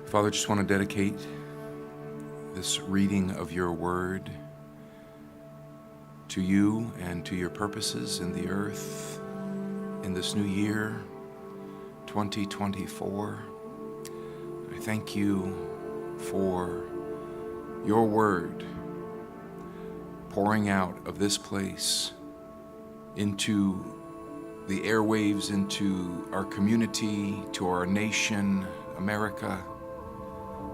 Father, I just want to dedicate this reading of your word to you and to your purposes in the earth in this new year, 2024. I thank you for your word pouring out of this place into the airwaves, into our community, to our nation, America,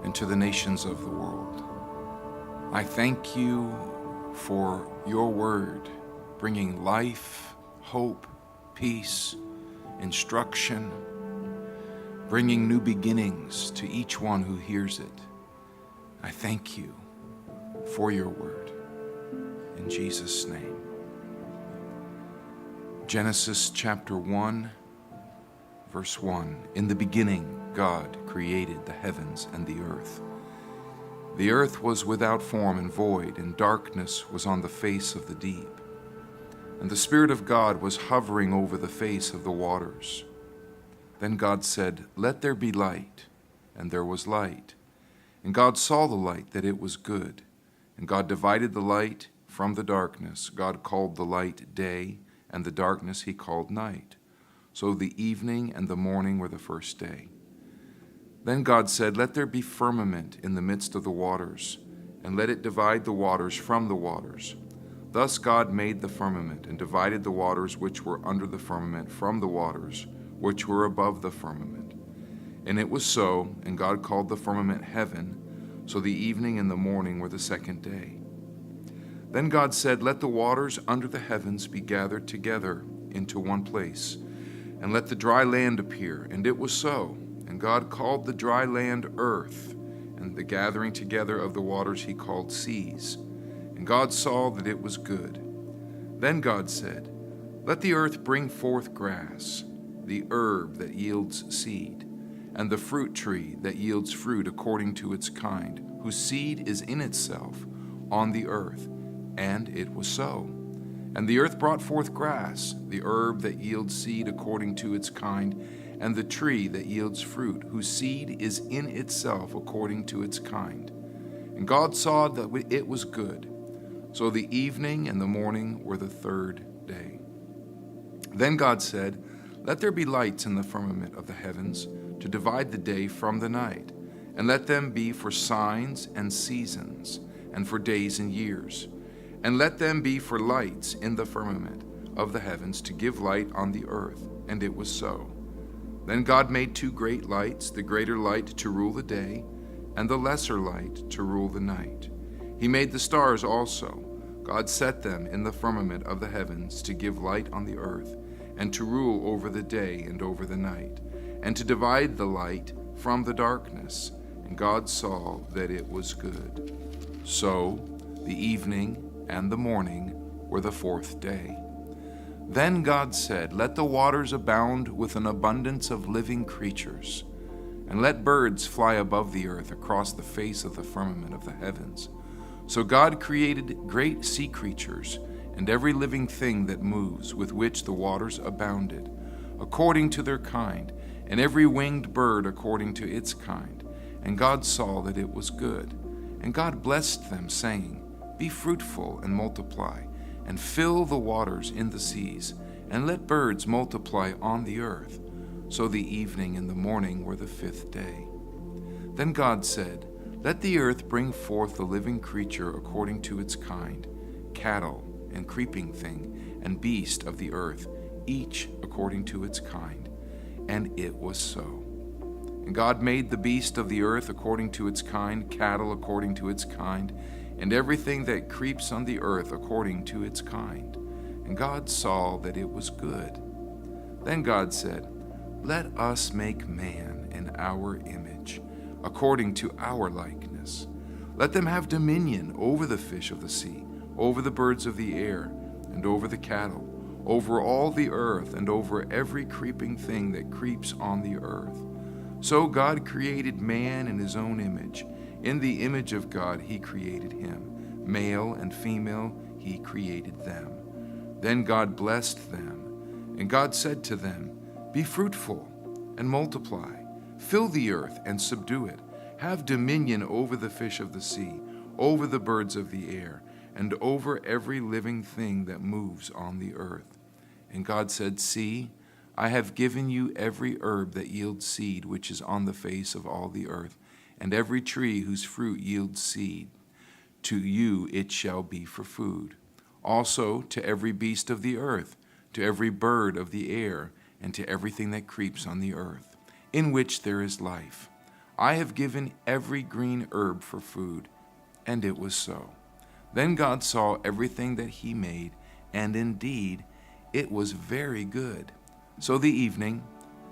and to the nations of the world. I thank you for your word bringing life, hope, peace, instruction, bringing new beginnings to each one who hears it. I thank you for your word. In Jesus' name. Genesis chapter 1, verse 1. In the beginning, God created the heavens and the earth. The earth was without form and void, and darkness was on the face of the deep. And the Spirit of God was hovering over the face of the waters. Then God said, "Let there be light," and there was light. And God saw the light, that it was good. And God divided the light from the darkness. God called the light day, and the darkness he called night. So the evening and the morning were the first day. Then God said, "Let there be firmament in the midst of the waters, and let it divide the waters from the waters." Thus God made the firmament, and divided the waters which were under the firmament from the waters which were above the firmament. And it was so, and God called the firmament heaven. So the evening and the morning were the second day. Then God said, "Let the waters under the heavens be gathered together into one place, and let the dry land appear." And it was so. And God called the dry land earth, and the gathering together of the waters he called seas. And God saw that it was good. Then God said, "Let the earth bring forth grass, the herb that yields seed, and the fruit tree that yields fruit according to its kind, whose seed is in itself on the earth." And it was so. And the earth brought forth grass, the herb that yields seed according to its kind, and the tree that yields fruit, whose seed is in itself according to its kind. And God saw that it was good. So the evening and the morning were the third day. Then God said, "Let there be lights in the firmament of the heavens, to divide the day from the night, and let them be for signs and seasons, and for days and years. And let them be for lights in the firmament of the heavens, to give light on the earth." And it was so. Then God made two great lights, the greater light to rule the day, and the lesser light to rule the night. He made the stars also. God set them in the firmament of the heavens to give light on the earth, and to rule over the day and over the night, and to divide the light from the darkness. And God saw that it was good. So the evening and the morning were the fourth day. Then God said, "Let the waters abound with an abundance of living creatures, and let birds fly above the earth across the face of the firmament of the heavens." So God created great sea creatures, and every living thing that moves, with which the waters abounded, according to their kind, and every winged bird according to its kind. And God saw that it was good. And God blessed them, saying, "Be fruitful and multiply, and fill the waters in the seas, and let birds multiply on the earth." So the evening and the morning were the fifth day. Then God said, "Let the earth bring forth the living creature according to its kind, cattle and creeping thing, and beast of the earth, each according to its kind." And it was so. And God made the beast of the earth according to its kind, cattle according to its kind, and everything that creeps on the earth according to its kind. And God saw that it was good. Then God said, "Let us make man in our image, according to our likeness. Let them have dominion over the fish of the sea, over the birds of the air, and over the cattle, over all the earth, and over every creeping thing that creeps on the earth." So God created man in his own image. In the image of God he created him. Male and female he created them. Then God blessed them. And God said to them, "Be fruitful and multiply. Fill the earth and subdue it, have dominion over the fish of the sea, over the birds of the air, and over every living thing that moves on the earth. And God said, See, I have given you every herb that yields seed which is on the face of all the earth, and every tree whose fruit yields seed. To you it shall be for food. Also to every beast of the earth, to every bird of the air, and to everything that creeps on the earth, in which there is life. I have given every green herb for food. And it was so. Then God saw everything that he made, and indeed it was very good. So the evening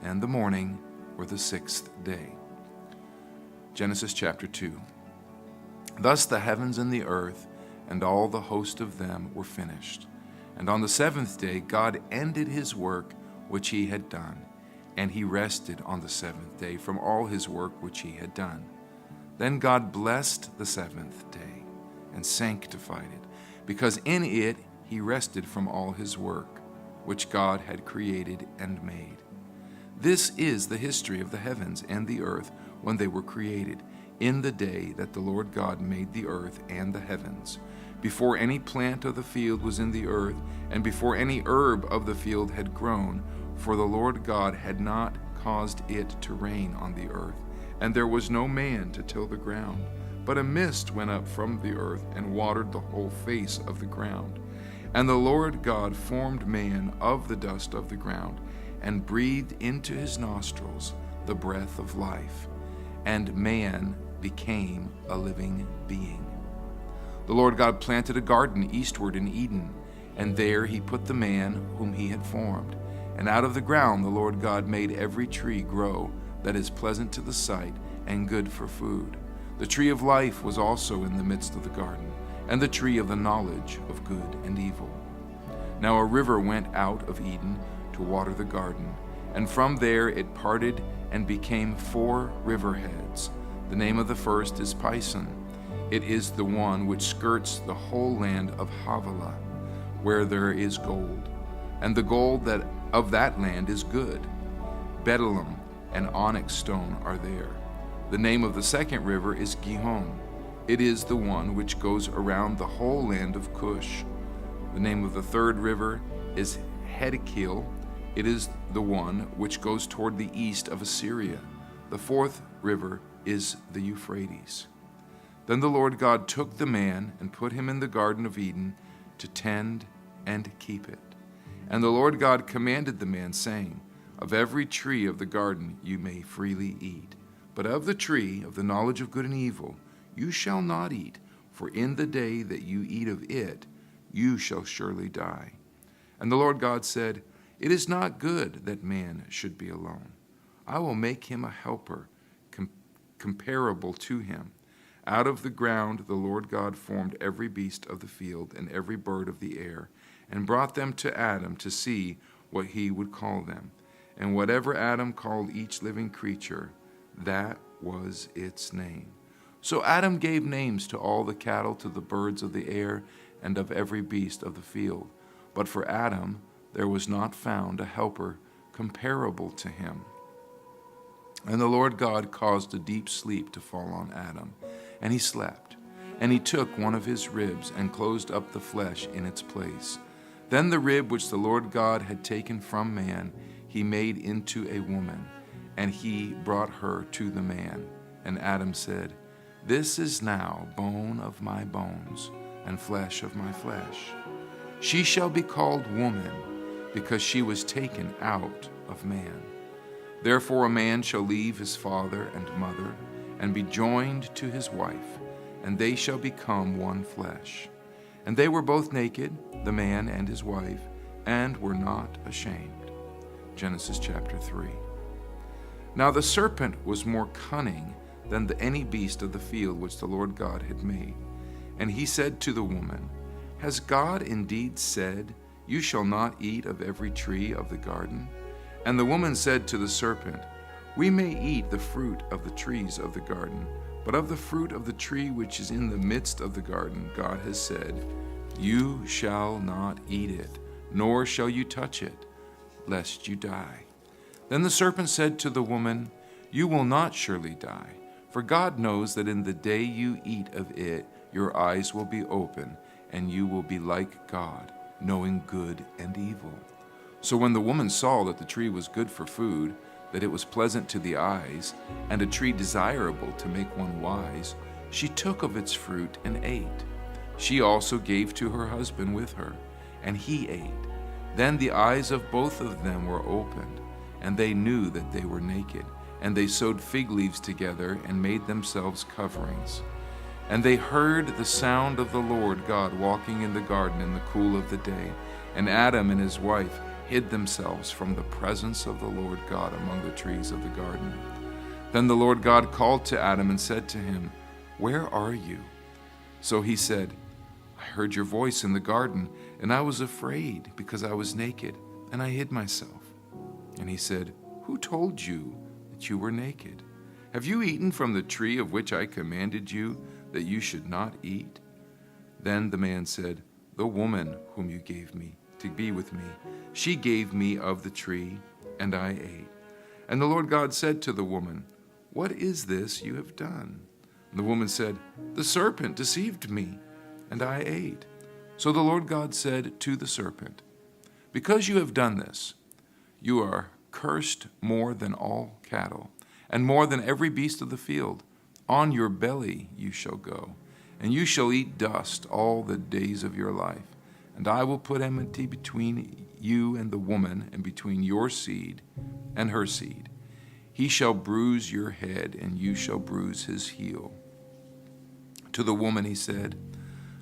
and the morning were the sixth day. Genesis chapter 2. Thus the heavens and the earth and all the host of them were finished. And on the seventh day God ended his work which he had done, and he rested on the seventh day from all his work which he had done. Then God blessed the seventh day and sanctified it, because in it he rested from all his work which God had created and made. This is the history of the heavens and the earth when they were created, in the day that the Lord God made the earth and the heavens, before any plant of the field was in the earth, and before any herb of the field had grown, for the Lord God had not caused it to rain on the earth, and there was no man to till the ground. But a mist went up from the earth and watered the whole face of the ground. And the Lord God formed man of the dust of the ground, and breathed into his nostrils the breath of life, and man became a living being. The Lord God planted a garden eastward in Eden, and there he put the man whom he had formed. And out of the ground the Lord God made every tree grow that is pleasant to the sight and good for food. The tree of life was also in the midst of the garden, and the tree of the knowledge of good and evil. Now a river went out of Eden to water the garden, and from there it parted and became 4 riverheads. The name of the first is Pison. It is the one which skirts the whole land of Havilah, where there is gold, and the gold that of that land is good. Bdellium and onyx stone are there. The name of the second river is Gihon. It is the one which goes around the whole land of Cush. The name of the third river is Hiddekel. It is the one which goes toward the east of Assyria. The fourth river is the Euphrates. Then the Lord God took the man and put him in the Garden of Eden to tend and keep it. And the Lord God commanded the man, saying, Of every tree of the garden you may freely eat, but of the tree of the knowledge of good and evil you shall not eat, for in the day that you eat of it you shall surely die. And the Lord God said, It is not good that man should be alone. I will make him a helper comparable to him. Out of the ground the Lord God formed every beast of the field and every bird of the air, and brought them to Adam to see what he would call them. And whatever Adam called each living creature, that was its name. So Adam gave names to all the cattle, to the birds of the air, and of every beast of the field. But for Adam there was not found a helper comparable to him. And the Lord God caused a deep sleep to fall on Adam, and he slept. And he took one of his ribs and closed up the flesh in its place. Then the rib which the Lord God had taken from man he made into a woman, and he brought her to the man. And Adam said, This is now bone of my bones and flesh of my flesh. She shall be called woman, because she was taken out of man. Therefore a man shall leave his father and mother, and be joined to his wife, and they shall become one flesh. And they were both naked, the man and his wife, and were not ashamed. Genesis chapter 3. Now the serpent was more cunning than any beast of the field which the Lord God had made. And he said to the woman, Has God indeed said, You shall not eat of every tree of the garden? And the woman said to the serpent, We may eat the fruit of the trees of the garden, but of the fruit of the tree which is in the midst of the garden, God has said, You shall not eat it, nor shall you touch it, lest you die. Then the serpent said to the woman, You will not surely die, For God knows that in the day you eat of it, your eyes will be open, and you will be like God, knowing good and evil." So when the woman saw that the tree was good for food, that it was pleasant to the eyes, and a tree desirable to make one wise, she took of its fruit and ate. She also gave to her husband with her, and he ate. Then the eyes of both of them were opened, and they knew that they were naked. And they sewed fig leaves together and made themselves coverings. And they heard the sound of the Lord God walking in the garden in the cool of the day. And Adam and his wife hid themselves from the presence of the Lord God among the trees of the garden. Then the Lord God called to Adam and said to him, "Where are you?" So he said, "I heard your voice in the garden, and I was afraid because I was naked, and I hid myself." And he said, "Who told you that you were naked? Have you eaten from the tree of which I commanded you that you should not eat?" Then the man said, "The woman whom you gave me to be with me, she gave me of the tree, and I ate." And the Lord God said to the woman, "What is this you have done?" And the woman said, "The serpent deceived me, and I ate." So the Lord God said to the serpent, "Because you have done this, you are cursed more than all cattle, and more than every beast of the field. On your belly you shall go, and you shall eat dust all the days of your life. And I will put enmity between you and the woman, and between your seed and her seed. He shall bruise your head, and you shall bruise his heel." To the woman he said,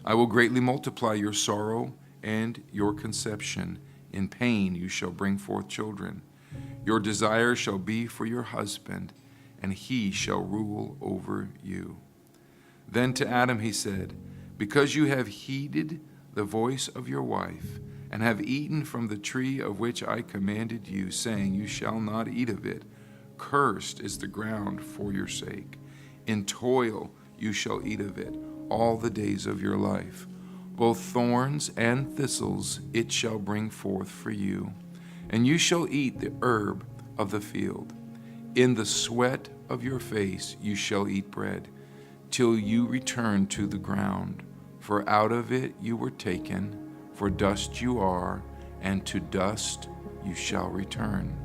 "I will greatly multiply your sorrow and your conception. In pain you shall bring forth children. Your desire shall be for your husband, and he shall rule over you." Then to Adam he said, "Because you have heeded the voice of your wife, and have eaten from the tree of which I commanded you, saying, 'You shall not eat of it,' cursed is the ground for your sake. In toil you shall eat of it all the days of your life. Both thorns and thistles it shall bring forth for you. And you shall eat the herb of the field. In the sweat of your face you shall eat bread, till you return to the ground. For out of it you were taken, for dust you are, and to dust you shall return."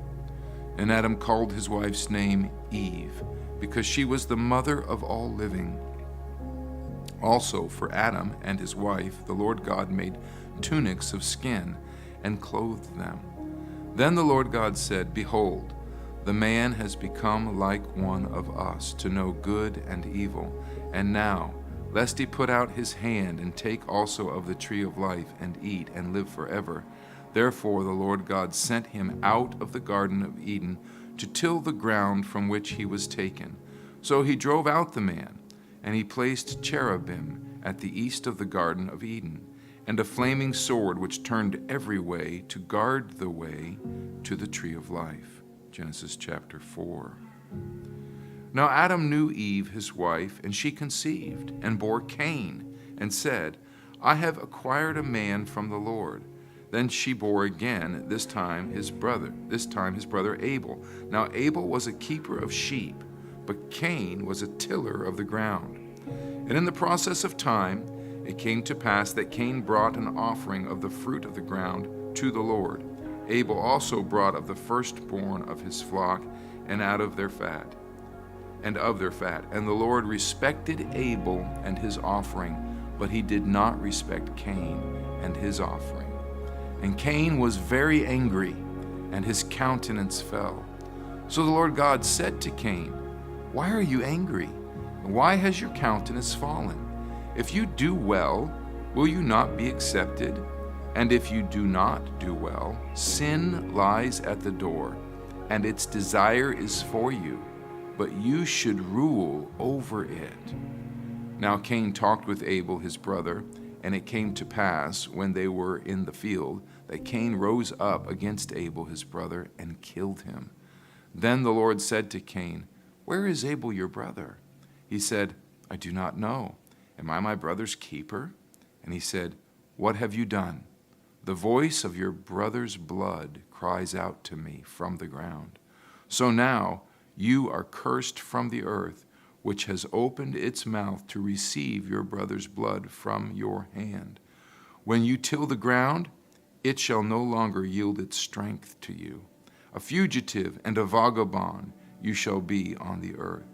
And Adam called his wife's name Eve, because she was the mother of all living. Also for Adam and his wife the Lord God made tunics of skin and clothed them. Then the Lord God said, "Behold, the man has become like one of us, to know good and evil. And now, lest he put out his hand and take also of the tree of life and eat and live forever. Therefore the Lord God sent him out of the Garden of Eden to till the ground from which he was taken. So he drove out the man, and he placed cherubim at the east of the Garden of Eden, and a flaming sword which turned every way to guard the way to the tree of life." Genesis chapter 4. Now Adam knew Eve his wife, and she conceived and bore Cain, and said, "I have acquired a man from the Lord." Then she bore again, this time his brother Abel. Now Abel was a keeper of sheep, but Cain was a tiller of the ground. And in the process of time, it came to pass that Cain brought an offering of the fruit of the ground to the Lord. Abel also brought of the firstborn of his flock and of their fat. And the Lord respected Abel and his offering, but he did not respect Cain and his offering. And Cain was very angry, and his countenance fell. So the Lord God said to Cain, "Why are you angry? Why has your countenance fallen? If you do well, will you not be accepted? And if you do not do well, sin lies at the door, and its desire is for you, but you should rule over it." Now Cain talked with Abel his brother, and it came to pass, when they were in the field, that Cain rose up against Abel his brother and killed him. Then the Lord said to Cain, "Where is Abel your brother?" He said, "I do not know. Am I my brother's keeper?" And he said, "What have you done?" "The voice of your brother's blood cries out to me from the ground. So now you are cursed from the earth, which has opened its mouth to receive your brother's blood from your hand. When you till the ground, it shall no longer yield its strength to you. A fugitive and a vagabond you shall be on the earth.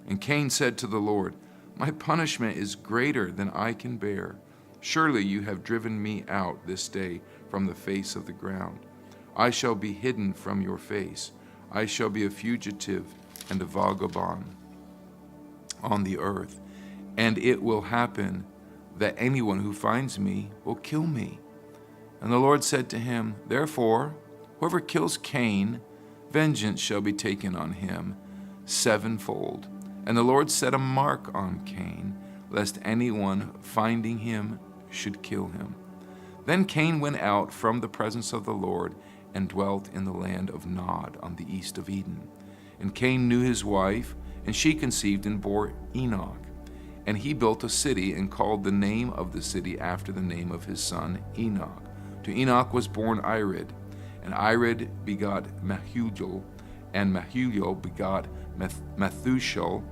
And Cain said to the Lord, My punishment is greater than I can bear. Surely you have driven me out this day from the face of the ground. I shall be hidden from your face. I shall be a fugitive and a vagabond on the earth. And it will happen that anyone who finds me will kill me. And the Lord said to him, Therefore, whoever kills Cain, vengeance shall be taken on him sevenfold. And the Lord set a mark on Cain, lest anyone finding him should kill him. Then Cain went out from the presence of the Lord and dwelt in the land of Nod on the east of Eden. And Cain knew his wife, and she conceived and bore Enoch. And he built a city and called the name of the city after the name of his son Enoch. To Enoch was born Irid, and Irid begot Mahujael, and Mahujael begot Methushel,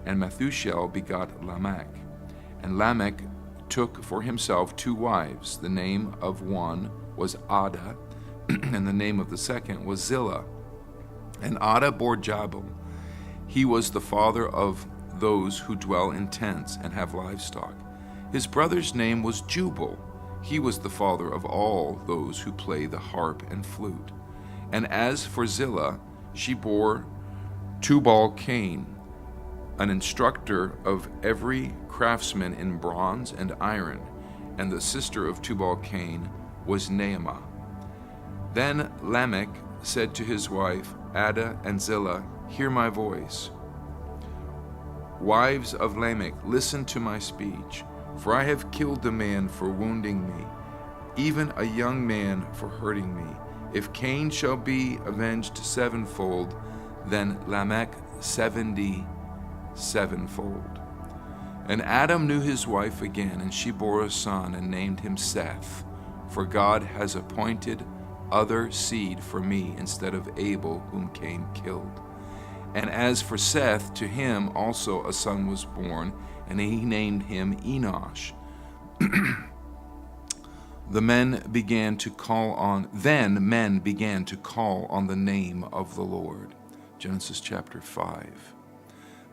and Methushel begot Lamech. And Lamech took for himself 2 wives. The name of one was Ada, and the name of the second was Zillah. And Ada bore Jabal. He was the father of those who dwell in tents and have livestock. His brother's name was Jubal. He was the father of all those who play the harp and flute. And as for Zillah, she bore Tubal-Cain, an instructor of every craftsman in bronze and iron, and the sister of Tubal-Cain was Naamah. Then Lamech said to his wife, Ada and Zillah, Hear my voice. Wives of Lamech, listen to my speech, for I have killed a man for wounding me, even a young man for hurting me. If Cain shall be avenged sevenfold, then Lamech 77-fold. And Adam knew his wife again, and she bore a son and named him Seth, for God has appointed other seed for me instead of Abel, whom Cain killed. And as for Seth, to him also a son was born, and he named him Enosh. Then men began to call on the name of the Lord. Genesis chapter 5.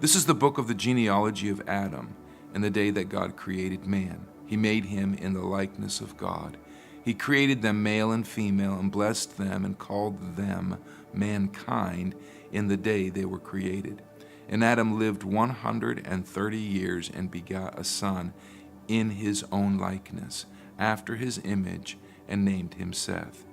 This is the book of the genealogy of Adam, and the day that God created man. He made him in the likeness of God. He created them male and female, and blessed them and called them mankind in the day they were created. And Adam lived 130 years and begot a son in his own likeness, after his image, and named him Seth.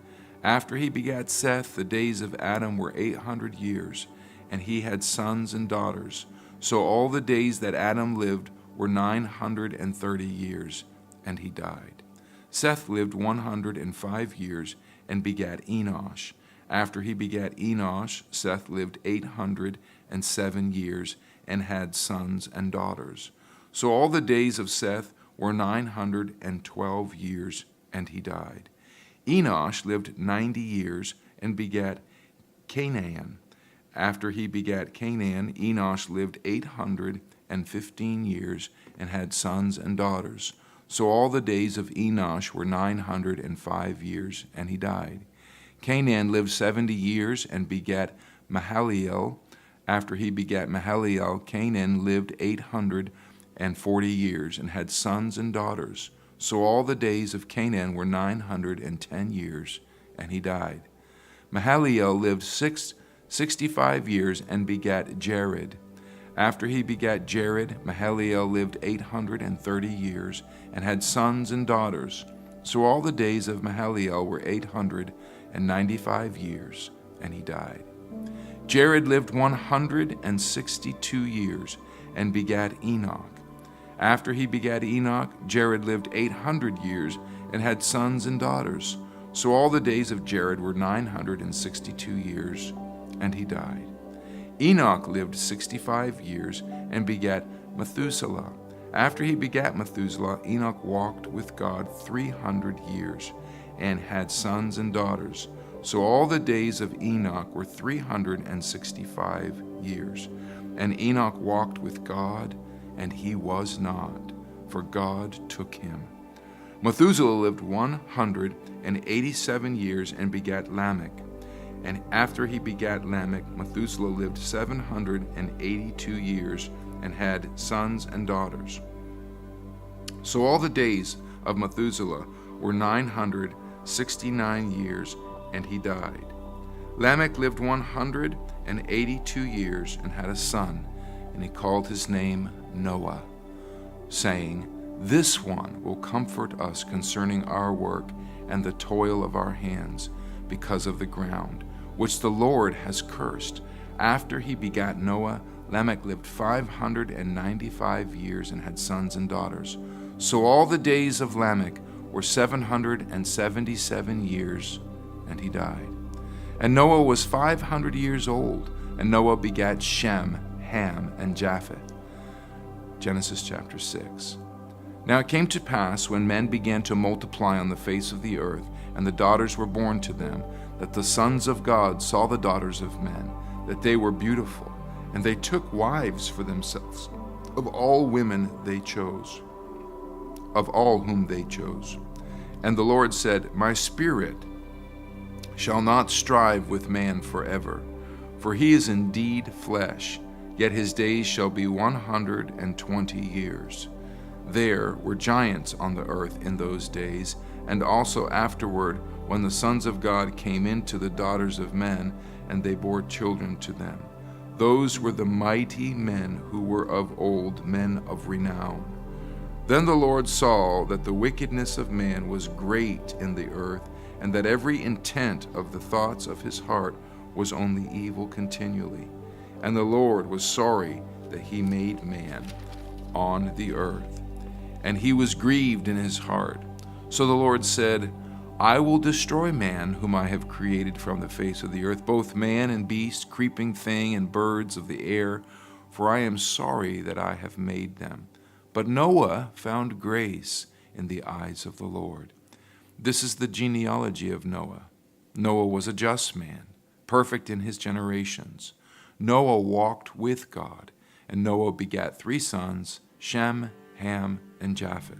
After he begat Seth, the days of Adam were 800 years, and he had sons and daughters. So all the days that Adam lived were 930 years, and he died. Seth lived 105 years and begat Enosh. After he begat Enosh, Seth lived 807 years and had sons and daughters. So all the days of Seth were 912 years, and he died. Enosh lived 90 years and begat Canaan. After he begat Canaan, Enosh lived 815 years and had sons and daughters. So all the days of Enosh were 905 years, and he died. Canaan lived 70 years and begat Mahalalel. After he begat Mahalalel, Canaan lived 840 years and had sons and daughters. So all the days of Canaan were 910 years, and he died. Mahalalel lived 65 years and begat Jared. After he begat Jared, Mahalalel lived 830 years and had sons and daughters. So all the days of Mahalalel were 895 years, and he died. Jared lived 162 years and begat Enoch. After he begat Enoch, Jared lived 800 years and had sons and daughters. So all the days of Jared were 962 years, and he died. Enoch lived 65 years and begat Methuselah. After he begat Methuselah, Enoch walked with God 300 years and had sons and daughters. So all the days of Enoch were 365 years. And Enoch walked with God, and he was not, for God took him. Methuselah lived 187 years and begat Lamech. And after he begat Lamech, Methuselah lived 782 years and had sons and daughters. So all the days of Methuselah were 969 years, and he died. Lamech lived 182 years and had a son, and he called his name Noah, saying, This one will comfort us concerning our work and the toil of our hands, because of the ground, which the Lord has cursed. After he begat Noah, Lamech lived 595 years and had sons and daughters. So all the days of Lamech were 777 years, and he died. And Noah was 500 years old, and Noah begat Shem, Ham, and Japheth. Genesis chapter 6. Now it came to pass, when men began to multiply on the face of the earth, and the daughters were born to them, that the sons of God saw the daughters of men, that they were beautiful, and they took wives for themselves, of all women they chose, of all whom they chose. And the Lord said, My spirit shall not strive with man forever, for he is indeed flesh, yet his days shall be 120 years. There were giants on the earth in those days, and also afterward, when the sons of God came into the daughters of men, and they bore children to them. Those were the mighty men who were of old, men of renown. Then the Lord saw that the wickedness of man was great in the earth, and that every intent of the thoughts of his heart was only evil continually. And the Lord was sorry that he made man on the earth, and he was grieved in his heart. So the Lord said, I will destroy man whom I have created from the face of the earth, both man and beast, creeping thing, and birds of the air, for I am sorry that I have made them. But Noah found grace in the eyes of the Lord. This is the genealogy of Noah. Noah was a just man, perfect in his generations. Noah walked with God, and Noah begat 3 sons, Shem, Ham, and Japheth.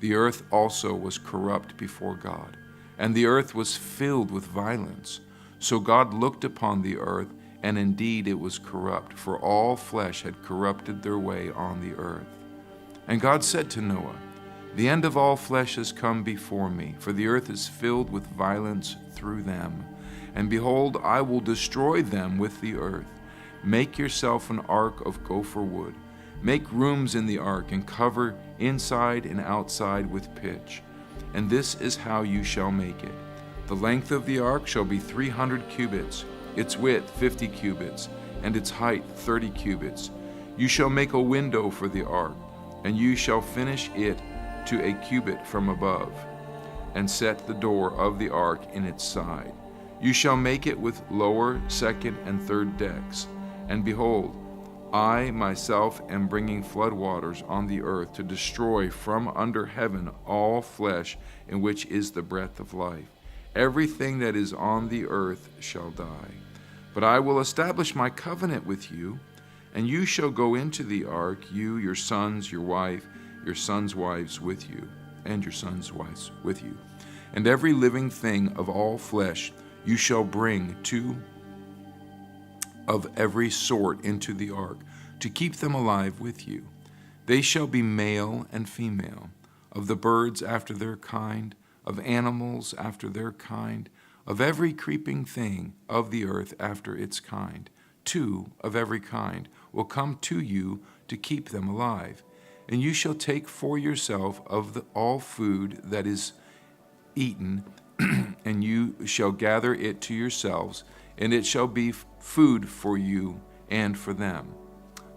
The earth also was corrupt before God, and the earth was filled with violence. So God looked upon the earth, and indeed it was corrupt, for all flesh had corrupted their way on the earth. And God said to Noah, The end of all flesh has come before me, for the earth is filled with violence through them. And behold, I will destroy them with the earth. Make yourself an ark of gopher wood. Make rooms in the ark, and cover inside and outside with pitch. And this is how you shall make it. The length of the ark shall be 300 cubits, its width 50 cubits, and its height 30 cubits. You shall make a window for the ark, and you shall finish it to a cubit from above, and set the door of the ark in its side. You shall make it with lower, second, and third decks. And behold, I myself am bringing floodwaters on the earth to destroy from under heaven all flesh in which is the breath of life. Everything that is on the earth shall die. But I will establish my covenant with you, and you shall go into the ark, you, your sons, your wife, your sons' wives with you, and your sons' wives with you. And every living thing of all flesh you shall bring of every sort into the ark, to keep them alive with you. They shall be male and female, of the birds after their kind, of animals after their kind, of every creeping thing of the earth after its kind. 2 of every kind will come to you to keep them alive. And you shall take for yourself of all food that is eaten, and you shall gather it to yourselves, and it shall be food for you and for them.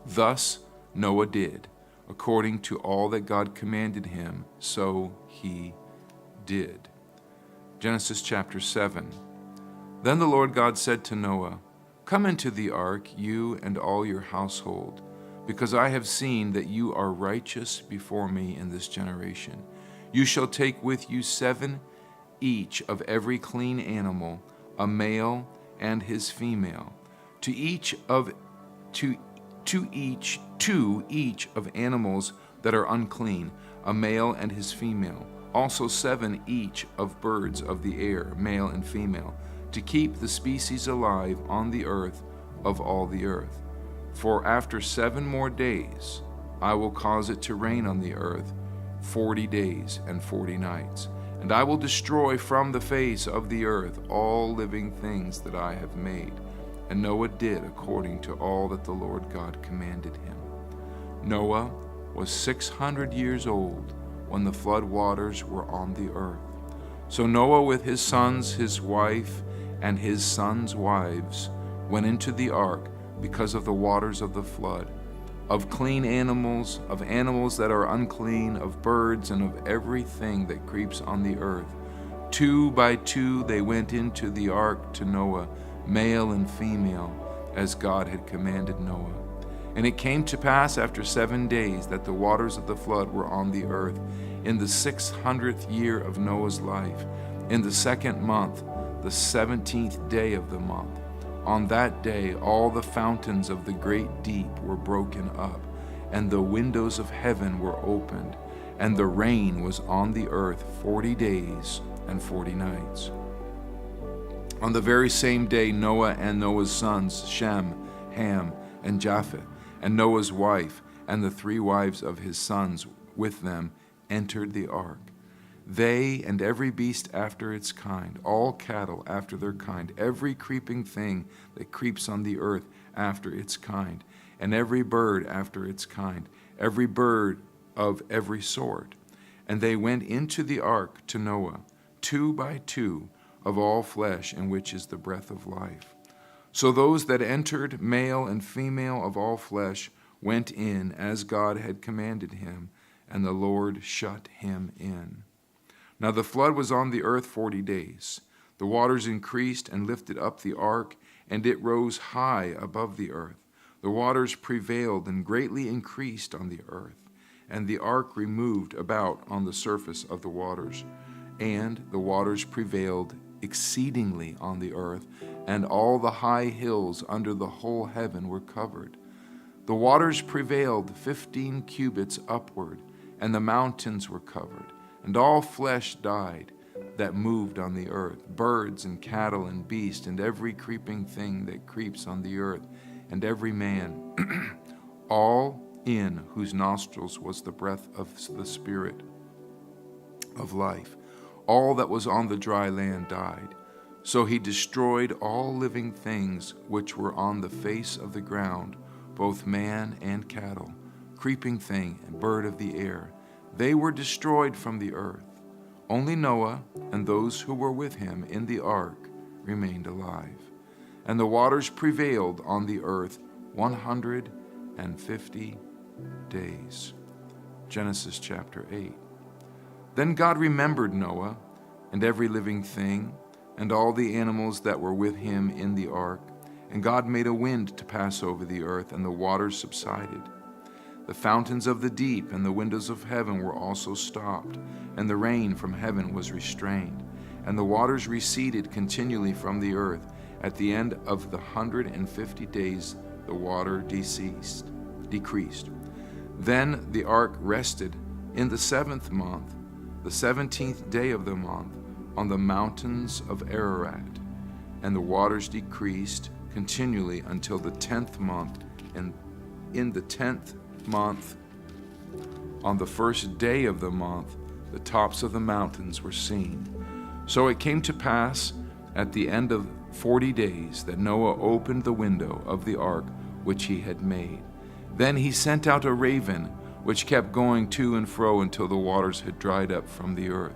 Thus Noah did, according to all that God commanded him, so he did. Genesis chapter 7. Then the Lord God said to Noah, Come into the ark, you and all your household, because I have seen that you are righteous before me in this generation. You shall take with you 7 each of every clean animal, a male and his female. To two each of animals that are unclean, a male and his female, also 7 each of birds of the air, male and female, to keep the species alive on the earth of all the earth. For after 7 more days I will cause it to rain on the earth 40 days and 40 nights, and I will destroy from the face of the earth all living things that I have made. And Noah did according to all that the Lord God commanded him. Noah was 600 years old when the flood waters were on the earth. So Noah with his sons, his wife, and his sons' wives went into the ark because of the waters of the flood, of clean animals, of animals that are unclean, of birds, and of everything that creeps on the earth. 2 by 2 they went into the ark to Noah, male and female, as God had commanded Noah. And it came to pass after 7 days that the waters of the flood were on the earth, in the 600th year of Noah's life, in the 2nd month, the 17th day of the month. On that day all the fountains of the great deep were broken up, and the windows of heaven were opened, and the rain was on the earth 40 days and 40 nights. On the very same day Noah and Noah's sons, Shem, Ham, and Japheth, and Noah's wife, and the 3 wives of his sons with them, entered the ark. They and every beast after its kind, all cattle after their kind, every creeping thing that creeps on the earth after its kind, and every bird after its kind, every bird of every sort. And they went into the ark to Noah, 2 by 2, of all flesh, in which is the breath of life. So those that entered, male and female of all flesh, went in as God had commanded him, and the Lord shut him in. Now the flood was on the earth 40 days. The waters increased and lifted up the ark, and it rose high above the earth. The waters prevailed and greatly increased on the earth, and the ark removed about on the surface of the waters. And the waters prevailed exceedingly on the earth, and all the high hills under the whole heaven were covered. The waters prevailed 15 cubits upward, and the mountains were covered, and all flesh died that moved on the earth, birds and cattle and beast, and every creeping thing that creeps on the earth, and every man, all in whose nostrils was the breath of the Spirit of life. All that was on the dry land died. So he destroyed all living things which were on the face of the ground, both man and cattle, creeping thing and bird of the air. They were destroyed from the earth. Only Noah and those who were with him in the ark remained alive. And the waters prevailed on the earth 150 days. Genesis chapter 8. Then God remembered Noah and every living thing and all the animals that were with him in the ark. And God made a wind to pass over the earth, and the waters subsided. The fountains of the deep and the windows of heaven were also stopped, and the rain from heaven was restrained. And the waters receded continually from the earth. At the end of the 150 days, the water decreased. Then the ark rested in the 7th month, the 17th day of the month, on the mountains of Ararat. And the waters decreased continually until the 10th month, and in the 10th month, on the first day of the month, the tops of the mountains were seen. So it came to pass at the end of 40 days that Noah opened the window of the ark which he had made. Then he sent out a raven, which kept going to and fro until the waters had dried up from the earth.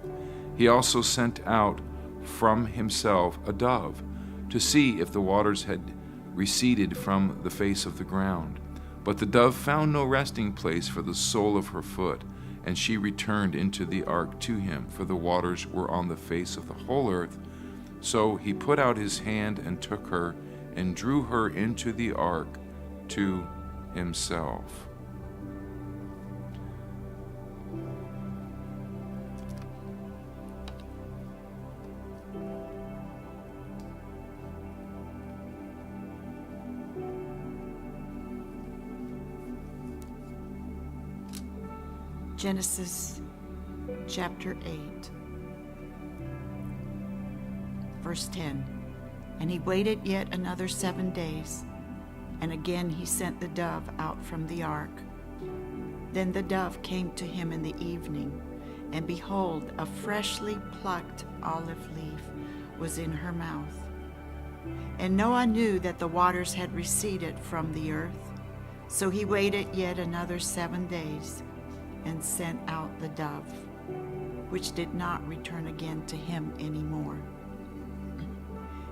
He also sent out from himself a dove, to see if the waters had receded from the face of the ground. But the dove found no resting place for the sole of her foot, and she returned into the ark to him, for the waters were on the face of the whole earth. So he put out his hand and took her, and drew her into the ark to himself. Genesis chapter 8, verse 10. And he waited yet another 7 days, and again he sent the dove out from the ark. Then the dove came to him in the evening, and behold, a freshly plucked olive leaf was in her mouth. And Noah knew that the waters had receded from the earth. So he waited yet another 7 days, and sent out the dove, which did not return again to him any more.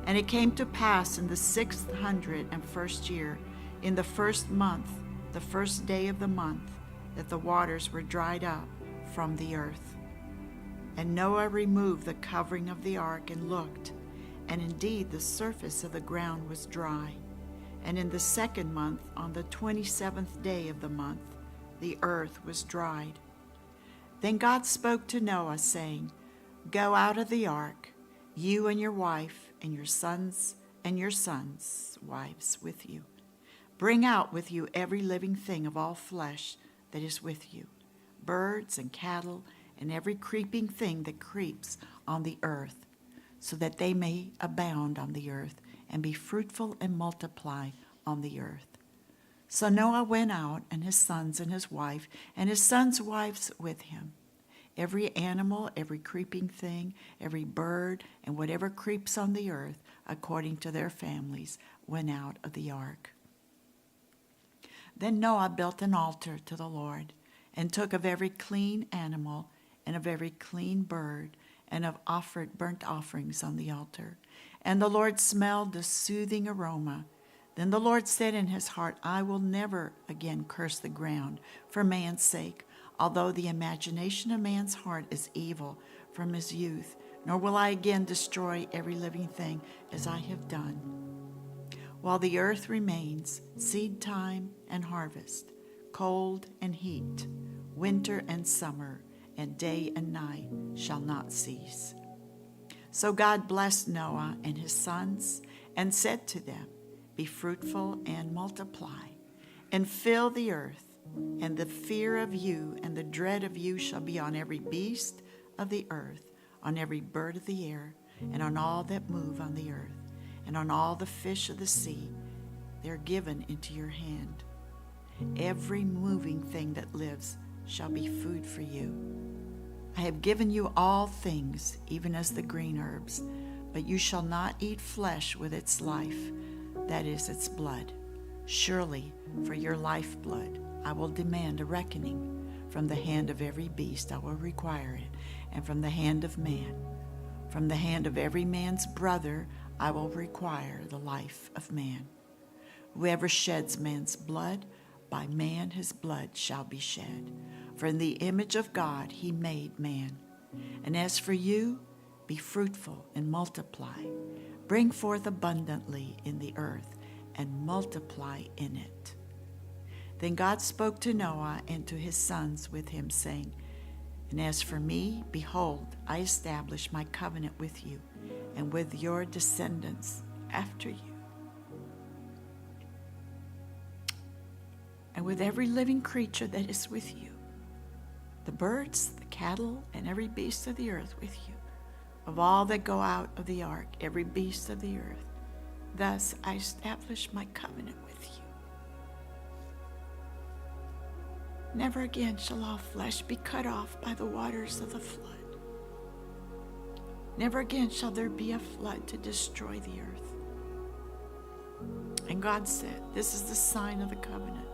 And it came to pass in the 601st year, in the first month, the first day of the month, that the waters were dried up from the earth. And Noah removed the covering of the ark and looked, and indeed the surface of the ground was dry. And in the second month, on the 27th day of the month, the earth was dried. Then God spoke to Noah, saying, Go out of the ark, you and your wife, and your sons wives with you. Bring out with you every living thing of all flesh that is with you, birds and cattle, and every creeping thing that creeps on the earth, so that they may abound on the earth, and be fruitful and multiply on the earth. So Noah went out, and his sons and his wife, and his sons' wives with him. Every animal, every creeping thing, every bird, and whatever creeps on the earth, according to their families, went out of the ark. Then Noah built an altar to the Lord, and took of every clean animal, and of every clean bird, and offered burnt offerings on the altar. And the Lord smelled the soothing aroma. Then the Lord said in his heart, I will never again curse the ground for man's sake, although the imagination of man's heart is evil from his youth, nor will I again destroy every living thing as I have done. While the earth remains, seed time and harvest, cold and heat, winter and summer, and day and night shall not cease. So God blessed Noah and his sons, and said to them, Be fruitful and multiply, and fill the earth, and the fear of you and the dread of you shall be on every beast of the earth, on every bird of the air, and on all that move on the earth, and on all the fish of the sea. They are given into your hand. Every moving thing that lives shall be food for you. I have given you all things, even as the green herbs, but you shall not eat flesh with its life, that is, its blood. Surely for your lifeblood I will demand a reckoning. From the hand of every beast I will require it, and from the hand of man. From the hand of every man's brother I will require the life of man. Whoever sheds man's blood, by man his blood shall be shed. For in the image of God he made man. And as for you, be fruitful and multiply. Bring forth abundantly in the earth, and multiply in it. Then God spoke to Noah and to his sons with him, saying, And as for me, behold, I establish my covenant with you, and with your descendants after you, and with every living creature that is with you, the birds, the cattle, and every beast of the earth with you, of all that go out of the ark, every beast of the earth. Thus I establish my covenant with you. Never again shall all flesh be cut off by the waters of the flood. Never again shall there be a flood to destroy the earth. And God said, This is the sign of the covenant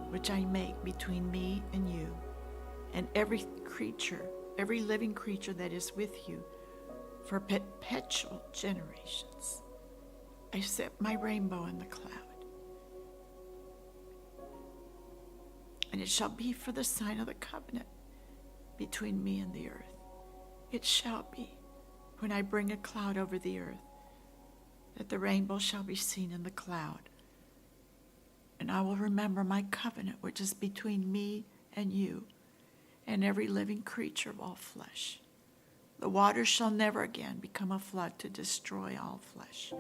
which I make between me and you, and every creature, every living creature that is with you, for perpetual generations. I set my rainbow in the cloud. And it shall be for the sign of the covenant between me and the earth. It shall be, when I bring a cloud over the earth, that the rainbow shall be seen in the cloud. And I will remember my covenant, which is between me and you, and every living creature of all flesh. The waters shall never again become a flood to destroy all flesh.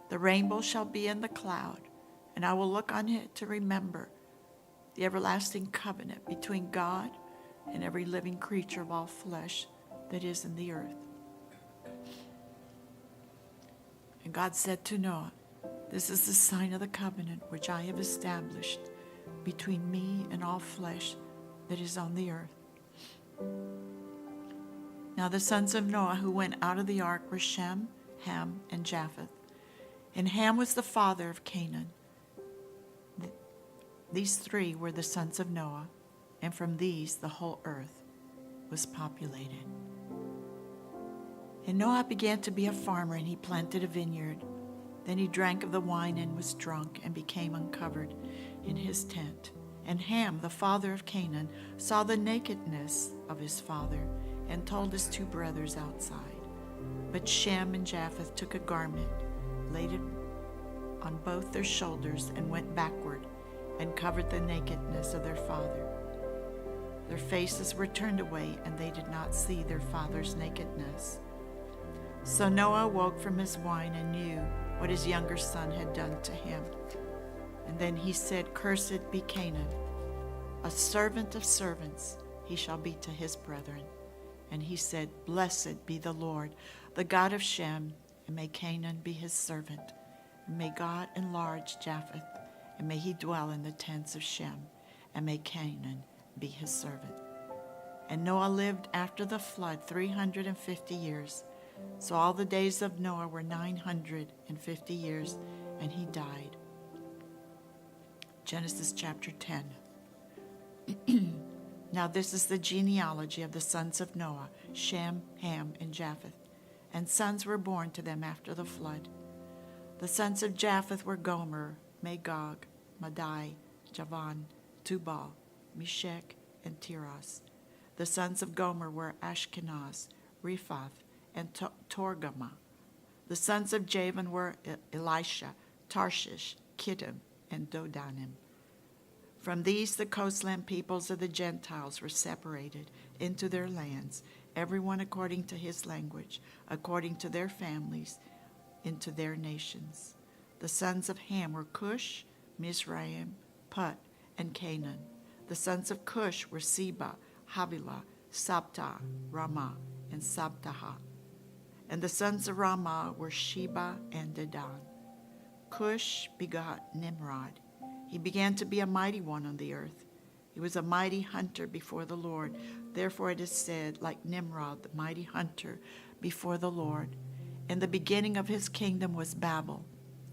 The rainbow shall be in the cloud, and I will look on it to remember the everlasting covenant between God, and every living creature of all flesh that is in the earth. And God said to Noah, "This is the sign of the covenant which I have established between me and all flesh that is on the earth." Now the sons of Noah who went out of the ark were Shem, Ham, and Japheth. And Ham was the father of Canaan. These three were the sons of Noah, and from these the whole earth was populated. And Noah began to be a farmer, and he planted a vineyard. Then he drank of the wine and was drunk and became uncovered in his tent. And Ham, the father of Canaan, saw the nakedness of his father and told his two brothers outside. But Shem and Japheth took a garment, laid it on both their shoulders, and went backward and covered the nakedness of their father. Their faces were turned away, and they did not see their father's nakedness. So Noah awoke from his wine and knew what his younger son had done to him. And then he said, "Cursed be Canaan, a servant of servants he shall be to his brethren." And he said, "Blessed be the Lord, the God of Shem, and may Canaan be his servant. And may God enlarge Japheth, and may he dwell in the tents of Shem, and may Canaan be his servant." And Noah lived after the flood 350 years. So all the days of Noah were 950 years, and he died. Genesis chapter 10. Now this is the genealogy of the sons of Noah, Shem, Ham, and Japheth. And sons were born to them after the flood. The sons of Japheth were Gomer, Magog, Madai, Javan, Tubal, Meshech, and Tiras. The sons of Gomer were Ashkenaz, Rephath, and Torgama. The sons of Javan were Elisha, Tarshish, Kittim, and Dodanim. From these the coastland peoples of the Gentiles were separated into their lands, everyone according to his language, according to their families, into their nations. The sons of Ham were Cush, Mizraim, Put, and Canaan. The sons of Cush were Seba, Havilah, Sabta, Ramah, and Sabtaha. And the sons of Ramah were Sheba and Dedan. Cush begot Nimrod. He began to be a mighty one on the earth. He was a mighty hunter before the Lord. Therefore it is said, like Nimrod, the mighty hunter before the Lord. And the beginning of his kingdom was Babel,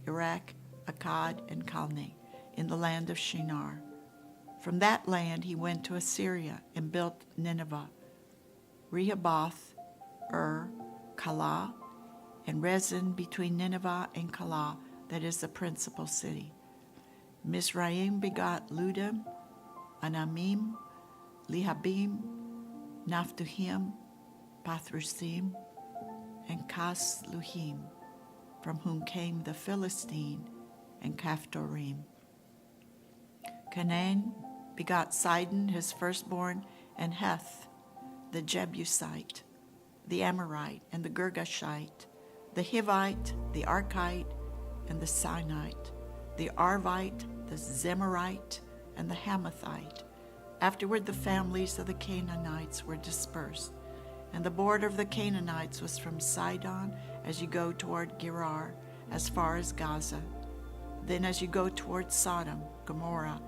Iraq, Akkad, and Calneh, in the land of Shinar. From that land he went to Assyria and built Nineveh, Rehoboth, Calah, and Rezin between Nineveh and Calah, that is the principal city. Mizraim begot Ludim, Anamim, Lehabim, Naphtuhim, Pathrusim, and Casluhim, from whom came the Philistine and Caphtorim. Canaan begot Sidon, his firstborn, and Heth, the Jebusite, the Amorite, and the Girgashite, the Hivite, the Archite, and the Sinite, the Arvite, the Zemarite, and the Hamathite. Afterward the families of the Canaanites were dispersed, and the border of the Canaanites was from Sidon as you go toward Gerar, as far as Gaza. Then as you go toward Sodom, Gomorrah,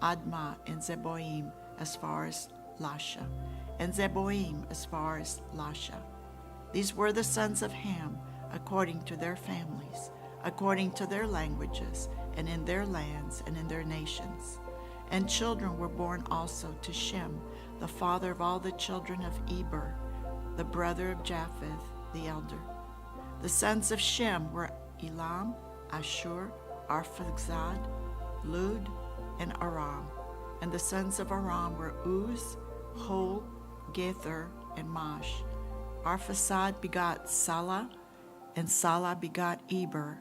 Admah, and Zeboim, as far as Lasha, and Zeboim as far as Lasha. These were the sons of Ham, according to their families, according to their languages, and in their lands and in their nations. And children were born also to Shem, the father of all the children of Eber, the brother of Japheth, the elder. The sons of Shem were Elam, Ashur, Arphaxad, Lud, and Aram. And the sons of Aram were Uz, Hol, Gether, and Mash. Arphaxad begot Salah, and Salah begot Eber.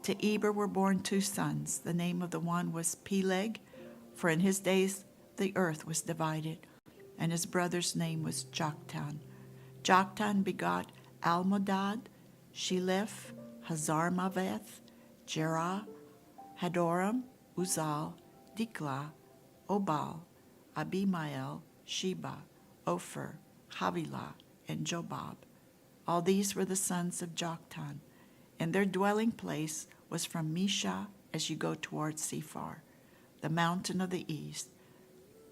To Eber were born two sons. The name of the one was Peleg, for in his days the earth was divided, and his brother's name was Joktan. Joktan begot Almodad, Sheleph, Hazarmaveth, Jerah, Hadoram, Uzal, Diklah, Obal, Abimael, Sheba, Ophir, Havilah, and Jobab. All these were the sons of Joktan, and their dwelling place was from Mesha as you go towards Sephar, the mountain of the east.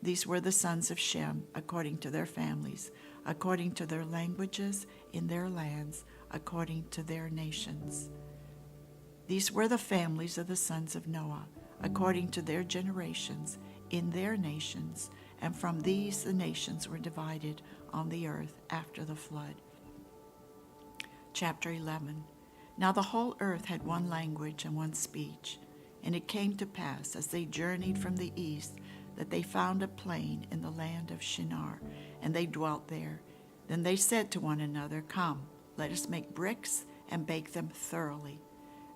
These were the sons of Shem, according to their families, according to their languages, in their lands, according to their nations. These were the families of the sons of Noah, according to their generations, in their nations, and from these the nations were divided on the earth after the flood. Chapter 11. Now the whole earth had one language and one speech. And it came to pass, as they journeyed from the east, that they found a plain in the land of Shinar, and they dwelt there. Then they said to one another, Come, let us make bricks and bake them thoroughly.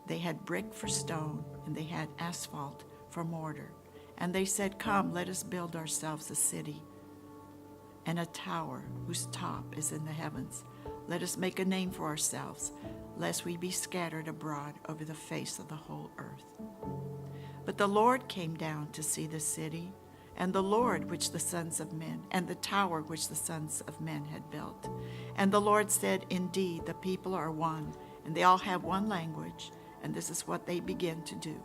They had brick for stone, and they had asphalt for mortar. And they said, Come, let us build ourselves a city and a tower whose top is in the heavens. Let us make a name for ourselves, lest we be scattered abroad over the face of the whole earth. But the Lord came down to see the city, and the Lord which the sons of men, and the tower which the sons of men had built. And the Lord said, Indeed, the people are one, and they all have one language, and this is what they begin to do.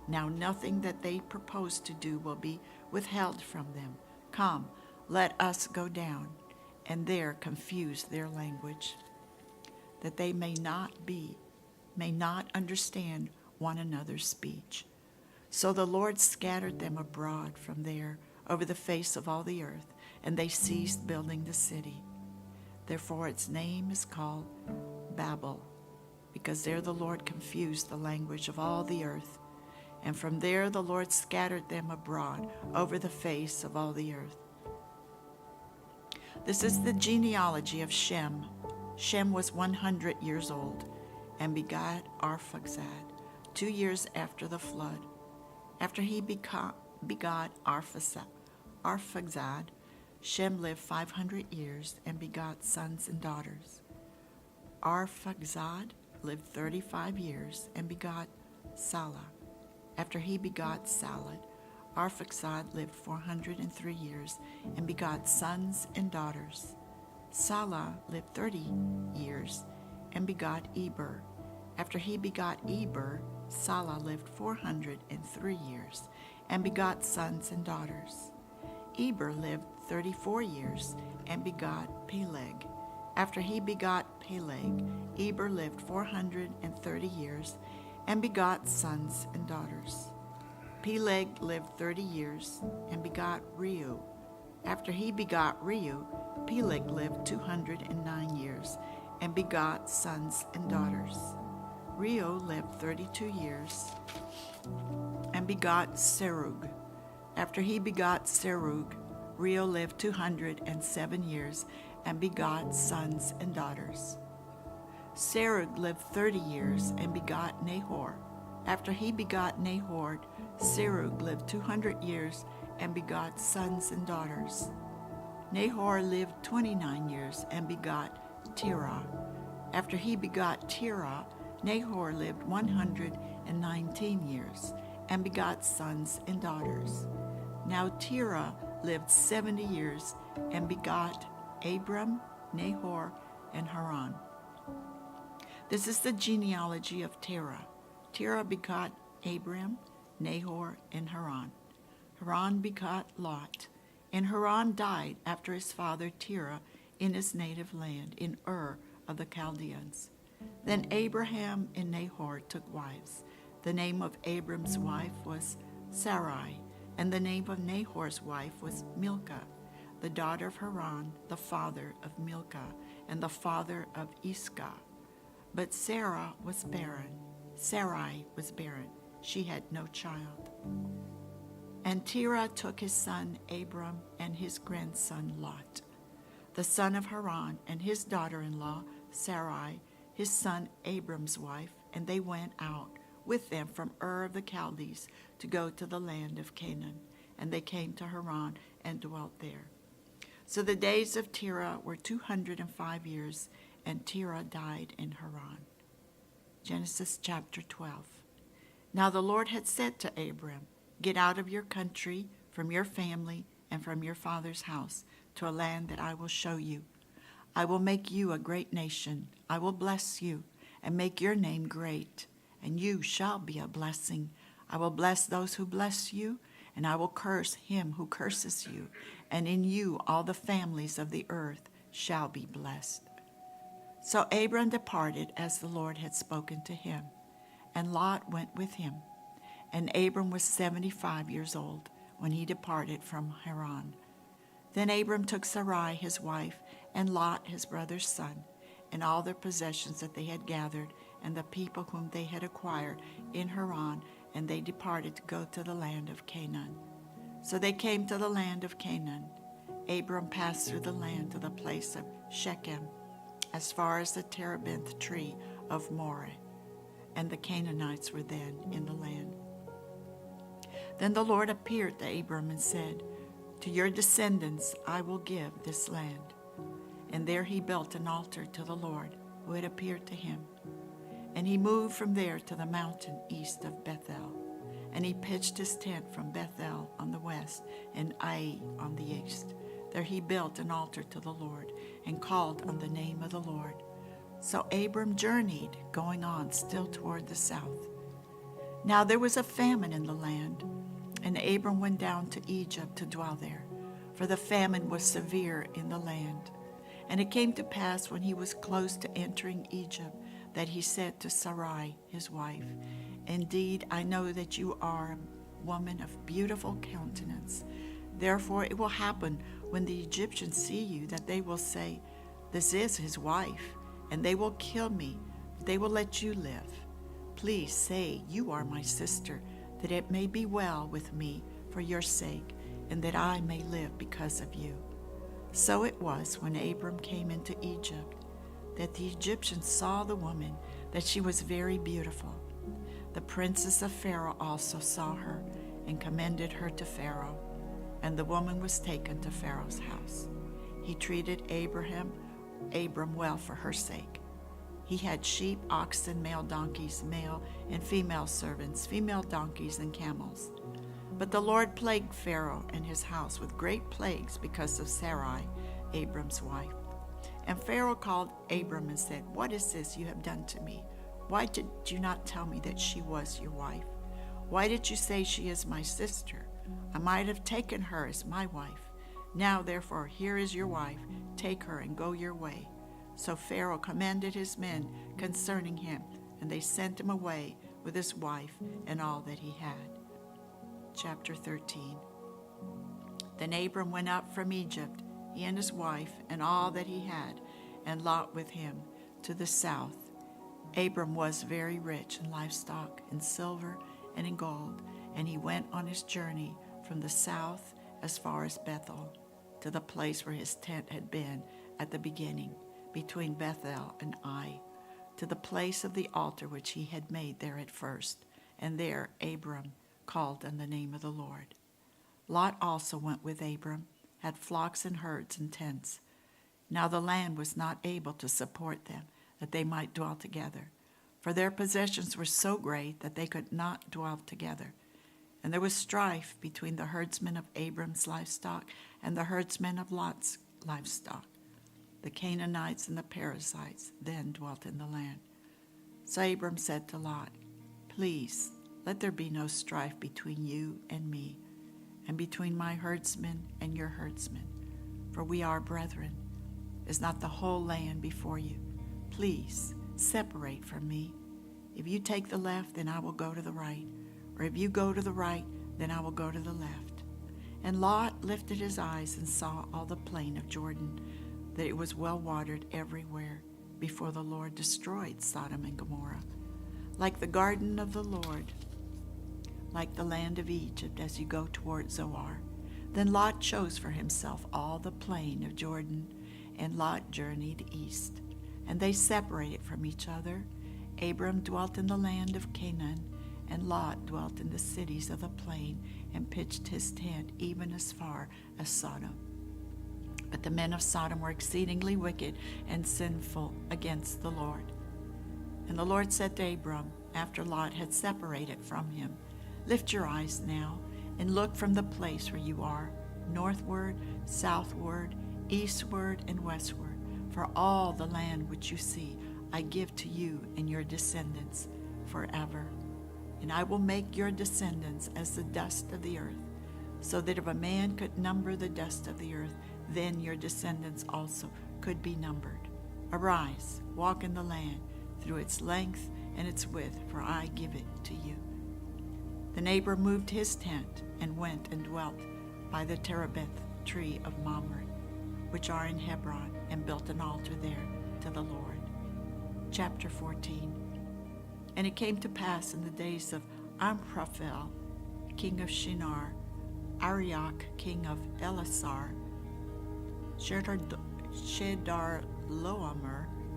Now nothing that they propose to do will be withheld from them. Come, let us go down, and there confuse their language, that they may not understand one another's speech. So the Lord scattered them abroad from there over the face of all the earth, and they ceased building the city. Therefore its name is called Babel, because there the Lord confused the language of all the earth. And from there the Lord scattered them abroad over the face of all the earth. This is the genealogy of Shem. Shem was 100 years old and begot Arphaxad 2 years after the flood. After he begot Arphaxad, Shem lived 500 years and begot sons and daughters. Arphaxad lived 35 years and begot Salah. After he begot Salah, Arphaxad lived 403 years and begot sons and daughters. Salah lived 30 years and begot Eber. After he begot Eber, Salah lived 403 years and begot sons and daughters. Eber lived 34 years and begot Peleg. After he begot Peleg, Eber lived 430 years and begot sons and daughters. Peleg lived 30 years and begot Reu. After he begot Reu, Peleg lived 209 years and begot sons and daughters. Reu lived 32 years and begot Serug. After he begot Serug, Reu lived 207 years and begot sons and daughters. Serug lived 30 years and begot Nahor. After he begot Nahor, Serug lived 200 years and begot sons and daughters. Nahor lived 29 years and begot Terah. After he begot Terah, Nahor lived 119 years and begot sons and daughters. Now Terah lived 70 years and begot Abram, Nahor, and Haran. This is the genealogy of Terah. Terah begot Abram, Nahor, and Haran. Haran begot Lot, and Haran died after his father Terah in his native land, in Ur of the Chaldeans. Then Abraham and Nahor took wives. The name of Abram's wife was Sarai, and the name of Nahor's wife was Milcah, the daughter of Haran, the father of Milcah, and the father of Iscah. But Sarai was barren. She had no child. And Terah took his son Abram and his grandson Lot, the son of Haran, and his daughter-in-law Sarai, his son Abram's wife, and they went out with them from Ur of the Chaldees to go to the land of Canaan. And they came to Haran and dwelt there. So the days of Terah were 205 years, and Terah died in Haran. Genesis chapter 12. Now the Lord had said to Abram, Get out of your country, from your family, and from your father's house, to a land that I will show you. I will make you a great nation. I will bless you and make your name great, and you shall be a blessing. I will bless those who bless you, and I will curse him who curses you, and in you all the families of the earth shall be blessed. So Abram departed as the Lord had spoken to him, and Lot went with him. And Abram was 75 years old when he departed from Haran. Then Abram took Sarai his wife, and Lot his brother's son, and all their possessions that they had gathered, and the people whom they had acquired in Haran, and they departed to go to the land of Canaan. So they came to the land of Canaan. Abram passed through the land to the place of Shechem, as far as the terebinth tree of Moreh, and the Canaanites were then in the land. Then the Lord appeared to Abram and said, "To your descendants I will give this land." And there he built an altar to the Lord who had appeared to him. And he moved from there to the mountain east of Bethel. And he pitched his tent from Bethel on the west and Ai on the east. There he built an altar to the Lord and called on the name of the Lord. So Abram journeyed, going on still toward the south. Now there was a famine in the land, and Abram went down to Egypt to dwell there, for the famine was severe in the land. And it came to pass when he was close to entering Egypt that he said to Sarai, his wife, "Indeed, I know that you are a woman of beautiful countenance. Therefore it will happen when the Egyptians see you that they will say, 'This is his wife,' and they will kill me, but they will let you live. Please say, 'You are my sister,' that it may be well with me for your sake, and that I may live because of you." So it was when Abram came into Egypt that the Egyptians saw the woman, that she was very beautiful. The princess of Pharaoh also saw her and commended her to Pharaoh, and the woman was taken to Pharaoh's house. He treated Abram well for her sake. He had sheep, oxen, male donkeys, male and female servants, female donkeys, and camels. But the Lord plagued Pharaoh and his house with great plagues because of Sarai, Abram's wife. And Pharaoh called Abram and said, "What is this you have done to me? Why did you not tell me that she was your wife? Why did you say she is my sister? I might have taken her as my wife. Now, therefore, here is your wife. Take her and go your way." So Pharaoh commanded his men concerning him, and they sent him away with his wife and all that he had. Chapter 13. Then Abram went up from Egypt, he and his wife and all that he had, and Lot with him, to the south. Abram was very rich in livestock, in silver, and in gold, and he went on his journey from the south as far as Bethel, to the place where his tent had been at the beginning, between Bethel and Ai, to the place of the altar which he had made there at first, and there Abram called on the name of the Lord. Lot also went with Abram, had flocks and herds and tents. Now the land was not able to support them, that they might dwell together, for their possessions were so great that they could not dwell together. And there was strife between the herdsmen of Abram's livestock and the herdsmen of Lot's livestock. The Canaanites and the Perizzites then dwelt in the land. So Abram said to Lot, "Please, let there be no strife between you and me, and between my herdsmen and your herdsmen, for we are brethren. Is not the whole land before you? Please, separate from me. If you take the left, then I will go to the right, or if you go to the right, then I will go to the left." And Lot lifted his eyes and saw all the plain of Jordan, that it was well watered everywhere, before the Lord destroyed Sodom and Gomorrah, like the garden of the Lord, like the land of Egypt as you go toward Zoar. Then Lot chose for himself all the plain of Jordan, and Lot journeyed east. And they separated from each other. Abram dwelt in the land of Canaan, and Lot dwelt in the cities of the plain, and pitched his tent even as far as Sodom. But the men of Sodom were exceedingly wicked and sinful against the Lord. And the Lord said to Abram, after Lot had separated from him, "Lift your eyes now, and look from the place where you are, northward, southward, eastward and westward, for all the land which you see, I give to you and your descendants forever. And I will make your descendants as the dust of the earth, so that if a man could number the dust of the earth, then your descendants also could be numbered. Arise, walk in the land through its length and its width, for I give it to you. Then Abram moved his tent and went and dwelt by the terebinth tree of Mamre, which are in Hebron, and built an altar there to the Lord. Chapter 14. And it came to pass in the days of Amraphel, king of Shinar, Arioch, king of Elasar, Chedorlaomer,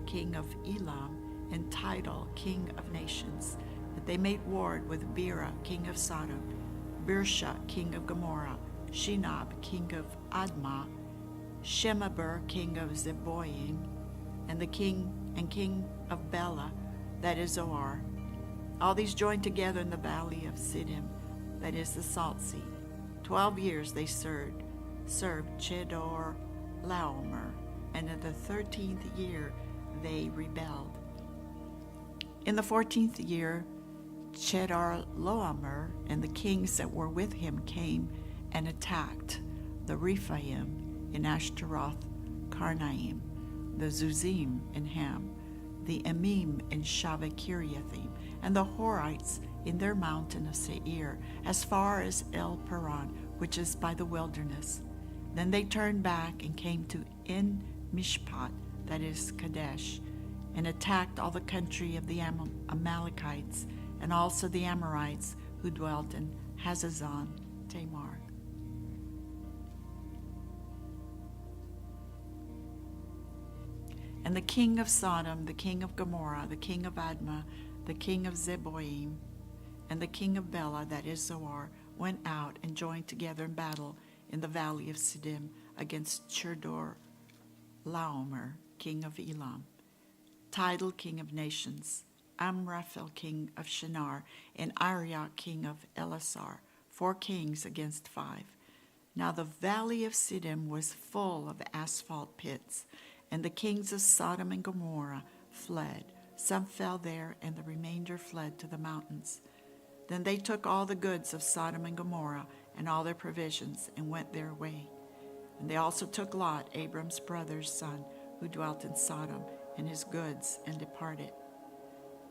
king of Elam, and Tidal, king of nations, that they made war with Bera, king of Sodom, Birsha, king of Gomorrah, Shinab, king of Admah, Shemaber, king of Zeboim, and the king of Bela, that is Zoar. All these joined together in the valley of Siddim, that is the Salt Sea. 12 years they served Chedorlaomer, and in the 13th year they rebelled. In the 14th year, Chedorlaomer and the kings that were with him came and attacked the Rephaim in Ashtaroth Karnaim, the Zuzim in Ham, the Emim in Shaveh-Kiriathim, and the Horites in their mountain of Seir, as far as El Paran, which is by the wilderness. Then they turned back and came to En Mishpat, that is Kadesh, and attacked all the country of the Amalekites, and also the Amorites who dwelt in Hazazon Tamar. And the king of Sodom, the king of Gomorrah, the king of Admah, the king of Zeboim, and the king of Bela, that is Zoar, went out and joined together in battle in the valley of Siddim against Chedorlaomer, king of Elam, Tidal, king of nations, Amraphel, king of Shinar, and Arioch, king of Elasar, 4 kings against 5. Now the valley of Siddim was full of asphalt pits, and the kings of Sodom and Gomorrah fled. Some fell there, and the remainder fled to the mountains. Then they took all the goods of Sodom and Gomorrah and all their provisions, and went their way. And they also took Lot, Abram's brother's son, who dwelt in Sodom, and his goods, and departed.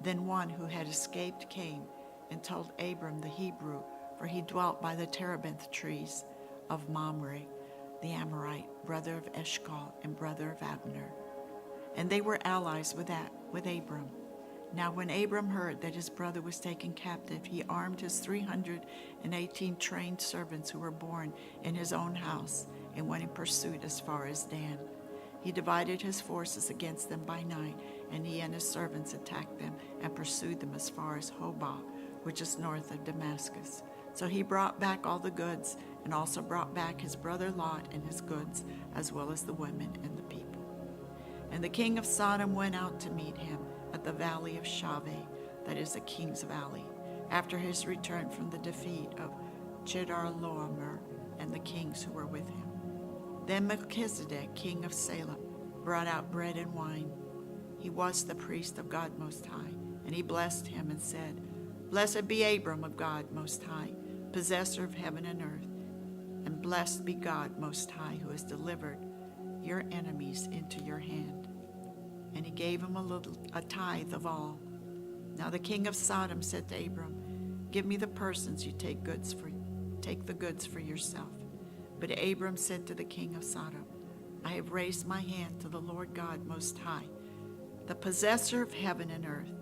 Then one who had escaped came and told Abram the Hebrew, for he dwelt by the terebinth trees of Mamre, the Amorite, brother of Eshcol and brother of Abner. And they were allies with Abram. Now when Abram heard that his brother was taken captive, he armed his 318 trained servants who were born in his own house, and went in pursuit as far as Dan. He divided his forces against them by night, and he and his servants attacked them and pursued them as far as Hobah, which is north of Damascus. So he brought back all the goods, and also brought back his brother Lot and his goods, as well as the women and the people. And the king of Sodom went out to meet him at the valley of Shaveh, that is the king's valley, after his return from the defeat of Chedorlaomer and the kings who were with him. Then Melchizedek, king of Salem, brought out bread and wine. He was the priest of God Most High, and he blessed him and said, Blessed be Abram of God Most High, possessor of heaven and earth, and blessed be God Most High, who has delivered your enemies into your hand. And he gave him a tithe of all. Now the king of Sodom said to Abram, Give me the persons you take the goods for yourself. But Abram said to the king of Sodom, I have raised my hand to the Lord God Most High, the possessor of heaven and earth,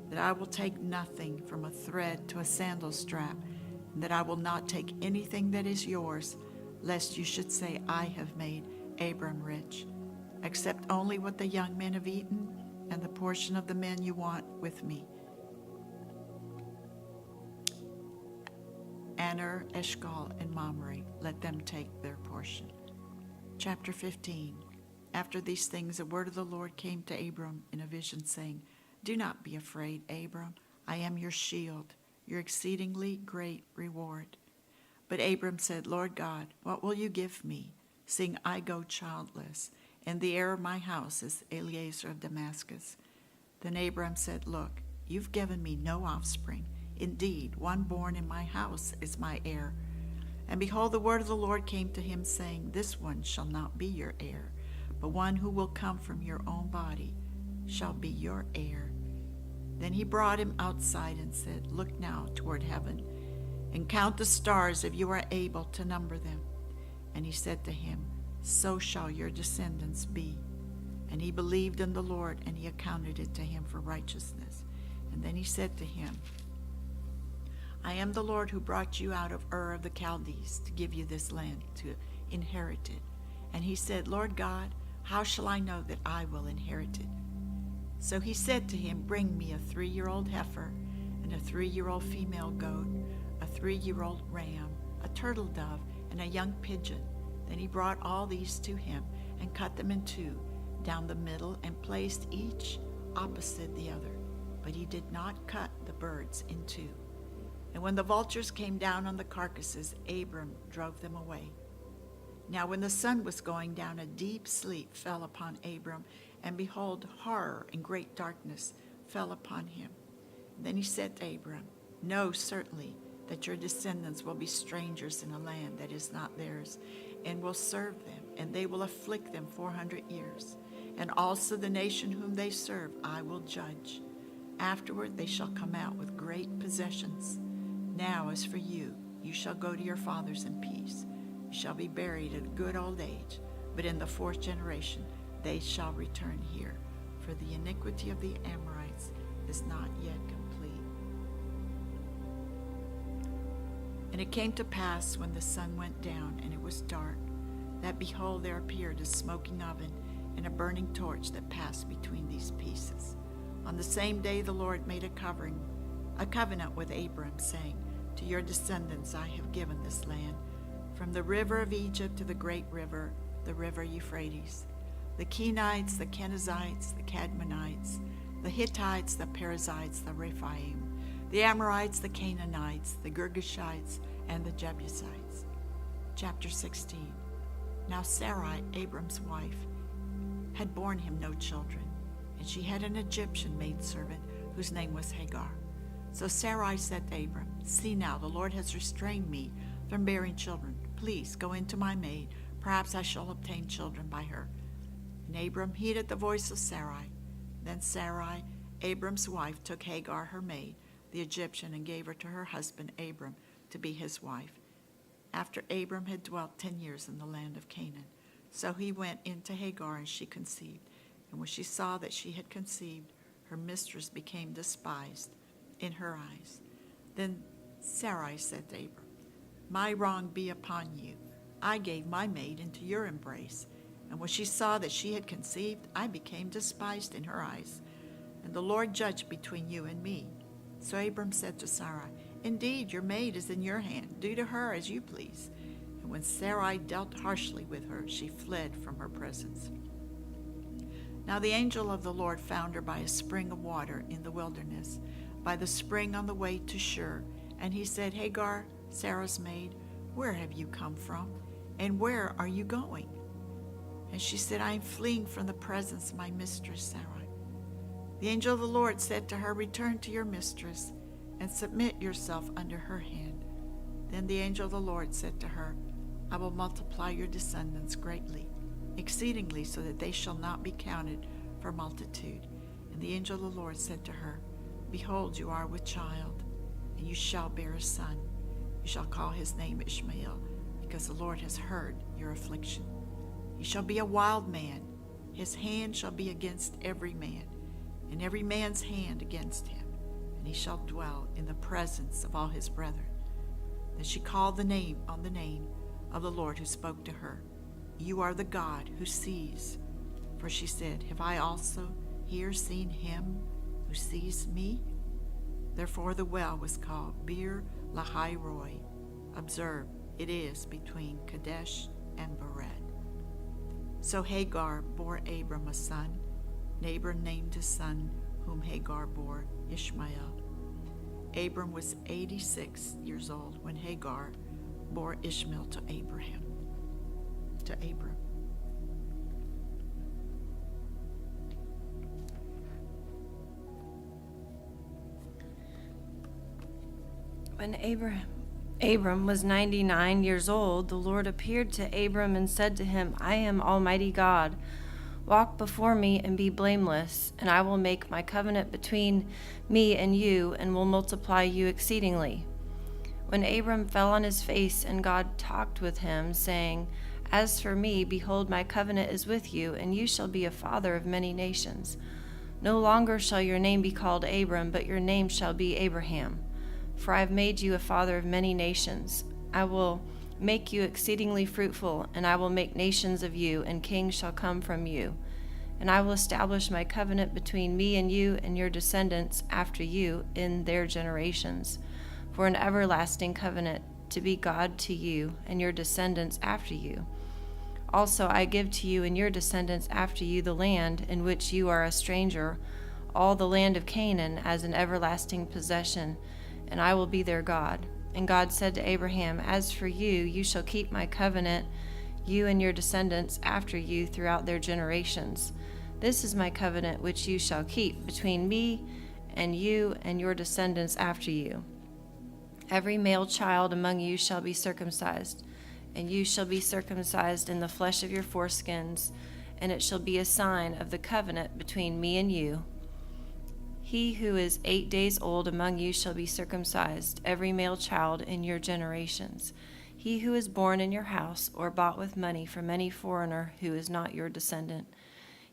that I will take nothing from a thread to a sandal strap, and that I will not take anything that is yours, lest you should say, I have made Abram rich, except only what the young men have eaten, and the portion of the men you want with me. Aner, Eshcol, and Mamre, let them take their portion. Chapter 15. After these things, the word of the Lord came to Abram in a vision, saying, Do not be afraid, Abram. I am your shield, your exceedingly great reward. But Abram said, Lord God, what will you give me? seeing I go childless, and the heir of my house is Eliezer of Damascus. Then Abram said, Look, you've given me no offspring. Indeed, one born in my house is my heir. And behold, the word of the Lord came to him, saying, This one shall not be your heir, but one who will come from your own body shall be your heir. Then he brought him outside and said, Look now toward heaven, and count the stars if you are able to number them. And he said to him, So shall your descendants be. And he believed in the Lord, and he accounted it to him for righteousness. And then he said to him, I am the Lord who brought you out of Ur of the Chaldees to give you this land to inherit it. And he said, Lord God, how shall I know that I will inherit it? So he said to him, Bring me a 3-year-old heifer, and a 3-year-old female goat, a 3-year-old ram, a turtle dove, and a young pigeon. Then he brought all these to him, and cut them in two, down the middle, and placed each opposite the other. But he did not cut the birds in two. And when the vultures came down on the carcasses, Abram drove them away. Now when the sun was going down, a deep sleep fell upon Abram, and behold, horror and great darkness fell upon him. Then he said to Abram, Know certainly that your descendants will be strangers in a land that is not theirs, and will serve them, and they will afflict them 400 years. And also the nation whom they serve I will judge. Afterward they shall come out with great possessions. Now as for you, you shall go to your fathers in peace. You shall be buried at a good old age, but in the 4th generation they shall return here, for the iniquity of the Amorites is not yet complete. And it came to pass when the sun went down and it was dark, that behold, there appeared a smoking oven and a burning torch that passed between these pieces. On the same day the Lord made a covenant with Abram, saying, To your descendants I have given this land, from the river of Egypt to the great river, the river Euphrates, the Kenites, the Kenizzites, the Cadmonites, the Hittites, the Perizzites, the Rephaim, the Amorites, the Canaanites, the Girgashites, and the Jebusites. Chapter 16. Now Sarai, Abram's wife, had borne him no children, and she had an Egyptian maidservant whose name was Hagar. So Sarai said to Abram, See now, the Lord has restrained me from bearing children. Please go into my maid. Perhaps I shall obtain children by her. And Abram heeded the voice of Sarai. Then Sarai, Abram's wife, took Hagar, her maid, the Egyptian, and gave her to her husband Abram to be his wife, after Abram had dwelt 10 years in the land of Canaan. So he went into Hagar, and she conceived. And when she saw that she had conceived, her mistress became despised in her eyes. Then Sarai said to Abram, My wrong be upon you. I gave my maid into your embrace. And when she saw that she had conceived, I became despised in her eyes. And the Lord judged between you and me. So Abram said to Sarai, Indeed, your maid is in your hand. Do to her as you please. And when Sarai dealt harshly with her, she fled from her presence. Now the angel of the Lord found her by a spring of water in the wilderness, by the spring on the way to Shur. And he said, Hagar, Sarah's maid, where have you come from? And where are you going? And she said, I am fleeing from the presence of my mistress Sarai. The angel of the Lord said to her, Return to your mistress and submit yourself under her hand. Then the angel of the Lord said to her, I will multiply your descendants greatly, exceedingly, so that they shall not be counted for multitude. And the angel of the Lord said to her, Behold, you are with child, and you shall bear a son. You shall call his name Ishmael, because the Lord has heard your affliction. He shall be a wild man. His hand shall be against every man, and every man's hand against him. And he shall dwell in the presence of all his brethren. Then she called the name on the name of the Lord who spoke to her. You are the God who sees. For she said, Have I also here seen him who sees me? Therefore the well was called Bir Lahai Roi. Observe, it is between Kadesh and Bered. So Hagar bore Abram a son, and Abram named his son, whom Hagar bore, Ishmael. Abram was 86 years old when Hagar bore Ishmael to Abraham. to Abram. When Abram was 99 years old, the Lord appeared to Abram and said to him, I am Almighty God. Walk before me and be blameless, and I will make my covenant between me and you, and will multiply you exceedingly. When Abram fell on his face, and God talked with him, saying, As for me, behold, my covenant is with you, and you shall be a father of many nations. No longer shall your name be called Abram, but your name shall be Abraham. For I have made you a father of many nations. I will make you exceedingly fruitful, and I will make nations of you, and kings shall come from you. And I will establish my covenant between me and you and your descendants after you in their generations, for an everlasting covenant, to be God to you and your descendants after you. Also I give to you and your descendants after you the land in which you are a stranger, all the land of Canaan, as an everlasting possession, and I will be their God. And God said to Abraham, As for you, you shall keep my covenant, you and your descendants after you throughout their generations. This is my covenant which you shall keep between me and you and your descendants after you. Every male child among you shall be circumcised, and you shall be circumcised in the flesh of your foreskins, and it shall be a sign of the covenant between me and you. He who is 8 days old among you shall be circumcised, every male child in your generations. He who is born in your house or bought with money from any foreigner who is not your descendant.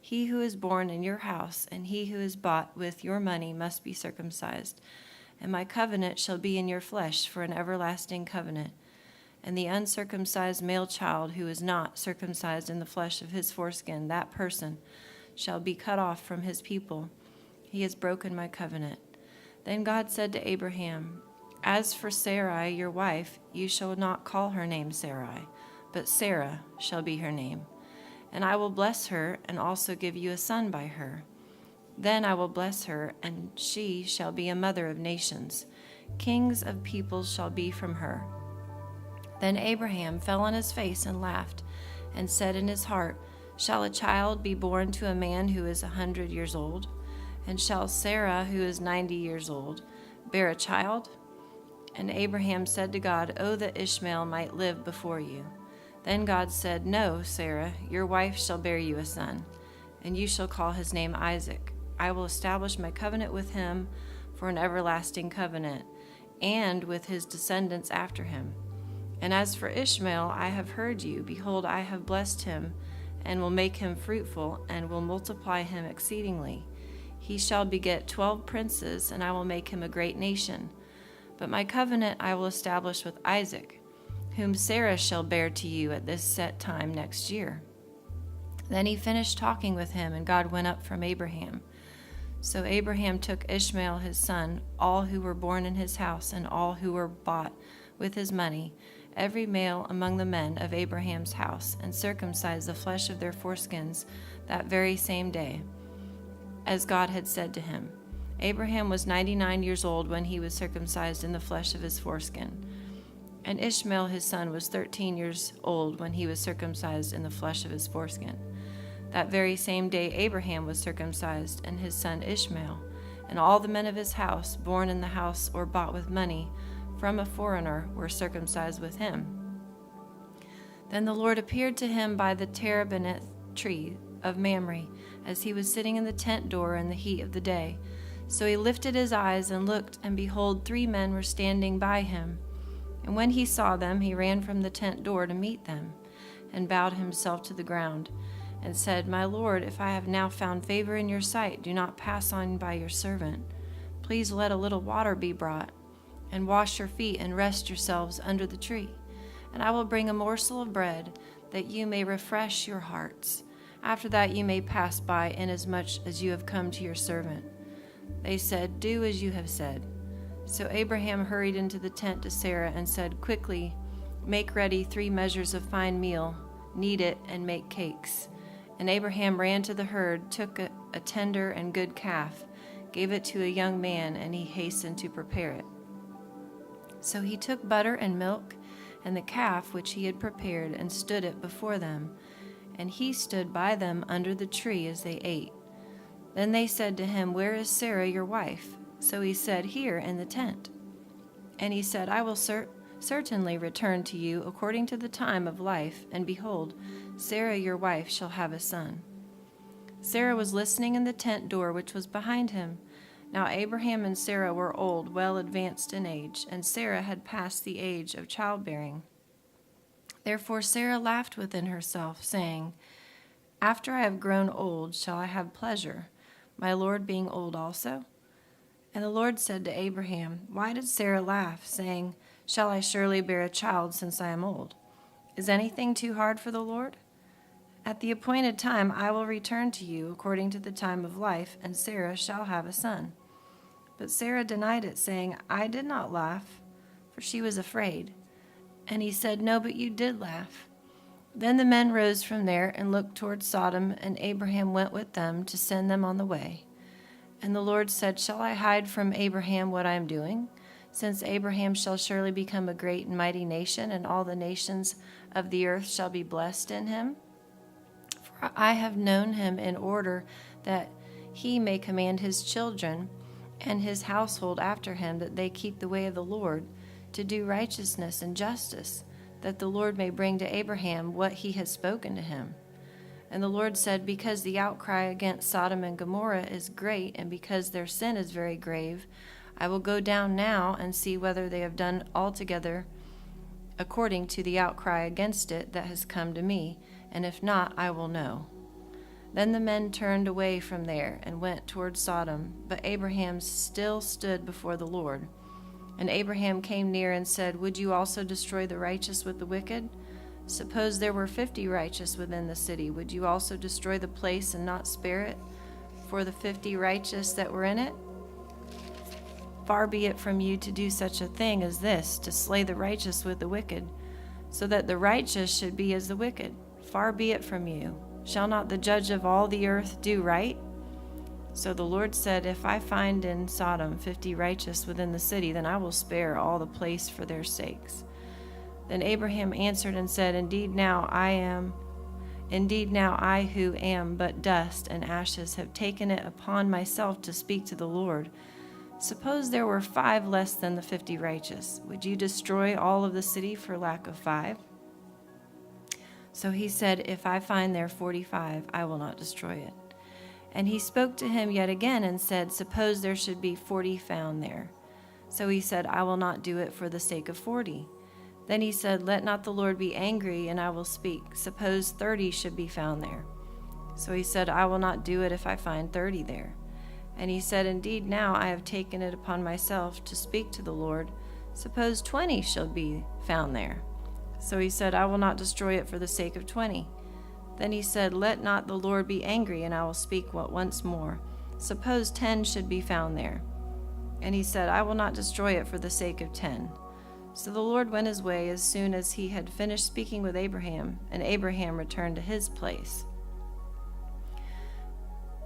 He who is born in your house and he who is bought with your money must be circumcised. And my covenant shall be in your flesh for an everlasting covenant. And the uncircumcised male child who is not circumcised in the flesh of his foreskin, that person shall be cut off from his people. He has broken my covenant. Then God said to Abraham, As for Sarai, your wife, you shall not call her name Sarai, but Sarah shall be her name. And I will bless her and also give you a son by her. Then I will bless her, and she shall be a mother of nations. Kings of peoples shall be from her. Then Abraham fell on his face and laughed, and said in his heart, Shall a child be born to a man who is 100 years old? And shall Sarah, who is 90 years old, bear a child? And Abraham said to God, Oh, that Ishmael might live before you. Then God said, No, Sarah, your wife shall bear you a son, and you shall call his name Isaac. I will establish my covenant with him for an everlasting covenant, and with his descendants after him. And as for Ishmael, I have heard you. Behold, I have blessed him, and will make him fruitful, and will multiply him exceedingly. He shall beget 12 princes, and I will make him a great nation. But my covenant I will establish with Isaac, whom Sarah shall bear to you at this set time next year. Then he finished talking with him, and God went up from Abraham. So Abraham took Ishmael his son, all who were born in his house, and all who were bought with his money, every male among the men of Abraham's house, and circumcised the flesh of their foreskins that very same day, as God had said to him. Abraham was 99 years old when he was circumcised in the flesh of his foreskin. And Ishmael his son was 13 years old when he was circumcised in the flesh of his foreskin. That very same day Abraham was circumcised, and his son Ishmael, and all the men of his house, born in the house or bought with money from a foreigner, were circumcised with him. Then the Lord appeared to him by the terebinth tree of Mamre, as he was sitting in the tent door in the heat of the day. So he lifted his eyes and looked, and behold, 3 men were standing by him. And when he saw them, he ran from the tent door to meet them, and bowed himself to the ground, and said, My Lord, if I have now found favor in your sight, do not pass on by your servant. Please let a little water be brought, and wash your feet, and rest yourselves under the tree. And I will bring a morsel of bread, that you may refresh your hearts. After that you may pass by, inasmuch as you have come to your servant. They said, Do as you have said. So Abraham hurried into the tent to Sarah and said, Quickly, make ready 3 measures of fine meal, knead it, and make cakes. And Abraham ran to the herd, took a tender and good calf, gave it to a young man, and he hastened to prepare it. So he took butter and milk, and the calf which he had prepared, and stood it before them. And he stood by them under the tree as they ate. Then they said to him, Where is Sarah your wife? So he said, Here in the tent. And he said, I will certainly return to you according to the time of life, and behold, Sarah your wife shall have a son. Sarah was listening in the tent door which was behind him. Now Abraham and Sarah were old, well advanced in age, and Sarah had passed the age of childbearing. Therefore Sarah laughed within herself, saying, After I have grown old, shall I have pleasure, my Lord being old also? And the Lord said to Abraham, Why did Sarah laugh, saying, Shall I surely bear a child since I am old? Is anything too hard for the Lord? At the appointed time I will return to you according to the time of life, and Sarah shall have a son. But Sarah denied it, saying, I did not laugh, for she was afraid. And he said, No, but you did laugh. Then the men rose from there and looked toward Sodom, and Abraham went with them to send them on the way. And the Lord said, Shall I hide from Abraham what I am doing? Since Abraham shall surely become a great and mighty nation, and all the nations of the earth shall be blessed in him. For I have known him in order that he may command his children and his household after him, that they keep the way of the Lord, to do righteousness and justice, that the Lord may bring to Abraham what he has spoken to him. And the Lord said, Because the outcry against Sodom and Gomorrah is great, and because their sin is very grave, I will go down now and see whether they have done altogether according to the outcry against it that has come to me, and if not, I will know. Then the men turned away from there and went toward Sodom, but Abraham still stood before the Lord. And Abraham came near and said, Would you also destroy the righteous with the wicked? Suppose there were 50 righteous within the city. Would you also destroy the place and not spare it for the 50 righteous that were in it? Far be it from you to do such a thing as this, to slay the righteous with the wicked, so that the righteous should be as the wicked. Far be it from you. Shall not the judge of all the earth do right? So the Lord said, If I find in Sodom 50 righteous within the city, then I will spare all the place for their sakes. Then Abraham answered and said, Indeed now I who am but dust and ashes have taken it upon myself to speak to the Lord. Suppose there were 5 less than the 50 righteous. Would you destroy all of the city for lack of 5? So he said, If I find there 45, I will not destroy it. And he spoke to him yet again and said, Suppose there should be 40 found there. So he said, I will not do it for the sake of 40. Then he said, Let not the Lord be angry, and I will speak. Suppose 30 should be found there. So he said, I will not do it if I find 30 there. And he said, Indeed now I have taken it upon myself to speak to the Lord. Suppose 20 shall be found there. So he said, I will not destroy it for the sake of 20. Then he said, Let not the Lord be angry, and I will speak once more. Suppose 10 should be found there. And he said, I will not destroy it for the sake of 10. So the Lord went his way as soon as he had finished speaking with Abraham, and Abraham returned to his place.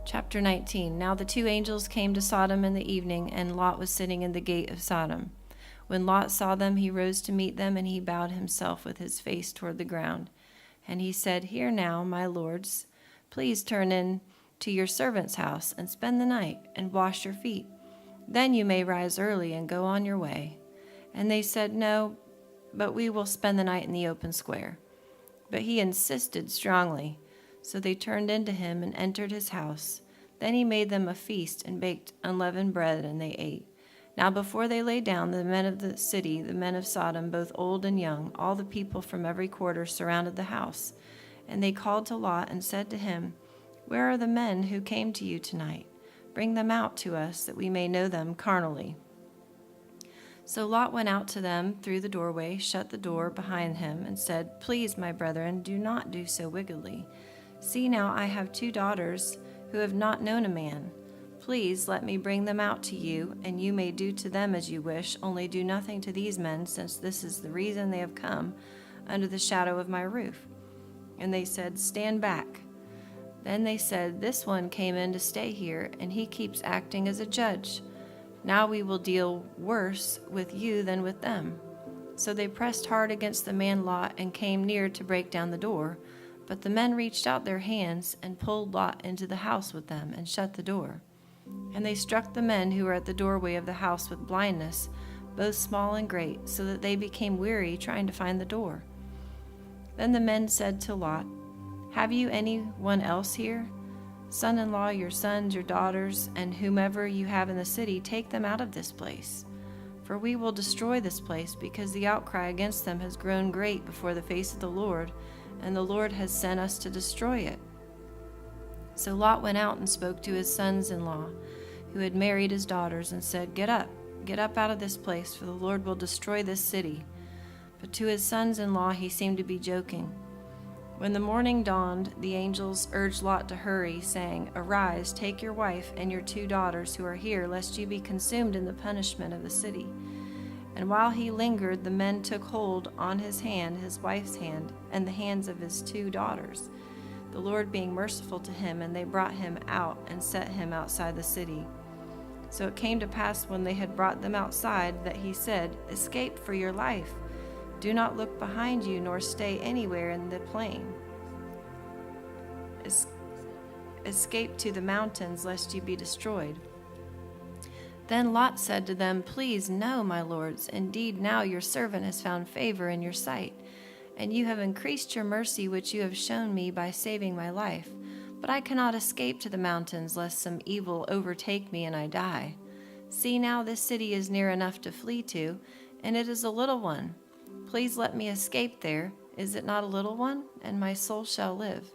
Chapter 19. Now the 2 angels came to Sodom in the evening, and Lot was sitting in the gate of Sodom. When Lot saw them, he rose to meet them, and he bowed himself with his face toward the ground. And he said, Hear now, my lords, please turn in to your servant's house and spend the night and wash your feet. Then you may rise early and go on your way. And they said, No, but we will spend the night in the open square. But he insisted strongly. So they turned into him and entered his house. Then he made them a feast and baked unleavened bread, and they ate. Now before they lay down, the men of the city, the men of Sodom, both old and young, all the people from every quarter surrounded the house. And they called to Lot and said to him, Where are the men who came to you tonight? Bring them out to us, that we may know them carnally. So Lot went out to them through the doorway, shut the door behind him, and said, Please, my brethren, do not do so wickedly. See now, I have 2 daughters who have not known a man. Please let me bring them out to you, and you may do to them as you wish, only do nothing to these men, since this is the reason they have come under the shadow of my roof. And they said, Stand back. Then they said, This one came in to stay here, and he keeps acting as a judge. Now we will deal worse with you than with them. So they pressed hard against the man Lot and came near to break down the door. But the men reached out their hands and pulled Lot into the house with them and shut the door. And they struck the men who were at the doorway of the house with blindness, both small and great, so that they became weary trying to find the door. Then the men said to Lot, "Have you anyone else here? Son-in-law, your sons, your daughters, and whomever you have in the city, take them out of this place. For we will destroy this place, because the outcry against them has grown great before the face of the Lord, and the Lord has sent us to destroy it." So Lot went out and spoke to his sons-in-law, who had married his daughters, and said, Get up out of this place, for the Lord will destroy this city." But to his sons-in-law he seemed to be joking. When the morning dawned, the angels urged Lot to hurry, saying, "Arise, take your wife and your 2 daughters who are here, lest you be consumed in the punishment of the city." And while he lingered, the men took hold on his hand, his wife's hand, and the hands of his 2 daughters, the Lord being merciful to him, and they brought him out and set him outside the city. So it came to pass when they had brought them outside that he said, "Escape for your life. Do not look behind you, nor stay anywhere in the plain. Escape to the mountains, lest you be destroyed." Then Lot said to them, "Please, no, my lords. Indeed, now your servant has found favor in your sight, and you have increased your mercy which you have shown me by saving my life. But I cannot escape to the mountains, lest some evil overtake me and I die. See now, this city is near enough to flee to, and it is a little one. Please let me escape there. Is it not a little one? And my soul shall live."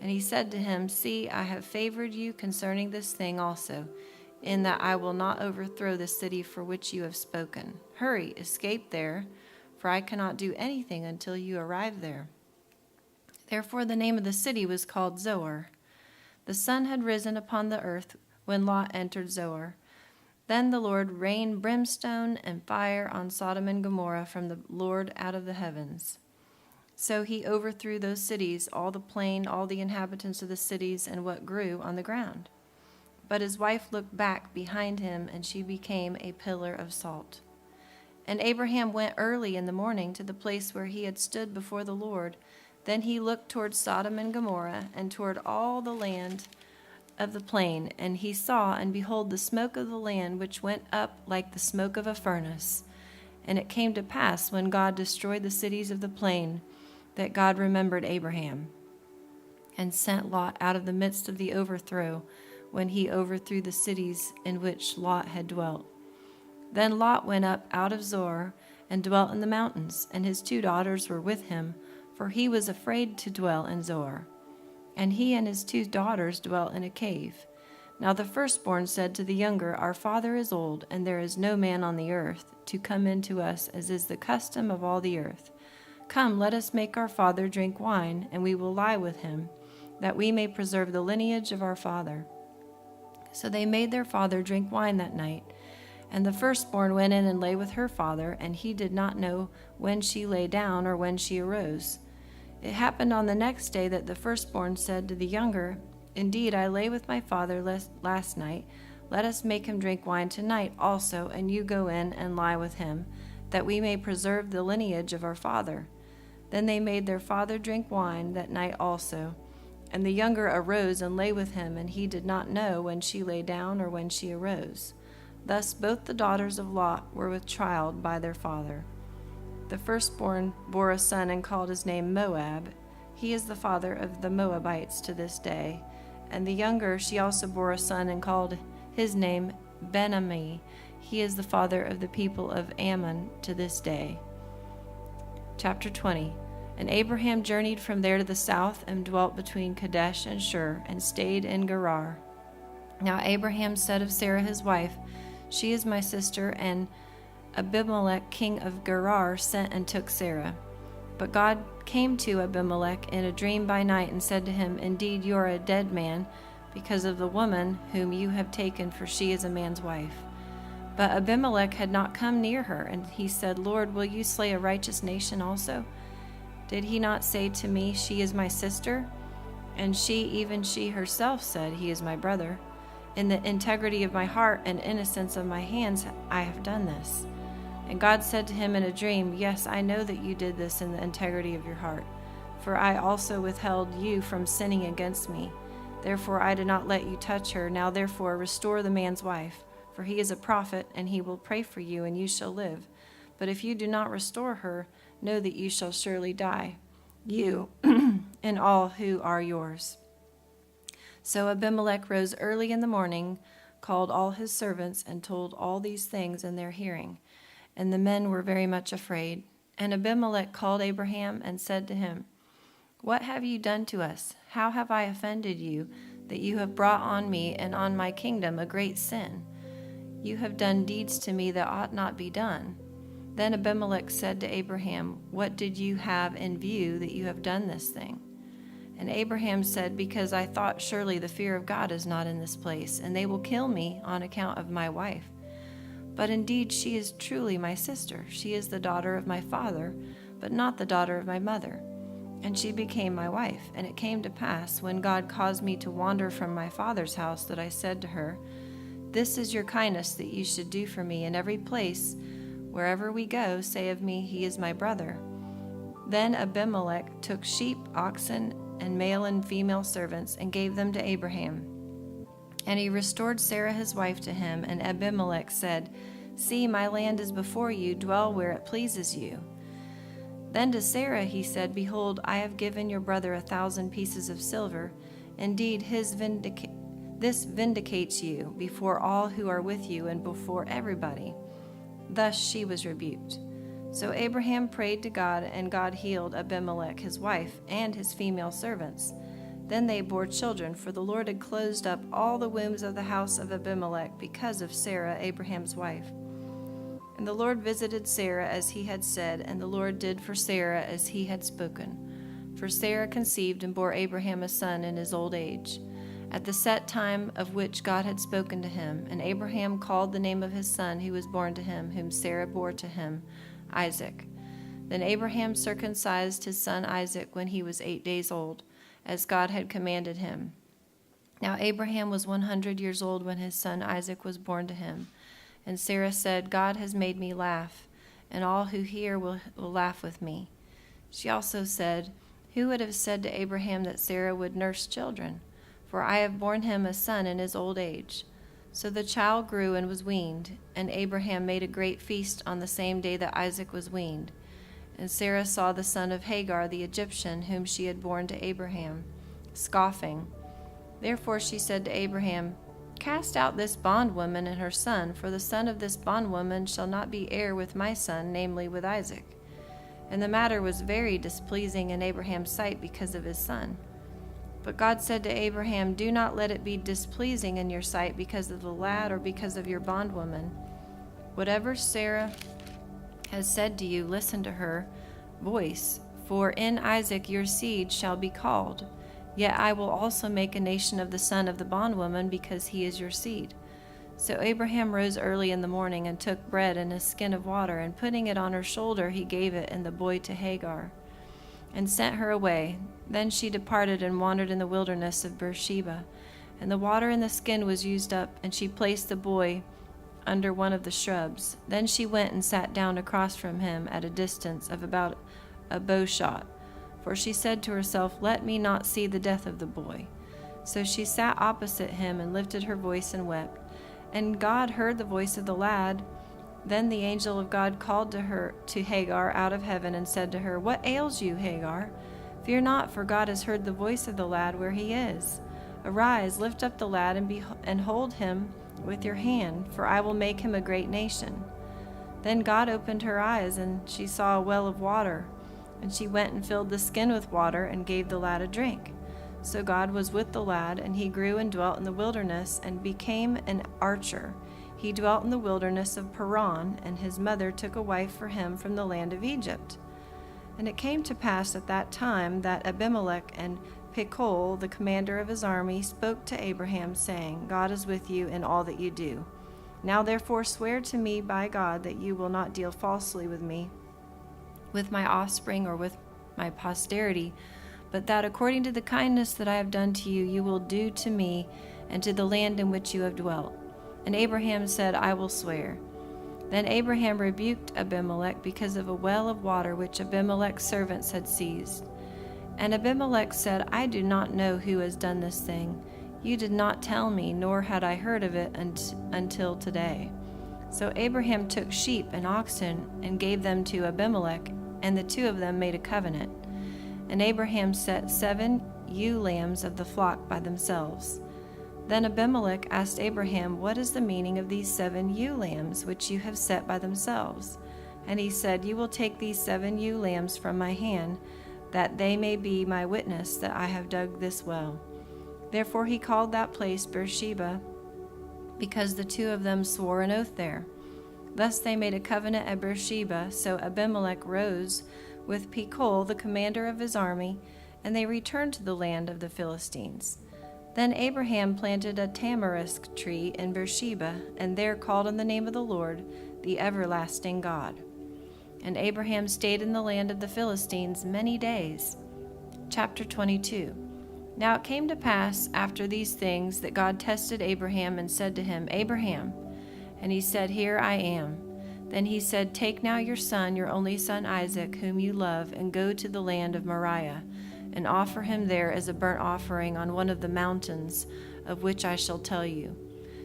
And he said to him, "See, I have favored you concerning this thing also, in that I will not overthrow the city for which you have spoken. Hurry, escape there, for I cannot do anything until you arrive there." Therefore the name of the city was called Zoar. The sun had risen upon the earth when Lot entered Zoar. Then the Lord rained brimstone and fire on Sodom and Gomorrah from the Lord out of the heavens. So he overthrew those cities, all the plain, all the inhabitants of the cities, and what grew on the ground. But his wife looked back behind him, and she became a pillar of salt. And Abraham went early in the morning to the place where he had stood before the Lord. Then he looked toward Sodom and Gomorrah, and toward all the land of the plain, and he saw, and behold, the smoke of the land which went up like the smoke of a furnace. And it came to pass, when God destroyed the cities of the plain, that God remembered Abraham, and sent Lot out of the midst of the overthrow, when he overthrew the cities in which Lot had dwelt. Then Lot went up out of Zoar, and dwelt in the mountains, and his 2 daughters were with him, for he was afraid to dwell in Zoar. And he and his 2 daughters dwelt in a cave. Now the firstborn said to the younger, "Our father is old, and there is no man on the earth to come in to us, as is the custom of all the earth. Come, let us make our father drink wine, and we will lie with him, that we may preserve the lineage of our father." So they made their father drink wine that night. And the firstborn went in and lay with her father, and he did not know when she lay down or when she arose. It happened on the next day that the firstborn said to the younger, "Indeed, I lay with my father last night. Let us make him drink wine tonight also, and you go in and lie with him, that we may preserve the lineage of our father." Then they made their father drink wine that night also. And the younger arose and lay with him, and he did not know when she lay down or when she arose. Thus both the daughters of Lot were with child by their father. The firstborn bore a son and called his name Moab. He is the father of the Moabites to this day. And the younger, she also bore a son and called his name Ben-Ammi. He is the father of the people of Ammon to this day. Chapter 20. And Abraham journeyed from there to the south and dwelt between Kadesh and Shur, and stayed in Gerar. Now Abraham said of Sarah his wife, "She is my sister," and Abimelech king of Gerar sent and took Sarah. But God came to Abimelech in a dream by night and said to him, "Indeed, you are a dead man, because of the woman whom you have taken, for she is a man's wife." But Abimelech had not come near her, and he said, "Lord, will you slay a righteous nation also? Did he not say to me, 'She is my sister'? And she, even she herself, said, 'He is my brother.' In the integrity of my heart and innocence of my hands I have done this." And God said to him in a dream, Yes, I know that you did this in the integrity of your heart, for I also withheld you from sinning against me. Therefore I did not let you touch her. Now therefore restore the man's wife, for he is a prophet, and he will pray for you, and you shall live. But if you do not restore her, know that you shall surely die, you and all who are yours. So Abimelech rose early in the morning, called all his servants, and told all these things in their hearing. And the men were very much afraid. And Abimelech called Abraham and said to him, What have you done to us? How have I offended you, that you have brought on me and on my kingdom a great sin? You have done deeds to me that ought not be done. Then Abimelech said to Abraham, What did you have in view that you have done this thing? And Abraham said, Because I thought surely the fear of God is not in this place, and they will kill me on account of my wife. But indeed she is truly my sister. She is the daughter of my father, but not the daughter of my mother. And she became my wife. And it came to pass, when God caused me to wander from my father's house, that I said to her, This is your kindness that you should do for me in every place. Wherever we go, say of me, He is my brother. Then Abimelech took sheep, oxen, and male and female servants, and gave them to Abraham. And he restored Sarah his wife to him, and Abimelech said, See, my land is before you, dwell where it pleases you. Then to Sarah he said, Behold, I have given your brother 1,000 pieces of silver. Indeed, this vindicates you before all who are with you and before everybody. Thus she was rebuked. So Abraham prayed to God, and God healed Abimelech his wife and his female servants. Then they bore children, for the Lord had closed up all the wombs of the house of Abimelech because of Sarah, Abraham's wife. And the Lord visited Sarah as he had said, and the Lord did for Sarah as he had spoken. For Sarah conceived and bore Abraham a son in his old age, at the set time of which God had spoken to him. And Abraham called the name of his son who was born to him, whom Sarah bore to him, Isaac. Then Abraham circumcised his son Isaac when he was 8 days old, as God had commanded him. Now Abraham was 100 years old when his son Isaac was born to him. And Sarah said, God has made me laugh, and all who hear will laugh with me. She also said, Who would have said to Abraham that Sarah would nurse children? For I have borne him a son in his old age. So the child grew and was weaned, and Abraham made a great feast on the same day that Isaac was weaned. And Sarah saw the son of Hagar the Egyptian, whom she had borne to Abraham, scoffing. Therefore she said to Abraham, Cast out this bondwoman and her son, for the son of this bondwoman shall not be heir with my son, namely with Isaac. And the matter was very displeasing in Abraham's sight because of his son. But God said to Abraham, Do not let it be displeasing in your sight because of the lad or because of your bondwoman. Whatever Sarah has said to you, listen to her voice, for in Isaac your seed shall be called. Yet I will also make a nation of the son of the bondwoman, because he is your seed. So Abraham rose early in the morning and took bread and a skin of water, and putting it on her shoulder, he gave it and the boy to Hagar, and sent her away. Then she departed and wandered in the wilderness of Beersheba. And the water in the skin was used up, and she placed the boy under one of the shrubs. Then she went and sat down across from him at a distance of about a bow shot. For she said to herself, Let me not see the death of the boy. So she sat opposite him and lifted her voice and wept. And God heard the voice of the lad. Then the angel of God called to Hagar out of heaven and said to her, What ails you, Hagar? Fear not, for God has heard the voice of the lad where he is. Arise, lift up the lad and hold him with your hand, for I will make him a great nation. Then God opened her eyes, and she saw a well of water. And she went and filled the skin with water and gave the lad a drink. So God was with the lad, and he grew and dwelt in the wilderness and became an archer. He dwelt in the wilderness of Paran, and his mother took a wife for him from the land of Egypt. And it came to pass at that time that Abimelech and Phicol, the commander of his army, spoke to Abraham, saying, God is with you in all that you do. Now therefore swear to me by God that you will not deal falsely with me, with my offspring, or with my posterity, but that according to the kindness that I have done to you, you will do to me and to the land in which you have dwelt. And Abraham said, I will swear. Then Abraham rebuked Abimelech because of a well of water which Abimelech's servants had seized. And Abimelech said, I do not know who has done this thing. You did not tell me, nor had I heard of it until today. So Abraham took sheep and oxen and gave them to Abimelech, and the two of them made a covenant. And Abraham set 7 ewe lambs of the flock by themselves. Then Abimelech asked Abraham, What is the meaning of these 7 ewe lambs which you have set by themselves? And he said, You will take these 7 ewe lambs from my hand, that they may be my witness that I have dug this well. Therefore he called that place Beersheba, because the two of them swore an oath there. Thus they made a covenant at Beersheba. So Abimelech rose with Phicol, the commander of his army, and they returned to the land of the Philistines. Then Abraham planted a tamarisk tree in Beersheba, and there called on the name of the Lord, the everlasting God. And Abraham stayed in the land of the Philistines many days. Chapter 22. Now it came to pass after these things that God tested Abraham and said to him, Abraham. And he said, Here I am. Then he said, Take now your son, your only son Isaac, whom you love, and go to the land of Moriah, and offer him there as a burnt offering on one of the mountains of which I shall tell you.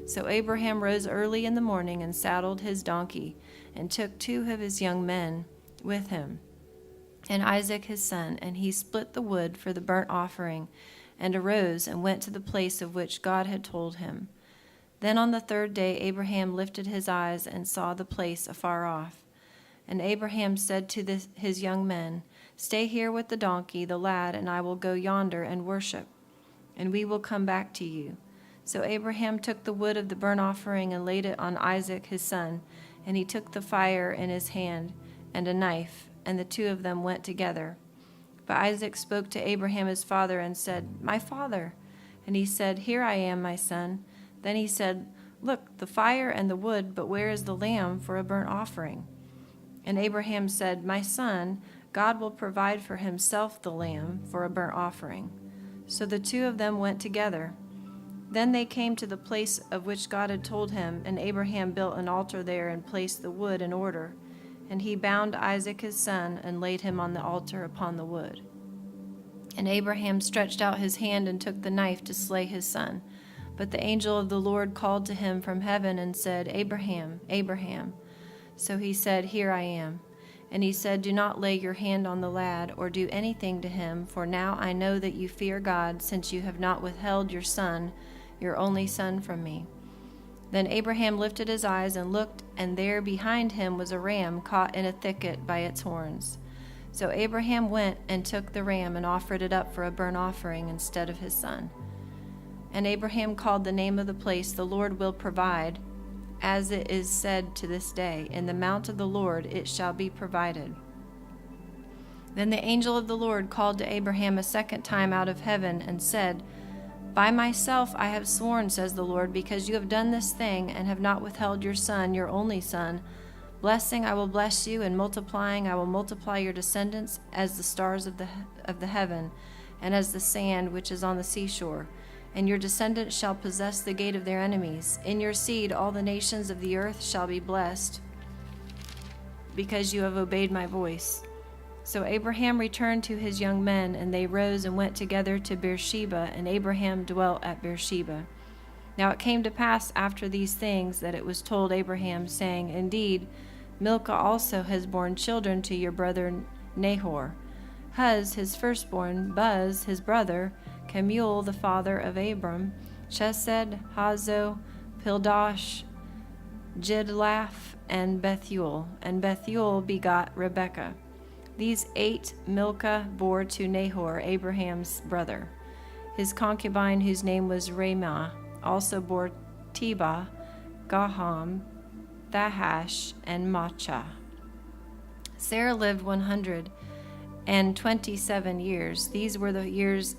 So Abraham rose early in the morning and saddled his donkey, and took 2 of his young men with him, and Isaac his son, and he split the wood for the burnt offering, and arose and went to the place of which God had told him. Then on the 3rd day Abraham lifted his eyes and saw the place afar off. And Abraham said to his young men, Stay here with the donkey, the lad, and I will go yonder and worship, and we will come back to you. So Abraham took the wood of the burnt offering and laid it on Isaac his son, and he took the fire in his hand and a knife, and the 2 of them went together. But Isaac spoke to Abraham his father and said, My father. And he said, Here I am, my son. Then he said, Look, the fire and the wood, but where is the lamb for a burnt offering? And Abraham said, My son, God will provide for himself the lamb for a burnt offering. So the 2 of them went together. Then they came to the place of which God had told him, and Abraham built an altar there and placed the wood in order. And he bound Isaac his son and laid him on the altar upon the wood. And Abraham stretched out his hand and took the knife to slay his son. But the angel of the Lord called to him from heaven and said, Abraham, Abraham. So he said, Here I am. And he said, Do not lay your hand on the lad or do anything to him, for now I know that you fear God, since you have not withheld your son, your only son, from me. Then Abraham lifted his eyes and looked, and there behind him was a ram caught in a thicket by its horns. So Abraham went and took the ram and offered it up for a burnt offering instead of his son. And Abraham called the name of the place, The Lord will provide, as it is said to this day, In the mount of the Lord it shall be provided. Then the angel of the Lord called to Abraham a second time out of heaven and said, By myself I have sworn, says the Lord, because you have done this thing and have not withheld your son, your only son. Blessing I will bless you, and multiplying I will multiply your descendants as the stars of the heaven, and as the sand which is on the seashore. And your descendants shall possess the gate of their enemies. In your seed all the nations of the earth shall be blessed, because you have obeyed my voice. So Abraham returned to his young men, and they rose and went together to Beersheba, and Abraham dwelt at Beersheba. Now it came to pass after these things that it was told Abraham, saying, Indeed, Milcah also has borne children to your brother Nahor. Huz, his firstborn, Buz, his brother, Kemuel, the father of Abram, Chesed, Hazo, Pildash, Jidlaph, and Bethuel. And Bethuel begot Rebekah. These 8 Milcah bore to Nahor, Abraham's brother. His concubine, whose name was Ramah, also bore Tebah, Gaham, Thahash, and Maachah. Sarah lived 127 years. These were the years.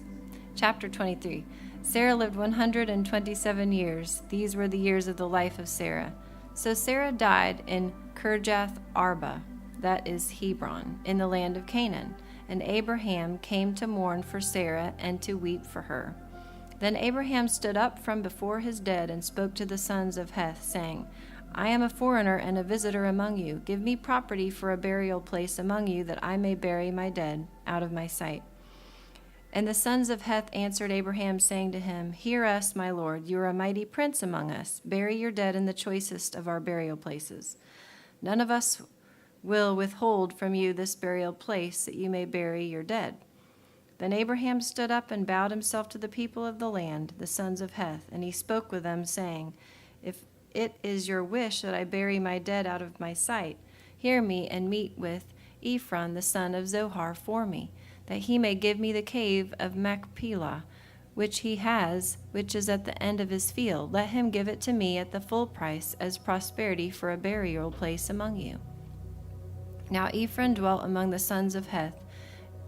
Chapter 23. Sarah lived 127 years. These were the years of the life of Sarah. So Sarah died in Kirjath Arba, that is Hebron, in the land of Canaan. And Abraham came to mourn for Sarah and to weep for her. Then Abraham stood up from before his dead and spoke to the sons of Heth, saying, I am a foreigner and a visitor among you. Give me property for a burial place among you, that I may bury my dead out of my sight. And the sons of Heth answered Abraham, saying to him, Hear us, my lord, you are a mighty prince among us. Bury your dead in the choicest of our burial places. None of us will withhold from you this burial place, that you may bury your dead. Then Abraham stood up and bowed himself to the people of the land, the sons of Heth, and he spoke with them, saying, If it is your wish that I bury my dead out of my sight, hear me and meet with Ephron the son of Zohar for me, that he may give me the cave of Machpelah, which he has, which is at the end of his field. Let him give it to me at the full price, as prosperity for a burial place among you. Now Ephron dwelt among the sons of Heth,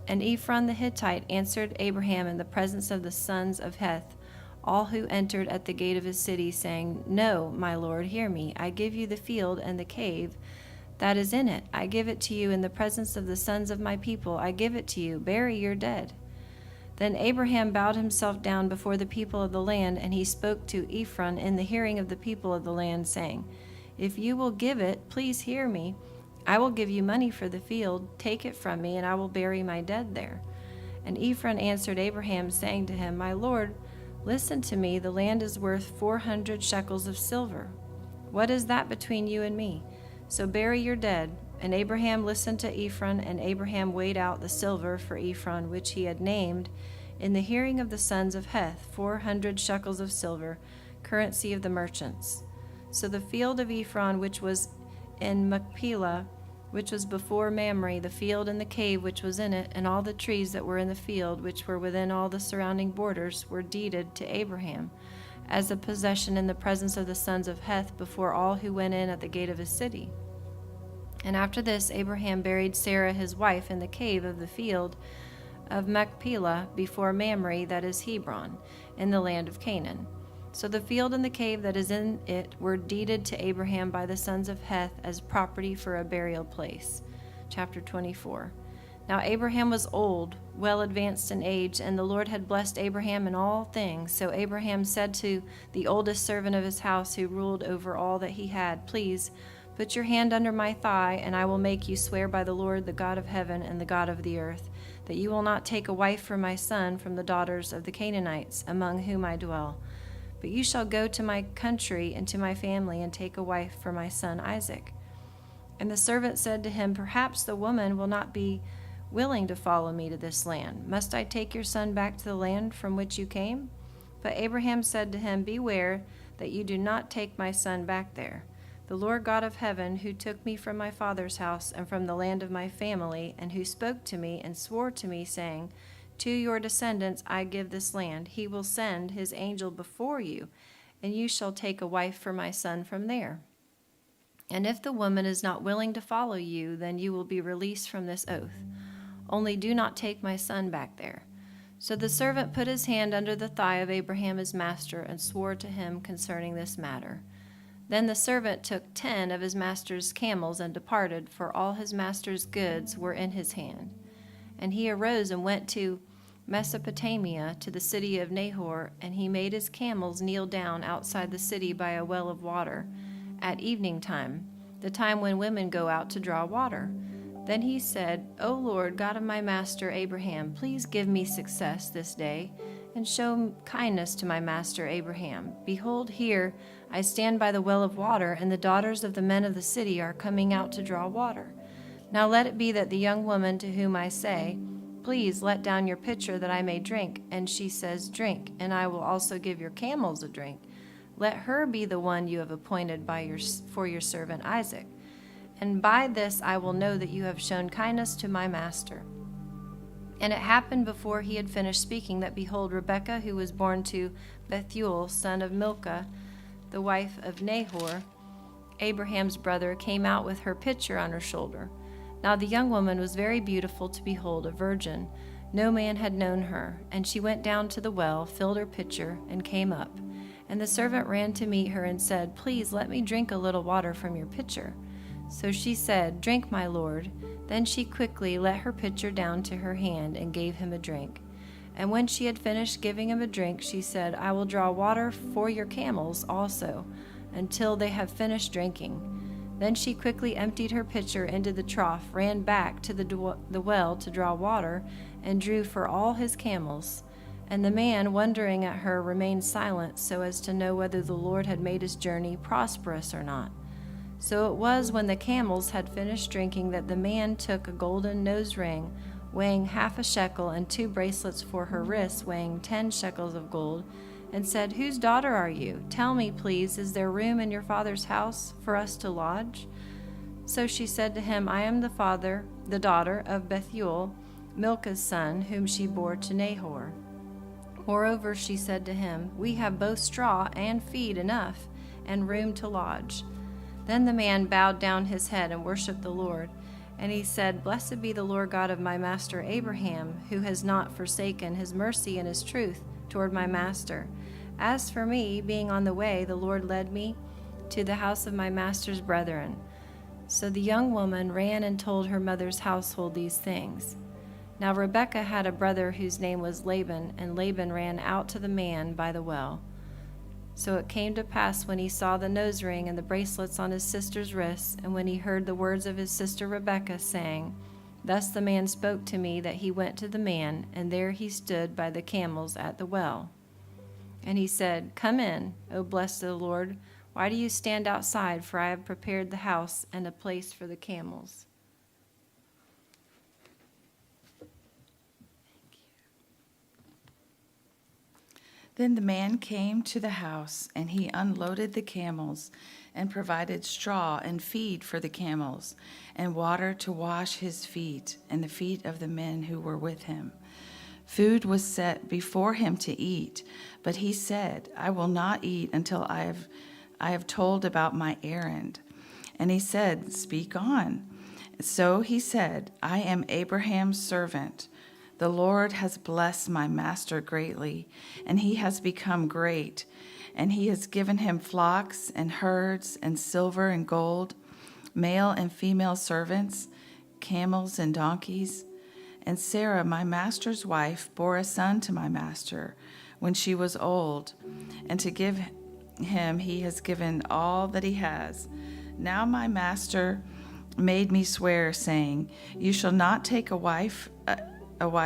and Ephron the Hittite answered Abraham in the presence of the sons of Heth, all who entered at the gate of his city, saying, No, my lord, hear me. I give you the field and the cave that is in it. I give it to you in the presence of the sons of my people. I give it to you. Bury your dead. Then Abraham bowed himself down before the people of the land, and he spoke to Ephron in the hearing of the people of the land, saying, If you will give it, please hear me. I will give you money for the field. Take it from me, and I will bury my dead there. And Ephron answered Abraham, saying to him, My lord, listen to me. The land is worth 400 shekels of silver. What is that between you and me? So bury your dead. And Abraham listened to Ephron, and Abraham weighed out the silver for Ephron, which he had named, in the hearing of the sons of Heth, 400 shekels of silver, currency of the merchants. So the field of Ephron, which was in Machpelah, which was before Mamre, the field and the cave which was in it, and all the trees that were in the field, which were within all the surrounding borders, were deeded to Abraham, as a possession in the presence of the sons of Heth, before all who went in at the gate of his city. And after this Abraham buried Sarah his wife in the cave of the field of Machpelah, before Mamre, that is Hebron, in the land of Canaan. So the field and the cave that is in it were deeded to Abraham by the sons of Heth as property for a burial place. Chapter 24. Now Abraham was old, well advanced in age, and the Lord had blessed Abraham in all things. So Abraham said to the oldest servant of his house, who ruled over all that he had, Please put your hand under my thigh, and I will make you swear by the Lord, the God of heaven and the God of the earth, that you will not take a wife for my son from the daughters of the Canaanites, among whom I dwell. But you shall go to my country and to my family, and take a wife for my son Isaac. And the servant said to him, Perhaps the woman will not be willing to follow me to this land. Must I take your son back to the land from which you came? But Abraham said to him, Beware that you do not take my son back there. The Lord God of heaven, who took me from my father's house and from the land of my family, and who spoke to me and swore to me, saying, To your descendants I give this land. He will send his angel before you, and you shall take a wife for my son from there. And if the woman is not willing to follow you, then you will be released from this oath. Only do not take my son back there. So the servant put his hand under the thigh of Abraham his master, and swore to him concerning this matter. Then the servant took 10 of his master's camels and departed, for all his master's goods were in his hand. And he arose and went to Mesopotamia, to the city of Nahor, and he made his camels kneel down outside the city by a well of water, at evening time, the time when women go out to draw water. Then he said, O Lord, God of my master Abraham, please give me success this day, and show kindness to my master Abraham. Behold, here I stand by the well of water, and the daughters of the men of the city are coming out to draw water. Now let it be that the young woman to whom I say, Please let down your pitcher that I may drink, and she says, Drink, and I will also give your camels a drink. Let her be the one you have appointed for your servant Isaac. And by this I will know that you have shown kindness to my master. And it happened before he had finished speaking that, behold, Rebekah, who was born to Bethuel, son of Milcah, the wife of Nahor, Abraham's brother, came out with her pitcher on her shoulder. Now the young woman was very beautiful to behold, a virgin. No man had known her. And she went down to the well, filled her pitcher, and came up. And the servant ran to meet her and said, Please let me drink a little water from your pitcher. So she said, Drink, my lord. Then she quickly let her pitcher down to her hand and gave him a drink. And when she had finished giving him a drink, she said, I will draw water for your camels also. until they have finished drinking. Then she quickly emptied her pitcher into the trough, ran back to the well to draw water, and drew for all his camels. And the man, wondering at her, remained silent so as to know whether the Lord had made his journey prosperous or not. So it was when the camels had finished drinking that the man took a golden nose ring weighing 1/2 shekel and 2 bracelets for her wrists weighing 10 shekels of gold, and said, "Whose daughter are you? Tell me, please, is there room in your father's house for us to lodge?" So she said to him, "I am the daughter of Bethuel, Milcah's son, whom she bore to Nahor." Moreover, she said to him, "We have both straw and feed enough, and room to lodge." Then the man bowed down his head and worshipped the Lord. And he said, "Blessed be the Lord God of my master Abraham, who has not forsaken his mercy and his truth toward my master. As for me, being on the way, the Lord led me to the house of my master's brethren." So the young woman ran and told her mother's household these things. Now Rebekah had a brother whose name was Laban, and Laban ran out to the man by the well. So it came to pass, when he saw the nose ring and the bracelets on his sister's wrists, and when he heard the words of his sister Rebekah, saying, "Thus the man spoke to me," that he went to the man, and there he stood by the camels at the well. And he said, "Come in, O blessed of the Lord. Why do you stand outside? For I have prepared the house and a place for the camels." Then the man came to the house, and he unloaded the camels, and provided straw and feed for the camels, and water to wash his feet and the feet of the men who were with him. Food was set before him to eat, but he said, "I will not eat until I have told about my errand." And he said, "Speak on." So he said, "I am Abraham's servant. The Lord has blessed my master greatly, and he has become great, and he has given him flocks and herds and silver and gold, male and female servants, camels and donkeys. And Sarah, my master's wife, bore a son to my master when she was old, and to give him he has given all that he has. Now my master made me swear, saying, 'You shall not take a wife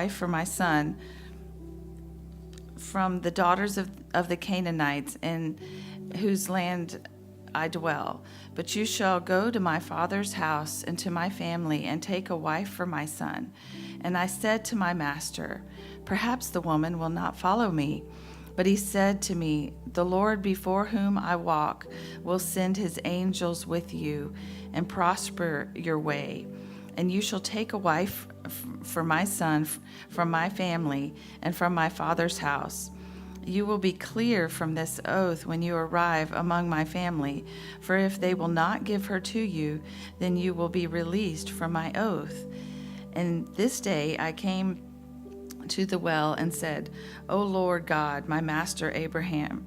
for my son from the daughters of the Canaanites in whose land I dwell, but you shall go to my father's house and to my family and take a wife for my son.' And I said to my master, 'Perhaps the woman will not follow me.' But he said to me, 'The Lord before whom I walk will send his angels with you and prosper your way. And you shall take a wife for my son from my family and from my father's house. You will be clear from this oath when you arrive among my family, for if they will not give her to you, then you will be released from my oath.' And this day I came to the well and said, 'O Lord God, my master Abraham,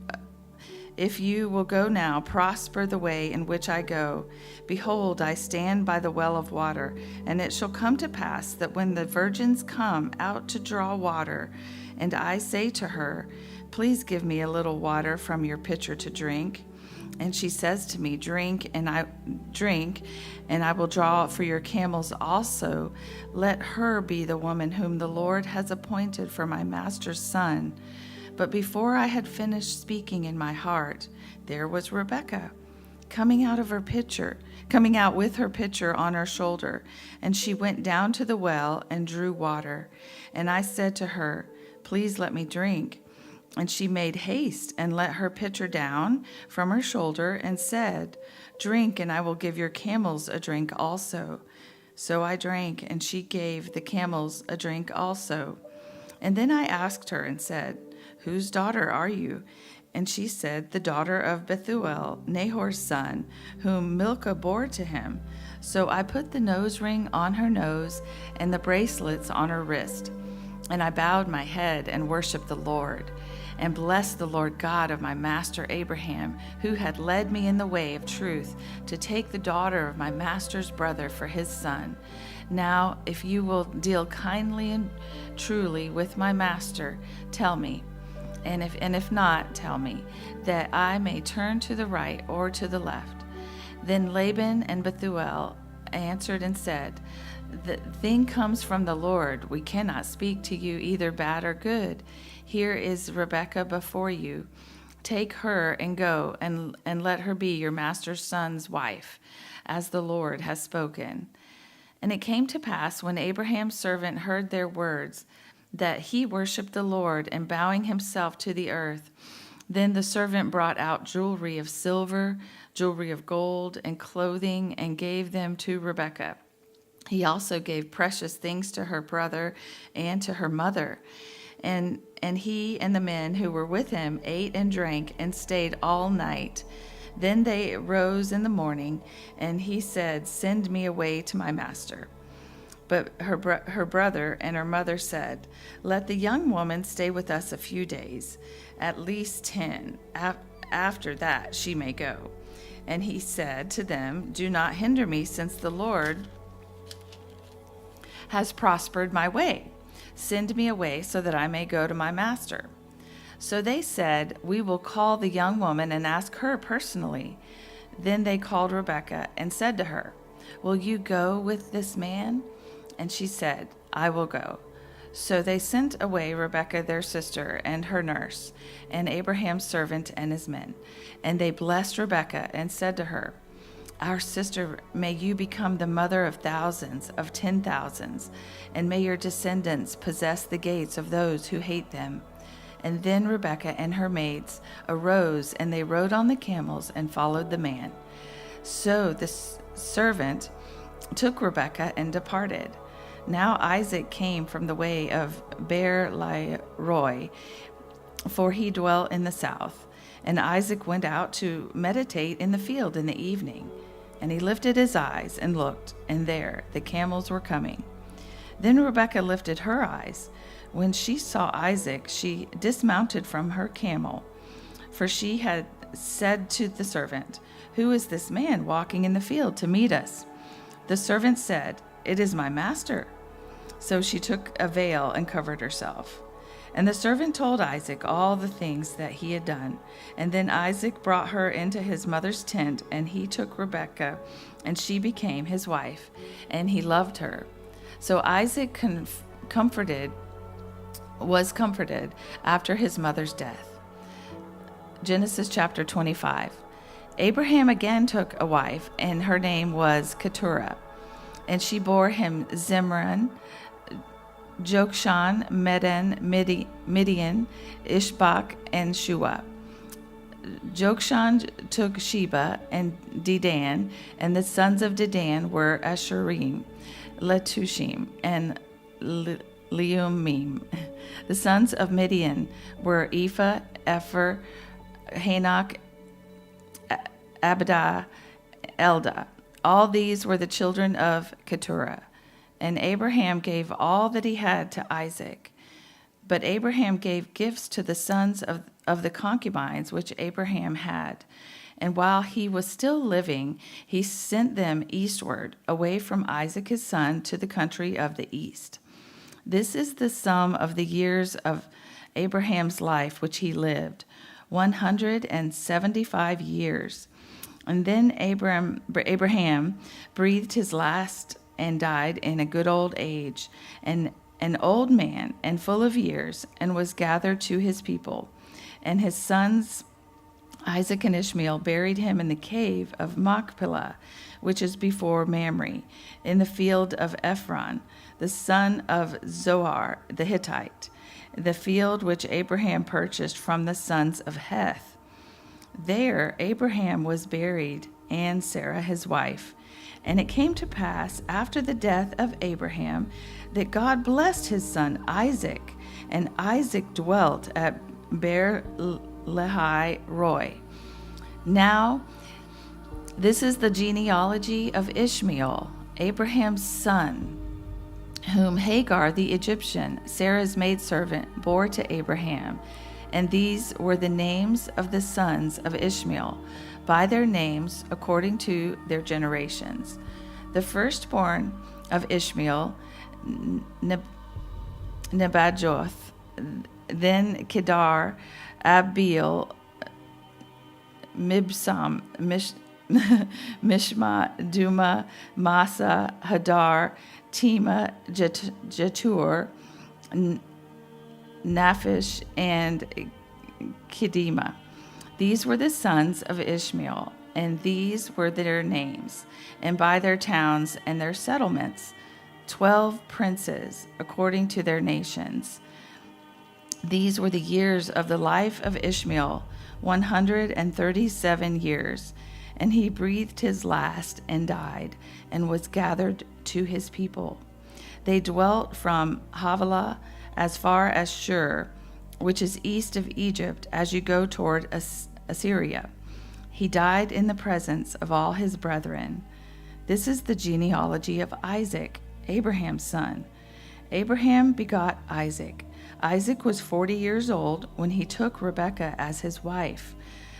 if you will go now, prosper the way in which I go. Behold, I stand by the well of water, and it shall come to pass that when the virgins come out to draw water, and I say to her, Please give me a little water from your pitcher to drink, and she says to me, Drink, and I will draw for your camels also. Let her be the woman whom the Lord has appointed for my master's son.' But before I had finished speaking in my heart, there was Rebekah coming out with her pitcher on her shoulder, and she went down to the well and drew water. And I said to her, Please let me drink. And she made haste and let her pitcher down from her shoulder and said, Drink, and I will give your camels a drink also. So I drank, and she gave the camels a drink also. And then I asked her and said, Whose daughter are you? And she said, The daughter of Bethuel, Nahor's son, whom Milcah bore to him. So I put the nose ring on her nose and the bracelets on her wrist. And I bowed my head and worshipped the Lord, and blessed the Lord God of my master Abraham, who had led me in the way of truth to take the daughter of my master's brother for his son. Now, if you will deal kindly and truly with my master, tell me, And if not, tell me, that I may turn to the right or to the left. Then Laban and Bethuel answered and said, the thing comes from the Lord. We cannot speak to you either bad or good. Here is Rebekah before you. Take her and go, and let her be your master's son's wife, as the Lord has spoken. And it came to pass, when Abraham's servant heard their words, that he worshipped the Lord, and bowing himself to the earth. Then the servant brought out jewelry of silver, jewelry of gold, and clothing, and gave them to Rebekah. He also gave precious things to her brother and to her mother. And he and the men who were with him ate and drank and stayed all night. Then they rose in the morning, and he said, Send me away to my master. But her brother and her mother said, Let the young woman stay with us a few days, at least 10. After that she may go. And he said to them, Do not hinder me, since the Lord has prospered my way. Send me away so that I may go to my master. So they said, We will call the young woman and ask her personally. Then they called Rebekah and said to her, Will you go with this man? And she said, I will go. So they sent away Rebekah their sister and her nurse, and Abraham's servant and his men. And they blessed Rebekah and said to her, Our sister, may you become the mother of thousands, of 10,000s, and may your descendants possess the gates of those who hate them. And then Rebekah and her maids arose, and they rode on the camels and followed the man. So the servant took Rebekah and departed. Now Isaac came from the way of Beer-lahai-roi, for he dwelt in the south. And Isaac went out to meditate in the field in the evening. And he lifted his eyes and looked, and there the camels were coming. Then Rebekah lifted her eyes. When she saw Isaac, she dismounted from her camel, for she had said to the servant, Who is this man walking in the field to meet us? The servant said, It is my master. So she took a veil and covered herself. And the servant told Isaac all the things that he had done. And then Isaac brought her into his mother's tent, and he took Rebekah, and she became his wife, and he loved her. So Isaac was comforted after his mother's death. Genesis chapter 25. Abraham again took a wife, and her name was Keturah. And she bore him Zimran, Jokshan, Medan, Midian, Ishbak, and Shua. Jokshan took Sheba and Dedan, and the sons of Dedan were Ashurim, Letushim, and Leumim. The sons of Midian were Ephah, Epher, Hanok, Abidah, Eldah. All these were the children of Keturah. And Abraham gave all that he had to Isaac. But Abraham gave gifts to the sons of the concubines which Abraham had. And while he was still living, he sent them eastward, away from Isaac his son, to the country of the east. This is the sum of the years of Abraham's life which he lived, 175 years. And then Abraham breathed his last and died in a good old age, and an old man and full of years, and was gathered to his people. And his sons Isaac and Ishmael buried him in the cave of Machpelah, which is before Mamre, in the field of Ephron, the son of Zohar the Hittite, the field which Abraham purchased from the sons of Heth. There Abraham was buried, and Sarah his wife. And it came to pass after the death of Abraham that God blessed his son Isaac, and Isaac dwelt at Beer-lahai-roi. Now, this is the genealogy of Ishmael, Abraham's son, whom Hagar the Egyptian, Sarah's maidservant, bore to Abraham. And these were the names of the sons of Ishmael, by their names according to their generations. The firstborn of Ishmael, Nebajoth, then Kedar, Abiel, Mibsam, Mishma, Duma, Masa, Hadar, Tema, Jetur, Naphish, and Kedema. These were the sons of Ishmael, and these were their names, and by their towns and their settlements, 12 princes, according to their nations. These were the years of the life of Ishmael, 137 years. And he breathed his last and died, and was gathered to his people. They dwelt from Havilah as far as Shur, which is east of Egypt, as you go toward Assyria. He died in the presence of all his brethren. This is the genealogy of Isaac, Abraham's son. Abraham begot Isaac. Isaac was 40 years old when he took Rebekah as his wife,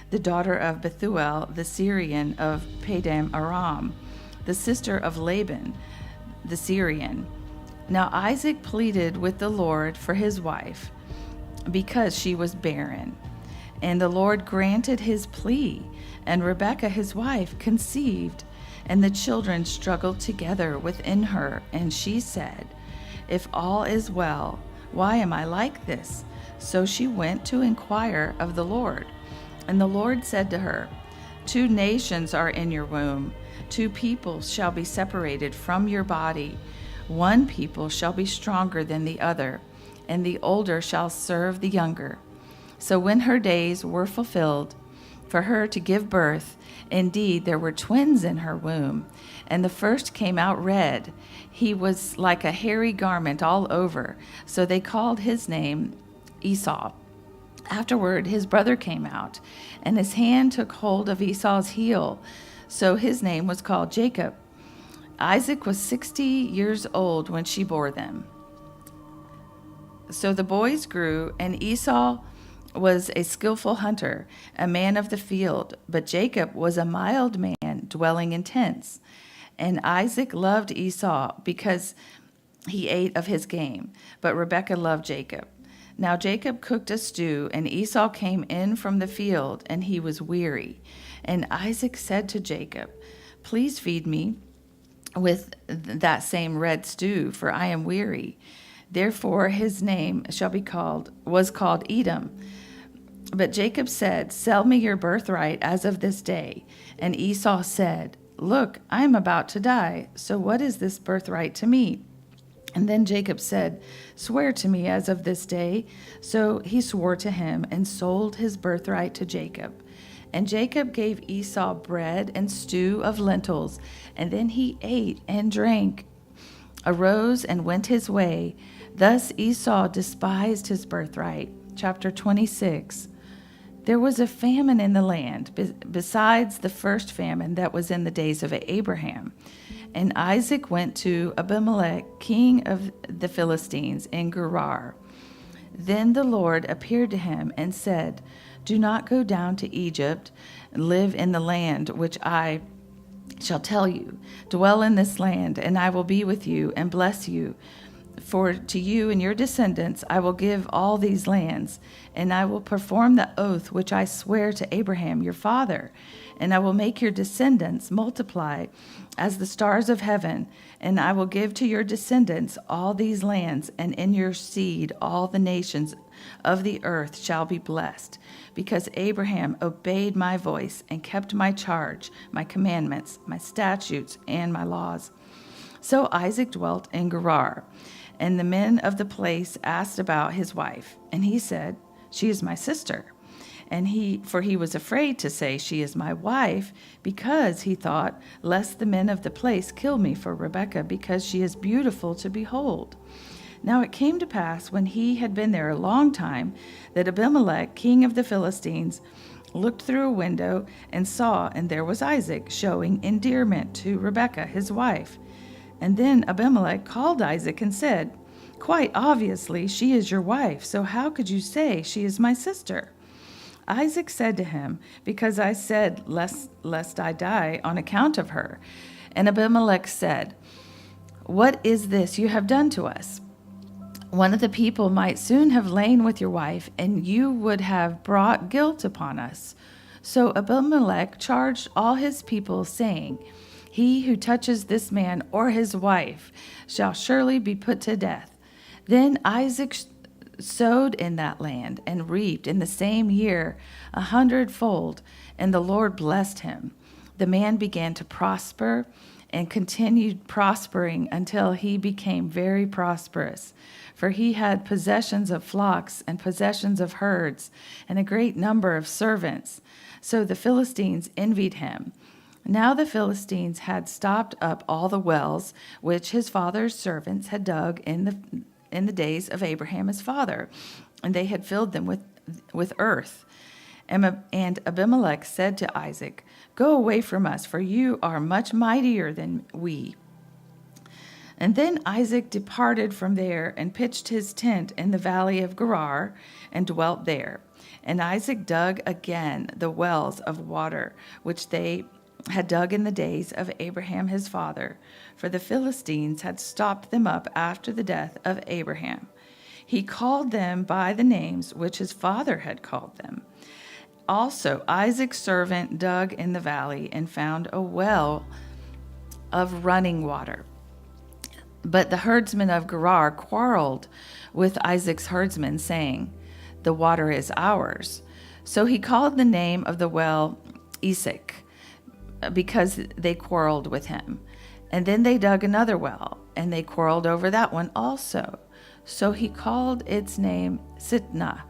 the daughter of Bethuel, the Syrian of Padam Aram, the sister of Laban, the Syrian. Now Isaac pleaded with the Lord for his wife, because she was barren. And the Lord granted his plea, and Rebekah his wife conceived, and the children struggled together within her. And she said, "If all is well, why am I like this?" So she went to inquire of the Lord. And the Lord said to her, 2 nations are in your womb, 2 peoples shall be separated from your body. 1 people shall be stronger than the other, and the older shall serve the younger. So when her days were fulfilled for her to give birth, indeed there were twins in her womb, and the first came out red. He was like a hairy garment all over, so they called his name Esau. Afterward, his brother came out, and his hand took hold of Esau's heel, so his name was called Jacob. Isaac was 60 years old when she bore them. So the boys grew, and Esau was a skillful hunter, a man of the field, but Jacob was a mild man, dwelling in tents. And Isaac loved Esau because he ate of his game, but Rebekah loved Jacob. Now Jacob cooked a stew, and Esau came in from the field, and he was weary. And Isaac said to Jacob, "Please feed me with that same red stew, for I am weary." Therefore his name was called Edom. But Jacob said, "Sell me your birthright as of this day." And Esau said, "Look, I am about to die, so what is this birthright to me?" And then Jacob said, "Swear to me as of this day." So he swore to him and sold his birthright to Jacob. And Jacob gave Esau bread and stew of lentils, and then he ate and drank, arose and went his way. Thus Esau despised his birthright. Chapter 26. There was a famine in the land, besides the first famine that was in the days of Abraham. And Isaac went to Abimelech, king of the Philistines, in Gerar. Then the Lord appeared to him and said, "Do not go down to Egypt and live in the land which I shall tell you. Dwell in this land, and I will be with you and bless you. For to you and your descendants I will give all these lands, and I will perform the oath which I swear to Abraham your father. And I will make your descendants multiply as the stars of heaven, and I will give to your descendants all these lands, and in your seed all the nations of the earth shall be blessed, because Abraham obeyed my voice and kept my charge, my commandments, my statutes, and my laws." So Isaac dwelt in Gerar, and the men of the place asked about his wife, and he said, "She is my sister." And he was afraid to say, "She is my wife," because he thought, lest the men of the place kill me for Rebekah, because she is beautiful to behold. Now it came to pass, when he had been there a long time, that Abimelech, king of the Philistines, looked through a window and saw, and there was Isaac showing endearment to Rebekah, his wife. And then Abimelech called Isaac and said, "Quite obviously she is your wife, so how could you say she is my sister?" Isaac said to him, "Because I said, lest I die on account of her." And Abimelech said, "What is this you have done to us?" one of the people might soon have lain with your wife, and you would have brought guilt upon us. So Abimelech charged all his people, saying, He who touches this man or his wife shall surely be put to death. Then Isaac sowed in that land and reaped in the same year 100-fold, and the Lord blessed him. The man began to prosper and continued prospering until he became very prosperous. For he had possessions of flocks and possessions of herds and a great number of servants. So the Philistines envied him. Now the Philistines had stopped up all the wells which his father's servants had dug in the days of Abraham his father, and they had filled them with earth. And Abimelech said to Isaac, Go away from us, for you are much mightier than we. And then Isaac departed from there and pitched his tent in the valley of Gerar and dwelt there. And Isaac dug again the wells of water which they had dug in the days of Abraham his father, for the Philistines had stopped them up after the death of Abraham. He called them by the names which his father had called them. Also Isaac's servant dug in the valley and found a well of running water. But the herdsmen of Gerar quarreled with Isaac's herdsmen, saying, The water is ours. So he called the name of the well Esek, because they quarreled with him. And then they dug another well, and they quarreled over that one also. So he called its name Sitnah.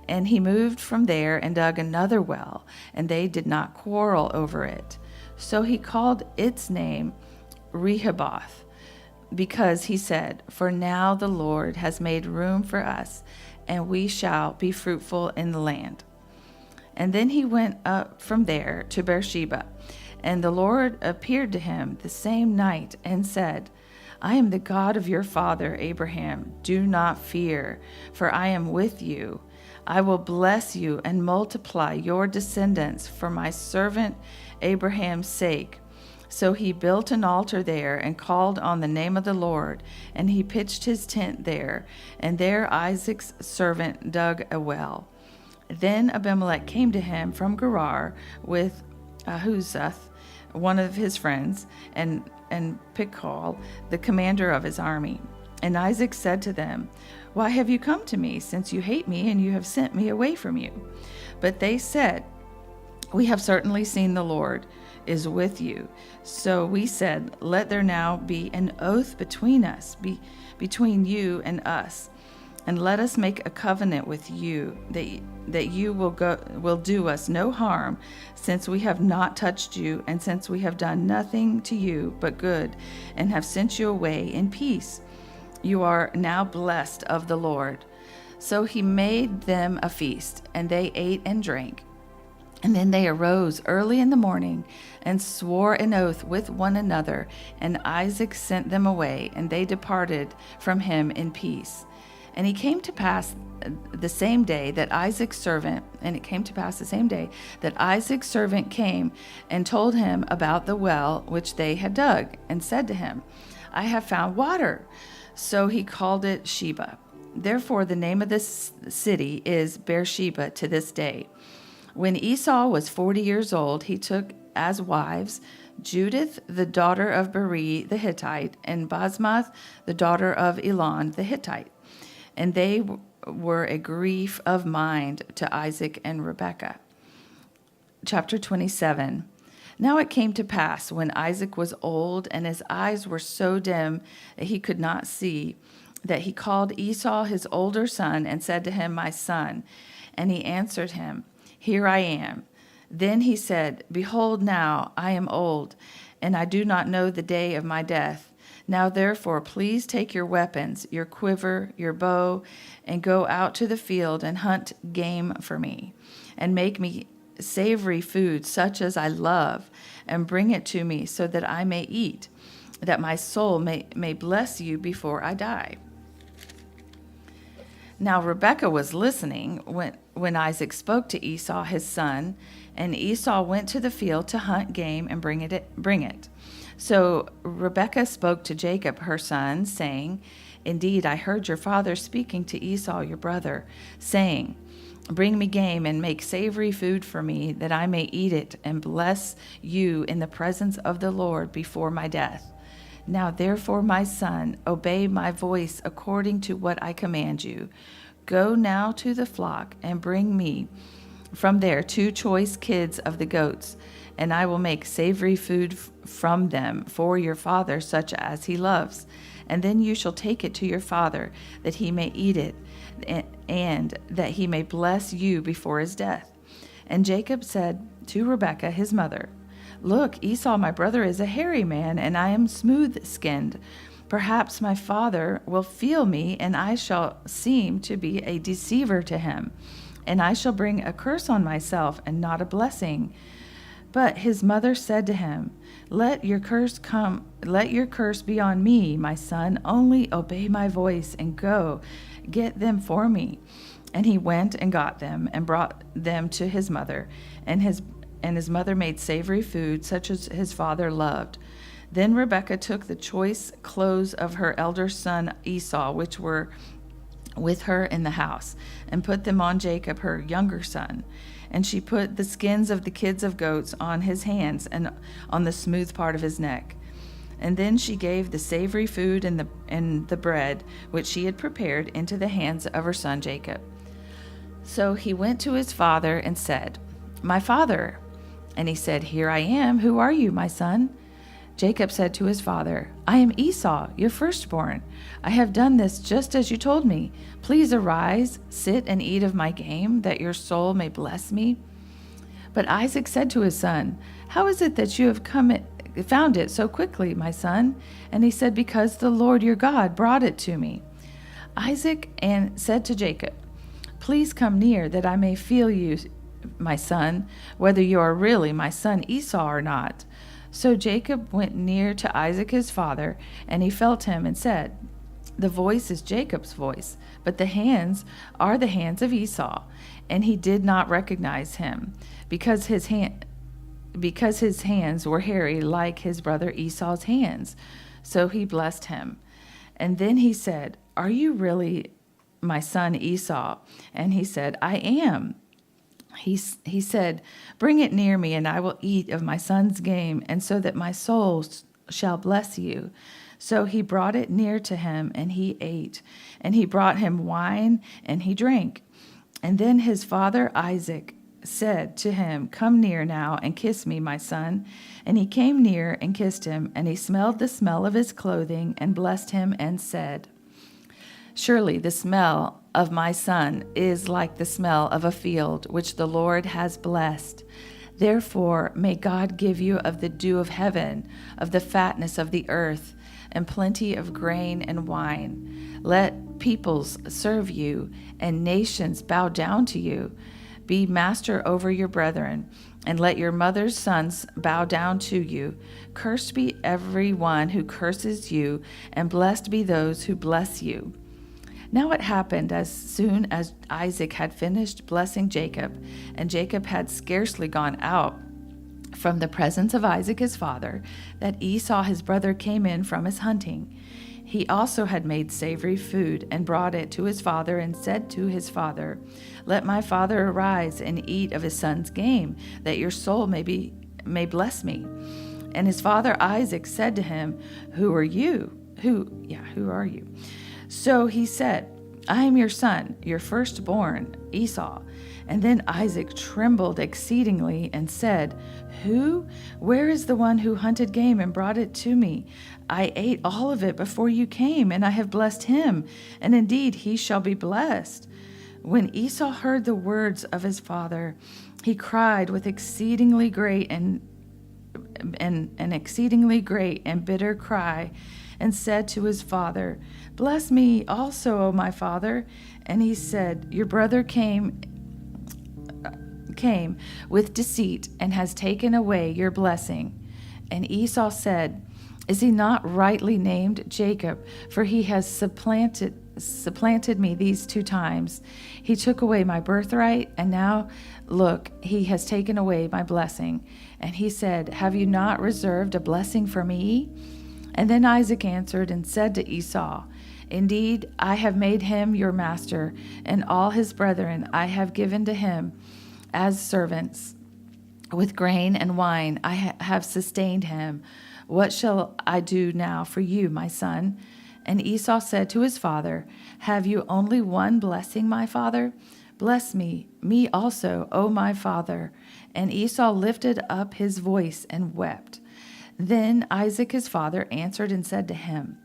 And he moved from there and dug another well, and they did not quarrel over it. So he called its name Rehoboth, because he said, For now the Lord has made room for us, and we shall be fruitful in the land. And then he went up from there to Beersheba, and the Lord appeared to him the same night and said, I am the God of your father Abraham. Do not fear, for I am with you. I will bless you and multiply your descendants for my servant Abraham's sake. So he built an altar there and called on the name of the Lord, and he pitched his tent there, and there Isaac's servant dug a well. Then Abimelech came to him from Gerar with Ahuzath, one of his friends, and Pichol, the commander of his army. And Isaac said to them, Why have you come to me, since you hate me and you have sent me away from you? But they said, We have certainly seen the Lord is with you. So we said, Let there now be an oath between us, between you and us, and let us make a covenant with you that you will do us no harm, since we have not touched you, and since we have done nothing to you but good, and have sent you away in peace. You are now blessed of the Lord. So he made them a feast, and they ate and drank. And then they arose early in the morning and swore an oath with one another, and Isaac sent them away, and they departed from him in peace. And it came to pass the same day that Isaac's servant came and told him about the well which they had dug, and said to him, I have found water. So he called it Sheba. Therefore the name of this city is Beersheba to this day. When Esau was 40 years old, he took as wives Judith, the daughter of Beri the Hittite, and Basmath, the daughter of Elon the Hittite. And they were a grief of mind to Isaac and Rebekah. Chapter 27. Now it came to pass, when Isaac was old and his eyes were so dim that he could not see, that he called Esau his older son and said to him, My son. And he answered him, Here I am. Then he said, Behold, now I am old, and I do not know the day of my death. Now therefore please take your weapons, your quiver, your bow, and go out to the field and hunt game for me, and make me savory food such as I love, and bring it to me so that I may eat, that my soul may bless you before I die. Now Rebekah was listening when Isaac spoke to Esau his son, and Esau went to the field to hunt game and bring it. So Rebekah spoke to Jacob her son, saying, Indeed, I heard your father speaking to Esau, your brother, saying, 'Bring me game and make savory food for me, that I may eat it and bless you in the presence of the Lord before my death. Now therefore, my son, obey my voice according to what I command you. Go now to the flock and bring me from there 2 choice kids of the goats, and I will make savory food from them for your father, such as he loves. And then you shall take it to your father, that he may eat it, and that he may bless you before his death.' And Jacob said to Rebekah his mother, 'Look, Esau my brother is a hairy man, and I am smooth-skinned. Perhaps my father will feel me, and I shall seem to be a deceiver to him, and I shall bring a curse on myself and not a blessing.' But his mother said to him, 'Let your curse be on me, my son. Only obey my voice and go, get them for me.' And he went and got them and brought them to his mother, and his mother made savory food such as his father loved. Then Rebekah took the choice clothes of her elder son Esau, which were with her in the house, and put them on Jacob, her younger son. And she put the skins of the kids of goats on his hands and on the smooth part of his neck. And then she gave the savory food and the bread which she had prepared into the hands of her son Jacob. So he went to his father and said, 'My father.' And he said, 'Here I am. Who are you, my son?' Jacob said to his father, 'I am Esau, your firstborn. I have done this just as you told me. Please arise, sit and eat of my game, that your soul may bless me.' But Isaac said to his son, 'How is it that you have found it so quickly, my son?' And he said, 'Because the Lord your God brought it to me.' Isaac said to Jacob, 'Please come near, that I may feel you, my son, whether you are really my son Esau or not.' So Jacob went near to Isaac his father, and he felt him and said, 'The voice is Jacob's voice, but the hands are the hands of Esau.' And he did not recognize him, because his hands were hairy like his brother Esau's hands. So he blessed him. And then he said, 'Are you really my son Esau?' And he said, 'I am.' He said, 'Bring it near me, and I will eat of my son's game, and so that my soul shall bless you.' So he brought it near to him, and he ate. And he brought him wine, and he drank. And then his father Isaac said to him, 'Come near now and kiss me, my son.' And he came near and kissed him, and he smelled the smell of his clothing and blessed him and said, 'Surely the smell of my son is like the smell of a field which the Lord has blessed. Therefore may God give you of the dew of heaven, of the fatness of the earth, and plenty of grain and wine. Let peoples serve you, and nations bow down to you. Be master over your brethren, and let your mother's sons bow down to you. Cursed be every one who curses you, and blessed be those who bless you.' Now it happened, as soon as Isaac had finished blessing Jacob, and Jacob had scarcely gone out from the presence of Isaac his father, that Esau his brother came in from his hunting. He also had made savory food and brought it to his father, and said to his father, 'Let my father arise and eat of his son's game, that your soul may bless me.' And his father Isaac said to him, 'Who are you? Who are you?' So he said, 'I am your son, your firstborn, Esau.' And then Isaac trembled exceedingly and said, 'Who? Where is the one who hunted game and brought it to me? I ate all of it before you came, and I have blessed him, and indeed he shall be blessed.' When Esau heard the words of his father, he cried with exceedingly great and bitter cry, and said to his father, 'Bless me also, O my father.' And he said, 'Your brother came with deceit and has taken away your blessing.' And Esau said, 'Is he not rightly named Jacob? For he has supplanted me these 2 times. He took away my birthright, and now, look, he has taken away my blessing.' And he said, 'Have you not reserved a blessing for me?' And then Isaac answered and said to Esau, Indeed, I have made him your master, and all his brethren I have given to him as servants. With grain and wine I have sustained him. What shall I do now for you, my son?" And Esau said to his father, "Have you only one blessing, my father? Bless me also, O my father." And Esau lifted up his voice and wept. Then Isaac his father answered and said to him,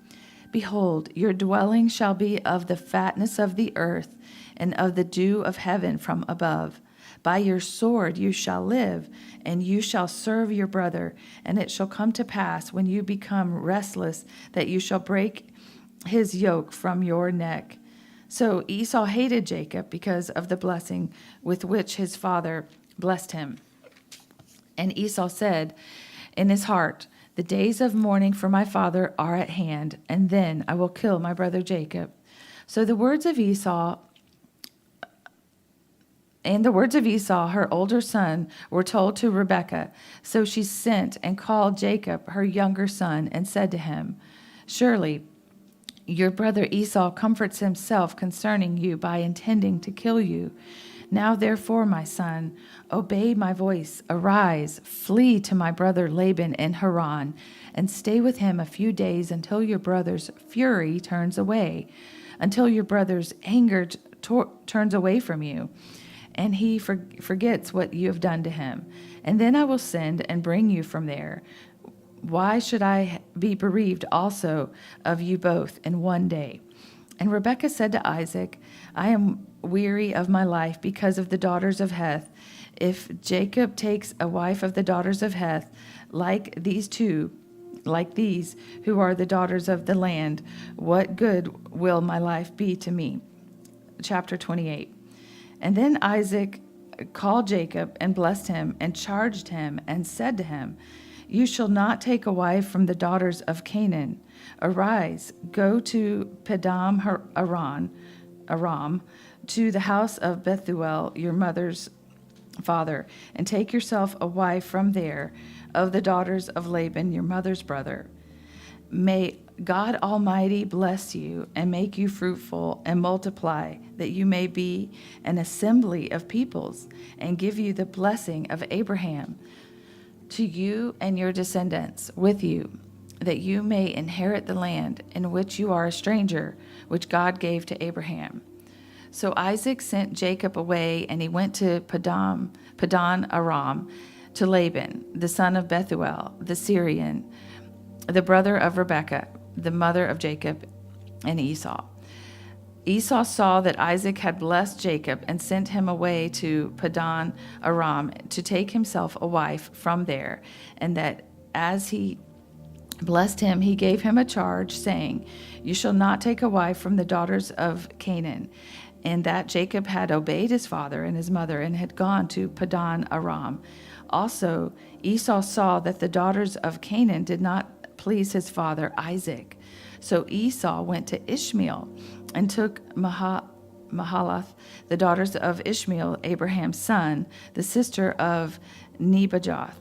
"Behold, your dwelling shall be of the fatness of the earth and of the dew of heaven from above. By your sword you shall live, and you shall serve your brother. And it shall come to pass when you become restless that you shall break his yoke from your neck." So Esau hated Jacob because of the blessing with which his father blessed him. And Esau said in his heart, "The days of mourning for my father are at hand, and then I will kill my brother Jacob." So the words of Esau, her older son, were told to Rebekah. So she sent and called Jacob, her younger son, and said to him, "Surely your brother Esau comforts himself concerning you by intending to kill you. Now therefore, my son, obey my voice. Arise, flee to my brother Laban in Haran, and stay with him a few days until your brother's fury turns away, until your brother's anger turns away from you, and he forgets what you have done to him. And then I will send and bring you from there. Why should I be bereaved also of you both in one day?" And Rebekah said to Isaac, "I am weary of my life because of the daughters of Heth. If Jacob takes a wife of the daughters of Heth, like these who are the daughters of the land, what good will my life be to me?" Chapter 28. And then Isaac called Jacob and blessed him and charged him and said to him, "You shall not take a wife from the daughters of Canaan. Arise, go to Padam Aram, to the house of Bethuel, your mother's father, and take yourself a wife from there of the daughters of Laban, your mother's brother. May God Almighty bless you and make you fruitful and multiply, that you may be an assembly of peoples, and give you the blessing of Abraham to you and your descendants with you, that you may inherit the land in which you are a stranger, which God gave to Abraham." So Isaac sent Jacob away, and he went to Padan Aram, to Laban, the son of Bethuel, the Syrian, the brother of Rebekah, the mother of Jacob and Esau. Esau saw that Isaac had blessed Jacob and sent him away to Padan Aram to take himself a wife from there, and that as he blessed him, he gave him a charge, saying, "You shall not take a wife from the daughters of Canaan." And that Jacob had obeyed his father and his mother and had gone to Padan Aram. Also, Esau saw that the daughters of Canaan did not please his father Isaac. So Esau went to Ishmael and took Mahalath, the daughters of Ishmael, Abraham's son, the sister of Nebajoth,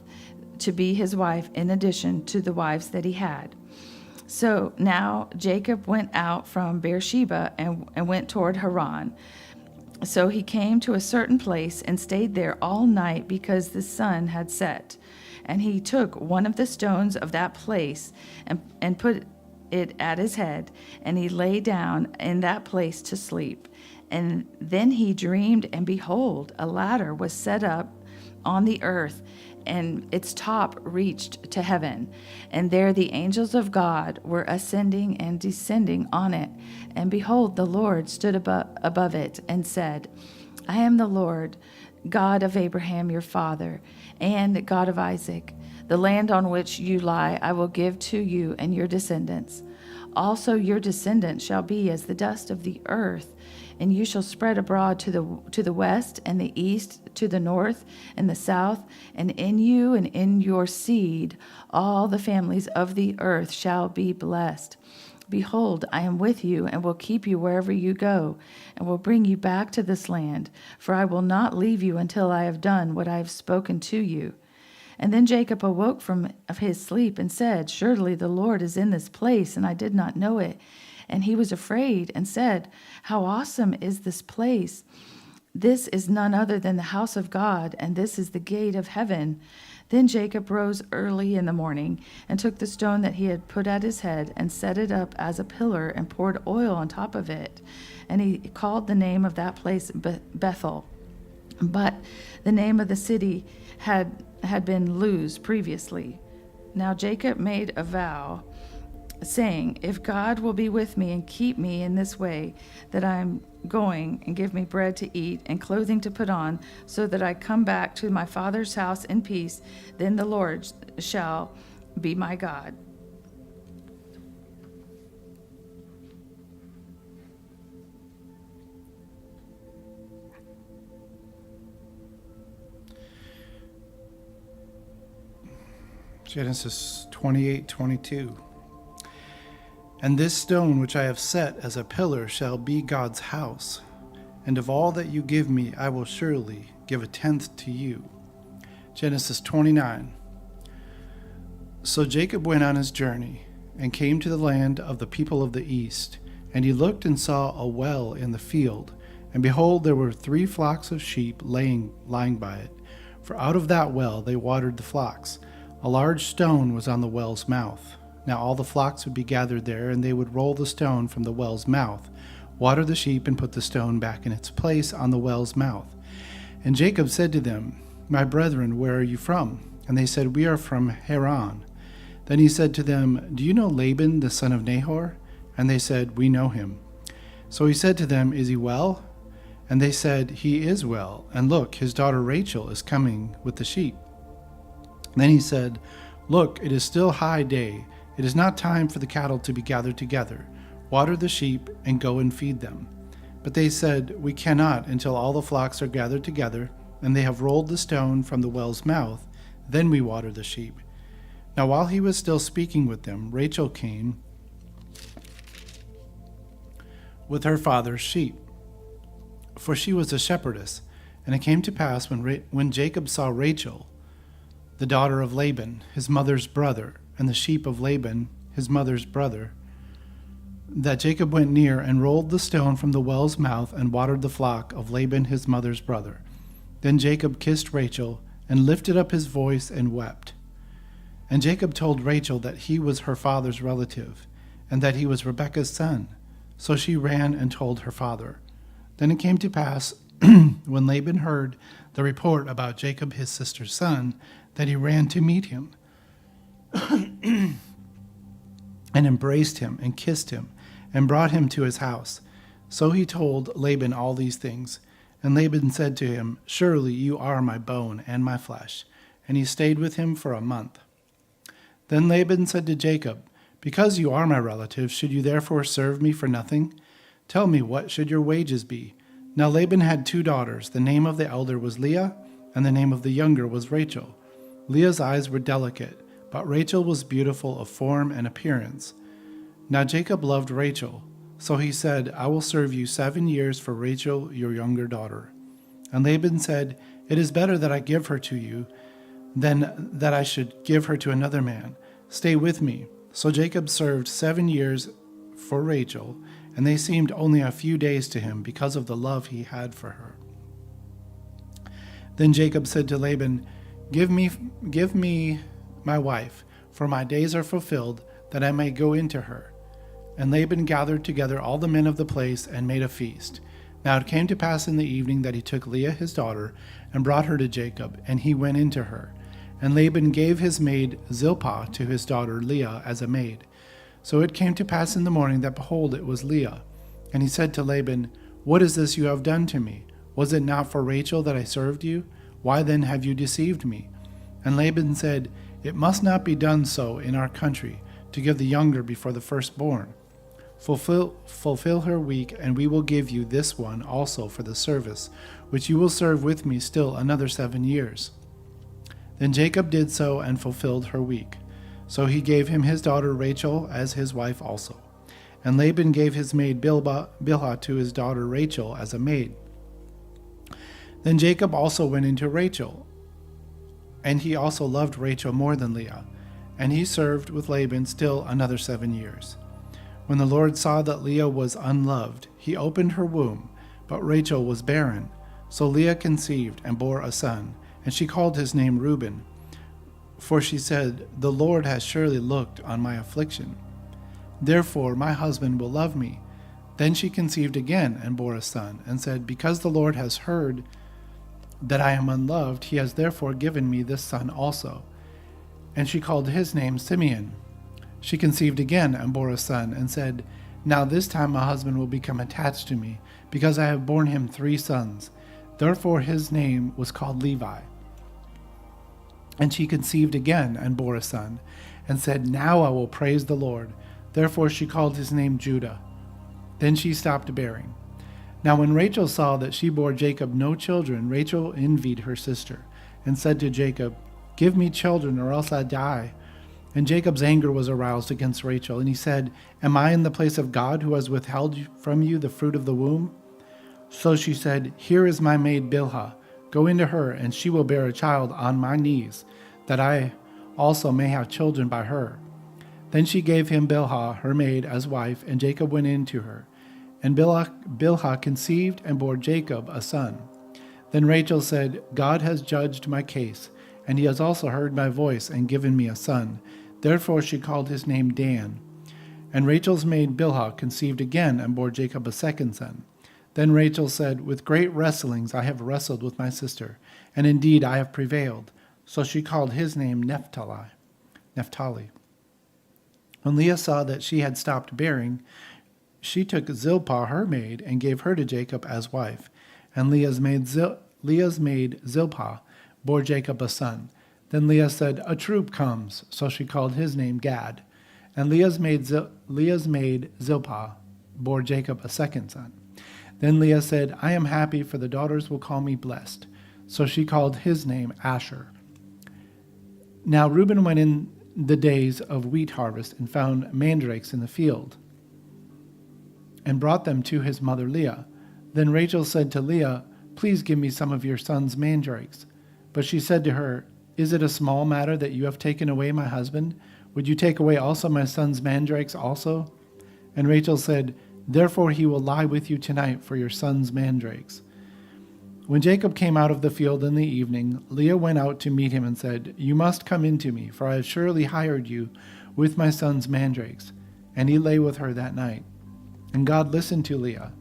to be his wife in addition to the wives that he had. So now Jacob went out from Beersheba and went toward Haran. So he came to a certain place and stayed there all night because the sun had set. And he took one of the stones of that place and put it at his head, and he lay down in that place to sleep. And then he dreamed, and behold, a ladder was set up on the earth, and its top reached to heaven. And there the angels of God were ascending and descending on it. And behold, the Lord stood above it and said, "I am the Lord, God of Abraham your father, and God of Isaac. The land on which you lie I will give to you and your descendants. Also your descendants shall be as the dust of the earth, and you shall spread abroad to the west and the east, to the north and the south, and in you and in your seed all the families of the earth shall be blessed. Behold, I am with you and will keep you wherever you go, and will bring you back to this land, for I will not leave you until I have done what I have spoken to you." And then Jacob awoke from his sleep and said, "Surely the Lord is in this place, and I did not know it." And he was afraid and said, "How awesome is this place! This is none other than the house of God, and this is the gate of heaven." Then Jacob rose early in the morning and took the stone that he had put at his head and set it up as a pillar and poured oil on top of it. And he called the name of that place Bethel. But the name of the city had been Luz previously. Now Jacob made a vow, saying, "If God will be with me and keep me in this way that I am going, and give me bread to eat and clothing to put on, so that I come back to my father's house in peace, then the Lord shall be my God." Genesis 28:22. "And this stone which I have set as a pillar shall be God's house. And of all that you give me, I will surely give a tenth to you." Genesis 29. So Jacob went on his journey and came to the land of the people of the east. And he looked and saw a well in the field. And behold, there were 3 flocks of sheep lying by it. For out of that well they watered the flocks. A large stone was on the well's mouth. Now all the flocks would be gathered there, and they would roll the stone from the well's mouth, water the sheep, and put the stone back in its place on the well's mouth. And Jacob said to them, "My brethren, where are you from?" And they said, "We are from Haran." Then he said to them, "Do you know Laban, the son of Nahor?" And they said, "We know him." So he said to them, "Is he well?" And they said, "He is well. And look, his daughter Rachel is coming with the sheep." Then he said, "Look, it is still high day. It is not time for the cattle to be gathered together. Water the sheep and go and feed them." But they said, "We cannot until all the flocks are gathered together, and they have rolled the stone from the well's mouth. Then we water the sheep." Now while he was still speaking with them, Rachel came with her father's sheep, for she was a shepherdess. And it came to pass when Jacob saw Rachel, the daughter of Laban, his mother's brother, and the sheep of Laban, his mother's brother, that Jacob went near and rolled the stone from the well's mouth and watered the flock of Laban, his mother's brother. Then Jacob kissed Rachel and lifted up his voice and wept. And Jacob told Rachel that he was her father's relative, and that he was Rebekah's son. So she ran and told her father. Then it came to pass, when Laban heard the report about Jacob his sister's son, that he ran to meet him and embraced him and kissed him and brought him to his house. So he told Laban all these things. And Laban said to him, "Surely you are my bone and my flesh." And he stayed with him for a month. Then Laban said to Jacob, "Because you are my relative, should you therefore serve me for nothing? Tell me, what should your wages be?" Now Laban had 2 daughters. The name of the elder was Leah, and the name of the younger was Rachel. Leah's eyes were delicate, but Rachel was beautiful of form and appearance. Now Jacob loved Rachel, so he said, "I will serve you 7 years for Rachel, your younger daughter." And Laban said, "It is better that I give her to you than that I should give her to another man. Stay with me." So Jacob served 7 years for Rachel, and they seemed only a few days to him because of the love he had for her. Then Jacob said to Laban, Give me my wife, for my days are fulfilled, that I may go into her." And Laban gathered together all the men of the place and made a feast. Now it came to pass in the evening that he took Leah his daughter and brought her to Jacob, and he went into her. And Laban gave his maid Zilpah to his daughter Leah as a maid. So it came to pass in the morning that, behold, it was Leah. And he said to Laban, "What is this you have done to me? Was it not for Rachel that I served you? Why then have you deceived me?" And Laban said, "It must not be done so in our country, to give the younger before the firstborn. Fulfill her week, and we will give you this one also for the service, which you will serve with me still another 7 years." Then Jacob did so and fulfilled her week. So he gave him his daughter Rachel as his wife also. And Laban gave his maid Bilhah to his daughter Rachel as a maid. Then Jacob also went into Rachel, and he also loved Rachel more than Leah, and he served with Laban still another 7 years. When the Lord saw that Leah was unloved, he opened her womb, but Rachel was barren. So Leah conceived and bore a son, and she called his name Reuben. For she said, "The Lord has surely looked on my affliction. Therefore my husband will love me." Then she conceived again and bore a son, and said, "Because the Lord has heard that I am unloved, he has therefore given me this son also." And she called his name Simeon. She conceived again and bore a son, and said, "Now this time my husband will become attached to me, because I have borne him 3 sons. Therefore his name was called Levi. And she conceived again and bore a son, and said, "Now I will praise the Lord." Therefore she called his name Judah. Then she stopped bearing. Now when Rachel saw that she bore Jacob no children, Rachel envied her sister, and said to Jacob, "Give me children, or else I die." And Jacob's anger was aroused against Rachel, and he said, "Am I in the place of God, who has withheld from you the fruit of the womb?" So she said, "Here is my maid Bilhah. Go into her, and she will bear a child on my knees, that I also may have children by her." Then she gave him Bilhah, her maid, as wife, and Jacob went in to her. And Bilhah conceived and bore Jacob a son. Then Rachel said, "God has judged my case, and he has also heard my voice and given me a son." Therefore she called his name Dan. And Rachel's maid Bilhah conceived again and bore Jacob a second son. Then Rachel said, "With great wrestlings I have wrestled with my sister, and indeed I have prevailed." So she called his name Naphtali. When Leah saw that she had stopped bearing, she took Zilpah her maid and gave her to Jacob as wife. And Leah's maid Zilpah bore Jacob a son. Then Leah said, "A troop comes." So she called his name Gad. And Leah's maid Zilpah bore Jacob a second son. Then Leah said, "I am happy, for the daughters will call me blessed." So she called his name Asher. Now Reuben went in the days of wheat harvest and found mandrakes in the field, and brought them to his mother Leah. Then Rachel said to Leah, "Please give me some of your son's mandrakes." But she said to her, "Is it a small matter that you have taken away my husband? Would you take away also my son's mandrakes also?" And Rachel said, "Therefore he will lie with you tonight for your son's mandrakes." When Jacob came out of the field in the evening, Leah went out to meet him and said, "You must come in to me, for I have surely hired you with my son's mandrakes." And he lay with her that night. And God listened to Leah,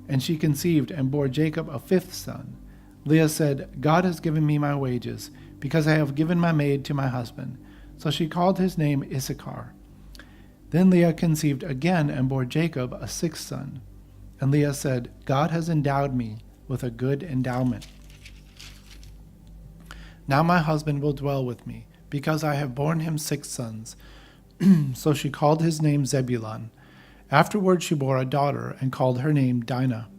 and she conceived and bore Jacob a 5th son. Leah said, "God has given me my wages, because I have given my maid to my husband." So she called his name Issachar. Then Leah conceived again and bore Jacob a 6th son. And Leah said, "God has endowed me with a good endowment. Now my husband will dwell with me, because I have borne him 6 sons." So she called his name Zebulun. Afterward she bore a daughter, and called her name Dinah.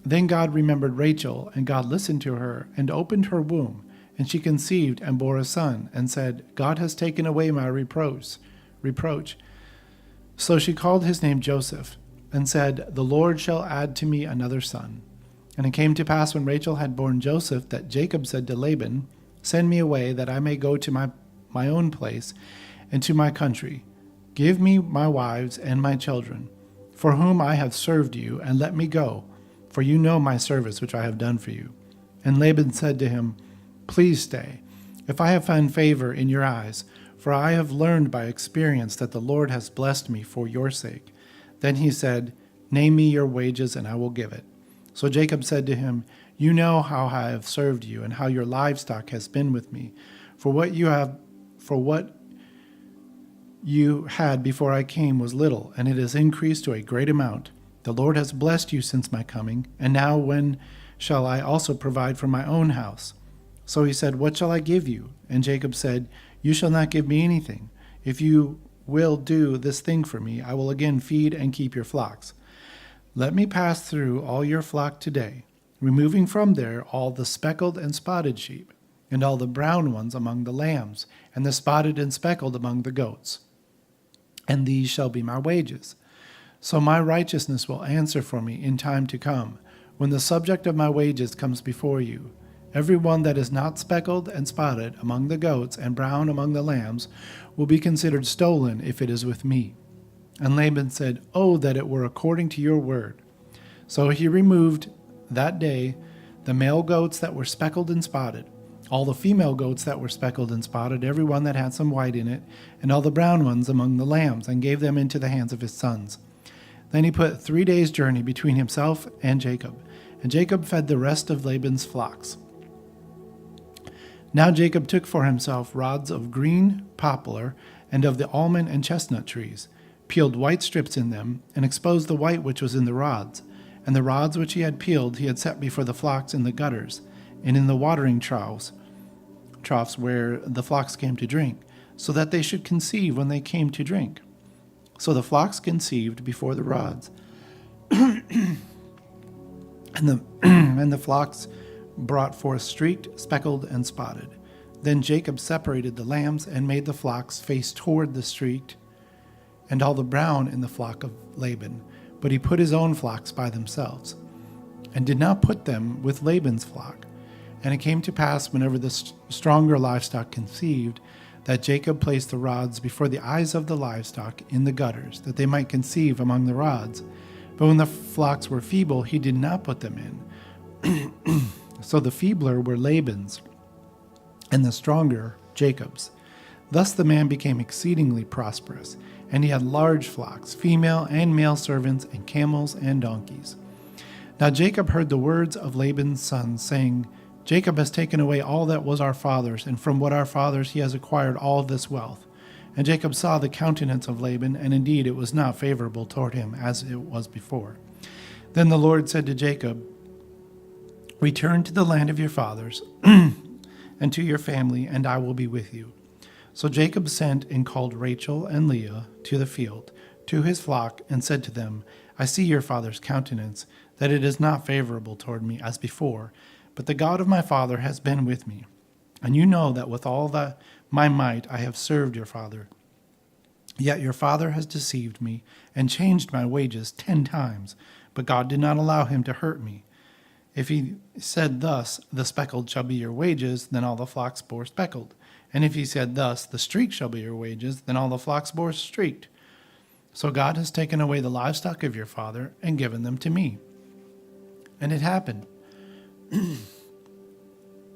Then God remembered Rachel, and God listened to her, and opened her womb. And she conceived and bore a son, and said, "God has taken away my reproach." So she called his name Joseph, and said, "The Lord shall add to me another son." And it came to pass, when Rachel had borne Joseph, that Jacob said to Laban, "Send me away, that I may go to my own place and to my country. Give me my wives and my children, for whom I have served you, and let me go, for you know my service which I have done for you." And Laban said to him, "Please stay, if I have found favor in your eyes, for I have learned by experience that the Lord has blessed me for your sake." Then he said, "Name me your wages, and I will give it." So Jacob said to him, "You know how I have served you, and how your livestock has been with me. For what you had before I came was little, and it has increased to a great amount. The Lord has blessed you since my coming, and now when shall I also provide for my own house?" So he said, "What shall I give you?" And Jacob said, "You shall not give me anything. If you will do this thing for me, I will again feed and keep your flocks. Let me pass through all your flock today, removing from there all the speckled and spotted sheep, and all the brown ones among the lambs, and the spotted and speckled among the goats. And these shall be my wages. So my righteousness will answer for me in time to come, when the subject of my wages comes before you. Every one that is not speckled and spotted among the goats and brown among the lambs will be considered stolen if it is with me. And Laban said, "Oh, that it were according to your word." So he removed that day the male goats that were speckled and spotted, all the female goats that were speckled and spotted, every one that had some white in it, and all the brown ones among the lambs, and gave them into the hands of his sons. Then he put 3 days' journey between himself and Jacob, and Jacob fed the rest of Laban's flocks. Now Jacob took for himself rods of green poplar and of the almond and chestnut trees, peeled white strips in them, and exposed the white which was in the rods. And the rods which he had peeled he had set before the flocks in the gutters, and in the watering troughs where the flocks came to drink, so that they should conceive when they came to drink. So the flocks conceived before the rods, and the flocks brought forth streaked, speckled, and spotted. Then Jacob separated the lambs and made the flocks face toward the streaked, and all the brown in the flock of Laban. But he put his own flocks by themselves, and did not put them with Laban's flock. And it came to pass, whenever the stronger livestock conceived, that Jacob placed the rods before the eyes of the livestock in the gutters, that they might conceive among the rods. But when the flocks were feeble, he did not put them in. So the feebler were Laban's, and the stronger Jacob's. Thus the man became exceedingly prosperous, and he had large flocks, female and male servants, and camels and donkeys. Now Jacob heard the words of Laban's sons, saying, "Jacob has taken away all that was our father's, and from what our fathers he has acquired all this wealth." And Jacob saw the countenance of Laban, and indeed it was not favorable toward him, as it was before. Then the Lord said to Jacob, "Return to the land of your fathers, and to your family, and I will be with you." So Jacob sent and called Rachel and Leah to the field, to his flock, and said to them, "I see your father's countenance, that it is not favorable toward me as before, but the God of my father has been with me. And you know that with all my might I have served your father. Yet your father has deceived me and changed my wages 10 times, but God did not allow him to hurt me. If he said thus, the speckled shall be your wages, then all the flocks bore speckled. And if he said thus, the streaked shall be your wages, then all the flocks bore streaked. So God has taken away the livestock of your father and given them to me." And it happened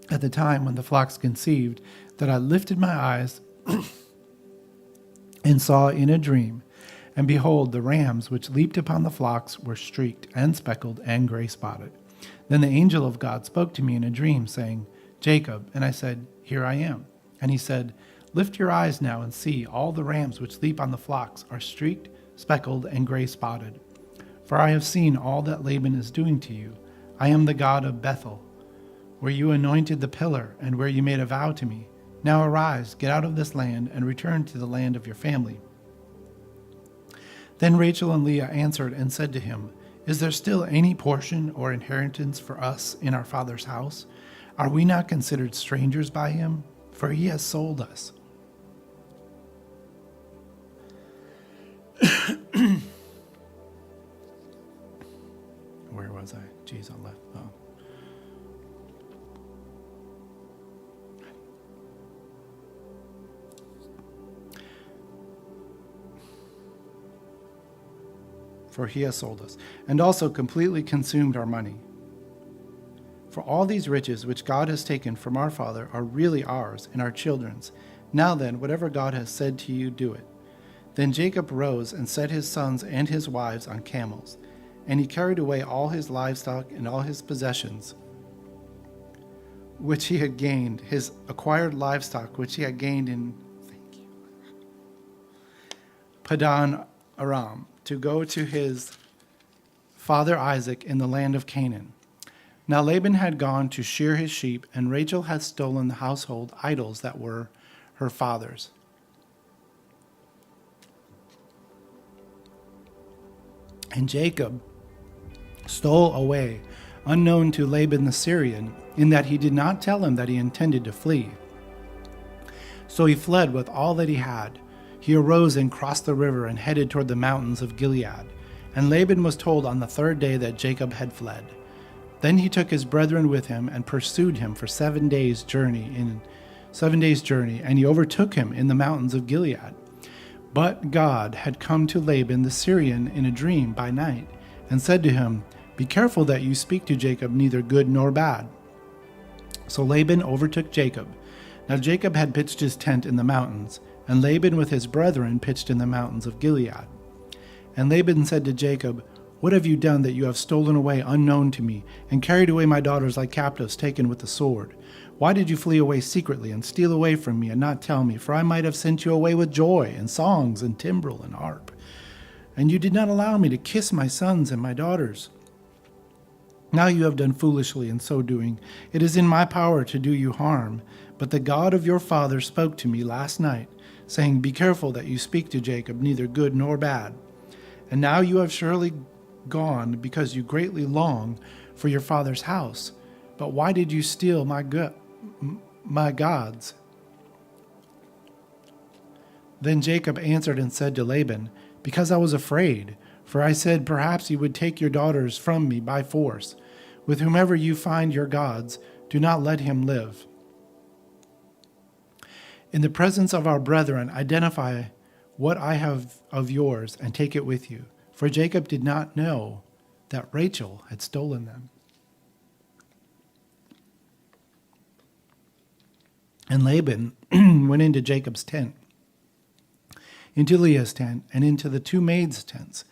at the time when the flocks conceived, that I lifted my eyes and saw in a dream, and behold, the rams which leaped upon the flocks were streaked and speckled and gray spotted. Then the angel of God spoke to me in a dream, saying, "Jacob." And I said, "Here I am." And he said, "Lift your eyes now and see, all the rams which leap on the flocks are streaked, speckled, and gray spotted. For I have seen all that Laban is doing to you. I am the God of Bethel, where you anointed the pillar, and where you made a vow to me. Now arise, get out of this land, and return to the land of your family." Then Rachel and Leah answered and said to him, "Is there still any portion or inheritance for us in our father's house? Are we not considered strangers by him? For he has sold us." Where was I? Jeez, I left. Oh. For he has sold us, and also completely consumed our money. For all these riches which God has taken from our father are really ours and our children's. Now then, whatever God has said to you, do it. Then Jacob rose and set his sons and his wives on camels, and he carried away all his livestock and all his possessions, which he had gained, his acquired livestock, which he had gained in Padan Aram, to go to his father Isaac in the land of Canaan. Now Laban had gone to shear his sheep, and Rachel had stolen the household idols that were her father's. And Jacob stole away, unknown to Laban the Syrian, in that he did not tell him that he intended to flee. So he fled with all that he had. He arose and crossed the river and headed toward the mountains of Gilead. And Laban was told on the 3rd day that Jacob had fled. Then he took his brethren with him and pursued him for 7 days' journey, and he overtook him in the mountains of Gilead. But God had come to Laban the Syrian in a dream by night, and said to him, Be careful that you speak to Jacob neither good nor bad. So Laban overtook Jacob. Now Jacob had pitched his tent in the mountains, and Laban with his brethren pitched in the mountains of Gilead. And Laban said to Jacob, What have you done that you have stolen away unknown to me, and carried away my daughters like captives taken with the sword? Why did you flee away secretly, and steal away from me, and not tell me? For I might have sent you away with joy, and songs, and timbrel, and harp. And you did not allow me to kiss my sons and my daughters. Now you have done foolishly in so doing. It is in my power to do you harm. But the God of your father spoke to me last night, saying, Be careful that you speak to Jacob neither good nor bad. And now you have surely gone because you greatly long for your father's house. But why did you steal my gods? Then Jacob answered and said to Laban, Because I was afraid, for I said, Perhaps you would take your daughters from me by force. With whomever you find your gods, do not let him live. In the presence of our brethren, identify what I have of yours and take it with you. For Jacob did not know that Rachel had stolen them. And Laban went into Jacob's tent, into Leah's tent, and into the two maids' tents.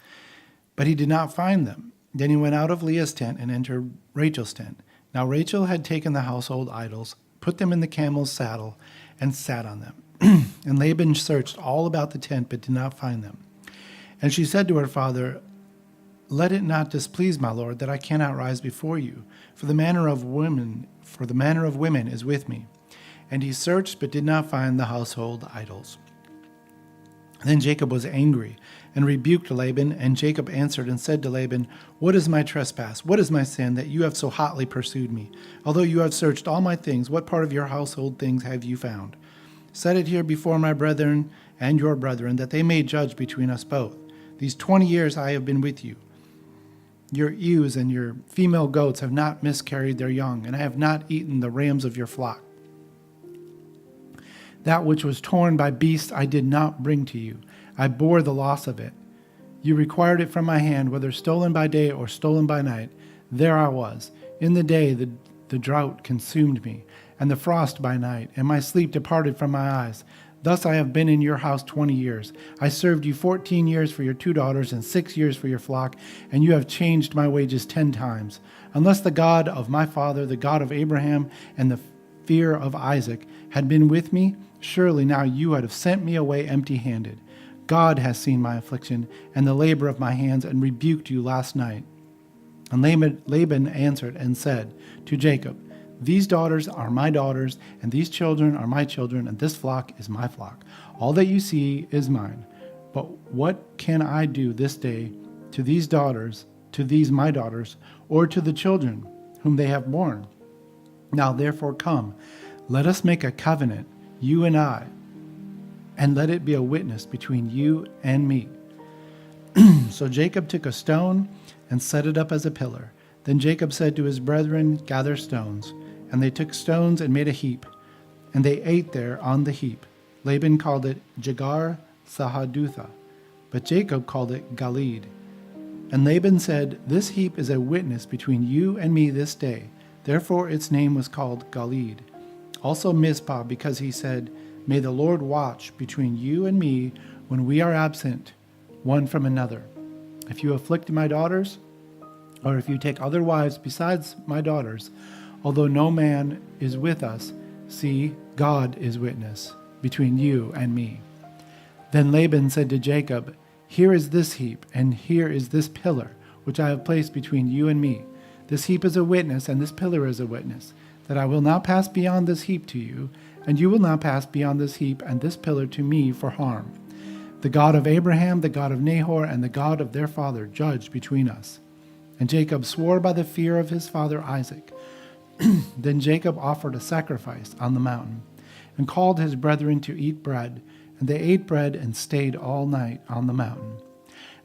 But he did not find them. Then he went out of Leah's tent and entered Rachel's tent. Now Rachel had taken the household idols, put them in the camel's saddle, and sat on them. And Laban searched all about the tent, but did not find them. And she said to her father, Let it not displease my lord that I cannot rise before you, for the manner of women is with me. And he searched, but did not find the household idols. Then Jacob was angry and rebuked Laban, and Jacob answered and said to Laban, What is my trespass? What is my sin that you have so hotly pursued me? Although you have searched all my things, what part of your household things have you found? Set it here before my brethren and your brethren, that they may judge between us both. These 20 years I have been with you. Your ewes and your female goats have not miscarried their young, and I have not eaten the rams of your flock. That which was torn by beasts I did not bring to you. I bore the loss of it. You required it from my hand, whether stolen by day or stolen by night. There I was. In the day the drought consumed me, and the frost by night, and my sleep departed from my eyes. Thus I have been in your house 20 years. I served you 14 years for your 2 daughters and 6 years for your flock, and you have changed my wages 10 times. Unless the God of my father, the God of Abraham, and the fear of Isaac had been with me, surely now you would have sent me away empty-handed. God has seen my affliction and the labor of my hands, and rebuked you last night. And Laban answered and said to Jacob, These daughters are my daughters, and these children are my children, and this flock is my flock. All that you see is mine. But what can I do this day to these daughters, to these my daughters, or to the children whom they have borne? Now therefore come, let us make a covenant, you and I, and let it be a witness between you and me. So Jacob took a stone and set it up as a pillar. Then Jacob said to his brethren, Gather stones. And they took stones and made a heap, and they ate there on the heap. Laban called it Jagar Sahadutha, but Jacob called it Galeed. And Laban said, This heap is a witness between you and me this day. Therefore its name was called Galeed. Also Mizpah, because he said, May the Lord watch between you and me when we are absent one from another. If you afflict my daughters, or if you take other wives besides my daughters, although no man is with us, see, God is witness between you and me. Then Laban said to Jacob, Here is this heap, and here is this pillar, which I have placed between you and me. This heap is a witness, and this pillar is a witness, that I will not pass beyond this heap to you, and you will not pass beyond this heap and this pillar to me for harm. The God of Abraham, the God of Nahor, and the God of their father judge between us. And Jacob swore by the fear of his father Isaac. Then Jacob offered a sacrifice on the mountain, and called his brethren to eat bread, and they ate bread and stayed all night on the mountain.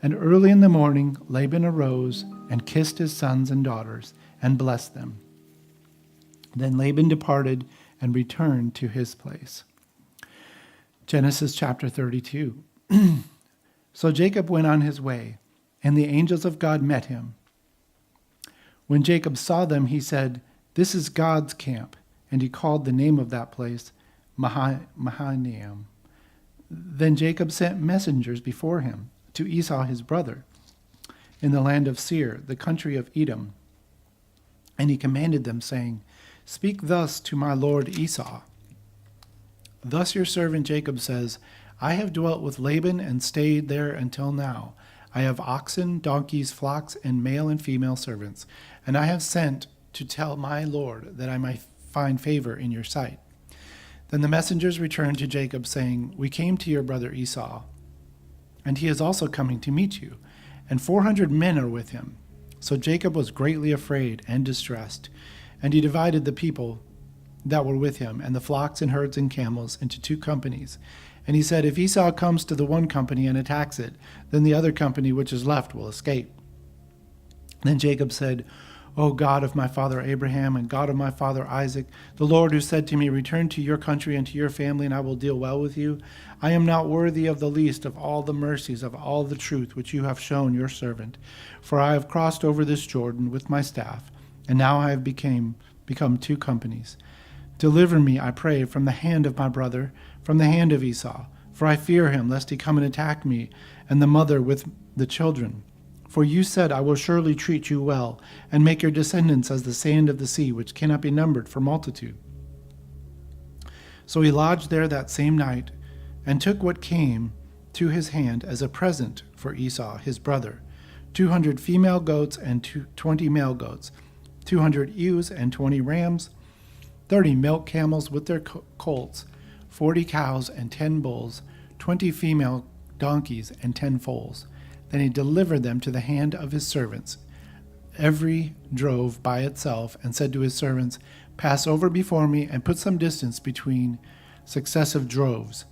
And early in the morning Laban arose and kissed his sons and daughters, and blessed them. Then Laban departed and returned to his place. Genesis chapter 32. So Jacob went on his way, and the angels of God met him. When Jacob saw them, he said, "This is God's camp," and he called the name of that place Mahanaim. Then Jacob sent messengers before him to Esau his brother in the land of Seir, the country of Edom. And he commanded them, saying, "Speak thus to my lord Esau. Thus your servant Jacob says, I have dwelt with Laban and stayed there until now. I have oxen, donkeys, flocks, and male and female servants, and I have sent to tell my lord that I might find favor in your sight." Then the messengers returned to Jacob, saying, "We came to your brother Esau, and he is also coming to meet you, and 400 men are with him." So Jacob was greatly afraid and distressed, and he divided the people that were with him, and the flocks and herds and camels, into 2 companies. And he said, "If Esau comes to the one company and attacks it, then the other company which is left will escape." Then Jacob said, "O God of my father Abraham and God of my father Isaac, the Lord who said to me, 'Return to your country and to your family, and I will deal well with you,' I am not worthy of the least of all the mercies of all the truth which you have shown your servant. For I have crossed over this Jordan with my staff, and now I have become 2 companies. Deliver me, I pray, from the hand of my brother, from the hand of Esau, for I fear him, lest he come and attack me, and the mother with the children. For you said, I will surely treat you well, and make your descendants as the sand of the sea, which cannot be numbered for multitude." So he lodged there that same night, and took what came to his hand as a present for Esau his brother, 200 female goats and 20 male goats, 200 ewes and 20 rams, 30 milk camels with their colts, 40 cows and 10 bulls, 20 female donkeys and 10 foals. Then he delivered them to the hand of his servants, every drove by itself, and said to his servants, "Pass over before me, and put some distance between successive droves."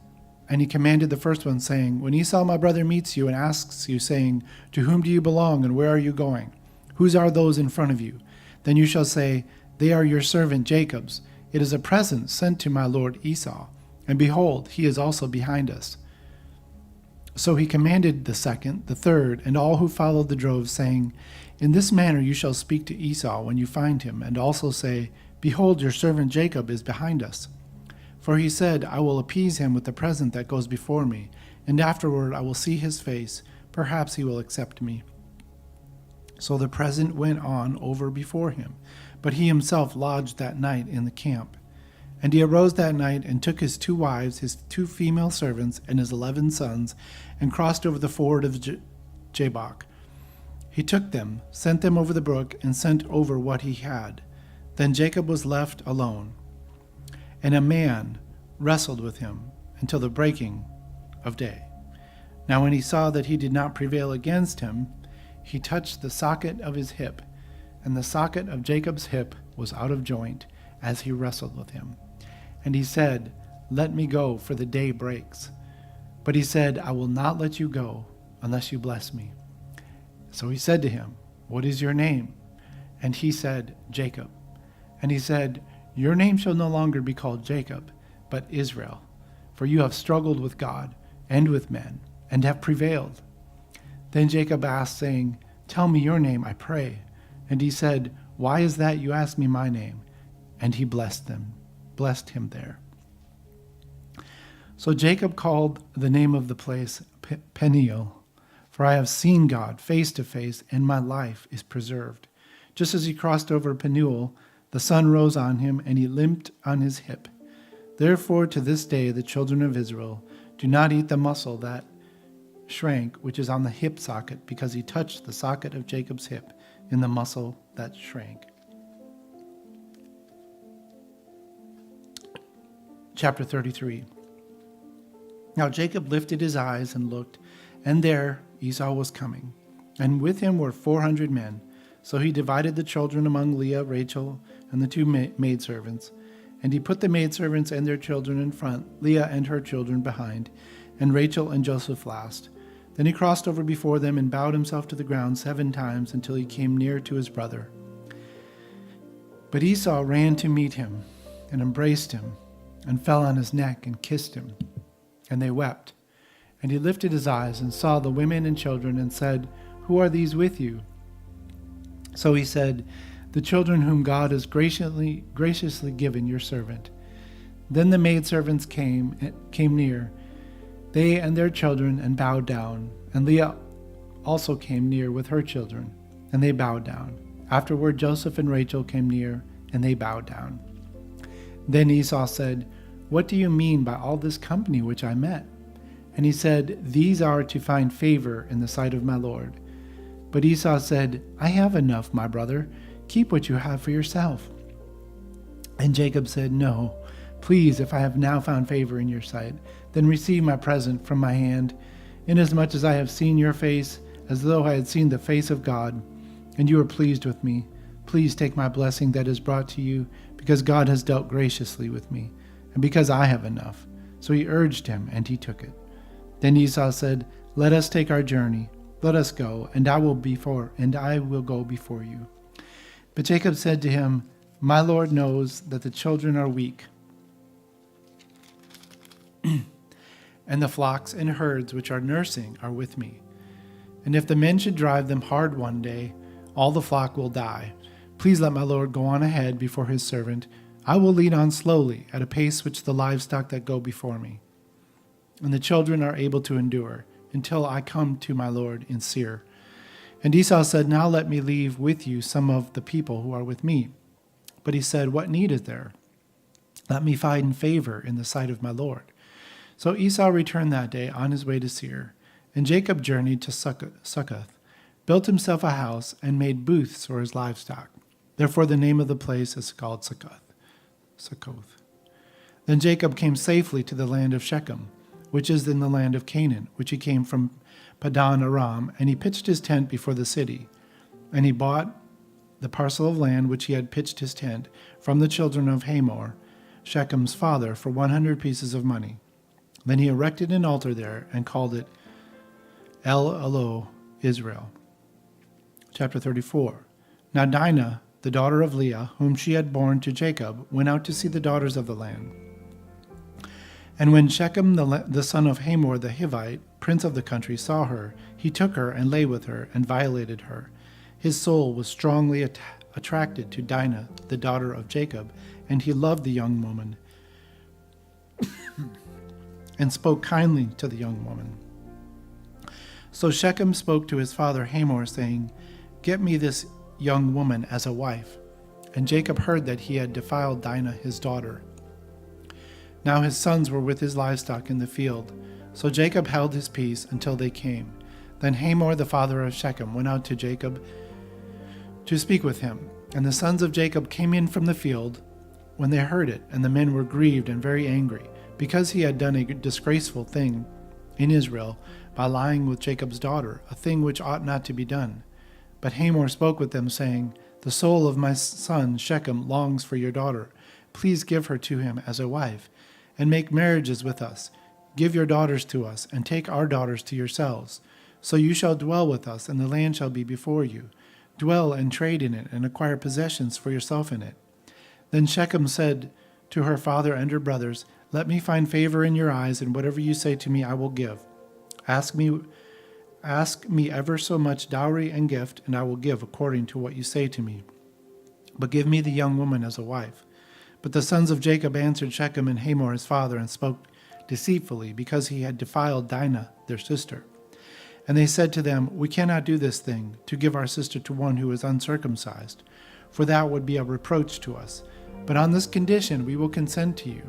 And he commanded the first one, saying, "When Esau my brother meets you and asks you, saying, 'To whom do you belong, and where are you going? Whose are those in front of you?' Then you shall say, 'They are your servant Jacob's. It is a present sent to my lord Esau. And behold, he is also behind us.'" So he commanded the second, the third, and all who followed the drove, saying, "In this manner you shall speak to Esau when you find him, and also say, 'Behold, your servant Jacob is behind us.' For he said, 'I will appease him with the present that goes before me, and afterward I will see his face. Perhaps he will accept me.' So the present went on over before him, but he himself lodged that night in the camp. And he arose that night and took his 2 wives, his 2 female servants, and his 11 sons, and crossed over the ford of Jabbok. He took them, sent them over the brook, and sent over what he had. Then Jacob was left alone, and a man wrestled with him until the breaking of day. Now when he saw that he did not prevail against him, he touched the socket of his hip, and the socket of Jacob's hip was out of joint as he wrestled with him. And he said, "Let me go, for the day breaks." But he said, "I will not let you go unless you bless me." So he said to him, "What is your name?" And he said, "Jacob." And he said, "Your name shall no longer be called Jacob, but Israel, for you have struggled with God and with men, and have prevailed." Then Jacob asked, saying, "Tell me your name, I pray." And he said, "Why is that you ask me my name?" And he blessed him there. So Jacob called the name of the place Peniel, for I have seen God face to face, and my life is preserved. Just as he crossed over Peniel, the sun rose on him, and he limped on his hip. Therefore to this day the children of Israel do not eat the muscle that shrank, which is on the hip socket, because he touched the socket of Jacob's hip in the muscle that shrank. Chapter 33. Now Jacob lifted his eyes and looked, and there Esau was coming, and with him were 400 men. So he divided the children among Leah, Rachel, and the 2 maidservants. And he put the maidservants and their children in front, Leah and her children behind, and Rachel and Joseph last. Then he crossed over before them and bowed himself to the ground 7 times until he came near to his brother. But Esau ran to meet him and embraced him and fell on his neck and kissed him. And they wept. And he lifted his eyes and saw the women and children and said, "Who are these with you?" So he said, "The children whom God has graciously given your servant." Then the maidservants came near, they and their children, and bowed down. And Leah also came near with her children, and they bowed down. Afterward Joseph and Rachel came near, and they bowed down. Then Esau said, "What do you mean by all this company which I met?" And he said, "These are to find favor in the sight of my Lord." But Esau said, "I have enough, my brother. Keep what you have for yourself." And Jacob said, "No, please, if I have now found favor in your sight, then receive my present from my hand, inasmuch as I have seen your face, as though I had seen the face of God, and you are pleased with me. Please take my blessing that is brought to you, because God has dealt graciously with me, and because I have enough." So he urged him, and he took it. Then Esau said, "Let us take our journey. Let us go, and I will go before you." But Jacob said to him, "My Lord knows that the children are weak, and the flocks and herds which are nursing are with me. And if the men should drive them hard one day, all the flock will die. Please let my Lord go on ahead before his servant. I will lead on slowly, at a pace which the livestock that go before me, and the children are able to endure, until I come to my Lord in Seir." And Esau said, "Now let me leave with you some of the people who are with me." But he said, "What need is there? Let me find favor in the sight of my Lord." So Esau returned that day on his way to Seir, and Jacob journeyed to Succoth, built himself a house, and made booths for his livestock. Therefore the name of the place is called Succoth. Then Jacob came safely to the land of Shechem, which is in the land of Canaan, which he came from Padan Aram, and he pitched his tent before the city. And he bought the parcel of land which he had pitched his tent from the children of Hamor, Shechem's father, for 100 pieces of money. Then he erected an altar there and called it El Israel. Chapter 34. Now Dinah, the daughter of Leah, whom she had borne to Jacob, went out to see the daughters of the land. And when Shechem, the son of Hamor the Hivite, prince of the country, saw her, he took her and lay with her and violated her. His soul was strongly attracted to Dinah, the daughter of Jacob, and he loved the young woman and spoke kindly to the young woman. So Shechem spoke to his father Hamor, saying, "Get me this young woman as a wife." And Jacob heard that he had defiled Dinah his daughter. Now his sons were with his livestock in the field. So Jacob held his peace until they came. Then Hamor, the father of Shechem, went out to Jacob to speak with him. And the sons of Jacob came in from the field when they heard it, and the men were grieved and very angry, because he had done a disgraceful thing in Israel by lying with Jacob's daughter, a thing which ought not to be done. But Hamor spoke with them, saying, "The soul of my son Shechem longs for your daughter. Please give her to him as a wife, and make marriages with us. Give your daughters to us, and take our daughters to yourselves. So you shall dwell with us, and the land shall be before you. Dwell and trade in it, and acquire possessions for yourself in it." Then Shechem said to her father and her brothers, "Let me find favor in your eyes, and whatever you say to me I will give. Ask me ever so much dowry and gift, and I will give according to what you say to me. But give me the young woman as a wife." But the sons of Jacob answered Shechem and Hamor his father, and spoke deceitfully, because he had defiled Dinah their sister. And they said to them, "We cannot do this thing, to give our sister to one who is uncircumcised, for that would be a reproach to us. But on this condition we will consent to you.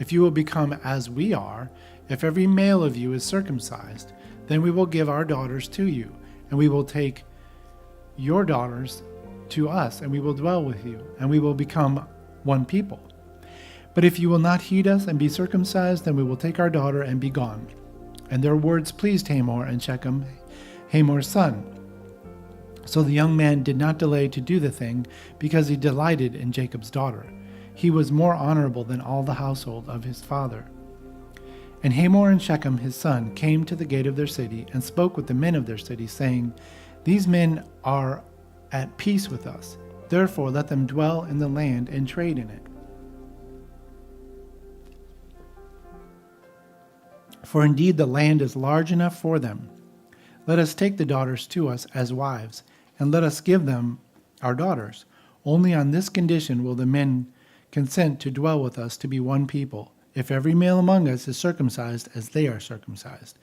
If you will become as we are, if every male of you is circumcised, then we will give our daughters to you, and we will take your daughters to us, and we will dwell with you, and we will become one people. But if you will not heed us and be circumcised, then we will take our daughter and be gone." And their words pleased Hamor and Shechem, Hamor's son. So the young man did not delay to do the thing, because he delighted in Jacob's daughter. He was more honorable than all the household of his father. And Hamor and Shechem his son came to the gate of their city, and spoke with the men of their city, saying, "These men are at peace with us. Therefore let them dwell in the land and trade in it." For indeed the land is large enough for them. Let us take the daughters to us as wives, and let us give them our daughters. Only on this condition will the men consent to dwell with us to be one people, if every male among us is circumcised as they are circumcised.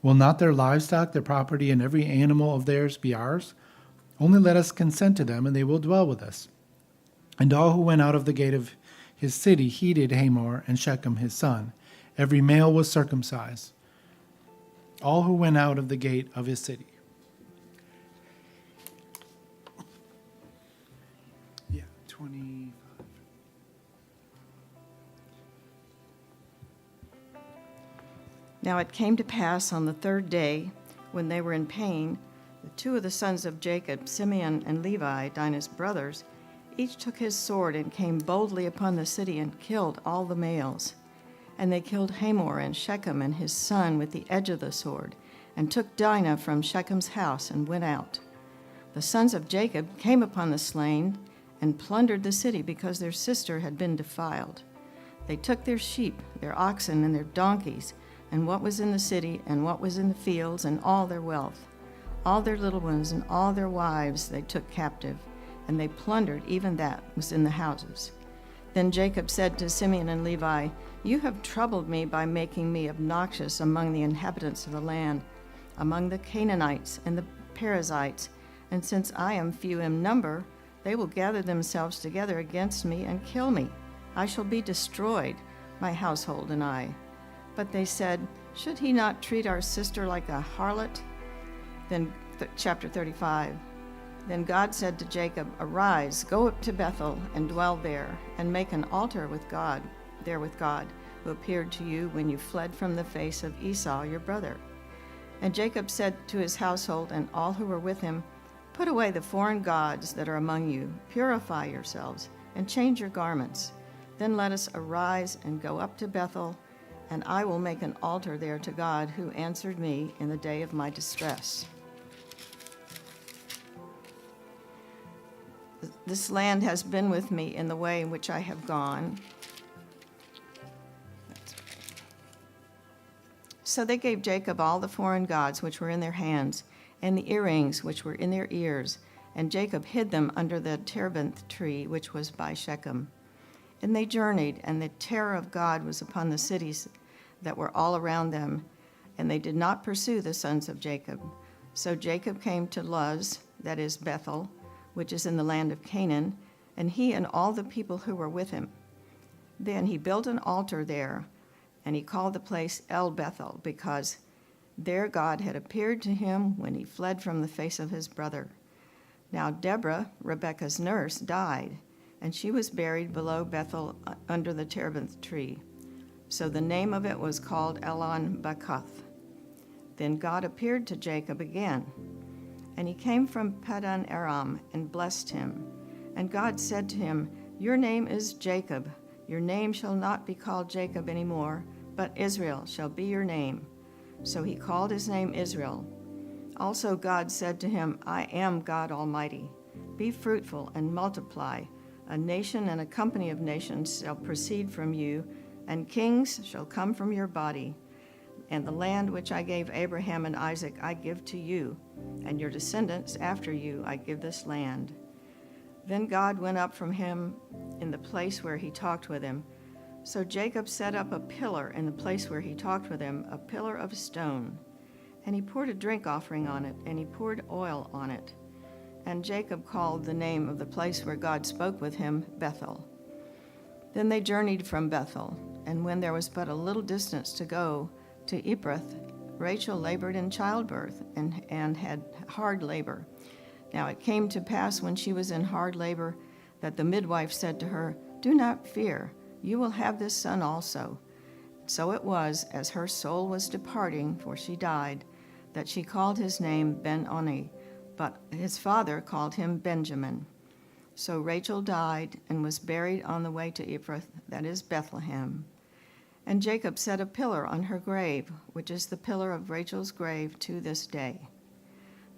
Will not their livestock, their property, and every animal of theirs be ours? Only let us consent to them, and they will dwell with us. And all who went out of the gate of his city heeded Hamor and Shechem his son. Every male was circumcised. All who went out of the gate of his city. Yeah, 25. Now it came to pass on the third day, when they were in pain, the two of the sons of Jacob, Simeon and Levi, Dinah's brothers, each took his sword and came boldly upon the city and killed all the males. And they killed Hamor and Shechem and his son with the edge of the sword, and took Dinah from Shechem's house and went out. The sons of Jacob came upon the slain and plundered the city because their sister had been defiled. They took their sheep, their oxen, and their donkeys, and what was in the city and what was in the fields, and all their wealth. All their little ones and all their wives they took captive, and they plundered even that was in the houses. Then Jacob said to Simeon and Levi, "You have troubled me by making me obnoxious among the inhabitants of the land, among the Canaanites and the Perizzites, and since I am few in number, they will gather themselves together against me and kill me. I shall be destroyed, my household and I." But they said, "Should he not treat our sister like a harlot?" Then, chapter 35. Then God said to Jacob, "Arise, go up to Bethel and dwell there, and make an altar with God, who appeared to you when you fled from the face of Esau your brother." And Jacob said to his household and all who were with him, "Put away the foreign gods that are among you, purify yourselves, and change your garments. Then let us arise and go up to Bethel, and I will make an altar there to God who answered me in the day of my distress." This land has been with me in the way in which I have gone. So they gave Jacob all the foreign gods which were in their hands, and the earrings which were in their ears, and Jacob hid them under the terebinth tree which was by Shechem. And they journeyed, and the terror of God was upon the cities that were all around them, and they did not pursue the sons of Jacob. So Jacob came to Luz, that is Bethel, which is in the land of Canaan, and he and all the people who were with him. Then he built an altar there, and he called the place El Bethel, because there God had appeared to him when he fled from the face of his brother. Now Deborah, Rebekah's nurse, died, and she was buried below Bethel under the terebinth tree. So the name of it was called Elon Bakuth. Then God appeared to Jacob again, and he came from Paddan Aram and blessed him. And God said to him, "Your name is Jacob. Your name shall not be called Jacob anymore, but Israel shall be your name." So he called his name Israel. Also God said to him, "I am God Almighty. Be fruitful and multiply. A nation and a company of nations shall proceed from you, and kings shall come from your body. And the land which I gave Abraham and Isaac I give to you, and your descendants after you I give this land." Then God went up from him in the place where he talked with him. So Jacob set up a pillar in the place where he talked with him, a pillar of stone. And he poured a drink offering on it, and he poured oil on it. And Jacob called the name of the place where God spoke with him Bethel. Then they journeyed from Bethel, and when there was but a little distance to go to Ephrath, Rachel labored in childbirth and had hard labor. Now it came to pass when she was in hard labor that the midwife said to her, "Do not fear, you will have this son also." So it was, as her soul was departing, for she died, that she called his name Ben-Oni, but his father called him Benjamin. So Rachel died and was buried on the way to Ephrath, that is Bethlehem. And Jacob set a pillar on her grave, which is the pillar of Rachel's grave to this day.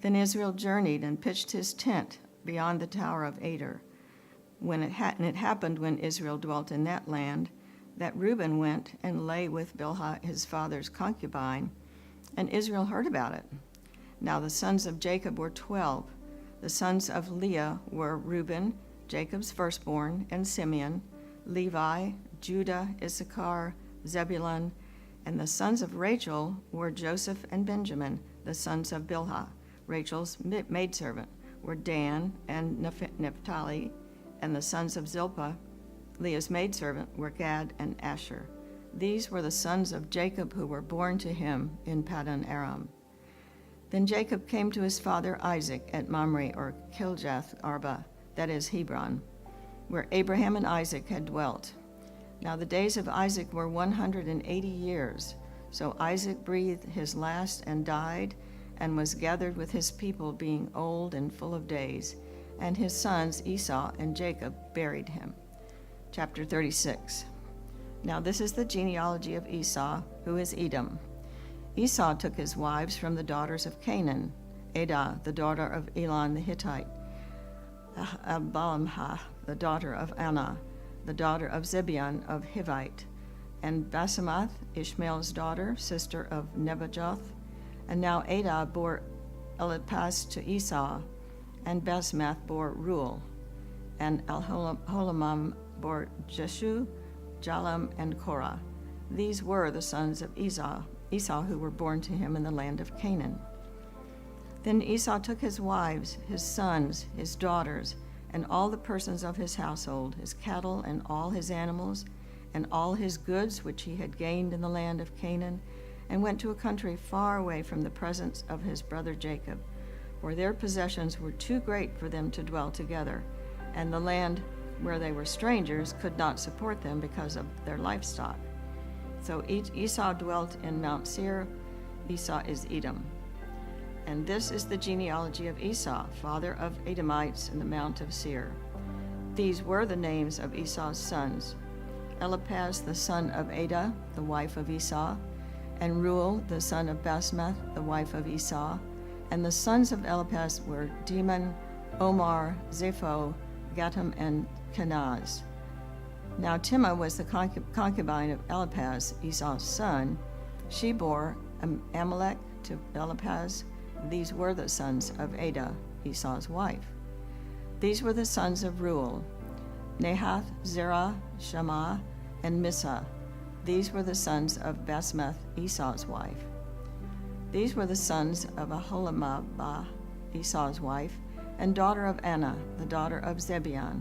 Then Israel journeyed and pitched his tent beyond the tower of Ader. And it happened when Israel dwelt in that land, that Reuben went and lay with Bilhah his father's concubine, and Israel heard about it. Now the sons of Jacob were 12. The sons of Leah were Reuben, Jacob's firstborn, and Simeon, Levi, Judah, Issachar, Zebulun, and the sons of Rachel were Joseph and Benjamin. The sons of Bilhah, Rachel's maidservant, were Dan and Naphtali, and the sons of Zilpah, Leah's maidservant, were Gad and Asher. These were the sons of Jacob who were born to him in Paddan Aram. Then Jacob came to his father Isaac at Mamre, or Kirjath Arba, that is Hebron, where Abraham and Isaac had dwelt. Now the days of Isaac were 180 years. So Isaac breathed his last and died, and was gathered with his people, being old and full of days. And his sons Esau and Jacob buried him. Chapter 36. Now this is the genealogy of Esau, who is Edom. Esau took his wives from the daughters of Canaan: Adah, the daughter of Elon the Hittite; Abalamha, the daughter of Anah, the daughter of Zibeon of Hivite; and Basemath, Ishmael's daughter, sister of Nebajoth. And now Adah bore Eliphaz to Esau, and Basemath bore Reuel, and Aholamam bore Jeshu, Jalam, and Korah. These were the sons of Esau who were born to him in the land of Canaan. Then Esau took his wives, his sons, his daughters, and all the persons of his household, his cattle and all his animals, and all his goods which he had gained in the land of Canaan, and went to a country far away from the presence of his brother Jacob, for their possessions were too great for them to dwell together, and the land where they were strangers could not support them because of their livestock. So Esau dwelt in Mount Seir. Esau is Edom. And this is the genealogy of Esau, father of Edomites in the Mount of Seir. These were the names of Esau's sons: Eliphaz the son of Adah, the wife of Esau, and Reuel the son of Basemath, the wife of Esau. And the sons of Eliphaz were Deman, Omar, Zepho, Gatam, and Kenaz. Now Timah was the concubine of Eliphaz, Esau's son. She bore Amalek to Eliphaz. These were the sons of Adah, Esau's wife. These were the sons of Reuel: Nahath, Zerah, Shammah, and Mizah. These were the sons of Basemath, Esau's wife. These were the sons of Aholamah, Esau's wife, and daughter of Anah, the daughter of Zibeon.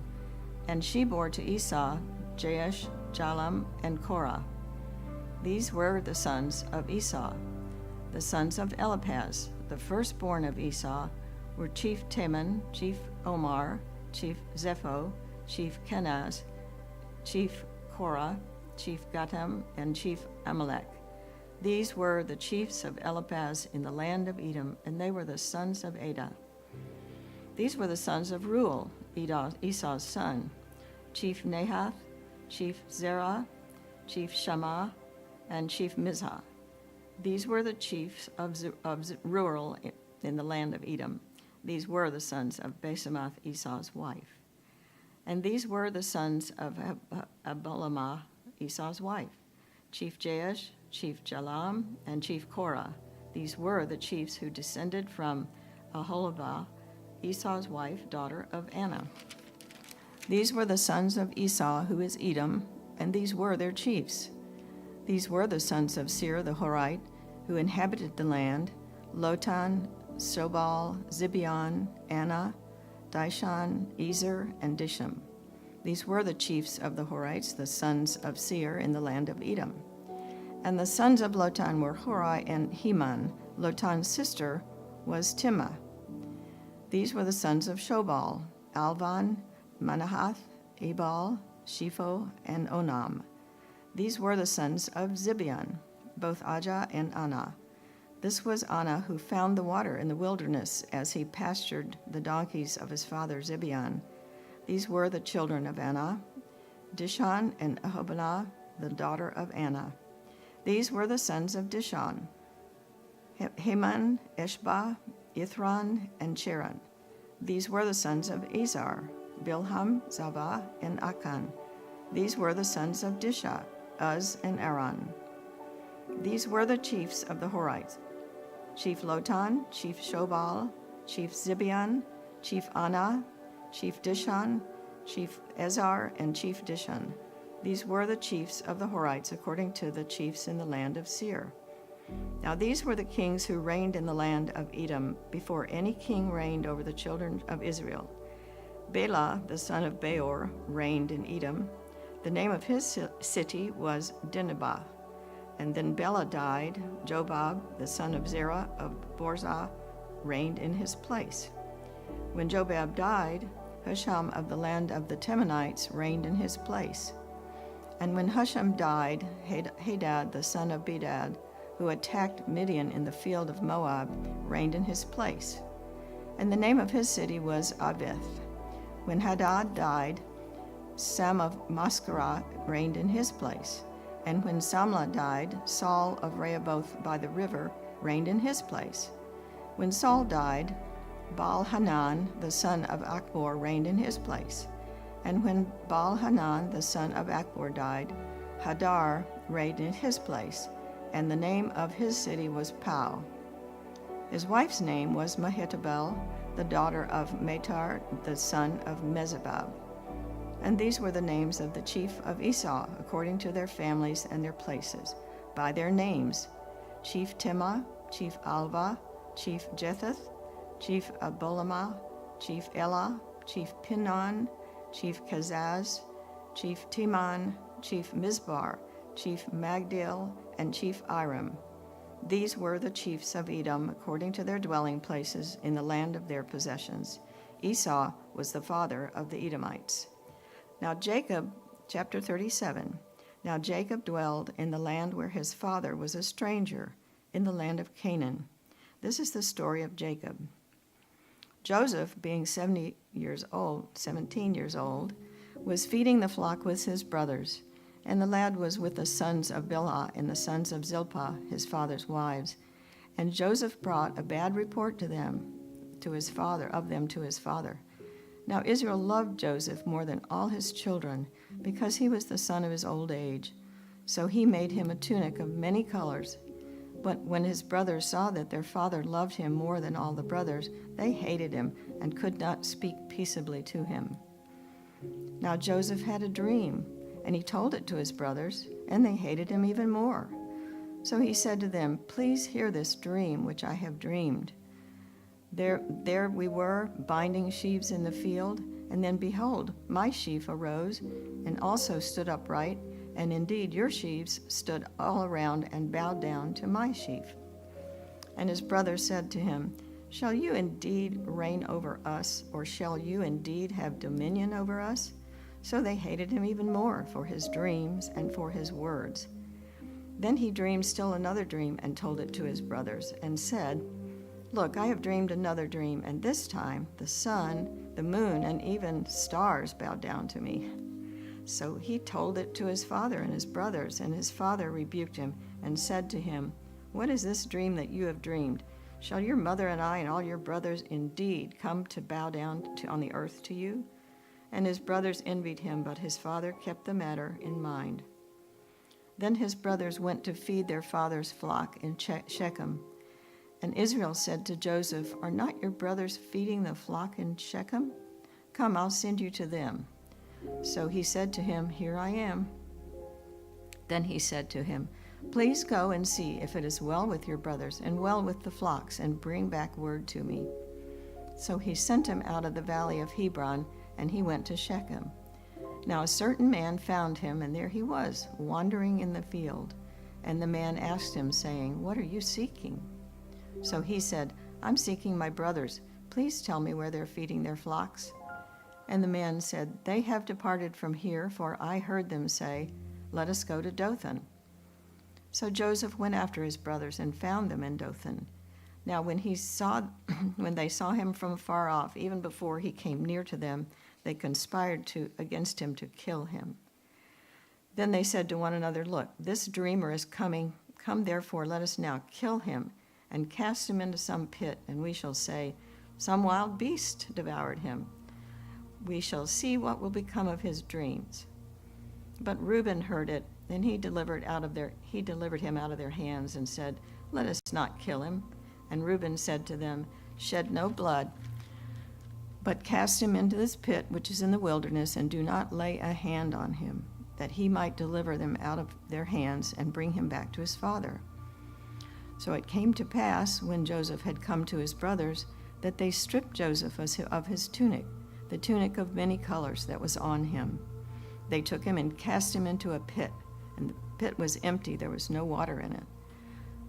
And she bore to Esau Jaish, Jalam, and Korah. These were the sons of Esau. The sons of Eliphaz, the firstborn of Esau, were chief Teman, chief Omar, chief Zepho, chief Kenaz, chief Korah, chief Gatam, and chief Amalek. These were the chiefs of Eliphaz in the land of Edom, and they were the sons of Adah. These were the sons of Reuel, Esau's son: chief Nahath, chief Zerah, chief Shammah, and chief Mizah. These were the chiefs of Reuel in the land of Edom. These were the sons of Basemath, Esau's wife. And these were the sons of Abalamah, Esau's wife: chief Jaish, chief Jalam, and chief Korah. These were the chiefs who descended from Aholibah, Esau's wife, daughter of Anah. These were the sons of Esau, who is Edom, and these were their chiefs. These were the sons of Seir the Horite, who inhabited the land: Lotan, Shobal, Zibeon, Anah, Dishan, Ezer, and Disham. These were the chiefs of the Horites, the sons of Seir in the land of Edom. And the sons of Lotan were Hori and Heman. Lotan's sister was Timah. These were the sons of Shobal: Alvan, Manahath, Ebal, Shepho, and Onam. These were the sons of Zibeon, both Ajah and Anah. This was Anah, who found the water in the wilderness as he pastured the donkeys of his father Zibeon. These were the children of Anah: Dishon and Ahobanah, the daughter of Anah. These were the sons of Dishon: Heman, Eshbah, Ithran, and Cheran. These were the sons of Azar: Bilham, Zavah, and Akan. These were the sons of Disha: Uz, and Aran. These were the chiefs of the Horites: Chief Lotan, Chief Shobal, Chief Zibeon, Chief Anah, Chief Dishon, Chief Ezar, and Chief Dishon. These were the chiefs of the Horites according to the chiefs in the land of Seir. Now these were the kings who reigned in the land of Edom before any king reigned over the children of Israel. Bela, the son of Beor, reigned in Edom. The name of his city was Dinhabah. And then Bela died. Jobab, the son of Zerah of Borzah, reigned in his place. When Jobab died, Husham of the land of the Temanites reigned in his place. And when Husham died, Hadad, the son of Bedad, who attacked Midian in the field of Moab, reigned in his place. And the name of his city was Avith. When Hadad died, Sam of Maskarah reigned in his place. And when Samlah died, Saul of Rehoboth by the river reigned in his place. When Saul died, Baal-Hanan, the son of Achbor, reigned in his place. And when Baal-Hanan, the son of Achbor, died, Hadar reigned in his place, and the name of his city was Pau. His wife's name was Mehetabel, the daughter of Matar, the son of Mezabab. And these were the names of the chief of Esau, according to their families and their places, by their names: Chief Tema, Chief Alva, Chief Jetheth, Chief Abolamah, Chief Elah, Chief Pinon, Chief Kazaz, Chief Teman, Chief Mizbar, Chief Magdiel, and Chief Iram. These were the chiefs of Edom according to their dwelling places in the land of their possessions. Esau was the father of the Edomites. Now Jacob, chapter 37. Now Jacob dwelled in the land where his father was a stranger, in the land of Canaan. This is the story of Jacob. Joseph, being 17 years old, was feeding the flock with his brothers, and the lad was with the sons of Bilhah and the sons of Zilpah, his father's wives. And Joseph brought a bad report of them to his father. Now Israel loved Joseph more than all his children, because he was the son of his old age. So he made him a tunic of many colors. But when his brothers saw that their father loved him more than all the brothers, they hated him and could not speak peaceably to him. Now Joseph had a dream, and he told it to his brothers, and they hated him even more. So he said to them, "Please hear this dream which I have dreamed. There we were, binding sheaves in the field, and then behold, my sheaf arose and also stood upright, and indeed your sheaves stood all around and bowed down to my sheaf." And his brothers said to him, "Shall you indeed reign over us, or shall you indeed have dominion over us?" So they hated him even more for his dreams and for his words. Then he dreamed still another dream and told it to his brothers, and said, "Look, I have dreamed another dream, and this time the sun, the moon, and even stars bowed down to me." So he told it to his father and his brothers, and his father rebuked him and said to him, "What is this dream that you have dreamed? Shall your mother and I and all your brothers indeed come to bow down on the earth to you?" And his brothers envied him, but his father kept the matter in mind. Then his brothers went to feed their father's flock in Shechem. And Israel said to Joseph, "Are not your brothers feeding the flock in Shechem? Come, I'll send you to them." So he said to him, "Here I am." Then he said to him, "Please go and see if it is well with your brothers and well with the flocks, and bring back word to me." So he sent him out of the valley of Hebron, and he went to Shechem. Now a certain man found him, and there he was, wandering in the field. And the man asked him, saying, "What are you seeking?" So he said, "I'm seeking my brothers. Please tell me where they're feeding their flocks." And the man said, "They have departed from here, for I heard them say, 'Let us go to Dothan.'" So Joseph went after his brothers and found them in Dothan. Now when they saw him from far off, even before he came near to them, they conspired against him to kill him. Then they said to one another, "Look, this dreamer is coming. Come therefore, let us now kill him and cast him into some pit, and we shall say, 'Some wild beast devoured him.' We shall see what will become of his dreams." But Reuben heard it, and he delivered him out of their hands and said, "Let us not kill him." And Reuben said to them, "Shed no blood, but cast him into this pit which is in the wilderness, and do not lay a hand on him, that he might deliver them out of their hands and bring him back to his father." So it came to pass, when Joseph had come to his brothers, that they stripped Joseph of his tunic, the tunic of many colors that was on him. They took him and cast him into a pit, and the pit was empty, there was no water in it.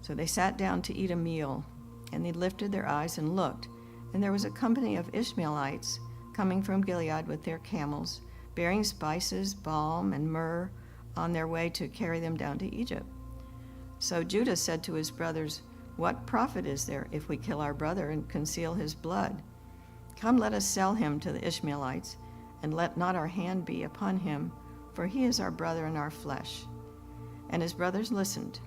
So they sat down to eat a meal, and they lifted their eyes and looked, and there was a company of Ishmaelites coming from Gilead with their camels, bearing spices, balm, and myrrh on their way to carry them down to Egypt. So Judah said to his brothers, "What profit is there if we kill our brother and conceal his blood? Come, let us sell him to the Ishmaelites, and let not our hand be upon him, for he is our brother and our flesh." And his brothers listened.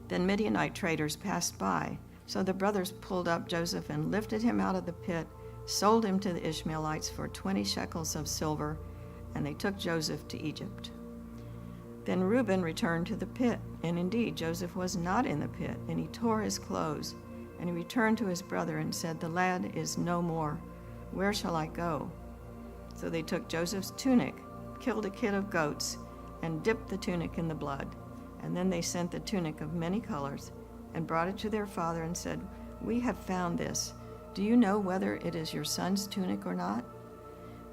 Then Midianite traders passed by. So the brothers pulled up Joseph and lifted him out of the pit, sold him to the Ishmaelites for 20 shekels of silver, and they took Joseph to Egypt. Then Reuben returned to the pit, and indeed Joseph was not in the pit, and he tore his clothes. And he returned to his brother and said, "The lad is no more. Where shall I go?" So they took Joseph's tunic, killed a kid of goats, and dipped the tunic in the blood. And then they sent the tunic of many colors and brought it to their father and said, "We have found this. Do you know whether it is your son's tunic or not?"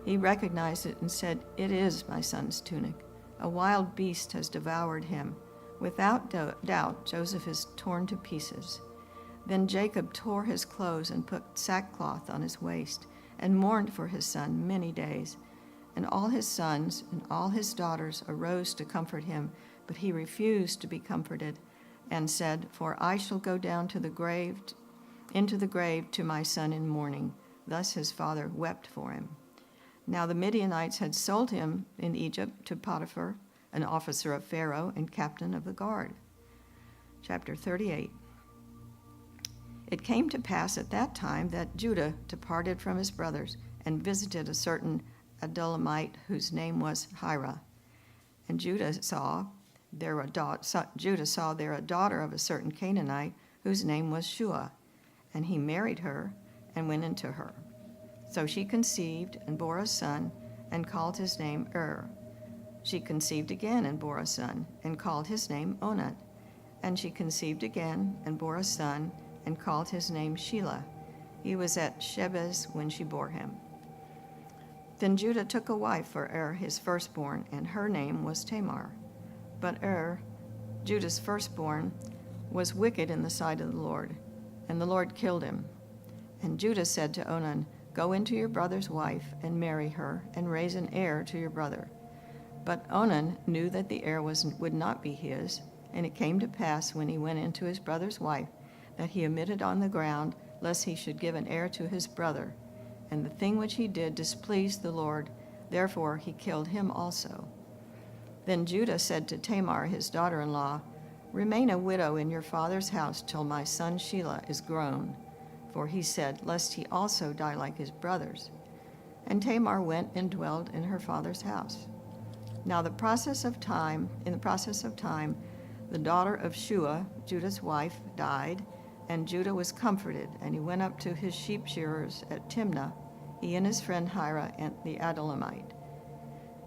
He recognized it and said, "It is my son's tunic. A wild beast has devoured him. Without doubt, Joseph is torn to pieces." Then Jacob tore his clothes and put sackcloth on his waist and mourned for his son many days. And all his sons and all his daughters arose to comfort him, but he refused to be comforted and said, "For I shall go down to the grave, into the grave to my son in mourning." Thus his father wept for him. Now the Midianites had sold him in Egypt to Potiphar, an officer of Pharaoh and captain of the guard. Chapter 38. It came to pass at that time that Judah departed from his brothers and visited a certain Adullamite whose name was Hira. And Judah saw there a daughter of a certain Canaanite whose name was Shua, and he married her and went into her. So she conceived and bore a son and called his name She conceived again and bore a son and called his name Onan. And she conceived again and bore a son and called his name Shelah. He was at Shebez when she bore him. Then Judah took a wife for his firstborn, and her name was Tamar. But Judah's firstborn, was wicked in the sight of the Lord, and the Lord killed him. And Judah said to Onan, "Go into your brother's wife and marry her, and raise an heir to your brother." But Onan knew that the heir would not be his, and it came to pass when he went into his brother's wife that he omitted on the ground, lest he should give an heir to his brother. And the thing which he did displeased the Lord, therefore he killed him also. Then Judah said to Tamar, his daughter-in-law, "Remain a widow in your father's house till my son Shelah is grown." For he said, lest he also die like his brothers. And Tamar went and dwelled in her father's house. Now in the process of time, the daughter of Shua, Judah's wife, died, and Judah was comforted, and he went up to his sheep shearers at Timnah, he and his friend Hira and the Adullamite.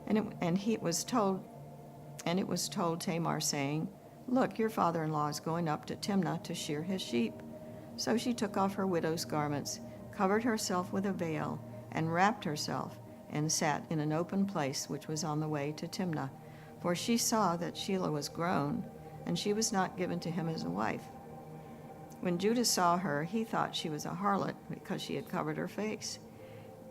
And it was told Tamar, saying, "Look, your father-in-law is going up to Timnah to shear his sheep." So she took off her widow's garments, covered herself with a veil, and wrapped herself, and sat in an open place which was on the way to Timnah. For she saw that Shelah was grown, and she was not given to him as a wife. When Judah saw her, he thought she was a harlot, because she had covered her face.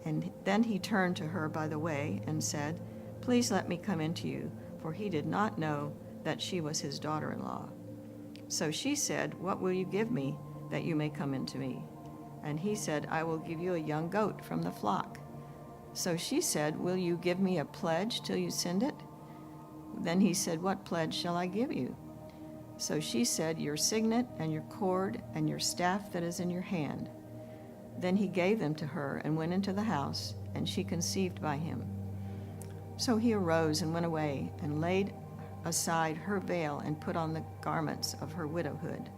And then he turned to her by the way and said, "Please let me come into you," for he did not know that she was his daughter-in-law. So she said, "What will you give me that you may come into me?" And he said, "I will give you a young goat from the flock." So she said, "Will you give me a pledge till you send it?" Then he said, "What pledge shall I give you?" So she said, "Your signet and your cord and your staff that is in your hand." Then he gave them to her and went into the house, and she conceived by him. So he arose and went away and laid aside her veil and put on the garments of her widowhood.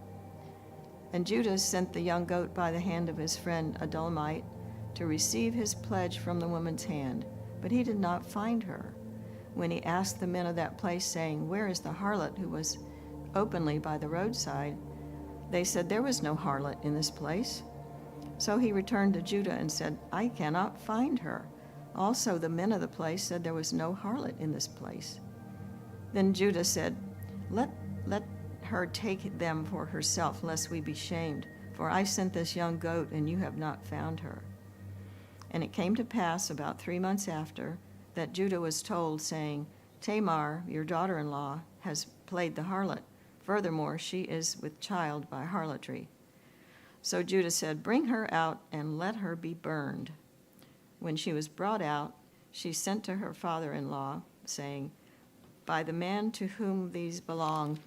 And Judah sent the young goat by the hand of his friend Adullamite to receive his pledge from the woman's hand, but he did not find her. When he asked the men of that place, saying, "Where is the harlot who was openly by the roadside?" they said, "There was no harlot in this place." So he returned to Judah and said, "I cannot find her." Also the men of the place said there was no harlot in this place. Then Judah said, Let her take them for herself, lest we be shamed. For I sent this young goat, and you have not found her. And it came to pass about 3 months after, that Judah was told, saying, "Tamar, your daughter-in-law, has played the harlot. Furthermore, she is with child by harlotry." So Judah said, "Bring her out, and let her be burned." When she was brought out, she sent to her father-in-law, saying, "By the man to whom these belong,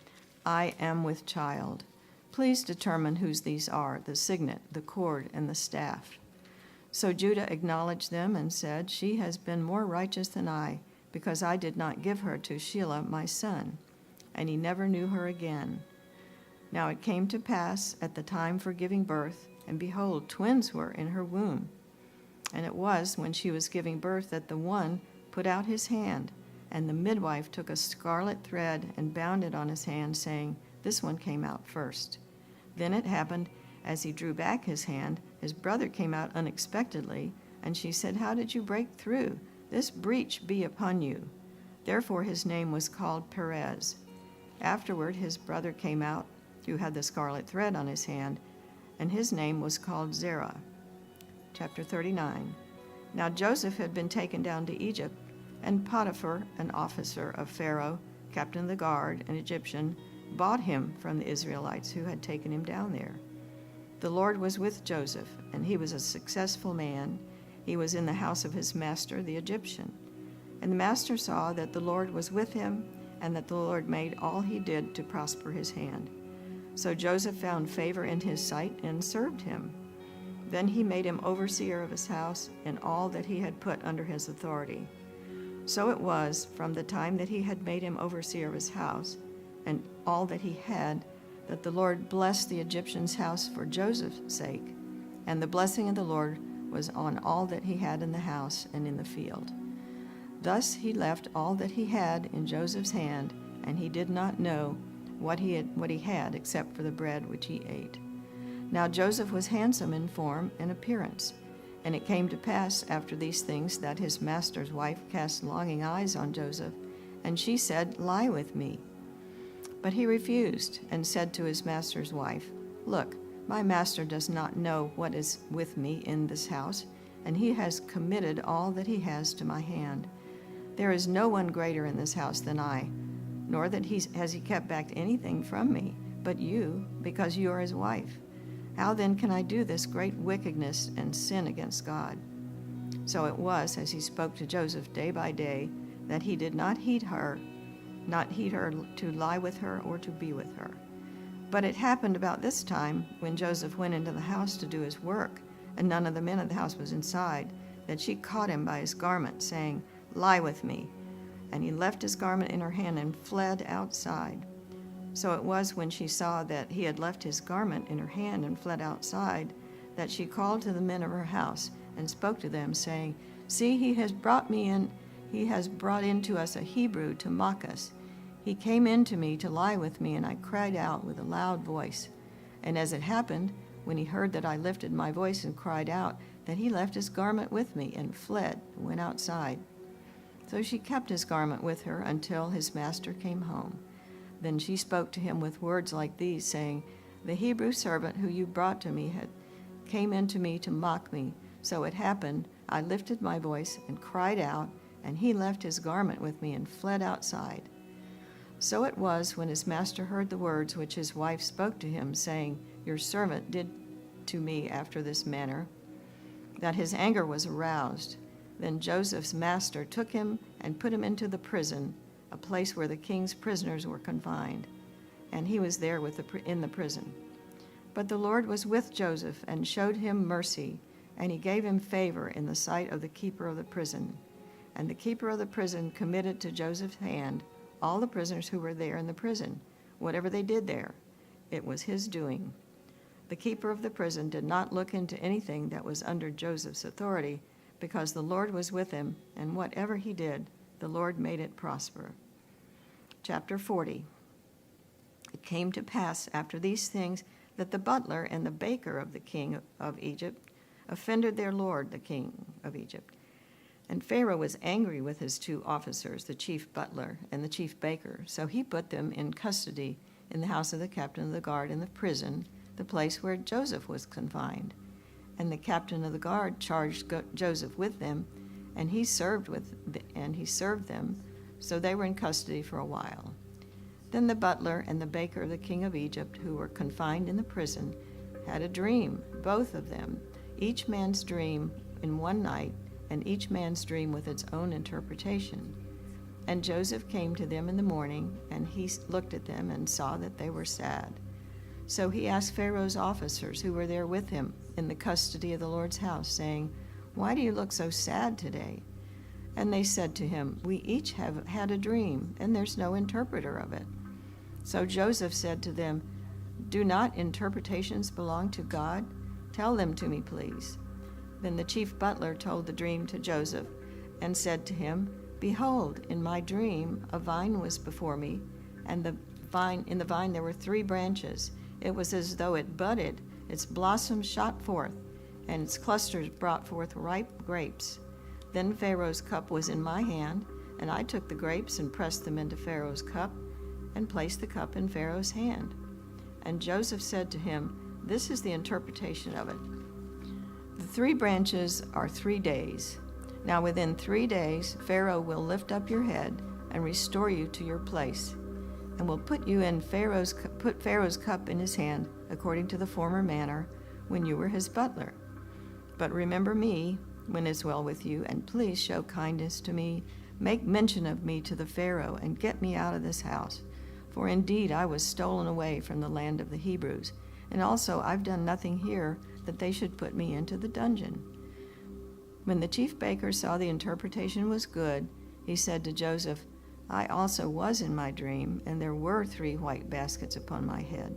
I am with child. Please determine whose these are, the signet, the cord, and the staff." So Judah acknowledged them and said, "She has been more righteous than I, because I did not give her to Shelah my son." And he never knew her again. Now it came to pass at the time for giving birth, and behold, twins were in her womb. And it was when she was giving birth that the one put out his hand, and the midwife took a scarlet thread and bound it on his hand, saying, "This one came out first." Then it happened, as he drew back his hand, his brother came out unexpectedly, and she said, "How did you break through? This breach be upon you." Therefore his name was called Perez. Afterward his brother came out, who had the scarlet thread on his hand, and his name was called Zerah. Chapter 39. Now Joseph had been taken down to Egypt, and Potiphar, an officer of Pharaoh, captain of the guard, an Egyptian, bought him from the Israelites who had taken him down there. The Lord was with Joseph, and he was a successful man. He was in the house of his master, the Egyptian. And the master saw that the Lord was with him, and that the Lord made all he did to prosper his hand. So Joseph found favor in his sight and served him. Then he made him overseer of his house and all that he had put under his authority. So it was, from the time that he had made him overseer of his house and all that he had, that the Lord blessed the Egyptian's house for Joseph's sake, and the blessing of the Lord was on all that he had in the house and in the field. Thus he left all that he had in Joseph's hand, and he did not know what he had except for the bread which he ate. Now Joseph was handsome in form and appearance. And it came to pass after these things that his master's wife cast longing eyes on Joseph, and she said, "Lie with me." But he refused and said to his master's wife, "Look, my master does not know what is with me in this house, and he has committed all that he has to my hand. There is no one greater in this house than I, nor that has he kept back anything from me, but you, because you are his wife. How then can I do this great wickedness and sin against God?" So it was, as he spoke to Joseph day by day, that he did not heed her to lie with her or to be with her. But it happened about this time, when Joseph went into the house to do his work, and none of the men of the house was inside, that she caught him by his garment, saying, "Lie with me." And he left his garment in her hand and fled outside. So it was, when she saw that he had left his garment in her hand and fled outside, that she called to the men of her house and spoke to them, saying, "See, he has brought into us a Hebrew to mock us. He came in to me to lie with me, and I cried out with a loud voice. And as it happened, when he heard that I lifted my voice and cried out, that he left his garment with me and fled and went outside." So she kept his garment with her until his master came home. Then she spoke to him with words like these, saying, "The Hebrew servant who you brought to me came in to me to mock me. So it happened, I lifted my voice and cried out, and he left his garment with me and fled outside." So it was, when his master heard the words which his wife spoke to him, saying, "Your servant did to me after this manner," that his anger was aroused. Then Joseph's master took him and put him into the prison, a place where the king's prisoners were confined, and he was there in the prison. But the Lord was with Joseph and showed him mercy, and he gave him favor in the sight of the keeper of the prison. And the keeper of the prison committed to Joseph's hand all the prisoners who were there in the prison. Whatever they did there, it was his doing. The keeper of the prison did not look into anything that was under Joseph's authority, because the Lord was with him, and whatever he did, the Lord made it prosper. Chapter 40. It came to pass after these things that the butler and the baker of the king of Egypt offended their lord, the king of Egypt. And Pharaoh was angry with his 2 officers, the chief butler and the chief baker. So he put them in custody in the house of the captain of the guard in the prison, the place where Joseph was confined. And the captain of the guard charged Joseph with them, and he served them, so they were in custody for a while. Then the butler and the baker of the king of Egypt, who were confined in the prison, had a dream, both of them, each man's dream in one night, and each man's dream with its own interpretation. And Joseph came to them in the morning, and he looked at them and saw that they were sad. So he asked Pharaoh's officers who were there with him in the custody of the Lord's house, saying, "Why do you look so sad today?" And they said to him, "We each have had a dream, and there's no interpreter of it." So Joseph said to them, "Do not interpretations belong to God? Tell them to me, please." Then the chief butler told the dream to Joseph and said to him, "Behold, in my dream a vine was before me, and in the vine there were 3 branches. It was as though it budded, its blossoms shot forth, and its clusters brought forth ripe grapes. Then Pharaoh's cup was in my hand, and I took the grapes and pressed them into Pharaoh's cup, and placed the cup in Pharaoh's hand." And Joseph said to him, "This is the interpretation of it. The 3 branches are 3 days. Now within 3 days Pharaoh will lift up your head and restore you to your place, and will put Pharaoh's cup in his hand according to the former manner when you were his butler. But remember me when it's well with you, and please show kindness to me. Make mention of me to the Pharaoh, and get me out of this house. For indeed I was stolen away from the land of the Hebrews, and also I've done nothing here that they should put me into the dungeon." When the chief baker saw the interpretation was good, he said to Joseph, "I also was in my dream, and there were 3 white baskets upon my head.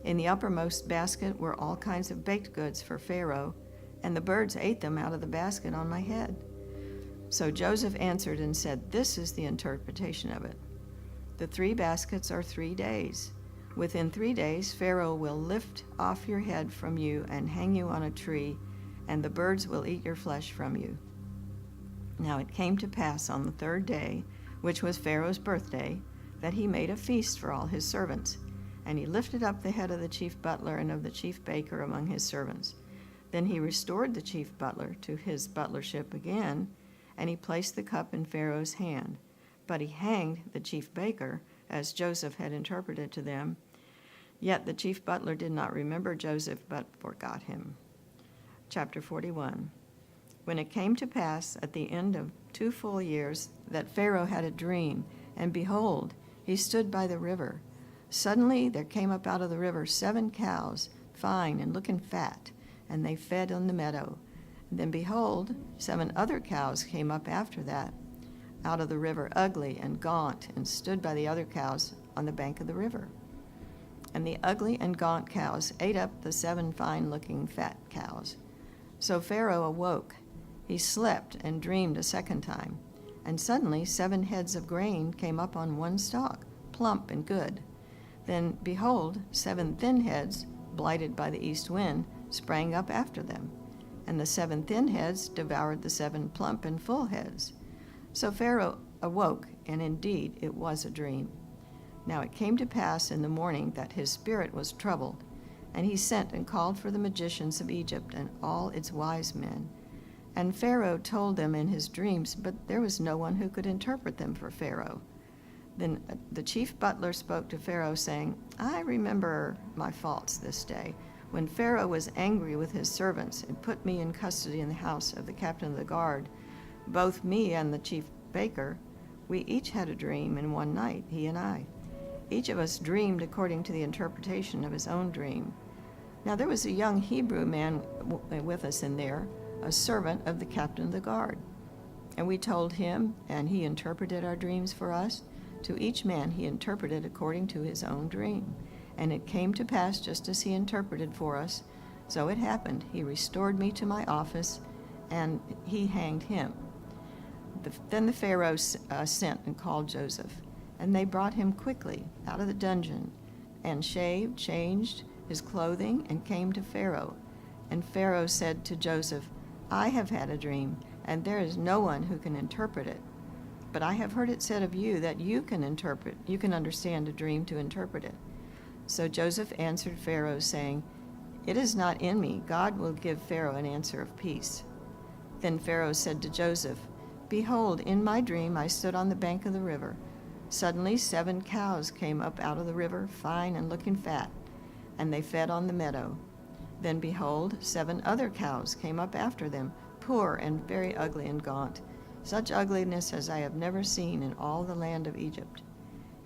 In the uppermost basket were all kinds of baked goods for Pharaoh, and the birds ate them out of the basket on my head." So Joseph answered and said, "This is the interpretation of it. The 3 baskets are 3 days. Within 3 days Pharaoh will lift off your head from you and hang you on a tree, and the birds will eat your flesh from you." Now it came to pass on the 3rd day, which was Pharaoh's birthday, that he made a feast for all his servants. And he lifted up the head of the chief butler and of the chief baker among his servants. Then he restored the chief butler to his butlership again, and he placed the cup in Pharaoh's hand. But he hanged the chief baker, as Joseph had interpreted to them. Yet the chief butler did not remember Joseph, but forgot him. Chapter 41. When it came to pass at the end of 2 full years that Pharaoh had a dream, and behold, he stood by the river. Suddenly there came up out of the river 7 cows, fine and looking fat, and they fed on the meadow. And then behold, 7 other cows came up after that, out of the river, ugly and gaunt, and stood by the other cows on the bank of the river. And the ugly and gaunt cows ate up the 7 fine-looking fat cows. So Pharaoh awoke. He slept and dreamed a second time. And suddenly 7 heads of grain came up on one stalk, plump and good. Then, behold, 7 thin heads, blighted by the east wind, sprang up after them. And the 7 thin heads devoured the 7 plump and full heads. So Pharaoh awoke, and indeed it was a dream. Now it came to pass in the morning that his spirit was troubled, and he sent and called for the magicians of Egypt and all its wise men. And Pharaoh told them in his dreams, but there was no one who could interpret them for Pharaoh. Then the chief butler spoke to Pharaoh, saying, "I remember my faults this day, when Pharaoh was angry with his servants and put me in custody in the house of the captain of the guard. Both me and the chief baker, we each had a dream in one night, he and I. Each of us dreamed according to the interpretation of his own dream. Now there was a young Hebrew man with us in there, a servant of the captain of the guard. And we told him, and he interpreted our dreams for us. To each man he interpreted according to his own dream. And it came to pass just as he interpreted for us. So it happened. He restored me to my office, and he hanged him. Then the Pharaoh sent and called Joseph, and they brought him quickly out of the dungeon, and shaved, changed his clothing, and came to Pharaoh. And Pharaoh said to Joseph, I have had a dream, and there is no one who can interpret it. But I have heard it said of you that you can understand a dream to interpret it. So Joseph answered Pharaoh, saying, It is not in me. God will give Pharaoh an answer of peace. Then Pharaoh said to Joseph, Behold, in my dream I stood on the bank of the river. Suddenly 7 cows came up out of the river, fine and looking fat, and they fed on the meadow. Then behold, 7 other cows came up after them, poor and very ugly and gaunt, such ugliness as I have never seen in all the land of Egypt.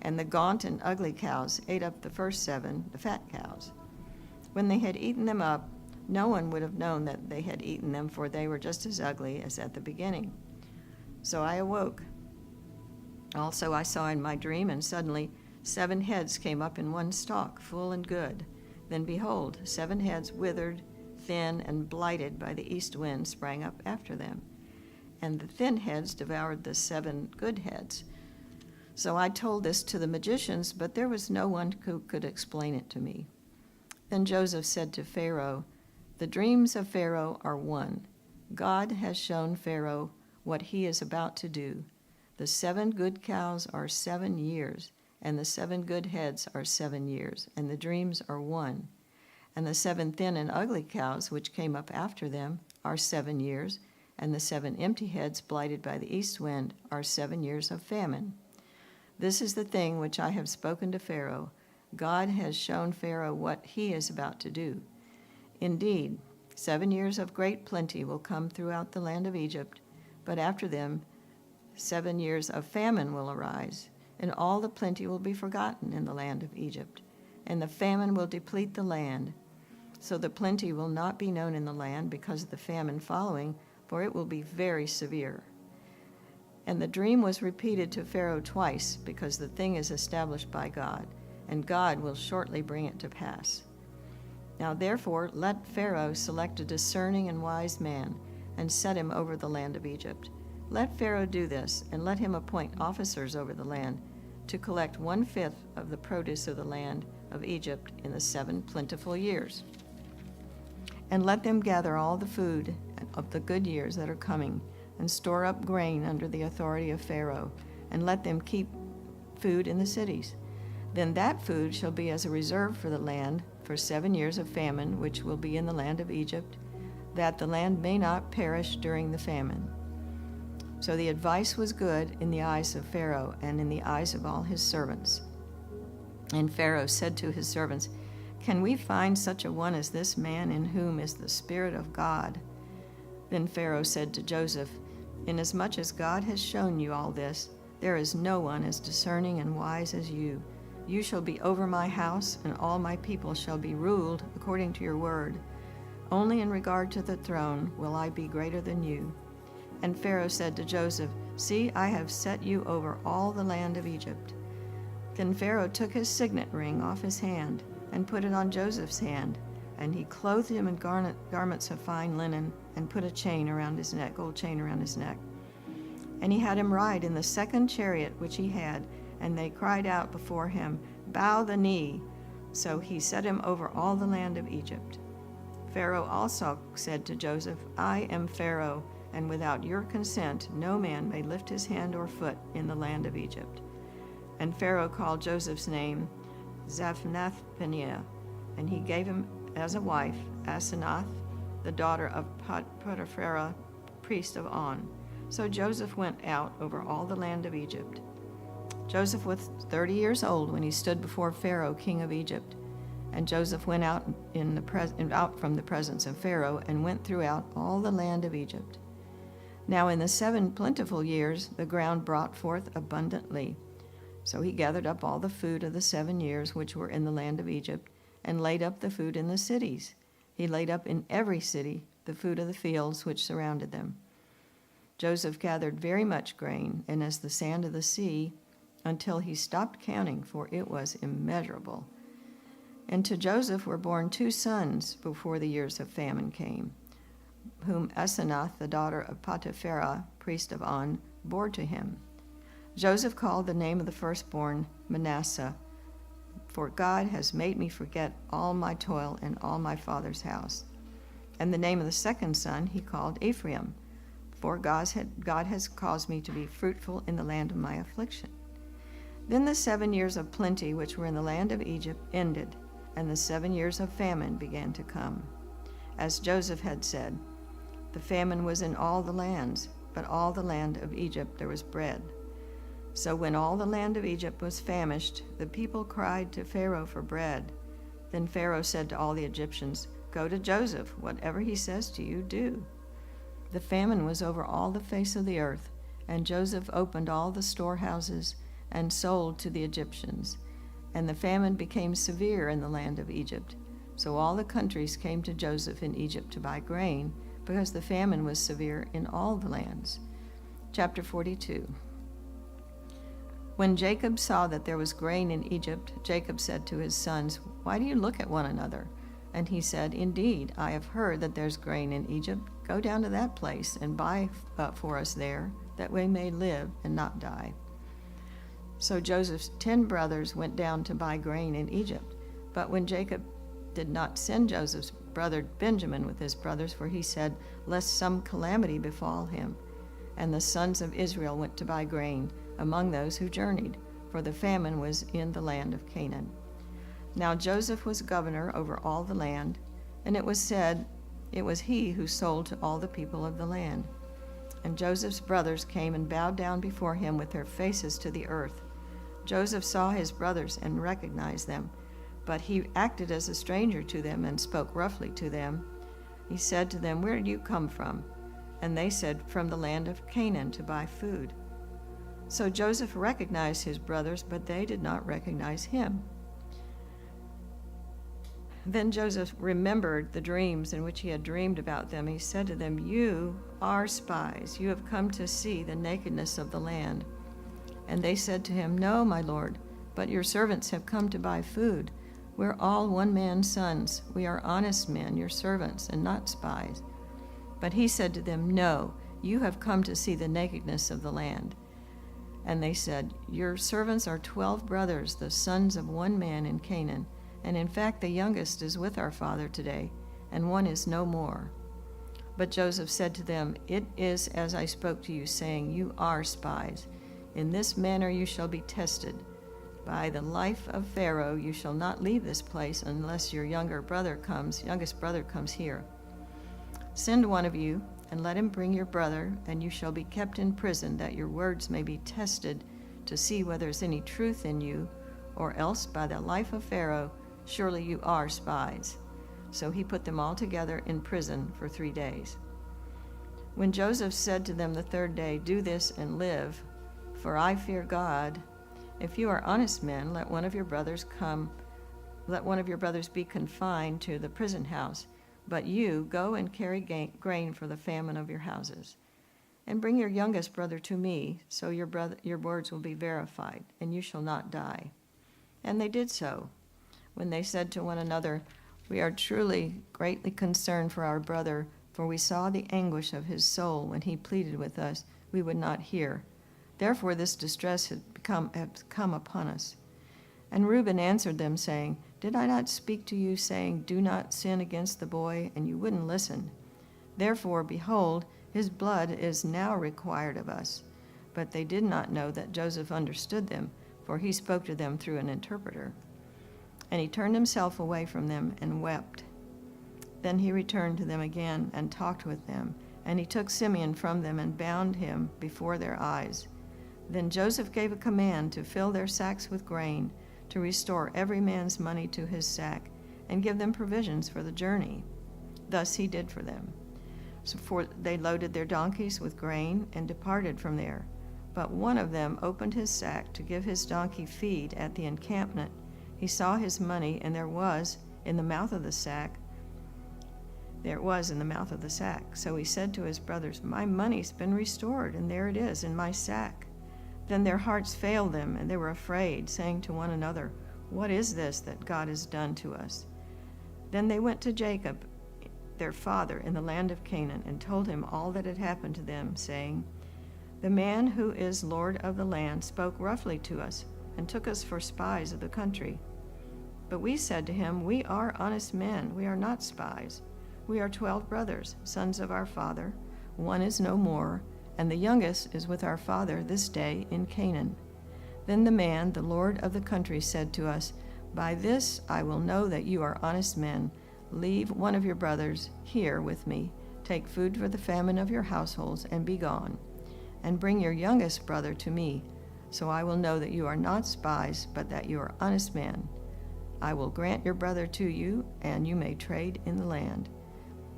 And the gaunt and ugly cows ate up the first 7, the fat cows. When they had eaten them up, no one would have known that they had eaten them, for they were just as ugly as at the beginning. So I awoke. Also I saw in my dream, and suddenly 7 heads came up in one stalk, full and good. Then behold, 7 heads withered, thin, and blighted by the east wind sprang up after them. And the thin heads devoured the 7 good heads. So I told this to the magicians, but there was no one who could explain it to me. Then Joseph said to Pharaoh, The dreams of Pharaoh are one. God has shown Pharaoh what he is about to do. The 7 good cows are 7 years, and the 7 good heads are 7 years, and the dreams are one. And the 7 thin and ugly cows which came up after them are 7 years, and the 7 empty heads blighted by the east wind are 7 years of famine. This is the thing which I have spoken to Pharaoh. God has shown Pharaoh what he is about to do. Indeed, 7 years of great plenty will come throughout the land of Egypt, but after them 7 years of famine will arise, and all the plenty will be forgotten in the land of Egypt, and the famine will deplete the land. So the plenty will not be known in the land because of the famine following, for it will be very severe. And the dream was repeated to Pharaoh twice, because the thing is established by God, and God will shortly bring it to pass. Now therefore let Pharaoh select a discerning and wise man, and set him over the land of Egypt. Let Pharaoh do this, and let him appoint officers over the land, to collect 1/5 of the produce of the land of Egypt in the 7 plentiful years. And let them gather all the food of the good years that are coming, and store up grain under the authority of Pharaoh, and let them keep food in the cities. Then that food shall be as a reserve for the land for 7 years of famine, which will be in the land of Egypt, that the land may not perish during the famine. So the advice was good in the eyes of Pharaoh and in the eyes of all his servants. And Pharaoh said to his servants, Can we find such a one as this man in whom is the Spirit of God? Then Pharaoh said to Joseph, Inasmuch as God has shown you all this, there is no one as discerning and wise as you. You shall be over my house, and all my people shall be ruled according to your word. Only in regard to the throne will I be greater than you. And Pharaoh said to Joseph, See, I have set you over all the land of Egypt. Then Pharaoh took his signet ring off his hand and put it on Joseph's hand, and he clothed him in garments of fine linen and put a chain around his neck, gold chain around his neck. And he had him ride in the 2nd chariot which he had, and they cried out before him, Bow the knee. So he set him over all the land of Egypt. Pharaoh also said to Joseph, I am Pharaoh, and without your consent no man may lift his hand or foot in the land of Egypt. And Pharaoh called Joseph's name Zaphnath-Paneah, and he gave him as a wife Asenath, the daughter of Potiphera, priest of On. So Joseph went out over all the land of Egypt. Joseph was 30 years old when he stood before Pharaoh, king of Egypt. And Joseph went out out from the presence of Pharaoh and went throughout all the land of Egypt. Now in the 7 plentiful years the ground brought forth abundantly. So he gathered up all the food of the 7 years which were in the land of Egypt, and laid up the food in the cities. He laid up in every city the food of the fields which surrounded them. Joseph gathered very much grain, and as the sand of the sea, until he stopped counting, for it was immeasurable. And to Joseph were born 2 sons before the years of famine came, whom Asenath, the daughter of Potipharah, priest of On, bore to him. Joseph called the name of the firstborn Manasseh, for God has made me forget all my toil and all my father's house. And the name of the second son he called Ephraim, for God has caused me to be fruitful in the land of my affliction. Then the 7 years of plenty which were in the land of Egypt ended, and the 7 years of famine began to come. As Joseph had said, the famine was in all the lands, but all the land of Egypt there was bread. So when all the land of Egypt was famished, the people cried to Pharaoh for bread. Then Pharaoh said to all the Egyptians, "Go to Joseph, whatever he says to you, do." The famine was over all the face of the earth, and Joseph opened all the storehouses and sold to the Egyptians. And the famine became severe in the land of Egypt. So all the countries came to Joseph in Egypt to buy grain, because the famine was severe in all the lands. Chapter 42. When Jacob saw that there was grain in Egypt, Jacob said to his sons, "Why do you look at one another?" And he said, "Indeed, I have heard that there's grain in Egypt. Go down to that place and buy for us there, that we may live and not die." So Joseph's 10 brothers went down to buy grain in Egypt. But when Jacob did not send Joseph's brother Benjamin with his brothers, for he said, lest some calamity befall him. And the sons of Israel went to buy grain among those who journeyed, for the famine was in the land of Canaan. Now Joseph was governor over all the land, and it was said it was he who sold to all the people of the land. And Joseph's brothers came and bowed down before him with their faces to the earth. Joseph saw his brothers and recognized them, but he acted as a stranger to them and spoke roughly to them. He said to them, "Where do you come from?" And they said, "From the land of Canaan to buy food." So Joseph recognized his brothers, but they did not recognize him. Then Joseph remembered the dreams in which he had dreamed about them. He said to them, "You are spies. You have come to see the nakedness of the land." And they said to him, "No, my lord, but your servants have come to buy food. We're all one man's sons. We are honest men, your servants, and not spies." But he said to them, "No, you have come to see the nakedness of the land." And they said, "Your servants are 12 brothers, the sons of one man in Canaan. And in fact, the youngest is with our father today, and one is no more." But Joseph said to them, "It is as I spoke to you, saying, you are spies. In this manner you shall be tested. By the life of Pharaoh you shall not leave this place unless your youngest brother comes here. Send one of you, and let him bring your brother, and you shall be kept in prison, that your words may be tested to see whether there's any truth in you, or else by the life of Pharaoh, surely you are spies." So he put them all together in prison for 3 days. When Joseph said to them the 3rd day, "Do this and live, for I fear God. If you are honest men, let one of your brothers be confined to the prison house, but you go and carry grain for the famine of your houses. And bring your youngest brother to me, so your words will be verified, and you shall not die." And they did so. When they said to one another, "We are truly greatly concerned for our brother, for we saw the anguish of his soul when he pleaded with us, we would not hear. Therefore this distress has come upon us." And Reuben answered them, saying, "Did I not speak to you, saying, 'Do not sin against the boy,' and you wouldn't listen? Therefore, behold, his blood is now required of us." But they did not know that Joseph understood them, for he spoke to them through an interpreter. And he turned himself away from them and wept. Then he returned to them again and talked with them. And he took Simeon from them and bound him before their eyes. Then Joseph gave a command to fill their sacks with grain, to restore every man's money to his sack, and give them provisions for the journey. Thus he did for them. So they loaded their donkeys with grain and departed from there. But one of them opened his sack to give his donkey feed at the encampment. He saw his money, and there was, in the mouth of the sack, there it was in the mouth of the sack. So he said to his brothers, "My money's been restored, and there it is in my sack." Then their hearts failed them, and they were afraid, saying to one another, "What is this that God has done to us?" Then they went to Jacob, their father, in the land of Canaan, and told him all that had happened to them, saying, "The man who is Lord of the land spoke roughly to us, and took us for spies of the country. But we said to him, 'We are honest men, we are not spies. We are 12 brothers, sons of our father. One is no more, and the youngest is with our father this day in Canaan.' Then the man, the Lord of the country, said to us, 'By this I will know that you are honest men. Leave one of your brothers here with me. Take food for the famine of your households, and be gone. And bring your youngest brother to me, so I will know that you are not spies, but that you are honest men. I will grant your brother to you, and you may trade in the land.'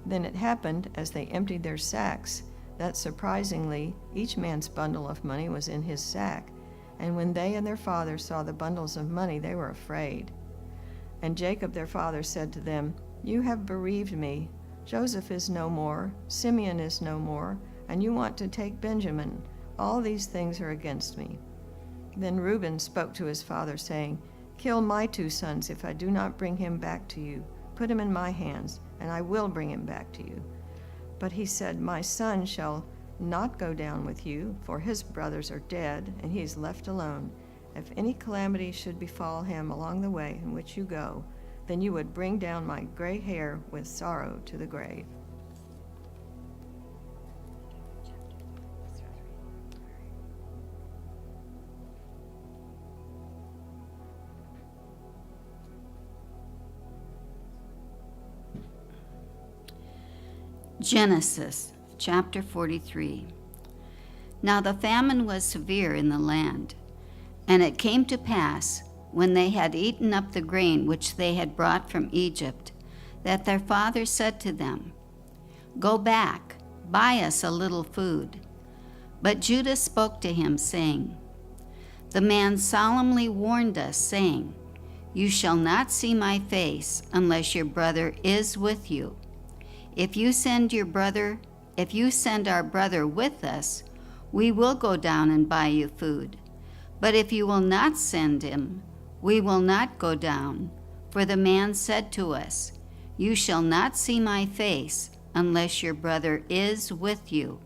Then it happened, as they emptied their sacks, that surprisingly each man's bundle of money was in his sack. And when they and their father saw the bundles of money, they were afraid. And Jacob their father said to them, 'You have bereaved me. Joseph is no more, Simeon is no more, and you want to take Benjamin. All these things are against me.' Then Reuben spoke to his father, saying, 'Kill my 2 sons if I do not bring him back to you. Put him in my hands, and I will bring him back to you.' But he said, 'My son shall not go down with you, for his brothers are dead, and he is left alone. If any calamity should befall him along the way in which you go, then you would bring down my gray hair with sorrow to the grave.'" Genesis chapter 43. Now the famine was severe in the land, and it came to pass, when they had eaten up the grain which they had brought from Egypt, that their father said to them, "Go back, buy us a little food." But Judah spoke to him, saying, "The man solemnly warned us, saying, 'You shall not see my face unless your brother is with you. If you send our brother with us, we will go down and buy you food. But if you will not send him, we will not go down. For the man said to us, You shall not see my face unless your brother is with you.'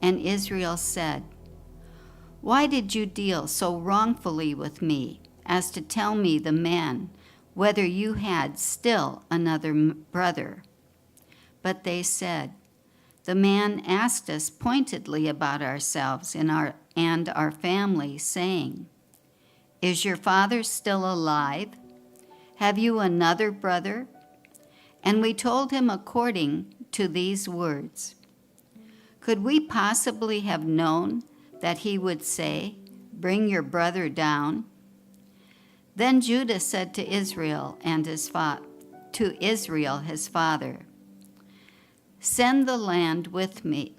And Israel said, 'Why did you deal so wrongfully with me as to tell me the man whether you had still another brother?' But they said, 'The man asked us pointedly about ourselves and our family, saying, Is your father still alive? Have you another brother?' And we told him according to these words. Could we possibly have known that he would say, 'Bring your brother down'?" Then Judah said to Israel his father, "Send the lad with me,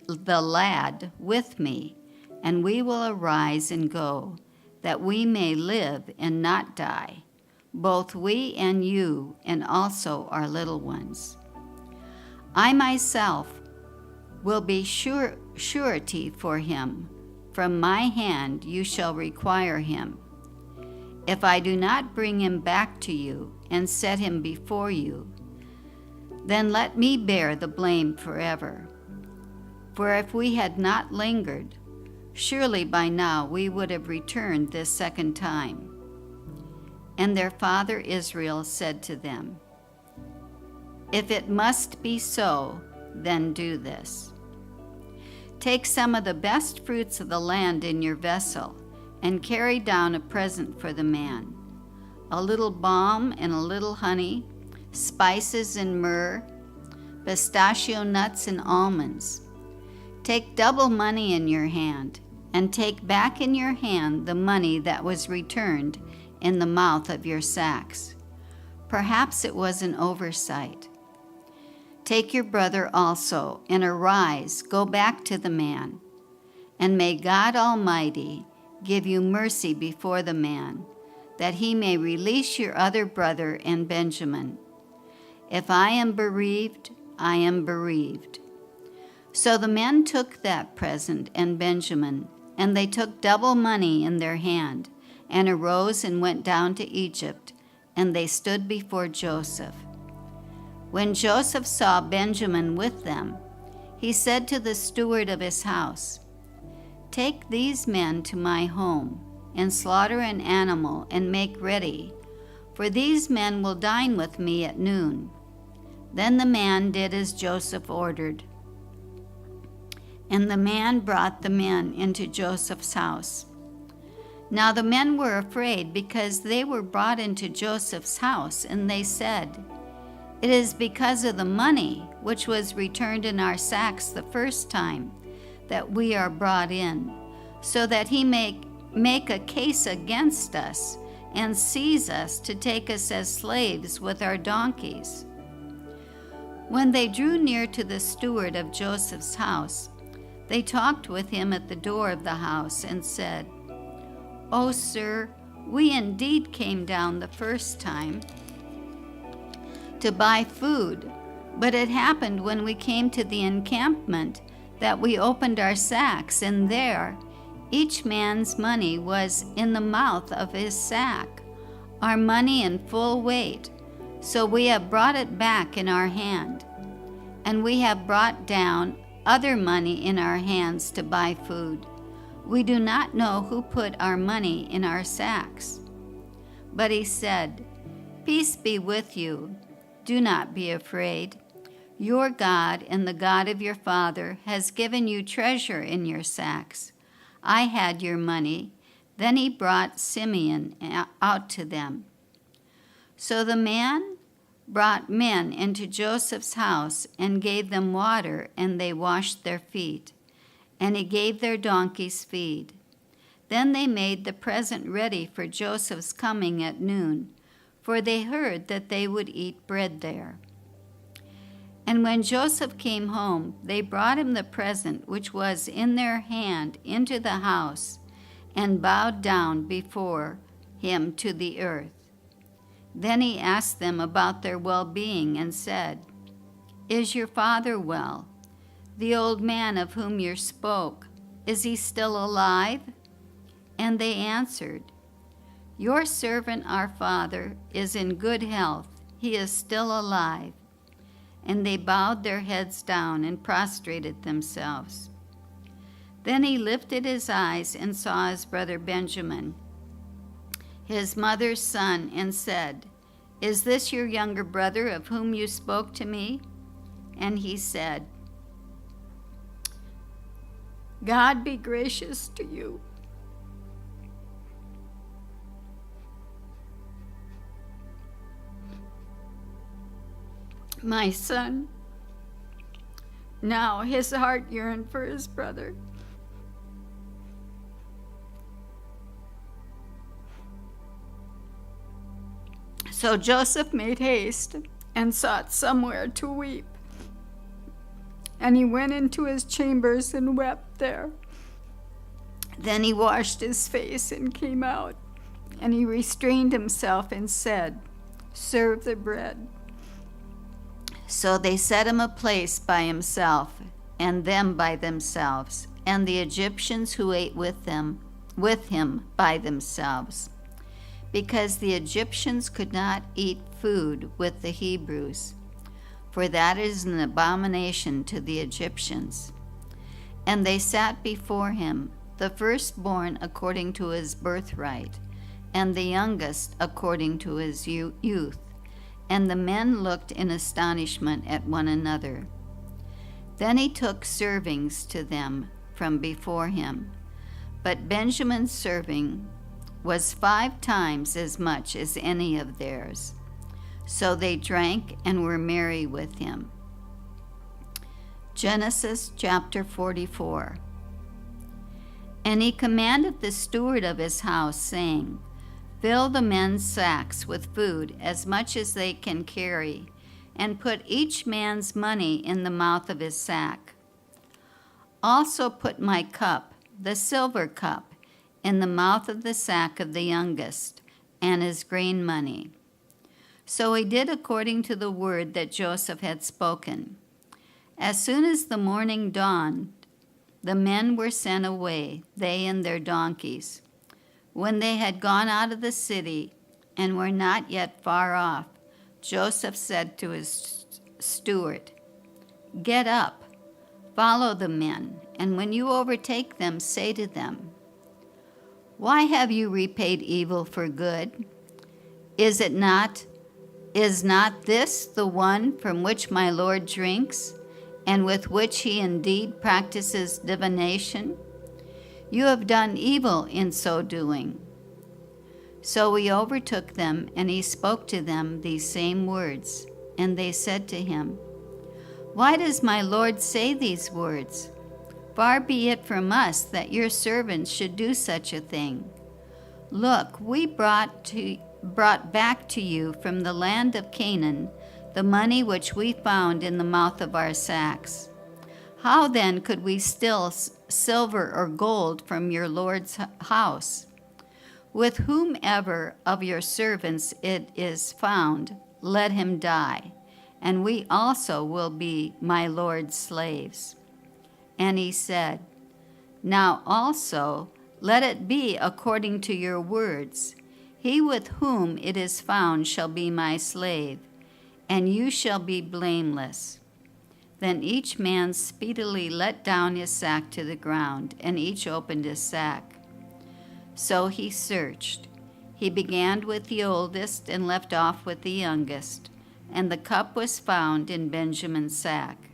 and we will arise and go, that we may live and not die, both we and you, and also our little ones. I myself will be surety for him. From my hand you shall require him. If I do not bring him back to you and set him before you, then let me bear the blame forever. For if we had not lingered, surely by now we would have returned this second time." And their father Israel said to them, "If it must be so, then do this. Take some of the best fruits of the land in your vessel, and carry down a present for the man, a little balm and a little honey, spices and myrrh, pistachio nuts and almonds. Take double money in your hand, and take back in your hand the money that was returned in the mouth of your sacks. Perhaps it was an oversight. Take your brother also, and arise, go back to the man. And may God Almighty give you mercy before the man, that he may release your other brother and Benjamin. If I am bereaved, I am bereaved." So the men took that present and Benjamin, and they took double money in their hand, and arose and went down to Egypt, and they stood before Joseph. When Joseph saw Benjamin with them, he said to the steward of his house, "Take these men to my home, and slaughter an animal and make ready, for these men will dine with me at noon." Then the man did as Joseph ordered. And the man brought the men into Joseph's house. Now the men were afraid because they were brought into Joseph's house, and they said, "It is because of the money which was returned in our sacks the first time that we are brought in, so that he may make a case against us and seize us to take us as slaves with our donkeys." When they drew near to the steward of Joseph's house, they talked with him at the door of the house and said, "O sir, we indeed came down the first time to buy food, but it happened when we came to the encampment that we opened our sacks, and there each man's money was in the mouth of his sack, our money in full weight. So we have brought it back in our hand, and we have brought down other money in our hands to buy food. We do not know who put our money in our sacks." But he said, "Peace be with you. Do not be afraid. Your God and the God of your father has given you treasure in your sacks. I had your money." Then he brought Simeon out to them. So the man brought men into Joseph's house and gave them water, and they washed their feet. And he gave their donkeys feed. Then they made the present ready for Joseph's coming at noon, for they heard that they would eat bread there. And when Joseph came home, they brought him the present which was in their hand into the house, and bowed down before him to the earth. Then he asked them about their well-being and said, "Is your father well? The old man of whom you spoke, is he still alive?" And they answered, "Your servant, our father, is in good health. He is still alive." And they bowed their heads down and prostrated themselves. Then he lifted his eyes and saw his brother Benjamin, his mother's son, and said, "Is this your younger brother of whom you spoke to me?" And he said, "God be gracious to you. My son." Now his heart yearned for his brother. So Joseph made haste and sought somewhere to weep. And he went into his chambers and wept there. Then he washed his face and came out, and he restrained himself and said, "Serve the bread." So they set him a place by himself, and them by themselves, and the Egyptians who ate with him by themselves, because the Egyptians could not eat food with the Hebrews, for that is an abomination to the Egyptians. And they sat before him, the firstborn according to his birthright, and the youngest according to his youth. And the men looked in astonishment at one another. Then he took servings to them from before him, but Benjamin's serving was 5 times as much as any of theirs. So they drank and were merry with him. Genesis chapter 44. And he commanded the steward of his house, saying, "Fill the men's sacks with food as much as they can carry, and put each man's money in the mouth of his sack. Also put my cup, the silver cup, in the mouth of the sack of the youngest, and his grain money." So he did according to the word that Joseph had spoken. As soon as the morning dawned, the men were sent away, they and their donkeys. When they had gone out of the city and were not yet far off, Joseph said to his steward, "Get up, follow the men, and when you overtake them, say to them, 'Why have you repaid evil for good? Is not this the one from which my Lord drinks, and with which he indeed practices divination? You have done evil in so doing.' So he overtook them, and he spoke to them these same words. And they said to him, 'Why does my Lord say these words? Far be it from us that your servants should do such a thing. Look, we brought back to you from the land of Canaan the money which we found in the mouth of our sacks. How then could we steal silver or gold from your Lord's house? With whomever of your servants it is found, let him die, and we also will be my Lord's slaves.' And he said, 'Now also let it be according to your words. He with whom it is found shall be my slave, and you shall be blameless.' Then each man speedily let down his sack to the ground, and each opened his sack. So he searched. He began with the oldest and left off with the youngest, and the cup was found in Benjamin's sack.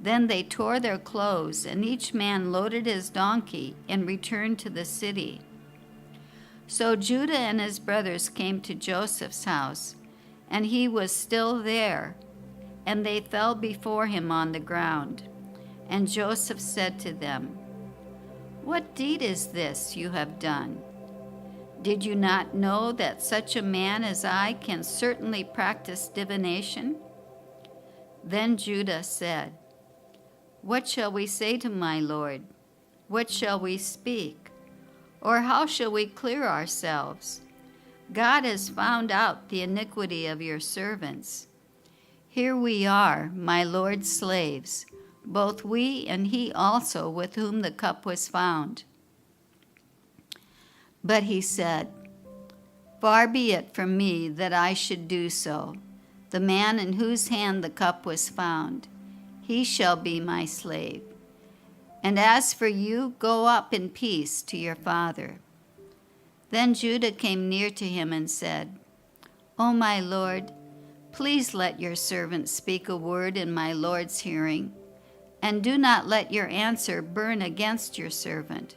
Then they tore their clothes, and each man loaded his donkey and returned to the city. So Judah and his brothers came to Joseph's house, and he was still there, and they fell before him on the ground. And Joseph said to them, 'What deed is this you have done? Did you not know that such a man as I can certainly practice divination?' Then Judah said, 'What shall we say to my Lord? What shall we speak? Or how shall we clear ourselves? God has found out the iniquity of your servants. Here we are, my Lord's slaves, both we and he also with whom the cup was found.' But he said, 'Far be it from me that I should do so. The man in whose hand the cup was found, he shall be my slave. And as for you, go up in peace to your father.' Then Judah came near to him and said, 'O my Lord, please let your servant speak a word in my Lord's hearing, and do not let your answer burn against your servant.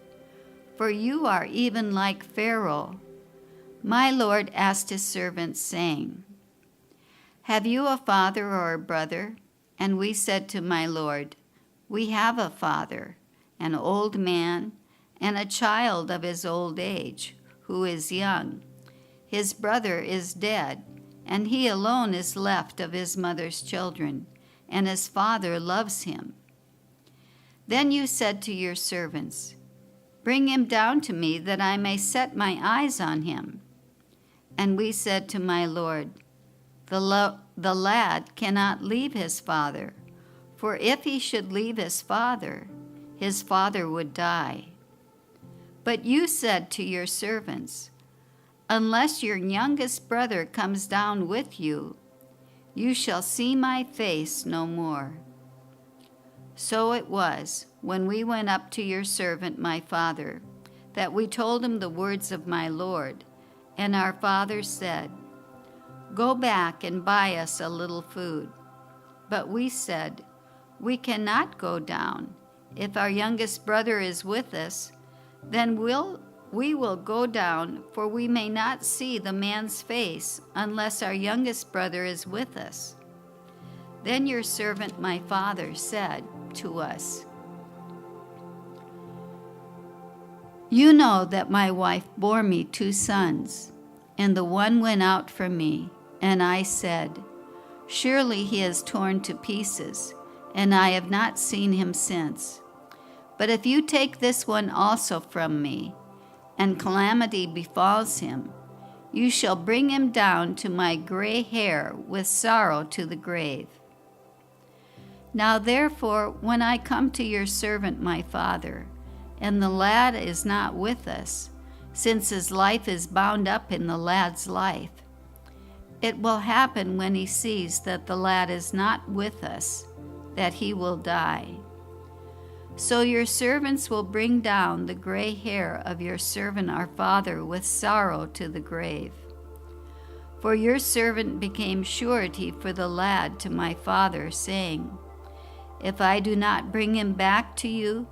For you are even like Pharaoh.' My Lord asked his servants, saying, 'Have you a father or a brother?' And we said to my Lord, 'We have a father, an old man, and a child of his old age, who is young. His brother is dead, and he alone is left of his mother's children, and his father loves him.' Then you said to your servants, 'Bring him down to me, that I may set my eyes on him.' And we said to my Lord, 'The lad cannot leave his father, for if he should leave his father would die.' But you said to your servants, 'Unless your youngest brother comes down with you, you shall see my face no more.' So it was, when we went up to your servant my father, that we told him the words of my Lord, and our father said, 'Go back and buy us a little food.' But we said, 'We cannot go down. If our youngest brother is with us, then we will go down, for we may not see the man's face unless our youngest brother is with us.' Then your servant my father said to us, 'You know that my wife bore me 2 sons, and the one went out from me, and I said, Surely he is torn to pieces, and I have not seen him since. But if you take this one also from me, and calamity befalls him, you shall bring him down to my gray hair with sorrow to the grave.' Now therefore, when I come to your servant my father, and the lad is not with us, since his life is bound up in the lad's life, it will happen when he sees that the lad is not with us, that he will die. So your servants will bring down the gray hair of your servant our father with sorrow to the grave. For your servant became surety for the lad to my father, saying, If I do not bring him back to you,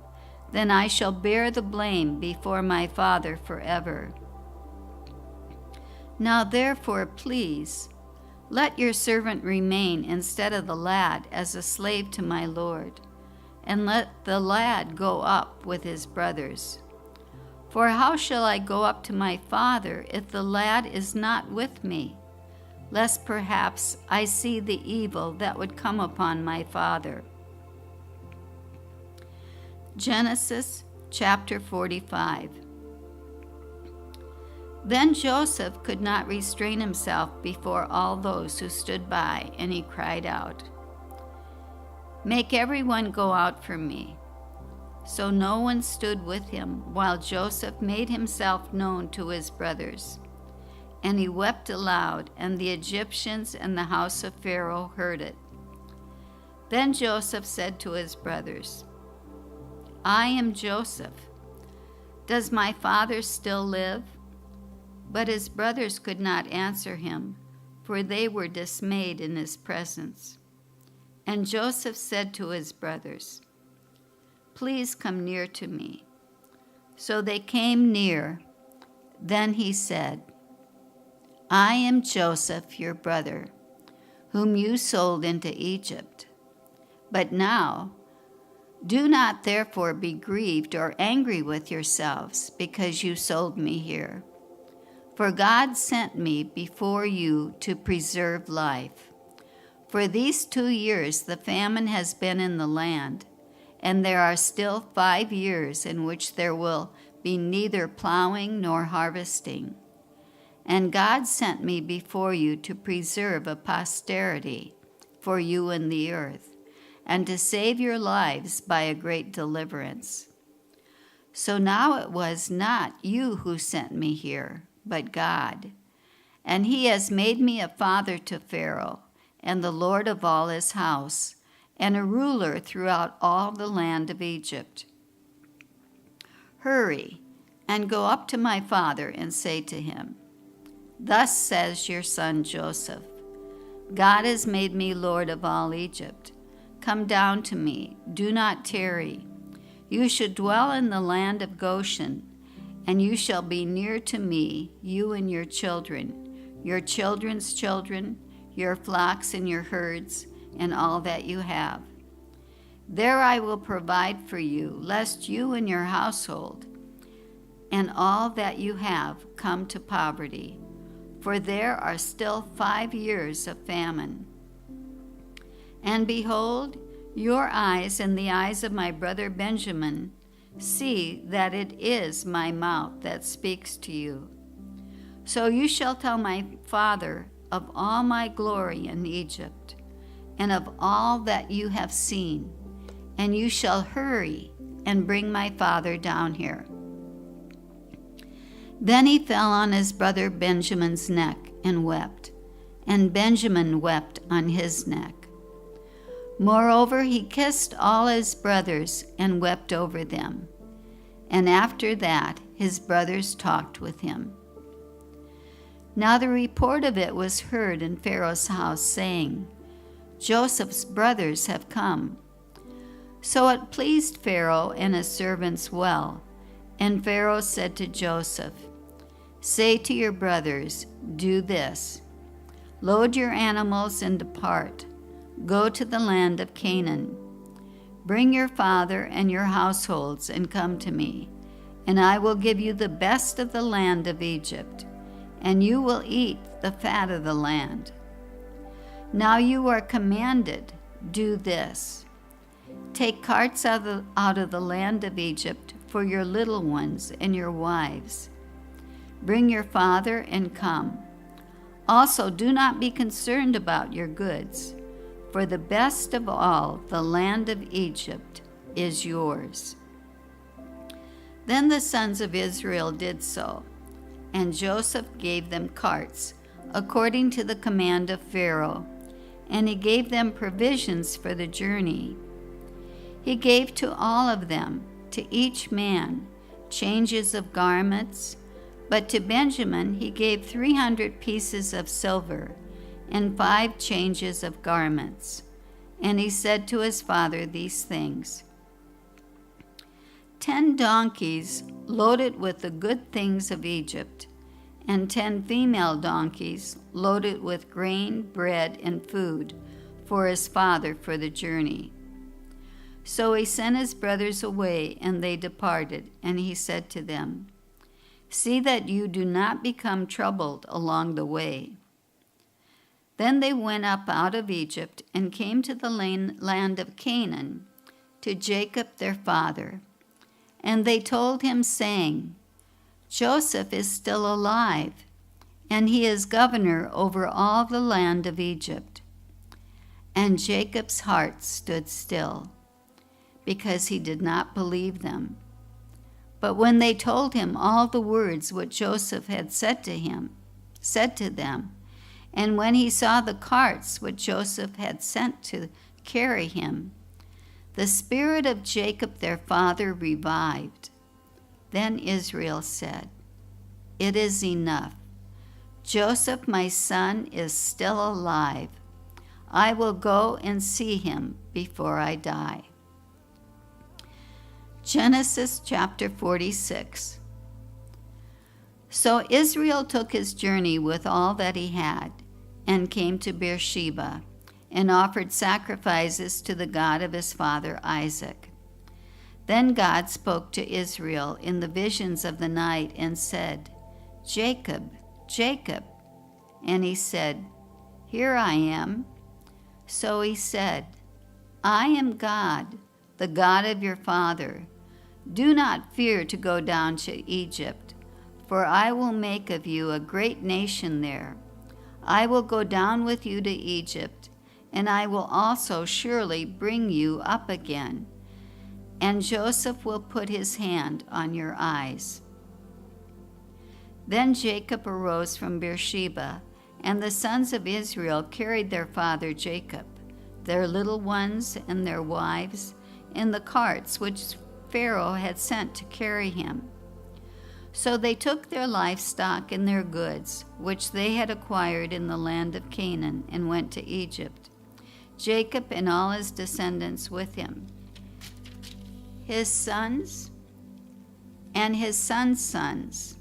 then I shall bear the blame before my father forever. Now therefore, please, let your servant remain instead of the lad as a slave to my lord, and let the lad go up with his brothers. For how shall I go up to my father if the lad is not with me, lest perhaps I see the evil that would come upon my father? Genesis chapter 45. Then Joseph could not restrain himself before all those who stood by, and he cried out, Make everyone go out from me. So no one stood with him, while Joseph made himself known to his brothers. And he wept aloud, and the Egyptians and the house of Pharaoh heard it. Then Joseph said to his brothers, I am Joseph. Does my father still live? But his brothers could not answer him, for they were dismayed in his presence. And Joseph said to his brothers, Please come near to me. So they came near. Then he said, I am Joseph, your brother, whom you sold into Egypt. But now, do not therefore be grieved or angry with yourselves because you sold me here. For God sent me before you to preserve life. For these 2 years the famine has been in the land, and there are still 5 years in which there will be neither plowing nor harvesting. And God sent me before you to preserve a posterity for you in the earth, and to save your lives by a great deliverance. So now it was not you who sent me here, but God. And he has made me a father to Pharaoh, and the lord of all his house, and a ruler throughout all the land of Egypt. Hurry, and go up to my father and say to him, Thus says your son Joseph, God has made me lord of all Egypt. Come down to me, do not tarry. You should dwell in the land of Goshen, and you shall be near to me, you and your children, your children's children, your flocks and your herds, and all that you have. There I will provide for you, lest you and your household and all that you have come to poverty, for there are still 5 years of famine. And behold, your eyes and the eyes of my brother Benjamin see that it is my mouth that speaks to you. So you shall tell my father of all my glory in Egypt, and of all that you have seen, and you shall hurry and bring my father down here. Then he fell on his brother Benjamin's neck and wept, and Benjamin wept on his neck. Moreover, he kissed all his brothers and wept over them. And after that, his brothers talked with him. Now the report of it was heard in Pharaoh's house, saying, Joseph's brothers have come. So it pleased Pharaoh and his servants well. And Pharaoh said to Joseph, Say to your brothers, do this. Load your animals and depart. Go to the land of Canaan. Bring your father and your households and come to me, and I will give you the best of the land of Egypt, and you will eat the fat of the land. Now you are commanded, do this. Take carts out of the land of Egypt for your little ones and your wives. Bring your father and come. Also do not be concerned about your goods, for the best of all, the land of Egypt, is yours." Then the sons of Israel did so, and Joseph gave them carts, according to the command of Pharaoh, and he gave them provisions for the journey. He gave to all of them, to each man, changes of garments, but to Benjamin he gave 300 pieces of silver and 5 changes of garments. And he said to his father these things: 10 donkeys loaded with the good things of Egypt, and 10 female donkeys loaded with grain, bread, and food for his father for the journey. So he sent his brothers away, and they departed, and he said to them, "See that you do not become troubled along the way." Then they went up out of Egypt and came to the land of Canaan, to Jacob their father. And they told him, saying, "Joseph is still alive, and he is governor over all the land of Egypt." And Jacob's heart stood still, because he did not believe them. But when they told him all the words which Joseph had said to them, and when he saw the carts which Joseph had sent to carry him, the spirit of Jacob their father revived. Then Israel said, "It is enough. Joseph my son is still alive. I will go and see him before I die." Genesis chapter 46. So Israel took his journey with all that he had, and came to Beersheba, and offered sacrifices to the God of his father Isaac. Then God spoke to Israel in the visions of the night and said, "Jacob, Jacob." And he said, "Here I am." So he said, "I am God, the God of your father. Do not fear to go down to Egypt, for I will make of you a great nation there. I will go down with you to Egypt, and I will also surely bring you up again, and Joseph will put his hand on your eyes." Then Jacob arose from Beersheba, and the sons of Israel carried their father Jacob, their little ones and their wives, in the carts which Pharaoh had sent to carry him. So they took their livestock and their goods, which they had acquired in the land of Canaan, and went to Egypt, Jacob and all his descendants with him, his sons and his sons' sons,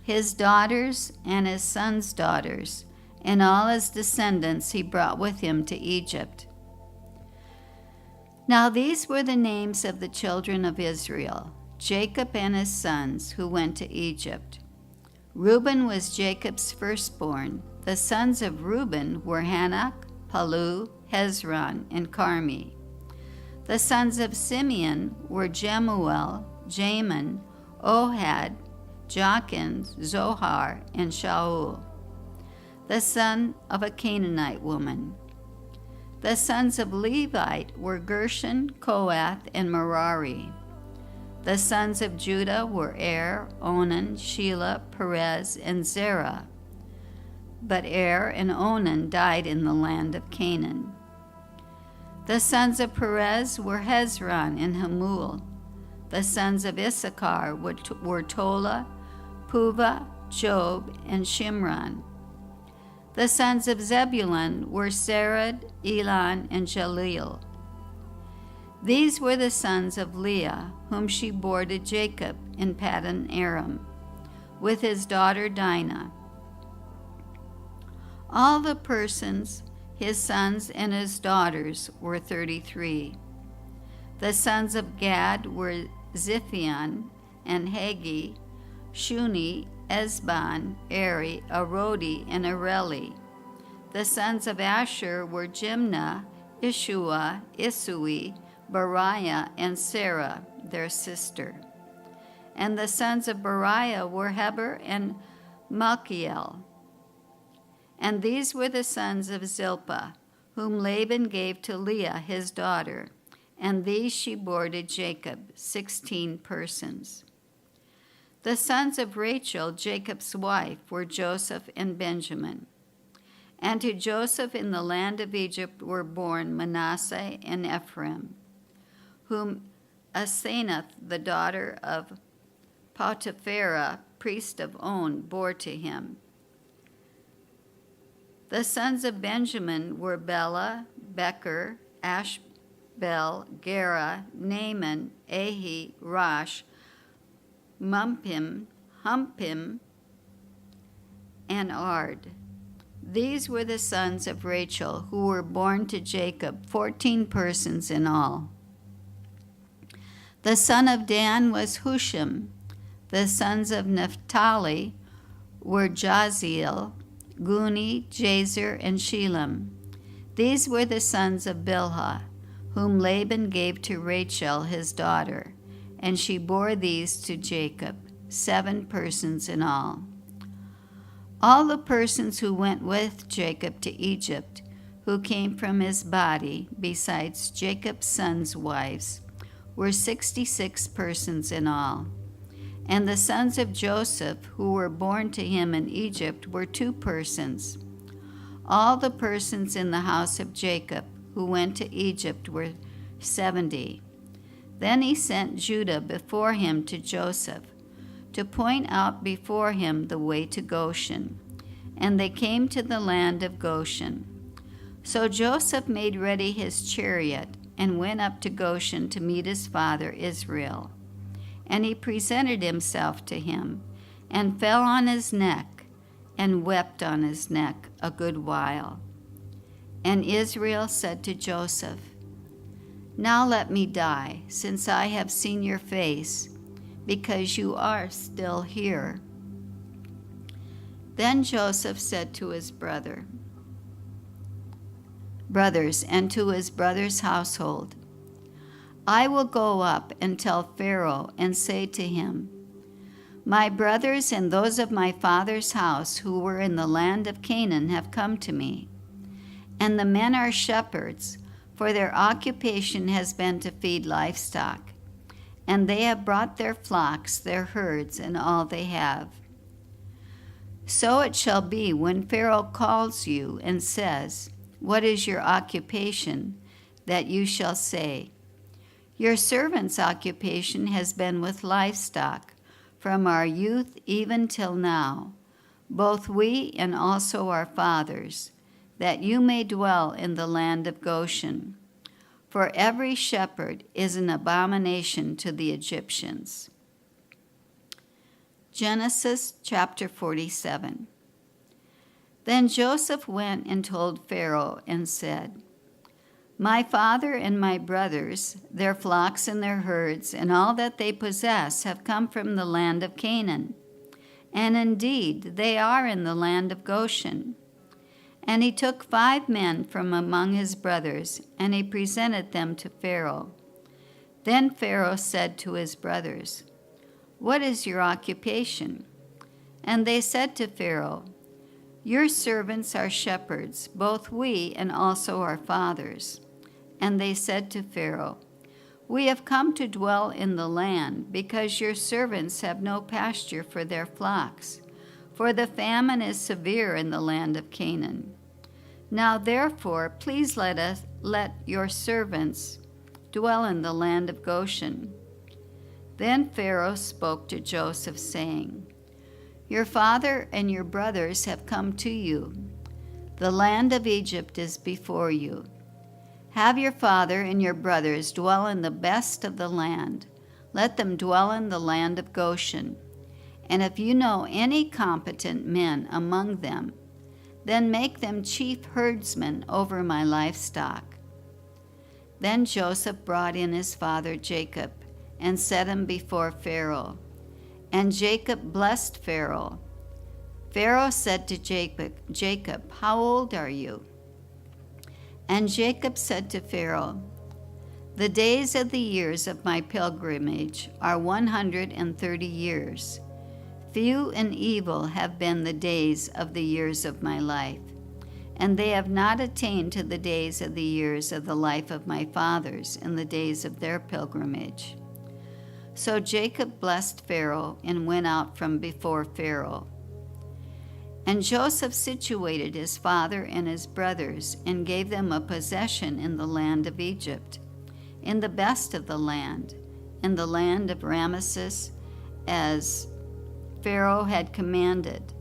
his daughters and his sons' daughters, and all his descendants he brought with him to Egypt. Now these were the names of the children of Israel, Jacob and his sons, who went to Egypt. Reuben was Jacob's firstborn. The sons of Reuben were Hanok, Palu, Hezron, and Carmi. The sons of Simeon were Jemuel, Jamin, Ohad, Jachin, Zohar, and Shaul, the son of a Canaanite woman. The sons of Levite were Gershon, Kohath, and Merari. The sons of Judah were Er, Onan, Shelah, Perez, and Zerah. But Er and Onan died in the land of Canaan. The sons of Perez were Hezron and Hamul. The sons of Issachar were Tola, Puvah, Job, and Shimron. The sons of Zebulun were Serad, Elon, and Jaleel. These were the sons of Leah, whom she bore to Jacob in Paddan Aram, with his daughter Dinah. All the persons, his sons and his daughters, were 33. The sons of Gad were Ziphion and Hagi, Shuni, Esban, Eri, Arodi, and Areli. The sons of Asher were Jimnah, Ishua, Isui, Bariah, and Sarah, their sister. And the sons of Bariah were Heber and Malchiel. And these were the sons of Zilpah, whom Laban gave to Leah his daughter, and these she bore to Jacob, 16 persons. The sons of Rachel, Jacob's wife, were Joseph and Benjamin. And to Joseph in the land of Egypt were born Manasseh and Ephraim, whom Asenath, the daughter of Potipharah, priest of On, bore to him. The sons of Benjamin were Bela, Becher, Ashbel, Gera, Naaman, Ahi, Rosh, Mumpim, Humpim, and Ard. These were the sons of Rachel, who were born to Jacob, 14 persons in all. The son of Dan was Hushim. The sons of Naphtali were Jaziel, Guni, Jazer, and Shelam. These were the sons of Bilhah, whom Laban gave to Rachel his daughter, and she bore these to Jacob, 7 persons in all. All the persons who went with Jacob to Egypt, who came from his body, besides Jacob's sons' wives, were 66 persons in all. And the sons of Joseph, who were born to him in Egypt, were 2 persons. All the persons in the house of Jacob who went to Egypt were 70. Then he sent Judah before him to Joseph, to point out before him the way to Goshen. And they came to the land of Goshen. So Joseph made ready his chariot and went up to Goshen to meet his father Israel. And he presented himself to him, and fell on his neck, and wept on his neck a good while. And Israel said to Joseph, "Now let me die, since I have seen your face, because you are still here." Then Joseph said to his brothers and to his brothers' household, "I will go up and tell Pharaoh and say to him, 'My brothers and those of my father's house who were in the land of Canaan have come to me. And the men are shepherds, for their occupation has been to feed livestock. And they have brought their flocks, their herds, and all they have. So it shall be when Pharaoh calls you and says, "What is your occupation?" that you shall say, "Your servant's occupation has been with livestock, from our youth even till now, both we and also our fathers, that you may dwell in the land of Goshen. For every shepherd is an abomination to the Egyptians." Genesis chapter 47. Then Joseph went and told Pharaoh and said, "My father and my brothers, their flocks and their herds, and all that they possess have come from the land of Canaan. And indeed, they are in the land of Goshen." And he took 5 men from among his brothers, and he presented them to Pharaoh. Then Pharaoh said to his brothers, "What is your occupation?" And they said to Pharaoh, "Your servants are shepherds, both we and also our fathers." And they said to Pharaoh, "We have come to dwell in the land, because your servants have no pasture for their flocks, for the famine is severe in the land of Canaan. Now therefore, please let your servants dwell in the land of Goshen." Then Pharaoh spoke to Joseph, saying, "Your father and your brothers have come to you. The land of Egypt is before you. Have your father and your brothers dwell in the best of the land. Let them dwell in the land of Goshen. And if you know any competent men among them, then make them chief herdsmen over my livestock." Then Joseph brought in his father Jacob and set him before Pharaoh. And Jacob blessed Pharaoh. Pharaoh said to Jacob, "How old are you?" And Jacob said to Pharaoh, "The days of the years of my pilgrimage are 130 years. Few and evil have been the days of the years of my life, and they have not attained to the days of the years of the life of my fathers in the days of their pilgrimage. So Jacob blessed Pharaoh and went out from before Pharaoh. And Joseph situated his father and his brothers and gave them a possession in the land of Egypt, in the best of the land, in the land of Ramesses, as Pharaoh had commanded.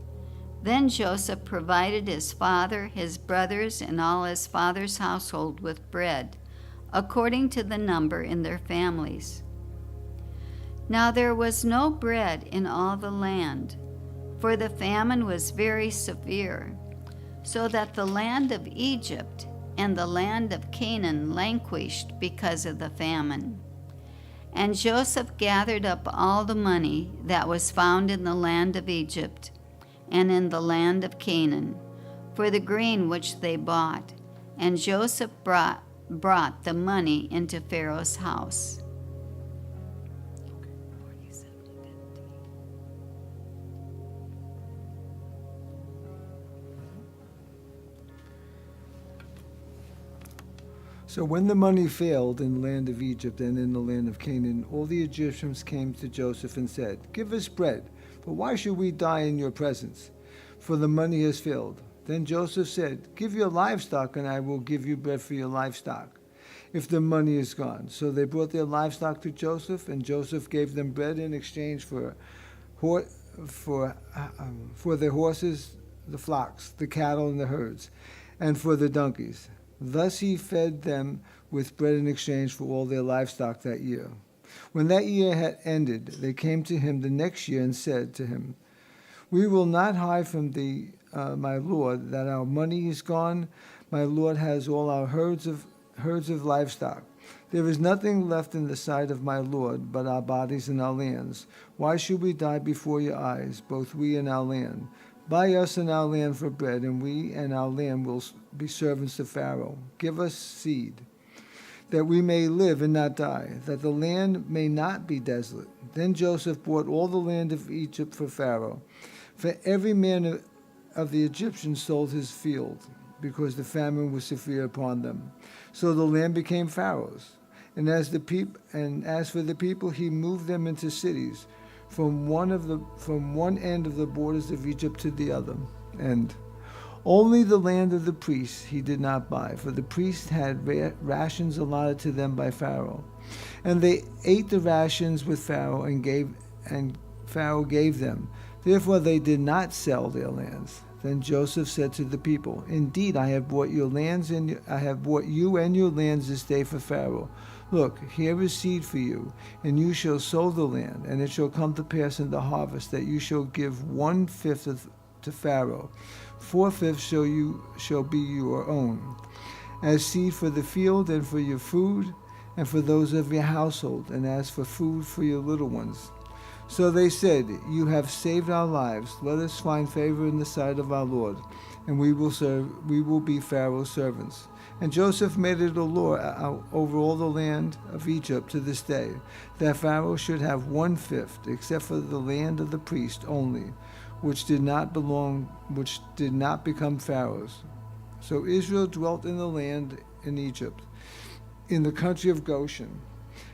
Then Joseph provided his father, his brothers, and all his father's household with bread, according to the number in their families. Now there was no bread in all the land, for the famine was very severe, so that the land of Egypt and the land of Canaan languished because of the famine. And Joseph gathered up all the money that was found in the land of Egypt and in the land of Canaan, for the grain which they bought, and Joseph brought the money into Pharaoh's house. So when the money failed in the land of Egypt and in the land of Canaan, all the Egyptians came to Joseph and said, "Give us bread, for why should we die in your presence? For the money has failed." Then Joseph said, "Give your livestock, and I will give you bread for your livestock, if the money is gone." So they brought their livestock to Joseph, and Joseph gave them bread in exchange for their horses, the flocks, the cattle, and the herds, and for the donkeys. Thus he fed them with bread in exchange for all their livestock that year. When that year had ended, they came to him the next year and said to him, "We will not hide from thee, my lord, that our money is gone. My lord has all our herds of livestock. There is nothing left in the sight of my lord but our bodies and our lands. Why should we die before your eyes, both we and our land? Buy us and our land for bread, and we and our land will be servants to Pharaoh. Give us seed, that we may live and not die, that the land may not be desolate." Then Joseph bought all the land of Egypt for Pharaoh. For every man of the Egyptians sold his field, because the famine was severe upon them. So the land became Pharaoh's. And as for the people, he moved them into cities, from one end of the borders of Egypt to the other end. Only the land of the priests he did not buy, for the priests had rations allotted to them by Pharaoh. And they ate the rations with Pharaoh, and Pharaoh gave them. Therefore they did not sell their lands. Then Joseph said to the people, "Indeed, I have bought you and your lands this day for Pharaoh. Look, here is seed for you, and you shall sow the land, and it shall come to pass in the harvest that you shall give 1/5 to Pharaoh. 4/5 shall be your own, as seed for the field and for your food, and for those of your household, and as for food for your little ones." So they said, "You have saved our lives. Let us find favor in the sight of our Lord, and we will be Pharaoh's servants." And Joseph made it a law over all the land of Egypt to this day, that Pharaoh should have 1/5, except for the land of the priest only, which did not become Pharaoh's. So Israel dwelt in the land in Egypt, in the country of Goshen,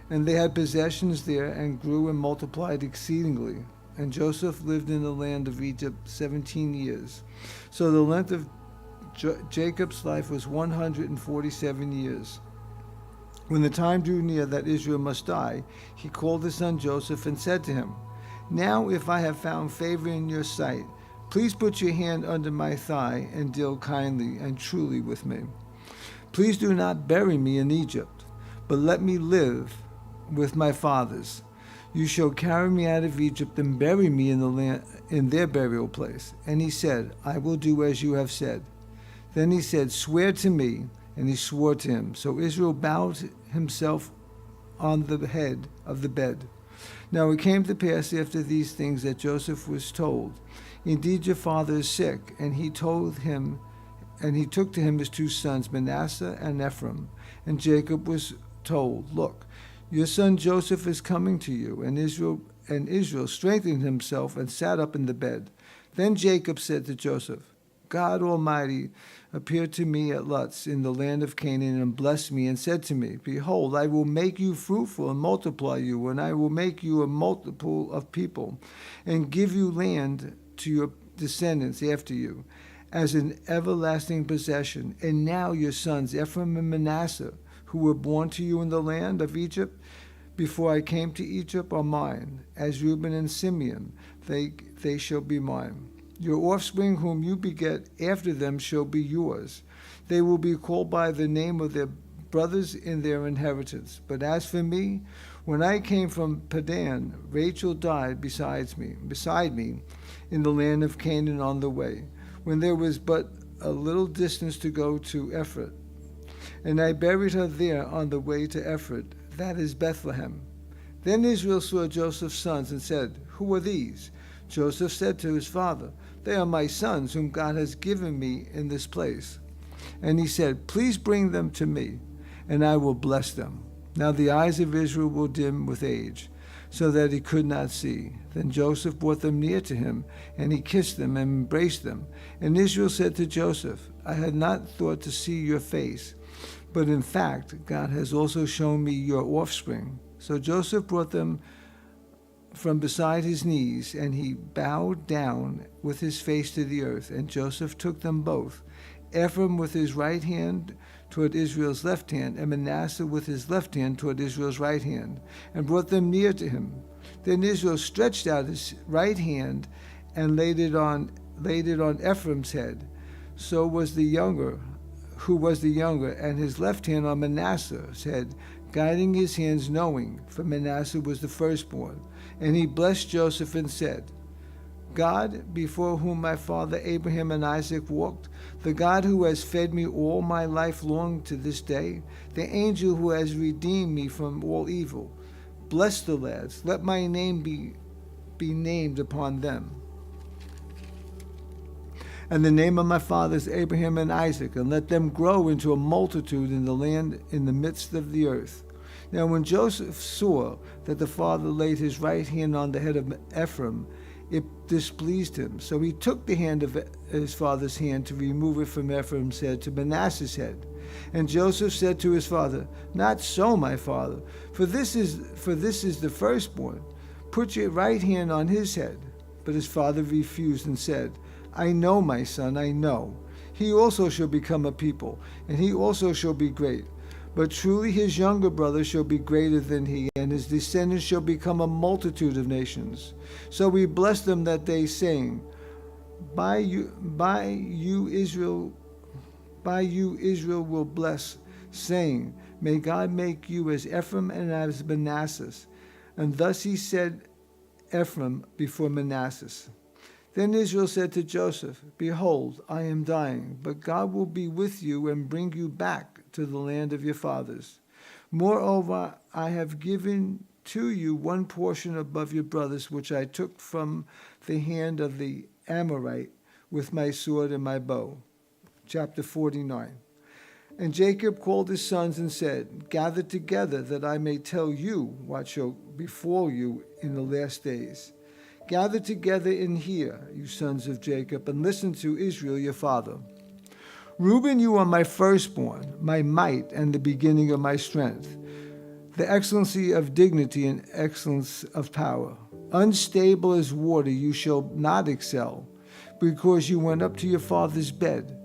and they had possessions there, and grew and multiplied exceedingly. And Joseph lived in the land of Egypt 17 years. So the length of Jacob's life was 147 years. When the time drew near that Israel must die, he called his son Joseph and said to him, "Now if I have found favor in your sight, please put your hand under my thigh and deal kindly and truly with me. Please do not bury me in Egypt, but let me live with my fathers. You shall carry me out of Egypt and bury me in the land, in their burial place." And he said, "I will do as you have said." Then he said, "Swear to me." And he swore to him. So Israel bowed himself on the head of the bed. Now it came to pass after these things that Joseph was told, "Indeed your father is sick." And he took to him his 2 sons, Manasseh and Ephraim. And Jacob was told, "Look, your son Joseph is coming to you." And Israel strengthened himself and sat up in the bed. Then Jacob said to Joseph, God Almighty appeared to me at Luz in the land of Canaan and blessed me and said to me, Behold, I will make you fruitful and multiply you, and I will make you a multiple of people and give you land to your descendants after you as an everlasting possession. And now your sons, Ephraim and Manasseh, who were born to you in the land of Egypt before I came to Egypt, are mine. As Reuben and Simeon, they shall be mine. Your offspring whom you beget after them shall be yours. They will be called by the name of their brothers in their inheritance. But as for me, when I came from Padan, Rachel died beside me in the land of Canaan on the way, when there was but a little distance to go to Ephrath. And I buried her there on the way to Ephrath, that is Bethlehem. Then Israel saw Joseph's sons and said, Who are these? Joseph said to his father, They are my sons whom God has given me in this place. And he said, Please bring them to me, and I will bless them. Now the eyes of Israel were dim with age, so that he could not see. Then Joseph brought them near to him, and he kissed them and embraced them. And Israel said to Joseph, I had not thought to see your face, but in fact God has also shown me your offspring. So Joseph brought them from beside his knees, and he bowed down with his face to the earth. And Joseph took them both, Ephraim with his right hand toward Israel's left hand, and Manasseh with his left hand toward Israel's right hand, and brought them near to him. Then Israel stretched out his right hand and laid it on Ephraim's head. So was the younger, and his left hand on Manasseh's head, guiding his hands, knowing, for Manasseh was the firstborn. And he blessed Joseph and said, God, before whom my father Abraham and Isaac walked, the God who has fed me all my life long to this day, the angel who has redeemed me from all evil, bless the lads, let my name be named upon them. And the name of my fathers Abraham and Isaac, and let them grow into a multitude in the land in the midst of the earth. Now when Joseph saw that the father laid his right hand on the head of Ephraim, it displeased him. So he took the hand of his father's hand to remove it from Ephraim's head to Manasseh's head. And Joseph said to his father, Not so, my father, for this is the firstborn. Put your right hand on his head. But his father refused and said, I know, my son, I know. He also shall become a people, and he also shall be great. But truly his younger brother shall be greater than he, and his descendants shall become a multitude of nations. So we blessed them that day, saying, By you Israel will bless, saying, May God make you as Ephraim and as Manasseh. And thus he said Ephraim before Manasseh. Then Israel said to Joseph, Behold, I am dying, but God will be with you and bring you back to the land of your fathers. Moreover, I have given to you one portion above your brothers, which I took from the hand of the Amorite with my sword and my bow. Chapter 49. And Jacob called his sons and said, Gather together, that I may tell you what shall befall you in the last days. Gather together in here, you sons of Jacob, and listen to Israel your father. Reuben, you are my firstborn, my might, and the beginning of my strength, the excellency of dignity and excellence of power. Unstable as water you shall not excel, because you went up to your father's bed.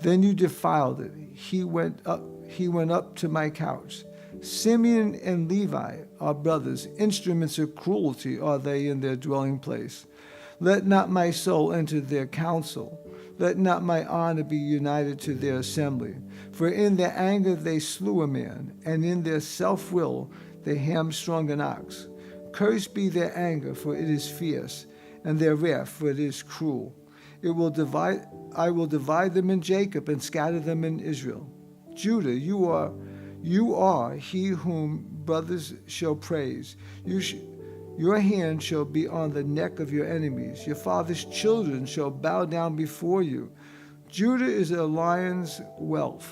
Then you defiled it. He went up to my couch. Simeon and Levi are brothers. Instruments of cruelty are they in their dwelling place. Let not my soul enter their council. Let not my honor be united to their assembly. For in their anger they slew a man, and in their self-will they hamstrung an ox. Cursed be their anger, for it is fierce, and their wrath, for it is cruel. I will divide them in Jacob and scatter them in Israel. Judah, you are he whom brothers shall praise. Your hand shall be on the neck of your enemies. Your father's children shall bow down before you. Judah is a lion's whelp.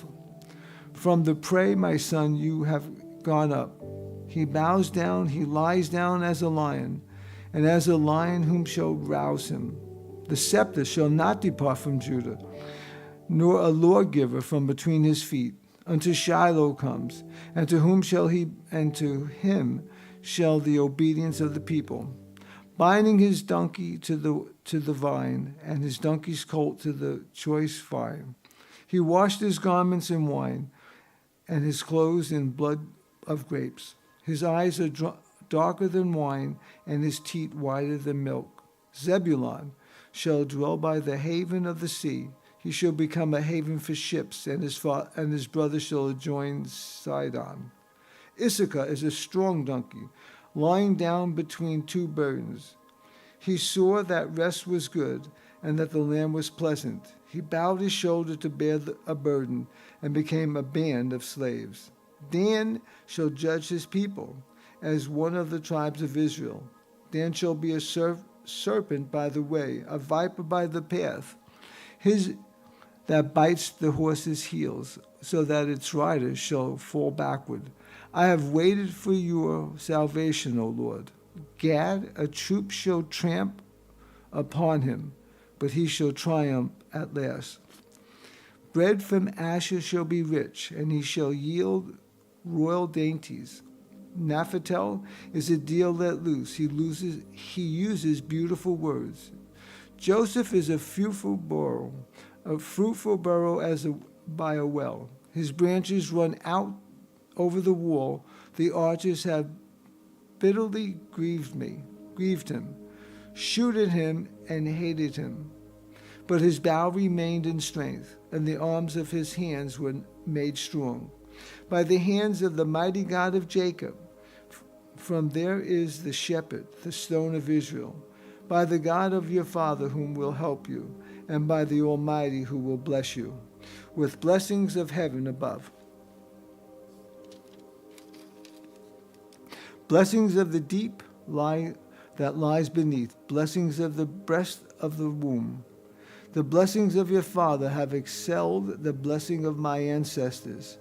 From the prey, my son, you have gone up. He bows down, he lies down as a lion, and as a lion whom shall rouse him. The scepter shall not depart from Judah, nor a lawgiver from between his feet, until Shiloh comes, and to him shall the obedience of the people. Binding his donkey to the vine, and his donkey's colt to the choice vine. He washed his garments in wine, and his clothes in blood of grapes. His eyes are darker than wine, and his teeth whiter than milk. Zebulun shall dwell by the haven of the sea. He shall become a haven for ships, and his brother shall adjoin Sidon. Issachar is a strong donkey, lying down between two burdens. He saw that rest was good, and that the land was pleasant. He bowed his shoulder to bear a burden, and became a band of slaves. Dan shall judge his people, as one of the tribes of Israel. Dan shall be a serpent by the way, a viper by the path. That bites the horse's heels, so that its rider shall fall backward. I have waited for your salvation, O Lord. Gad, a troop shall tramp upon him, but he shall triumph at last. Bread from Asher shall be rich, and he shall yield royal dainties. Naphtali is a deal let loose. He uses beautiful words. Joseph is a fruitful burrow by a well. His branches run out over the wall. The archers have bitterly grieved him, shooted him, and hated him. But his bow remained in strength, and the arms of his hands were made strong. By the hands of the mighty God of Jacob, from there is the shepherd, the stone of Israel. By the God of your father whom will help you, and by the Almighty who will bless you, with blessings of heaven above. Blessings of the deep that lies beneath, blessings of the breast of the womb. The blessings of your father have excelled the blessing of my ancestors.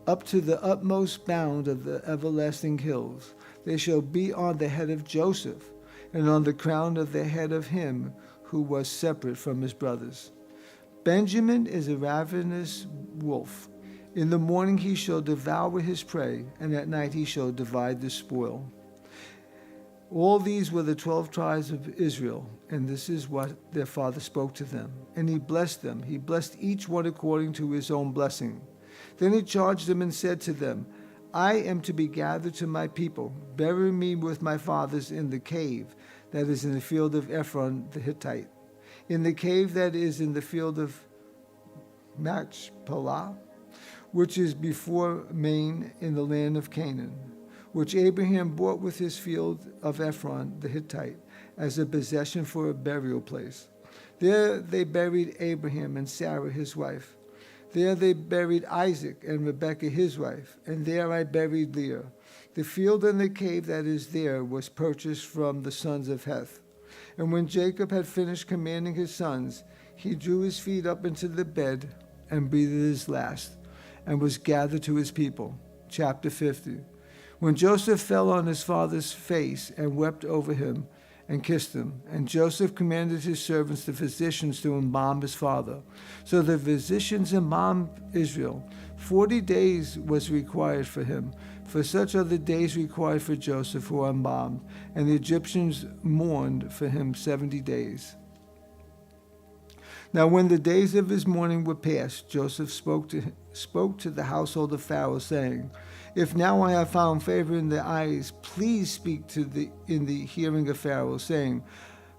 Up to the utmost bound of the everlasting hills, they shall be on the head of Joseph, and on the crown of the head of him who was separate from his brothers. Benjamin is a ravenous wolf. In the morning he shall devour his prey, and at night he shall divide the spoil. All these were the 12 tribes of Israel, and this is what their father spoke to them. And he blessed them. He blessed each one according to his own blessing. Then he charged them and said to them, I am to be gathered to my people. Bury me with my fathers in the cave that is in the field of Ephron the Hittite, in the cave that is in the field of Machpelah, which is before Main in the land of Canaan, which Abraham bought with his field of Ephron the Hittite as a possession for a burial place. There they buried Abraham and Sarah his wife. There they buried Isaac and Rebekah his wife, and there I buried Leah. The field and the cave that is there was purchased from the sons of Heth. And when Jacob had finished commanding his sons, he drew his feet up into the bed and breathed his last, and was gathered to his people. Chapter 50. When Joseph fell on his father's face and wept over him and kissed him, and Joseph commanded his servants, the physicians, to embalm his father. So the physicians embalmed Israel. 40 days was required for him, for such are the days required for Joseph who embalmed, and the Egyptians mourned for him 70 days. Now when the days of his mourning were past, Joseph spoke to the household of Pharaoh, saying, If now I have found favor in the eyes, please speak in the hearing of Pharaoh, saying,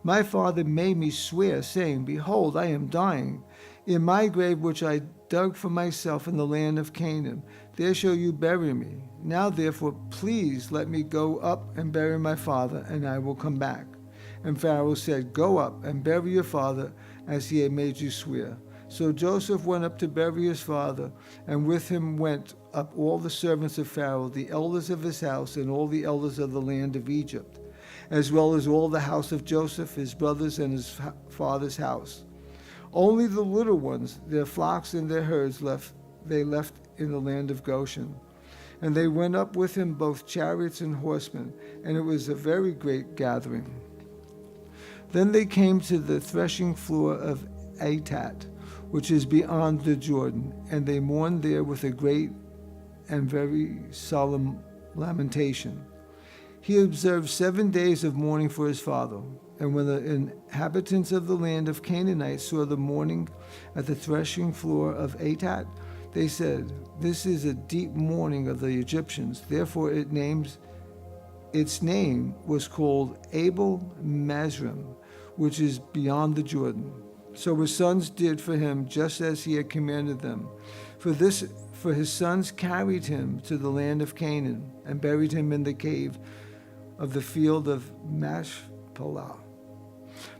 My father made me swear, saying, Behold, I am dying. In my grave which I dug for myself in the land of Canaan, there shall you bury me. Now therefore, please let me go up and bury my father, and I will come back. And Pharaoh said, Go up and bury your father, as he had made you swear. So Joseph went up to bury his father, and with him went up all the servants of Pharaoh, the elders of his house, and all the elders of the land of Egypt, as well as all the house of Joseph, his brothers, and his father's house. Only the little ones, their flocks and their herds, they left in the land of Goshen. And they went up with him both chariots and horsemen, and it was a very great gathering. Then they came to the threshing floor of Atat, which is beyond the Jordan, and they mourned there with a great and very solemn lamentation. He observed 7 days of mourning for his father. And when the inhabitants of the land of Canaanites saw the mourning at the threshing floor of Atat, they said, "This is a deep mourning of the Egyptians." Therefore its name was called Abel Mazrim, which is beyond the Jordan. So his sons did for him just as he had commanded them. For his sons carried him to the land of Canaan and buried him in the cave of the field of Machpelah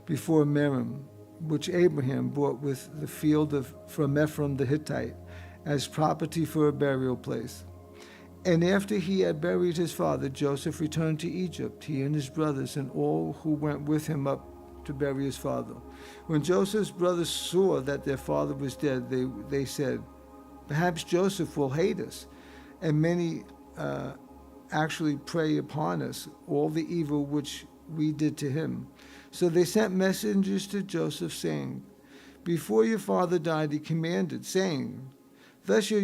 before Merim, which Abraham bought with the field from Ephron the Hittite as property for a burial place. And after he had buried his father, Joseph returned to Egypt, he and his brothers and all who went with him up to bury his father. When Joseph's brothers saw that their father was dead, they said, "Perhaps Joseph will hate us, and many actually prey upon us all the evil which we did to him." So they sent messengers to Joseph, saying, "Before your father died, he commanded, saying, Thus shall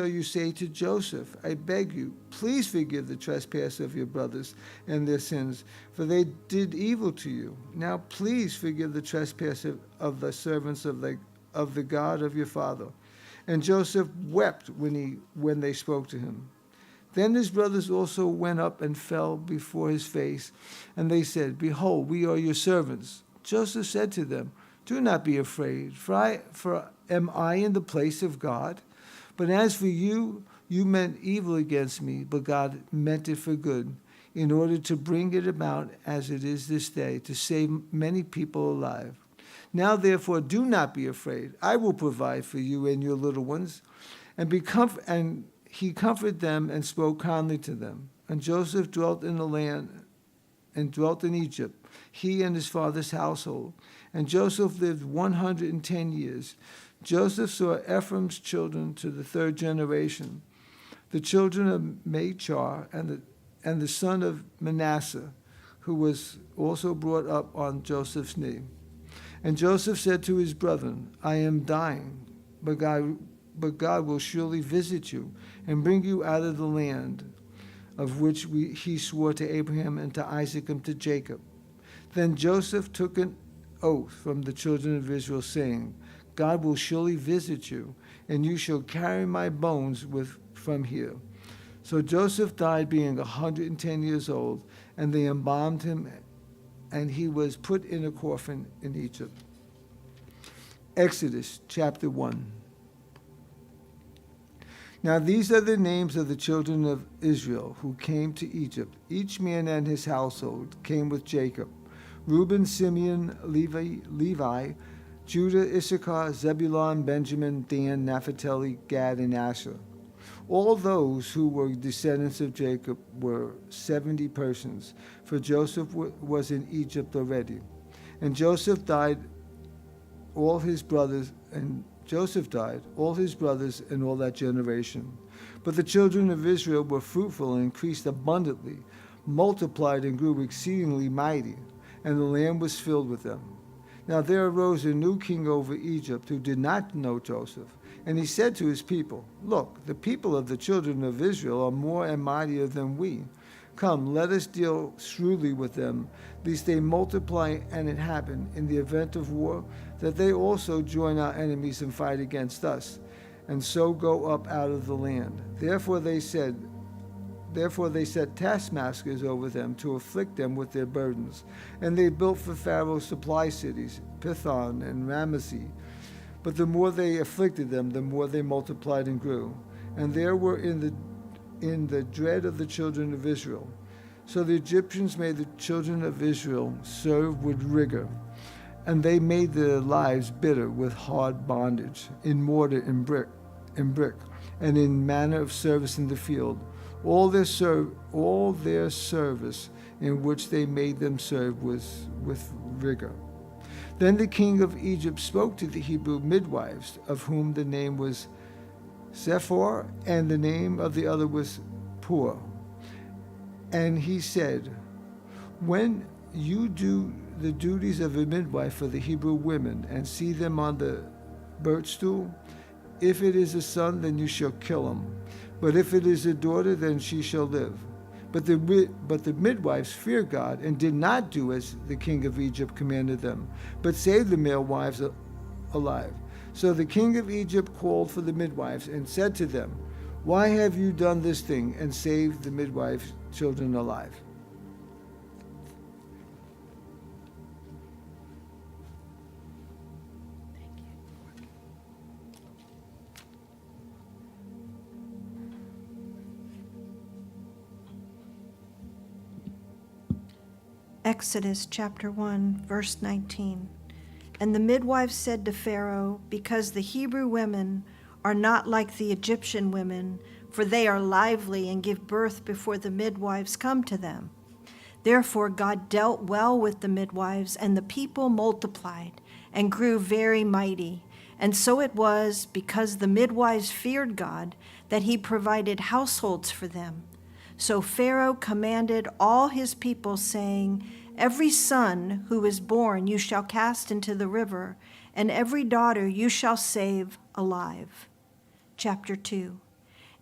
you say to Joseph, I beg you, please forgive the trespass of your brothers and their sins, for they did evil to you. Now please forgive the trespass of the servants of the God of your father." And Joseph wept when they spoke to him. Then his brothers also went up and fell before his face, and they said, "Behold, we are your servants." Joseph said to them, "Do not be afraid, for am I in the place of God? But as for you, you meant evil against me, but God meant it for good, in order to bring it about as it is this day, to save many people alive. Now therefore do not be afraid. I will provide for you and your little ones." And he comforted them and spoke kindly to them. And Joseph dwelt in the land and dwelt in Egypt, he and his father's household. And Joseph lived 110 years. Joseph saw Ephraim's children to the third generation, the children of Machar and the son of Manasseh, who was also brought up on Joseph's knee. And Joseph said to his brethren, "I am dying, but God will surely visit you and bring you out of the land of which he swore to Abraham and to Isaac and to Jacob." Then Joseph took an oath from the children of Israel, saying, "God will surely visit you, and you shall carry my bones from here." So Joseph died being 110 years old, and they embalmed him, and he was put in a coffin in Egypt. Exodus chapter 1. Now these are the names of the children of Israel who came to Egypt. Each man and his household came with Jacob: Reuben, Simeon, Levi, Judah, Issachar, Zebulun, Benjamin, Dan, Naphtali, Gad, and Asher. All those who were descendants of Jacob were 70 persons, for Joseph was in Egypt already. And Joseph died, all his brothers, and all that generation. But the children of Israel were fruitful and increased abundantly, multiplied and grew exceedingly mighty, and the land was filled with them. Now there arose a new king over Egypt who did not know Joseph. And he said to his people, "Look, the people of the children of Israel are more and mightier than we. Come, let us deal shrewdly with them, lest they multiply, and it happen, in the event of war, that they also join our enemies and fight against us, and so go up out of the land." Therefore they set taskmasters over them to afflict them with their burdens. And they built for Pharaoh supply cities, Pithom and Ramesses. But the more they afflicted them, the more they multiplied and grew. And there were in the dread of the children of Israel. So the Egyptians made the children of Israel serve with rigor, and they made their lives bitter with hard bondage, in mortar and brick, and in manner of service in the field. All their service in which they made them serve was with rigor. Then the king of Egypt spoke to the Hebrew midwives, of whom the name was Sephor, and the name of the other was Pur. And he said, "When you do the duties of a midwife for the Hebrew women, and see them on the birth stool? If it is a son, then you shall kill him. But if it is a daughter, then she shall live. But the midwives feared God and did not do as the king of Egypt commanded them, but saved the male wives alive. So the king of Egypt called for the midwives and said to them, "Why have you done this thing and saved the midwives' children alive?" Exodus chapter 1, verse 19. And the midwives said to Pharaoh, because the Hebrew women are not like the Egyptian women, for they are lively and give birth before the midwives come to them. Therefore God dealt well with the midwives, and the people multiplied and grew very mighty. And so it was, because the midwives feared God, that he provided households for them. So Pharaoh commanded all his people, saying, every son who is born you shall cast into the river, and every daughter you shall save alive. Chapter 2.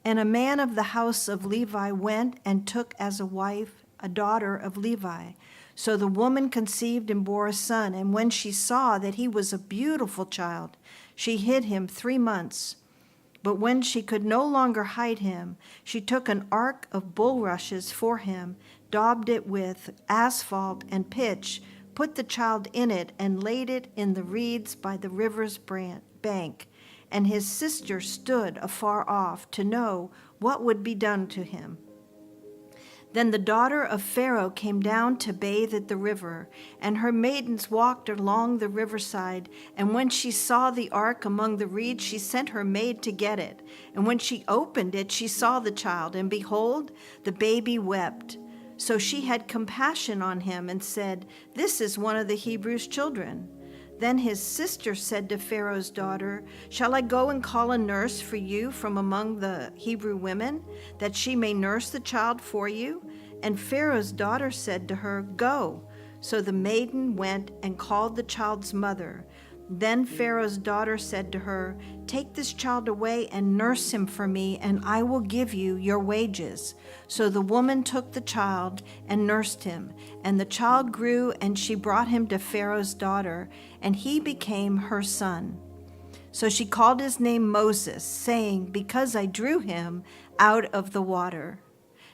And a man of the house of Levi went and took as a wife a daughter of Levi. So the woman conceived and bore a son, and when she saw that he was a beautiful child, she hid him 3 months. But when she could no longer hide him, she took an ark of bulrushes for him, daubed it with asphalt and pitch, put the child in it, and laid it in the reeds by the river's bank. And his sister stood afar off to know what would be done to him. Then the daughter of Pharaoh came down to bathe at the river, and her maidens walked along the riverside. And when she saw the ark among the reeds, she sent her maid to get it. And when she opened it, she saw the child, and behold, the baby wept. So she had compassion on him and said, this is one of the Hebrews' children. Then his sister said to Pharaoh's daughter, shall I go and call a nurse for you from among the Hebrew women, that she may nurse the child for you? And Pharaoh's daughter said to her, go. So the maiden went and called the child's mother. Then Pharaoh's daughter said to her, take this child away and nurse him for me, and I will give you your wages. So the woman took the child and nursed him, and the child grew, and she brought him to Pharaoh's daughter, and he became her son. So she called his name Moses, saying, because I drew him out of the water.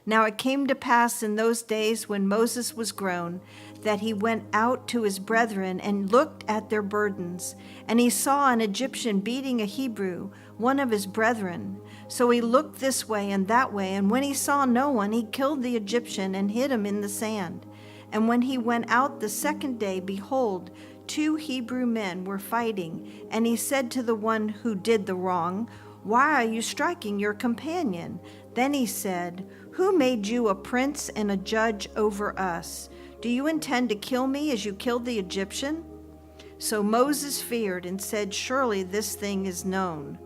Now it came to pass in those days when Moses was grown, that he went out to his brethren and looked at their burdens. And he saw an Egyptian beating a Hebrew, one of his brethren. So he looked this way and that way, and when he saw no one, he killed the Egyptian and hid him in the sand. And when he went out the second day, behold, 2 Hebrew men were fighting. And he said to the one who did the wrong, why are you striking your companion? Then he said, who made you a prince and a judge over us? Do you intend to kill me as you killed the Egyptian? So Moses feared and said, surely this thing is known.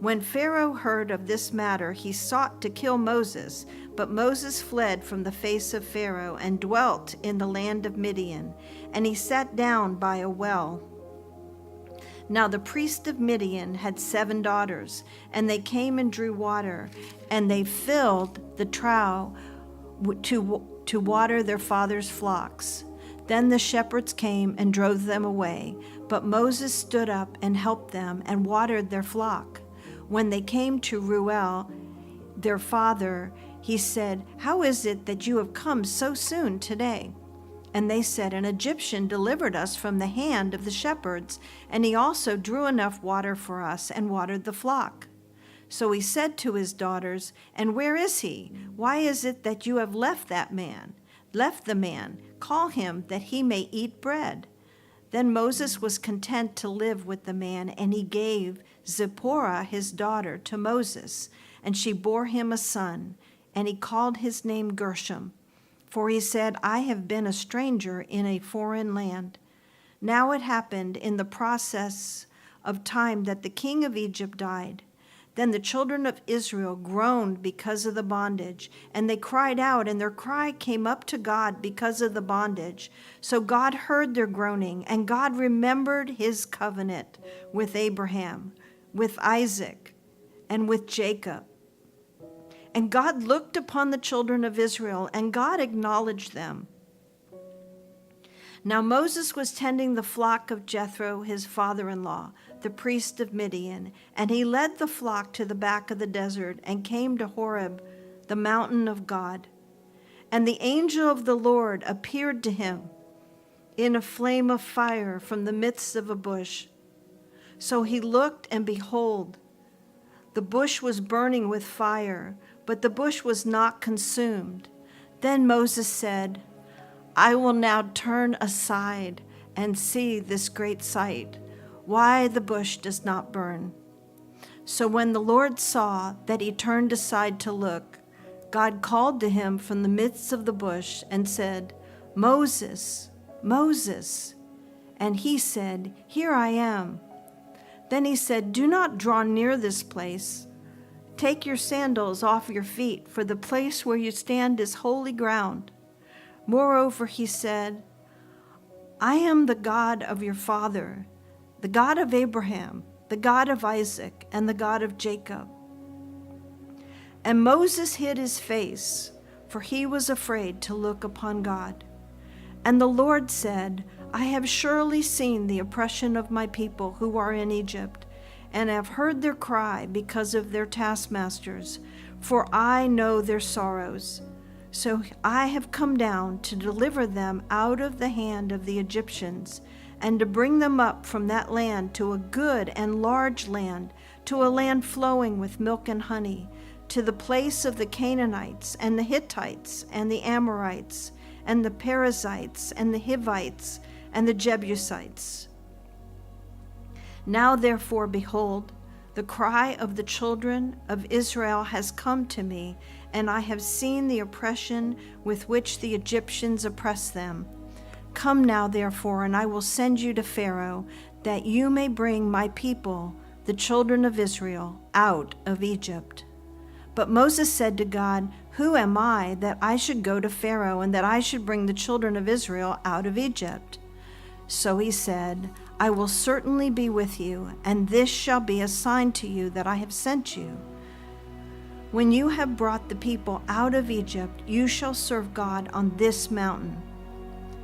When Pharaoh heard of this matter, he sought to kill Moses, but Moses fled from the face of Pharaoh and dwelt in the land of Midian, and he sat down by a well. Now the priest of Midian had 7 daughters, and they came and drew water, and they filled the trough to water their father's flocks. Then the shepherds came and drove them away, but Moses stood up and helped them and watered their flock. When they came to Reuel, their father, he said, how is it that you have come so soon today? And they said, an Egyptian delivered us from the hand of the shepherds, and he also drew enough water for us and watered the flock. So he said to his daughters, and where is he? Why is it that you have left the man? Call him that he may eat bread. Then Moses was content to live with the man, and he gave Zipporah his daughter to Moses, and she bore him a son, and he called his name Gershom. For he said, I have been a stranger in a foreign land. Now it happened in the process of time that the king of Egypt died. Then the children of Israel groaned because of the bondage, and they cried out, and their cry came up to God because of the bondage. So God heard their groaning, and God remembered his covenant with Abraham, with Isaac, and with Jacob. And God looked upon the children of Israel, and God acknowledged them. Now Moses was tending the flock of Jethro, his father-in-law, the priest of Midian, and he led the flock to the back of the desert and came to Horeb, the mountain of God. And the angel of the Lord appeared to him in a flame of fire from the midst of a bush. So he looked, and behold, the bush was burning with fire, but the bush was not consumed. Then Moses said, I will now turn aside and see this great sight, why the bush does not burn. So when the Lord saw that he turned aside to look, God called to him from the midst of the bush and said, Moses, Moses. And he said, Here I am. Then he said, Do not draw near this place. Take your sandals off your feet, for the place where you stand is holy ground. Moreover, he said, I am the God of your father, the God of Abraham, the God of Isaac, and the God of Jacob. And Moses hid his face, for he was afraid to look upon God. And the Lord said, I have surely seen the oppression of my people who are in Egypt, and have heard their cry because of their taskmasters, for I know their sorrows. So I have come down to deliver them out of the hand of the Egyptians, and to bring them up from that land to a good and large land, to a land flowing with milk and honey, to the place of the Canaanites, and the Hittites, and the Amorites, and the Perizzites, and the Hivites, and the Jebusites. Now therefore, behold, the cry of the children of Israel has come to me, and I have seen the oppression with which the Egyptians oppress them. Come now, therefore, and I will send you to Pharaoh, that you may bring my people, the children of Israel, out of Egypt. But Moses said to God, Who am I that I should go to Pharaoh, and that I should bring the children of Israel out of Egypt? So he said, I will certainly be with you, and this shall be a sign to you that I have sent you. When you have brought the people out of Egypt, you shall serve God on this mountain.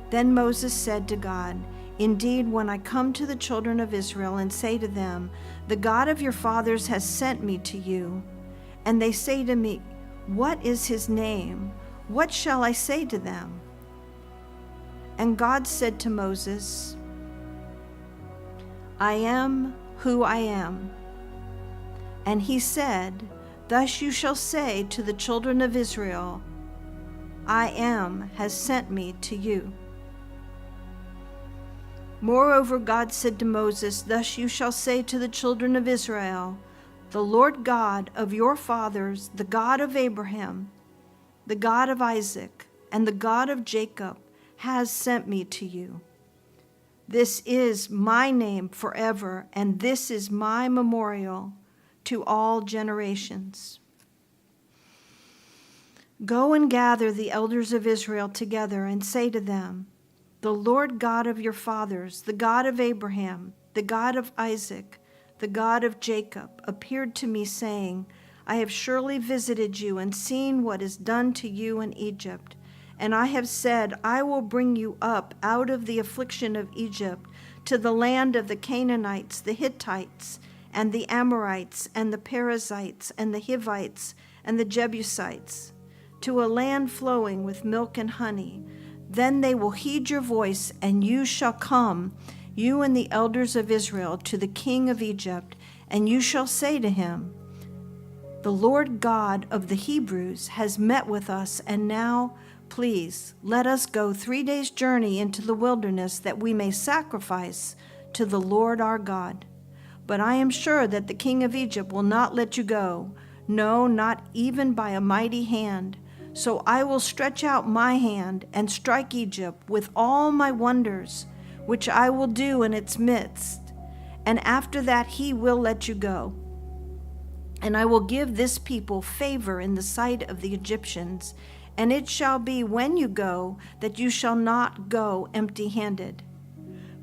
Then Moses said to God, Indeed, when I come to the children of Israel and say to them, The God of your fathers has sent me to you, and they say to me, What is his name? What shall I say to them? And God said to Moses, I am who I am. And he said, Thus you shall say to the children of Israel, I am has sent me to you. Moreover, God said to Moses, Thus you shall say to the children of Israel, The Lord God of your fathers, the God of Abraham, the God of Isaac, and the God of Jacob, has sent me to you. This is my name forever, and this is my memorial to all generations. Go and gather the elders of Israel together and say to them, The Lord God of your fathers, the God of Abraham, the God of Isaac, the God of Jacob, appeared to me, saying, I have surely visited you and seen what is done to you in Egypt. And I have said, I will bring you up out of the affliction of Egypt to the land of the Canaanites, the Hittites, and the Amorites, and the Perizzites, and the Hivites, and the Jebusites, to a land flowing with milk and honey. Then they will heed your voice, and you shall come, you and the elders of Israel, to the king of Egypt, and you shall say to him, The Lord God of the Hebrews has met with us, and now, please, let us go 3 days' journey into the wilderness, that we may sacrifice to the Lord our God. But I am sure that the king of Egypt will not let you go, no, not even by a mighty hand. So I will stretch out my hand and strike Egypt with all my wonders, which I will do in its midst, and after that he will let you go. And I will give this people favor in the sight of the Egyptians. And it shall be when you go that you shall not go empty-handed.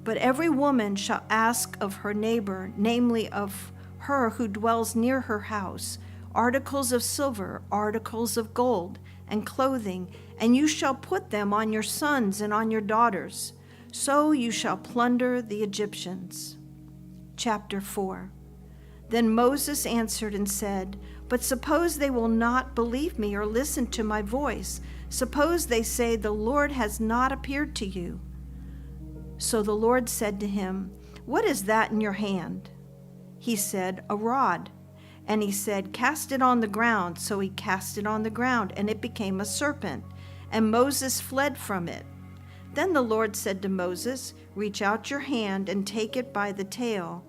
But every woman shall ask of her neighbor, namely of her who dwells near her house, articles of silver, articles of gold, and clothing, and you shall put them on your sons and on your daughters. So you shall plunder the Egyptians. Chapter 4. Then Moses answered and said, But suppose they will not believe me or listen to my voice. Suppose they say, The Lord has not appeared to you. So the Lord said to him, What is that in your hand? He said, A rod. And he said, Cast it on the ground. So he cast it on the ground, and it became a serpent. And Moses fled from it. Then the Lord said to Moses, Reach out your hand and take it by the tail.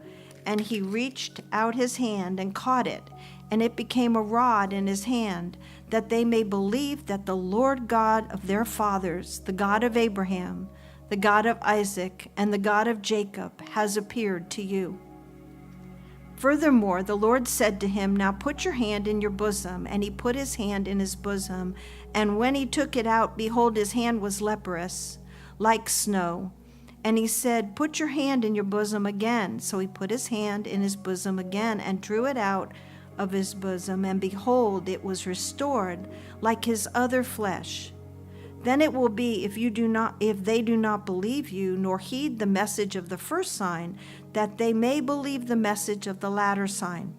And he reached out his hand and caught it, and it became a rod in his hand, that they may believe that the Lord God of their fathers, the God of Abraham, the God of Isaac, and the God of Jacob, has appeared to you. Furthermore, the Lord said to him, Now put your hand in your bosom. And he put his hand in his bosom, and when he took it out, behold, his hand was leprous, like snow. And he said, Put your hand in your bosom again. So he put his hand in his bosom again, and drew it out of his bosom, and behold, it was restored like his other flesh. Then it will be, if they do not believe you, nor heed the message of the first sign, that they may believe the message of the latter sign.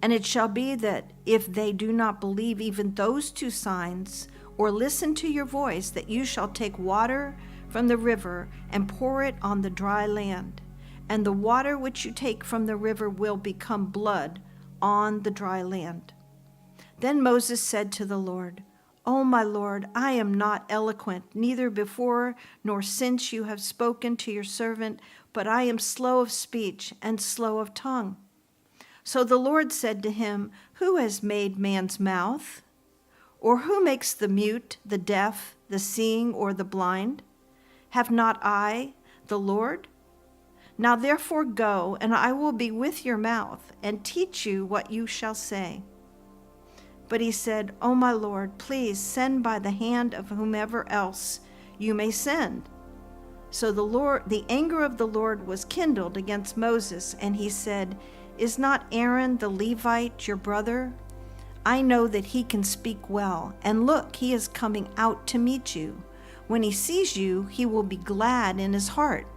And it shall be that if they do not believe even those two signs, or listen to your voice, that you shall take water from the river and pour it on the dry land. And the water which you take from the river will become blood on the dry land. Then Moses said to the Lord, O my Lord, I am not eloquent, neither before nor since you have spoken to your servant, but I am slow of speech and slow of tongue. So the Lord said to him, Who has made man's mouth? Or who makes the mute, the deaf, the seeing, or the blind? Have not I, the Lord? Now therefore go, and I will be with your mouth, and teach you what you shall say. But he said, O my Lord, please send by the hand of whomever else you may send. So the anger of the Lord was kindled against Moses, and he said, Is not Aaron the Levite your brother? I know that he can speak well, and look, he is coming out to meet you. When he sees you, he will be glad in his heart.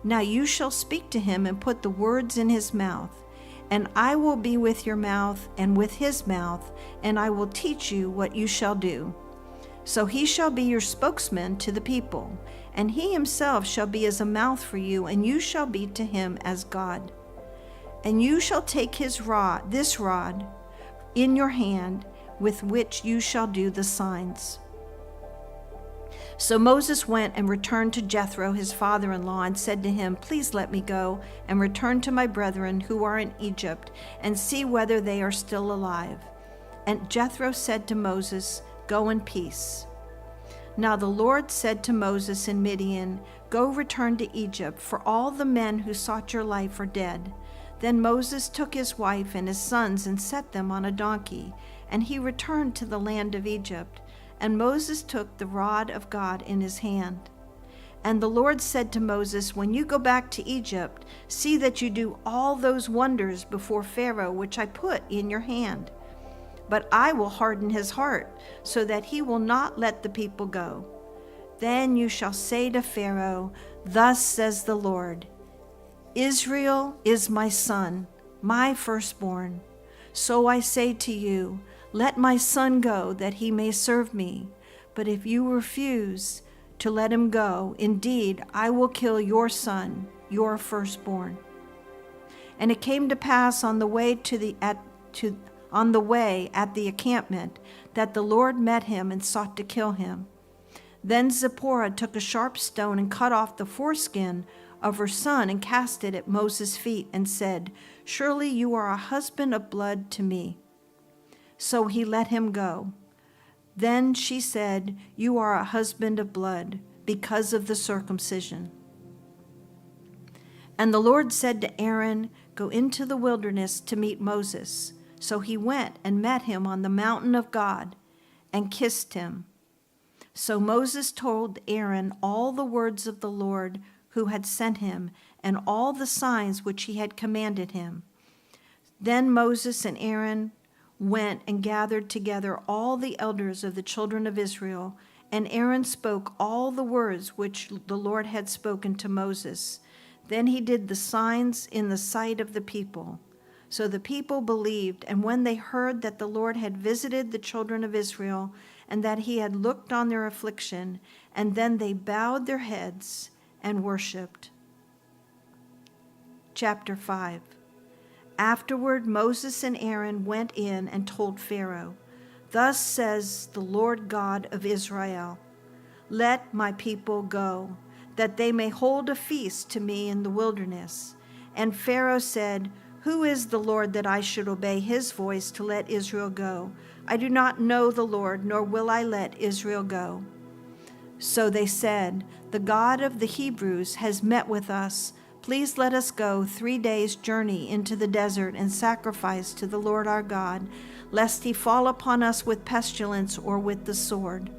Now you shall speak to him and put the words in his mouth. And I will be with your mouth and with his mouth, and I will teach you what you shall do. So he shall be your spokesman to the people, and he himself shall be as a mouth for you, and you shall be to him as God. And you shall take this rod, in your hand, with which you shall do the signs. So Moses went and returned to Jethro, his father-in-law, and said to him, Please let me go and return to my brethren who are in Egypt, and see whether they are still alive. And Jethro said to Moses, Go in peace. Now the Lord said to Moses in Midian, Go return to Egypt, for all the men who sought your life are dead. Then Moses took his wife and his sons and set them on a donkey, and he returned to the land of Egypt. And Moses took the rod of God in his hand. And the Lord said to Moses, When you go back to Egypt, see that you do all those wonders before Pharaoh which I put in your hand. But I will harden his heart, so that he will not let the people go. Then you shall say to Pharaoh, Thus says the Lord, Israel is my son, my firstborn. So I say to you, Let my son go, that he may serve me. But if you refuse to let him go, indeed, I will kill your son, your firstborn. And it came to pass on the way at the encampment that the Lord met him and sought to kill him. Then Zipporah took a sharp stone and cut off the foreskin of her son and cast it at Moses' feet and said, Surely you are a husband of blood to me. So he let him go. Then she said, You are a husband of blood because of the circumcision. And the Lord said to Aaron, "Go into the wilderness to meet Moses." So he went and met him on the mountain of God and kissed him. So Moses told Aaron all the words of the Lord who had sent him and all the signs which he had commanded him. Then Moses and Aaron went and gathered together all the elders of the children of Israel, and Aaron spoke all the words which the Lord had spoken to Moses. Then he did the signs in the sight of the people. So the people believed, and when they heard that the Lord had visited the children of Israel, and that he had looked on their affliction, and then they bowed their heads and worshiped. Chapter 5. Afterward, Moses and Aaron went in and told Pharaoh, "Thus says the Lord God of Israel, let my people go, that they may hold a feast to me in the wilderness." And Pharaoh said, "Who is the Lord that I should obey his voice to let Israel go? I do not know the Lord, nor will I let Israel go." So they said, "The God of the Hebrews has met with us. Please let us go 3 days' journey into the desert and sacrifice to the Lord our God, lest he fall upon us with pestilence or with the sword."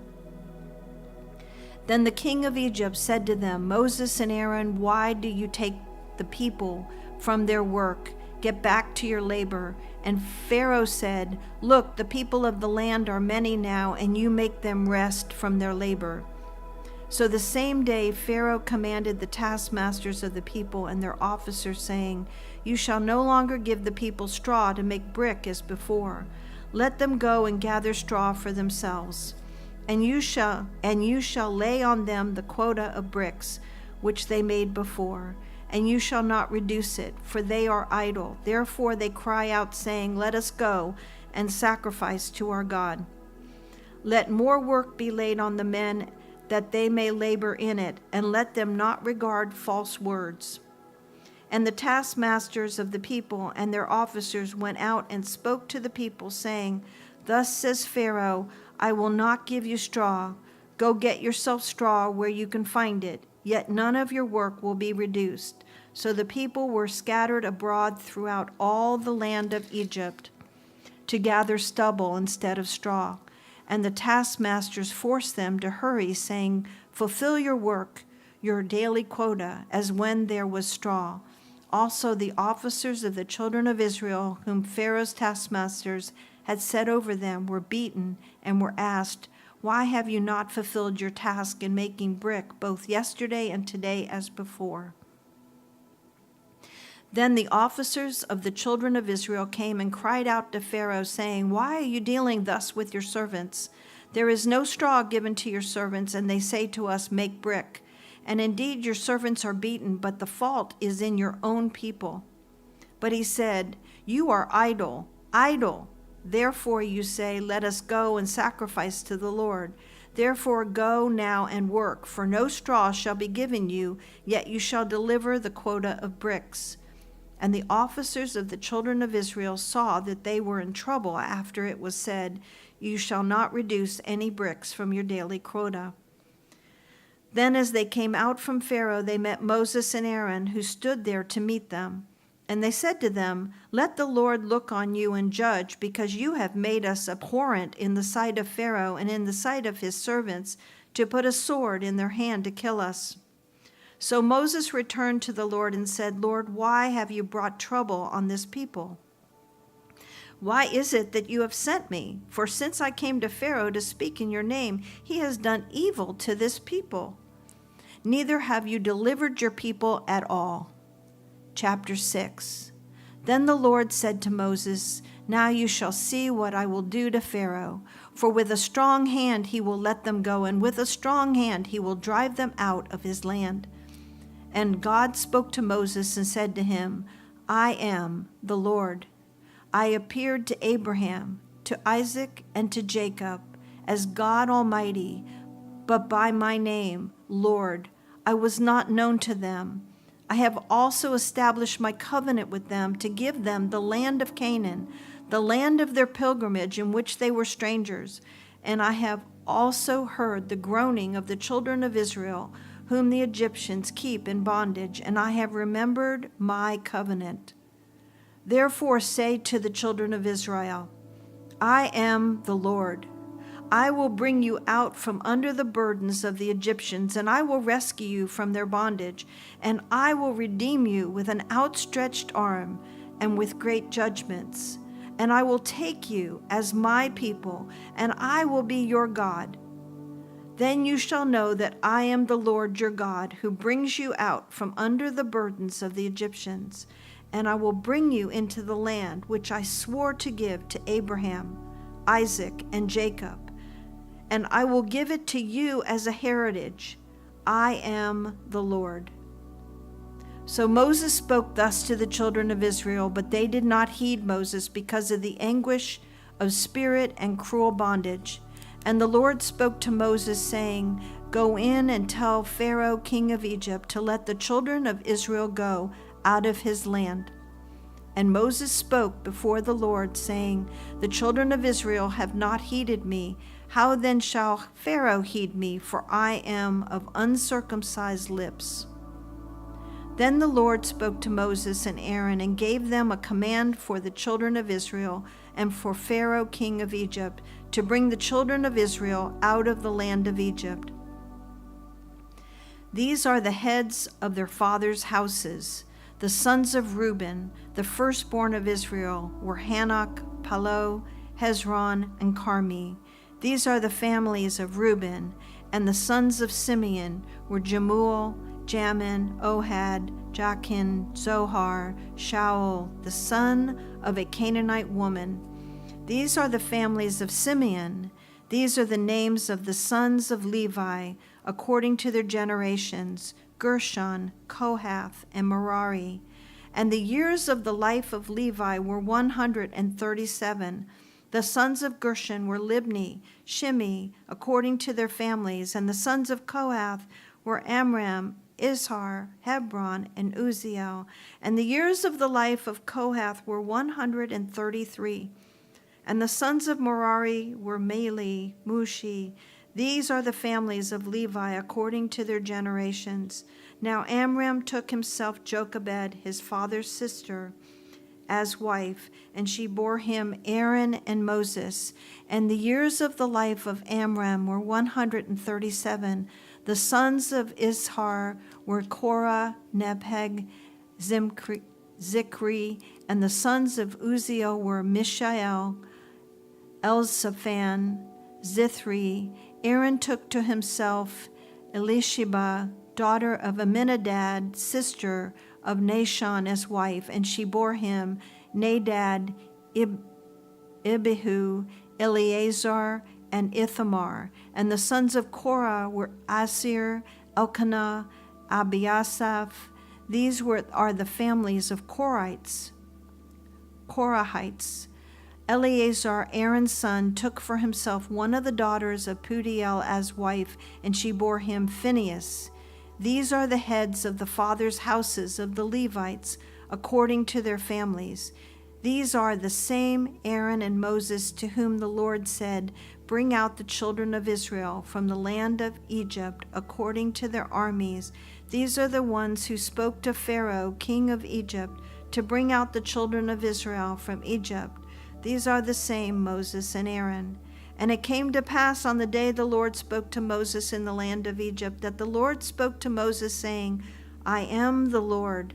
Then the king of Egypt said to them, "Moses and Aaron, why do you take the people from their work? Get back to your labor." And Pharaoh said, "Look, the people of the land are many now, and you make them rest from their labor." So the same day Pharaoh commanded the taskmasters of the people and their officers, saying, "You shall no longer give the people straw to make brick as before. Let them go and gather straw for themselves. And you shall lay on them the quota of bricks which they made before, and you shall not reduce it, for they are idle. Therefore they cry out, saying, 'Let us go and sacrifice to our God.' Let more work be laid on the men, that they may labor in it, and let them not regard false words." And the taskmasters of the people and their officers went out and spoke to the people, saying, "Thus says Pharaoh, I will not give you straw. Go get yourself straw where you can find it, yet none of your work will be reduced." So the people were scattered abroad throughout all the land of Egypt to gather stubble instead of straw. And the taskmasters forced them to hurry, saying, "Fulfill your work, your daily quota, as when there was straw." Also the officers of the children of Israel, whom Pharaoh's taskmasters had set over them, were beaten and were asked, "Why have you not fulfilled your task in making brick, both yesterday and today as before?" Then the officers of the children of Israel came and cried out to Pharaoh, saying, "Why are you dealing thus with your servants? There is no straw given to your servants, and they say to us, 'Make brick.' And indeed your servants are beaten, but the fault is in your own people." But he said, "You are idle, idle. Therefore you say, 'Let us go and sacrifice to the Lord.' Therefore go now and work, for no straw shall be given you, yet you shall deliver the quota of bricks." And the officers of the children of Israel saw that they were in trouble after it was said, "You shall not reduce any bricks from your daily quota." Then as they came out from Pharaoh, they met Moses and Aaron, who stood there to meet them. And they said to them, "Let the Lord look on you and judge, because you have made us abhorrent in the sight of Pharaoh and in the sight of his servants, to put a sword in their hand to kill us." So Moses returned to the Lord and said, "Lord, why have you brought trouble on this people? Why is it that you have sent me? For since I came to Pharaoh to speak in your name, he has done evil to this people. Neither have you delivered your people at all." Chapter 6. Then the Lord said to Moses, "Now you shall see what I will do to Pharaoh. For with a strong hand he will let them go, and with a strong hand he will drive them out of his land." And God spoke to Moses and said to him, "I am the Lord. I appeared to Abraham, to Isaac, and to Jacob as God Almighty, but by my name, Lord, I was not known to them. I have also established my covenant with them to give them the land of Canaan, the land of their pilgrimage in which they were strangers. And I have also heard the groaning of the children of Israel, whom the Egyptians keep in bondage, and I have remembered my covenant. Therefore say to the children of Israel, I am the Lord. I will bring you out from under the burdens of the Egyptians, and I will rescue you from their bondage, and I will redeem you with an outstretched arm and with great judgments. And I will take you as my people, and I will be your God. Then you shall know that I am the Lord your God, who brings you out from under the burdens of the Egyptians. And I will bring you into the land which I swore to give to Abraham, Isaac, and Jacob. And I will give it to you as a heritage. I am the Lord. So Moses spoke thus to the children of Israel, but they did not heed Moses because of the anguish of spirit and cruel bondage. And the Lord spoke to Moses, saying, Go in and tell Pharaoh, king of Egypt, to let the children of Israel go out of his land. And Moses spoke before the Lord, saying, The children of Israel have not heeded me. How then shall Pharaoh heed me? For I am of uncircumcised lips. Then the Lord spoke to Moses and Aaron and gave them a command for the children of Israel and for Pharaoh, king of Egypt, to bring the children of Israel out of the land of Egypt. These are the heads of their fathers' houses. The sons of Reuben, the firstborn of Israel, were Hanok, Palu, Hezron, and Carmi. These are the families of Reuben. And the sons of Simeon were Jemuel, Jamin, Ohad, Jachin, Zohar, Shaul, the son of a Canaanite woman. These are the families of Simeon. These are the names of the sons of Levi, according to their generations, Gershon, Kohath, and Merari. And the years of the life of Levi were 137. The sons of Gershon were Libni, Shimi, according to their families, and the sons of Kohath were Amram, Izhar, Hebron, and Uzziel. And the years of the life of Kohath were 133. And the sons of Merari were Mali, Mushi. These are the families of Levi according to their generations. Now Amram took himself Jochebed, his father's sister, as wife, and she bore him Aaron and Moses. And the years of the life of Amram were 137. The sons of Izhar were Korah, Nepheg, Zikri, and the sons of Uzziel were Mishael, Elzaphan, Zithri. Aaron took to himself Elisheba, daughter of Aminadab, sister of Nashon, as wife, and she bore him Nadab, Abihu, Eleazar, and Ithamar. And the sons of Korah were Asir, Elkanah, Abiasaph. These are the families of Korahites. Eleazar, Aaron's son, took for himself one of the daughters of Pudiel as wife, and she bore him Phinehas. These are the heads of the fathers' houses of the Levites, according to their families. These are the same Aaron and Moses to whom the Lord said, Bring out the children of Israel from the land of Egypt, according to their armies. These are the ones who spoke to Pharaoh, king of Egypt, to bring out the children of Israel from Egypt. These are the same Moses and Aaron. And it came to pass on the day the Lord spoke to Moses in the land of Egypt, that the Lord spoke to Moses, saying, I am the Lord.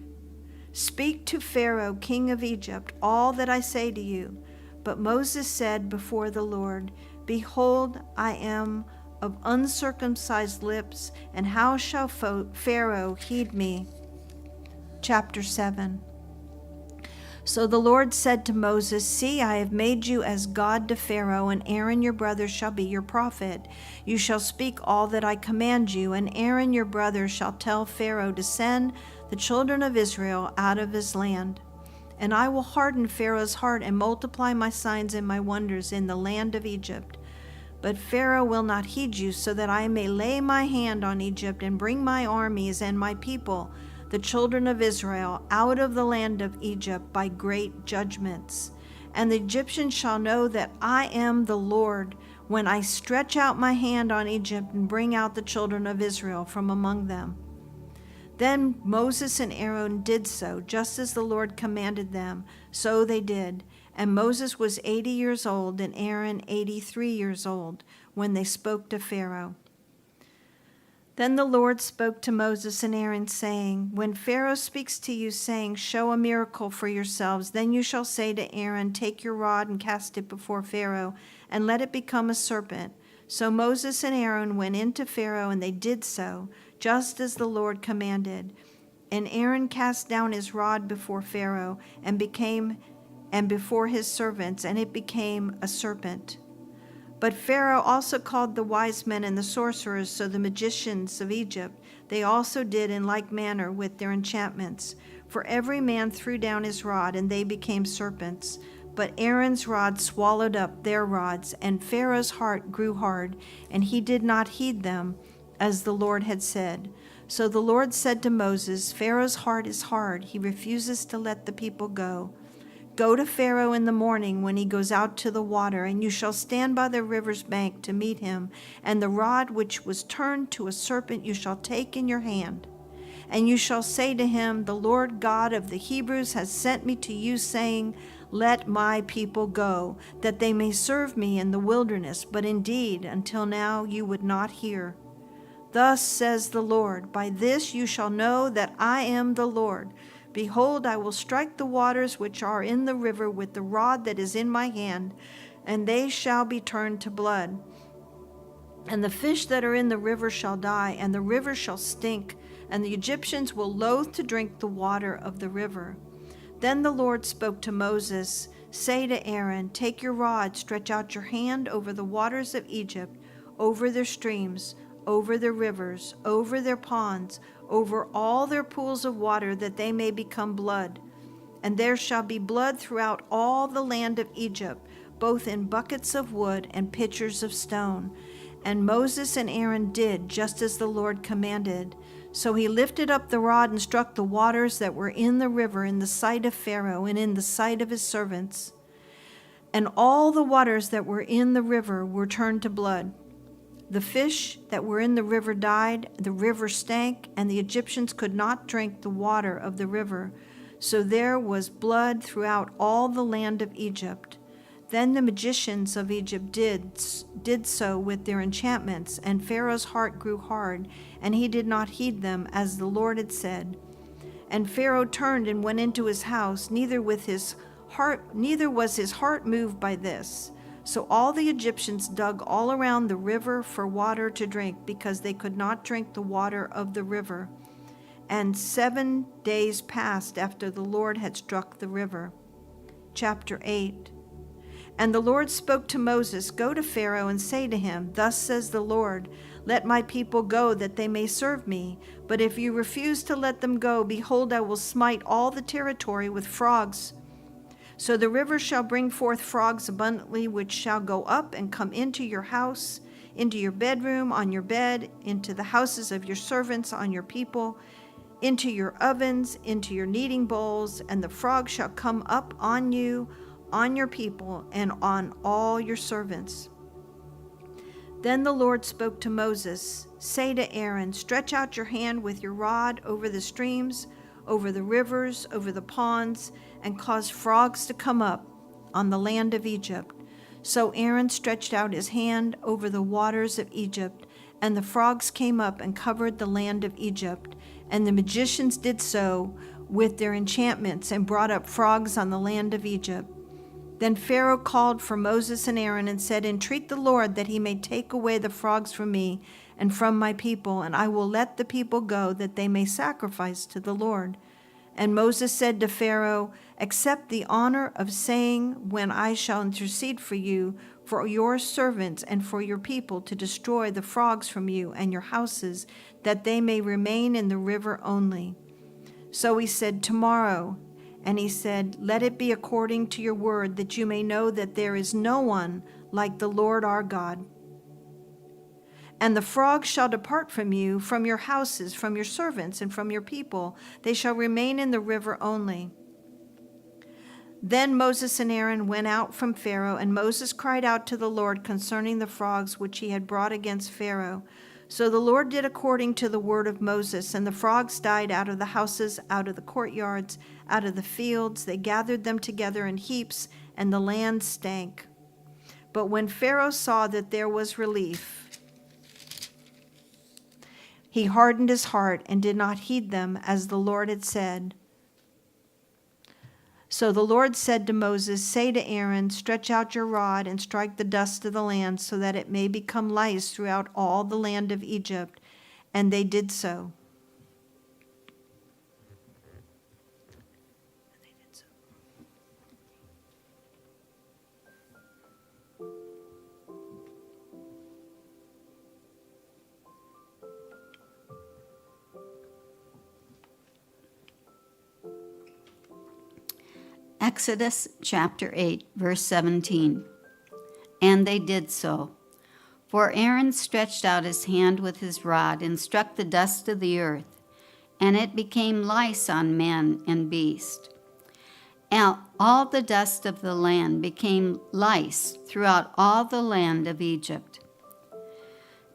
Speak to Pharaoh, king of Egypt, all that I say to you. But Moses said before the Lord, Behold, I am of uncircumcised lips, and how shall Pharaoh heed me? Chapter 7. So the Lord said to Moses, See, I have made you as God to Pharaoh, and Aaron your brother shall be your prophet. You shall speak all that I command you, and Aaron your brother shall tell Pharaoh to send the children of Israel out of his land. And I will harden Pharaoh's heart and multiply my signs and my wonders in the land of Egypt. But Pharaoh will not heed you, so that I may lay my hand on Egypt and bring my armies and my people, the children of Israel, out of the land of Egypt by great judgments. And the Egyptians shall know that I am the Lord, when I stretch out my hand on Egypt and bring out the children of Israel from among them." Then Moses and Aaron did so, just as the Lord commanded them. So they did. And Moses was 80 years old, and Aaron 83 years old, when they spoke to Pharaoh. Then the Lord spoke to Moses and Aaron, saying, "When Pharaoh speaks to you, saying, 'Show a miracle for yourselves,' then you shall say to Aaron, 'Take your rod and cast it before Pharaoh, and let it become a serpent.'" So Moses and Aaron went in to Pharaoh, and they did so, just as the Lord commanded. And Aaron cast down his rod before Pharaoh, and before his servants, and it became a serpent. But Pharaoh also called the wise men and the sorcerers, so the magicians of Egypt. They also did in like manner with their enchantments. For every man threw down his rod, and they became serpents. But Aaron's rod swallowed up their rods, and Pharaoh's heart grew hard, and he did not heed them, as the Lord had said. So the Lord said to Moses, "Pharaoh's heart is hard. He refuses to let the people go. Go to Pharaoh in the morning when he goes out to the water, and you shall stand by the river's bank to meet him, and the rod which was turned to a serpent you shall take in your hand. And you shall say to him, 'The Lord God of the Hebrews has sent me to you, saying, Let my people go, that they may serve me in the wilderness. But indeed, until now you would not hear. Thus says the Lord, by this you shall know that I am the Lord. Behold, I will strike the waters which are in the river with the rod that is in my hand, and they shall be turned to blood. And the fish that are in the river shall die, and the river shall stink, and the Egyptians will loathe to drink the water of the river." Then the Lord spoke to Moses, "Say to Aaron, take your rod, stretch out your hand over the waters of Egypt, over their streams, over their rivers, over their ponds, over all their pools of water, that they may become blood. And there shall be blood throughout all the land of Egypt, both in buckets of wood and pitchers of stone." And Moses and Aaron did just as the Lord commanded. So he lifted up the rod and struck the waters that were in the river in the sight of Pharaoh and in the sight of his servants. And all the waters that were in the river were turned to blood. The fish that were in the river died, the river stank, and the Egyptians could not drink the water of the river. So there was blood throughout all the land of Egypt. Then the magicians of Egypt did so with their enchantments, and Pharaoh's heart grew hard, and he did not heed them, as the Lord had said. And Pharaoh turned and went into his house, neither was his heart moved by this. So all the Egyptians dug all around the river for water to drink, because they could not drink the water of the river. And 7 days passed after the Lord had struck the river. Chapter 8. And the Lord spoke to Moses, "Go to Pharaoh and say to him, Thus says the Lord, let my people go, that they may serve me. But if you refuse to let them go, behold, I will smite all the territory with frogs. So the river shall bring forth frogs abundantly, which shall go up and come into your house, into your bedroom, on your bed, into the houses of your servants, on your people, into your ovens, into your kneading bowls, and the frogs shall come up on you, on your people, and on all your servants." Then the Lord spoke to Moses, "Say to Aaron, stretch out your hand with your rod over the streams, over the rivers, over the ponds, and cause frogs to come up on the land of Egypt." So Aaron stretched out his hand over the waters of Egypt, and the frogs came up and covered the land of Egypt. And the magicians did so with their enchantments, and brought up frogs on the land of Egypt. Then Pharaoh called for Moses and Aaron and said, "Entreat the Lord that he may take away the frogs from me and from my people, and I will let the people go, that they may sacrifice to the Lord." And Moses said to Pharaoh, "Accept the honor of saying, when I shall intercede for you, for your servants and for your people, to destroy the frogs from you and your houses, that they may remain in the river only." So he said, "Tomorrow." And he said, "Let it be according to your word, that you may know that there is no one like the Lord our God. And the frogs shall depart from you, from your houses, from your servants, and from your people. They shall remain in the river only. Then Moses and Aaron went out from Pharaoh, and Moses cried out to the Lord concerning the frogs which he had brought against Pharaoh. So the Lord did according to the word of Moses, and the frogs died out of the houses, out of the courtyards, out of the fields. They gathered them together in heaps, and the land stank. But when Pharaoh saw that there was relief, he hardened his heart and did not heed them, as the Lord had said. So the Lord said to Moses, "Say to Aaron, stretch out your rod and strike the dust of the land, so that it may become lice throughout all the land of Egypt." And they did so. Exodus chapter 8, verse 17. And they did so. For Aaron stretched out his hand with his rod and struck the dust of the earth, and it became lice on man and beast. And all the dust of the land became lice throughout all the land of Egypt.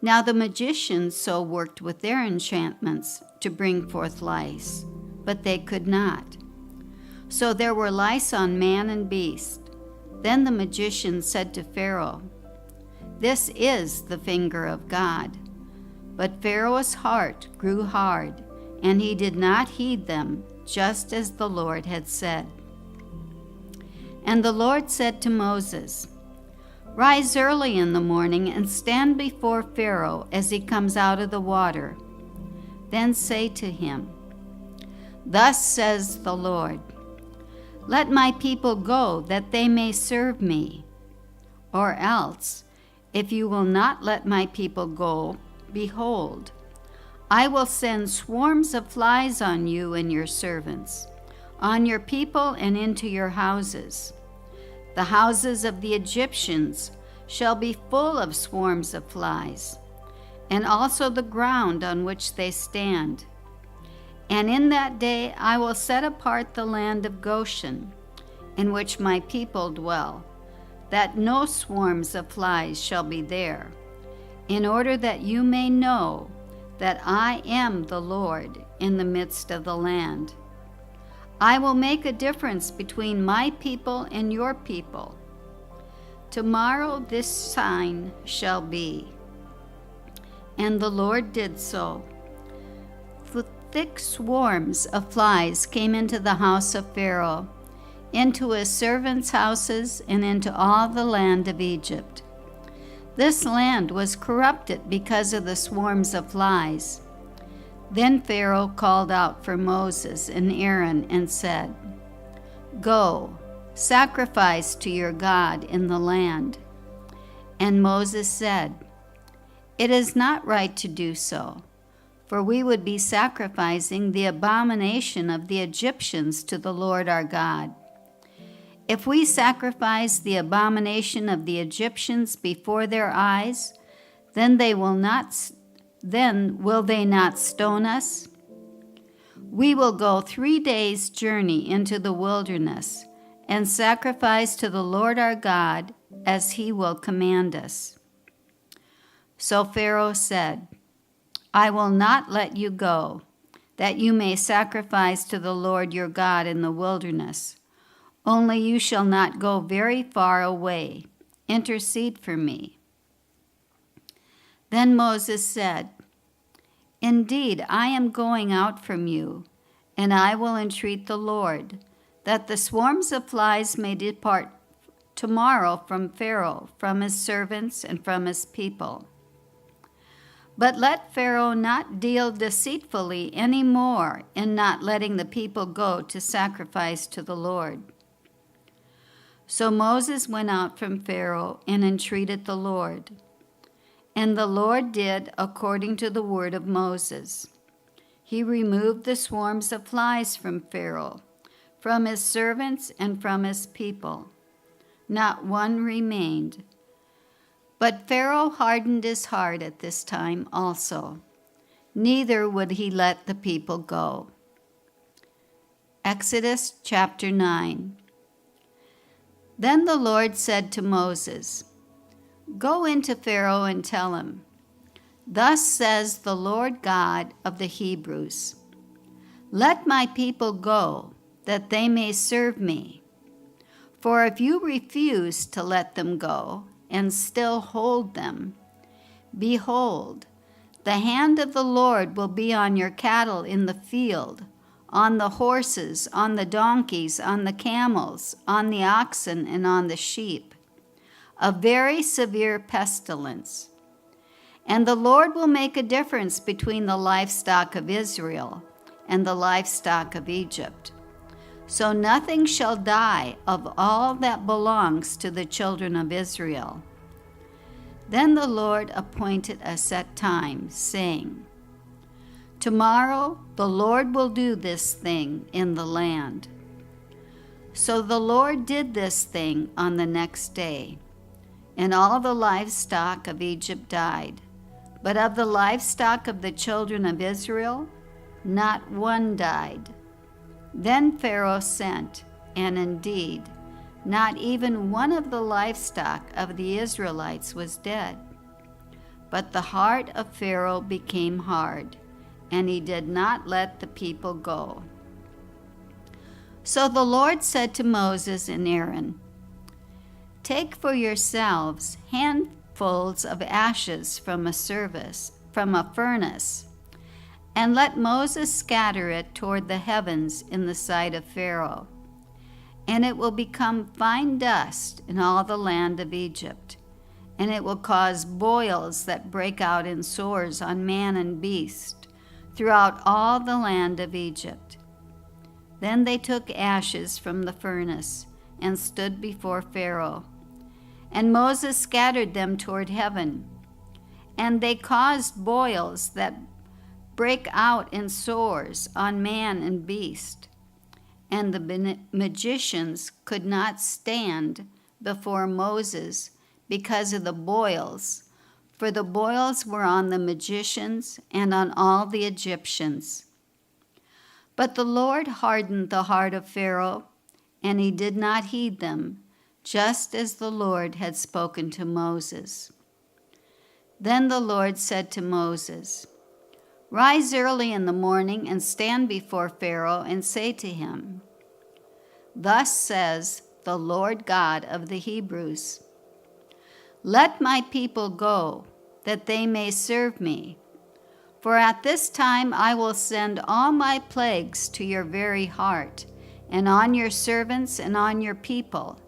Now the magicians so worked with their enchantments to bring forth lice, but they could not. So there were lice on man and beast. Then the magician said to Pharaoh, "This is the finger of God." But Pharaoh's heart grew hard, and he did not heed them, just as the Lord had said. And the Lord said to Moses, "Rise early in the morning and stand before Pharaoh as he comes out of the water. Then say to him, 'Thus says the Lord, let my people go, that they may serve me. Or else, if you will not let my people go, behold, I will send swarms of flies on you and your servants, on your people and into your houses. The houses of the Egyptians shall be full of swarms of flies, and also the ground on which they stand. And in that day I will set apart the land of Goshen, in which my people dwell, that no swarms of flies shall be there, in order that you may know that I am the Lord in the midst of the land. I will make a difference between my people and your people. Tomorrow this sign shall be." And the Lord did so. Thick swarms of flies came into the house of Pharaoh, into his servants' houses, and into all the land of Egypt. This land was corrupted because of the swarms of flies. Then Pharaoh called out for Moses and Aaron and said, "Go, sacrifice to your God in the land." And Moses said, "It is not right to do so, for we would be sacrificing the abomination of the Egyptians to the Lord our God. If we sacrifice the abomination of the Egyptians before their eyes, then will they not stone us? We will go 3 days' journey into the wilderness and sacrifice to the Lord our God as he will command us." So Pharaoh said, "I will not let you go, that you may sacrifice to the Lord your God in the wilderness. Only you shall not go very far away. Intercede for me." Then Moses said, "Indeed, I am going out from you, and I will entreat the Lord, that the swarms of flies may depart tomorrow from Pharaoh, from his servants, and from his people. But let Pharaoh not deal deceitfully any more in not letting the people go to sacrifice to the Lord." So Moses went out from Pharaoh and entreated the Lord. And the Lord did according to the word of Moses. He removed the swarms of flies from Pharaoh, from his servants, and from his people. Not one remained. But Pharaoh hardened his heart at this time also. Neither would he let the people go. Exodus chapter 9. Then the Lord said to Moses, "Go into Pharaoh and tell him, 'Thus says the Lord God of the Hebrews, let my people go, that they may serve me. For if you refuse to let them go and still hold them, behold, the hand of the Lord will be on your cattle in the field, on the horses, on the donkeys, on the camels, on the oxen, and on the sheep, a very severe pestilence. And the Lord will make a difference between the livestock of Israel and the livestock of Egypt. So nothing shall die of all that belongs to the children of Israel.' Then the Lord appointed a set time, saying, 'Tomorrow the Lord will do this thing in the land.' So the Lord did this thing on the next day, and all the livestock of Egypt died. But of the livestock of the children of Israel, not one died. Then Pharaoh sent, and indeed, not even one of the livestock of the Israelites was dead. But the heart of Pharaoh became hard, and he did not let the people go. So the Lord said to Moses and Aaron, 'Take for yourselves handfuls of ashes from a furnace, and let Moses scatter it toward the heavens in the sight of Pharaoh. And it will become fine dust in all the land of Egypt, and it will cause boils that break out in sores on man and beast throughout all the land of Egypt.' Then they took ashes from the furnace and stood before Pharaoh. And Moses scattered them toward heaven, and they caused boils that break out in sores on man and beast. And the magicians could not stand before Moses because of the boils, for the boils were on the magicians and on all the Egyptians. But the Lord hardened the heart of Pharaoh, and he did not heed them, just as the Lord had spoken to Moses. Then the Lord said to Moses, 'Rise early in the morning and stand before Pharaoh and say to him, "Thus says the Lord God of the Hebrews, let my people go, that they may serve me. For at this time I will send all my plagues to your very heart, and on your servants and on your people,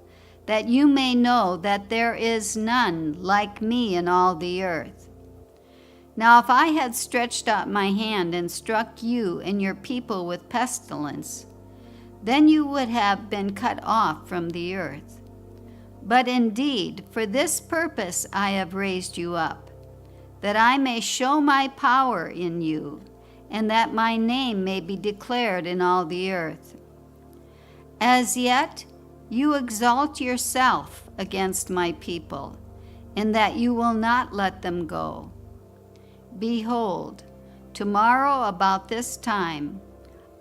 that you may know that there is none like me in all the earth. Now if I had stretched out my hand and struck you and your people with pestilence, then you would have been cut off from the earth. But indeed, for this purpose I have raised you up, that I may show my power in you, and that my name may be declared in all the earth. As yet, you exalt yourself against my people, in that you will not let them go. Behold, tomorrow about this time,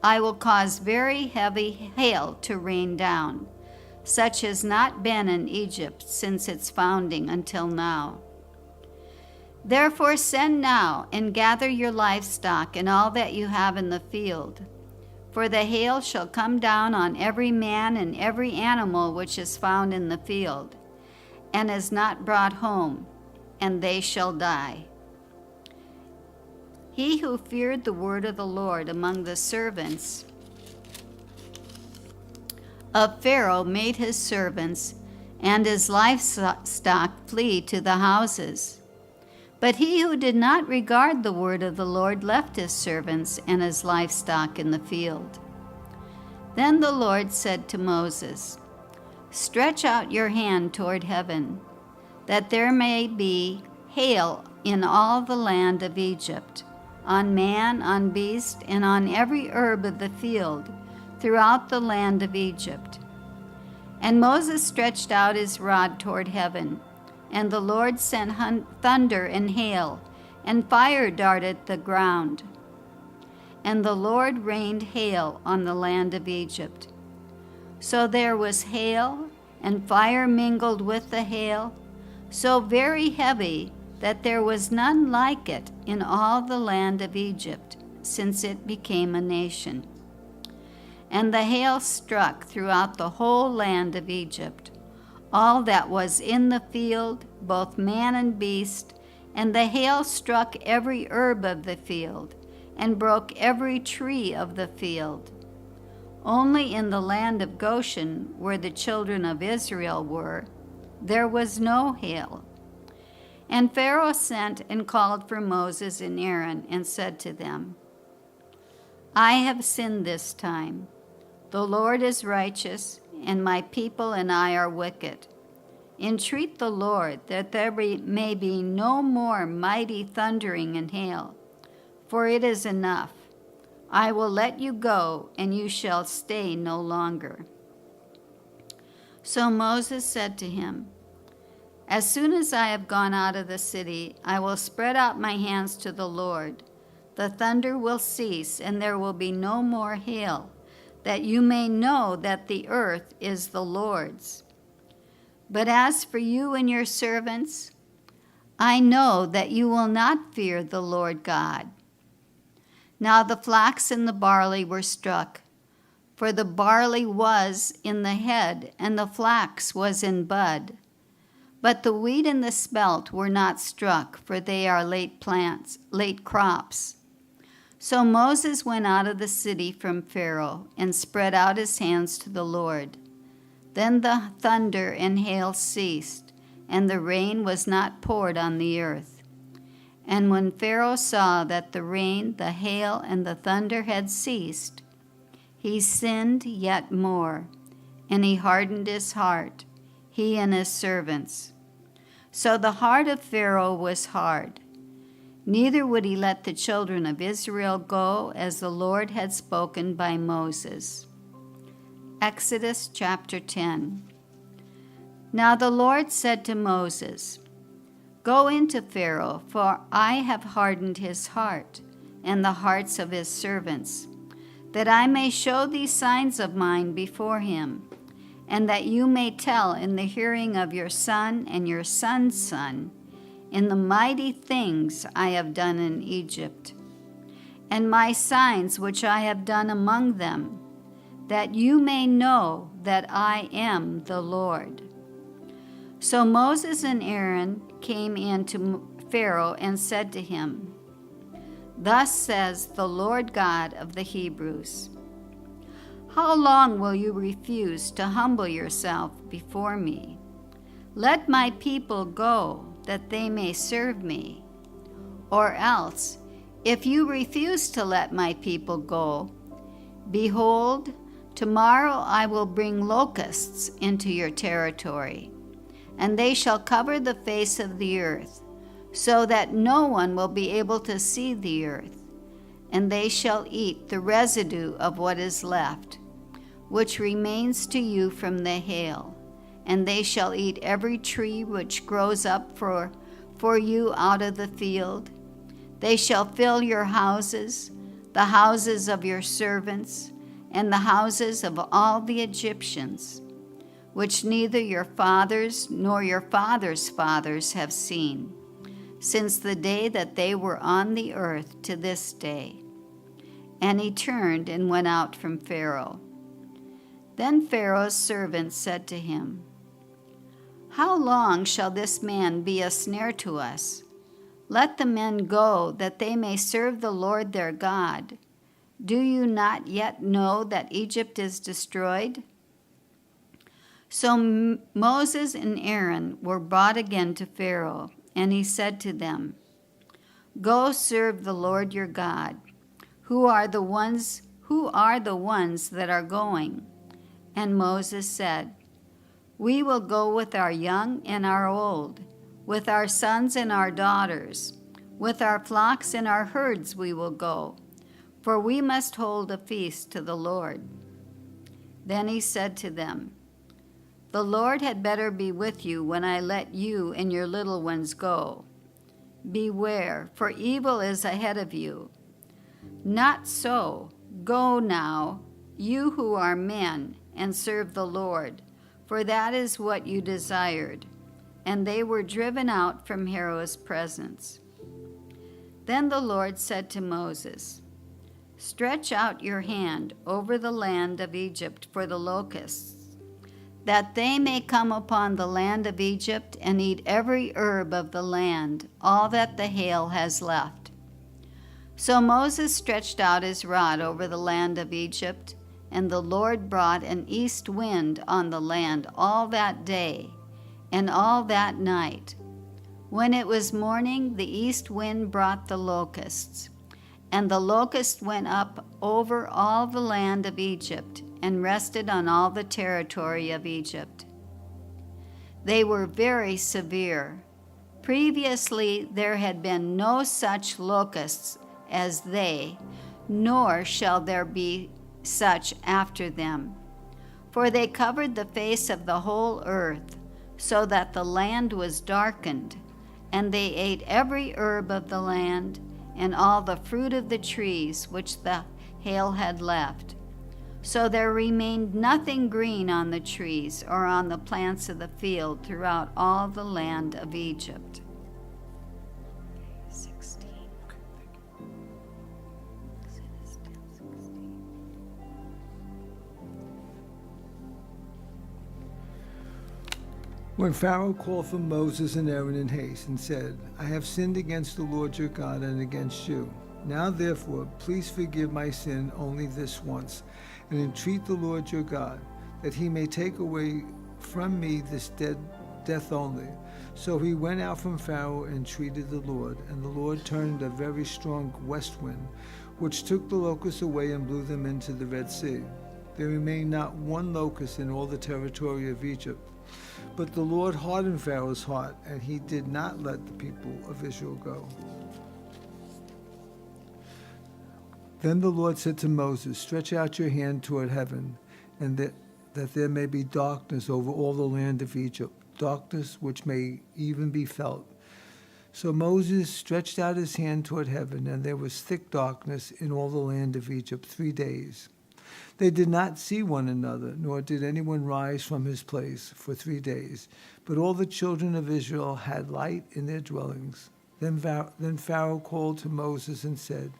I will cause very heavy hail to rain down, such as not been in Egypt since its founding until now. Therefore send now and gather your livestock and all that you have in the field, for the hail shall come down on every man and every animal which is found in the field, and is not brought home, and they shall die. He who feared the word of the Lord among the servants of Pharaoh made his servants and his livestock flee to the houses. But he who did not regard the word of the Lord left his servants and his livestock in the field. Then the Lord said to Moses, "Stretch out your hand toward heaven, that there may be hail in all the land of Egypt, on man, on beast, and on every herb of the field, throughout the land of Egypt." And Moses stretched out his rod toward heaven, and the Lord sent thunder and hail, and fire darted the ground. And the Lord rained hail on the land of Egypt. So there was hail and fire mingled with the hail, so very heavy that there was none like it in all the land of Egypt, since it became a nation. And the hail struck throughout the whole land of Egypt, all that was in the field, both man and beast, and the hail struck every herb of the field, and broke every tree of the field. Only in the land of Goshen, where the children of Israel were, there was no hail. And Pharaoh sent and called for Moses and Aaron, and said to them, I have sinned this time. The Lord is righteous, and my people and I are wicked. Entreat the Lord that there may be no more mighty thundering and hail, for it is enough. I will let you go, and you shall stay no longer. So Moses said to him, As soon as I have gone out of the city, I will spread out my hands to the Lord. The thunder will cease, and there will be no more hail, that you may know that the earth is the Lord's. But as for you and your servants, I know that you will not fear the Lord God. Now the flax and the barley were struck, for the barley was in the head, and the flax was in bud. But the wheat and the spelt were not struck, for they are late crops. So Moses went out of the city from Pharaoh, and spread out his hands to the Lord. Then the thunder and hail ceased, and the rain was not poured on the earth. And when Pharaoh saw that the rain, the hail, and the thunder had ceased, he sinned yet more, and he hardened his heart, he and his servants. So the heart of Pharaoh was hard. Neither would he let the children of Israel go, as the Lord had spoken by Moses. Exodus chapter 10. Now the Lord said to Moses, Go into Pharaoh, for I have hardened his heart, and the hearts of his servants, that I may show these signs of mine before him, and that you may tell in the hearing of your son and your son's son, in the mighty things I have done in Egypt, and my signs which I have done among them, that you may know that I am the Lord. So Moses and Aaron came in to Pharaoh and said to him, Thus says the Lord God of the Hebrews, How long will you refuse to humble yourself before me? Let my people go, that they may serve me. Or else, if you refuse to let my people go, behold, tomorrow I will bring locusts into your territory, and they shall cover the face of the earth, so that no one will be able to see the earth, and they shall eat the residue of what is left, which remains to you from the hail, and they shall eat every tree which grows up for you out of the field. They shall fill your houses, the houses of your servants, and the houses of all the Egyptians, which neither your fathers nor your fathers' fathers have seen, since the day that they were on the earth to this day. And he turned and went out from Pharaoh. Then Pharaoh's servants said to him, How long shall this man be a snare to us? Let the men go, that they may serve the Lord their God. Do you not yet know that Egypt is destroyed? So Moses and Aaron were brought again to Pharaoh, and he said to them, Go serve the Lord your God. Who are the ones that are going? And Moses said, We will go with our young and our old, with our sons and our daughters, with our flocks and our herds we will go, for we must hold a feast to the Lord. Then he said to them, The Lord had better be with you when I let you and your little ones go. Beware, for evil is ahead of you. Not so. Go now, you who are men, and serve the Lord. for that is what you desired. And they were driven out from Pharaoh's presence. Then the Lord said to Moses, Stretch out your hand over the land of Egypt for the locusts, that they may come upon the land of Egypt and eat every herb of the land, all that the hail has left. So Moses stretched out his rod over the land of Egypt, and the Lord brought an east wind on the land all that day and all that night. When it was morning, the east wind brought the locusts, and the locusts went up over all the land of Egypt and rested on all the territory of Egypt. They were very severe. Previously there had been no such locusts as they, nor shall there be such after them. For they covered the face of the whole earth, so that the land was darkened, and they ate every herb of the land, and all the fruit of the trees which the hail had left. So there remained nothing green on the trees or on the plants of the field throughout all the land of Egypt. 16. When Pharaoh called for Moses and Aaron in haste and said, I have sinned against the Lord your God and against you. Now therefore, please forgive my sin only this once, and entreat the Lord your God, that he may take away from me this death only. So he went out from Pharaoh and entreated the Lord, and the Lord turned a very strong west wind, which took the locusts away and blew them into the Red Sea. There remained not one locust in all the territory of Egypt. But the Lord hardened Pharaoh's heart, and he did not let the people of Israel go. Then the Lord said to Moses, Stretch out your hand toward heaven, and that there may be darkness over all the land of Egypt, darkness which may even be felt. So Moses stretched out his hand toward heaven, and there was thick darkness in all the land of Egypt 3 days. They did not see one another, nor did anyone rise from his place for 3 days. But all the children of Israel had light in their dwellings. Then Pharaoh called to Moses and said,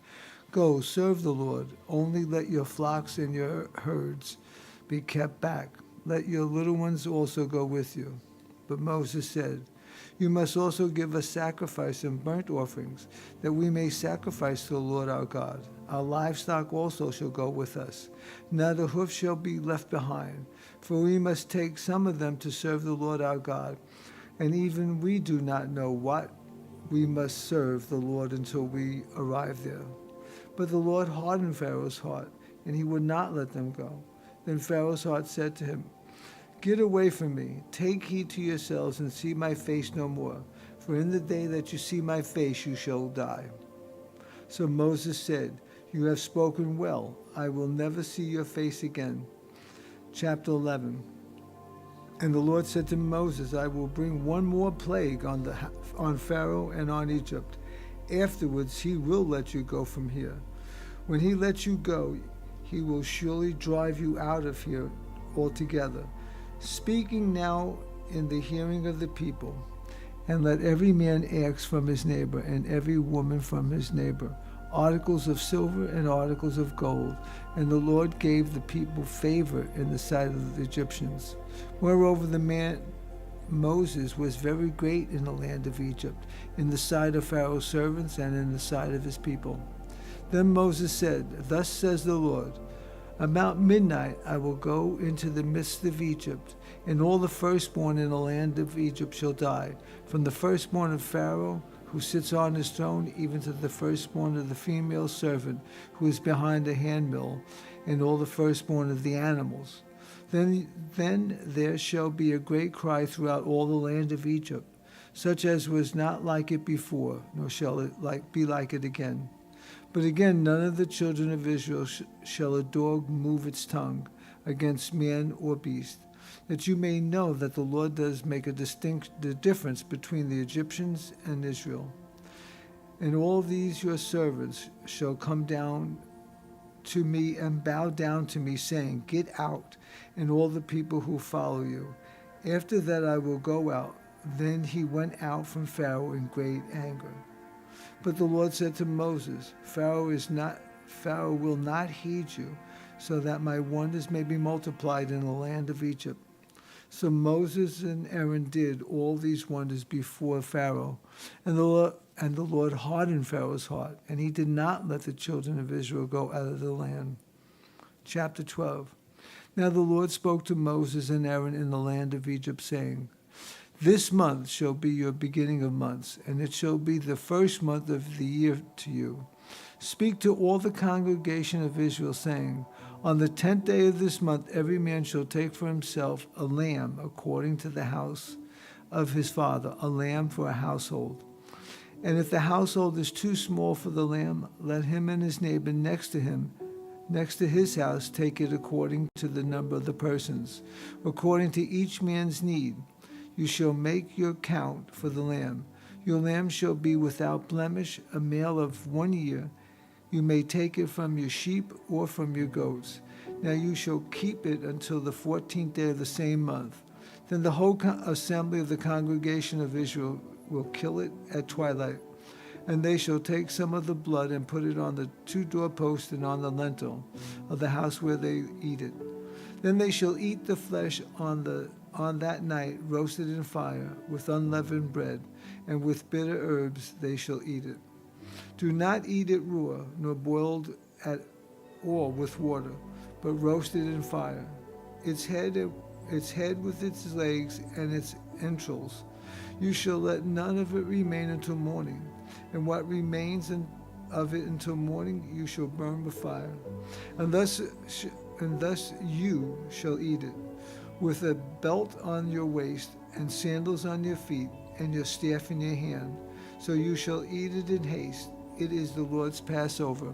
Go, serve the Lord. Only let your flocks and your herds be kept back. Let your little ones also go with you. But Moses said, You must also give us sacrifice and burnt offerings, that we may sacrifice to the Lord our God. Our livestock also shall go with us. Not a hoof shall be left behind, for we must take some of them to serve the Lord our God. And even we do not know what we must serve the Lord until we arrive there. But the Lord hardened Pharaoh's heart, and he would not let them go. Then Pharaoh's heart said to him, Get away from me. Take heed to yourselves and see my face no more. For in the day that you see my face, you shall die. So Moses said, You have spoken well. I will never see your face again. Chapter 11. And the Lord said to Moses, I will bring one more plague on Pharaoh and on Egypt. Afterwards, he will let you go from here. When he lets you go, he will surely drive you out of here altogether. Speaking now in the hearing of the people, and let every man ask from his neighbor, and every woman from his neighbor, articles of silver and articles of gold. And the Lord gave the people favor in the sight of the Egyptians. Moreover, the man Moses was very great in the land of Egypt, in the sight of Pharaoh's servants and in the sight of his people. Then Moses said, Thus says the Lord, About midnight I will go into the midst of Egypt, and all the firstborn in the land of Egypt shall die, from the firstborn of Pharaoh, who sits on his throne, even to the firstborn of the female servant who is behind the handmill, and all the firstborn of the animals. Then there shall be a great cry throughout all the land of Egypt, such as was not like it before, nor shall it be like it again. But again, none of the children of Israel shall a dog move its tongue against man or beast, that you may know that the Lord does make the difference between the Egyptians and Israel. And all these your servants shall come down to me and bowed down to me, saying, Get out, and all the people who follow you. After that I will go out. Then he went out from Pharaoh in great anger. But the Lord said to Moses, Pharaoh will not heed you, so that my wonders may be multiplied in the land of Egypt. So Moses and Aaron did all these wonders before Pharaoh, and the Lord hardened Pharaoh's heart, and he did not let the children of Israel go out of the land. Chapter 12. Now the Lord spoke to Moses and Aaron in the land of Egypt, saying, This month shall be your beginning of months, and it shall be the first month of the year to you. Speak to all the congregation of Israel, saying, On the 10th day of this month every man shall take for himself a lamb according to the house of his father, a lamb for a household. And if the household is too small for the lamb, let him and his neighbor next to his house, take it according to the number of the persons, according to each man's need. You shall make your count for the lamb. Your lamb shall be without blemish, a male of 1 year. You may take it from your sheep or from your goats. Now you shall keep it until the 14th day of the same month. Then the whole assembly of the congregation of Israel will kill it at twilight. And they shall take some of the blood and put it on the 2 doorposts and on the lintel of the house where they eat it. Then they shall eat the flesh on that night, roasted in fire, with unleavened bread, and with bitter herbs they shall eat it. Do not eat it raw, nor boiled at all with water, but roasted in fire. Its head with its legs and its entrails. You shall let none of it remain until morning, and what remains of it until morning you shall burn with fire. And thus you shall eat it, with a belt on your waist, and sandals on your feet, and your staff in your hand. So you shall eat it in haste. It is the Lord's Passover.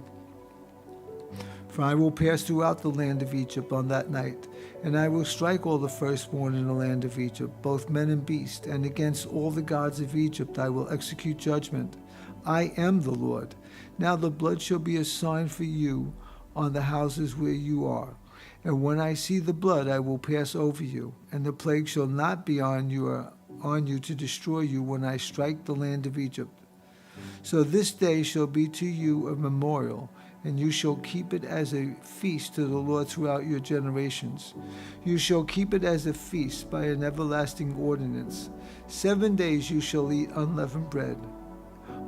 For I will pass throughout the land of Egypt on that night, and I will strike all the firstborn in the land of Egypt, both men and beast, and against all the gods of Egypt I will execute judgment. I am the Lord. Now the blood shall be a sign for you on the houses where you are. And when I see the blood, I will pass over you, and the plague shall not be on you to destroy you when I strike the land of Egypt. So this day shall be to you a memorial, and you shall keep it as a feast to the Lord throughout your generations. You shall keep it as a feast by an everlasting ordinance. 7 days you shall eat unleavened bread.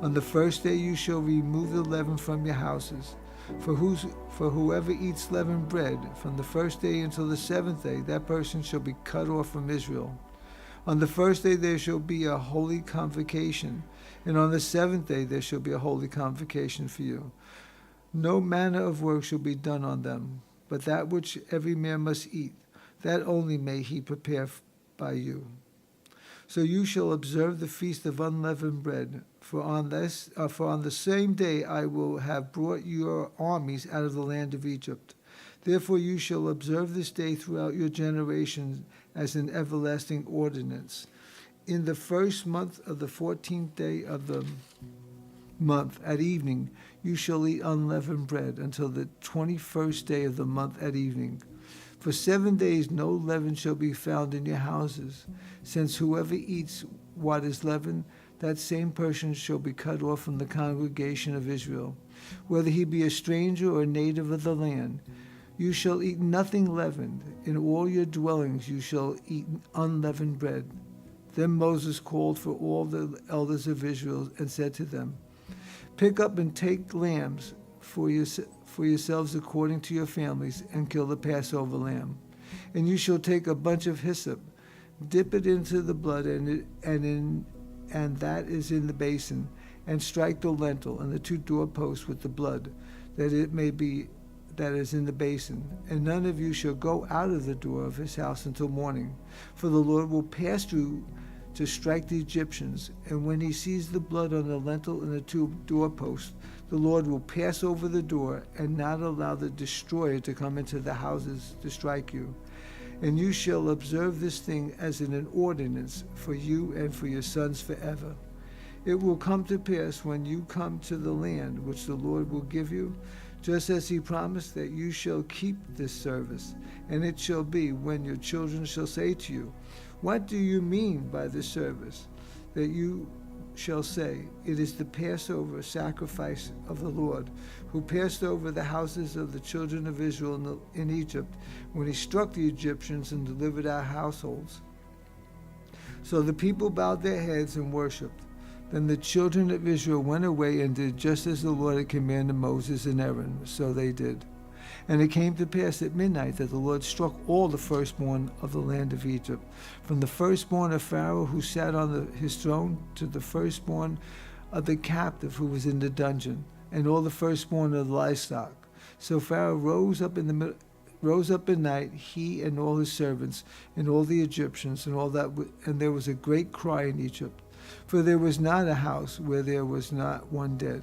On the first day you shall remove the leaven from your houses. For whoever eats leavened bread from the first day until the 7th day, that person shall be cut off from Israel. On the first day there shall be a holy convocation, and on the 7th day there shall be a holy convocation for you. No manner of work shall be done on them, but that which every man must eat, that only may he prepare by you. So you shall observe the feast of unleavened bread, for on the same day I will have brought your armies out of the land of Egypt. Therefore you shall observe this day throughout your generations as an everlasting ordinance. In the first month of the 14th day of the month at evening, you shall eat unleavened bread until the 21st day of the month at evening. For 7 days no leaven shall be found in your houses, since whoever eats what is leavened, that same person shall be cut off from the congregation of Israel, whether he be a stranger or a native of the land. You shall eat nothing leavened. In all your dwellings you shall eat unleavened bread. Then Moses called for all the elders of Israel and said to them, Pick up and take lambs for yourselves according to your families, and kill the Passover lamb. And you shall take a bunch of hyssop, dip it into the blood, and that is in the basin, and strike the lintel and the 2 doorposts with the blood, that is in the basin. And none of you shall go out of the door of his house until morning, for the Lord will pass through to strike the Egyptians. And when he sees the blood on the lintel and the 2 doorposts, the Lord will pass over the door and not allow the destroyer to come into the houses to strike you. And you shall observe this thing as an ordinance for you and for your sons forever. It will come to pass when you come to the land which the Lord will give you, just as he promised that you shall keep this service. And it shall be, when your children shall say to you, what do you mean by this service? That you shall say, it is the Passover sacrifice of the Lord, who passed over the houses of the children of Israel in Egypt, when he struck the Egyptians and delivered our households. So the people bowed their heads and worshipped. Then the children of Israel went away and did just as the Lord had commanded Moses and Aaron, so they did. And it came to pass at midnight that the Lord struck all the firstborn of the land of Egypt, from the firstborn of Pharaoh who sat on his throne to the firstborn of the captive who was in the dungeon, and all the firstborn of the livestock. So Pharaoh rose up at night, he and all his servants, and all the Egyptians, and there was a great cry in Egypt, for there was not a house where there was not one dead.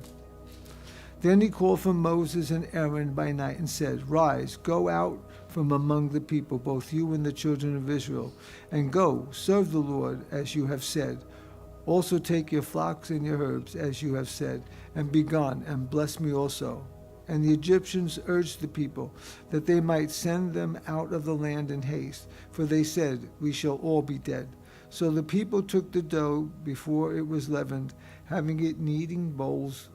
Then he called for Moses and Aaron by night and said, rise, go out from among the people, both you and the children of Israel, and go, serve the Lord as you have said. Also take your flocks and your herds as you have said, and be gone, and bless me also. And the Egyptians urged the people that they might send them out of the land in haste, for they said, we shall all be dead. So the people took the dough before it was leavened, having it in kneading bowls,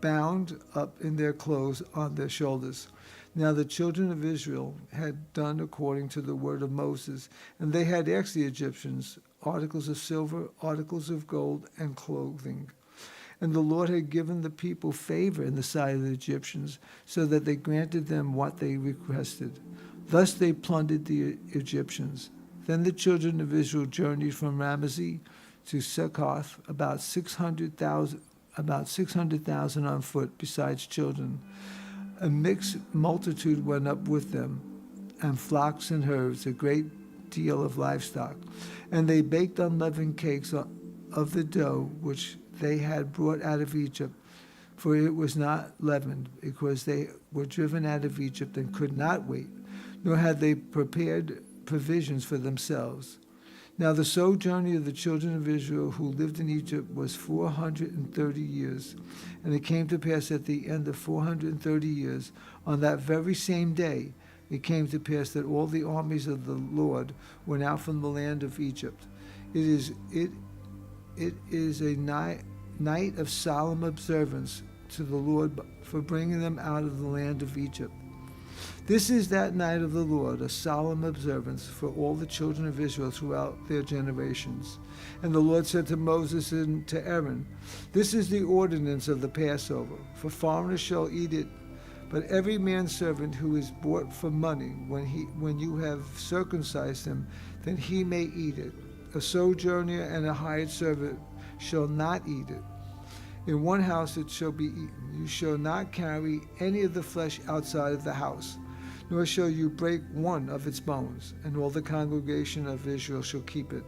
bound up in their clothes on their shoulders. Now the children of Israel had done according to the word of Moses, and they had asked the Egyptians articles of silver, articles of gold, and clothing. And the Lord had given the people favor in the sight of the Egyptians, so that they granted them what they requested. Thus they plundered the Egyptians. Then the children of Israel journeyed from Ramesses to Succoth, about 600,000 on foot, besides children. A mixed multitude went up with them, and flocks and herds, a great deal of livestock. And they baked unleavened cakes of the dough which they had brought out of Egypt, for it was not leavened, because they were driven out of Egypt and could not wait, nor had they prepared provisions for themselves. Now the sojourning of the children of Israel who lived in Egypt was 430 years. And it came to pass at the end of 430 years, on that very same day, it came to pass that all the armies of the Lord went out from the land of Egypt. It is a night of solemn observance to the Lord for bringing them out of the land of Egypt. This is that night of the Lord, a solemn observance for all the children of Israel throughout their generations. And the Lord said to Moses and to Aaron, this is the ordinance of the Passover, for foreigners shall eat it, but every manservant who is bought for money, when you have circumcised him, then he may eat it. A sojourner and a hired servant shall not eat it. In one house it shall be eaten. You shall not carry any of the flesh outside of the house, nor shall you break one of its bones, and all the congregation of Israel shall keep it.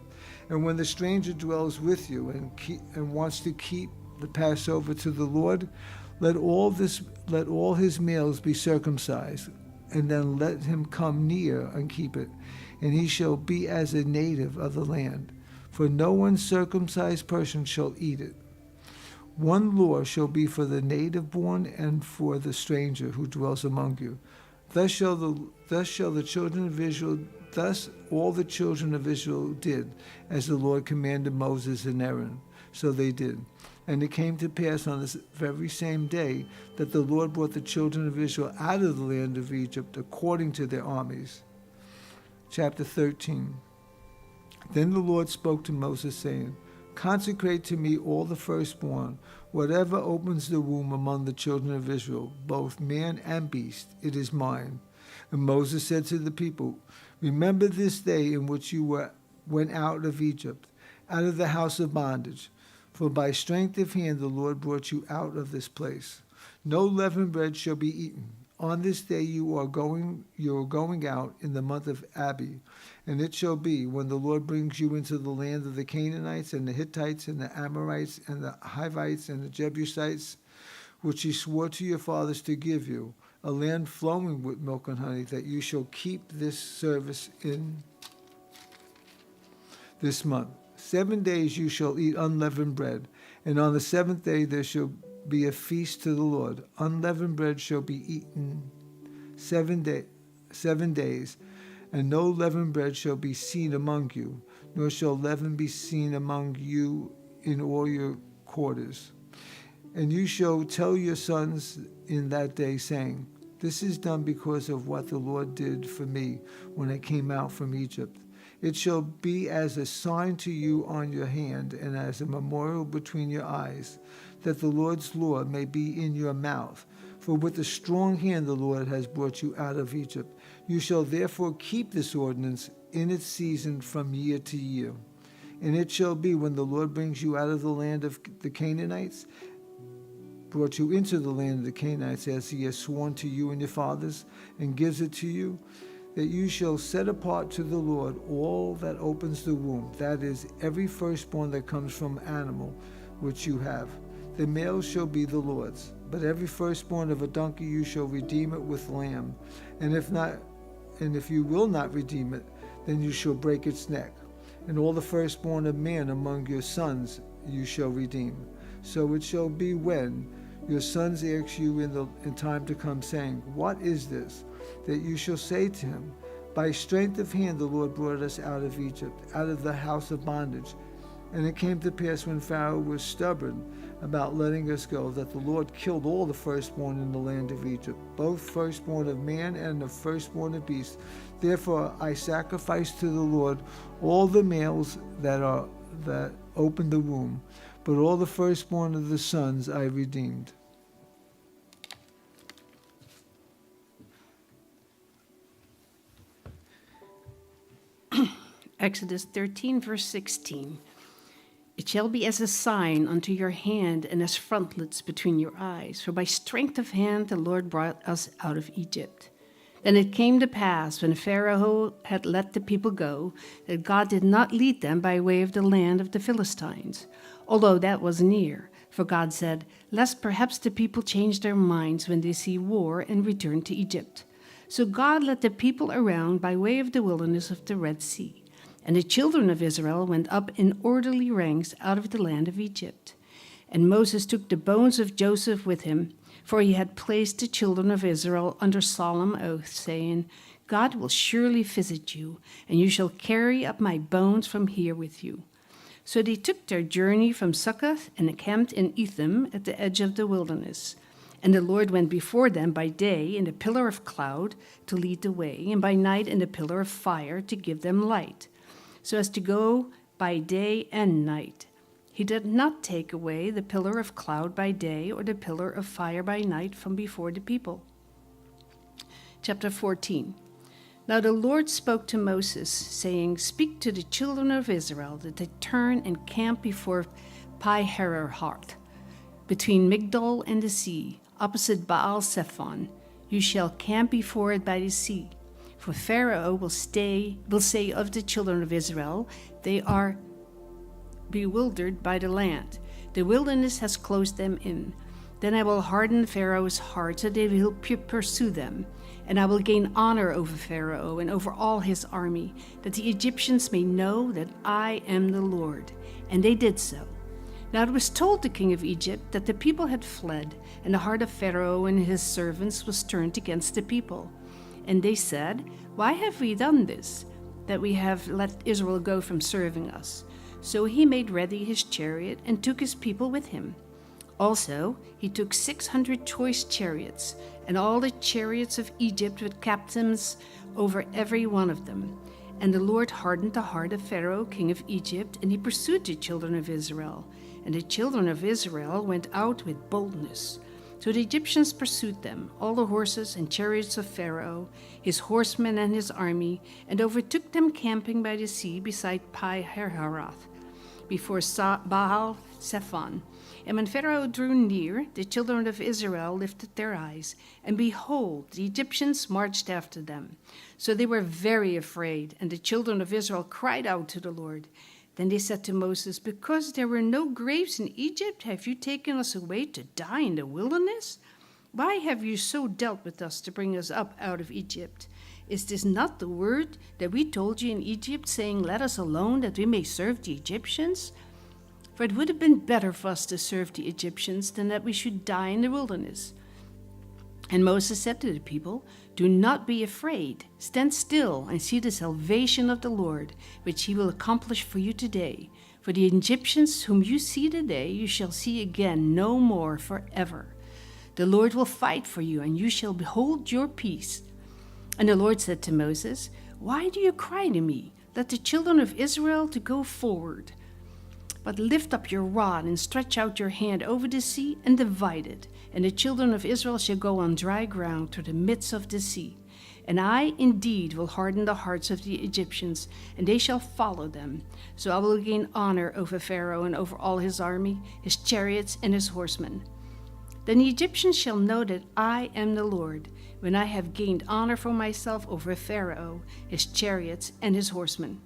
And when the stranger dwells with you and wants to keep the Passover to the Lord, let all his males be circumcised, and then let him come near and keep it, and he shall be as a native of the land. For no uncircumcised person shall eat it. One law shall be for the native born and for the stranger who dwells among you. Thus all the children of Israel did, as the Lord commanded Moses and Aaron. So they did. And it came to pass on this very same day that the Lord brought the children of Israel out of the land of Egypt according to their armies. Chapter 13. Then the Lord spoke to Moses, saying, consecrate to me all the firstborn, whatever opens the womb among the children of Israel, both man and beast, it is mine. And Moses said to the people, remember this day in which you went out of Egypt, out of the house of bondage. For by strength of hand the Lord brought you out of this place. No leavened bread shall be eaten. On this day you are going out in the month of Abi. And it shall be, when the Lord brings you into the land of the Canaanites and the Hittites and the Amorites and the Hivites and the Jebusites, which he swore to your fathers to give you, a land flowing with milk and honey, that you shall keep this service in this month. 7 days you shall eat unleavened bread, and on the seventh day there shall be a feast to the Lord. Unleavened bread shall be eaten 7 days, and no leavened bread shall be seen among you, nor shall leaven be seen among you in all your quarters. And you shall tell your sons in that day, saying, This is done because of what the Lord did for me when I came out from Egypt. It shall be as a sign to you on your hand and as a memorial between your eyes, that the Lord's law may be in your mouth. For with a strong hand the Lord has brought you out of Egypt. You shall therefore keep this ordinance in its season from year to year. And it shall be when the Lord brings you out of the land of the Canaanites, brought you into the land of the Canaanites as he has sworn to you and your fathers, and gives it to you, that you shall set apart to the Lord all that opens the womb, that is, every firstborn that comes from animal which you have. The male shall be the Lord's, but every firstborn of a donkey you shall redeem it with lamb, and if you will not redeem it, then you shall break its neck. And all the firstborn of man among your sons you shall redeem. So it shall be when your sons ask you in time to come, saying, What is this? That you shall say to him, By strength of hand the Lord brought us out of Egypt, out of the house of bondage. And it came to pass when Pharaoh was stubborn about letting us go, that the Lord killed all the firstborn in the land of Egypt, both firstborn of man and the firstborn of beast. Therefore I sacrifice to the Lord all the males that opened the womb, but all the firstborn of the sons I redeemed. Exodus 13, verse 16. It shall be as a sign unto your hand and as frontlets between your eyes. For by strength of hand the Lord brought us out of Egypt. Then it came to pass, when Pharaoh had let the people go, that God did not lead them by way of the land of the Philistines, although that was near. For God said, Lest perhaps the people change their minds when they see war and return to Egypt. So God led the people around by way of the wilderness of the Red Sea. And the children of Israel went up in orderly ranks out of the land of Egypt. And Moses took the bones of Joseph with him, for he had placed the children of Israel under solemn oath, saying, God will surely visit you, and you shall carry up my bones from here with you. So they took their journey from Succoth and encamped in Etham at the edge of the wilderness. And the Lord went before them by day in a pillar of cloud to lead the way, and by night in a pillar of fire to give them light, so as to go by day and night. He did not take away the pillar of cloud by day or the pillar of fire by night from before the people. Chapter 14. Now the Lord spoke to Moses, saying, Speak to the children of Israel that they turn and camp before Pi-hahiroth, between Migdol and the sea, opposite Baal-zephon. You shall camp before it by the sea. For Pharaoh will say of the children of Israel, They are bewildered by the land. The wilderness has closed them in. Then I will harden Pharaoh's heart, so they will pursue them. And I will gain honor over Pharaoh and over all his army, that the Egyptians may know that I am the Lord. And they did so. Now it was told the king of Egypt that the people had fled, and the heart of Pharaoh and his servants was turned against the people. And they said, Why have we done this, that we have let Israel go from serving us? So he made ready his chariot and took his people with him. Also, he took 600 choice chariots, and all the chariots of Egypt with captains over every one of them. And the Lord hardened the heart of Pharaoh, king of Egypt, and he pursued the children of Israel. And the children of Israel went out with boldness. So the Egyptians pursued them, all the horses and chariots of Pharaoh, his horsemen and his army, and overtook them camping by the sea beside Pi-hahiroth, before Baal-zephon. And when Pharaoh drew near, the children of Israel lifted their eyes, and behold, the Egyptians marched after them. So they were very afraid, and the children of Israel cried out to the Lord. Then they said to Moses, Because there were no graves in Egypt, have you taken us away to die in the wilderness? Why have you so dealt with us to bring us up out of Egypt? Is this not the word that we told you in Egypt, saying, Let us alone, that we may serve the Egyptians? For it would have been better for us to serve the Egyptians than that we should die in the wilderness." And Moses said to the people, "Do not be afraid. Stand still and see the salvation of the Lord, which he will accomplish for you today. For the Egyptians whom you see today, you shall see again no more forever. The Lord will fight for you, and you shall behold your peace." And the Lord said to Moses, "Why do you cry to me? Let the children of Israel to go forward. But lift up your rod and stretch out your hand over the sea and divide it, and the children of Israel shall go on dry ground through the midst of the sea. And I indeed will harden the hearts of the Egyptians, and they shall follow them. So I will gain honor over Pharaoh and over all his army, his chariots and his horsemen. Then the Egyptians shall know that I am the Lord, when I have gained honor for myself over Pharaoh, his chariots and his horsemen."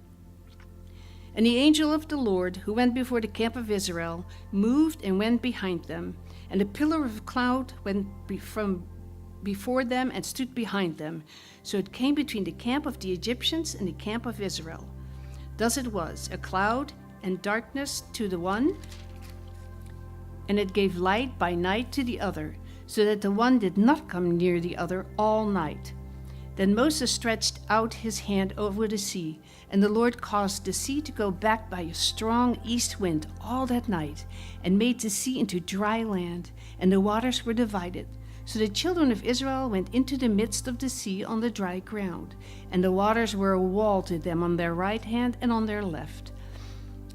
And the angel of the Lord, who went before the camp of Israel, moved and went behind them, and a pillar of cloud went from before them and stood behind them. So it came between the camp of the Egyptians and the camp of Israel. Thus it was, a cloud and darkness to the one, and it gave light by night to the other, so that the one did not come near the other all night. Then Moses stretched out his hand over the sea, and the Lord caused the sea to go back by a strong east wind all that night, and made the sea into dry land, and the waters were divided. So the children of Israel went into the midst of the sea on the dry ground, and the waters were a wall to them on their right hand and on their left.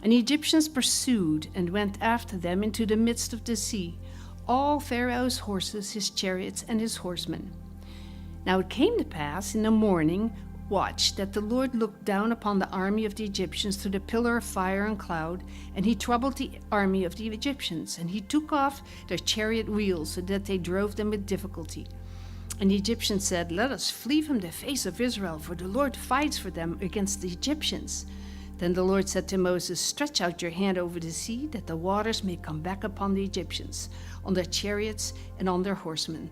And the Egyptians pursued and went after them into the midst of the sea, all Pharaoh's horses, his chariots, and his horsemen. Now it came to pass in the morning watch that the Lord looked down upon the army of the Egyptians through the pillar of fire and cloud, and he troubled the army of the Egyptians, and he took off their chariot wheels so that they drove them with difficulty. And the Egyptians said, "Let us flee from the face of Israel, for the Lord fights for them against the Egyptians." Then the Lord said to Moses, "Stretch out your hand over the sea, that the waters may come back upon the Egyptians, on their chariots and on their horsemen."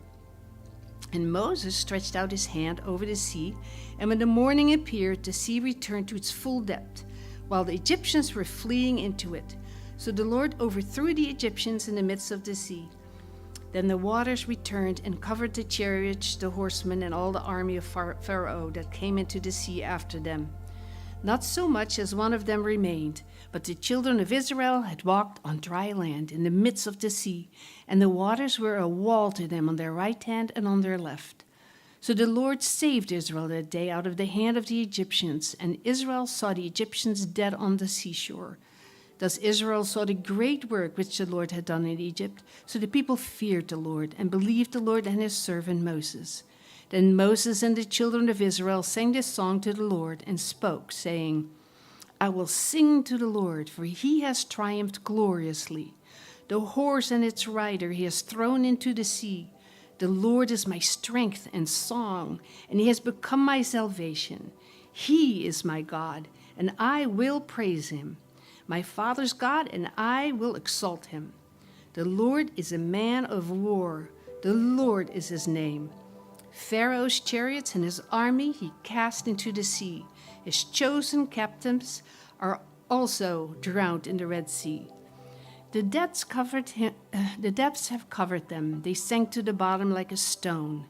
And Moses stretched out his hand over the sea, and when the morning appeared, the sea returned to its full depth, while the Egyptians were fleeing into it. So the Lord overthrew the Egyptians in the midst of the sea. Then the waters returned and covered the chariots, the horsemen, and all the army of Pharaoh that came into the sea after them. Not so much as one of them remained, but the children of Israel had walked on dry land in the midst of the sea, and the waters were a wall to them on their right hand and on their left. So the Lord saved Israel that day out of the hand of the Egyptians, and Israel saw the Egyptians dead on the seashore. Thus Israel saw the great work which the Lord had done in Egypt. So the people feared the Lord and believed the Lord and his servant Moses. Then Moses and the children of Israel sang this song to the Lord and spoke, saying, "I will sing to the Lord, for he has triumphed gloriously. The horse and its rider he has thrown into the sea. The Lord is my strength and song, and he has become my salvation. He is my God, and I will praise him, my father's God, and I will exalt him. The Lord is a man of war. The Lord is his name. Pharaoh's chariots and his army he cast into the sea. His chosen captains are also drowned in the Red Sea. The depths have covered them. They sank to the bottom like a stone.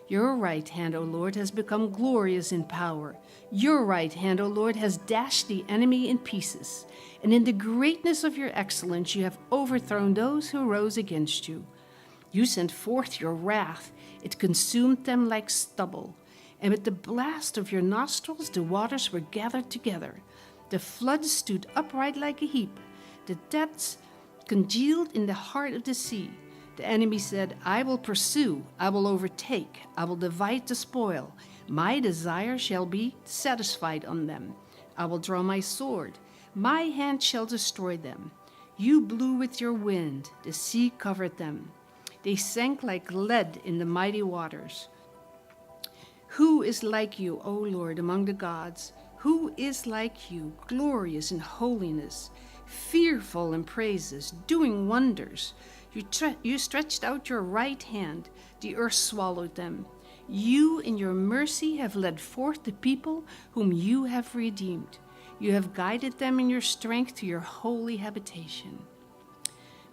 Your right hand, O Lord, has become glorious in power. Your right hand, O Lord, has dashed the enemy in pieces. And in the greatness of your excellence you have overthrown those who rose against you. You sent forth your wrath. It consumed them like stubble. And with the blast of your nostrils the waters were gathered together. The floods stood upright like a heap. The depths congealed in the heart of the sea. The enemy said, I will pursue, I will overtake, I will divide the spoil. My desire shall be satisfied on them. I will draw my sword. My hand shall destroy them. You blew with your wind. The sea covered them. They sank like lead in the mighty waters. Who is like you, O Lord, among the gods? Who is like you, glorious in holiness, fearful in praises, doing wonders? You stretched out your right hand. The earth swallowed them. You in your mercy have led forth the people whom you have redeemed. You have guided them in your strength to your holy habitation.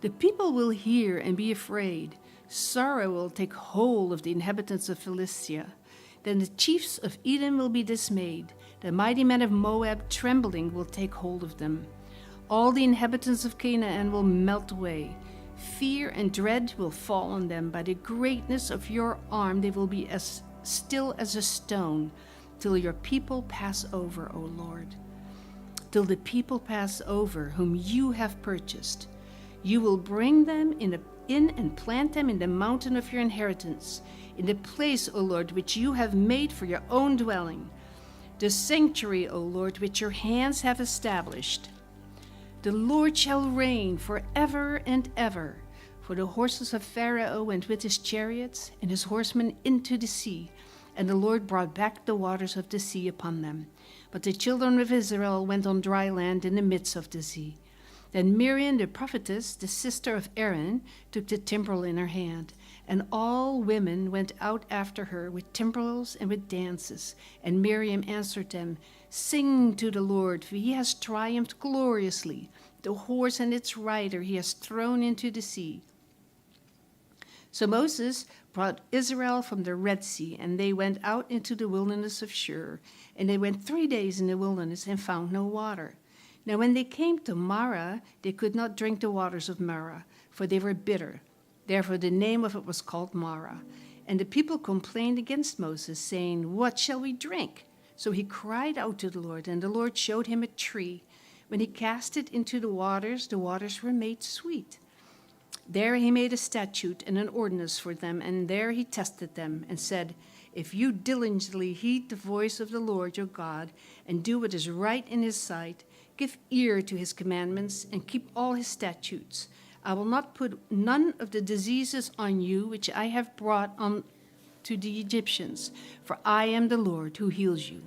The people will hear and be afraid. Sorrow will take hold of the inhabitants of Philistia. Then the chiefs of Edom will be dismayed. The mighty men of Moab, trembling, will take hold of them. All the inhabitants of Canaan will melt away. Fear and dread will fall on them. By the greatness of your arm, they will be as still as a stone, till your people pass over, O Lord. Till the people pass over, whom you have purchased. You will bring them in and plant them in the mountain of your inheritance, in the place, O Lord, which you have made for your own dwelling, the sanctuary, O Lord, which your hands have established. The Lord shall reign forever and ever. For the horses of Pharaoh went with his chariots and his horsemen into the sea, and the Lord brought back the waters of the sea upon them. But the children of Israel went on dry land in the midst of the sea. Then Miriam the prophetess, the sister of Aaron, took the timbrel in her hand, and all women went out after her with timbrels and with dances. And Miriam answered them, Sing to the Lord, for he has triumphed gloriously. The horse and its rider he has thrown into the sea. So Moses brought Israel from the Red Sea, and they went out into the wilderness of Shur. And they went 3 days in the wilderness and found no water. Now when they came to Marah, they could not drink the waters of Marah, for they were bitter. Therefore the name of it was called Marah. And the people complained against Moses, saying, What shall we drink? So he cried out to the Lord, and the Lord showed him a tree. When he cast it into the waters were made sweet. There he made a statute and an ordinance for them, and there he tested them, and said, If you diligently heed the voice of the Lord your God, and do what is right in his sight, give ear to his commandments, and keep all his statutes, I will not put none of the diseases on you which I have brought on to the Egyptians, for I am the Lord who heals you.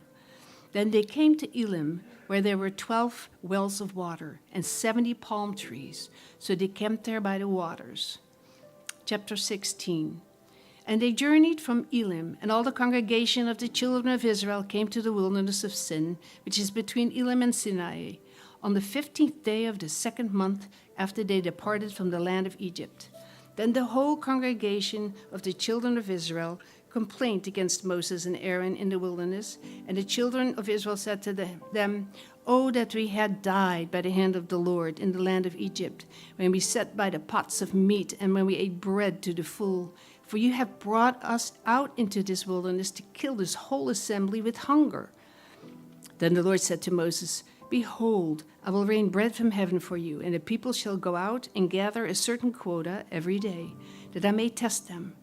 Then they came to Elim, where there were 12 wells of water and 70 palm trees. So they camped there by the waters. Chapter 16. And they journeyed from Elim, and all the congregation of the children of Israel came to the wilderness of Sin, which is between Elim and Sinai, on the 15th day of the 2nd month after they departed from the land of Egypt. Then the whole congregation of the children of Israel complained against Moses and Aaron in the wilderness, and the children of Israel said to them, Oh, that we had died by the hand of the Lord in the land of Egypt, when we sat by the pots of meat and when we ate bread to the full. For you have brought us out into this wilderness to kill this whole assembly with hunger. Then the Lord said to Moses, Behold, I will rain bread from heaven for you, and the people shall go out and gather a certain quota every day, that I may test them,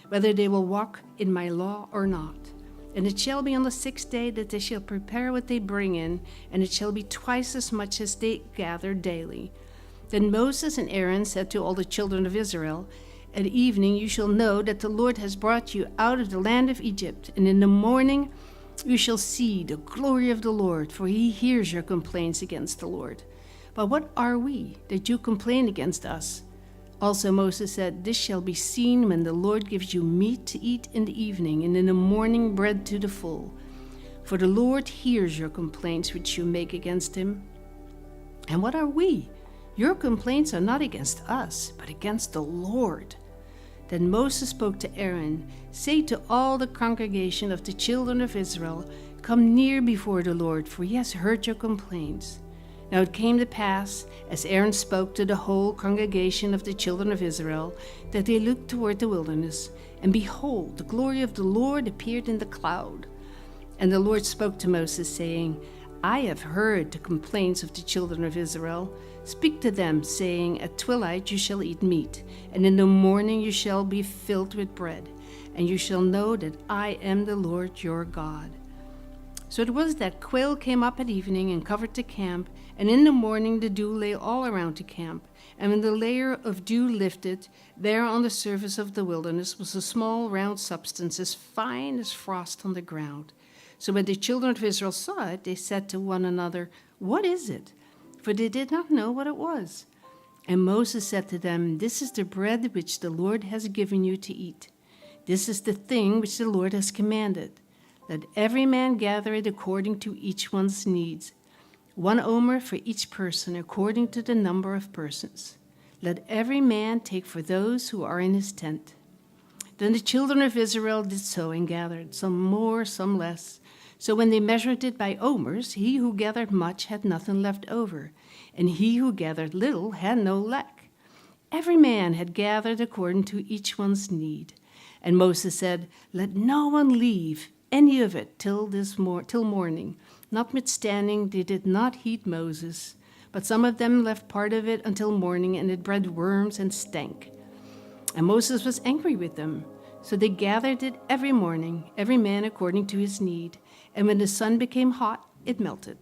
whether they will walk in my law or not. And it shall be on the 6th day that they shall prepare what they bring in, and it shall be twice as much as they gather daily. Then Moses and Aaron said to all the children of Israel, At evening you shall know that the Lord has brought you out of the land of Egypt, and in the morning you shall see the glory of the Lord, for he hears your complaints against the Lord. But what are we, that you complain against us? Also Moses said, This shall be seen when the Lord gives you meat to eat in the evening, and in the morning bread to the full. For the Lord hears your complaints which you make against him. And what are we? Your complaints are not against us, but against the Lord. Then Moses spoke to Aaron, Say to all the congregation of the children of Israel, Come near before the Lord, for he has heard your complaints. Now it came to pass, as Aaron spoke to the whole congregation of the children of Israel, that they looked toward the wilderness, and behold, the glory of the Lord appeared in the cloud. And the Lord spoke to Moses, saying, I have heard the complaints of the children of Israel. Speak to them, saying, At twilight you shall eat meat, and in the morning you shall be filled with bread, and you shall know that I am the Lord your God. So it was that quail came up at evening and covered the camp, and in the morning the dew lay all around the camp. And when the layer of dew lifted, there on the surface of the wilderness was a small round substance as fine as frost on the ground. So when the children of Israel saw it, they said to one another, What is it? For they did not know what it was. And Moses said to them, This is the bread which the Lord has given you to eat. This is the thing which the Lord has commanded. Let every man gather it according to each one's needs. 1 omer for each person according to the number of persons. Let every man take for those who are in his tent. Then the children of Israel did so and gathered, some more, some less. So when they measured it by omers, he who gathered much had nothing left over, and he who gathered little had no lack. Every man had gathered according to each one's need. And Moses said, Let no one leave any of it till morning. Notwithstanding, they did not heed Moses, but some of them left part of it until morning, and it bred worms and stank. And Moses was angry with them. So they gathered it every morning, every man according to his need. And when the sun became hot, it melted.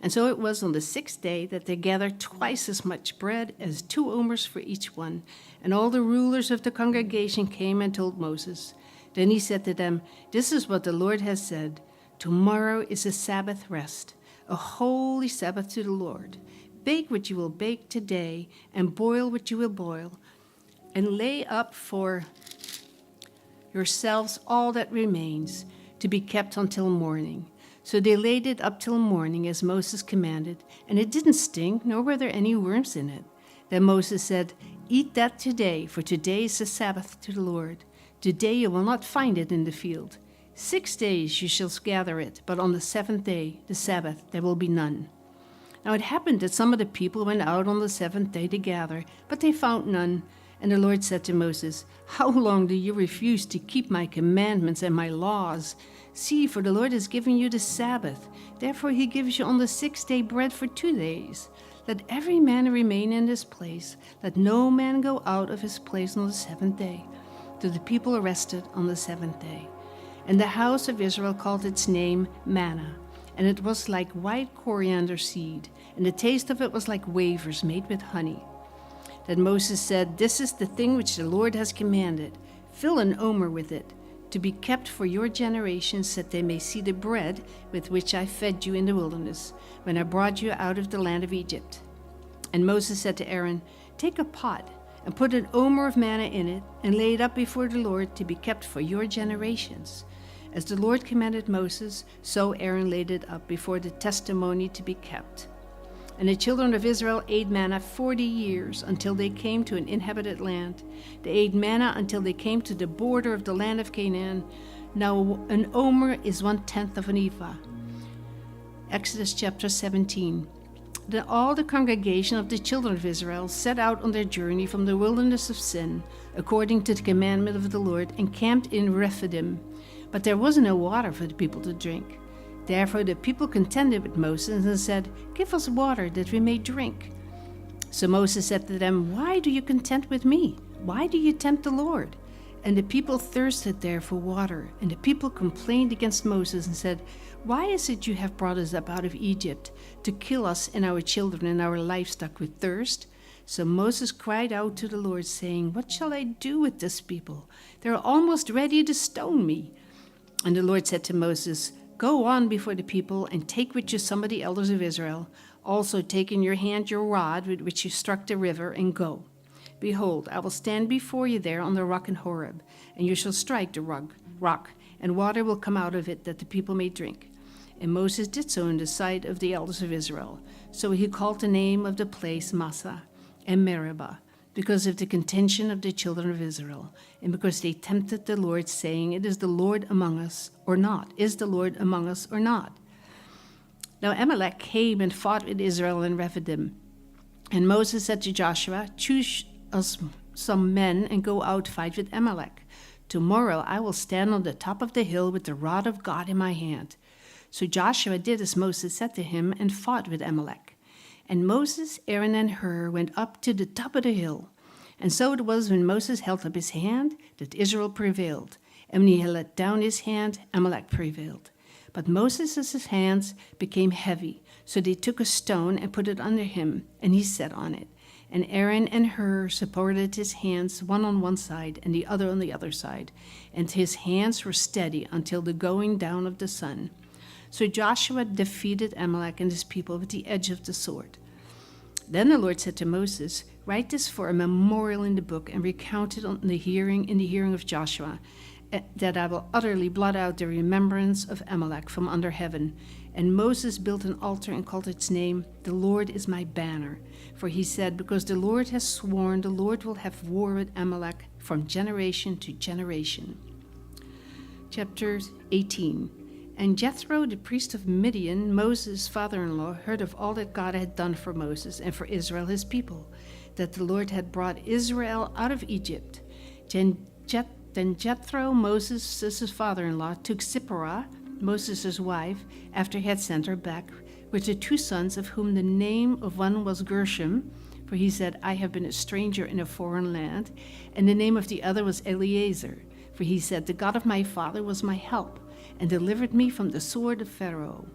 And so it was on the 6th day that they gathered twice as much bread as 2 omers for each one. And all the rulers of the congregation came and told Moses. Then he said to them, This is what the Lord has said. Tomorrow is a Sabbath rest, a holy Sabbath to the Lord. Bake what you will bake today, and boil what you will boil, and lay up for yourselves all that remains, to be kept until morning. So they laid it up till morning, as Moses commanded, and it didn't stink, nor were there any worms in it. Then Moses said, Eat that today, for today is a Sabbath to the Lord. Today you will not find it in the field. 6 days you shall gather it, but on the 7th day, the Sabbath, there will be none. Now it happened that some of the people went out on the 7th day to gather, but they found none. And the Lord said to Moses, How long do you refuse to keep my commandments and my laws? See, for the Lord has given you the Sabbath. Therefore he gives you on the 6th day bread for 2 days. Let every man remain in his place. Let no man go out of his place on the 7th day. So the people rested on the 7th day. And the house of Israel called its name manna, and it was like white coriander seed, and the taste of it was like wafers made with honey. Then Moses said, This is the thing which the Lord has commanded. Fill an omer with it, to be kept for your generations, that they may see the bread with which I fed you in the wilderness, when I brought you out of the land of Egypt. And Moses said to Aaron, Take a pot, and put an omer of manna in it, and lay it up before the Lord to be kept for your generations. As the Lord commanded Moses, so Aaron laid it up before the testimony to be kept. And the children of Israel ate manna 40 years until they came to an inhabited land. They ate manna until they came to the border of the land of Canaan. Now an omer is 1/10 of an ephah. Exodus chapter 17. Then all the congregation of the children of Israel set out on their journey from the wilderness of Sin, according to the commandment of the Lord, and camped in Rephidim. But there was no water for the people to drink. Therefore the people contended with Moses and said, Give us water that we may drink. So Moses said to them, Why do you contend with me? Why do you tempt the Lord? And the people thirsted there for water. And the people complained against Moses and said, Why is it you have brought us up out of Egypt to kill us and our children and our livestock with thirst? So Moses cried out to the Lord, saying, What shall I do with this people? They are almost ready to stone me. And the Lord said to Moses, Go on before the people and take with you some of the elders of Israel. Also take in your hand your rod with which you struck the river, and go. Behold, I will stand before you there on the rock in Horeb, and you shall strike the rock, and water will come out of it that the people may drink. And Moses did so in the sight of the elders of Israel. So he called the name of the place Massah and Meribah, because of the contention of the children of Israel, and because they tempted the Lord, saying, Is the Lord among us or not? Is the Lord among us or not? Now Amalek came and fought with Israel in Rephidim. And Moses said to Joshua, Choose us some men and go out fight with Amalek. Tomorrow I will stand on the top of the hill with the rod of God in my hand. So Joshua did as Moses said to him and fought with Amalek. And Moses, Aaron, and Hur went up to the top of the hill. And so it was when Moses held up his hand that Israel prevailed. And when he let down his hand, Amalek prevailed. But Moses' hands became heavy. So they took a stone and put it under him, and he sat on it. And Aaron and Hur supported his hands, one on one side and the other on the other side. And his hands were steady until the going down of the sun. So Joshua defeated Amalek and his people with the edge of the sword. Then the Lord said to Moses, Write this for a memorial in the book and recount it in the hearing of Joshua, that I will utterly blot out the remembrance of Amalek from under heaven. And Moses built an altar and called its name, "The Lord is my banner." For he said, "Because the Lord has sworn, the Lord will have war with Amalek from generation to generation." Chapter 18. And Jethro, the priest of Midian, Moses' father-in-law, heard of all that God had done for Moses and for Israel his people, that the Lord had brought Israel out of Egypt. Then Jethro, Moses' father-in-law, took Zipporah, Moses' wife, after he had sent her back, with the 2 sons, of whom the name of one was Gershom, for he said, "I have been a stranger in a foreign land," and the name of the other was Eleazar, for he said, "The God of my father was my help, and delivered me from the sword of Pharaoh."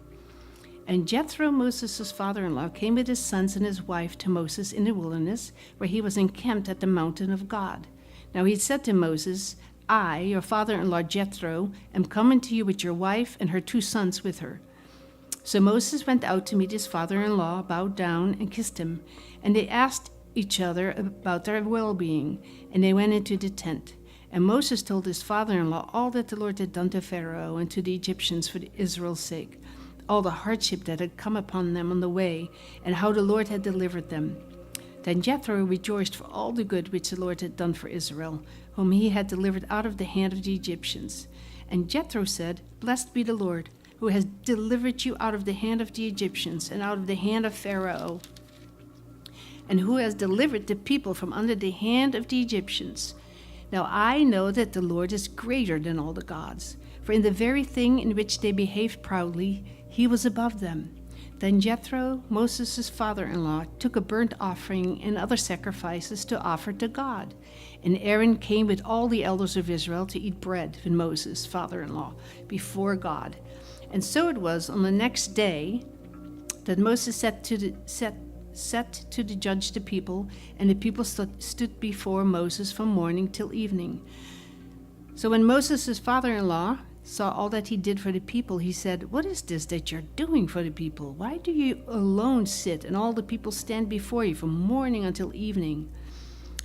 And Jethro, Moses' father-in-law, came with his sons and his wife to Moses in the wilderness, where he was encamped at the mountain of God. Now he said to Moses, "I, your father-in-law Jethro, am coming to you with your wife and her 2 sons with her." So Moses went out to meet his father-in-law, bowed down, and kissed him. And they asked each other about their well-being, and they went into the tent. And Moses told his father-in-law all that the Lord had done to Pharaoh and to the Egyptians for Israel's sake, all the hardship that had come upon them on the way, and how the Lord had delivered them. Then Jethro rejoiced for all the good which the Lord had done for Israel, whom he had delivered out of the hand of the Egyptians. And Jethro said, "Blessed be the Lord, who has delivered you out of the hand of the Egyptians and out of the hand of Pharaoh, and who has delivered the people from under the hand of the Egyptians. Now I know that the Lord is greater than all the gods, for in the very thing in which they behaved proudly, he was above them." Then Jethro, Moses' father-in-law, took a burnt offering and other sacrifices to offer to God. And Aaron came with all the elders of Israel to eat bread with Moses, father-in-law, before God. And so it was on the next day that Moses set to judge the people, and the people stood before Moses from morning till evening. So when Moses' father-in-law saw all that he did for the people, he said, "What is this that you're doing for the people? Why do you alone sit and all the people stand before you from morning until evening?"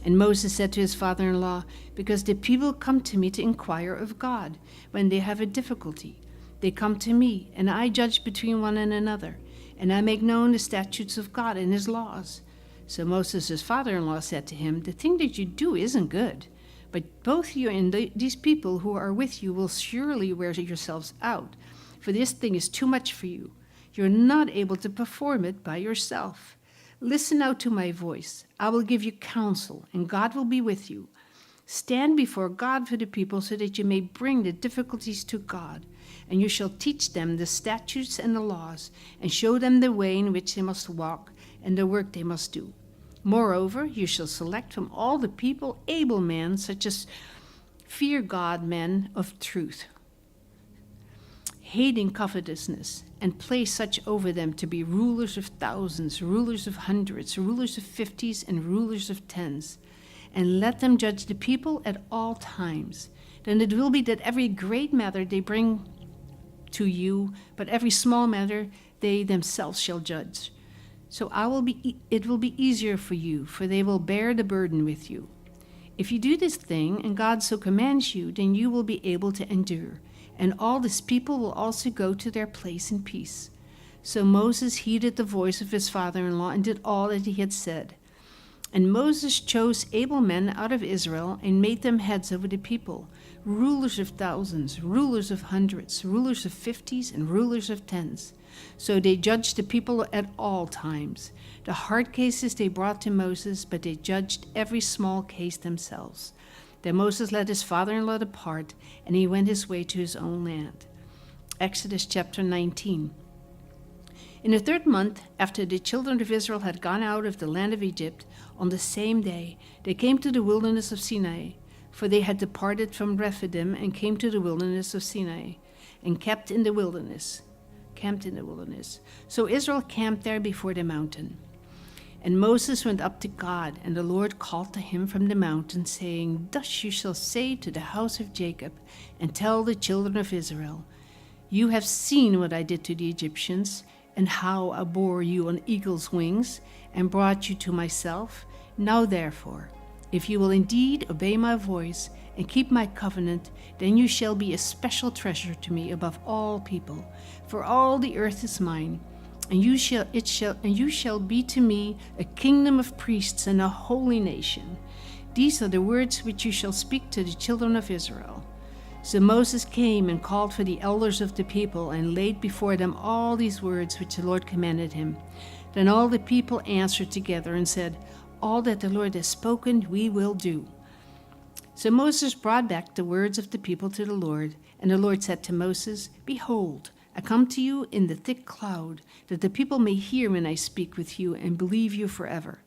And Moses said to his father-in-law, "Because the people come to me to inquire of God when they have a difficulty. They come to me, and I judge between one and another, and I make known the statutes of God and his laws." So Moses' father-in-law said to him, "The thing that you do isn't good. But both you and these people who are with you will surely wear yourselves out, for this thing is too much for you. You're not able to perform it by yourself. Listen now to my voice. I will give you counsel, and God will be with you. Stand before God for the people so that you may bring the difficulties to God, and you shall teach them the statutes and the laws, and show them the way in which they must walk and the work they must do. Moreover, you shall select from all the people able men, such as fear God, men of truth, hating covetousness, and place such over them to be rulers of thousands, rulers of hundreds, rulers of 50s, and rulers of 10s. And let them judge the people at all times. Then it will be that every great matter they bring to you, but every small matter they themselves shall judge. So it will be easier for you, for they will bear the burden with you. If you do this thing, and God so commands you, then you will be able to endure, and all this people will also go to their place in peace." So Moses heeded the voice of his father-in-law and did all that he had said. And Moses chose able men out of Israel and made them heads over the people, rulers of thousands, rulers of hundreds, rulers of 50s, and rulers of 10s. So they judged the people at all times. The hard cases they brought to Moses, but they judged every small case themselves. Then Moses let his father-in-law depart, and he went his way to his own land. Exodus chapter 19. In the 3rd month, after the children of Israel had gone out of the land of Egypt, on the same day they came to the wilderness of Sinai, for they had departed from Rephidim and came to the wilderness of Sinai, and camped in the wilderness. So Israel camped there before the mountain. And Moses went up to God, and the Lord called to him from the mountain, saying, "Thus you shall say to the house of Jacob, and tell the children of Israel, you have seen what I did to the Egyptians, and how I bore you on eagle's wings, and brought you to myself. Now therefore, if you will indeed obey my voice, and keep my covenant, then you shall be a special treasure to me above all people. For all the earth is mine, and you shall be to me a kingdom of priests and a holy nation. These are the words which you shall speak to the children of Israel. So Moses came and called for the elders of the people and laid before them all these words which the Lord commanded him. Then all the people answered together and said, all that the Lord has spoken we will do. So Moses brought back the words of the people to the Lord, and the Lord said to Moses, behold, I come to you in the thick cloud, that the people may hear when I speak with you and believe you forever.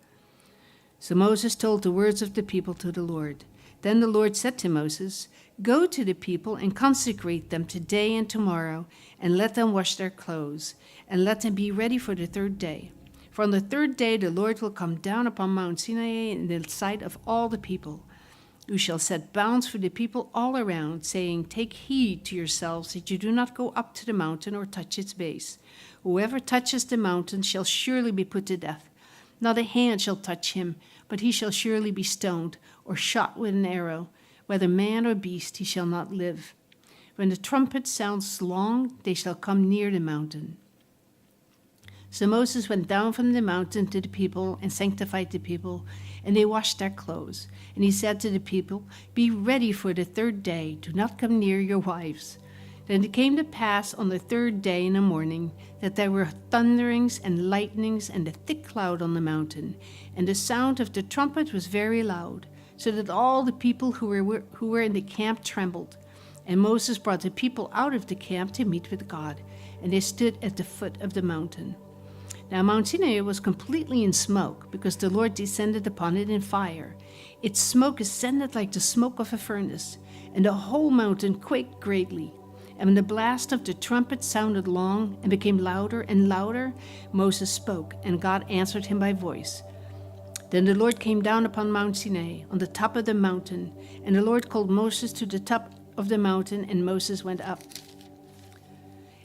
So Moses told the words of the people to the Lord. Then the Lord said to Moses, go to the people and consecrate them today and tomorrow, and let them wash their clothes, and let them be ready for the third day. For on the third day the Lord will come down upon Mount Sinai in the sight of all the people. You shall set bounds for the people all around, saying, take heed to yourselves that you do not go up to the mountain or touch its base. Whoever touches the mountain shall surely be put to death. Not a hand shall touch him, but he shall surely be stoned or shot with an arrow. Whether man or beast, he shall not live. When the trumpet sounds long, they shall come near the mountain. So Moses went down from the mountain to the people and sanctified the people, and they washed their clothes. And he said to the people, be ready for the third day, do not come near your wives. Then it came to pass on the third day in the morning that there were thunderings and lightnings and a thick cloud on the mountain, and the sound of the trumpet was very loud, so that all the people who were in the camp trembled. And Moses brought the people out of the camp to meet with God, and they stood at the foot of the mountain. Now Mount Sinai was completely in smoke, because the Lord descended upon it in fire. Its smoke ascended like the smoke of a furnace, and the whole mountain quaked greatly. And when the blast of the trumpet sounded long and became louder and louder, Moses spoke, and God answered him by voice. Then the Lord came down upon Mount Sinai, on the top of the mountain, and the Lord called Moses to the top of the mountain, and Moses went up.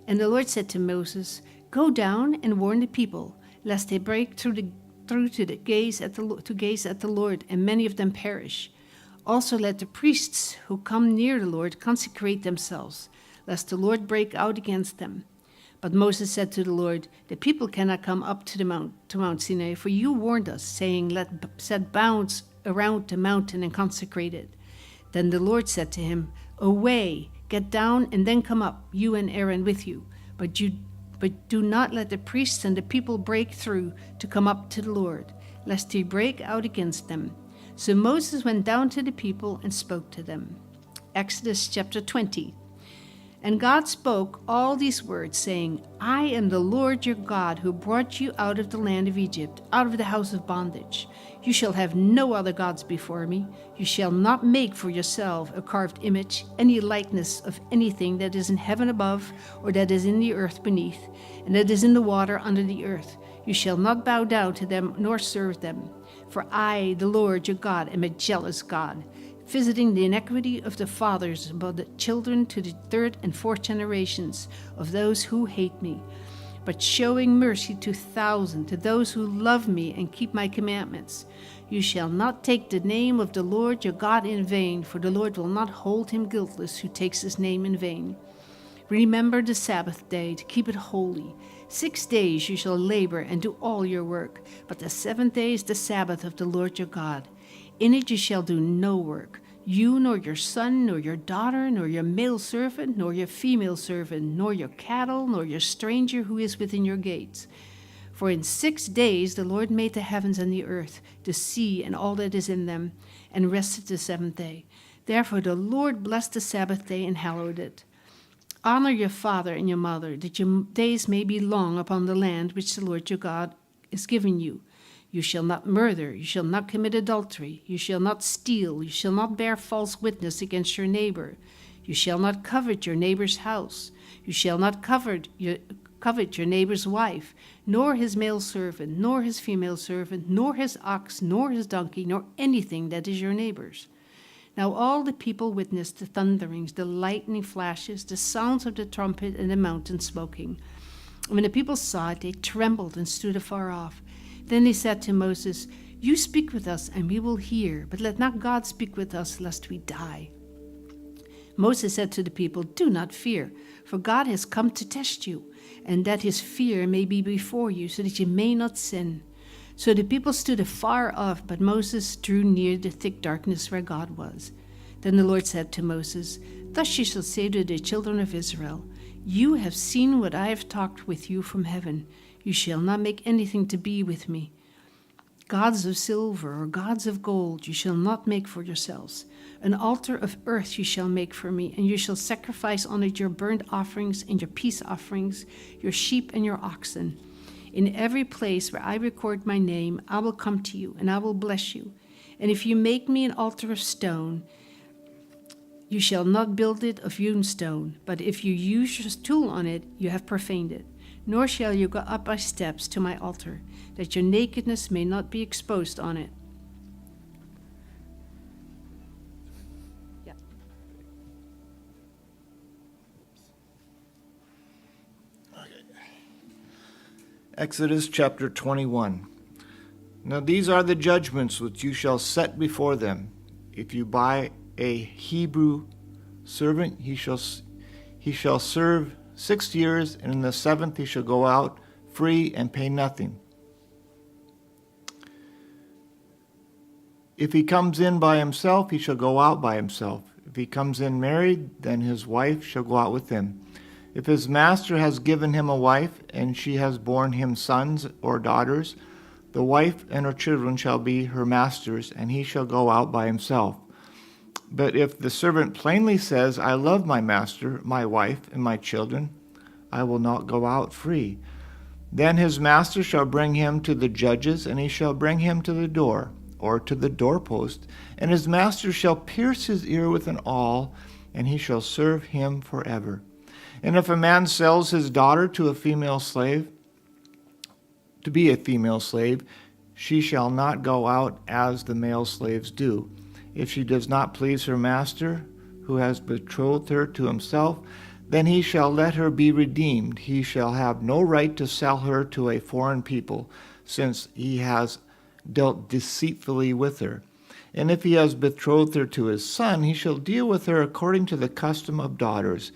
And the Lord said to Moses, go down and warn the people, lest they break through to gaze at the Lord, and many of them perish. Also let the priests who come near the Lord consecrate themselves, lest the Lord break out against them. But Moses said to the Lord, the people cannot come up to Mount Sinai, for you warned us, saying, set bounds around the mountain and consecrate it. Then the Lord said to him, away, get down and then come up, you and Aaron with you. But do not let the priests and the people break through to come up to the Lord, lest he break out against them. So Moses went down to the people and spoke to them. Exodus chapter 20. And God spoke all these words, saying, I am the Lord your God, who brought you out of the land of Egypt, out of the house of bondage. You shall have no other gods before me. You shall not make for yourself a carved image, any likeness of anything that is in heaven above, or that is in the earth beneath, and that is in the water under the earth. You shall not bow down to them, nor serve them. For I, the Lord your God, am a jealous God, visiting the iniquity of the fathers about the children to the third and fourth generations of those who hate me, but showing mercy to thousands, to those who love me and keep my commandments. You shall not take the name of the Lord your God in vain, for the Lord will not hold him guiltless who takes his name in vain. Remember the Sabbath day to keep it holy. 6 days you shall labor and do all your work, but the seventh day is the Sabbath of the Lord your God. In it you shall do no work, you nor your son, nor your daughter, nor your male servant, nor your female servant, nor your cattle, nor your stranger who is within your gates. For in 6 days the Lord made the heavens and the earth, the sea and all that is in them, and rested the seventh day. Therefore the Lord blessed the Sabbath day and hallowed it. Honor your father and your mother, that your days may be long upon the land which the Lord your God is giving you. You shall not murder, you shall not commit adultery, you shall not steal, you shall not bear false witness against your neighbor. You shall not covet your neighbor's house. You shall not covet your neighbor's wife, nor his male servant, nor his female servant, nor his ox, nor his donkey, nor anything that is your neighbor's. Now all the people witnessed the thunderings, the lightning flashes, the sounds of the trumpet, and the mountain smoking. When the people saw it, they trembled and stood afar off. Then they said to Moses, you speak with us, and we will hear, but let not God speak with us, lest we die. Moses said to the people, "Do not fear, for God has come to test you, and that his fear may be before you, so that you may not sin." So the people stood afar off, but Moses drew near the thick darkness where God was. Then the Lord said to Moses, "Thus you shall say to the children of Israel, you have seen what I have talked with you from heaven. You shall not make anything to be with me. Gods of silver or gods of gold you shall not make for yourselves. An altar of earth you shall make for me, and you shall sacrifice on it your burnt offerings and your peace offerings, your sheep and your oxen. In every place where I record my name, I will come to you, and I will bless you. And if you make me an altar of stone, you shall not build it of hewn stone, but if you use your tool on it, you have profaned it. Nor shall you go up by steps to my altar, that your nakedness may not be exposed on it." Exodus chapter 21. Now these are the judgments which you shall set before them. If you buy a Hebrew servant, he shall serve 6 years, and in the 7th he shall go out free and pay nothing. If he comes in by himself, he shall go out by himself. If he comes in married, then his wife shall go out with him. If his master has given him a wife, and she has borne him sons or daughters, the wife and her children shall be her master's, and he shall go out by himself. But if the servant plainly says, "I love my master, my wife, and my children," I will not go out free. Then his master shall bring him to the judges, and he shall bring him to the door, or to the doorpost, and his master shall pierce his ear with an awl, and he shall serve him forever. And if a man sells his daughter to be a female slave, she shall not go out as the male slaves do. If she does not please her master, who has betrothed her to himself, then he shall let her be redeemed. He shall have no right to sell her to a foreign people, since he has dealt deceitfully with her. And if he has betrothed her to his son, he shall deal with her according to the custom of daughters.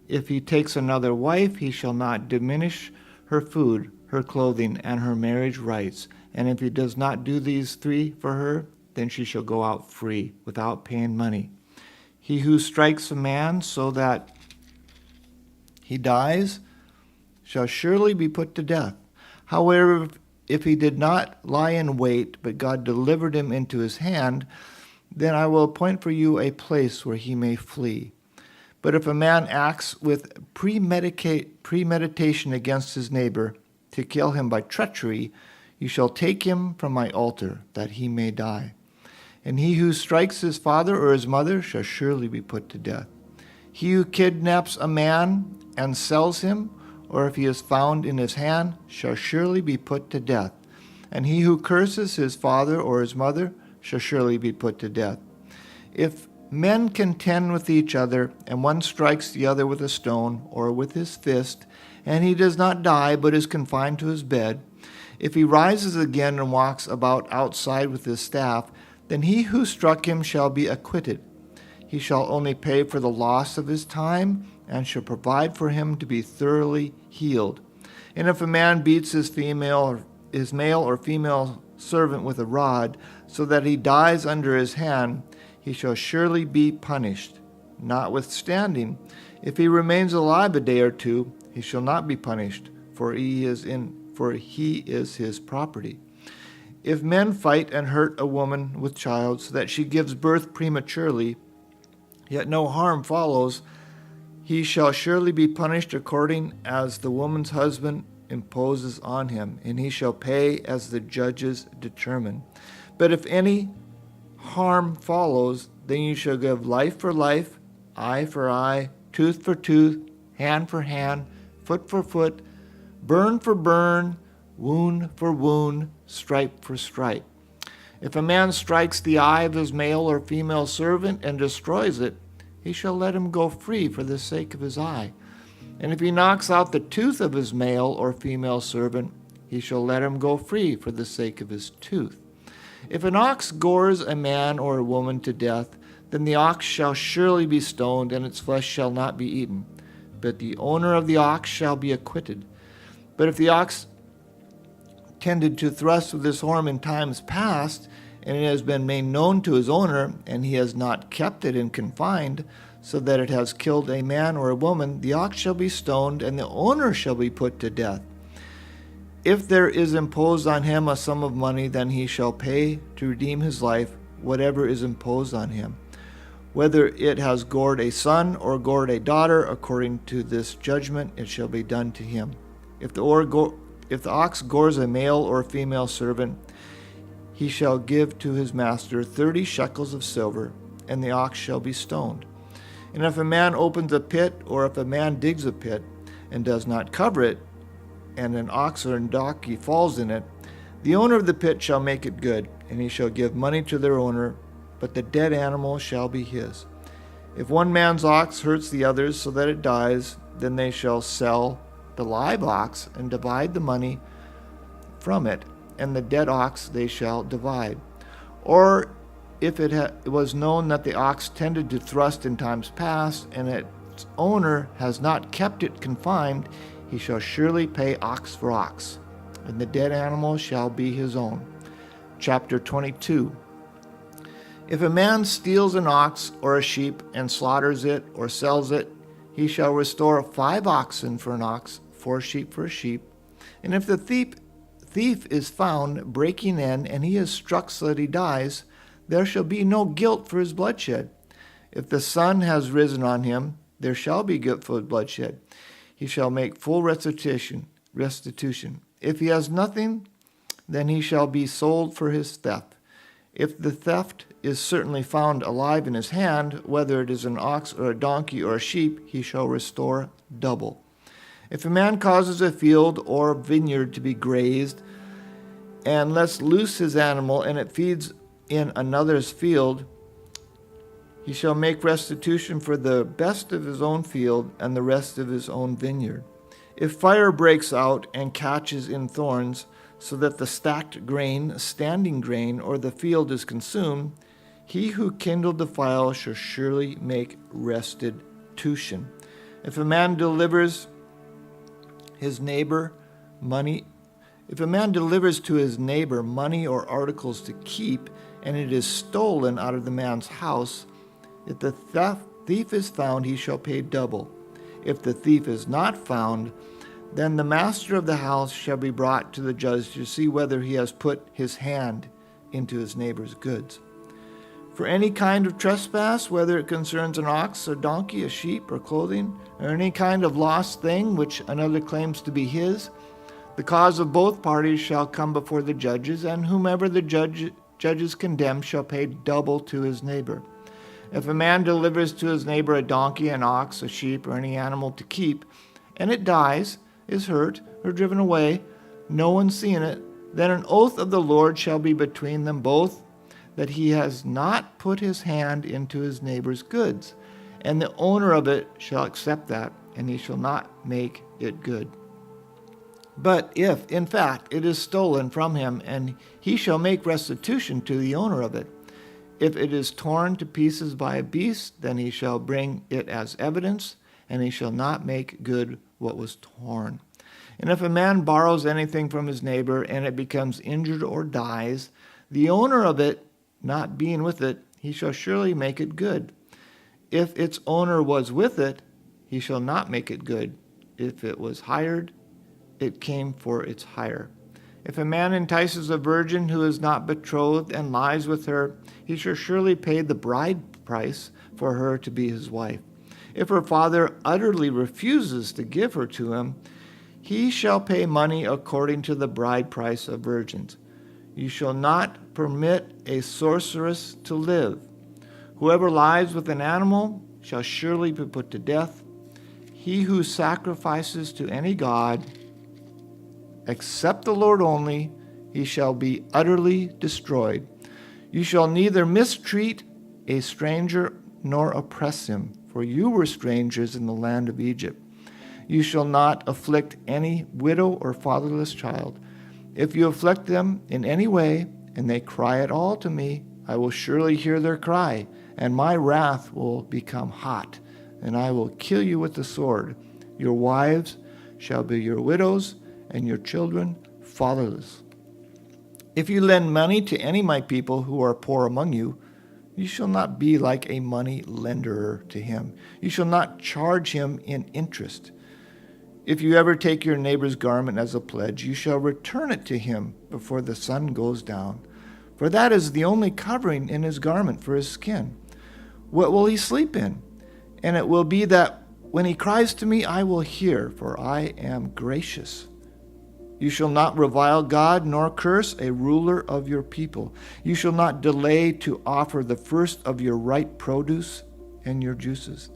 If he takes another wife, he shall not diminish her food, her clothing, and her marriage rights. And if he does not do these 3 for her, then she shall go out free, without paying money. He who strikes a man so that he dies shall surely be put to death. However, if he did not lie in wait, but God delivered him into his hand, then I will appoint for you a place where he may flee. But if a man acts with premeditation against his neighbor to kill him by treachery, you shall take him from my altar, that he may die. And he who strikes his father or his mother shall surely be put to death. He who kidnaps a man and sells him, or if he is found in his hand, shall surely be put to death. And he who curses his father or his mother shall surely be put to death. If men contend with each other, and one strikes the other with a stone or with his fist, and he does not die but is confined to his bed, if he rises again and walks about outside with his staff, then he who struck him shall be acquitted. He shall only pay for the loss of his time, and shall provide for him to be thoroughly healed. And if a man beats his male or female servant with a rod, so that he dies under his hand, he shall surely be punished. Notwithstanding, if he remains alive a day or 2, he shall not be punished, for he is his property. If men fight and hurt a woman with child, so that she gives birth prematurely, yet no harm follows, he shall surely be punished according as the woman's husband imposes on him, and he shall pay as the judges determine. But if any harm follows, then you shall give life for life, eye for eye, tooth for tooth, hand for hand, foot for foot, burn for burn, wound for wound, stripe for stripe. If a man strikes the eye of his male or female servant and destroys it, he shall let him go free for the sake of his eye. And if he knocks out the tooth of his male or female servant, he shall let him go free for the sake of his tooth. If an ox gores a man or a woman to death, then the ox shall surely be stoned, and its flesh shall not be eaten. But the owner of the ox shall be acquitted. But if the ox tended to thrust with his horn in times past, and it has been made known to his owner, and he has not kept it in confined, so that it has killed a man or a woman, the ox shall be stoned, and the owner shall be put to death. If there is imposed on him a sum of money, then he shall pay to redeem his life whatever is imposed on him. Whether it has gored a son or gored a daughter, according to this judgment it shall be done to him. If the ox gores a male or a female servant, he shall give to his master 30 shekels of silver, and the ox shall be stoned. And if a man opens a pit, or if a man digs a pit, and does not cover it, and an ox or a donkey falls in it, the owner of the pit shall make it good, and he shall give money to their owner, but the dead animal shall be his. If one man's ox hurts the others so that it dies, then they shall sell the live ox and divide the money from it, and the dead ox they shall divide. Or if it was known that the ox tended to thrust in times past, and its owner has not kept it confined, he shall surely pay ox for ox, and the dead animal shall be his own. Chapter 22. If a man steals an ox or a sheep and slaughters it or sells it, he shall restore 5 oxen for an ox, 4 sheep for a sheep. And if the thief is found breaking in, and he is struck so that he dies, there shall be no guilt for his bloodshed. If the sun has risen on him, there shall be guilt for his bloodshed. He shall make full restitution. If he has nothing, then he shall be sold for his theft. If the theft is certainly found alive in his hand, whether it is an ox or a donkey or a sheep, he shall restore double. If a man causes a field or a vineyard to be grazed, and lets loose his animal, and it feeds in another's field, he shall make restitution for the best of his own field and the rest of his own vineyard. If fire breaks out and catches in thorns, so that the stacked grain, standing grain, or the field is consumed, he who kindled the fire shall surely make restitution. If a man delivers his neighbor money, if a man delivers to his neighbor money or articles to keep, and it is stolen out of the man's house, if the thief is found, he shall pay double. If the thief is not found, then the master of the house shall be brought to the judge to see whether he has put his hand into his neighbor's goods. For any kind of trespass, whether it concerns an ox, a donkey, a sheep, or clothing, or any kind of lost thing which another claims to be his, the cause of both parties shall come before the judges, and whomever the judges condemn shall pay double to his neighbor. If a man delivers to his neighbor a donkey, an ox, a sheep, or any animal to keep, and it dies, is hurt, or driven away, no one seeing it, then an oath of the Lord shall be between them both, that he has not put his hand into his neighbor's goods, and the owner of it shall accept that, and he shall not make it good. But if, in fact, it is stolen from him, and he shall make restitution to the owner of it. If it is torn to pieces by a beast, then he shall bring it as evidence, and he shall not make good what was torn. And if a man borrows anything from his neighbor, and it becomes injured or dies, the owner of it, not being with it, he shall surely make it good. If its owner was with it, he shall not make it good. If it was hired, it came for its hire. If a man entices a virgin who is not betrothed and lies with her, he shall surely pay the bride price for her to be his wife. If her father utterly refuses to give her to him, he shall pay money according to the bride price of virgins. You shall not permit a sorceress to live. Whoever lies with an animal shall surely be put to death. He who sacrifices to any god, except the Lord only, he shall be utterly destroyed. You shall neither mistreat a stranger nor oppress him, for you were strangers in the land of Egypt. You shall not afflict any widow or fatherless child. If you afflict them in any way, and they cry at all to me, I will surely hear their cry, and my wrath will become hot, and I will kill you with the sword. Your wives shall be your widows, and your children fatherless. If you lend money to any of my people who are poor among you, you shall not be like a money lender to him. You shall not charge him in interest. If you ever take your neighbor's garment as a pledge, you shall return it to him before the sun goes down, for that is the only covering in his garment for his skin. What will he sleep in? And it will be that when he cries to me, I will hear, for I am gracious. You shall not revile God, nor curse a ruler of your people. You shall not delay to offer the first of your ripe produce and your juices.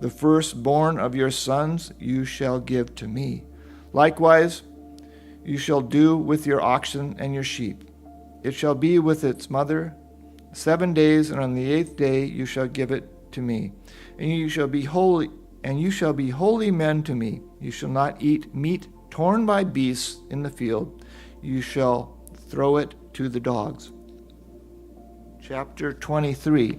The firstborn of your sons you shall give to me. Likewise, you shall do with your oxen and your sheep. It shall be with its mother 7 days, and on the 8th day you shall give it to me. And you shall be holy, men to me. You shall not eat meat torn by beasts in the field. You shall throw it to the dogs. Chapter 23.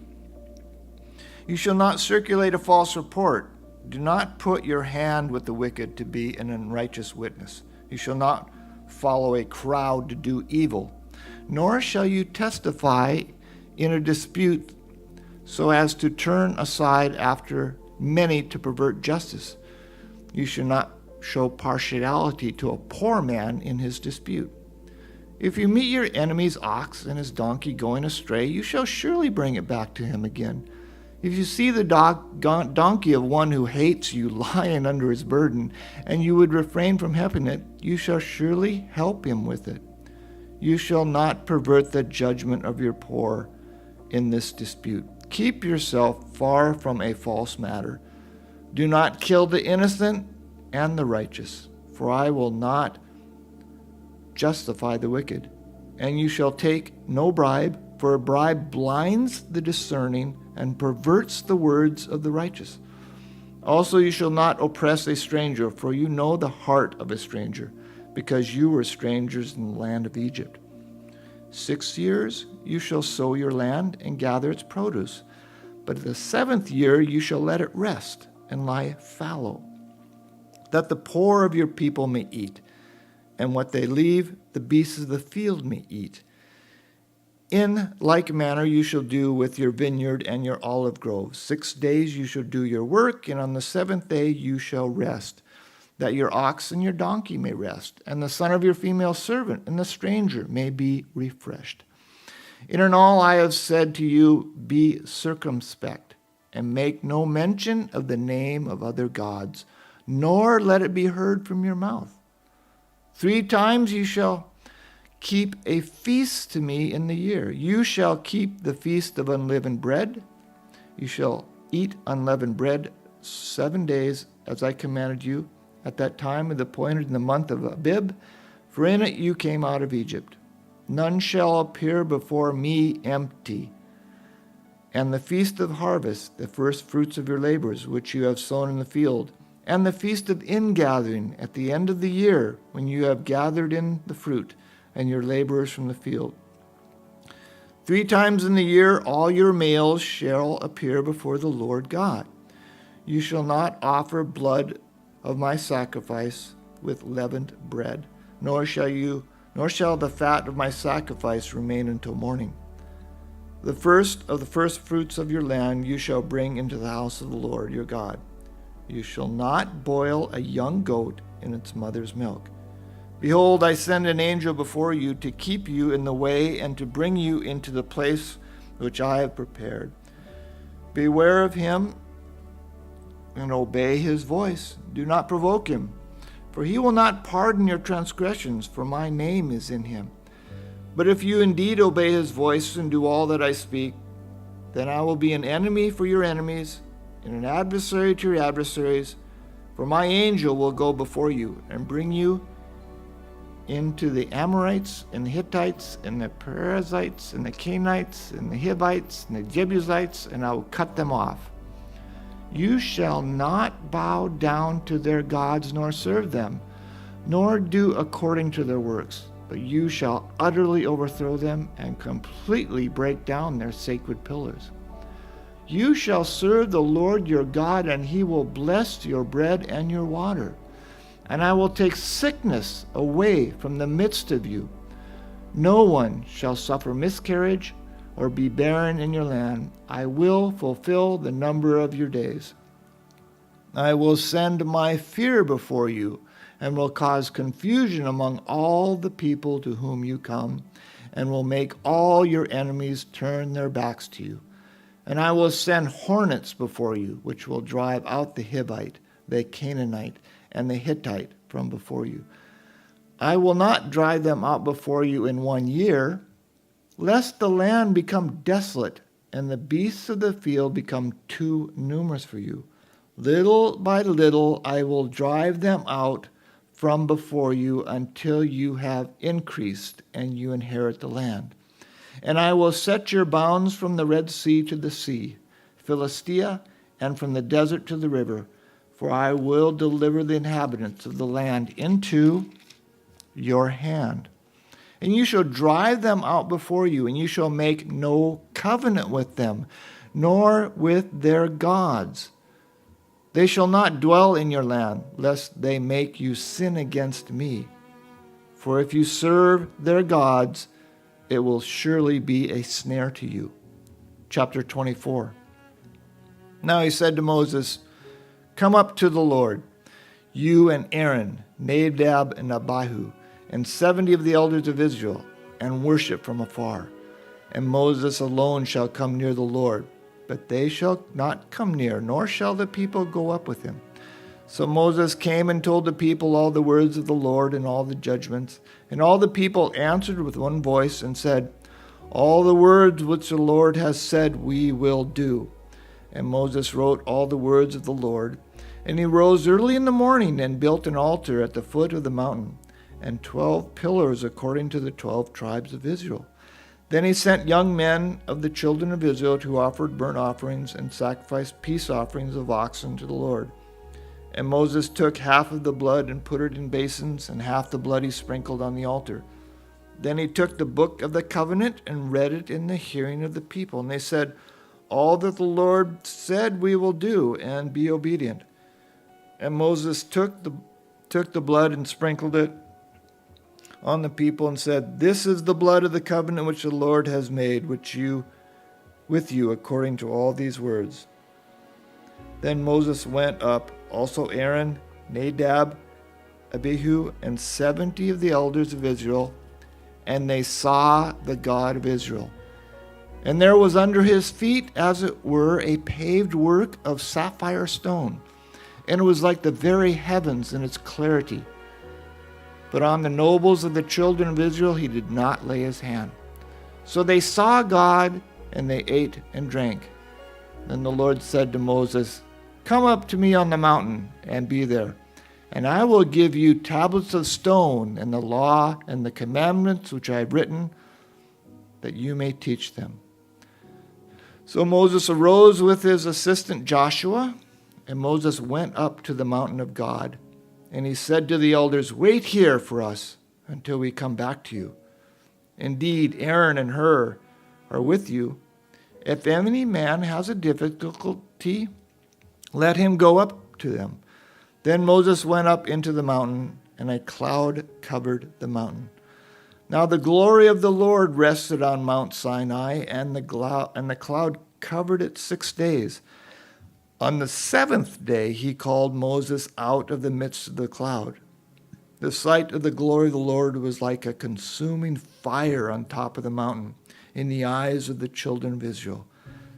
You shall not circulate a false report. Do not put your hand with the wicked to be an unrighteous witness. You shall not follow a crowd to do evil, nor shall you testify in a dispute so as to turn aside after many to pervert justice. You shall not show partiality to a poor man in his dispute. If you meet your enemy's ox and his donkey going astray, you shall surely bring it back to him again. If you see the donkey of one who hates you lying under his burden, and you would refrain from helping it, you shall surely help him with it. You shall not pervert the judgment of your poor in this dispute. Keep yourself far from a false matter. Do not kill the innocent and the righteous, for I will not justify the wicked. And you shall take no bribe, for a bribe blinds the discerning and perverts the words of the righteous. Also you shall not oppress a stranger, for you know the heart of a stranger, because you were strangers in the land of Egypt. 6 years you shall sow your land and gather its produce, but the 7th year you shall let it rest and lie fallow, that the poor of your people may eat, and what they leave the beasts of the field may eat. In like manner you shall do with your vineyard and your olive grove. 6 days you shall do your work, and on the 7th day you shall rest, that your ox and your donkey may rest, and the son of your female servant and the stranger may be refreshed. In all I have said to you, be circumspect, and make no mention of the name of other gods, nor let it be heard from your mouth. 3 times you shall keep a feast to me in the year. You shall keep the feast of unleavened bread. You shall eat unleavened bread 7 days, as I commanded you, at that time appointed in the month of Abib, for in it you came out of Egypt. None shall appear before me empty. And the feast of harvest, the first fruits of your labors, which you have sown in the field, and the feast of ingathering at the end of the year, when you have gathered in the fruit and your laborers from the field. 3 times in the year all your males shall appear before the Lord God. You shall not offer blood of my sacrifice with leavened bread, nor shall the fat of my sacrifice remain until morning. The first of the first fruits of your land you shall bring into the house of the Lord your God. You shall not boil a young goat in its mother's milk. Behold, I send an angel before you to keep you in the way and to bring you into the place which I have prepared. Beware of him and obey his voice. Do not provoke him, for he will not pardon your transgressions, for my name is in him. But if you indeed obey his voice and do all that I speak, then I will be an enemy for your enemies and an adversary to your adversaries, for my angel will go before you and bring you into the Amorites and the Hittites and the Perizzites and the Canaanites and the Hivites and the Jebusites, and I will cut them off. You shall not bow down to their gods nor serve them, nor do according to their works, but you shall utterly overthrow them and completely break down their sacred pillars. You shall serve the Lord your God, and he will bless your bread and your water. And I will take sickness away from the midst of you. No one shall suffer miscarriage or be barren in your land. I will fulfill the number of your days. I will send my fear before you, and will cause confusion among all the people to whom you come, and will make all your enemies turn their backs to you. And I will send hornets before you, which will drive out the Hivite, the Canaanite, and the Hittite from before you. I will not drive them out before you in 1 year, lest the land become desolate, and the beasts of the field become too numerous for you. Little by little I will drive them out from before you until you have increased and you inherit the land. And I will set your bounds from the Red Sea to the sea, Philistia, and from the desert to the river, for I will deliver the inhabitants of the land into your hand. And you shall drive them out before you, and you shall make no covenant with them, nor with their gods. They shall not dwell in your land, lest they make you sin against me. For if you serve their gods, it will surely be a snare to you. Chapter 24. Now he said to Moses, Come up to the Lord, you and Aaron, Nadab and Abihu, and 70 of the elders of Israel, and worship from afar. And Moses alone shall come near the Lord, but they shall not come near, nor shall the people go up with him. So Moses came and told the people all the words of the Lord and all the judgments. And all the people answered with one voice and said, All the words which the Lord has said we will do. And Moses wrote all the words of the Lord. And he rose early in the morning and built an altar at the foot of the mountain, and 12 pillars according to the 12 tribes of Israel. Then he sent young men of the children of Israel who offered burnt offerings and sacrificed peace offerings of oxen to the Lord. And Moses took half of the blood and put it in basins, and half the blood he sprinkled on the altar. Then he took the book of the covenant and read it in the hearing of the people. And they said, All that the Lord said we will do, and be obedient. And Moses took the blood and sprinkled it on the people and said, This is the blood of the covenant which the Lord has made with you according to all these words. Then Moses went up, also Aaron, Nadab, Abihu, and 70 of the elders of Israel, and they saw the God of Israel. And there was under his feet, as it were, a paved work of sapphire stone, and it was like the very heavens in its clarity. But on the nobles of the children of Israel he did not lay his hand. So they saw God, and they ate and drank. Then the Lord said to Moses, Come up to me on the mountain, and be there. And I will give you tablets of stone, and the law and the commandments which I have written, that you may teach them. So Moses arose with his assistant Joshua, and Moses went up to the mountain of God. And he said to the elders, Wait here for us until we come back to you. Indeed, Aaron and Hur are with you. If any man has a difficulty, let him go up to them. Then Moses went up into the mountain, and a cloud covered the mountain. Now the glory of the Lord rested on Mount Sinai, and the cloud covered it 6 days. On the 7th day he called Moses out of the midst of the cloud. The sight of the glory of the Lord was like a consuming fire on top of the mountain in the eyes of the children of Israel.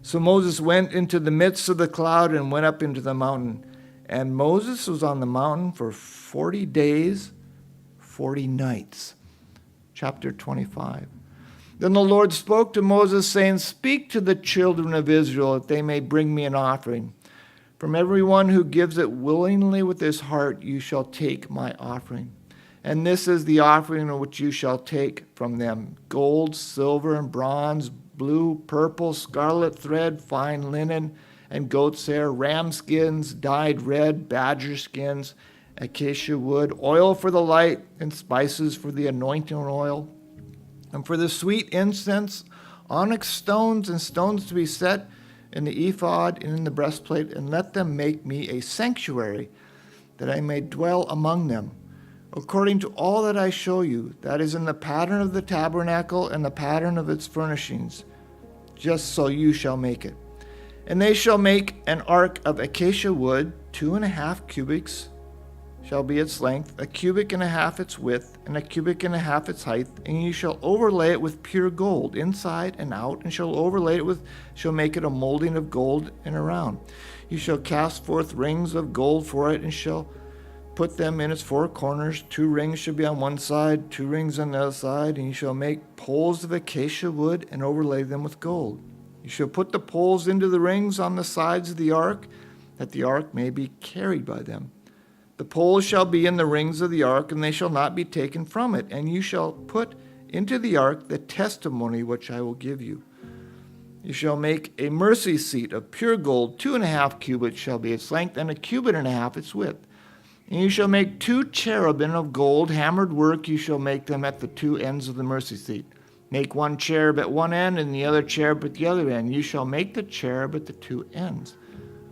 So Moses went into the midst of the cloud and went up into the mountain. And Moses was on the mountain for 40 days, 40 nights. Chapter 25. Then the Lord spoke to Moses, saying, Speak to the children of Israel, that they may bring me an offering. From everyone who gives it willingly with his heart, you shall take my offering. And this is the offering which you shall take from them: gold, silver, and bronze, blue, purple, scarlet thread, fine linen, and goat's hair, ram skins, dyed red, badger skins, acacia wood, oil for the light, and spices for the anointing oil. And for the sweet incense, onyx stones and stones to be set, in the ephod, and in the breastplate, and let them make me a sanctuary, that I may dwell among them, according to all that I show you, that is in the pattern of the tabernacle and the pattern of its furnishings, just so you shall make it. And they shall make an ark of acacia wood, 2.5 cubits shall be its length, 1.5 cubits its width, and 1.5 cubits its height, and you shall overlay it with pure gold, inside and out, and shall make it a molding of gold and around. You shall cast forth rings of gold for it, and shall put them in its 4 corners. 2 rings shall be on one side, 2 rings on the other side, and you shall make poles of acacia wood, and overlay them with gold. You shall put the poles into the rings on the sides of the ark, that the ark may be carried by them. The poles shall be in the rings of the ark, and they shall not be taken from it. And you shall put into the ark the testimony which I will give you. You shall make a mercy seat of pure gold, 2.5 cubits shall be its length, and 1.5 cubits its width. And you shall make 2 cherubim of gold, hammered work. You shall make them at the 2 ends of the mercy seat. Make 1 cherub at one end, and the other cherub at the other end. You shall make the cherub at the 2 ends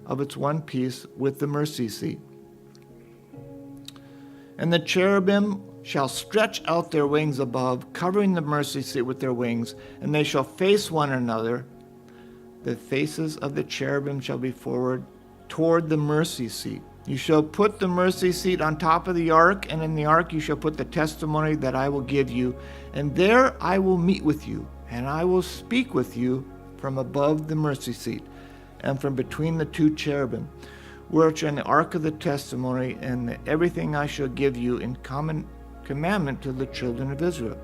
of its one piece with the mercy seat. And the cherubim shall stretch out their wings above, covering the mercy seat with their wings, and they shall face one another. The faces of the cherubim shall be forward toward the mercy seat. You shall put the mercy seat on top of the ark, and in the ark you shall put the testimony that I will give you. And there I will meet with you, and I will speak with you from above the mercy seat, and from between the 2 cherubim, which are in the ark of the testimony, and everything I shall give you in common commandment to the children of Israel.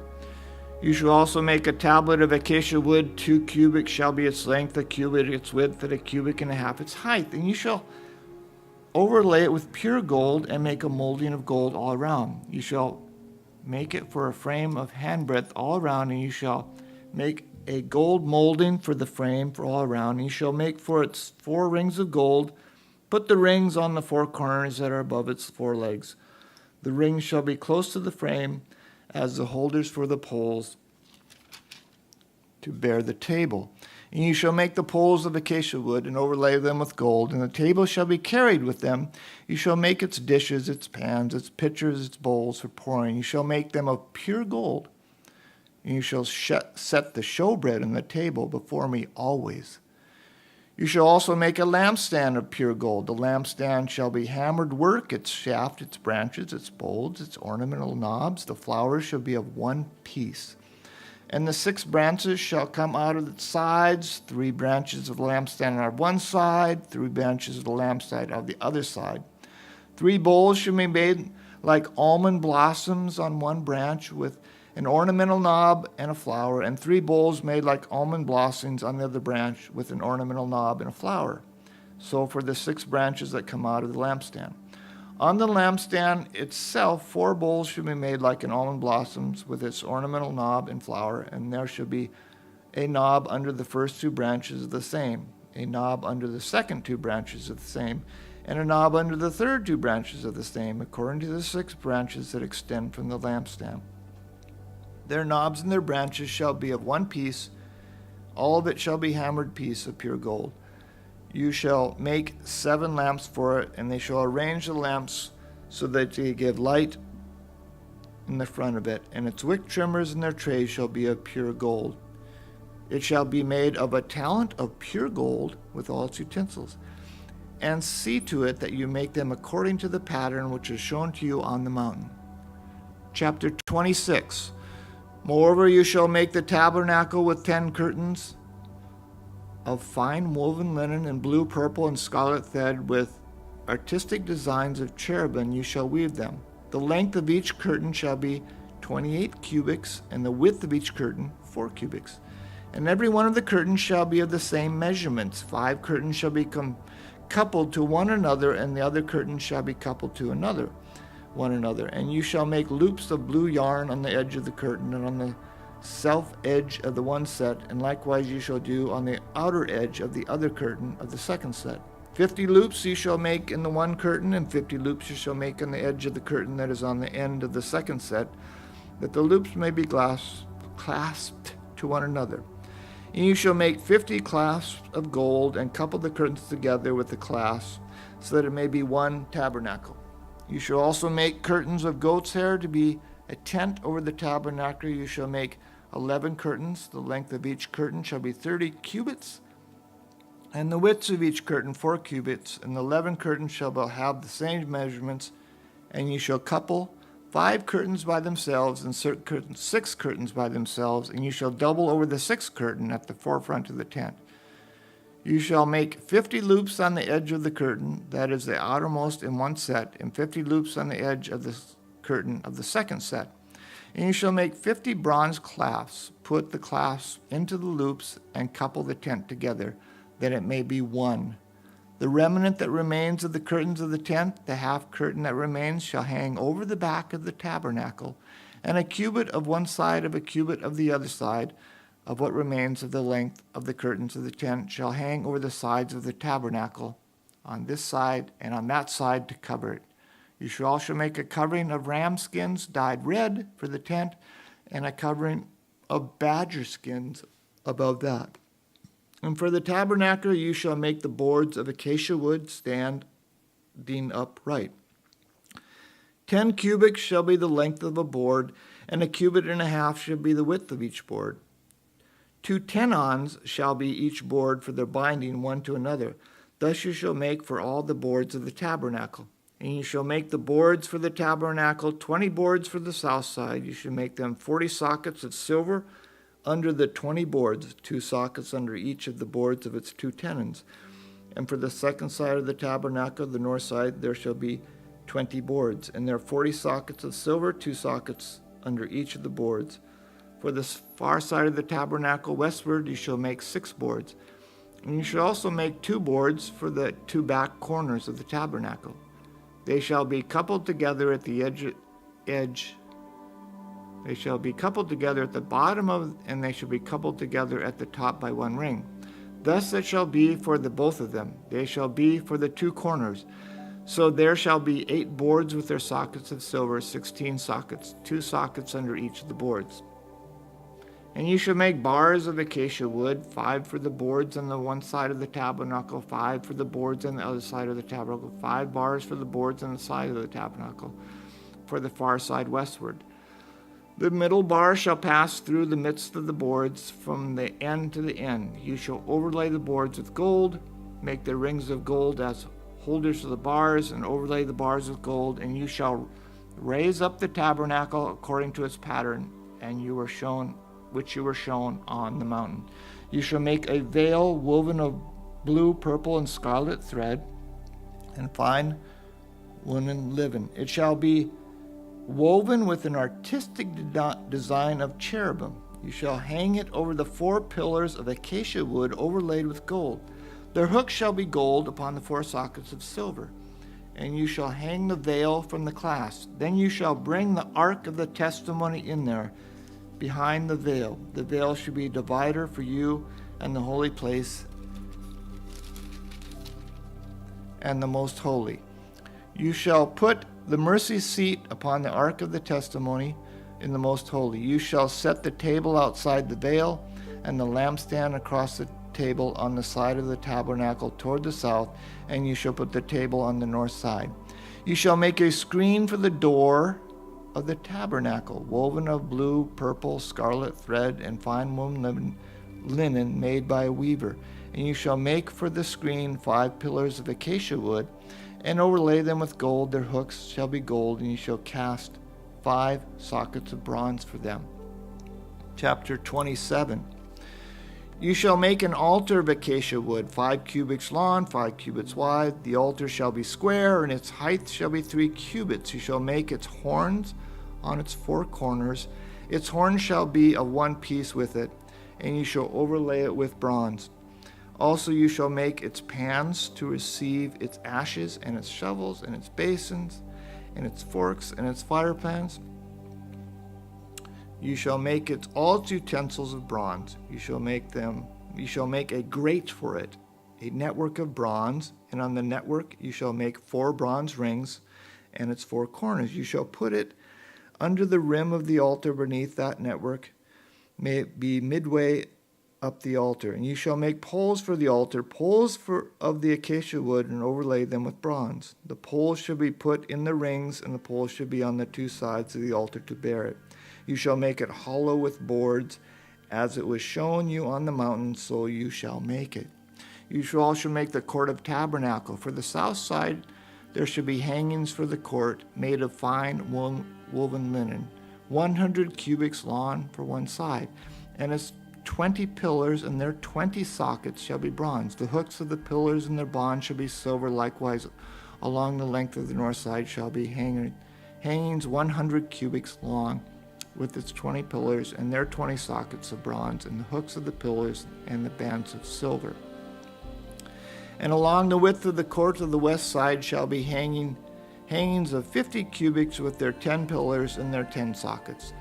You shall also make a tablet of acacia wood, 2 cubits shall be its length, 1 cubit its width, and 1.5 cubits its height. And you shall overlay it with pure gold, and make a molding of gold all around. You shall make it for a frame of handbreadth all around, and you shall make a gold molding for the frame for all around. And you shall make for its 4 rings of gold. Put the rings on the 4 corners that are above its 4 legs. The rings shall be close to the frame as the holders for the poles to bear the table. And you shall make the poles of acacia wood, and overlay them with gold, and the table shall be carried with them. You shall make its dishes, its pans, its pitchers, its bowls for pouring. You shall make them of pure gold. And you shall set the showbread on the table before me always. You shall also make a lampstand of pure gold. The lampstand shall be hammered work, its shaft, its branches, its bowls, its ornamental knobs. The flowers shall be of one piece. And the 6 branches shall come out of its sides, 3 branches of the lampstand on one side, 3 branches of the lampstand on the other side. 3 bowls shall be made like almond blossoms on one branch, with an ornamental knob and a flower, and 3 bowls made like almond blossoms on the other branch, with an ornamental knob and a flower. So for the 6 branches that come out of the lampstand. On the lampstand itself, 4 bowls should be made like an almond blossoms, with its ornamental knob and flower, and there should be a knob under the first 2 branches of the same, a knob under the second 2 branches of the same, and a knob under the third 2 branches of the same, according to the 6 branches that extend from the lampstand. Their knobs and their branches shall be of one piece. All of it shall be hammered piece of pure gold. You shall make 7 lamps for it, and they shall arrange the lamps so that they give light in the front of it. And its wick trimmers and their trays shall be of pure gold. It shall be made of a talent of pure gold with all its utensils. And see to it that you make them according to the pattern which is shown to you on the mountain. Chapter 26. Moreover, you shall make the tabernacle with 10 curtains of fine woven linen and blue, purple, and scarlet thread, with artistic designs of cherubim. You shall weave them. The length of each curtain shall be 28 cubits, and the width of each curtain 4 cubits. And every one of the curtains shall be of the same measurements. 5 curtains shall be coupled to one another, and the other curtains shall be coupled to one another. And you shall make loops of blue yarn on the edge of the curtain, and on the self edge of the one set, and likewise you shall do on the outer edge of the other curtain of the second set. 50 loops you shall make in the one curtain, and 50 loops you shall make on the edge of the curtain that is on the end of the second set, that the loops may be clasped to one another. And you shall make 50 clasps of gold, and couple the curtains together with the clasps, so that it may be one tabernacle. You shall also make curtains of goat's hair to be a tent over the tabernacle. You shall make 11 curtains. The length of each curtain shall be 30 cubits, and the width of each curtain 4 cubits. And the 11 curtains shall have the same measurements. And you shall couple 5 curtains by themselves, and 6 curtains by themselves, and you shall double over the 6th curtain at the forefront of the tent. You shall make 50 loops on the edge of the curtain, that is the outermost in one set, and 50 loops on the edge of the curtain of the second set. And you shall make 50 bronze clasps. Put the clasps into the loops and couple the tent together, that it may be one. The remnant that remains of the curtains of the tent, the half curtain that remains, shall hang over the back of the tabernacle, and a cubit of one side of a cubit of the other side of what remains of the length of the curtains of the tent shall hang over the sides of the tabernacle, on this side and on that side, to cover it. You shall also make a covering of ram skins dyed red for the tent, and a covering of badger skins above that. And for the tabernacle you shall make the boards of acacia wood standing upright. 10 cubits shall be the length of a board, and a cubit and a half shall be the width of each board. 2 tenons shall be each board for their binding one to another. Thus you shall make for all the boards of the tabernacle. And you shall make the boards for the tabernacle, 20 boards for the south side. You shall make them 40 sockets of silver under the 20 boards, 2 sockets under each of the boards of its 2 tenons. And for the second side of the tabernacle, the north side, there shall be 20 boards, and there are 40 sockets of silver, 2 sockets under each of the boards. For the far side of the tabernacle westward, you shall make 6 boards. And you shall also make 2 boards for the 2 back corners of the tabernacle. They shall be coupled together at the edge. They shall be coupled together at the bottom and they shall be coupled together at the top by 1 ring. Thus it shall be for the both of them. They shall be for the 2 corners. So there shall be 8 boards with their sockets of silver, 16 sockets, 2 sockets under each of the boards. And you shall make bars of acacia wood, 5 for the boards on the one side of the tabernacle, 5 for the boards on the other side of the tabernacle, 5 bars for the boards on the side of the tabernacle, for the far side westward. The middle bar shall pass through the midst of the boards from the end to the end. You shall overlay the boards with gold, make the rings of gold as holders of the bars, and overlay the bars with gold, and you shall raise up the tabernacle according to its pattern, and which you were shown on the mountain. You shall make a veil woven of blue, purple, and scarlet thread, and fine linen linen. It shall be woven with an artistic design of cherubim. You shall hang it over the 4 pillars of acacia wood overlaid with gold. Their hooks shall be gold upon the 4 sockets of silver. And you shall hang the veil from the clasp. Then you shall bring the ark of the testimony in there, behind the veil. The veil shall be a divider for you and the holy place and the most holy. You shall put the mercy seat upon the ark of the testimony in the most holy. You shall set the table outside the veil, and the lampstand across the table on the side of the tabernacle toward the south, and you shall put the table on the north side. You shall make a screen for the door of the tabernacle, woven of blue, purple, scarlet thread, and fine woven linen made by a weaver. And you shall make for the screen 5 pillars of acacia wood, and overlay them with gold. Their hooks shall be gold, and you shall cast 5 sockets of bronze for them. Chapter 27. You shall make an altar of acacia wood, 5 cubits long, 5 cubits wide. The altar shall be square, and its height shall be 3 cubits. You shall make its horns on its 4 corners. Its horns shall be of one piece with it, and you shall overlay it with bronze. Also you shall make its pans to receive its ashes, and its shovels, and its basins, and its forks, and its fire pans. You shall make its all its utensils of bronze. You shall make a grate for it, a network of bronze, and on the network you shall make 4 bronze rings, and its 4 corners. You shall put it under the rim of the altar beneath that network. May it be midway up the altar. And you shall make poles for the altar, poles of the acacia wood, and overlay them with bronze. The poles shall be put in the rings, and the poles shall be on the two sides of the altar to bear it. You shall make it hollow with boards, as it was shown you on the mountain, so you shall make it. You shall also make the court of tabernacle. For the south side there shall be hangings for the court, made of fine woven linen, 100 cubits long for one side, and its 20 pillars, and their 20 sockets shall be bronze. The hooks of the pillars and their bonds shall be silver. Likewise, along the length of the north side shall be hangings 100 cubits long, with its 20 pillars, and their 20 sockets of bronze, and the hooks of the pillars, and the bands of silver. And along the width of the court of the west side shall be hangings of 50 cubits, with their 10 pillars and their 10 sockets.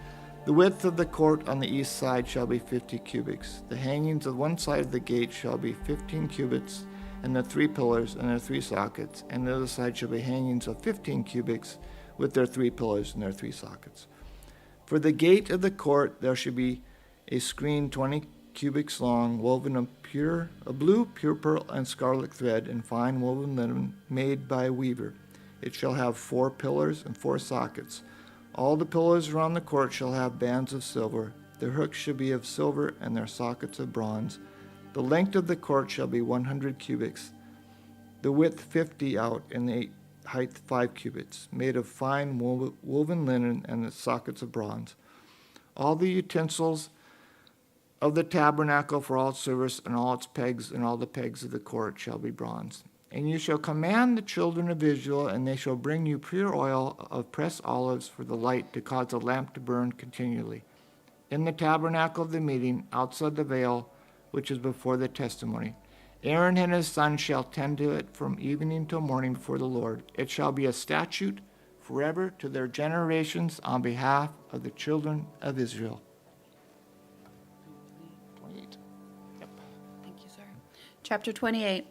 The width of the court on the east side shall be 50 cubits. The hangings of one side of the gate shall be 15 cubits, and the 3 pillars and their 3 sockets, and the other side shall be hangings of 15 cubits, with their 3 pillars and their 3 sockets. For the gate of the court there shall be a screen 20 cubits long, woven of blue, pure pearl, and scarlet thread, and fine woven linen, made by a weaver. It shall have 4 pillars and 4 sockets. All the pillars around the court shall have bands of silver. Their hooks shall be of silver, and their sockets of bronze. The length of the court shall be 100 cubits, the width 50 out, and the height 5 cubits, made of fine woven linen, and the sockets of bronze. All the utensils of the tabernacle for all its service, and all its pegs, and all the pegs of the court shall be bronze. And you shall command the children of Israel, and they shall bring you pure oil of pressed olives for the light, to cause the lamp to burn continually. In the tabernacle of the meeting, outside the veil, which is before the testimony, Aaron and his sons shall tend to it from evening till morning before the Lord. It shall be a statute forever to their generations on behalf of the children of Israel. 28. Yep. Thank you, sir. Chapter 28.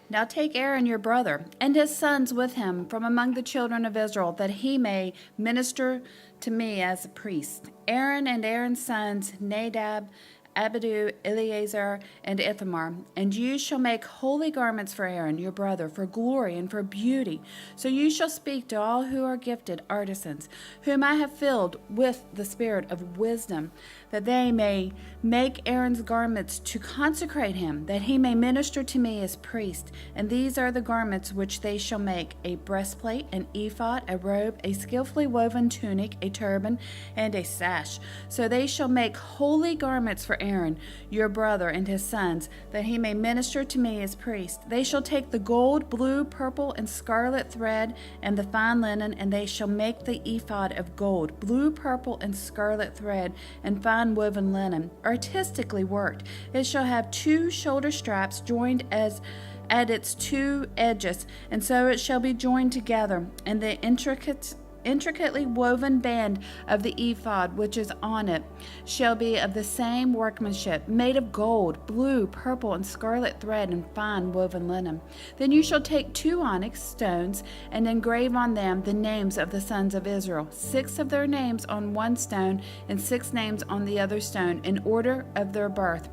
Now take Aaron your brother and his sons with him from among the children of Israel, that he may minister to me as a priest. Aaron and Aaron's sons, Nadab, Abidu, Eleazar, and Ithamar. And you shall make holy garments for Aaron your brother, for glory and for beauty. So you shall speak to all who are gifted artisans, whom I have filled with the spirit of wisdom, that they may make Aaron's garments to consecrate him, that he may minister to me as priest. And these are the garments which they shall make: a breastplate, an ephod, a robe, a skillfully woven tunic, a turban, and a sash. So they shall make holy garments for Aaron your brother and his sons, that he may minister to me as priest. They shall take the gold, blue, purple, and scarlet thread, and the fine linen, and they shall make the ephod of gold, blue, purple, and scarlet thread, and fine woven linen, artistically worked. It shall have 2 shoulder straps joined at its 2 edges, and so it shall be joined together. And the intricately woven band of the ephod which is on it shall be of the same workmanship, made of gold, blue, purple, and scarlet thread, and fine woven linen. Then you shall take 2 onyx stones and engrave on them the names of the sons of Israel, 6 of their names on one stone, and 6 names on the other stone, in order of their birth,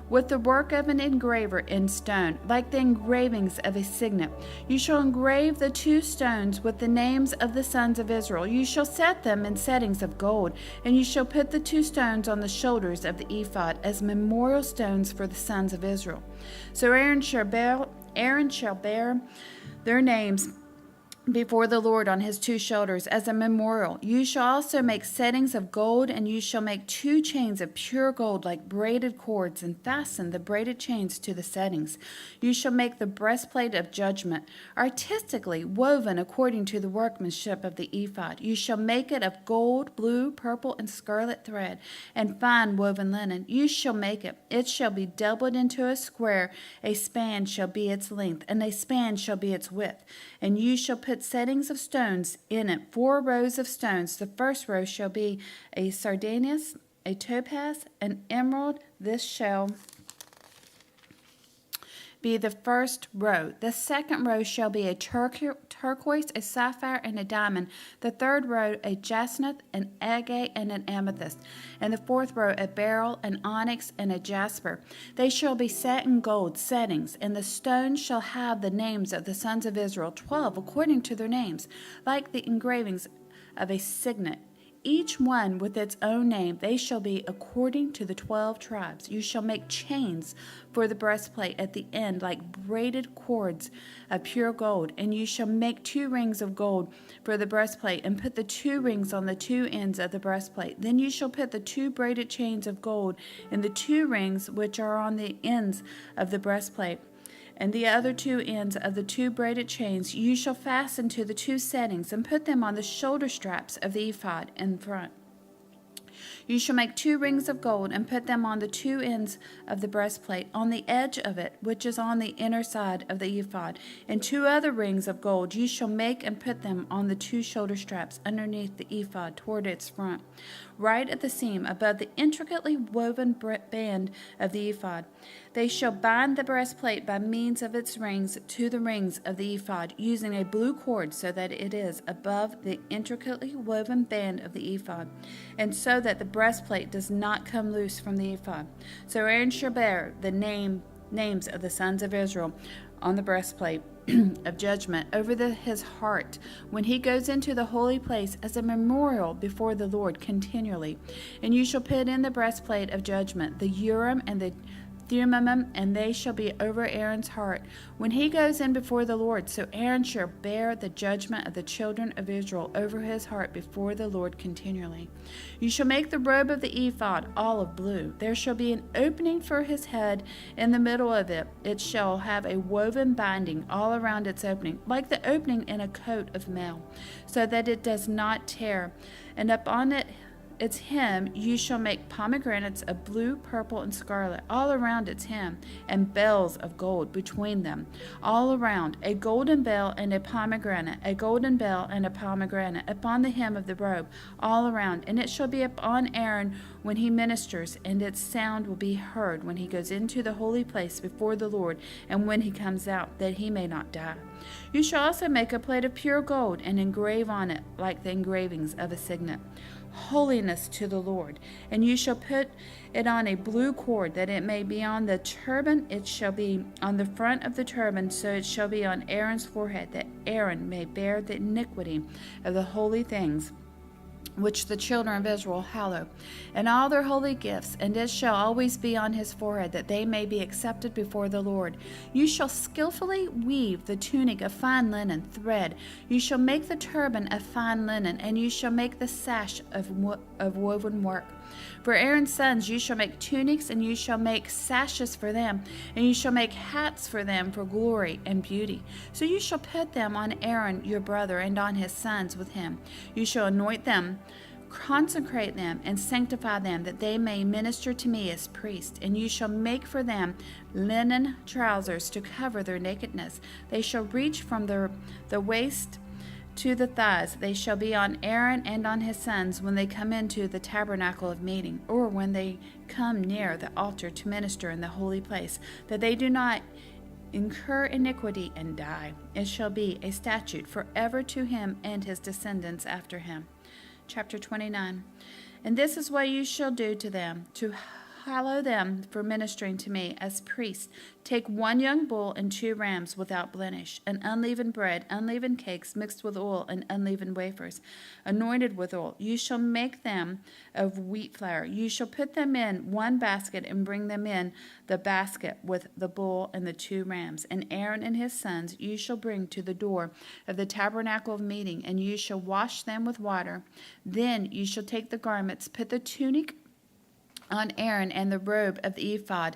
with the work of an engraver in stone, like the engravings of a signet. You shall engrave the 2 stones with the names of the sons of Israel. You shall set them in settings of gold, and you shall put the 2 stones on the shoulders of the ephod as memorial stones for the sons of Israel. So Aaron shall bear their names before the Lord on his 2 shoulders as a memorial. You shall also make settings of gold, and you shall make 2 chains of pure gold like braided cords, and fasten the braided chains to the settings. You shall make the breastplate of judgment, artistically woven according to the workmanship of the ephod. You shall make it of gold, blue, purple, and scarlet thread, and fine woven linen. You shall make it. It shall be doubled into a square. A span shall be its length, and a span shall be its width. And you shall put settings of stones in it, 4 rows of stones. The first row shall be a sardonyx, a topaz, an emerald. This shall be the first row. The second row shall be a turquoise, a sapphire, and a diamond. The third row a jacinth, an agate, and an amethyst. And the fourth row a beryl, an onyx, and a jasper. They shall be set in gold settings, and the stones shall have the names of the sons of Israel, 12 according to their names, like the engravings of a signet, each one with its own name. They shall be according to the 12 tribes. You shall make chains for the breastplate at the end, like braided cords of pure gold. And you shall make 2 rings of gold for the breastplate, and put the 2 rings on the 2 ends of the breastplate. Then you shall put the 2 braided chains of gold in the 2 rings which are on the ends of the breastplate. And the other 2 ends of the 2 braided chains you shall fasten to the 2 settings, and put them on the shoulder straps of the ephod in front. You shall make 2 rings of gold, and put them on the 2 ends of the breastplate, on the edge of it, which is on the inner side of the ephod. And 2 other rings of gold you shall make, and put them on the 2 shoulder straps underneath the ephod toward its front, right at the seam above the intricately woven band of the ephod. They shall bind the breastplate by means of its rings to the rings of the ephod, using a blue cord, so that it is above the intricately woven band of the ephod, and so that the breastplate does not come loose from the ephod. So Aaron shall bear the names of the sons of Israel on the breastplate of judgment over his heart when he goes into the holy place, as a memorial before the Lord continually. And you shall put in the breastplate of judgment the Urim and the Thummim, and they shall be over Aaron's heart when he goes in before the Lord. So Aaron shall bear the judgment of the children of Israel over his heart before the Lord continually. You shall make the robe of the ephod olive blue. There shall be an opening for his head in the middle of it. It shall have a woven binding all around its opening, like the opening in a coat of mail, so that it does not tear. And upon its hem you shall make pomegranates of blue, purple, and scarlet all around its hem, and bells of gold between them all around, a golden bell and a pomegranate, a golden bell and a pomegranate upon the hem of the robe all around. And it shall be upon Aaron when he ministers, and its sound will be heard when he goes into the holy place before the Lord, and when he comes out, that he may not die. You shall also make a plate of pure gold, and engrave on it like the engravings of a signet, holiness to the Lord. And you shall put it on a blue cord, that it may be on the turban. It shall be on the front of the turban, so it shall be on Aaron's forehead, that Aaron may bear the iniquity of the holy things which the children of Israel hallow, and all their holy gifts, and it shall always be on his forehead, that they may be accepted before the Lord. You shall skillfully weave the tunic of fine linen thread. You shall make the turban of fine linen, and you shall make the sash of woven work. For Aaron's sons you shall make tunics, and you shall make sashes for them, and you shall make hats for them for glory and beauty. So you shall put them on Aaron your brother, and on his sons with him. You shall anoint them, consecrate them, and sanctify them, that they may minister to me as priests. And you shall make for them linen trousers to cover their nakedness. They shall reach from the waist to the thighs. They shall be on Aaron and on his sons when they come into the tabernacle of meeting, or when they come near the altar to minister in the holy place, that they do not incur iniquity and die. It shall be a statute forever to him and his descendants after him. Chapter 29. And this is what you shall do to them, to hallow them for ministering to me as priests. Take 1 young bull and 2 rams without blemish, and unleavened bread, unleavened cakes mixed with oil, and unleavened wafers, anointed with oil. You shall make them of wheat flour. You shall put them in 1 basket, and bring them in the basket with the bull and the 2 rams. And Aaron and his sons you shall bring to the door of the tabernacle of meeting, and you shall wash them with water. Then you shall take the garments, put the tunic on Aaron and the robe of the ephod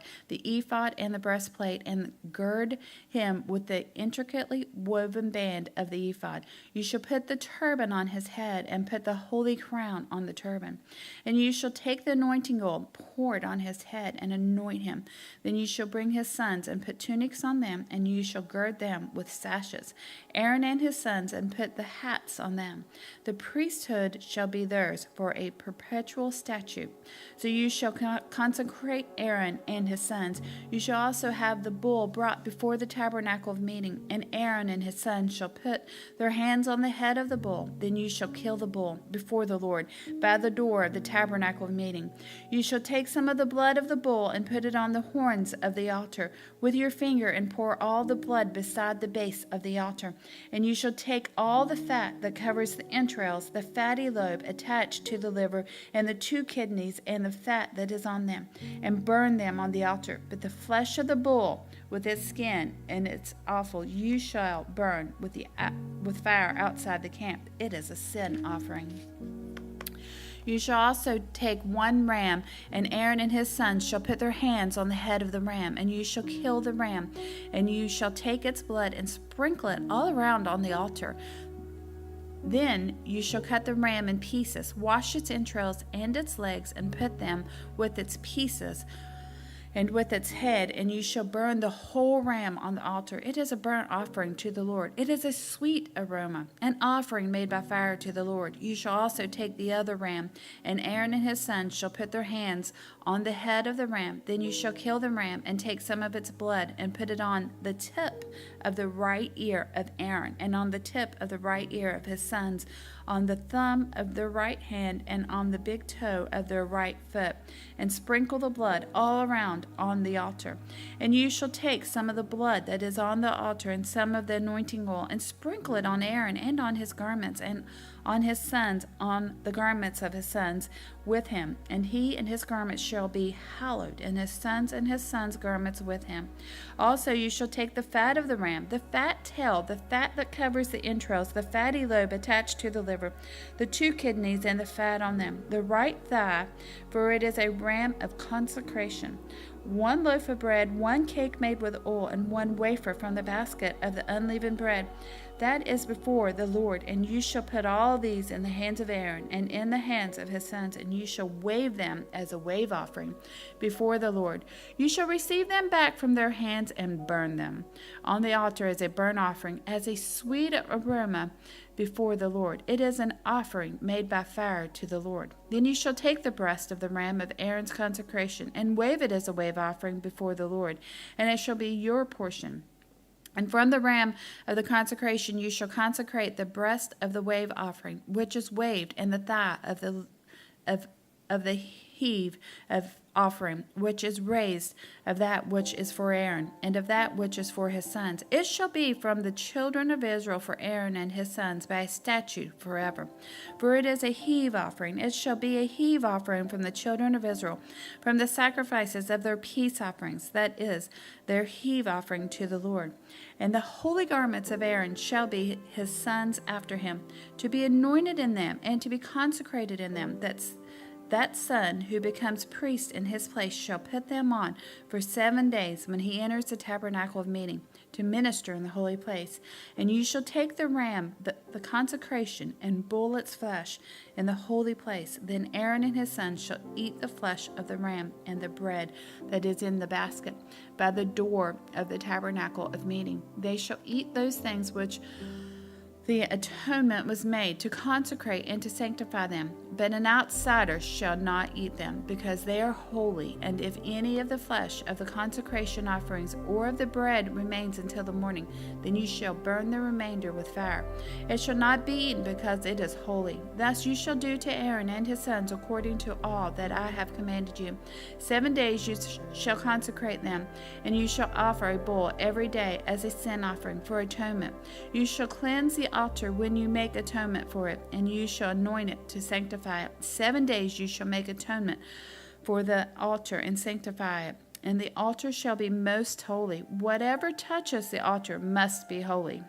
and the breastplate, and gird him with the intricately woven band of the ephod. You shall put the turban on his head, and put the holy crown on the turban. And you shall take the anointing oil, pour it on his head, and anoint him. Then you shall bring his sons, and put tunics on them, and you shall gird them with sashes, Aaron and his sons, and put the hats on them. The priesthood shall be theirs for a perpetual statute. So you shall shall consecrate Aaron and his sons. You shall also have the bull brought before the tabernacle of meeting, and Aaron and his sons shall put their hands on the head of the bull. Then you shall kill the bull before the Lord by the door of the tabernacle of meeting. You shall take some of the blood of the bull and put it on the horns of the altar with your finger, and pour all the blood beside the base of the altar. And you shall take all the fat that covers the entrails, the fatty lobe attached to the liver, and the 2 kidneys, and the fat that is on them, and burn them on the altar. But the flesh of the bull with its skin and its offal you shall burn with fire outside the camp. It is a sin offering. You shall also take 1 ram, and Aaron and his sons shall put their hands on the head of the ram, and you shall kill the ram, and you shall take its blood and sprinkle it all around on the altar. Then you shall cut the ram in pieces, wash its entrails and its legs, and put them with its pieces and with its head, and you shall burn the whole ram on the altar. It is a burnt offering to the Lord. It is a sweet aroma, an offering made by fire to the Lord. You shall also take the other ram, and Aaron and his sons shall put their hands on the head of the ram. Then you shall kill the ram, and take some of its blood, and put it on the tip of the right ear of Aaron, and on the tip of the right ear of his sons, on the thumb of their right hand, and on the big toe of their right foot, and sprinkle the blood all around on the altar. And you shall take some of the blood that is on the altar, and some of the anointing oil, and sprinkle it on Aaron and on his garments, and on his sons, on the garments of his sons with him. And he and his garments shall be hallowed, and his sons' garments with him. Also you shall take the fat of the ram, the fat tail, the fat that covers the entrails, the fatty lobe attached to the liver, the 2 kidneys and the fat on them, the right thigh, for it is a ram of consecration. 1 loaf of bread, 1 cake made with oil, and 1 wafer from the basket of the unleavened bread. That is before the Lord. And you shall put all these in the hands of Aaron and in the hands of his sons, and you shall wave them as a wave offering before the Lord. You shall receive them back from their hands and burn them on the altar as a burnt offering, as a sweet aroma before the Lord. It is an offering made by fire to the Lord. Then you shall take the breast of the ram of Aaron's consecration and wave it as a wave offering before the Lord, and it shall be your portion. And from the ram of the consecration you shall consecrate the breast of the wave offering, which is waved, and the thigh of the heave of offering, which is raised, of that which is for Aaron, and of that which is for his sons. It shall be from the children of Israel for Aaron and his sons by a statute forever. For it is a heave offering. It shall be a heave offering from the children of Israel, from the sacrifices of their peace offerings, that is, their heave offering to the Lord. And the holy garments of Aaron shall be his sons after him, to be anointed in them, and to be consecrated in them. That son who becomes priest in his place shall put them on for 7 days when he enters the tabernacle of meeting, to minister in the holy place. And you shall take the ram, the consecration, and boil its flesh in the holy place. Then Aaron and his sons shall eat the flesh of the ram and the bread that is in the basket by the door of the tabernacle of meeting. They shall eat those things which the atonement was made to consecrate and to sanctify them, but an outsider shall not eat them, because they are holy. And if any of the flesh of the consecration offerings or of the bread remains until the morning, then you shall burn the remainder with fire. It shall not be eaten, because it is holy. Thus you shall do to Aaron and his sons according to all that I have commanded you. 7 days you shall consecrate them, and you shall offer a bull every day as a sin offering for atonement. You shall cleanse the altar when you make atonement for it, and you shall anoint it to sanctify it. 7 days you shall make atonement for the altar and sanctify it, and the altar shall be most holy. Whatever touches the altar must be holy.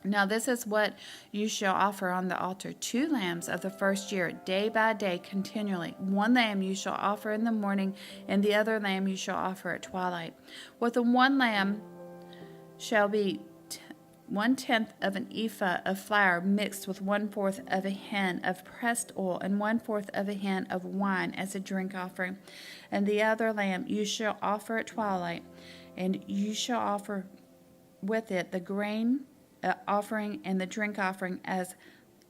Now this is what you shall offer on the altar: 2 lambs of the first year, day by day, continually. 1 lamb you shall offer in the morning, and the other lamb you shall offer at twilight. With the 1 lamb shall be 1/10 of an ephah of flour mixed with 1/4 of a hin of pressed oil, and 1/4 of a hin of wine as a drink offering. And the other lamb you shall offer at twilight, and you shall offer with it the grain offering and the drink offering as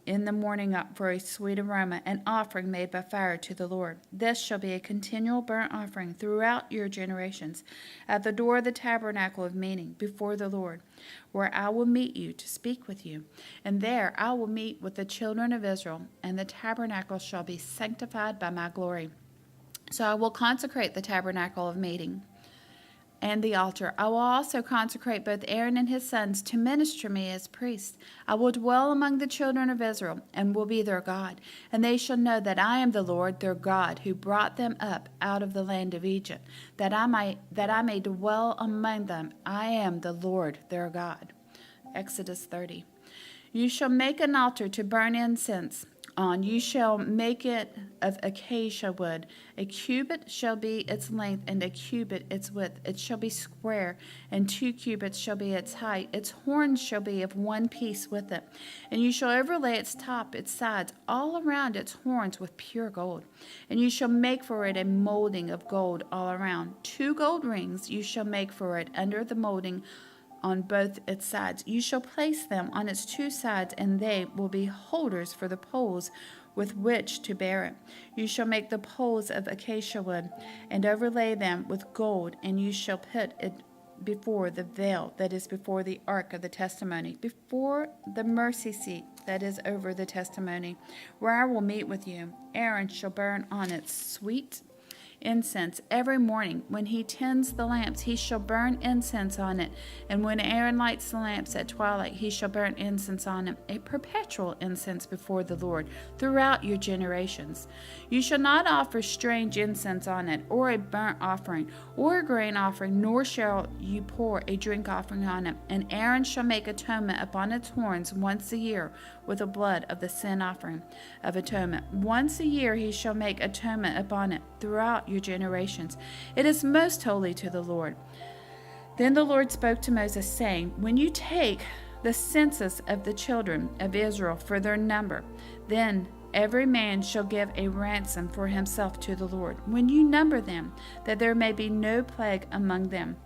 in the morning up for a sweet aroma, an offering made by fire to the Lord. This shall be a continual burnt offering throughout your generations, at the door of the tabernacle of meeting before the Lord, where I will meet you to speak with you. And there I will meet with the children of Israel, and the tabernacle shall be sanctified by my glory. So I will consecrate the tabernacle of meeting and the altar. I will also consecrate both Aaron and his sons to minister me as priests. I will dwell among the children of Israel and will be their God. And they shall know that I am the Lord their God, who brought them up out of the land of Egypt, that I may dwell among them. I am the Lord their God. Exodus 30. You shall make an altar to burn incense on. You shall make it of acacia wood. A cubit shall be its length, and a cubit its width. It shall be square, and 2 cubits shall be its height. Its horns shall be of one piece with it. And you shall overlay its top, its sides, all around its horns with pure gold. And you shall make for it a molding of gold all around. 2 gold rings you shall make for it under the molding on both its sides. You shall place them on its 2 sides, and they will be holders for the poles with which to bear it. You shall make the poles of acacia wood, and overlay them with gold, and you shall put it before the veil that is before the ark of the testimony, before the mercy seat that is over the testimony, where I will meet with you. Aaron shall burn on it sweet incense every morning. When he tends the lamps, he shall burn incense on it. And when Aaron lights the lamps at twilight, he shall burn incense on it, a perpetual incense before the Lord throughout your generations. You shall not offer strange incense on it, or a burnt offering, or a grain offering, nor shall you pour a drink offering on it. And Aaron shall make atonement upon its horns once a year with the blood of the sin offering of atonement. Once a year he shall make atonement upon it throughout your generations. It is most holy to the Lord. Then the Lord spoke to Moses, saying, when you take the census of the children of Israel for their number, then every man shall give a ransom for himself to the Lord, when you number them, that there may be no plague among them.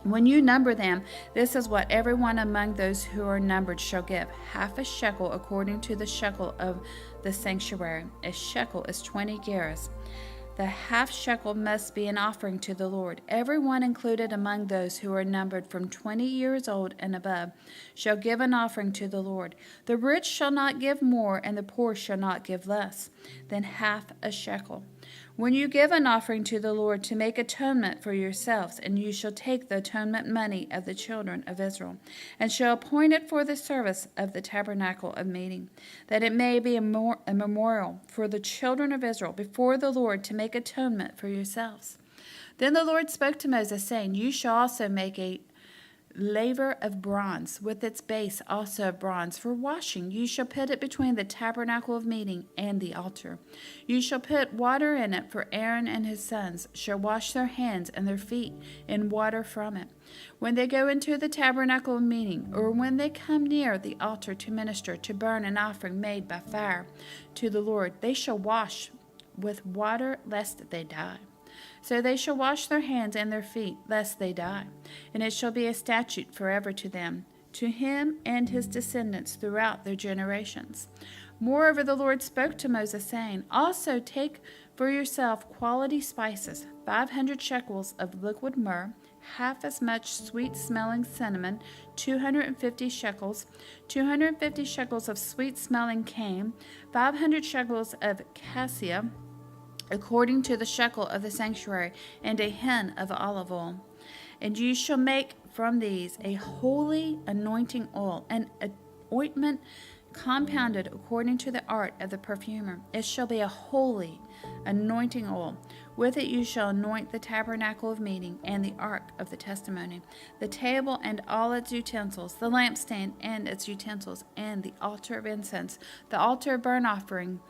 When you number them, this is what everyone among those who are numbered shall give: half a shekel according to the shekel of the sanctuary. A shekel is 20 gerahs. The half shekel must be an offering to the Lord. Everyone included among those who are numbered from 20 years old and above shall give an offering to the Lord. The rich shall not give more, and the poor shall not give less than half a shekel. When you give an offering to the Lord to make atonement for yourselves, and you shall take the atonement money of the children of Israel, and shall appoint it for the service of the tabernacle of meeting, that it may be a memorial for the children of Israel before the Lord to make atonement for yourselves. Then the Lord spoke to Moses, saying, you shall also make a laver of bronze, with its base also of bronze for washing. You shall put it between the tabernacle of meeting and the altar. You shall put water in it, for Aaron and his sons shall wash their hands and their feet in water from it, when they go into the tabernacle of meeting, or when they come near the altar to minister, to burn an offering made by fire to the Lord. They shall wash with water, lest they die. So they shall wash their hands and their feet, lest they die. And it shall be a statute forever to them, to him and his descendants throughout their generations. Moreover, the Lord spoke to Moses, saying, also take for yourself quality spices, 500 shekels of liquid myrrh, half as much sweet-smelling cinnamon, 250 shekels, 250 shekels of sweet-smelling cane, 500 shekels of cassia, according to the shekel of the sanctuary, and a hin of olive oil. And you shall make from these a holy anointing oil, an ointment compounded according to the art of the perfumer. It shall be a holy anointing oil. With it you shall anoint the tabernacle of meeting and the ark of the testimony, the table and all its utensils, the lampstand and its utensils, and the altar of incense, the altar of burnt offering,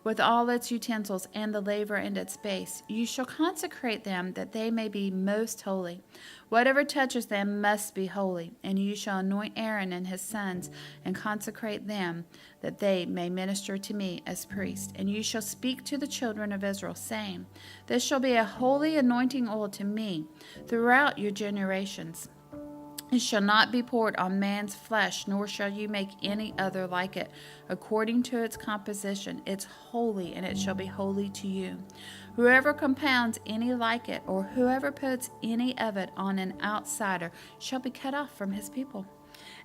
with all its utensils, and the laver and its base. You shall consecrate them, that they may be most holy. Whatever touches them must be holy. And you shall anoint Aaron and his sons, and consecrate them, that they may minister to me as priests. And you shall speak to the children of Israel, saying, this shall be a holy anointing oil to me throughout your generations. It shall not be poured on man's flesh, nor shall you make any other like it. According to its composition, it's holy, and it shall be holy to you. Whoever compounds any like it, or whoever puts any of it on an outsider, shall be cut off from his people.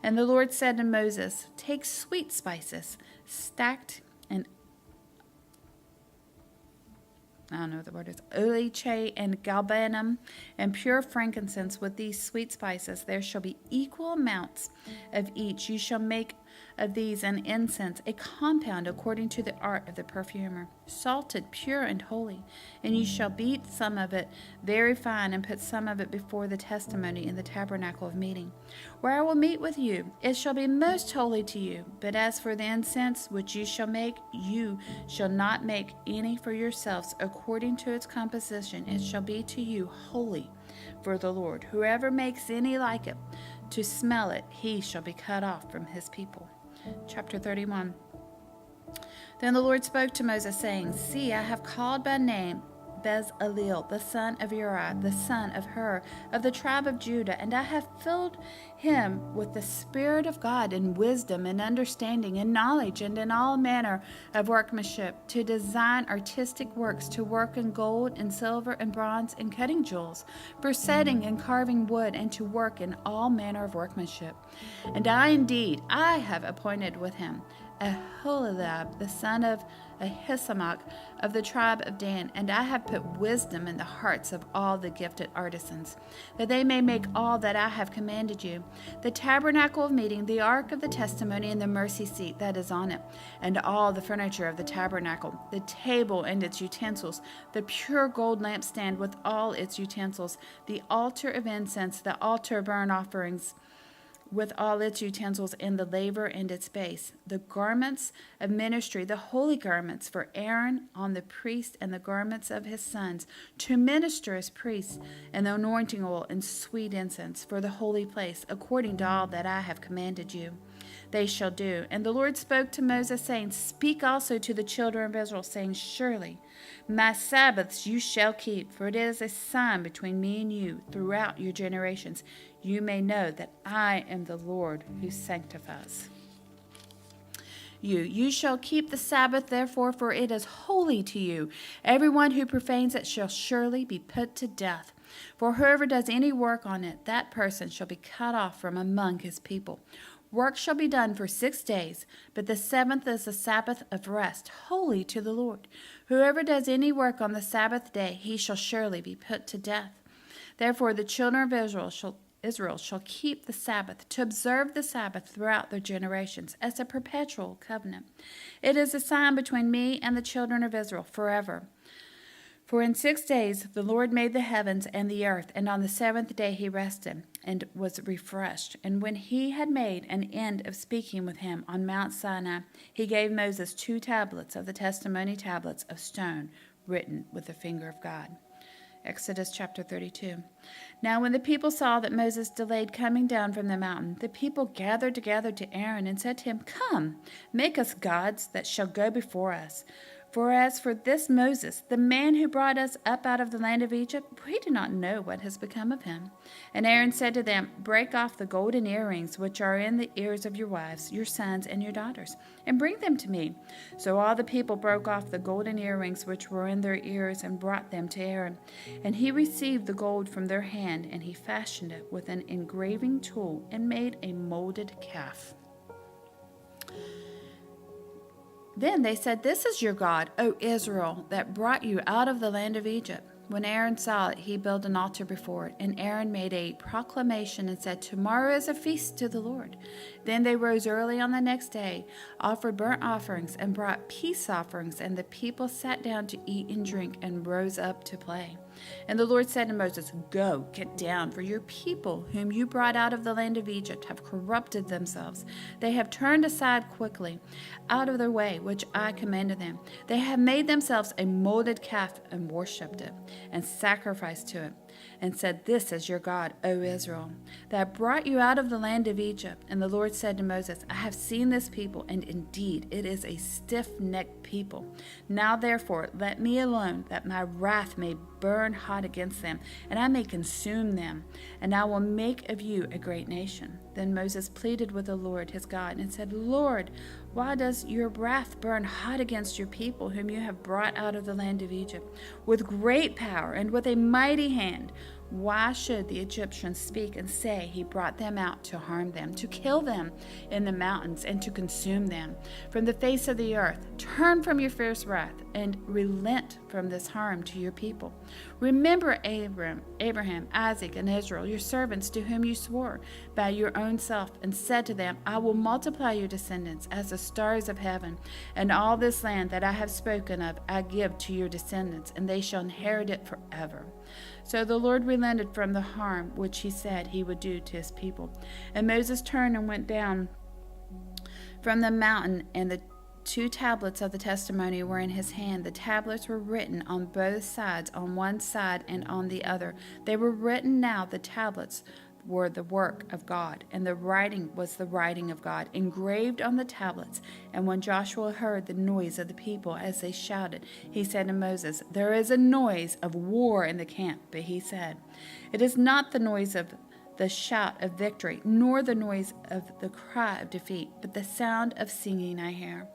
And the Lord said to Moses, take sweet spices, stacked in oliche and galbanum, and pure frankincense with these sweet spices. There shall be equal amounts of each. You shall make of these an incense, a compound according to the art of the perfumer, salted, pure, and holy. And you shall beat some of it very fine, and put some of it before the testimony in the tabernacle of meeting, where I will meet with you. It shall be most holy to you. But as for the incense which you shall make, you shall not make any for yourselves according to its composition. It shall be to you holy for the Lord. Whoever makes any like it to smell it, he shall be cut off from his people. Chapter 31. Then the Lord spoke to Moses, saying, see, I have called by name Bezaleel, the son of Uri, the son of Hur, of the tribe of Judah, and I have filled him with the Spirit of God in wisdom and understanding and knowledge and in all manner of workmanship, to design artistic works, to work in gold and silver and bronze and cutting jewels, for setting and carving wood, and to work in all manner of workmanship. And I have appointed with him Aholiab, the son of Ahisamach, of the tribe of Dan, and I have put wisdom in the hearts of all the gifted artisans, that they may make all that I have commanded you: the tabernacle of meeting, the ark of the testimony, and the mercy seat that is on it, and all the furniture of the tabernacle, the table and its utensils, the pure gold lampstand with all its utensils, the altar of incense, the altar of burnt offerings, with all its utensils, and the laver and its base, the garments of ministry, the holy garments for Aaron on the priest, and the garments of his sons to minister as priests, and the anointing oil and sweet incense for the holy place, according to all that I have commanded you. They shall do. And the Lord spoke to Moses, saying, speak also to the children of Israel, saying, surely my Sabbaths you shall keep, for it is a sign between me and you throughout your generations. You may know that I am the Lord who sanctifies you. You shall keep the Sabbath, therefore, for it is holy to you. Everyone who profanes it shall surely be put to death. For whoever does any work on it, that person shall be cut off from among his people. Work shall be done for 6 days, but the seventh is a Sabbath of rest, holy to the Lord. Whoever does any work on the Sabbath day, he shall surely be put to death. Therefore the children of Israel shall keep the Sabbath, to observe the Sabbath throughout their generations, as a perpetual covenant. It is a sign between me and the children of Israel forever. For in 6 days the Lord made the heavens and the earth, and on the seventh day he rested and was refreshed. And when he had made an end of speaking with him on Mount Sinai, he gave Moses 2 tablets of the testimony, tablets of stone, written with the finger of God. Exodus chapter 32. Now when the people saw that Moses delayed coming down from the mountain, the people gathered together to Aaron and said to him, come, make us gods that shall go before us. For as for this Moses, the man who brought us up out of the land of Egypt, we do not know what has become of him. And Aaron said to them, break off the golden earrings which are in the ears of your wives, your sons, and your daughters, and bring them to me. So all the people broke off the golden earrings which were in their ears, and brought them to Aaron. And he received the gold from their hand, and he fashioned it with an engraving tool, and made a molded calf. Then they said, this is your God, O Israel, that brought you out of the land of Egypt. When Aaron saw it, he built an altar before it. And Aaron made a proclamation and said, tomorrow is a feast to the Lord. Then they rose early on the next day, offered burnt offerings, and brought peace offerings. And the people sat down to eat and drink, and rose up to play. And the Lord said to Moses, go, get down, for your people, whom you brought out of the land of Egypt, have corrupted themselves. They have turned aside quickly out of their way, which I commanded them. They have made themselves a molded calf and worshipped it, and sacrificed to it. and said, This is your God, O Israel, that brought you out of the land of Egypt. And the Lord said to Moses, I have seen this people, and indeed it is a stiff-necked people. Now therefore let me alone, that my wrath may burn hot against them, and I may consume them, and I will make of you a great nation. Then Moses pleaded with the Lord his God, and said, Lord, why does your wrath burn hot against your people, whom you have brought out of the land of Egypt, with great power and with a mighty hand? Why should the Egyptians speak and say, He brought them out to harm them, to kill them in the mountains, and to consume them from the face of the earth? Turn from your fierce wrath, and relent from this harm to your people. Remember Abraham, Isaac, and Israel, your servants, to whom you swore by your own self, and said to them, I will multiply your descendants as the stars of heaven, and all this land that I have spoken of I give to your descendants, and they shall inherit it forever. So the Lord relented from the harm which he said he would do to his people. And Moses turned and went down from the mountain, and the 2 tablets of the testimony were in his hand. The tablets were written on both sides, on one side and on the other. They were written now, the tablets were the work of God, and the writing was the writing of God, engraved on the tablets. And when Joshua heard the noise of the people as they shouted, he said to Moses, There is a noise of war in the camp. But he said, It is not the noise of the shout of victory, nor the noise of the cry of defeat, but the sound of singing I hear.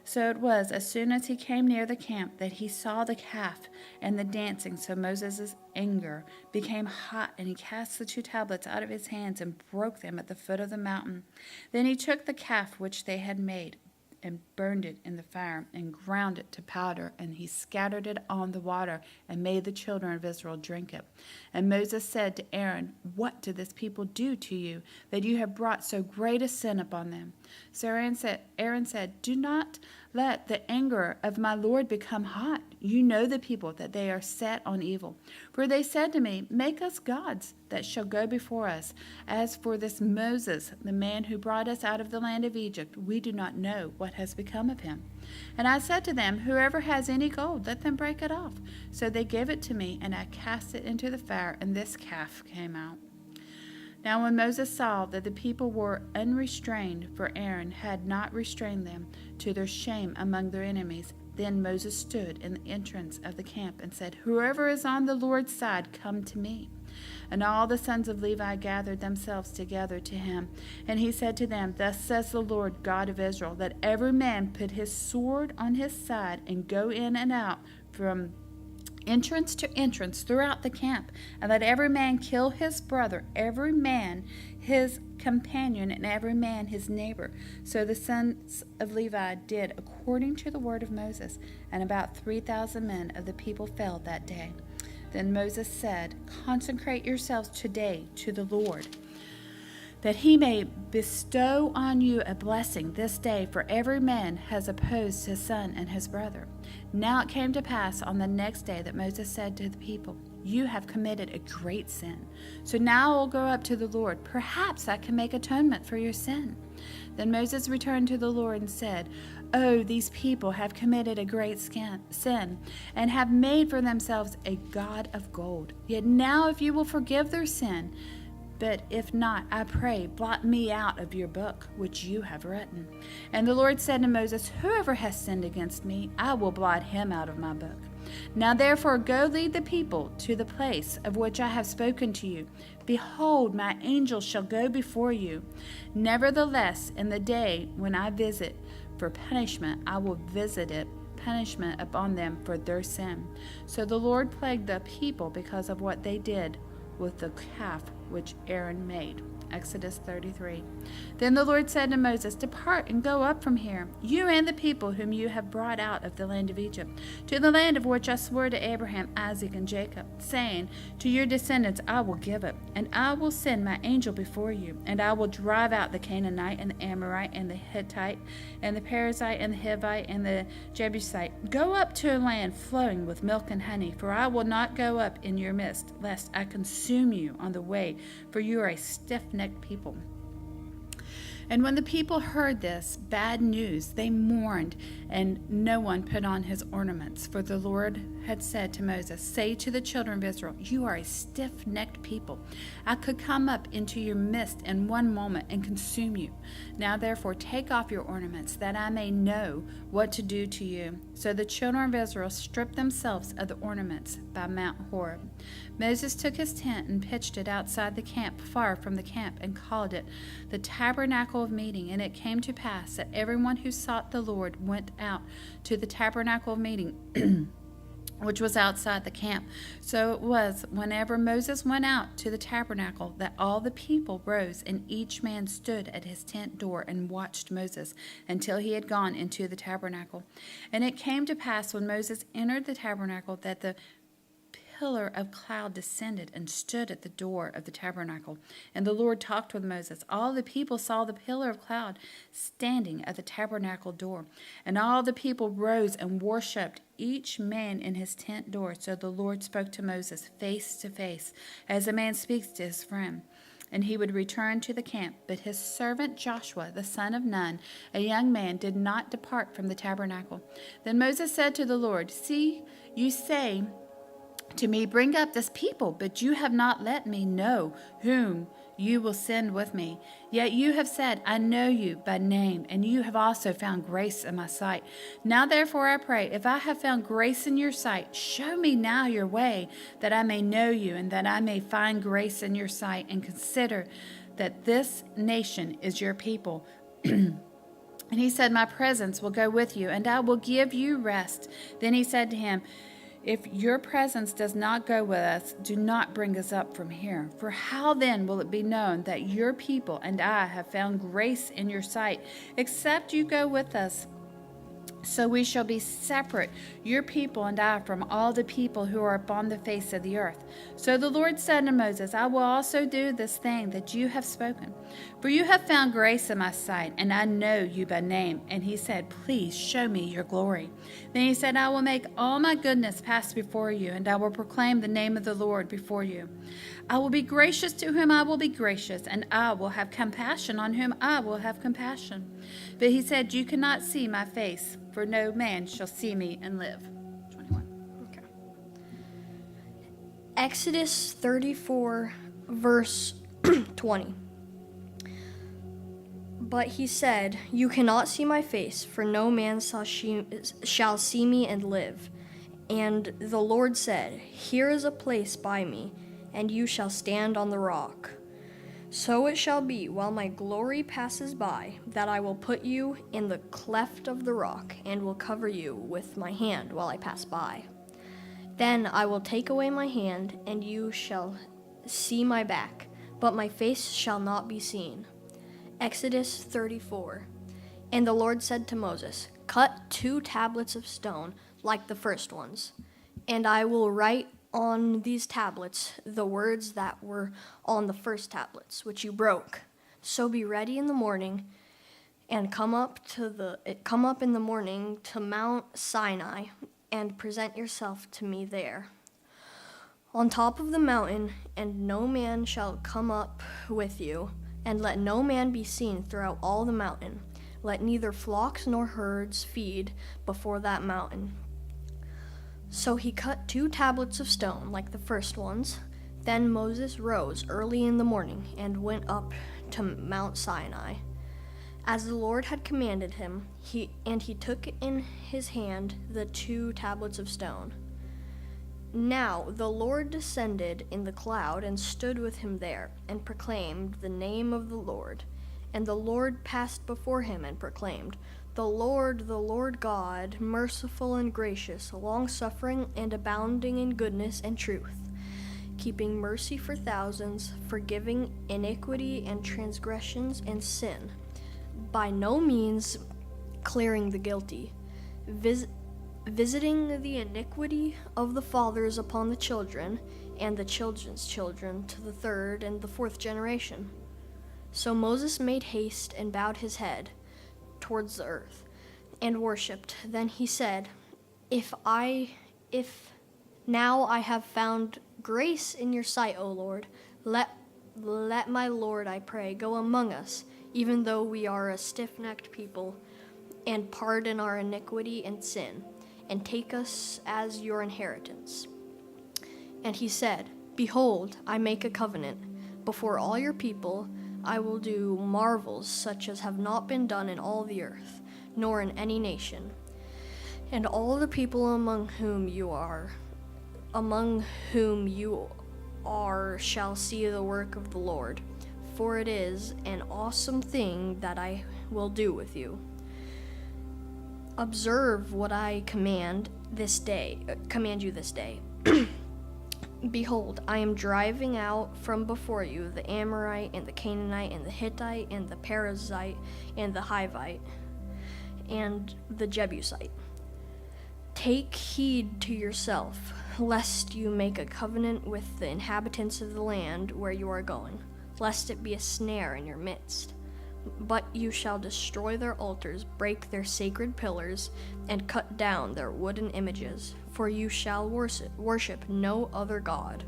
So it was, as soon as he came near the camp, that he saw the calf and the dancing. So Moses' anger became hot, and he cast the 2 tablets out of his hands and broke them at the foot of the mountain. Then he took the calf which they had made and burned it in the fire and ground it to powder, and he scattered it on the water and made the children of Israel drink it. And Moses said to Aaron, What did this people do to you, that you have brought so great a sin upon them? So Aaron said, Do not let the anger of my Lord become hot. You know the people, that they are set on evil. For they said to me, Make us gods that shall go before us. As for this Moses, the man who brought us out of the land of Egypt, we do not know what has become of him. And I said to them, Whoever has any gold, let them break it off. So they gave it to me, and I cast it into the fire, and this calf came out. Now when Moses saw that the people were unrestrained, for Aaron had not restrained them, to their shame among their enemies, then Moses stood in the entrance of the camp and said, Whoever is on the Lord's side, come to me. And all the sons of Levi gathered themselves together to him. And he said to them, Thus says the Lord God of Israel, that every man put his sword on his side and go in and out from entrance to entrance throughout the camp, and let every man kill his brother, every man his companion, and every man his neighbor. So the sons of Levi did according to the word of Moses, and about 3,000 men of the people fell that day. Then Moses said, Consecrate yourselves today to the Lord, that he may bestow on you a blessing this day, for every man has opposed his son and his brother. Now it came to pass on the next day that Moses said to the people, You have committed a great sin. So now I will go up to the Lord. Perhaps I can make atonement for your sin. Then Moses returned to the Lord and said, Oh, these people have committed a great sin, and have made for themselves a god of gold. Yet now if you will forgive their sin, but if not, I pray, blot me out of your book, which you have written. And the Lord said to Moses, Whoever has sinned against me, I will blot him out of my book. Now therefore go lead the people to the place of which I have spoken to you. Behold, my angel shall go before you. Nevertheless, in the day when I visit for punishment, I will visit punishment upon them for their sin. So the Lord plagued the people because of what they did with the calf which Aaron made. Exodus 33. Then the Lord said to Moses, Depart and go up from here, you and the people whom you have brought out of the land of Egypt, to the land of which I swore to Abraham, Isaac, and Jacob, saying, To your descendants I will give it, and I will send my angel before you, and I will drive out the Canaanite, and the Amorite, and the Hittite, and the Perizzite, and the Hivite, and the Jebusite. Go up to a land flowing with milk and honey, for I will not go up in your midst, lest I consume you on the way, for you are a stiff-necked people. And when the people heard this bad news, they mourned, and no one put on his ornaments, for the Lord had said to Moses, "Say to the children of Israel, you are a stiff-necked people. I could come up into your midst in one moment and consume you. Now therefore take off your ornaments, that I may know what to do to you." So the children of Israel stripped themselves of the ornaments by Mount Horeb. Moses took his tent and pitched it outside the camp, far from the camp, and called it the tabernacle of meeting. And it came to pass that everyone who sought the Lord went out to the tabernacle of meeting, which was outside the camp. So it was, whenever Moses went out to the tabernacle, that all the people rose, and each man stood at his tent door and watched Moses until he had gone into the tabernacle. And it came to pass, when Moses entered the tabernacle, that the pillar of cloud descended and stood at the door of the tabernacle. And the Lord talked with Moses. All the people saw the pillar of cloud standing at the tabernacle door. And all the people rose and worshipped, each man in his tent door. So the Lord spoke to Moses face to face, as a man speaks to his friend. And he would return to the camp. But his servant Joshua, the son of Nun, a young man, did not depart from the tabernacle. Then Moses said to the Lord, "See, you say to me, bring up this people, but you have not let me know whom you will send with me. Yet you have said, I know you by name, and you have also found grace in my sight. Now therefore I pray, if I have found grace in your sight, show me now your way, that I may know you, and that I may find grace in your sight, and consider that this nation is your people." And he said, "My presence will go with you, and I will give you rest." Then he said to him, "If your presence does not go with us, do not bring us up from here. For how then will it be known that your people and I have found grace in your sight, except you go with us? So we shall be separate, your people and I, from all the people who are upon the face of the earth." So the Lord said to Moses, "I will also do this thing that you have spoken. For you have found grace in my sight, and I know you by name." And he said, "Please show me your glory." Then he said, "I will make all my goodness pass before you, and I will proclaim the name of the Lord before you. I will be gracious to whom I will be gracious, and I will have compassion on whom I will have compassion." But he said, "You cannot see my face, for no man shall see me and live." 21. Okay. Exodus 34, verse 20. But he said, "You cannot see my face, for no man shall see me and live." And the Lord said, "Here is a place by me, and you shall stand on the rock. So it shall be, while my glory passes by, that I will put you in the cleft of the rock, and will cover you with my hand while I pass by. Then I will take away my hand, and you shall see my back, but my face shall not be seen." Exodus 34. And the Lord said to Moses, "Cut 2 tablets of stone like the first ones, and I will write on these tablets the words that were on the first tablets, which you broke. So be ready in the morning, and come up in the morning to Mount Sinai, and present yourself to me there, on top of the mountain, and no man shall come up with you, and let no man be seen throughout all the mountain. Let neither flocks nor herds feed before that mountain." So he cut 2 tablets of stone like the first ones. Then Moses rose early in the morning and went up to Mount Sinai, as the Lord had commanded him. He took in his hand the 2 tablets of stone. Now the Lord descended in the cloud and stood with him there, and proclaimed the name of the Lord. And the Lord passed before him and proclaimed, the Lord God, merciful and gracious, long-suffering and abounding in goodness and truth, keeping mercy for thousands, forgiving iniquity and transgressions and sin, by no means clearing the guilty, visiting the iniquity of the fathers upon the children, and the children's children to the 3rd and the 4th generation. So Moses made haste and bowed his head towards the earth and worshipped. Then he said, If now I have found grace in your sight, O Lord, let my Lord, I pray, go among us, even though we are a stiff-necked people, and pardon our iniquity and sin, and take us as your inheritance. And he said, Behold, I make a covenant. Before all your people, I will do marvels such as have not been done in all the earth, nor in any nation. And all the people among whom you are shall see the work of the Lord, for it is an awesome thing that I will do with you. Observe what I command you this day. Behold, I am driving out from before you the Amorite and the Canaanite and the Hittite and the Perizzite and the Hivite and the Jebusite. Take heed to yourself, lest you make a covenant with the inhabitants of the land where you are going, lest it be a snare in your midst. But you shall destroy their altars, break their sacred pillars, and cut down their wooden images, for you shall worship no other God.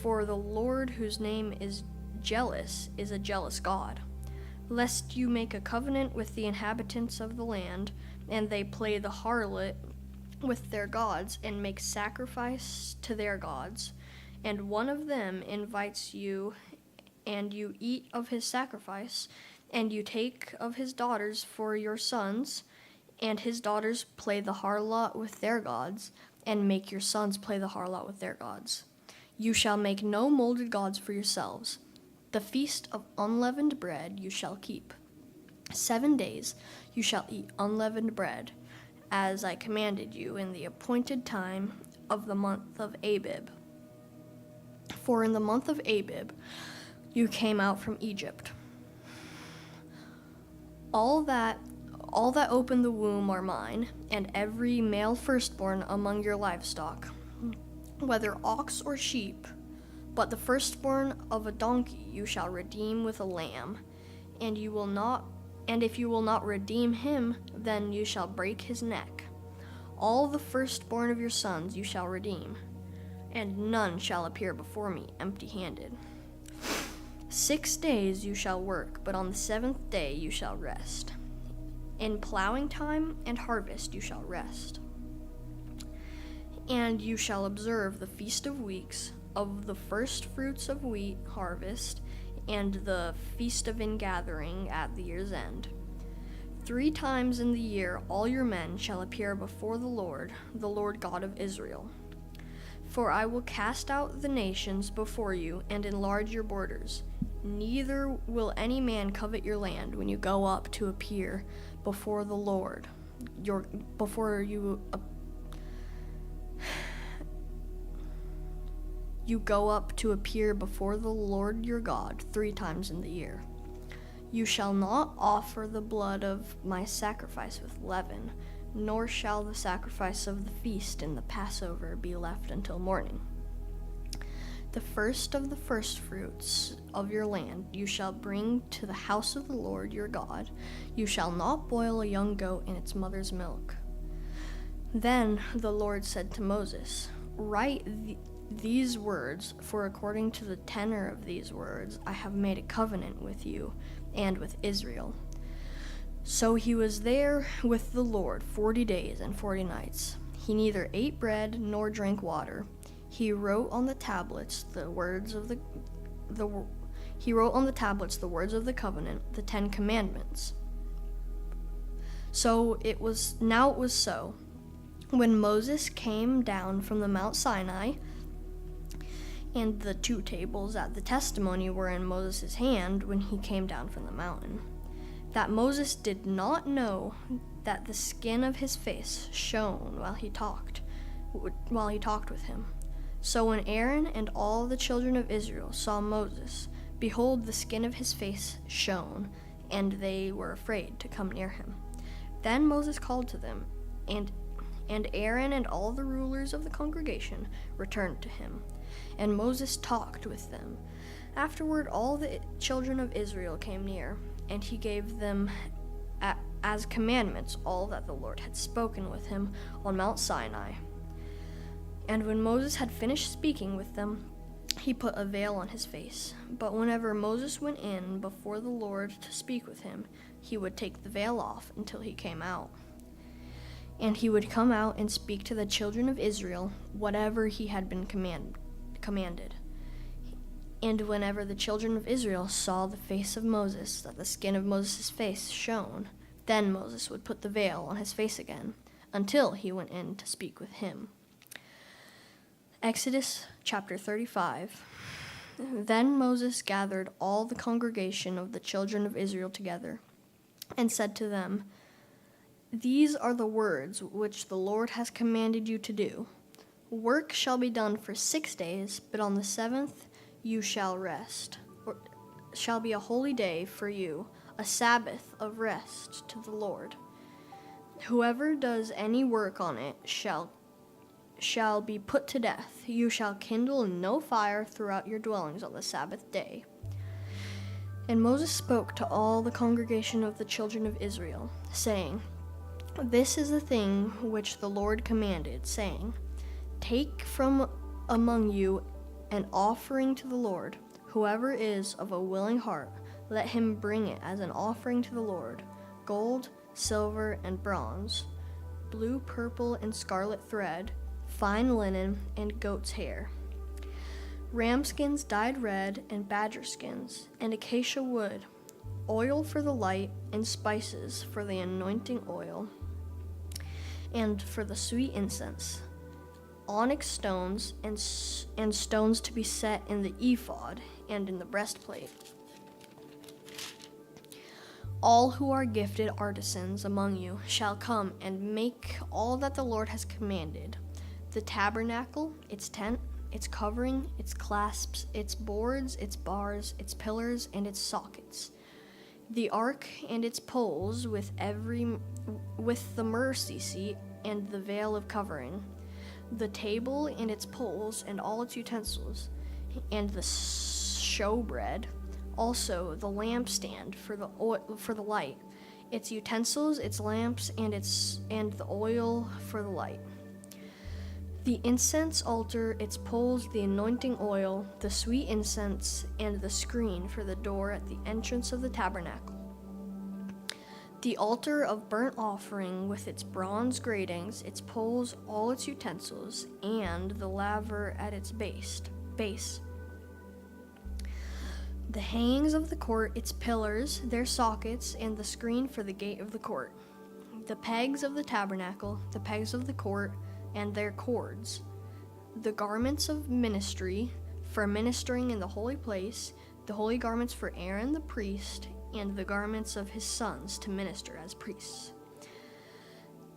For the Lord, whose name is a jealous God. Lest you make a covenant with the inhabitants of the land, and they play the harlot with their gods, and make sacrifice to their gods, and one of them invites you, and you eat of his sacrifice, and you take of his daughters for your sons, and his daughters play the harlot with their gods, and make your sons play the harlot with their gods. You shall make no molded gods for yourselves. The feast of unleavened bread you shall keep. 7 days you shall eat unleavened bread, as I commanded you in the appointed time of the month of Abib. For in the month of Abib you came out from Egypt. All that open the womb are mine, and every male firstborn among your livestock, whether ox or sheep. But the firstborn of a donkey you shall redeem with a lamb, and if you will not redeem him, then you shall break his neck. All the firstborn of your sons you shall redeem, and none shall appear before me empty-handed. 6 days you shall work, but on the 7th day you shall rest. In plowing time and harvest you shall rest. And you shall observe the Feast of Weeks, of the first fruits of wheat harvest, and the Feast of Ingathering at the year's end. 3 times in the year all your men shall appear before the Lord God of Israel. For I will cast out the nations before you and enlarge your borders. Neither will any man covet your land when you go up to appear before the Lord. You go up to appear before the Lord your God 3 times in the year. You shall not offer the blood of my sacrifice with leaven, nor shall the sacrifice of the feast and the Passover be left until morning. The first of the firstfruits of your land you shall bring to the house of the Lord your God. You shall not boil a young goat in its mother's milk. Then the Lord said to Moses, Write these words, for according to the tenor of these words I have made a covenant with you and with Israel. So he was there with the Lord 40 days and 40 nights. He neither ate bread nor drank water. He wrote on the tablets the words of the covenant, the 10 commandments. So it was so. When Moses came down from the Mount Sinai, and the 2 tables at the testimony were in Moses' hand when he came down from the mountain, that Moses did not know that the skin of his face shone while he talked with him. So when Aaron and all the children of Israel saw Moses, behold, the skin of his face shone, and they were afraid to come near him. Then Moses called to them, and Aaron and all the rulers of the congregation returned to him, and Moses talked with them. Afterward all the children of Israel came near, and he gave them as commandments all that the Lord had spoken with him on Mount Sinai. And when Moses had finished speaking with them, he put a veil on his face. But whenever Moses went in before the Lord to speak with him, he would take the veil off until he came out. and he would come out and speak to the children of Israel whatever he had been commanded. And whenever the children of Israel saw the face of Moses, that the skin of Moses' face shone, then Moses would put the veil on his face again, until he went in to speak with him. Exodus chapter 35. Then Moses gathered all the congregation of the children of Israel together, and said to them, "These are the words which the Lord has commanded you to do. Work shall be done for 6 days, but on the seventh you shall rest, or shall be a holy day for you, a Sabbath of rest to the Lord. Whoever does any work on it shall be put to death. You shall kindle no fire throughout your dwellings on the Sabbath day." And Moses spoke to all the congregation of the children of Israel, saying, "This is the thing which the Lord commanded, saying, Take from among you an offering to the Lord. Whoever is of a willing heart, let him bring it as an offering to the Lord, gold, silver, and bronze, blue, purple, and scarlet thread, fine linen, and goat's hair, ram skins dyed red, and badger skins, and acacia wood, oil for the light, and spices for the anointing oil, and for the sweet incense, onyx stones, and stones to be set in the ephod and in the breastplate. All who are gifted artisans among you shall come and make all that the Lord has commanded: the tabernacle, its tent, its covering, its clasps, its boards, its bars, its pillars, and its sockets, the ark and its poles with the mercy seat and the veil of covering, the table and its poles and all its utensils, and the showbread, also the lampstand for the light, its utensils, its lamps, and the oil for the light, the incense altar, its poles, the anointing oil, the sweet incense, and the screen for the door at the entrance of the tabernacle, the altar of burnt offering with its bronze gratings, its poles, all its utensils, and the laver at its base, the hangings of the court, its pillars, their sockets, and the screen for the gate of the court, the pegs of the tabernacle, the pegs of the court, and their cords, the garments of ministry for ministering in the holy place, the holy garments for Aaron the priest, and the garments of his sons to minister as priests.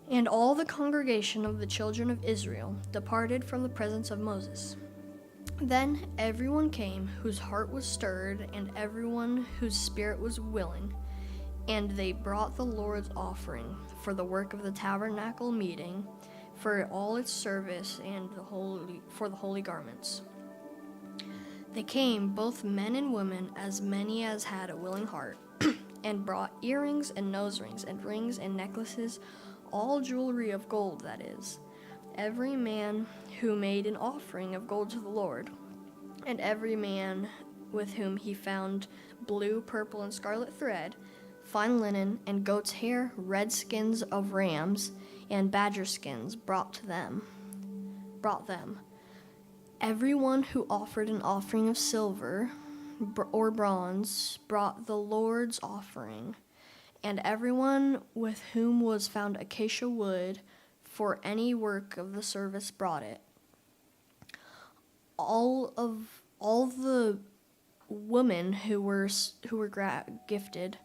And all the congregation of the children of Israel departed from the presence of Moses. Then everyone came whose heart was stirred, and everyone whose spirit was willing, and they brought the Lord's offering for the work of the tabernacle meeting, for all its service, and for the holy garments. They came, both men and women, as many as had a willing heart, and brought earrings and nose rings and rings and necklaces, all jewelry of gold, that is, every man who made an offering of gold to the Lord, and every man with whom he found blue, purple, and scarlet thread, fine linen, and goat's hair, red skins of rams, and badger skins brought them. Everyone who offered an offering of silver or bronze brought the Lord's offering, and everyone with whom was found acacia wood for any work of the service brought it. All the women who were gifted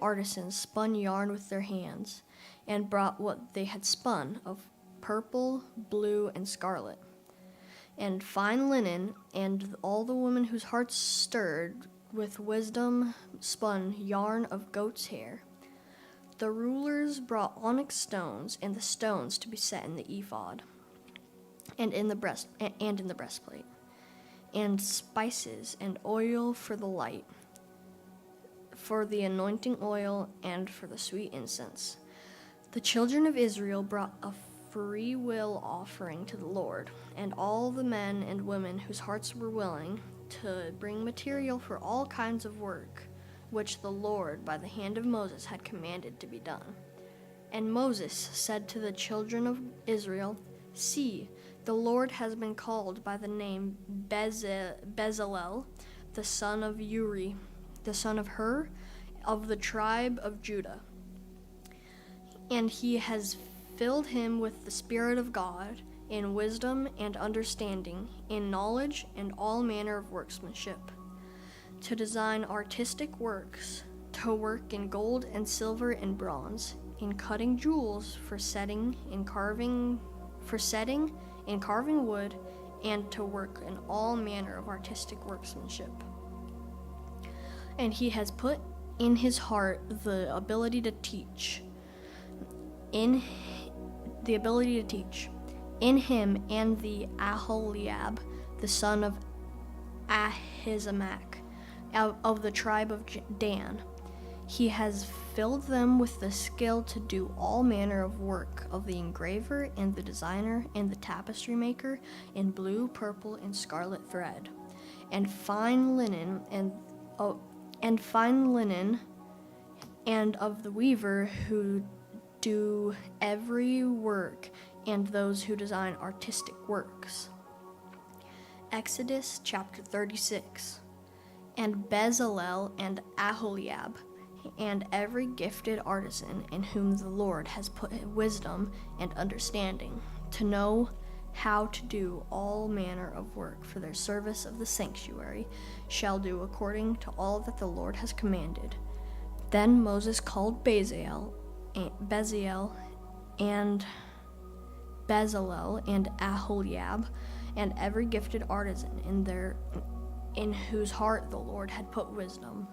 artisans spun yarn with their hands, and brought what they had spun of purple, blue, and scarlet, and fine linen, and all the women whose hearts stirred with wisdom spun yarn of goat's hair. The rulers brought onyx stones, and the stones to be set in the ephod, and in the breastplate, and spices and oil for the light, for the anointing oil, and for the sweet incense. The children of Israel brought a free will offering to the Lord, and all the men and women whose hearts were willing to bring material for all kinds of work, which the Lord by the hand of Moses had commanded to be done. And Moses said to the children of Israel, See, the Lord has been called by the name Bezalel, the son of Uri, the son of Hur, of the tribe of Judah. And he has filled him with the Spirit of God, in wisdom and understanding, in knowledge and all manner of workmanship, to design artistic works, to work in gold and silver and bronze, in cutting jewels, for setting in carving wood, and to work in all manner of artistic workmanship. And he has put in his heart the ability to teach. In him and the Aholiab, the son of Ahisamach, of the tribe of Dan. He has filled them with the skill to do all manner of work of the engraver and the designer and the tapestry maker in blue, purple, and scarlet thread, and fine linen and of the weaver who do every work, and those who design artistic works. Exodus chapter 36. And Bezalel and Aholiab, and every gifted artisan in whom the Lord has put wisdom and understanding, to know how to do all manner of work for their service of the sanctuary, shall do according to all that the Lord has commanded. Then Moses called Bezalel and Bezalel and Aholiab, and every gifted artisan in whose heart the Lord had put wisdom.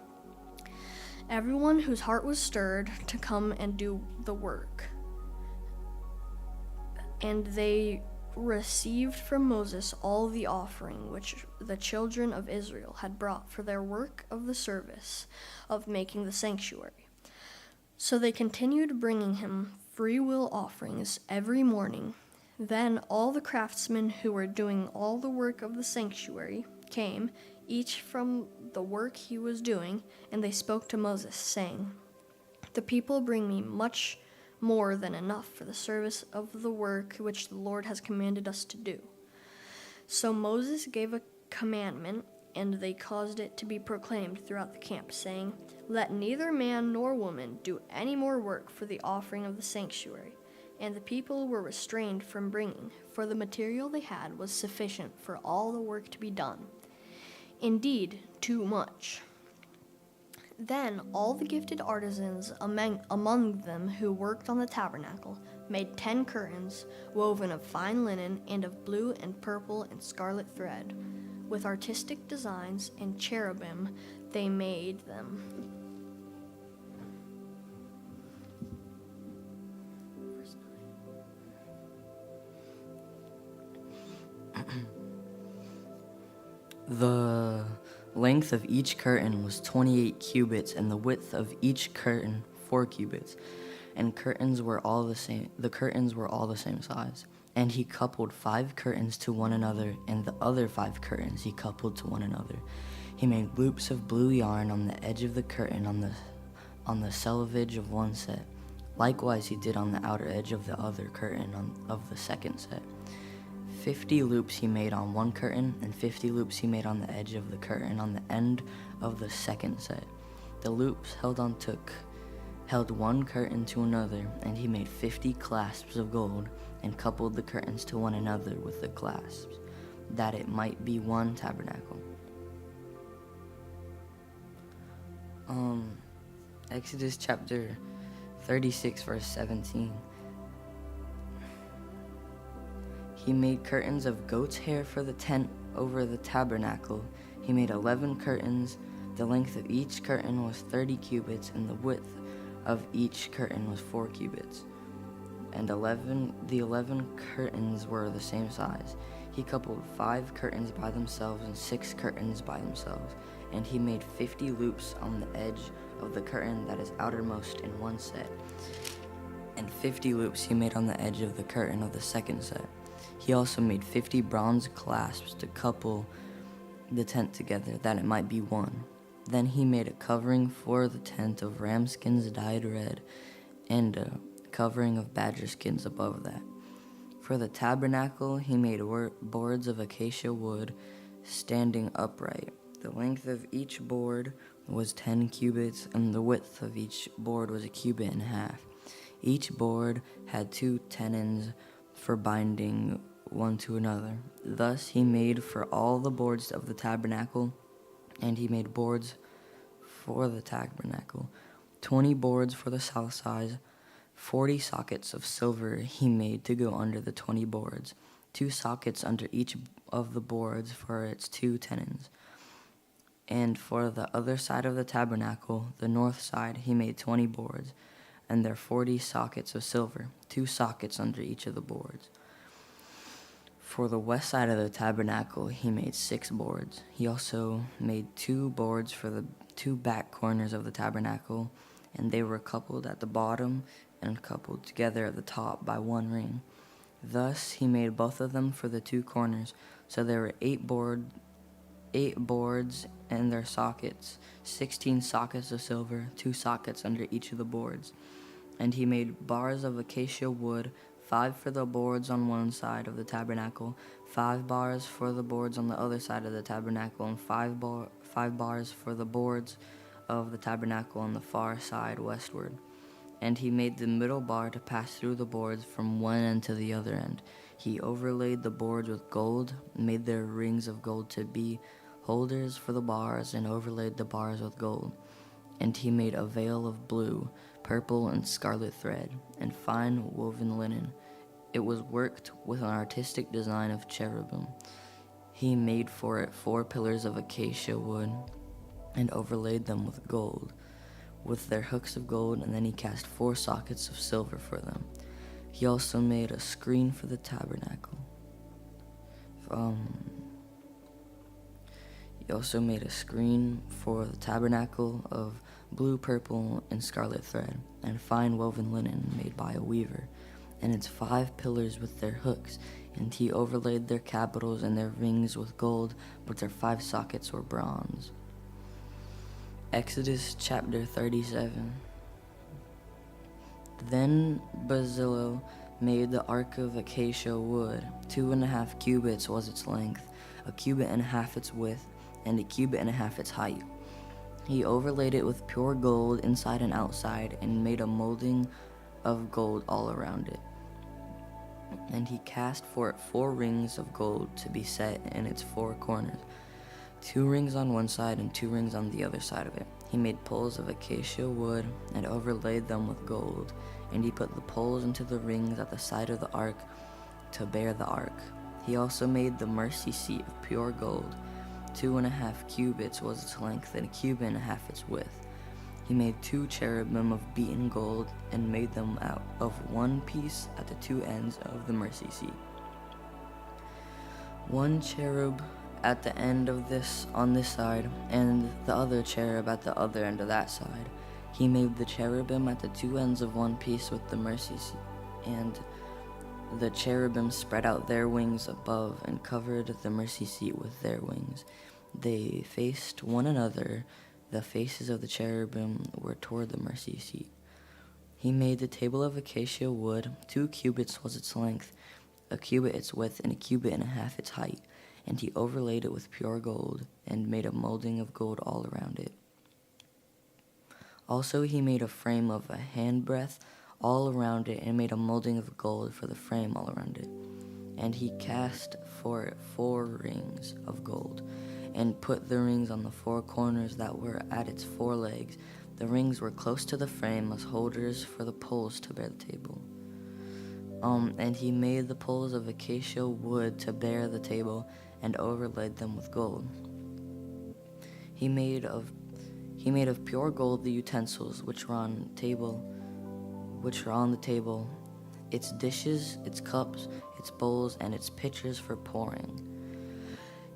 Everyone whose heart was stirred to come and do the work. And they received from Moses all the offering which the children of Israel had brought for their work of the service of making the sanctuary. So they continued bringing him freewill offerings every morning. Then all the craftsmen who were doing all the work of the sanctuary came, each from the work he was doing, and they spoke to Moses, saying, The people bring me much more than enough for the service of the work which the Lord has commanded us to do. So Moses gave a commandment, and they caused it to be proclaimed throughout the camp, saying, Let neither man nor woman do any more work for the offering of the sanctuary. And the people were restrained from bringing, for the material they had was sufficient for all the work to be done. Indeed, too much. Then all the gifted artisans among them who worked on the tabernacle made 10 curtains, woven of fine linen and of blue and purple and scarlet thread. With artistic designs and cherubim they made them. The length of each curtain was 28 cubits, and the width of each curtain 4 cubits. And curtains were all the same. The curtains were all the same size. And he coupled 5 curtains to one another, and the other 5 curtains he coupled to one another. He made loops of blue yarn on the edge of the curtain on the selvage of one set. Likewise he did on the outer edge of the other curtain of the second set. 50 loops he made on one curtain, and 50 loops he made on the edge of the curtain on the end of the second set. The loops held one curtain to another, and he made 50 clasps of gold, and coupled the curtains to one another with the clasps, that it might be one tabernacle. Exodus chapter 36, verse 17. He made curtains of goat's hair for the tent over the tabernacle. He made 11 curtains. The length of each curtain was 30 cubits, and the width of each curtain was 4 cubits. And the 11 curtains were the same size. He coupled 5 curtains by themselves and 6 curtains by themselves. And he made 50 loops on the edge of the curtain that is outermost in one set. And 50 loops he made on the edge of the curtain of the second set. He also made 50 bronze clasps to couple the tent together, that it might be one. Then he made a covering for the tent of ram skins dyed red, and a covering of badger skins above that. For the tabernacle, he made boards of acacia wood standing upright. The length of each board was 10 cubits, and the width of each board was 1.5 cubits. Each board had 2 tenons for binding one to another. Thus he made for all the boards of the tabernacle, and he made boards for the tabernacle, 20 boards for the south side. 40 sockets of silver he made to go under the 20 boards, 2 sockets under each of the boards for its 2 tenons. And for the other side of the tabernacle, the north side, he made 20 boards, and there 40 sockets of silver, 2 sockets under each of the boards. For the west side of the tabernacle, he made 6 boards. He also made 2 boards for the 2 back corners of the tabernacle, and they were coupled at the bottom and coupled together at the top by 1 ring. Thus he made both of them for the 2 corners. So there were 8 boards and their sockets, 16 sockets of silver, 2 sockets under each of the boards. And he made bars of acacia wood, 5 for the boards on one side of the tabernacle, 5 bars for the boards on the other side of the tabernacle, and 5 bars for the boards of the tabernacle on the far side westward. And he made the middle bar to pass through the boards from one end to the other end. He overlaid the boards with gold, made their rings of gold to be holders for the bars, and overlaid the bars with gold. And he made a veil of blue, purple, and scarlet thread, and fine woven linen. It was worked with an artistic design of cherubim. He made for it 4 pillars of acacia wood, and overlaid them with gold, with their hooks of gold, and then he cast 4 sockets of silver for them. He also made a screen for the tabernacle. He also made a screen for the tabernacle of blue, purple, and scarlet thread, and fine woven linen made by a weaver, and its 5 pillars with their hooks, and he overlaid their capitals and their rings with gold, but their 5 sockets were bronze. Exodus chapter 37. Then Bezalel made the ark of acacia wood. 2.5 cubits was its length, 1.5 cubits its width, and 1.5 cubits its height. He overlaid it with pure gold inside and outside, and made a molding of gold all around it. And he cast for it 4 rings of gold to be set in its 4 corners, 2 rings on one side and 2 rings on the other side of it. He made poles of acacia wood and overlaid them with gold, and he put the poles into the rings at the side of the ark to bear the ark. He also made the mercy seat of pure gold. 2.5 cubits was its length, and 1.5 cubits its width. He made 2 cherubim of beaten gold, and made them out of 1 piece at the 2 ends of the mercy seat. 1 cherub at the end of this on this side, and the other cherub at the other end of that side. He made the cherubim at the 2 ends of 1 piece with the mercy seat, and the cherubim spread out their wings above and covered the mercy seat with their wings. They faced one another. The faces of the cherubim were toward the mercy seat. He made the table of acacia wood. 2 cubits was its length, 1 cubit its width, and 1.5 cubits its height. And he overlaid it with pure gold, and made a molding of gold all around it. Also he made a frame of a handbreadth all around it, and made a molding of gold for the frame all around it. And he cast for it 4 rings of gold, and put the rings on the 4 corners that were at its 4 legs. The rings were close to the frame as holders for the poles to bear the table. And he made the poles of acacia wood to bear the table, and overlaid them with gold. He made of pure gold the utensils which were on the table, its dishes, its cups, its bowls, and its pitchers for pouring.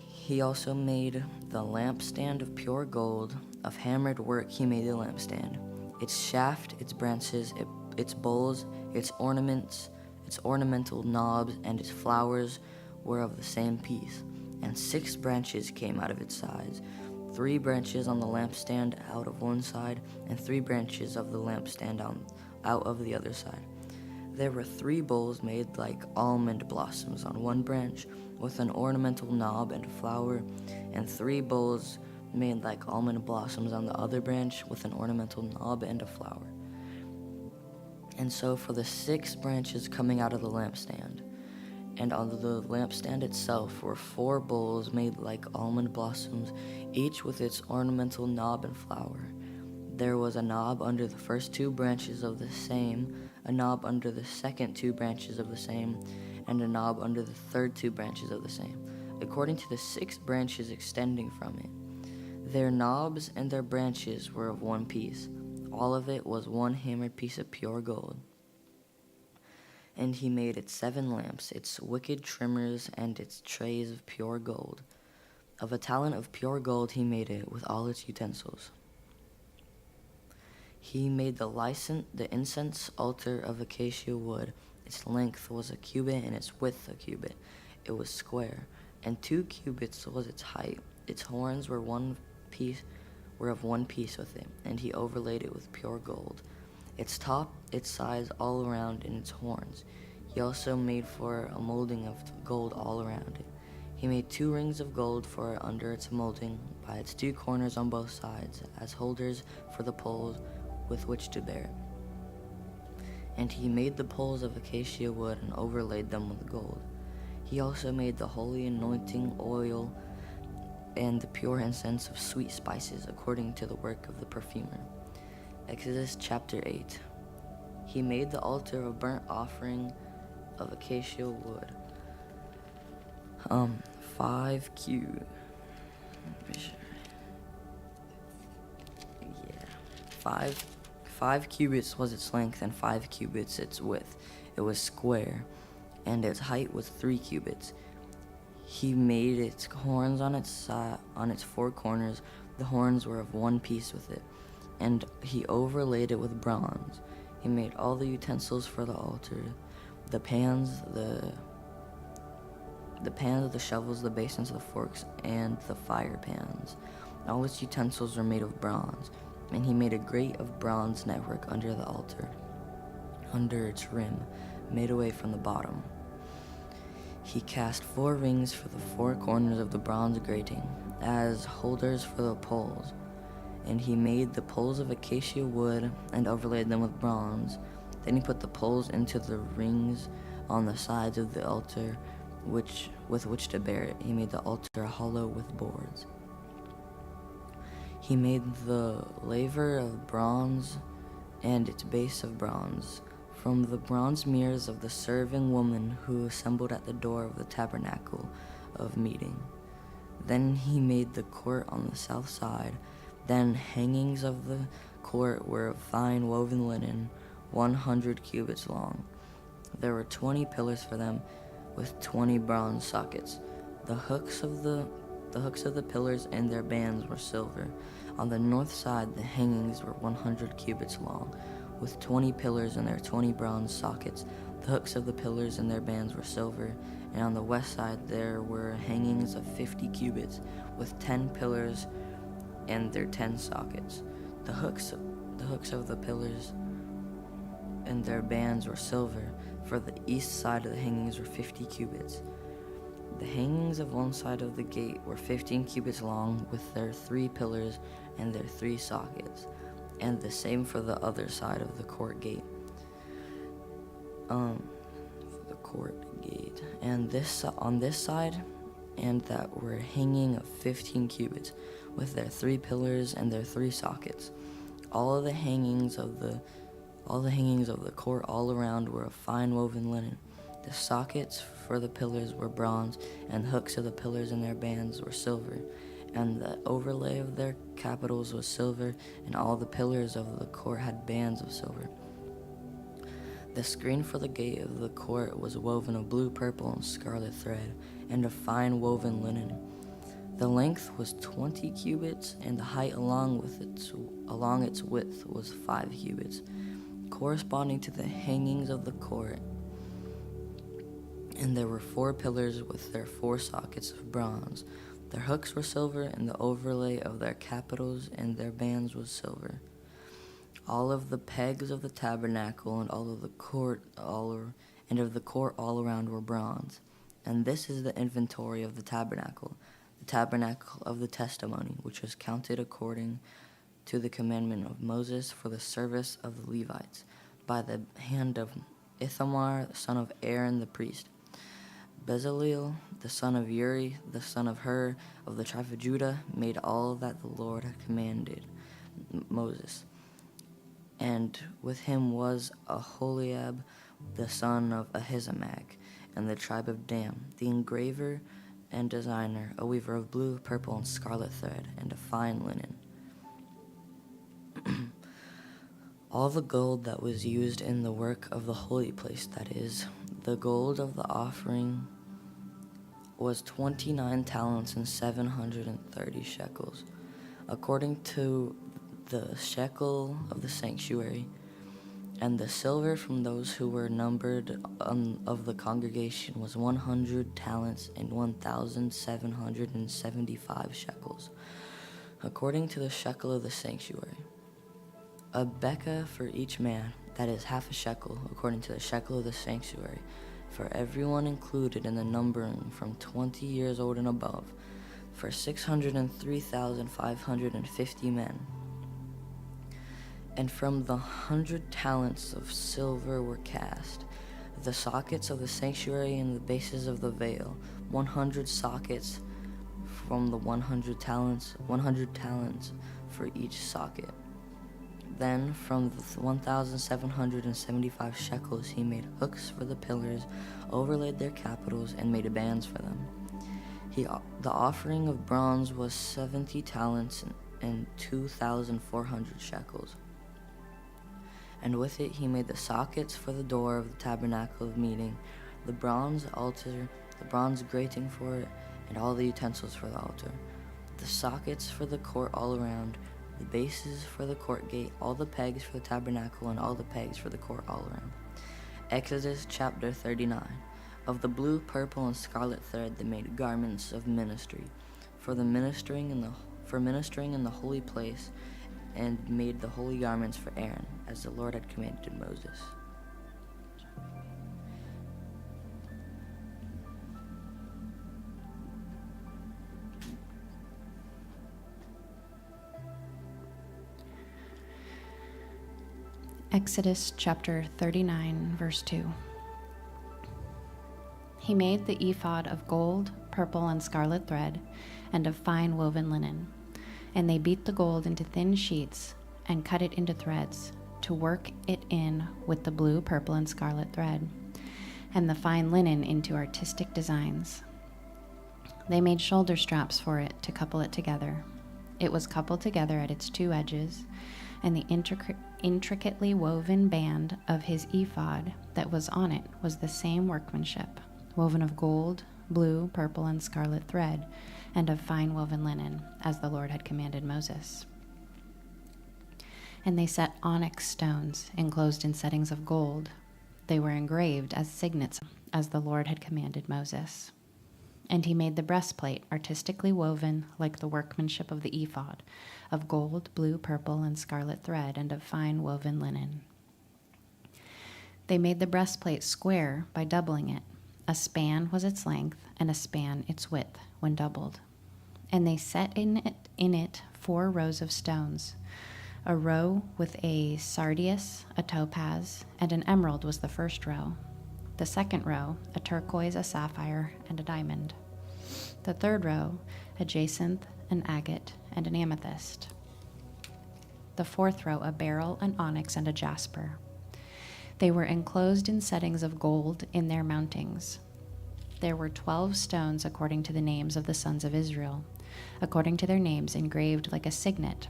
He also made the lampstand of pure gold. Of hammered work he made the lampstand, its shaft, its branches, its bowls, its ornaments, its ornamental knobs, and its flowers were of the same piece. And 6 branches came out of its sides, 3 branches on the lampstand out of one side, and 3 branches of the lampstand out of the other side. There were 3 bowls made like almond blossoms on one branch, with an ornamental knob and a flower, and 3 bowls made like almond blossoms on the other branch, with an ornamental knob and a flower. And so for the 6 branches coming out of the lampstand, and on the lampstand itself were 4 bowls made like almond blossoms, each with its ornamental knob and flower. There was a knob under the first 2 branches of the same, a knob under the second 2 branches of the same, and a knob under the third 2 branches of the same, according to the 6 branches extending from it. Their knobs and their branches were of one piece. All of it was one hammered piece of pure gold. And he made its 7 lamps, its wicked trimmers, and its trays of pure gold. Of a talent of pure gold he made it with all its utensils. He made the incense altar of acacia wood. Its length was a cubit, and its width a cubit. It was square, and 2 cubits was its height. Its horns were of one piece with it, and he overlaid it with pure gold. Its top, its sides all around, and its horns. He also made for a molding of gold all around it. He made 2 rings of gold for under its molding, by its 2 corners on both sides, as holders for the poles with which to bear it. And he made the poles of acacia wood and overlaid them with gold. He also made the holy anointing oil and the pure incense of sweet spices, according to the work of the perfumer. Exodus chapter 8. He made the altar of burnt offering of acacia wood. 5 cubits. Yeah. 5 cubits was its length, and 5 cubits its width. It was square, and its height was 3 cubits. He made its horns on its 4 corners. The horns were of one piece with it, and he overlaid it with bronze. He made all the utensils for the altar, the pans, the shovels, the basins, the forks, and the fire pans. All its utensils were made of bronze. And he made a grate of bronze network under the altar, under its rim, made away from the bottom. He cast 4 rings for the 4 corners of the bronze grating, as holders for the poles. And he made the poles of acacia wood and overlaid them with bronze. Then he put the poles into the rings on the sides of the altar, with which to bear it. He made the altar hollow with boards. He made the laver of bronze and its base of bronze from the bronze mirrors of the serving woman who assembled at the door of the tabernacle of meeting. Then he made the court on the south side. Then hangings of the court were of fine woven linen, 100 cubits long. There were 20 pillars for them, with 20 bronze sockets. The hooks of the pillars and their bands were silver. On the north side, the hangings were 100 cubits long, with 20 pillars and their 20 bronze sockets. The hooks of the pillars and their bands were silver. And on the west side, there were hangings of 50 cubits, with 10 pillars and their 10 sockets. The hooks of the pillars and their bands were silver. For the east side of the hangings were 50 cubits. The hangings of one side of the gate were 15 cubits long, with their 3 pillars and their 3 sockets, and the same for the other side of the court gate. And this on this side, and that were hanging of 15 cubits, with their 3 pillars and their 3 sockets. All the hangings of the court all around were of fine woven linen. The sockets for the pillars were bronze, and the hooks of the pillars and their bands were silver, and the overlay of their capitals was silver, and all the pillars of the court had bands of silver. The screen for the gate of the court was woven of blue, purple, and scarlet thread, and of fine woven linen. The length was 20 cubits, and the height along its width was 5 cubits, corresponding to the hangings of the court. And there were 4 pillars with their 4 sockets of bronze. Their hooks were silver, and the overlay of their capitals and their bands was silver. All of the pegs of the tabernacle and all of the court all around were bronze. And this is the inventory of the tabernacle of the testimony, which was counted according to the commandment of Moses for the service of the Levites, by the hand of Ithamar, the son of Aaron the priest. Bezaleel, the son of Uri, the son of Hur, of the tribe of Judah, made all that the Lord had commanded Moses. And with him was Aholiab, the son of Ahisamach, and the tribe of Dan, the engraver and designer, a weaver of blue, purple, and scarlet thread, and of fine linen. All the gold that was used in the work of the holy place, that is, the gold of the offering, was 29 talents and 730 shekels, according to the shekel of the sanctuary. And the silver from those who were numbered of the congregation was 100 talents and 1,775 shekels, according to the shekel of the sanctuary. A bekah for each man, that is half a shekel, according to the shekel of the sanctuary, for everyone included in the numbering from 20 years old and above, for 603,550 men. And from the 100 talents of silver were cast the sockets of the sanctuary and the bases of the veil, 100 sockets from the 100 talents for each socket. Then from the 1,775 shekels he made hooks for the pillars, overlaid their capitals, and made bands for them. The offering of bronze was 70 talents and 2,400 shekels. And with it he made the sockets for the door of the tabernacle of meeting, the bronze altar, the bronze grating for it, and all the utensils for the altar, the sockets for the court all around, the bases for the court gate, all the pegs for the tabernacle, and all the pegs for the court all around. Exodus chapter 39. Of the blue, purple, and scarlet thread they made garments of ministry, for ministering in the holy place, and made the holy garments for Aaron, as the Lord had commanded Moses. Exodus chapter 39, verse 2. He made the ephod of gold, purple, and scarlet thread, and of fine woven linen. And they beat the gold into thin sheets and cut it into threads to work it in with the blue, purple, and scarlet thread, and the fine linen into artistic designs. They made shoulder straps for it to couple it together. It was coupled together at its two edges, and the intricately woven band of his ephod that was on it was the same workmanship, woven of gold, blue, purple, and scarlet thread, and of fine woven linen, as the Lord had commanded Moses. And they set onyx stones enclosed in settings of gold. They were engraved as signets, as the Lord had commanded Moses. And he made the breastplate artistically woven like the workmanship of the ephod, of gold, blue, purple, and scarlet thread, and of fine woven linen. They made the breastplate square by doubling it. A span was its length, and a span its width, when doubled. And they set in it 4 rows of stones. A row with a sardius, a topaz, and an emerald was the first row. The second row, a turquoise, a sapphire, and a diamond. The third row, a jacinth, an agate, and an amethyst. The fourth row, a beryl, an onyx, and a jasper. They were enclosed in settings of gold in their mountings. There were 12 stones according to the names of the sons of Israel, according to their names engraved like a signet,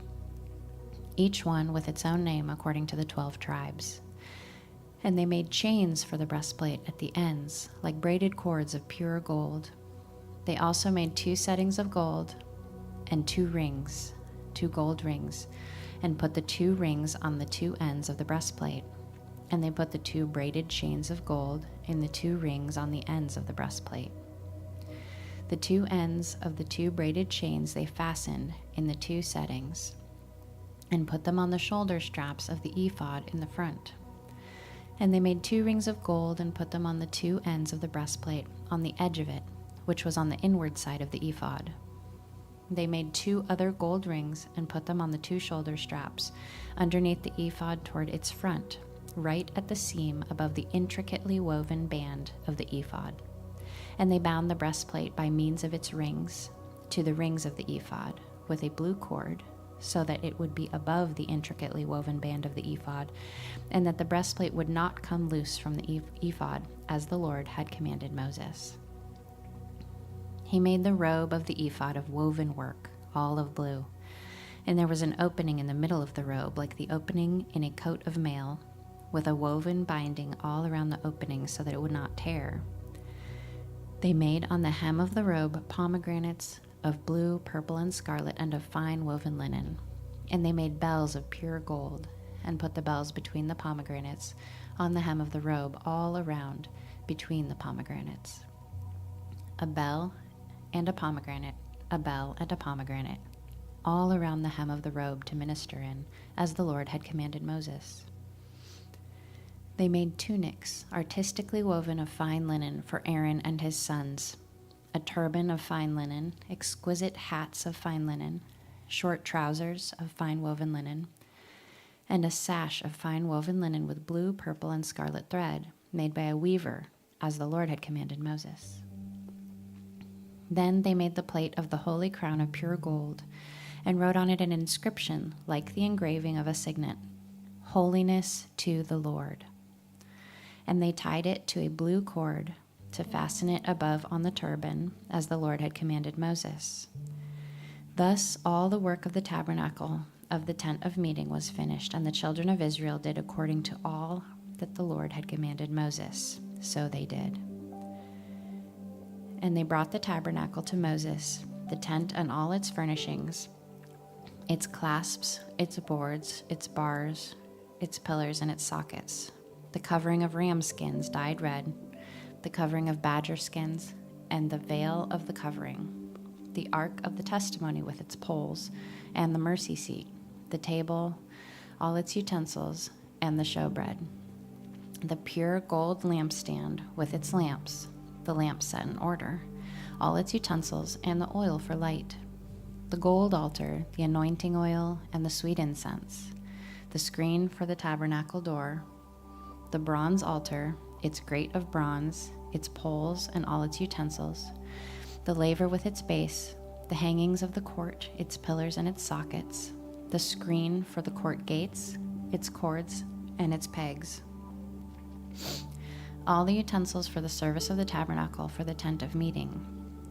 each one with its own name according to the 12 tribes. And they made chains for the breastplate at the ends, like braided cords of pure gold. They also made 2 settings of gold and 2 rings, 2 gold rings, and put the 2 rings on the 2 ends of the breastplate. And they put the 2 braided chains of gold in the 2 rings on the ends of the breastplate. The 2 ends of the 2 braided chains they fastened in the 2 settings, and put them on the shoulder straps of the ephod in the front. And they made 2 rings of gold and put them on the 2 ends of the breastplate, on the edge of it, which was on the inward side of the ephod. They made 2 other gold rings and put them on the 2 shoulder straps, underneath the ephod toward its front, right at the seam above the intricately woven band of the ephod. And they bound the breastplate by means of its rings to the rings of the ephod with a blue cord, so that it would be above the intricately woven band of the ephod, and that the breastplate would not come loose from the ephod, as the Lord had commanded Moses. He made the robe of the ephod of woven work, all of blue, and there was an opening in the middle of the robe, like the opening in a coat of mail, with a woven binding all around the opening so that it would not tear. They made on the hem of the robe pomegranates of blue, purple, and scarlet, and of fine woven linen. And they made bells of pure gold, and put the bells between the pomegranates on the hem of the robe, all around between the pomegranates. A bell and a pomegranate, a bell and a pomegranate, all around the hem of the robe to minister in, as the Lord had commanded Moses. They made tunics, artistically woven of fine linen, for Aaron and his sons, a turban of fine linen, exquisite hats of fine linen, short trousers of fine woven linen, and a sash of fine woven linen with blue, purple, and scarlet thread, made by a weaver, as the Lord had commanded Moses. Then they made the plate of the holy crown of pure gold, and wrote on it an inscription like the engraving of a signet, "Holiness to the Lord." And they tied it to a blue cord to fasten it above on the turban, as the Lord had commanded Moses. Thus all the work of the tabernacle of the tent of meeting was finished, and the children of Israel did according to all that the Lord had commanded Moses. So they did. And they brought the tabernacle to Moses, the tent and all its furnishings, its clasps, its boards, its bars, its pillars, and its sockets, the covering of ram skins dyed red, the covering of badger skins, and the veil of the covering, the ark of the testimony with its poles, and the mercy seat, the table, all its utensils, and the showbread, the pure gold lampstand with its lamps, the lamps set in order, all its utensils, and the oil for light, the gold altar, the anointing oil, and the sweet incense, the screen for the tabernacle door, the bronze altar, its grate of bronze, its poles, and all its utensils, the laver with its base, the hangings of the court, its pillars and its sockets, the screen for the court gates, its cords, and its pegs, all the utensils for the service of the tabernacle for the tent of meeting,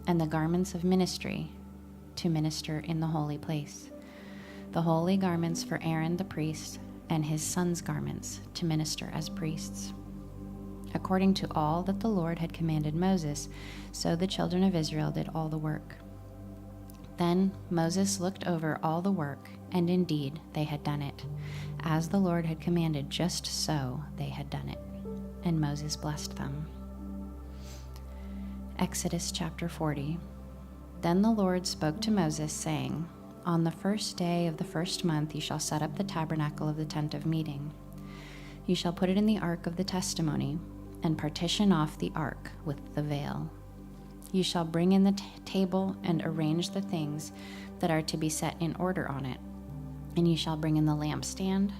and the garments of ministry to minister in the holy place, the holy garments for Aaron the priest, and his sons' garments to minister as priests. According to all that the Lord had commanded Moses, so the children of Israel did all the work. Then Moses looked over all the work, and indeed they had done it. As the Lord had commanded, just so they had done it. And Moses blessed them. Exodus chapter 40. Then the Lord spoke to Moses, saying, On the first day of the first month you shall set up the tabernacle of the tent of meeting. You shall put it in the ark of the testimony, and partition off the ark with the veil. You shall bring in the table and arrange the things that are to be set in order on it. And you shall bring in the lampstand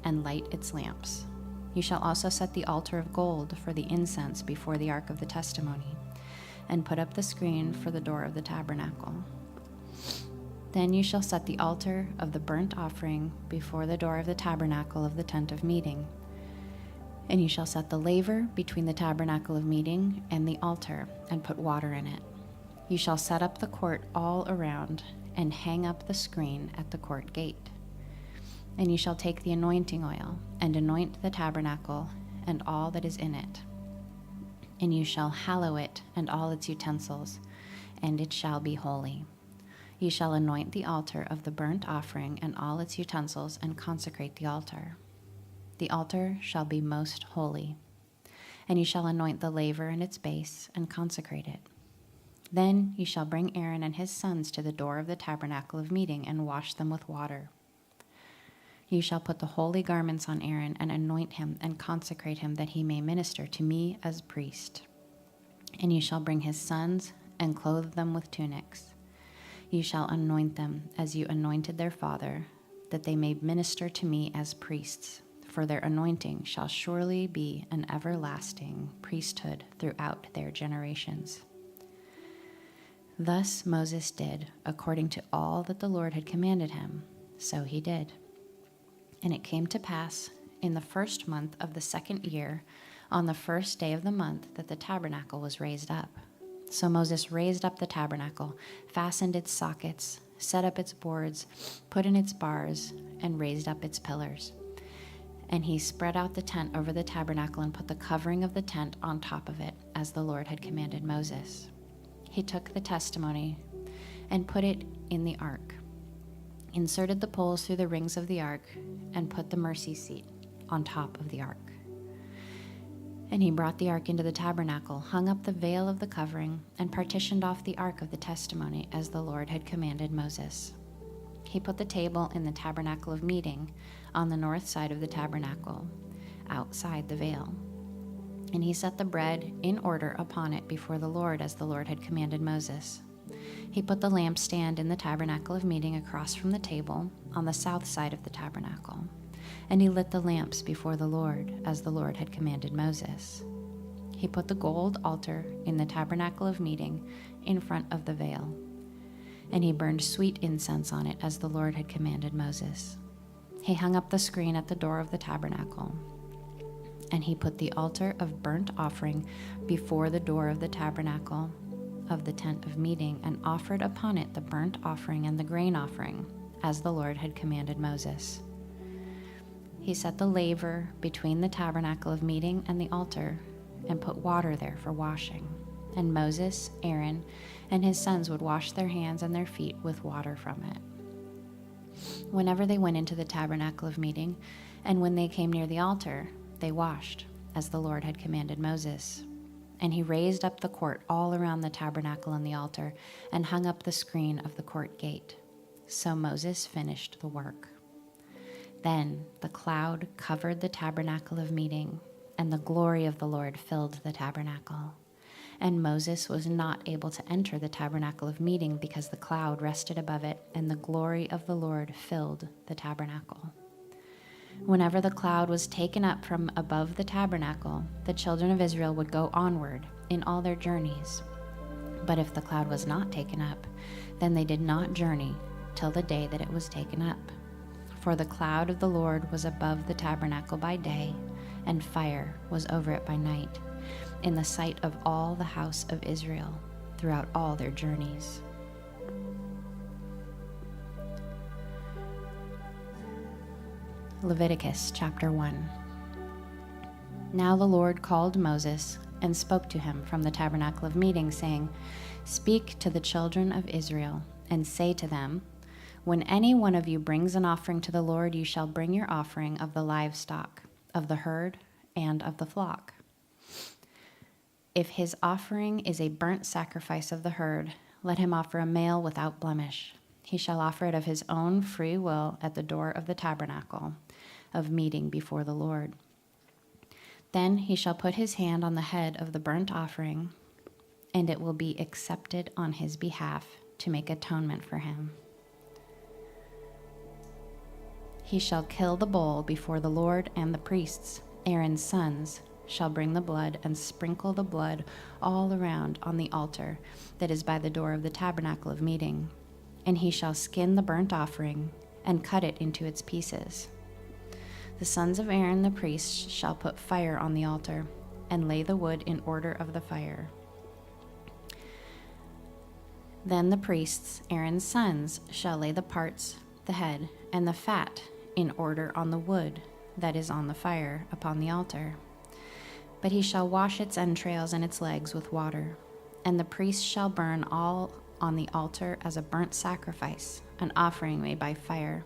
and light its lamps. You shall also set the altar of gold for the incense before the ark of the testimony, and put up the screen for the door of the tabernacle. Then you shall set the altar of the burnt offering before the door of the tabernacle of the tent of meeting. And you shall set the laver between the tabernacle of meeting and the altar, and put water in it. You shall set up the court all around, and hang up the screen at the court gate. And you shall take the anointing oil, and anoint the tabernacle, and all that is in it. And you shall hallow it, and all its utensils, and it shall be holy. You shall anoint the altar of the burnt offering, and all its utensils, and consecrate the altar. The altar shall be most holy, and you shall anoint the laver and its base, and consecrate it. Then you shall bring Aaron and his sons to the door of the tabernacle of meeting, and wash them with water. You shall put the holy garments on Aaron and anoint him and consecrate him that he may minister to me as priest. And you shall bring his sons and clothe them with tunics. You shall anoint them as you anointed their father, that they may minister to me as priests. For their anointing shall surely be an everlasting priesthood throughout their generations. Thus Moses did, according to all that the Lord had commanded him, so he did. And it came to pass in the first month of the second year, on the first day of the month, that the tabernacle was raised up. So Moses raised up the tabernacle, fastened its sockets, set up its boards, put in its bars, and raised up its pillars. And he spread out the tent over the tabernacle and put the covering of the tent on top of it, as the Lord had commanded Moses. He took the testimony and put it in the ark, inserted the poles through the rings of the ark, and put the mercy seat on top of the ark. And he brought the ark into the tabernacle, hung up the veil of the covering, and partitioned off the ark of the testimony, as the Lord had commanded Moses. He put the table in the tabernacle of meeting on the north side of the tabernacle, outside the veil. And he set the bread in order upon it before the Lord, as the Lord had commanded Moses. He put the lampstand in the tabernacle of meeting across from the table on the south side of the tabernacle. And he lit the lamps before the Lord, as the Lord had commanded Moses. He put the gold altar in the tabernacle of meeting in front of the veil. And he burned sweet incense on it, as the Lord had commanded Moses. He hung up the screen at the door of the tabernacle. And he put the altar of burnt offering before the door of the tabernacle of the tent of meeting, and offered upon it the burnt offering and the grain offering, as the Lord had commanded Moses. He set the laver between the tabernacle of meeting and the altar, and put water there for washing. And Moses, Aaron, and his sons would wash their hands and their feet with water from it. Whenever they went into the tabernacle of meeting, and when they came near the altar, they washed, as the Lord had commanded Moses. And he raised up the court all around the tabernacle and the altar, and hung up the screen of the court gate. So Moses finished the work. Then the cloud covered the tabernacle of meeting, and the glory of the Lord filled the tabernacle. And Moses was not able to enter the tabernacle of meeting, because the cloud rested above it, and the glory of the Lord filled the tabernacle. Whenever the cloud was taken up from above the tabernacle, the children of Israel would go onward in all their journeys. But if the cloud was not taken up, then they did not journey till the day that it was taken up. For the cloud of the Lord was above the tabernacle by day, and fire was over it by night, in the sight of all the house of Israel throughout all their journeys. Leviticus chapter 1. Now the Lord called Moses and spoke to him from the tabernacle of meeting, saying, Speak to the children of Israel, and say to them, When any one of you brings an offering to the Lord, you shall bring your offering of the livestock, of the herd, and of the flock. If his offering is a burnt sacrifice of the herd, let him offer a male without blemish. He shall offer it of his own free will at the door of the tabernacle of meeting before the Lord. Then he shall put his hand on the head of the burnt offering, and it will be accepted on his behalf to make atonement for him. He shall kill the bull before the Lord, and the priests, Aaron's sons, shall bring the blood and sprinkle the blood all around on the altar that is by the door of the tabernacle of meeting. And he shall skin the burnt offering and cut it into its pieces. The sons of Aaron the priest shall put fire on the altar and lay the wood in order of the fire. Then the priests, Aaron's sons, shall lay the parts, the head, and the fat in order on the wood that is on the fire upon the altar. But he shall wash its entrails and its legs with water, and the priest shall burn all on the altar as a burnt sacrifice, an offering made by fire,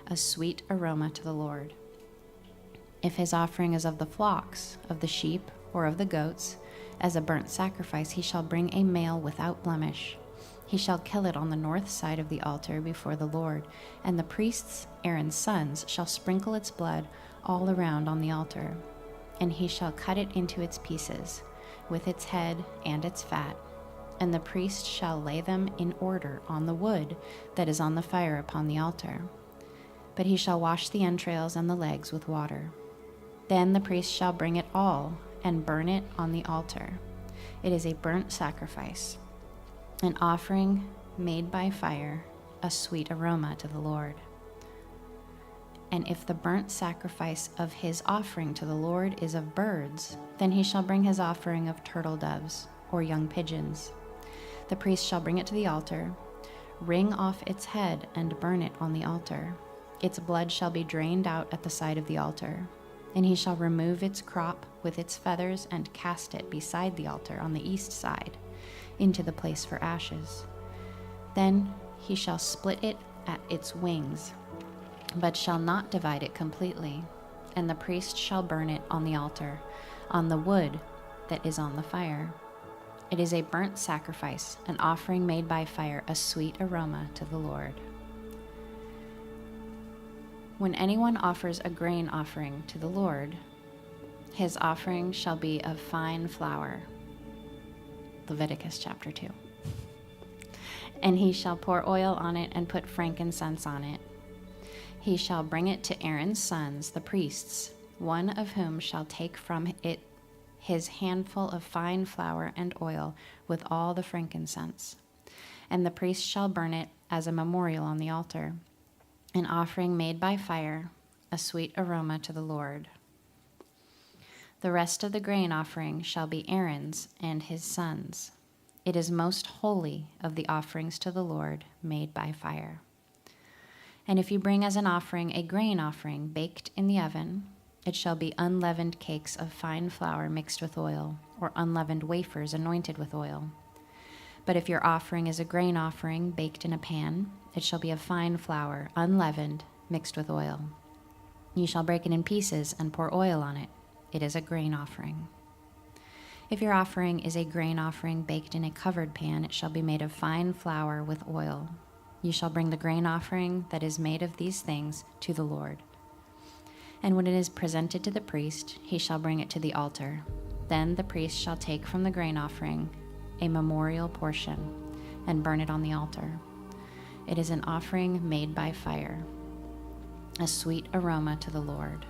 a sweet aroma to the Lord. If his offering is of the flocks, of the sheep, or of the goats, as a burnt sacrifice, he shall bring a male without blemish. He shall kill it on the north side of the altar before the Lord, and the priests, Aaron's sons, shall sprinkle its blood all around on the altar. And he shall cut it into its pieces, with its head and its fat, and the priest shall lay them in order on the wood that is on the fire upon the altar. But he shall wash the entrails and the legs with water. Then the priest shall bring it all and burn it on the altar. It is a burnt sacrifice, an offering made by fire, a sweet aroma to the Lord. And if the burnt sacrifice of his offering to the Lord is of birds, then he shall bring his offering of turtle doves or young pigeons. The priest shall bring it to the altar, wring off its head, and burn it on the altar. Its blood shall be drained out at the side of the altar. And he shall remove its crop with its feathers and cast it beside the altar on the east side, into the place for ashes. Then he shall split it at its wings, but shall not divide it completely. And the priest shall burn it on the altar, on the wood that is on the fire. It is a burnt sacrifice, an offering made by fire, a sweet aroma to the Lord. When anyone offers a grain offering to the Lord, his offering shall be of fine flour. Leviticus chapter 2. And he shall pour oil on it and put frankincense on it. He shall bring it to Aaron's sons, the priests, one of whom shall take from it his handful of fine flour and oil with all the frankincense. And the priest shall burn it as a memorial on the altar, an offering made by fire, a sweet aroma to the Lord. The rest of the grain offering shall be Aaron's and his sons. It is most holy of the offerings to the Lord made by fire. And if you bring as an offering a grain offering baked in the oven, it shall be unleavened cakes of fine flour mixed with oil, or unleavened wafers anointed with oil. But if your offering is a grain offering baked in a pan, it shall be of fine flour, unleavened, mixed with oil. You shall break it in pieces and pour oil on it. It is a grain offering. If your offering is a grain offering baked in a covered pan, it shall be made of fine flour with oil. You shall bring the grain offering that is made of these things to the Lord. And when it is presented to the priest, he shall bring it to the altar. Then the priest shall take from the grain offering a memorial portion and burn it on the altar. It is an offering made by fire, a sweet aroma to the Lord.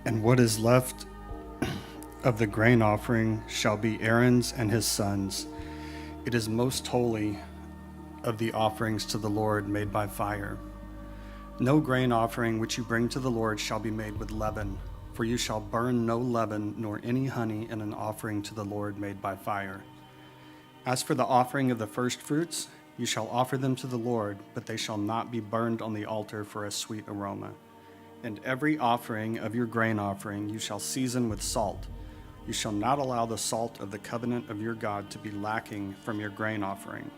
And what is left of the grain offering shall be Aaron's and his sons. It is most holy of the offerings to the Lord made by fire. No grain offering which you bring to the Lord shall be made with leaven, for you shall burn no leaven nor any honey in an offering to the Lord made by fire. As for the offering of the first fruits, you shall offer them to the Lord, but they shall not be burned on the altar for a sweet aroma. And every offering of your grain offering you shall season with salt. You shall not allow the salt of the covenant of your God to be lacking from your grain offering.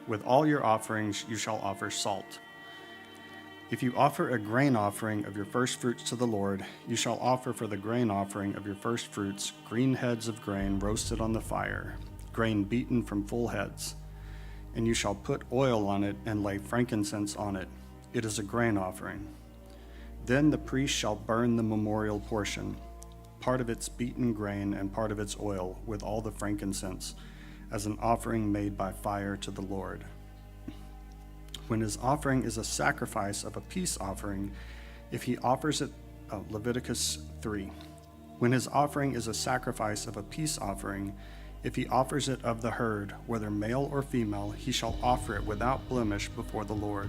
With all your offerings you shall offer salt. If you offer a grain offering of your first fruits to the Lord, you shall offer for the grain offering of your first fruits green heads of grain roasted on the fire, grain beaten from full heads. And you shall put oil on it and lay frankincense on it. It is a grain offering. Then the priest shall burn the memorial portion, part of its beaten grain and part of its oil, with all the frankincense, as an offering made by fire to the Lord. When his offering is a sacrifice of a peace offering, if he offers it, Leviticus 3. When his offering is a sacrifice of a peace offering, if he offers it of the herd, whether male or female, he shall offer it without blemish before the Lord.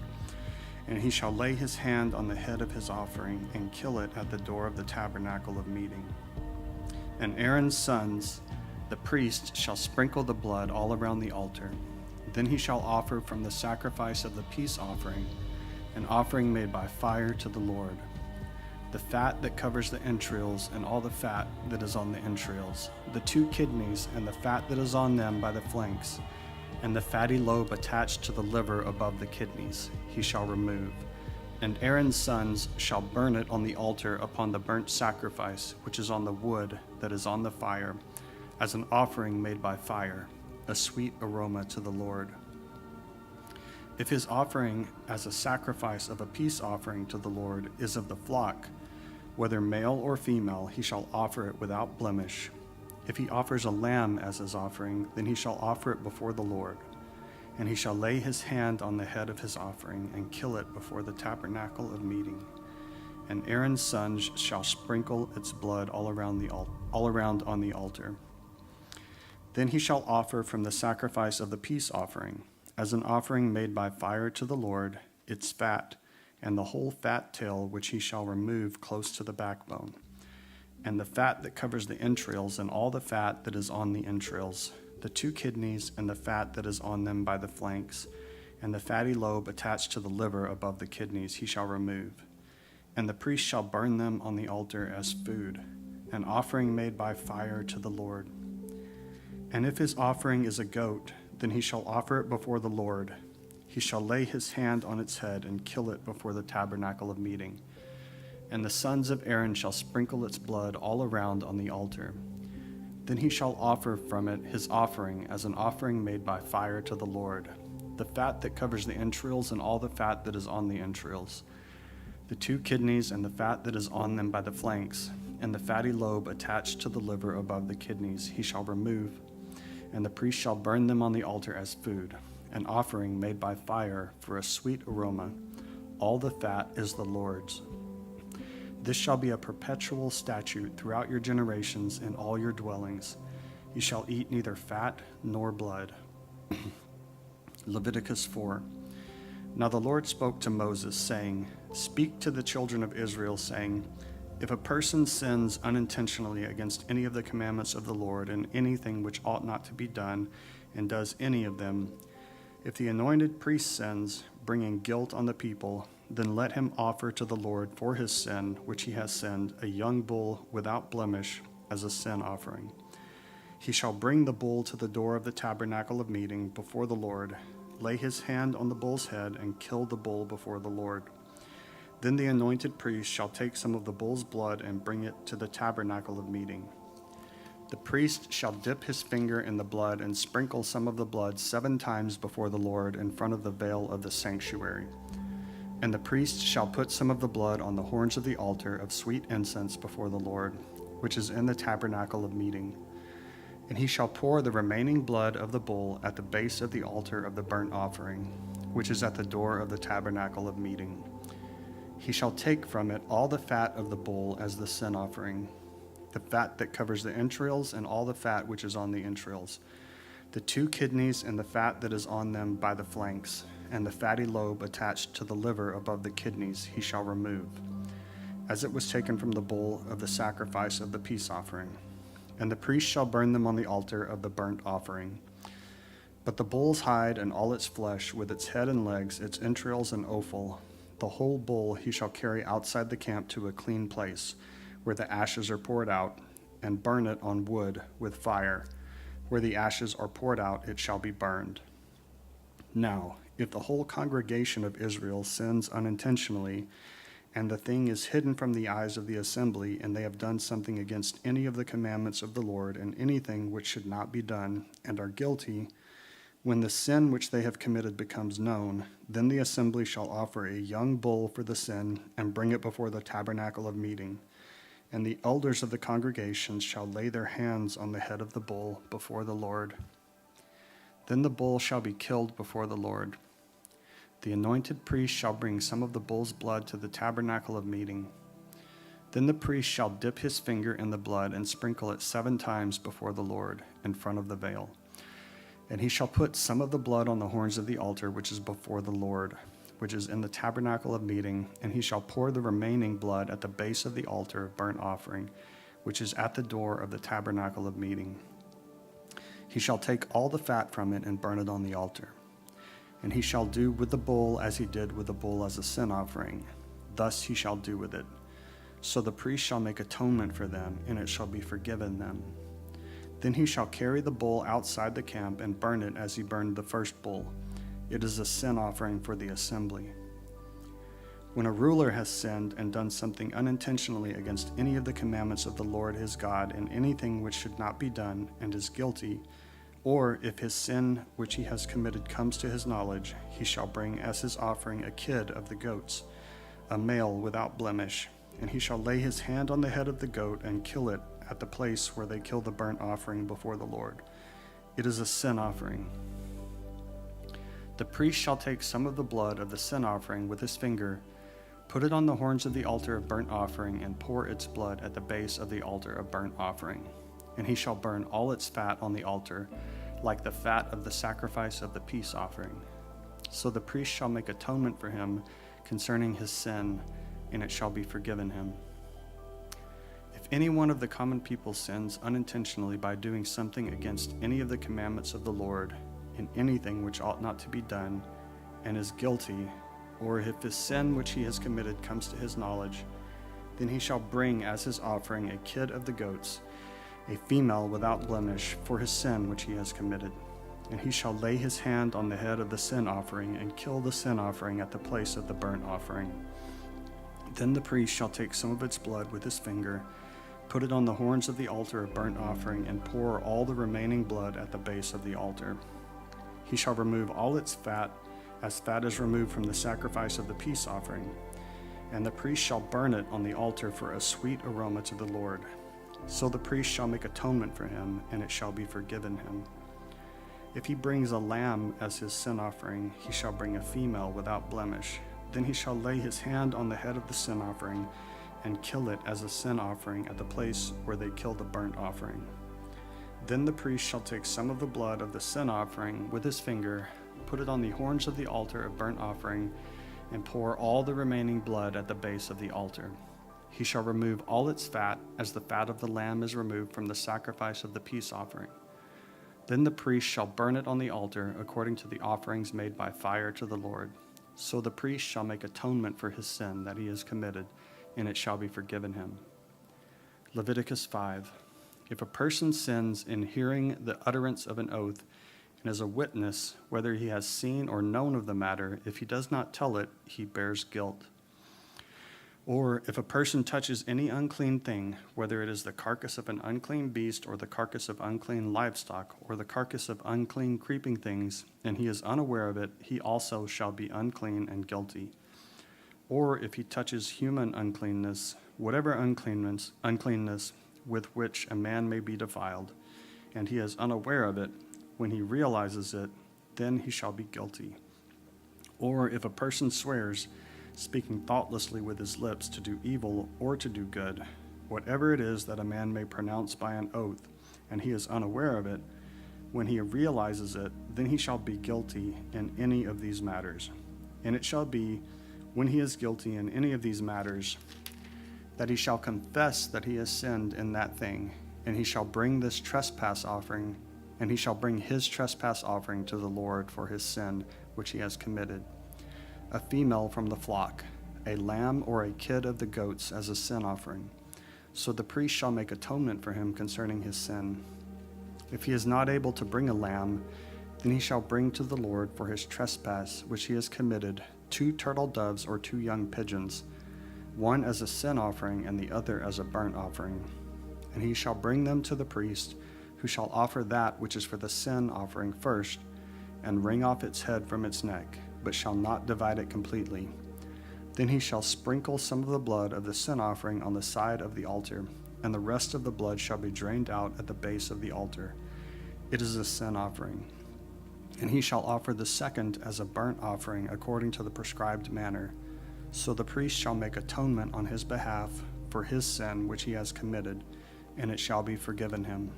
And he shall lay his hand on the head of his offering and kill it at the door of the tabernacle of meeting. And Aaron's sons, the priest, shall sprinkle the blood all around the altar. Then he shall offer from the sacrifice of the peace offering, an offering made by fire to the Lord, the fat that covers the entrails and all the fat that is on the entrails, the 2 kidneys and the fat that is on them by the flanks, and the fatty lobe attached to the liver above the kidneys, he shall remove. And Aaron's sons shall burn it on the altar upon the burnt sacrifice, which is on the wood that is on the fire, as an offering made by fire, a sweet aroma to the Lord. If his offering as a sacrifice of a peace offering to the Lord is of the flock, whether male or female, he shall offer it without blemish. If he offers a lamb as his offering, then he shall offer it before the Lord. And he shall lay his hand on the head of his offering and kill it before the tabernacle of meeting. And Aaron's sons shall sprinkle its blood all around on the altar. Then he shall offer from the sacrifice of the peace offering, as an offering made by fire to the Lord, its fat, and the whole fat tail which he shall remove close to the backbone, and the fat that covers the entrails, and all the fat that is on the entrails, the 2 kidneys, and the fat that is on them by the flanks, and the fatty lobe attached to the liver above the kidneys he shall remove. And the priest shall burn them on the altar as food, an offering made by fire to the Lord. And if his offering is a goat, then he shall offer it before the Lord. He shall lay his hand on its head and kill it before the tabernacle of meeting. And the sons of Aaron shall sprinkle its blood all around on the altar. Then he shall offer from it his offering as an offering made by fire to the Lord, the fat that covers the entrails and all the fat that is on the entrails, the 2 kidneys and the fat that is on them by the flanks, and the fatty lobe attached to the liver above the kidneys he shall remove, and the priest shall burn them on the altar as food, an offering made by fire for a sweet aroma. All the fat is the Lord's. This shall be a perpetual statute throughout your generations in all your dwellings. You shall eat neither fat nor blood. Leviticus 4. Now the Lord spoke to Moses, saying, Speak to the children of Israel, saying, If a person sins unintentionally against any of the commandments of the Lord in anything which ought not to be done, and does any of them, if the anointed priest sins, bringing guilt on the people, then let him offer to the Lord for his sin, which he has sinned, a young bull without blemish as a sin offering. He shall bring the bull to the door of the tabernacle of meeting before the Lord, lay his hand on the bull's head, and kill the bull before the Lord. Then the anointed priest shall take some of the bull's blood and bring it to the tabernacle of meeting. The priest shall dip his finger in the blood and sprinkle some of the blood 7 times before the Lord in front of the veil of the sanctuary. And the priest shall put some of the blood on the horns of the altar of sweet incense before the Lord, which is in the tabernacle of meeting. And he shall pour the remaining blood of the bull at the base of the altar of the burnt offering, which is at the door of the tabernacle of meeting. He shall take from it all the fat of the bull as the sin offering, the fat that covers the entrails and all the fat which is on the entrails, the 2 kidneys and the fat that is on them by the flanks, and the fatty lobe attached to the liver above the kidneys he shall remove, as it was taken from the bull of the sacrifice of the peace offering. And the priest shall burn them on the altar of the burnt offering. But the bull's hide and all its flesh, with its head and legs, its entrails and offal, the whole bull he shall carry outside the camp to a clean place, where the ashes are poured out, and burn it on wood with fire. Where the ashes are poured out, it shall be burned. Now, if the whole congregation of Israel sins unintentionally, and the thing is hidden from the eyes of the assembly, and they have done something against any of the commandments of the Lord, and anything which should not be done, and are guilty, when the sin which they have committed becomes known, then the assembly shall offer a young bull for the sin, and bring it before the tabernacle of meeting. And the elders of the congregation shall lay their hands on the head of the bull before the Lord. Then the bull shall be killed before the Lord. The anointed priest shall bring some of the bull's blood to the tabernacle of meeting. Then the priest shall dip his finger in the blood and sprinkle it 7 times before the Lord in front of the veil. And he shall put some of the blood on the horns of the altar which is before the Lord, which is in the tabernacle of meeting, and he shall pour the remaining blood at the base of the altar of burnt offering, which is at the door of the tabernacle of meeting. He shall take all the fat from it and burn it on the altar. And he shall do with the bull as he did with the bull as a sin offering. Thus he shall do with it. So the priest shall make atonement for them, and it shall be forgiven them. Then he shall carry the bull outside the camp and burn it as he burned the first bull. It is a sin offering for the assembly. When a ruler has sinned and done something unintentionally against any of the commandments of the Lord his God in anything which should not be done, and is guilty, or if his sin which he has committed comes to his knowledge, he shall bring as his offering a kid of the goats, a male without blemish, and he shall lay his hand on the head of the goat and kill it at the place where they kill the burnt offering before the Lord. It is a sin offering. The priest shall take some of the blood of the sin offering with his finger, put it on the horns of the altar of burnt offering, and pour its blood at the base of the altar of burnt offering. And he shall burn all its fat on the altar, like the fat of the sacrifice of the peace offering. So the priest shall make atonement for him concerning his sin, and it shall be forgiven him. If any one of the common people sins unintentionally by doing something against any of the commandments of the Lord, in anything which ought not to be done, and is guilty, or if his sin which he has committed comes to his knowledge, then he shall bring as his offering a kid of the goats, a female without blemish, for his sin which he has committed. And he shall lay his hand on the head of the sin offering and kill the sin offering at the place of the burnt offering. Then the priest shall take some of its blood with his finger, put it on the horns of the altar of burnt offering, and pour all the remaining blood at the base of the altar. He shall remove all its fat, as fat is removed from the sacrifice of the peace offering. And the priest shall burn it on the altar for a sweet aroma to the Lord. So the priest shall make atonement for him, and it shall be forgiven him. If he brings a lamb as his sin offering, he shall bring a female without blemish. Then he shall lay his hand on the head of the sin offering and kill it as a sin offering at the place where they kill the burnt offering. Then the priest shall take some of the blood of the sin offering with his finger, put it on the horns of the altar of burnt offering, and pour all the remaining blood at the base of the altar. He shall remove all its fat, as the fat of the lamb is removed from the sacrifice of the peace offering. Then the priest shall burn it on the altar according to the offerings made by fire to the Lord. So the priest shall make atonement for his sin that he has committed, and it shall be forgiven him. Leviticus 5. If a person sins in hearing the utterance of an oath, and as a witness, whether he has seen or known of the matter, if he does not tell it, he bears guilt. Or if a person touches any unclean thing, whether it is the carcass of an unclean beast, or the carcass of unclean livestock, or the carcass of unclean creeping things, and he is unaware of it, he also shall be unclean and guilty. Or if he touches human uncleanness, whatever uncleanness with which a man may be defiled, and he is unaware of it, when he realizes it, then he shall be guilty. Or if a person swears, speaking thoughtlessly with his lips to do evil or to do good, whatever it is that a man may pronounce by an oath, and he is unaware of it, when he realizes it, then he shall be guilty in any of these matters. And it shall be, when he is guilty in any of these matters, that he shall confess that he has sinned in that thing, and he shall bring this trespass offering, and he shall bring his trespass offering to the Lord for his sin which he has committed, a female from the flock, a lamb or a kid of the goats as a sin offering. So the priest shall make atonement for him concerning his sin. If he is not able to bring a lamb, then he shall bring to the Lord for his trespass which he has committed 2 turtle doves or 2 young pigeons, one as a sin offering and the other as a burnt offering. And he shall bring them to the priest, who shall offer that which is for the sin offering first, and wring off its head from its neck, but shall not divide it completely. Then he shall sprinkle some of the blood of the sin offering on the side of the altar, and the rest of the blood shall be drained out at the base of the altar. It is a sin offering. And he shall offer the second as a burnt offering according to the prescribed manner. So the priest shall make atonement on his behalf for his sin which he has committed, and it shall be forgiven him.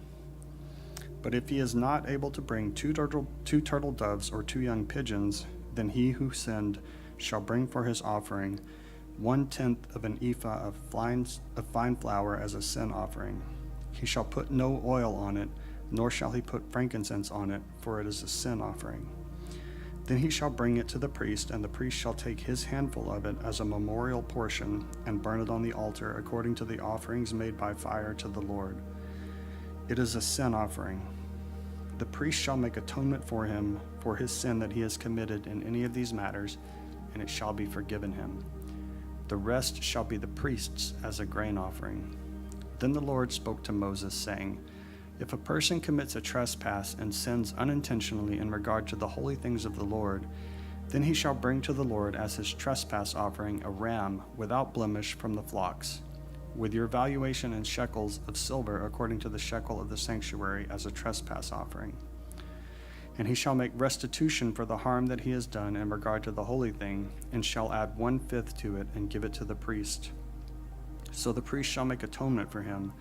But if he is not able to bring two turtle doves or 2 young pigeons, then he who sinned shall bring for his offering 1/10 of an ephah of fine flour as a sin offering. He shall put no oil on it, nor shall he put frankincense on it, for it is a sin offering. Then he shall bring it to the priest, and the priest shall take his handful of it as a memorial portion and burn it on the altar according to the offerings made by fire to the Lord. It is a sin offering. The priest shall make atonement for him for his sin that he has committed in any of these matters, and it shall be forgiven him. The rest shall be the priest's as a grain offering. Then the Lord spoke to Moses, saying, If a person commits a trespass and sins unintentionally in regard to the holy things of the Lord, then he shall bring to the Lord as his trespass offering a ram without blemish from the flocks, with your valuation in shekels of silver according to the shekel of the sanctuary as a trespass offering. And he shall make restitution for the harm that he has done in regard to the holy thing, and shall add 1/5 to it and give it to the priest. So the priest shall make atonement for him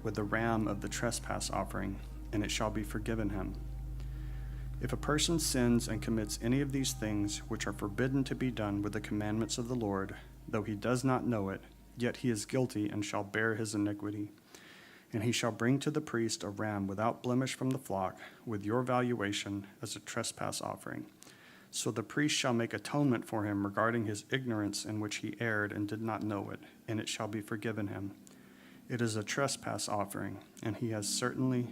with the ram of the trespass offering, and it shall be forgiven him. If a person sins and commits any of these things which are forbidden to be done with the commandments of the Lord, though he does not know it, yet he is guilty and shall bear his iniquity. And he shall bring to the priest a ram without blemish from the flock, with your valuation as a trespass offering. So the priest shall make atonement for him regarding his ignorance in which he erred and did not know it, and it shall be forgiven him. It is a trespass offering, and he has certainly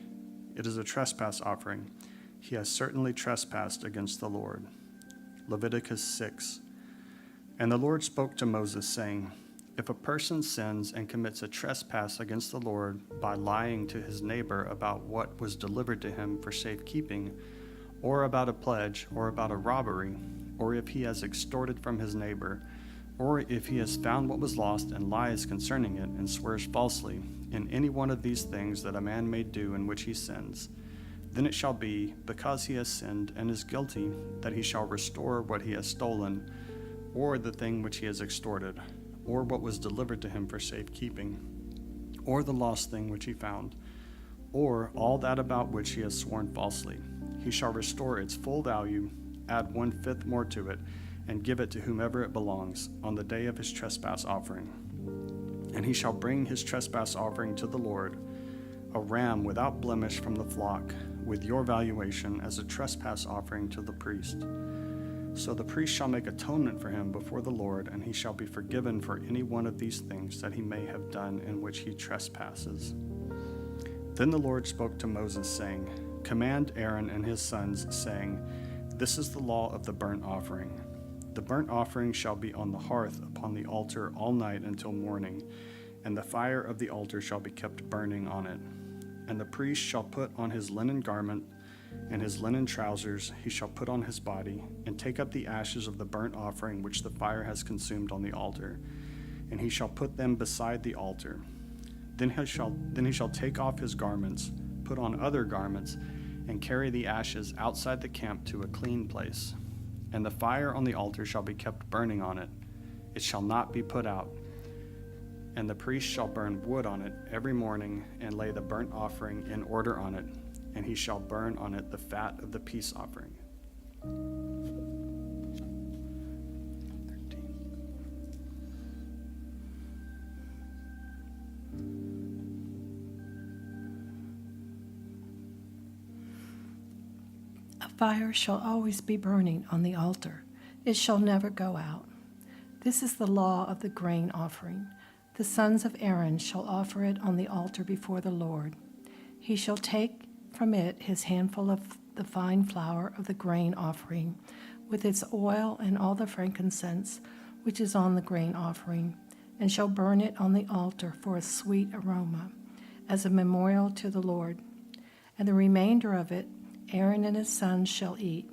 trespassed against the Lord. Leviticus 6. And the Lord spoke to Moses, saying, If a person sins and commits a trespass against the Lord by lying to his neighbor about what was delivered to him for safekeeping, or about a pledge, or about a robbery, or if he has extorted from his neighbor, or if he has found what was lost and lies concerning it and swears falsely, in any one of these things that a man may do in which he sins, then it shall be, because he has sinned and is guilty, that he shall restore what he has stolen, or the thing which he has extorted, or what was delivered to him for safekeeping, or the lost thing which he found, or all that about which he has sworn falsely. He shall restore its full value, add 1/5 more to it, and give it to whomever it belongs on the day of his trespass offering. And he shall bring his trespass offering to the Lord, a ram without blemish from the flock, with your valuation as a trespass offering to the priest. So the priest shall make atonement for him before the Lord, and he shall be forgiven for any one of these things that he may have done in which he trespasses. Then the Lord spoke to Moses, saying, Command Aaron and his sons, saying, This is the law of the burnt offering. The burnt offering shall be on the hearth upon the altar all night until morning, and the fire of the altar shall be kept burning on it. And the priest shall put on his linen garment, and his linen trousers he shall put on his body, and take up the ashes of the burnt offering which the fire has consumed on the altar, and he shall put them beside the altar. Then he shall take off his garments, put on other garments, and carry the ashes outside the camp to a clean place. And the fire on the altar shall be kept burning on it. It shall not be put out. And the priest shall burn wood on it every morning, and lay the burnt offering in order on it, and he shall burn on it the fat of the peace offering. 13. A fire shall always be burning on the altar. It shall never go out. This is the law of the grain offering. The sons of Aaron shall offer it on the altar before the Lord. He shall take from it his handful of the fine flour of the grain offering, with its oil and all the frankincense which is on the grain offering, and shall burn it on the altar for a sweet aroma, as a memorial to the Lord. And the remainder of it Aaron and his sons shall eat.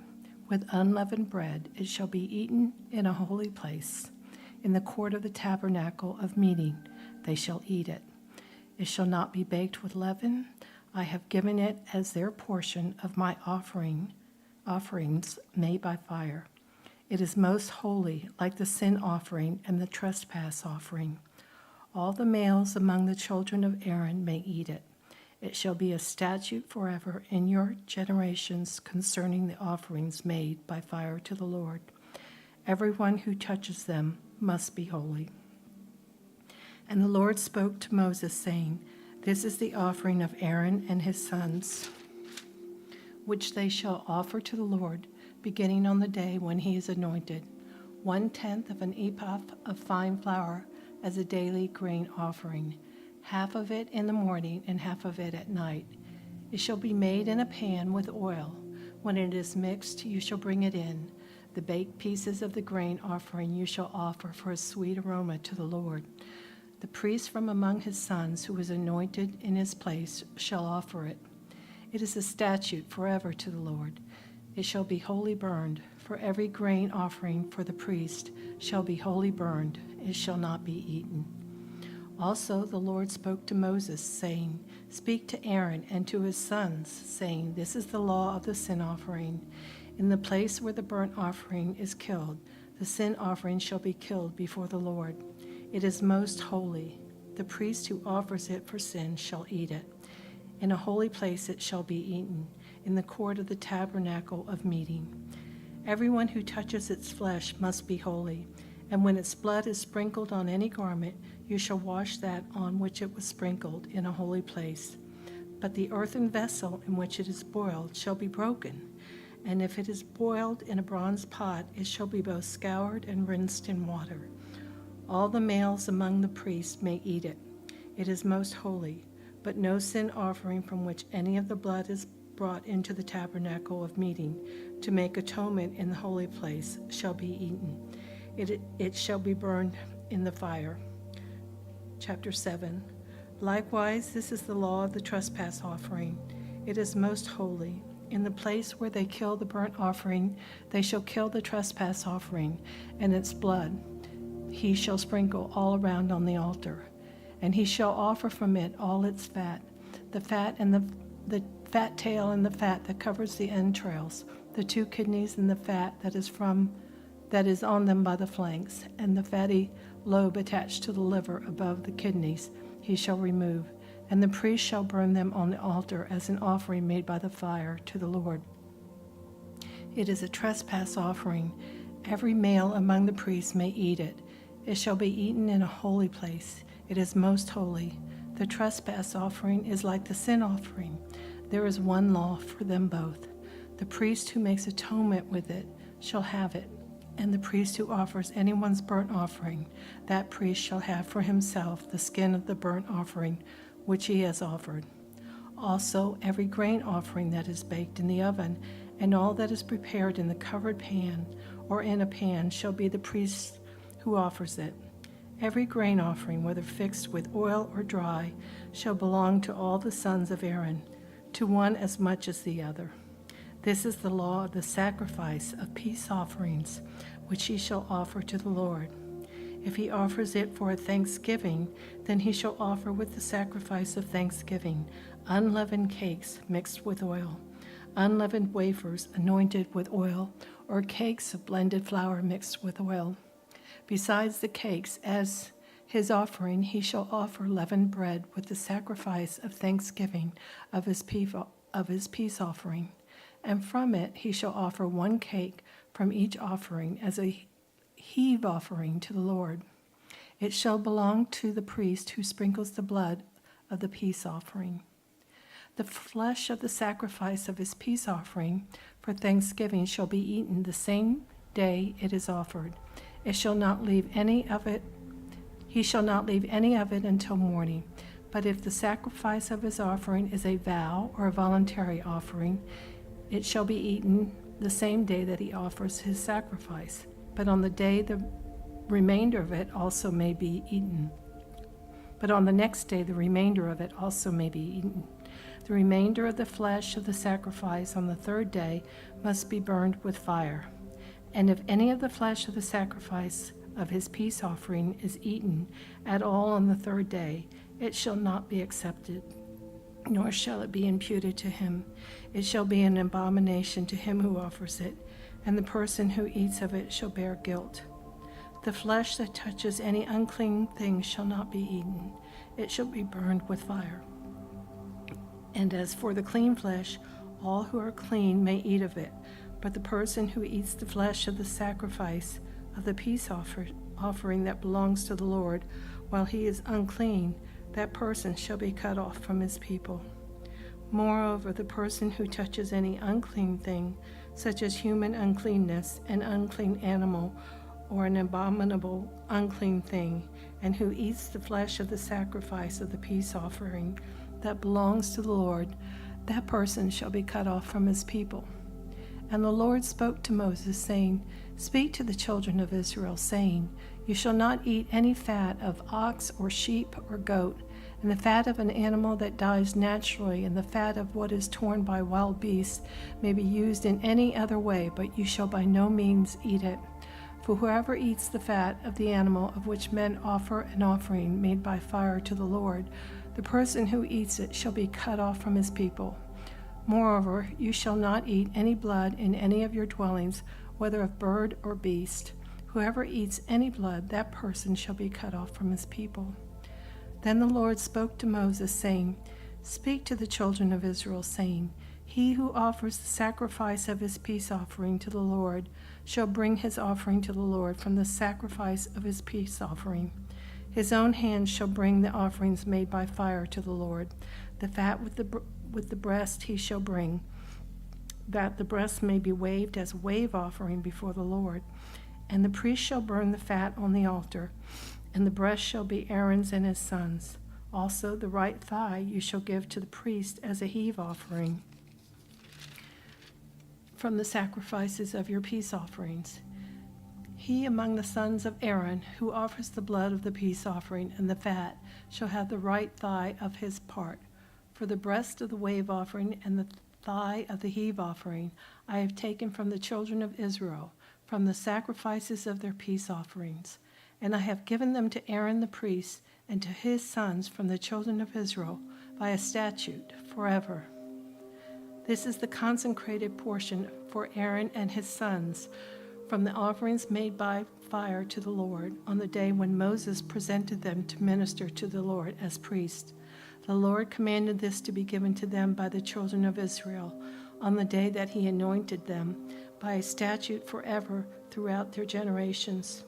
With unleavened bread it shall be eaten in a holy place. In the court of the tabernacle of meeting they shall eat it. It shall not be baked with leaven. I have given it as their portion of my offerings made by fire. It is most holy, like the sin offering and the trespass offering. All the males among the children of Aaron may eat it. It shall be a statute forever in your generations concerning the offerings made by fire to the Lord. Everyone who touches them must be holy. And the Lord spoke to Moses, saying, This is the offering of Aaron and his sons, which they shall offer to the Lord, beginning on the day when he is anointed, 1/10 of an ephah of fine flour as a daily grain offering, half of it in the morning and half of it at night. It shall be made in a pan with oil. When it is mixed, you shall bring it in. The baked pieces of the grain offering you shall offer for a sweet aroma to the Lord. The priest from among his sons who is anointed in his place shall offer it. It is a statute forever to the Lord. It shall be wholly burned, for every grain offering for the priest shall be wholly burned. It shall not be eaten. Also the Lord spoke to Moses, saying, Speak to Aaron and to his sons, saying, This is the law of the sin offering. In the place where the burnt offering is killed, the sin offering shall be killed before the Lord. It is most holy. The priest who offers it for sin shall eat it. In a holy place it shall be eaten, in the court of the tabernacle of meeting. Everyone who touches its flesh must be holy, and when its blood is sprinkled on any garment, you shall wash that on which it was sprinkled in a holy place. But the earthen vessel in which it is boiled shall be broken, and if it is boiled in a bronze pot, it shall be both scoured and rinsed in water. All the males among the priests may eat it. It is most holy, but no sin offering from which any of the blood is brought into the tabernacle of meeting to make atonement in the holy place shall be eaten. It shall be burned in the fire. Chapter 7. Likewise, this is the law of the trespass offering. It is most holy. In the place where they kill the burnt offering, they shall kill the trespass offering, and its blood he shall sprinkle all around on the altar. And he shall offer from it all its fat, the fat and the fat tail and the fat that covers the entrails, the 2 kidneys and the fat that is on them by the flanks, and the fatty lobe attached to the liver above the kidneys he shall remove. And the priest shall burn them on the altar as an offering made by the fire to the Lord. It is a trespass offering. Every male among the priests may eat it. It shall be eaten in a holy place. It is most holy. The trespass offering is like the sin offering. There is one law for them both. The priest who makes atonement with it shall have it, and the priest who offers anyone's burnt offering, that priest shall have for himself the skin of the burnt offering which he has offered. Also, every grain offering that is baked in the oven, and all that is prepared in the covered pan or in a pan, shall be the priest who offers it. Every grain offering, whether fixed with oil or dry, shall belong to all the sons of Aaron, to one as much as the other. This is the law of the sacrifice of peace offerings, which he shall offer to the Lord. If he offers it for a thanksgiving, then he shall offer with the sacrifice of thanksgiving unleavened cakes mixed with oil, unleavened wafers anointed with oil, or cakes of blended flour mixed with oil. Besides the cakes, as his offering, he shall offer leavened bread with the sacrifice of thanksgiving of his peace offering. And from it he shall offer 1 cake from each offering as a heave offering to the Lord. It shall belong to the priest who sprinkles the blood of the peace offering. The flesh of the sacrifice of his peace offering for thanksgiving shall be eaten the same day it is offered. He shall not leave any of it until morning. But if the sacrifice of his offering is a vow or a voluntary offering, it shall be eaten the same day that he offers his sacrifice. But on the day the remainder of it also may be eaten. But on the next day the remainder of it also may be eaten. The remainder of the flesh of the sacrifice on the 3rd day must be burned with fire. And if any of the flesh of the sacrifice of his peace offering is eaten at all on the 3rd day, it shall not be accepted, nor shall it be imputed to him. It shall be an abomination to him who offers it, and the person who eats of it shall bear guilt. The flesh that touches any unclean thing shall not be eaten. It shall be burned with fire. And as for the clean flesh, all who are clean may eat of it, but the person who eats the flesh of the sacrifice of the peace offering that belongs to the Lord, while he is unclean, that person shall be cut off from his people. Moreover, the person who touches any unclean thing, such as human uncleanness, an unclean animal, or an abominable unclean thing, and who eats the flesh of the sacrifice of the peace offering that belongs to the Lord, that person shall be cut off from his people. And the Lord spoke to Moses, saying, Speak to the children of Israel, saying, You shall not eat any fat of ox or sheep or goat, and the fat of an animal that dies naturally, and the fat of what is torn by wild beasts may be used in any other way, but you shall by no means eat it. For whoever eats the fat of the animal of which men offer an offering made by fire to the Lord, the person who eats it shall be cut off from his people. Moreover, you shall not eat any blood in any of your dwellings, whether of bird or beast. Whoever eats any blood, that person shall be cut off from his people. Then the Lord spoke to Moses, saying, Speak to the children of Israel, saying, He who offers the sacrifice of his peace offering to the Lord shall bring his offering to the Lord from the sacrifice of his peace offering. His own hand shall bring the offerings made by fire to the Lord. The fat with the breast he shall bring, that the breast may be waved as a wave offering before the Lord. And the priest shall burn the fat on the altar, and the breast shall be Aaron's and his sons. Also the right thigh you shall give to the priest as a heave offering from the sacrifices of your peace offerings. He among the sons of Aaron who offers the blood of the peace offering and the fat shall have the right thigh of his part. For the breast of the wave offering and the thigh of the heave offering I have taken from the children of Israel, from the sacrifices of their peace offerings. And I have given them to Aaron the priest and to his sons from the children of Israel by a statute forever. This is the consecrated portion for Aaron and his sons from the offerings made by fire to the Lord on the day when Moses presented them to minister to the Lord as priests. The Lord commanded this to be given to them by the children of Israel on the day that he anointed them by a statute forever throughout their generations.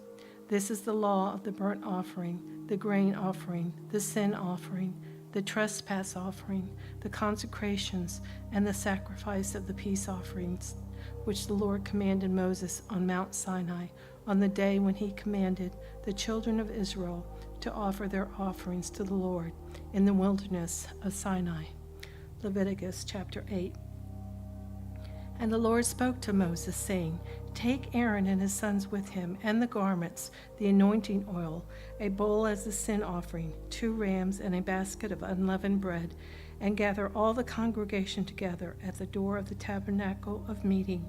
This is the law of the burnt offering, the grain offering, the sin offering, the trespass offering, the consecrations, and the sacrifice of the peace offerings, which the Lord commanded Moses on Mount Sinai on the day when he commanded the children of Israel to offer their offerings to the Lord in the wilderness of Sinai. Leviticus chapter 8. And the Lord spoke to Moses, saying, Take Aaron and his sons with him, and the garments, the anointing oil, a bowl as the sin offering, 2 rams, and a basket of unleavened bread, and gather all the congregation together at the door of the tabernacle of meeting.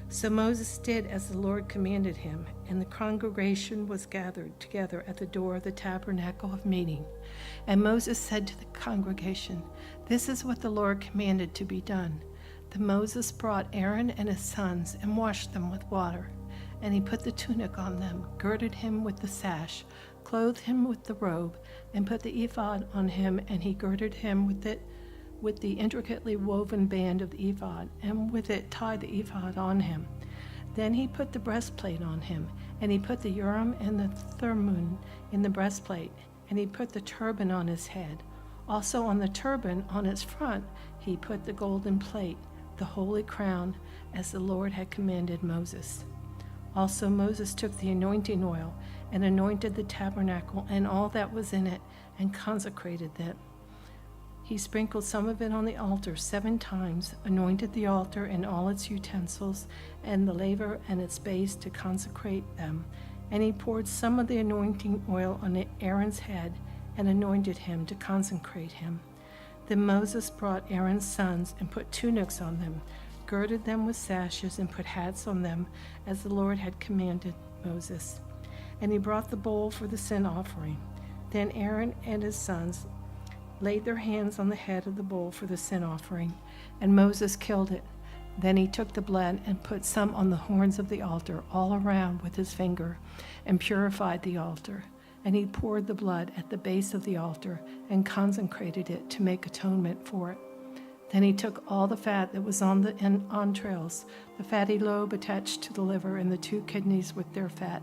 So Moses did as the Lord commanded him, and the congregation was gathered together at the door of the tabernacle of meeting. And Moses said to the congregation, This is what the Lord commanded to be done. Then Moses brought Aaron and his sons and washed them with water. And he put the tunic on them, girded him with the sash, clothed him with the robe, and put the ephod on him, and he girded him with the intricately woven band of the ephod, and with it tied the ephod on him. Then he put the breastplate on him, and he put the Urim and the Thummim in the breastplate, and he put the turban on his head. Also on the turban, on its front, he put the golden plate, the holy crown, as the Lord had commanded Moses. Also Moses took the anointing oil and anointed the tabernacle and all that was in it, and consecrated it. He sprinkled some of it on the altar 7 times, anointed the altar and all its utensils, and the laver and its base to consecrate them. And he poured some of the anointing oil on Aaron's head and anointed him to consecrate him. Then Moses brought Aaron's sons and put tunics on them, girded them with sashes, and put hats on them, as the Lord had commanded Moses. And he brought the bowl for the sin offering. Then Aaron and his sons laid their hands on the head of the bull for the sin offering, and Moses killed it. Then he took the blood and put some on the horns of the altar all around with his finger, and purified the altar. And he poured the blood at the base of the altar and consecrated it to make atonement for it. Then he took all the fat that was on the entrails, the fatty lobe attached to the liver, and the 2 kidneys with their fat.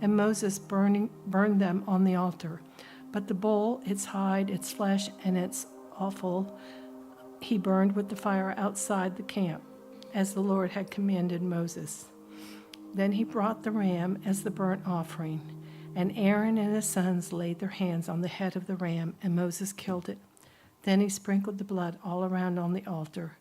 And Moses burned them on the altar. But the bull, its hide, its flesh, and its offal, he burned with the fire outside the camp, as the Lord had commanded Moses. Then he brought the ram as the burnt offering, and Aaron and his sons laid their hands on the head of the ram, and Moses killed it. Then he sprinkled the blood all around on the altar,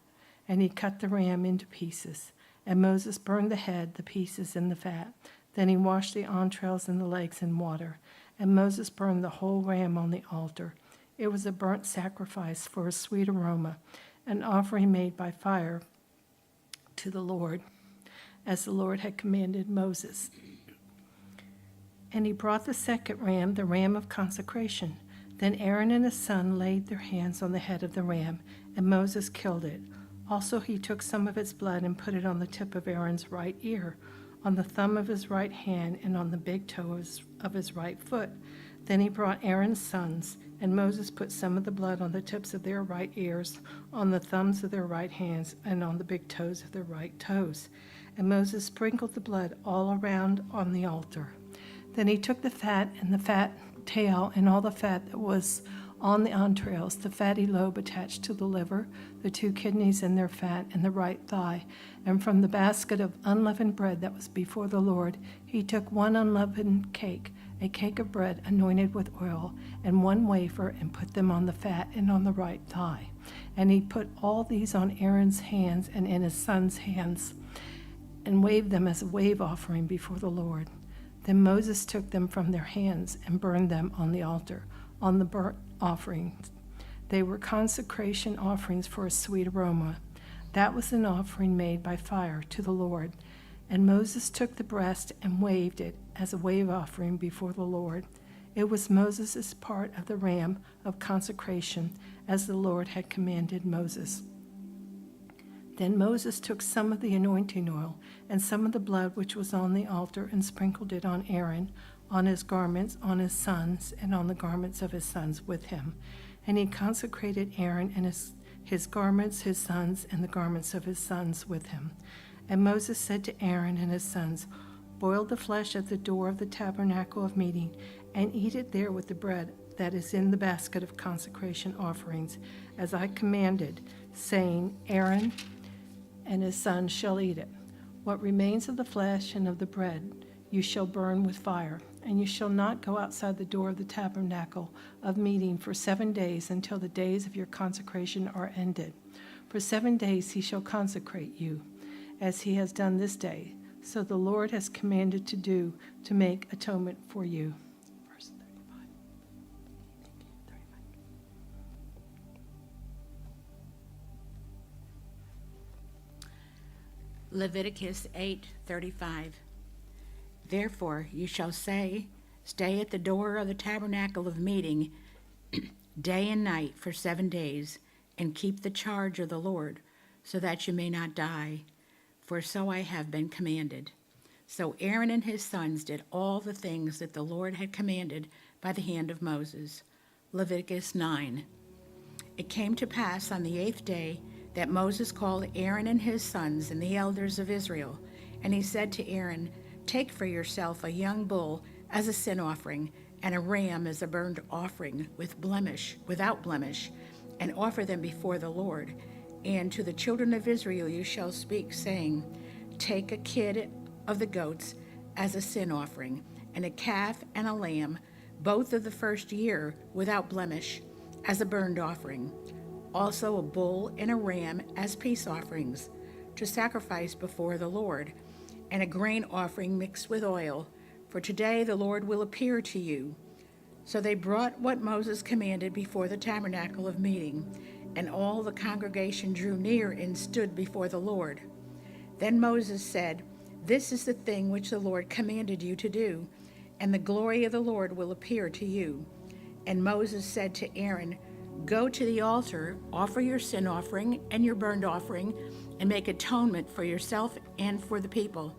and he cut the ram into pieces, And Moses burned the head, the pieces, and the fat. Then he washed the entrails and the legs in water. And Moses burned the whole ram on the altar. It was a burnt sacrifice for a sweet aroma, an offering made by fire to the Lord, as the Lord had commanded Moses. And he brought the second ram, the ram of consecration. Then Aaron and his son laid their hands on the head of the ram, and Moses killed it. Also he took some of its blood and put it on the tip of Aaron's right ear, on the thumb of his right hand, and on the big toe of his right foot. Then he brought Aaron's sons, and Moses put some of the blood on the tips of their right ears, on the thumbs of their right hands, and on the big toes of their right toes. And Moses sprinkled the blood all around on the altar. Then he took the fat and the fat tail and all the fat that was on the entrails, the fatty lobe attached to the liver, the 2 kidneys and their fat, and the right thigh. And from the basket of unleavened bread that was before the Lord, he took 1 unleavened cake, a cake of bread anointed with oil, and 1 wafer, and put them on the fat and on the right thigh. And he put all these on Aaron's hands and in his son's hands, and waved them as a wave offering before the Lord. Then Moses took them from their hands and burned them on the altar, on the burnt offerings. They were consecration offerings for a sweet aroma. That was an offering made by fire to the Lord. And Moses took the breast and waved it as a wave offering before the Lord. It was Moses' part of the ram of consecration, as the Lord had commanded Moses. Then Moses took some of the anointing oil and some of the blood which was on the altar and sprinkled it on Aaron, on his garments, on his sons, and on the garments of his sons with him. And he consecrated Aaron and his garments, his sons, and the garments of his sons with him. And Moses said to Aaron and his sons, "Boil the flesh at the door of the tabernacle of meeting, and eat it there with the bread that is in the basket of consecration offerings, as I commanded, saying, Aaron and his sons shall eat it. What remains of the flesh and of the bread you shall burn with fire, and you shall not go outside the door of the tabernacle of meeting for 7 days until the days of your consecration are ended. For 7 days he shall consecrate you, as he has done this day. So the Lord has commanded to do, to make atonement for you." Verse 35. Leviticus 8:35. Therefore you shall say, stay at the door of the tabernacle of meeting day and night for 7 days, and keep the charge of the Lord, so that you may not die, for so I have been commanded. So Aaron and his sons did all the things that the Lord had commanded by the hand of Moses. Leviticus 9. It came to pass on the 8th day that Moses called Aaron and his sons and the elders of Israel, and he said to Aaron, "Take for yourself a young bull as a sin offering, and a ram as a burnt offering without blemish, and offer them before the Lord. And to the children of Israel you shall speak, saying, Take a kid of the goats as a sin offering, and a calf and a lamb, both of the first year without blemish, as a burnt offering. Also a bull and a ram as peace offerings, to sacrifice before the Lord, and a grain offering mixed with oil, for today the Lord will appear to you." So they brought what Moses commanded before the tabernacle of meeting, and all the congregation drew near and stood before the Lord. Then Moses said, "This is the thing which the Lord commanded you to do, and the glory of the Lord will appear to you." And Moses said to Aaron, "Go to the altar, offer your sin offering and your burnt offering, and make atonement for yourself and for the people.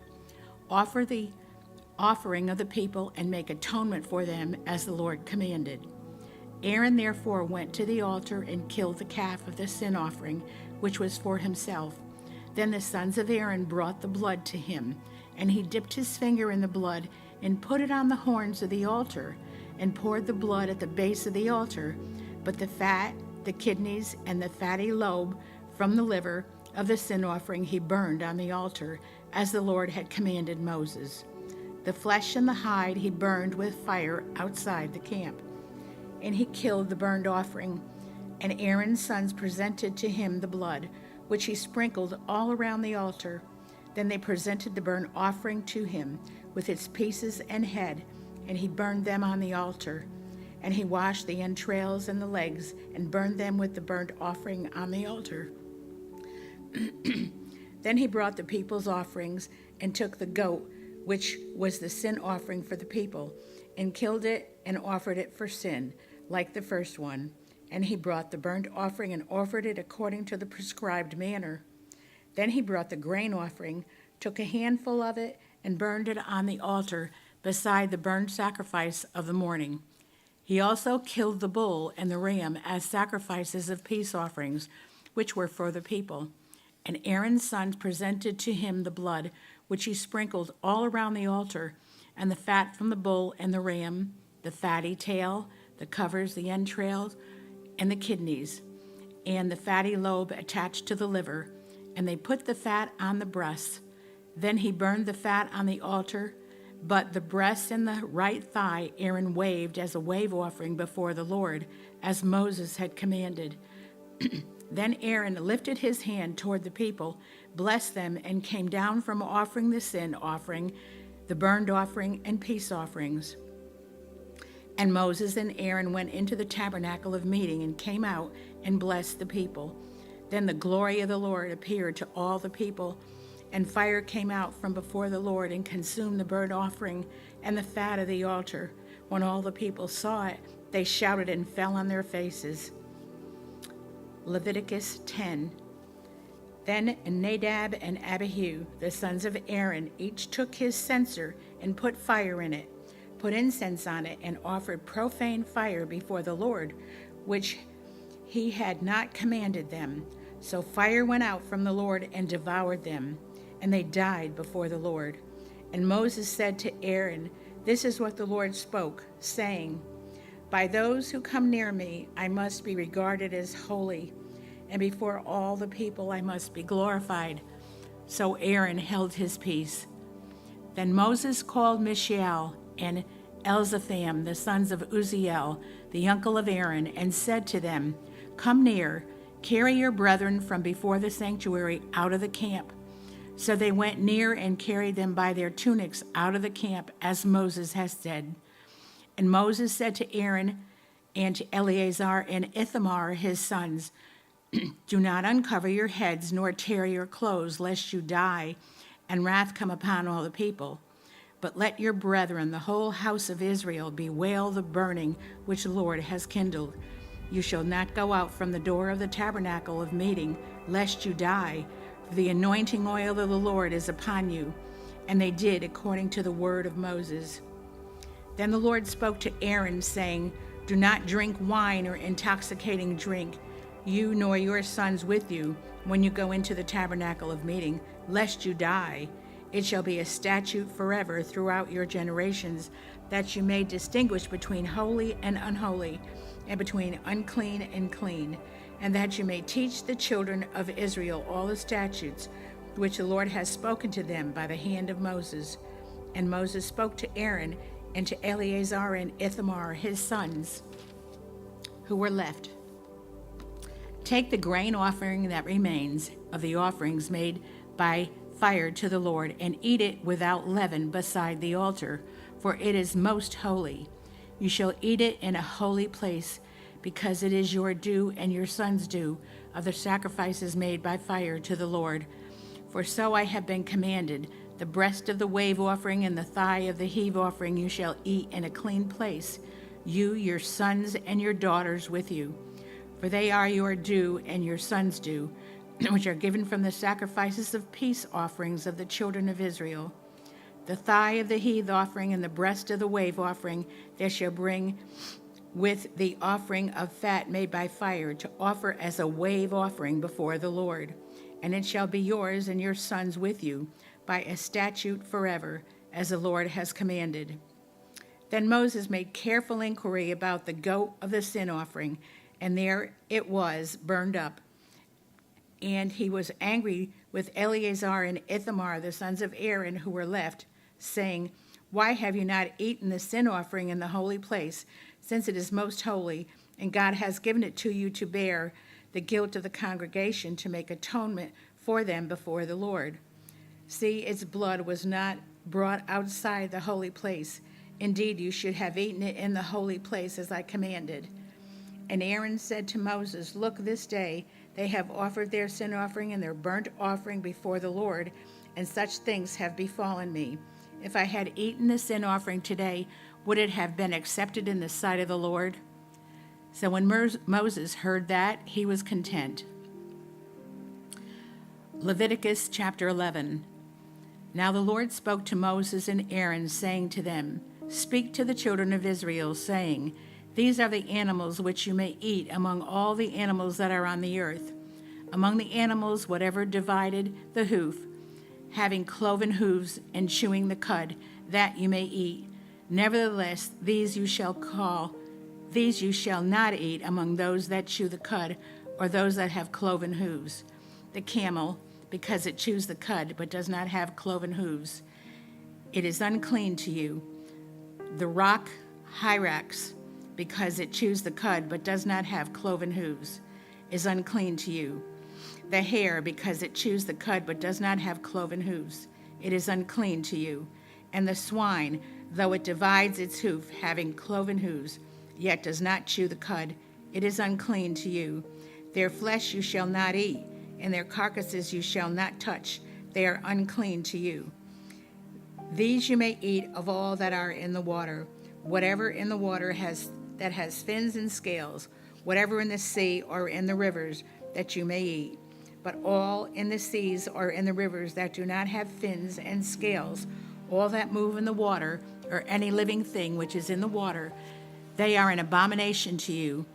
Offer the offering of the people and make atonement for them as the Lord commanded." Aaron therefore went to the altar and killed the calf of the sin offering, which was for himself. Then the sons of Aaron brought the blood to him, and he dipped his finger in the blood and put it on the horns of the altar, and poured the blood at the base of the altar. But the fat, the kidneys, and the fatty lobe from the liver of the sin offering he burned on the altar, as the Lord had commanded Moses. The flesh and the hide he burned with fire outside the camp. And he killed the burnt offering, and Aaron's sons presented to him the blood, which he sprinkled all around the altar. Then they presented the burnt offering to him with its pieces and head, and he burned them on the altar. And he washed the entrails and the legs and burned them with the burnt offering on the altar. Then he brought the people's offerings and took the goat, which was the sin offering for the people, and killed it and offered it for sin, like the first one. And he brought the burnt offering and offered it according to the prescribed manner. Then he brought the grain offering, took a handful of it, and burned it on the altar beside the burnt sacrifice of the morning. He also killed the bull and the ram as sacrifices of peace offerings, which were for the people. And Aaron's sons presented to him the blood, which he sprinkled all around the altar, and the fat from the bull and the ram, the fatty tail, the covers, the entrails, and the kidneys, and the fatty lobe attached to the liver, and they put the fat on the breasts. Then he burned the fat on the altar, but the breast and the right thigh Aaron waved as a wave offering before the Lord, as Moses had commanded. Then Aaron lifted his hand toward the people, blessed them, and came down from offering the sin offering, the burnt offering, and peace offerings. And Moses and Aaron went into the tabernacle of meeting and came out and blessed the people. Then the glory of the Lord appeared to all the people, and fire came out from before the Lord and consumed the burnt offering and the fat of the altar. When all the people saw it, they shouted and fell on their faces. Leviticus 10. Then Nadab and Abihu, the sons of Aaron, each took his censer and put fire in it, put incense on it, and offered profane fire before the Lord, which he had not commanded them. So fire went out from the Lord and devoured them, and they died before the Lord. And Moses said to Aaron, "This is what the Lord spoke, saying, by those who come near me I must be regarded as holy, and before all the people I must be glorified." So Aaron held his peace. Then Moses called Mishael and Elzapham, the sons of Uzziel, the uncle of Aaron, and said to them, "Come near, carry your brethren from before the sanctuary out of the camp." So they went near and carried them by their tunics out of the camp, as Moses had said. And Moses said to Aaron and to Eleazar and Ithamar his sons, "Do not uncover your heads nor tear your clothes, lest you die, and wrath come upon all the people. But let your brethren, the whole house of Israel, bewail the burning which the Lord has kindled. You shall not go out from the door of the tabernacle of meeting, lest you die, for the anointing oil of the Lord is upon you." And they did according to the word of Moses. Then the Lord spoke to Aaron, saying, "Do not drink wine or intoxicating drink, you nor your sons with you, when you go into the tabernacle of meeting, lest you die. It shall be a statute forever throughout your generations, that you may distinguish between holy and unholy, and between unclean and clean, and that you may teach the children of Israel all the statutes which the Lord has spoken to them by the hand of Moses." And Moses spoke to Aaron and to Eleazar and Ithamar his sons, who were left, "Take the grain offering that remains of the offerings made by fire to the Lord, and eat it without leaven beside the altar, for it is most holy. You shall eat it in a holy place, because it is your due and your sons' due of the sacrifices made by fire to the Lord. For so I have been commanded. The breast of the wave offering and the thigh of the heave offering you shall eat in a clean place, you, your sons, and your daughters with you. For they are your due and your sons' due, which are given from the sacrifices of peace offerings of the children of Israel. The thigh of the heave offering and the breast of the wave offering they shall bring with the offering of fat made by fire to offer as a wave offering before the Lord. And it shall be yours and your sons with you by a statute forever, as the Lord has commanded." Then Moses made careful inquiry about the goat of the sin offering, and there it was burned up. And he was angry with Eleazar and Ithamar, the sons of Aaron, who were left, saying, "Why have you not eaten the sin offering in the holy place, since it is most holy, and God has given it to you to bear the guilt of the congregation, to make atonement for them before the Lord?" See, its blood was not brought outside the holy place. Indeed, you should have eaten it in the holy place as I commanded. And Aaron said to Moses, Look, this day they have offered their sin offering and their burnt offering before the Lord, and such things have befallen me. If I had eaten the sin offering today, would it have been accepted in the sight of the Lord? So when Moses heard that, he was content. Leviticus chapter 11. Now the Lord spoke to Moses and Aaron, saying to them, Speak to the children of Israel, saying, These are the animals which you may eat among all the animals that are on the earth. Among the animals, whatever divided the hoof, having cloven hooves and chewing the cud, that you may eat. Nevertheless, these you shall not eat among those that chew the cud, or those that have cloven hooves. The camel, because it chews the cud, but does not have cloven hooves, it is unclean to you. The rock hyrax, because it chews the cud, but does not have cloven hooves, is unclean to you. The hare, because it chews the cud, but does not have cloven hooves, it is unclean to you. And the swine, though it divides its hoof, having cloven hooves, yet does not chew the cud, it is unclean to you. Their flesh you shall not eat, and their carcasses you shall not touch, they are unclean to you. These you may eat of all that are in the water, whatever in the water that has fins and scales, whatever in the sea or in the rivers that you may eat. But all in the seas or in the rivers that do not have fins and scales, all that move in the water, or any living thing which is in the water, they are an abomination to you.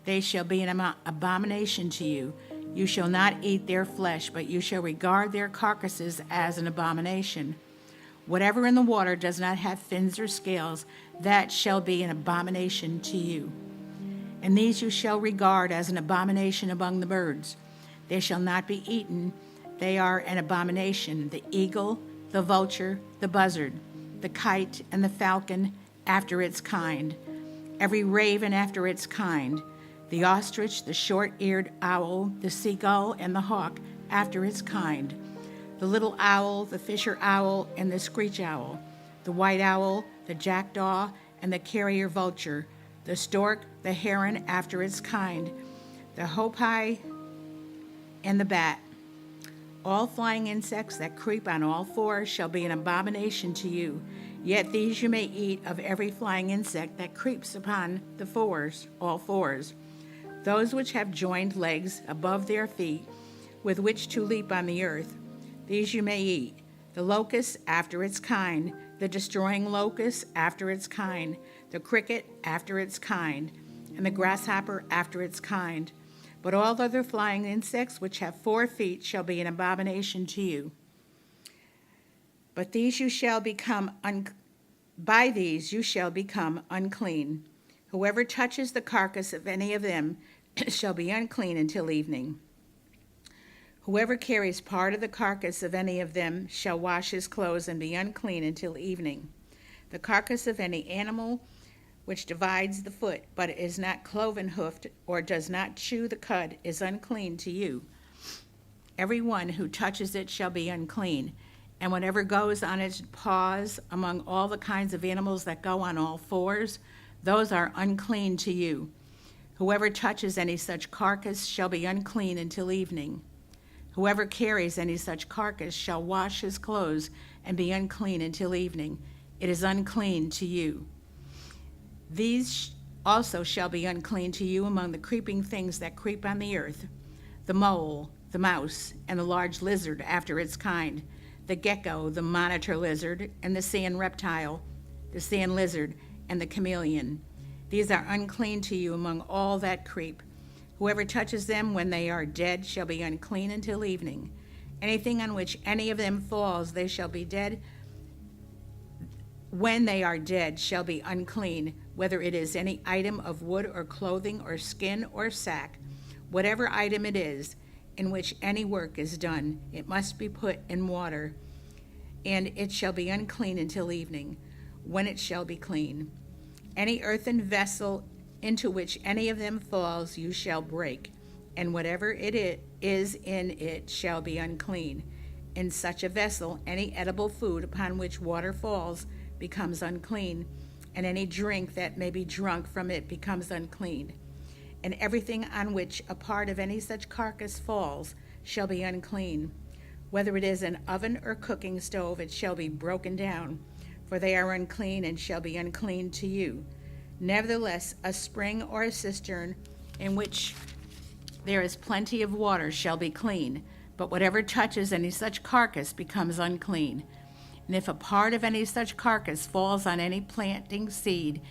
They shall be an abomination to you. You shall not eat their flesh, but you shall regard their carcasses as an abomination. Whatever in the water does not have fins or scales, that shall be an abomination to you. And these you shall regard as an abomination among the birds. They shall not be eaten. They are an abomination: the eagle, the vulture, the buzzard, the kite, and the falcon after its kind, every raven after its kind, the ostrich, the short-eared owl, the seagull, and the hawk after its kind, the little owl, the fisher owl, and the screech owl, the white owl, the jackdaw, and the carrier vulture, the stork, the heron after its kind, the hopi, and the bat. All flying insects that creep on all fours shall be an abomination to you. Yet these you may eat of every flying insect that creeps upon the fours, all fours. Those which have joined legs above their feet, with which to leap on the earth, these you may eat. The locust after its kind, the destroying locust after its kind, the cricket after its kind, and the grasshopper after its kind. But all other flying insects which have 4 feet shall be an abomination to you. But these you shall become by these you shall become unclean. Whoever touches the carcass of any of them shall be unclean until evening. Whoever carries part of the carcass of any of them shall wash his clothes and be unclean until evening. The carcass of any animal which divides the foot, but is not cloven-hoofed, or does not chew the cud, is unclean to you. Every one who touches it shall be unclean, and whatever goes on its paws among all the kinds of animals that go on all fours, those are unclean to you. Whoever touches any such carcass shall be unclean until evening. Whoever carries any such carcass shall wash his clothes and be unclean until evening. It is unclean to you. These also shall be unclean to you among the creeping things that creep on the earth: the mole, the mouse, and the large lizard after its kind, the gecko, the monitor lizard, and the sand reptile, the sand lizard, and the chameleon. These are unclean to you among all that creep. Whoever touches them when they are dead shall be unclean until evening. Anything on which any of them falls, they shall be dead. When they are dead shall be unclean, whether it is any item of wood or clothing or skin or sack. Whatever item it is in which any work is done, it must be put in water, and it shall be unclean until evening, when it shall be clean. Any earthen vessel into which any of them falls you shall break, and whatever it is in it shall be unclean. in such a vessel, any edible food upon which water falls becomes unclean, and any drink that may be drunk from it becomes unclean. And everything on which a part of any such carcass falls shall be unclean. Whether it is an oven or cooking stove, it shall be broken down, for they are unclean and shall be unclean to you. Nevertheless, a spring or a cistern in which there is plenty of water shall be clean, but whatever touches any such carcass becomes unclean. And if a part of any such carcass falls on any planting seed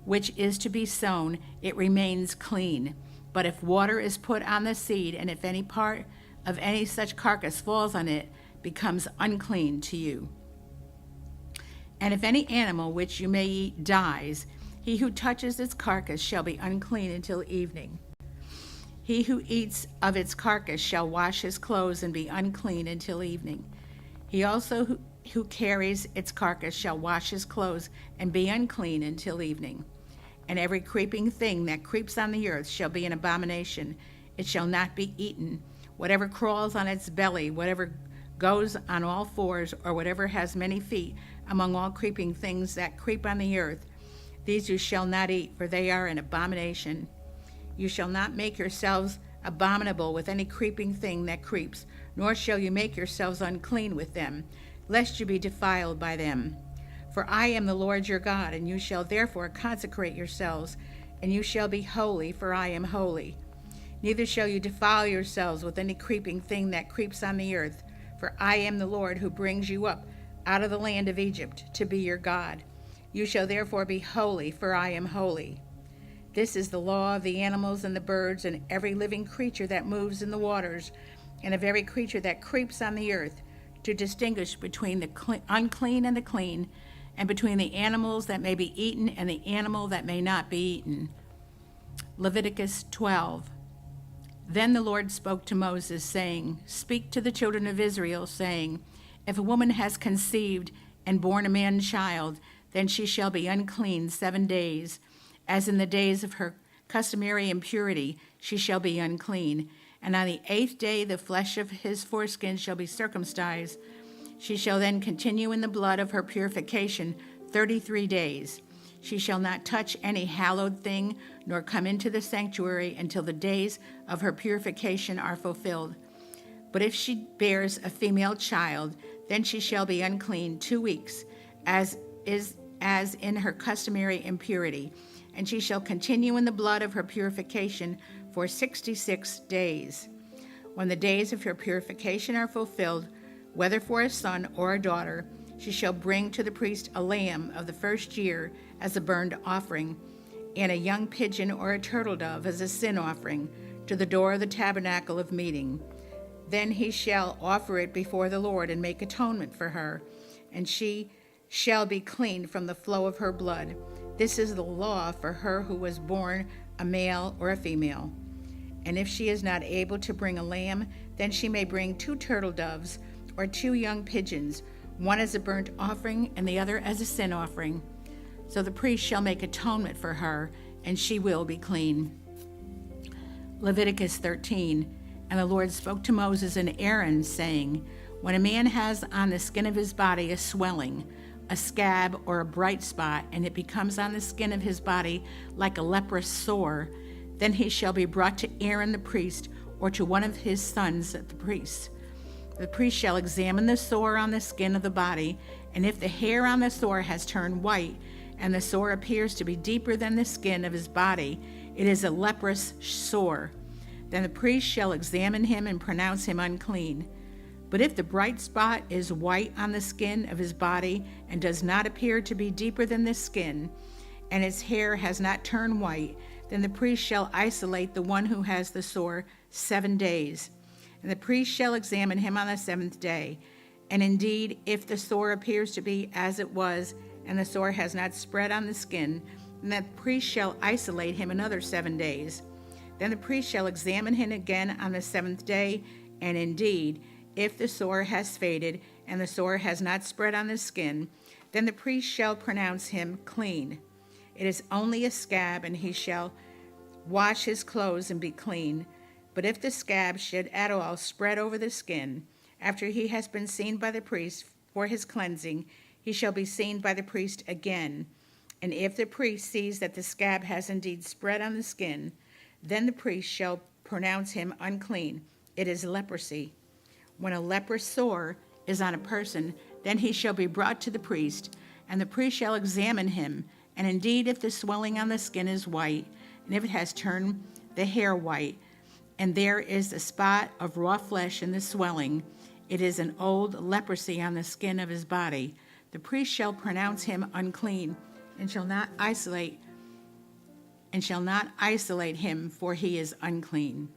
which is to be sown, it remains clean. But if water is put on the seed, and if any part of any such carcass falls on it, becomes unclean to you. And if any animal which you may eat dies, he who touches its carcass shall be unclean until evening. He who eats of its carcass shall wash his clothes and be unclean until evening. He also who carries its carcass shall wash his clothes and be unclean until evening. And every creeping thing that creeps on the earth shall be an abomination. It shall not be eaten. Whatever crawls on its belly, whatever goes on all fours, or whatever has many feet, among all creeping things that creep on the earth, these you shall not eat, for they are an abomination. You shall not make yourselves abominable with any creeping thing that creeps, nor shall you make yourselves unclean with them, lest you be defiled by them. For I am the Lord your God, and you shall therefore consecrate yourselves, and you shall be holy, for I am holy. Neither shall you defile yourselves with any creeping thing that creeps on the earth, for I am the Lord who brings you up out of the land of Egypt to be your God. You shall therefore be holy, for I am holy. This is the law of the animals and the birds and every living creature that moves in the waters, and of every creature that creeps on the earth, to distinguish between the unclean and the clean, and between the animals that may be eaten and the animal that may not be eaten. Leviticus 12. Then the Lord spoke to Moses, saying, Speak to the children of Israel, saying, If a woman has conceived and borne a man child, then she shall be unclean 7 days. As in the days of her customary impurity, she shall be unclean. And on the 8th day the flesh of his foreskin shall be circumcised. She shall then continue in the blood of her purification 33 days. She shall not touch any hallowed thing, nor come into the sanctuary until the days of her purification are fulfilled. But if she bears a female child, then she shall be unclean 2 weeks, as in her customary impurity, and she shall continue in the blood of her purification for 66 days. When the days of her purification are fulfilled, whether for a son or a daughter, she shall bring to the priest a lamb of the first year as a burnt offering, and a young pigeon or a turtle dove as a sin offering to the door of the tabernacle of meeting. Then he shall offer it before the Lord and make atonement for her, and she shall be clean from the flow of her blood. This is the law for her who was born a male or a female. And if she is not able to bring a lamb, then she may bring 2 turtle doves or 2 young pigeons, one as a burnt offering and the other as a sin offering. So the priest shall make atonement for her, and she will be clean. Leviticus 13. And the Lord spoke to Moses and Aaron, saying, When a man has on the skin of his body a swelling, a scab, or a bright spot, and it becomes on the skin of his body like a leprous sore, then he shall be brought to Aaron the priest, or to one of his sons the priest. The priest shall examine the sore on the skin of the body, and if the hair on the sore has turned white, and the sore appears to be deeper than the skin of his body, it is a leprous sore. Then the priest shall examine him and pronounce him unclean. But if the bright spot is white on the skin of his body and does not appear to be deeper than the skin, and its hair has not turned white, then the priest shall isolate the one who has the sore 7 days. And the priest shall examine him on the 7th day. And indeed, if the sore appears to be as it was, and the sore has not spread on the skin, then the priest shall isolate him another 7 days. Then the priest shall examine him again on the 7th day, and indeed, if the sore has faded, and the sore has not spread on the skin, then the priest shall pronounce him clean. It is only a scab, and he shall wash his clothes and be clean. But if the scab should at all spread over the skin, After he has been seen by the priest for his cleansing, he shall be seen by the priest again. And if the priest sees that the scab has indeed spread on the skin, then the priest shall pronounce him unclean. It is leprosy. When a leprous sore is on a person, then he shall be brought to the priest, and the priest shall examine him. And indeed, if the swelling on the skin is white, and if it has turned the hair white, and there is a spot of raw flesh in the swelling, it is an old leprosy on the skin of his body. The priest shall pronounce him unclean, and shall not isolate him, for he is unclean.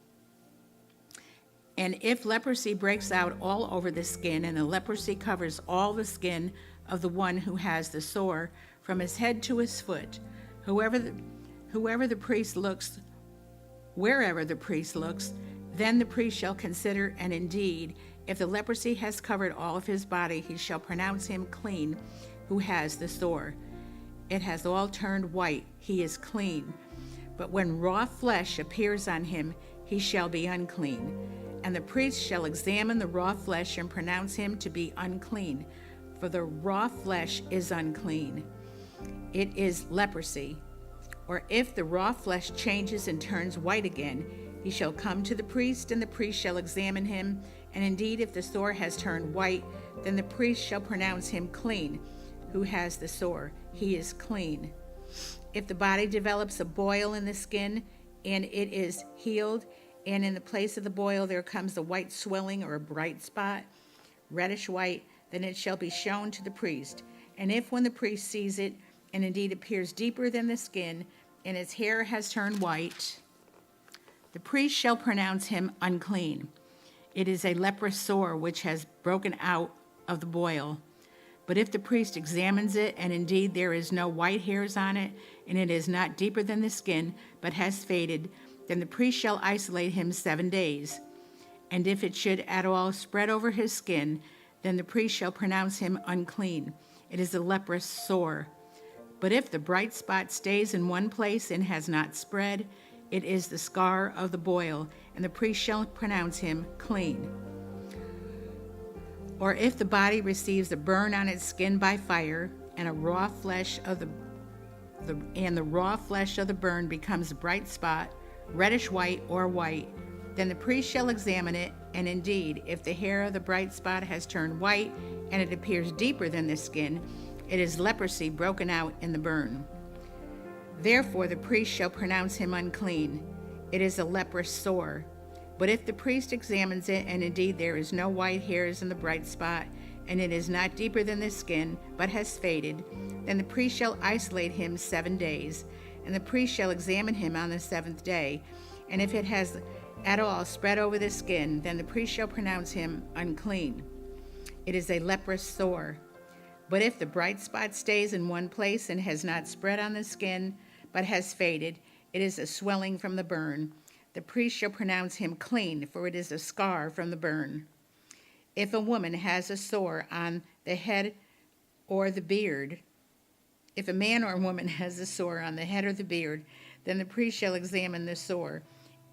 And if leprosy breaks out all over the skin, and the leprosy covers all the skin of the one who has the sore, from his head to his foot, wherever the priest looks, then the priest shall consider, and indeed, if the leprosy has covered all of his body, he shall pronounce him clean who has the sore. It has all turned white, he is clean. But when raw flesh appears on him, he shall be unclean. And the priest shall examine the raw flesh and pronounce him to be unclean, for the raw flesh is unclean. It is leprosy. Or if the raw flesh changes and turns white again, he shall come to the priest, and the priest shall examine him. And indeed, if the sore has turned white, then the priest shall pronounce him clean who has the sore. He is clean. If the body develops a boil in the skin, and it is healed, and in the place of the boil there comes a white swelling or a bright spot, reddish white, then it shall be shown to the priest. And if when the priest sees it, and indeed appears deeper than the skin, and its hair has turned white, the priest shall pronounce him unclean. It is a leprous sore which has broken out of the boil. But if the priest examines it, and indeed there is no white hairs on it, and it is not deeper than the skin, but has faded, then the priest shall isolate him 7 days. And if it should at all spread over his skin, then the priest shall pronounce him unclean. It is a leprous sore. But if the bright spot stays in one place and has not spread, it is the scar of the boil, and the priest shall pronounce him clean. Or if the body receives a burn on its skin by fire, and the raw flesh of the burn becomes a bright spot, reddish white or white, then the priest shall examine it, and indeed, if the hair of the bright spot has turned white, and it appears deeper than the skin, it is leprosy broken out in the burn. Therefore the priest shall pronounce him unclean. It is a leprous sore. But if the priest examines it, and indeed there is no white hairs in the bright spot, and it is not deeper than the skin, but has faded, then the priest shall isolate him 7 days, and the priest shall examine him on the 7th day. And if it has at all spread over the skin, then the priest shall pronounce him unclean. It is a leprous sore. But if the bright spot stays in one place and has not spread on the skin, but has faded, it is a swelling from the burn. The priest shall pronounce him clean, for it is a scar from the burn. If a woman has a sore on the head or the beard, if a man or a woman has a sore on the head or the beard, then the priest shall examine the sore.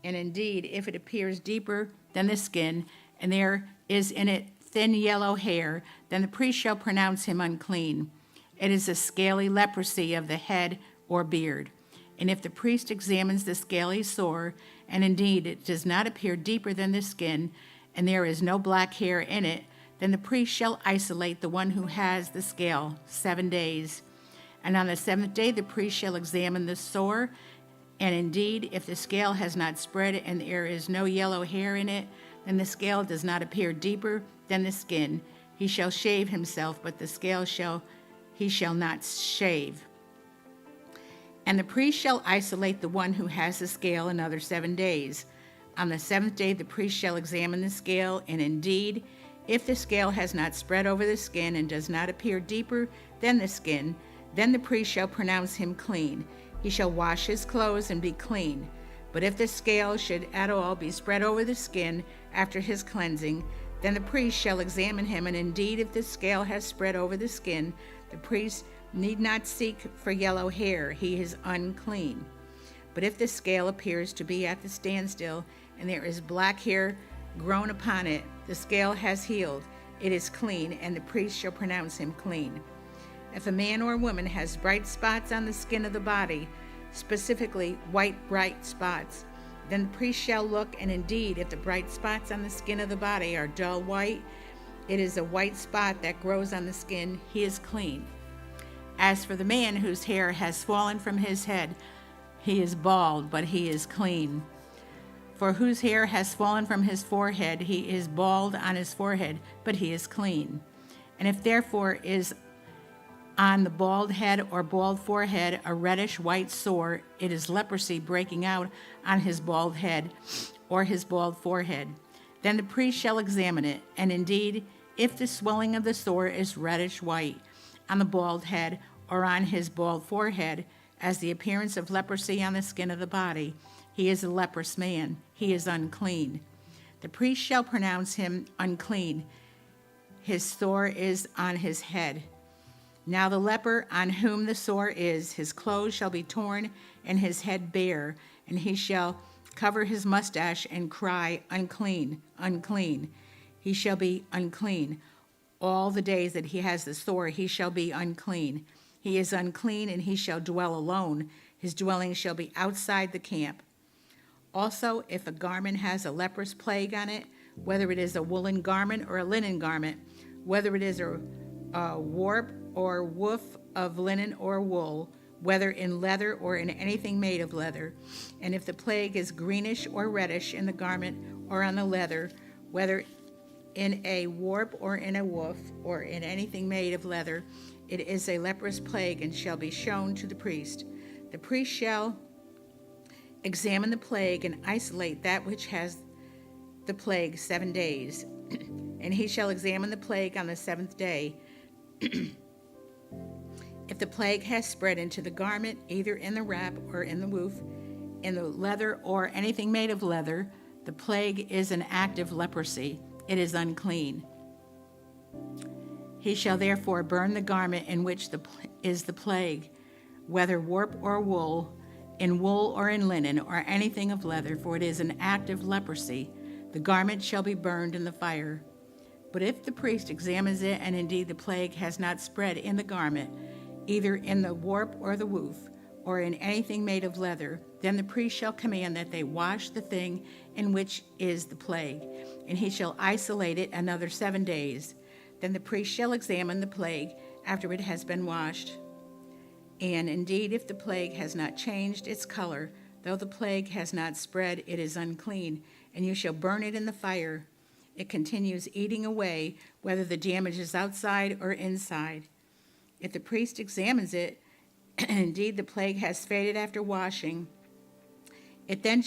And indeed, if it appears deeper than the skin, and there is in it thin yellow hair, then the priest shall pronounce him unclean. It is a scaly leprosy of the head or beard. And if the priest examines the scaly sore, and indeed it does not appear deeper than the skin, and there is no black hair in it, then the priest shall isolate the one who has the scale 7 days. And on the 7th day the priest shall examine the sore, and indeed if the scale has not spread and there is no yellow hair in it, then the scale does not appear deeper than the skin. He shall shave himself, but the scale he shall not shave. And the priest shall isolate the one who has the scale another 7 days. On the 7th day the priest shall examine the scale, and indeed, if the scale has not spread over the skin and does not appear deeper than the skin, then the priest shall pronounce him clean. He shall wash his clothes and be clean. But if the scale should at all be spread over the skin after his cleansing, then the priest shall examine him, and indeed if the scale has spread over the skin, the priest need not seek for yellow hair, he is unclean. But if the scale appears to be at the standstill, and there is black hair grown upon it, the scale has healed, it is clean, and the priest shall pronounce him clean. If a man or woman has bright spots on the skin of the body, specifically white bright spots, then the priest shall look, and indeed, if the bright spots on the skin of the body are dull white, it is a white spot that grows on the skin, he is clean. As for the man whose hair has fallen from his head, he is bald, but he is clean. For whose hair has fallen from his forehead, he is bald on his forehead, but he is clean. And if therefore is on the bald head or bald forehead a reddish white sore, it is leprosy breaking out on his bald head or his bald forehead. Then the priest shall examine it, and indeed, if the swelling of the sore is reddish white on the bald head or on his bald forehead, as the appearance of leprosy on the skin of the body, he is a leprous man, he is unclean. The priest shall pronounce him unclean. His sore is on his head. Now the leper on whom the sore is, his clothes shall be torn and his head bare, and he shall cover his mustache and cry, unclean, unclean. He shall be unclean. All the days that he has the sore, he shall be unclean. He is unclean, and he shall dwell alone. His dwelling shall be outside the camp. Also, if a garment has a leprous plague on it, whether it is a woolen garment or a linen garment, whether it is a warp or woof of linen or wool, whether in leather or in anything made of leather, and if the plague is greenish or reddish in the garment or on the leather, whether in a warp or in a woof or in anything made of leather, it is a leprous plague and shall be shown to the priest. The priest shall examine the plague and isolate that which has the plague 7 days. And he shall examine the plague on the 7th day. If the plague has spread into the garment, either in the wrap or in the woof, in the leather or anything made of leather, the plague is an active leprosy. It is unclean. He shall therefore burn the garment in which is the plague, whether warp or wool, in wool or in linen, or anything of leather, for it is an active leprosy. The garment shall be burned in the fire. But if the priest examines it, and indeed the plague has not spread in the garment, either in the warp or the woof, or in anything made of leather, then the priest shall command that they wash the thing in which is the plague, and he shall isolate it another 7 days. Then the priest shall examine the plague after it has been washed. And indeed, if the plague has not changed its color, though the plague has not spread, it is unclean, and you shall burn it in the fire. It continues eating away, whether the damage is outside or inside. If the priest examines it, and indeed the plague has faded after washing, it then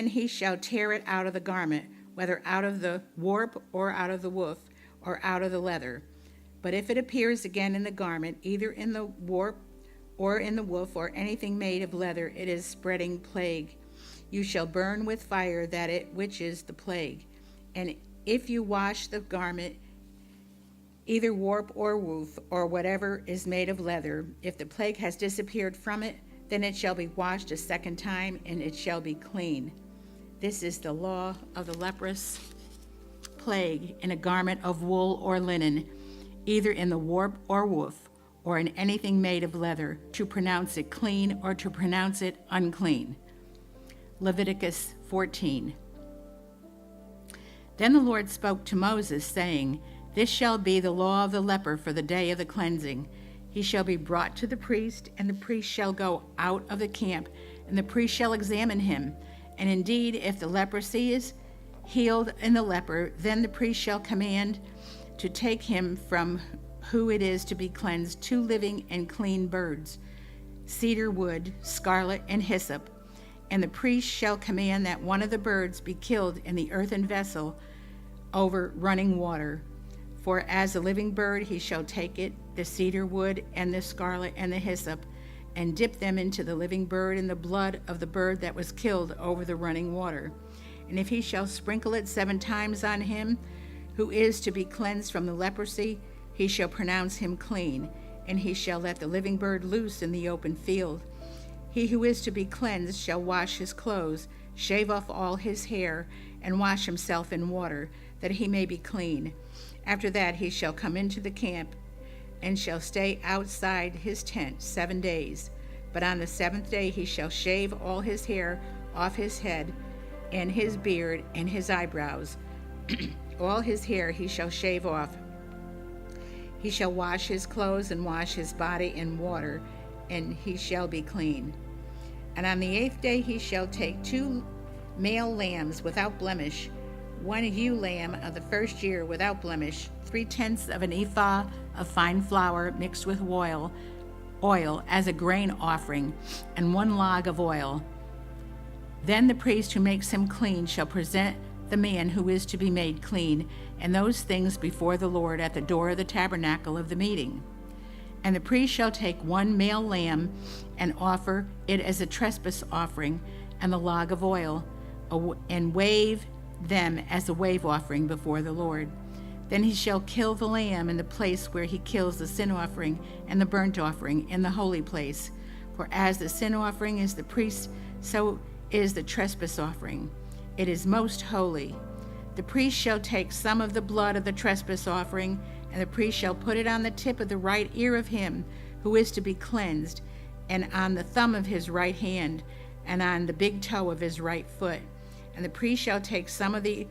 he shall tear it out of the garment, whether out of the warp or out of the woof or out of the leather. But if it appears again in the garment, either in the warp or in the woof or anything made of leather, it is spreading plague. You shall burn with fire that which is the plague. And if you wash the garment, either warp or woof or whatever is made of leather, if the plague has disappeared from it, then it shall be washed a second time, and it shall be clean. This is the law of the leprous plague in a garment of wool or linen, either in the warp or woof, or in anything made of leather, to pronounce it clean or to pronounce it unclean. Leviticus 14. Then the Lord spoke to Moses, saying, This shall be the law of the leper for the day of the cleansing. He shall be brought to the priest, and the priest shall go out of the camp, and the priest shall examine him. And indeed, if the leprosy is healed in the leper, then the priest shall command to take him from who it is to be cleansed 2 living and clean birds, cedar wood, scarlet, and hyssop. And the priest shall command that one of the birds be killed in the earthen vessel over running water. For as a living bird he shall take it, the cedar wood and the scarlet and the hyssop, and dip them into the living bird in the blood of the bird that was killed over the running water. And if he shall sprinkle it 7 times on him who is to be cleansed from the leprosy, he shall pronounce him clean, and he shall let the living bird loose in the open field. He who is to be cleansed shall wash his clothes, shave off all his hair, and wash himself in water, that he may be clean. After that he shall come into the camp, and shall stay outside his tent 7 days. But on the 7th day he shall shave all his hair off his head, and his beard, and his eyebrows. All his hair he shall shave off. He shall wash his clothes and wash his body in water, and he shall be clean. And on the 8th day he shall take 2 male lambs without blemish, 1 ewe lamb of the first year without blemish, 3/10 of an ephah of fine flour mixed with oil as a grain offering, and 1 log of oil. Then the priest who makes him clean shall present the man who is to be made clean, and those things before the Lord at the door of the tabernacle of the meeting. And the priest shall take 1 male lamb and offer it as a trespass offering, and the log of oil, and wave them as a wave offering before the Lord. Then he shall kill the lamb in the place where he kills the sin offering and the burnt offering in the holy place. For as the sin offering is the priest, so is the trespass offering. It is most holy. The priest shall take some of the blood of the trespass offering, and the priest shall put it on the tip of the right ear of him who is to be cleansed, and on the thumb of his right hand, and on the big toe of his right foot. And the priest shall take some of the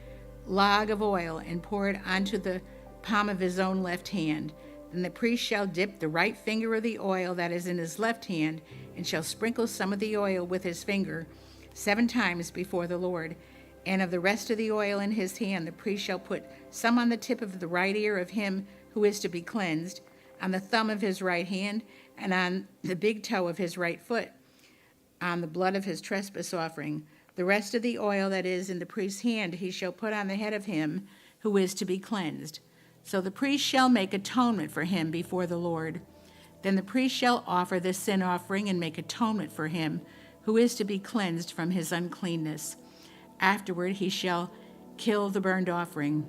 log of oil and pour it onto the palm of his own left hand. Then the priest shall dip the right finger of the oil that is in his left hand, and shall sprinkle some of the oil with his finger 7 times before the Lord. And of the rest of the oil in his hand the priest shall put some on the tip of the right ear of him who is to be cleansed, on the thumb of his right hand, and on the big toe of his right foot, on the blood of his trespass offering. The rest of the oil that is in the priest's hand he shall put on the head of him who is to be cleansed. So the priest shall make atonement for him before the Lord. Then the priest shall offer the sin offering and make atonement for him who is to be cleansed from his uncleanness. Afterward he shall kill the burnt offering.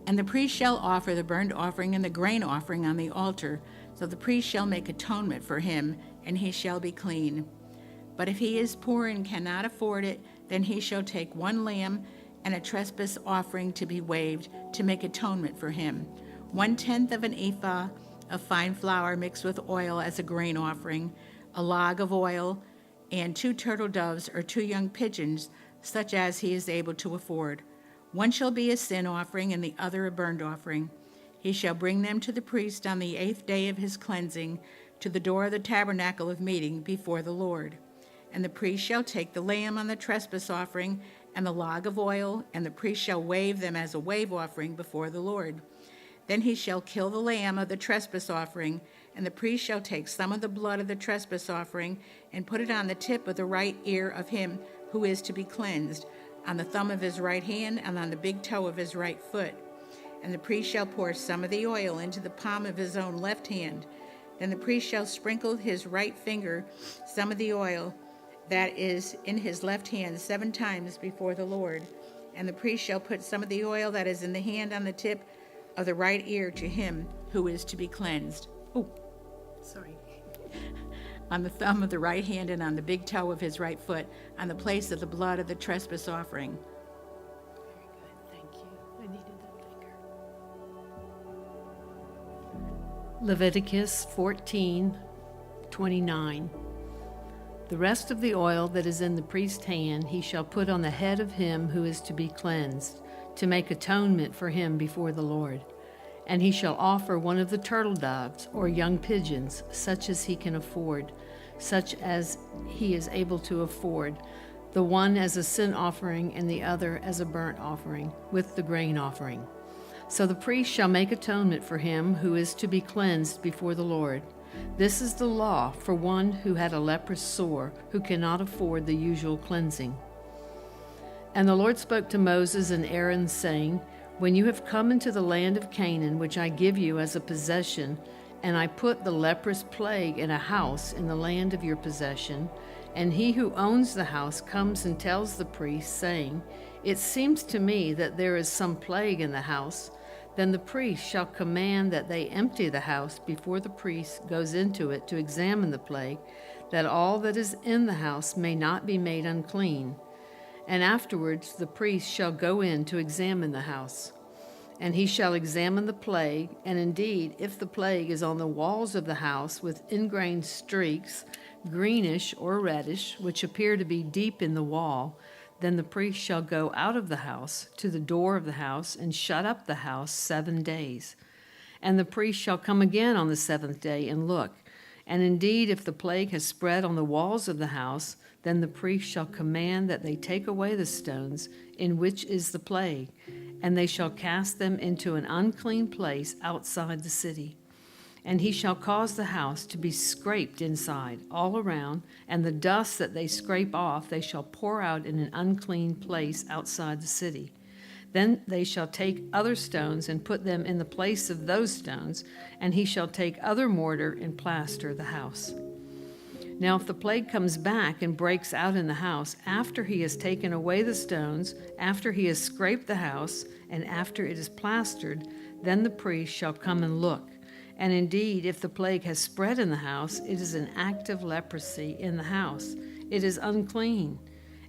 And the priest shall offer the burnt offering and the grain offering on the altar. So the priest shall make atonement for him, and he shall be clean. But if he is poor and cannot afford it, then he shall take 1 lamb and a trespass offering to be waved to make atonement for him, 1/10 of an ephah of fine flour mixed with oil as a grain offering, a log of oil, and 2 turtle doves or 2 young pigeons, such as he is able to afford. 1 shall be a sin offering and the other a burnt offering. He shall bring them to the priest on the 8th day of his cleansing, to the door of the tabernacle of meeting before the Lord. And the priest shall take the lamb on the trespass offering and the log of oil, and the priest shall wave them as a wave offering before the Lord. Then he shall kill the lamb of the trespass offering, and the priest shall take some of the blood of the trespass offering and put it on the tip of the right ear of him who is to be cleansed, on the thumb of his right hand and on the big toe of his right foot. And the priest shall pour some of the oil into the palm of his own left hand. Then the priest shall sprinkle his right finger some of the oil that is in his left hand 7 times before the Lord. And the priest shall put some of the oil that is in the hand on the tip of the right ear to him who is to be cleansed. On the thumb of the right hand and on the big toe of his right foot, on the place of the blood of the trespass offering. Very good, thank you. I needed that finger. Leviticus 14:29. The rest of the oil that is in the priest's hand he shall put on the head of him who is to be cleansed, to make atonement for him before the Lord. And he shall offer 1 of the turtle doves or young pigeons, such as he can afford, such as he is able to afford, the one as a sin offering and the other as a burnt offering, with the grain offering. So the priest shall make atonement for him who is to be cleansed before the Lord. This is the law for one who had a leprous sore, who cannot afford the usual cleansing. And the Lord spoke to Moses and Aaron, saying, When you have come into the land of Canaan, which I give you as a possession, and I put the leprous plague in a house in the land of your possession, and he who owns the house comes and tells the priest, saying, It seems to me that there is some plague in the house, then the priest shall command that they empty the house before the priest goes into it to examine the plague, that all that is in the house may not be made unclean. And afterwards the priest shall go in to examine the house. And he shall examine the plague, and indeed, if the plague is on the walls of the house with ingrained streaks, greenish or reddish, which appear to be deep in the wall, then the priest shall go out of the house to the door of the house and shut up the house 7 days. And the priest shall come again on the 7th day and look. And indeed, if the plague has spread on the walls of the house, then the priest shall command that they take away the stones in which is the plague, and they shall cast them into an unclean place outside the city. And he shall cause the house to be scraped inside, all around, and the dust that they scrape off they shall pour out in an unclean place outside the city. Then they shall take other stones and put them in the place of those stones, and he shall take other mortar and plaster the house. Now if the plague comes back and breaks out in the house, after he has taken away the stones, after he has scraped the house, and after it is plastered, then the priest shall come and look. And indeed, if the plague has spread in the house, it is an act of leprosy in the house. It is unclean.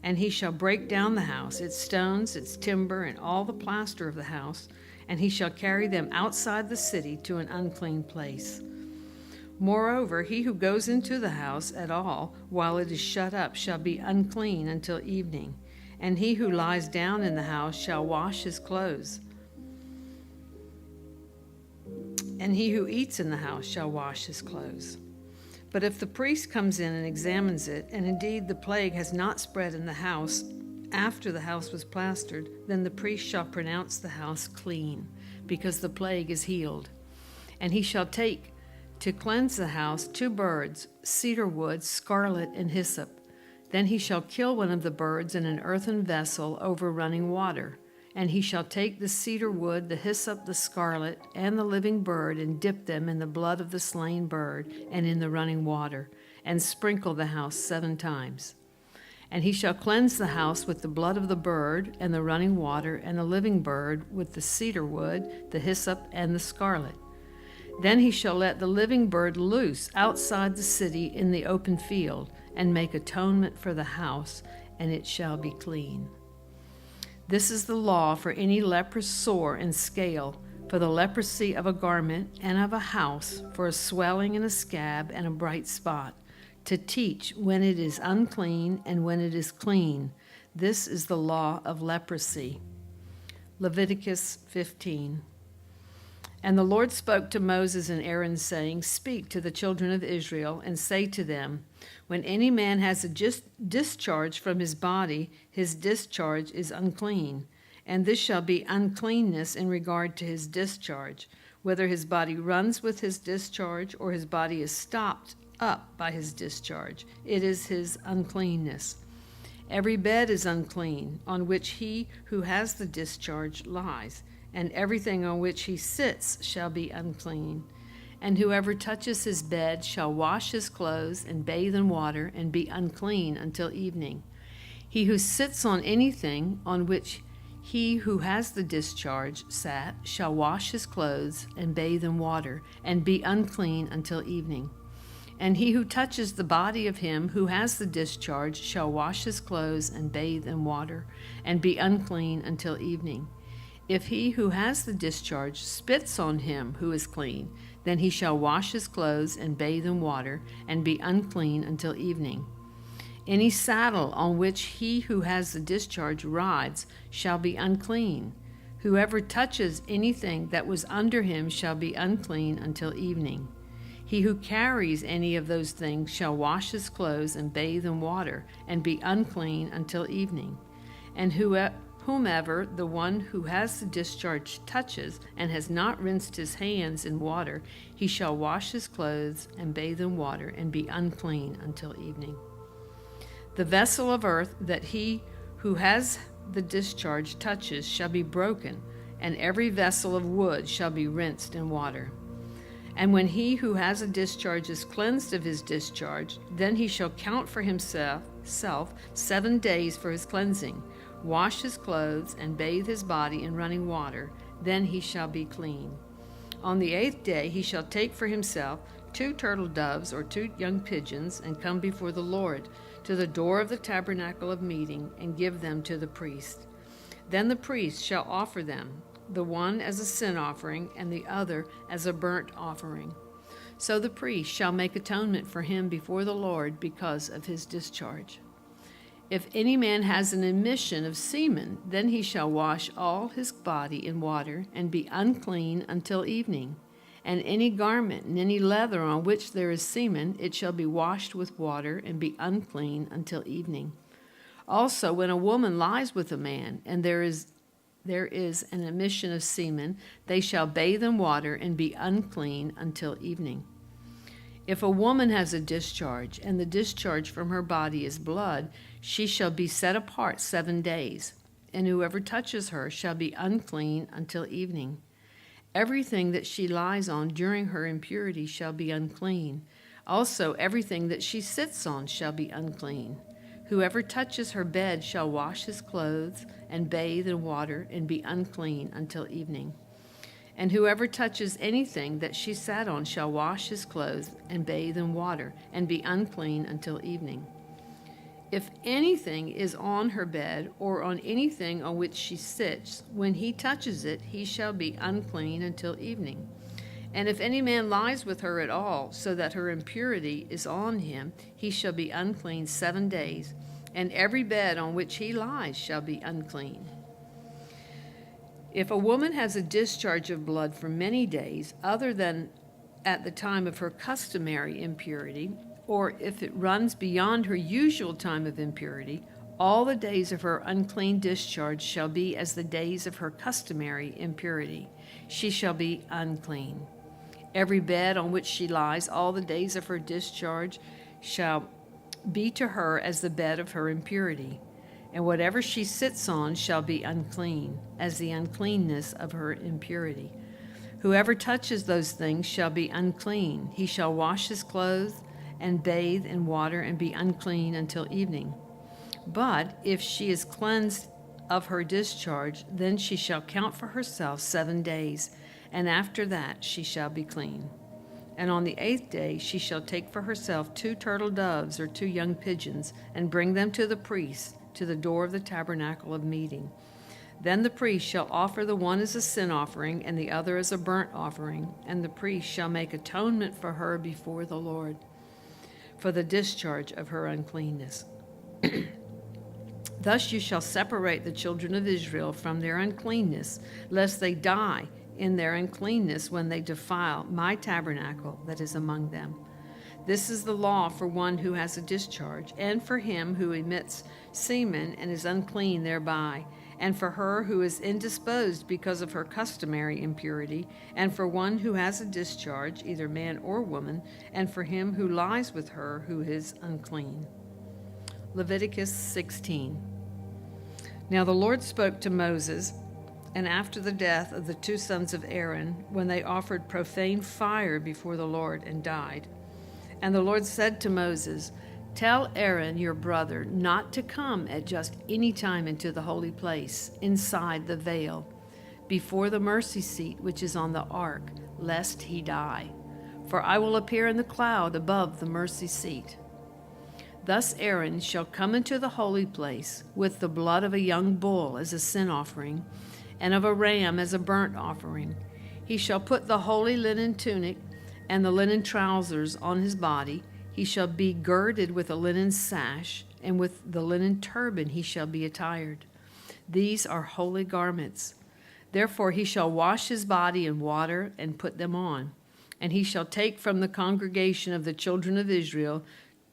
And he shall break down the house, its stones, its timber, and all the plaster of the house, and he shall carry them outside the city to an unclean place. Moreover, he who goes into the house at all while it is shut up shall be unclean until evening, and he who lies down in the house shall wash his clothes. And he who eats in the house shall wash his clothes. But if the priest comes in and examines it, and indeed the plague has not spread in the house after the house was plastered, then the priest shall pronounce the house clean, because the plague is healed. And he shall take to cleanse the house 2 birds, cedar wood, scarlet, and hyssop. Then he shall kill one of the birds in an earthen vessel over running water. And he shall take the cedar wood, the hyssop, the scarlet, and the living bird, and dip them in the blood of the slain bird and in the running water, and sprinkle the house 7 times. And he shall cleanse the house with the blood of the bird, and the running water, and the living bird, with the cedar wood, the hyssop, and the scarlet. Then he shall let the living bird loose outside the city in the open field, and make atonement for the house, and it shall be clean. This is the law for any leprous sore and scale, for the leprosy of a garment and of a house, for a swelling and a scab and a bright spot, to teach when it is unclean and when it is clean. This is the law of leprosy. Leviticus 15. And the Lord spoke to Moses and Aaron, saying, Speak to the children of Israel, and say to them, When any man has a discharge from his body, his discharge is unclean. And this shall be uncleanness in regard to his discharge, whether his body runs with his discharge or his body is stopped up by his discharge. It is his uncleanness. Every bed is unclean on which he who has the discharge lies, and everything on which he sits shall be unclean. And whoever touches his bed shall wash his clothes and bathe in water and be unclean until evening. He who sits on anything on which he who has the discharge sat shall wash his clothes and bathe in water and be unclean until evening. And he who touches the body of him who has the discharge shall wash his clothes and bathe in water and be unclean until evening. If he who has the discharge spits on him who is clean, then he shall wash his clothes and bathe in water and be unclean until evening. Any saddle on which he who has the discharge rides shall be unclean. Whoever touches anything that was under him shall be unclean until evening. He who carries any of those things shall wash his clothes and bathe in water and be unclean until evening. And whomever the one who has the discharge touches and has not rinsed his hands in water, he shall wash his clothes and bathe in water and be unclean until evening. The vessel of earth that he who has the discharge touches shall be broken, and every vessel of wood shall be rinsed in water. And when he who has a discharge is cleansed of his discharge, then he shall count for himself 7 days for his cleansing, wash his clothes, and bathe his body in running water, then he shall be clean. On the 8th day he shall take for himself 2 turtle doves or 2 young pigeons, and come before the Lord to the door of the tabernacle of meeting, and give them to the priest. Then the priest shall offer them, the one as a sin offering, and the other as a burnt offering. So the priest shall make atonement for him before the Lord because of his discharge. If any man has an emission of semen, then he shall wash all his body in water, and be unclean until evening. And any garment and any leather on which there is semen, it shall be washed with water, and be unclean until evening. Also, when a woman lies with a man, and there is an emission of semen, they shall bathe in water, and be unclean until evening. If a woman has a discharge, and the discharge from her body is blood, she shall be set apart 7 days, and whoever touches her shall be unclean until evening. Everything that she lies on during her impurity shall be unclean. Also, everything that she sits on shall be unclean. Whoever touches her bed shall wash his clothes and bathe in water and be unclean until evening. And whoever touches anything that she sat on shall wash his clothes and bathe in water and be unclean until evening. If anything is on her bed or on anything on which she sits, when he touches it, he shall be unclean until evening. And if any man lies with her at all, so that her impurity is on him, he shall be unclean 7 days, and every bed on which he lies shall be unclean. If a woman has a discharge of blood for many days, other than at the time of her customary impurity, or if it runs beyond her usual time of impurity, all the days of her unclean discharge shall be as the days of her customary impurity. She shall be unclean. Every bed on which she lies all the days of her discharge shall be to her as the bed of her impurity. And whatever she sits on shall be unclean, as the uncleanness of her impurity. Whoever touches those things shall be unclean. He shall wash his clothes and bathe in water and be unclean until evening. But if she is cleansed of her discharge, then she shall count for herself 7 days, and after that she shall be clean. And on the 8th day she shall take for herself 2 turtle doves or 2 young pigeons, and bring them to the priest, to the door of the tabernacle of meeting. Then the priest shall offer the one as a sin offering and the other as a burnt offering, and the priest shall make atonement for her before the Lord for the discharge of her uncleanness. Thus you shall separate the children of Israel from their uncleanness, lest they die in their uncleanness when they defile my tabernacle that is among them. This is the law for one who has a discharge, and for him who emits semen and is unclean thereby, and for her who is indisposed because of her customary impurity, and for one who has a discharge, either man or woman, and for him who lies with her who is unclean. Leviticus 16. Now the Lord spoke to Moses, and after the death of the 2 sons of Aaron, when they offered profane fire before the Lord and died. And the Lord said to Moses, Tell Aaron your brother not to come at just any time into the holy place, inside the veil, before the mercy seat which is on the ark, lest he die. For I will appear in the cloud above the mercy seat. Thus Aaron shall come into the holy place with the blood of a young bull as a sin offering, and of a ram as a burnt offering. He shall put the holy linen tunic and the linen trousers on his body. He shall be girded with a linen sash, and with the linen turban he shall be attired. These are holy garments. Therefore he shall wash his body in water and put them on. And he shall take from the congregation of the children of Israel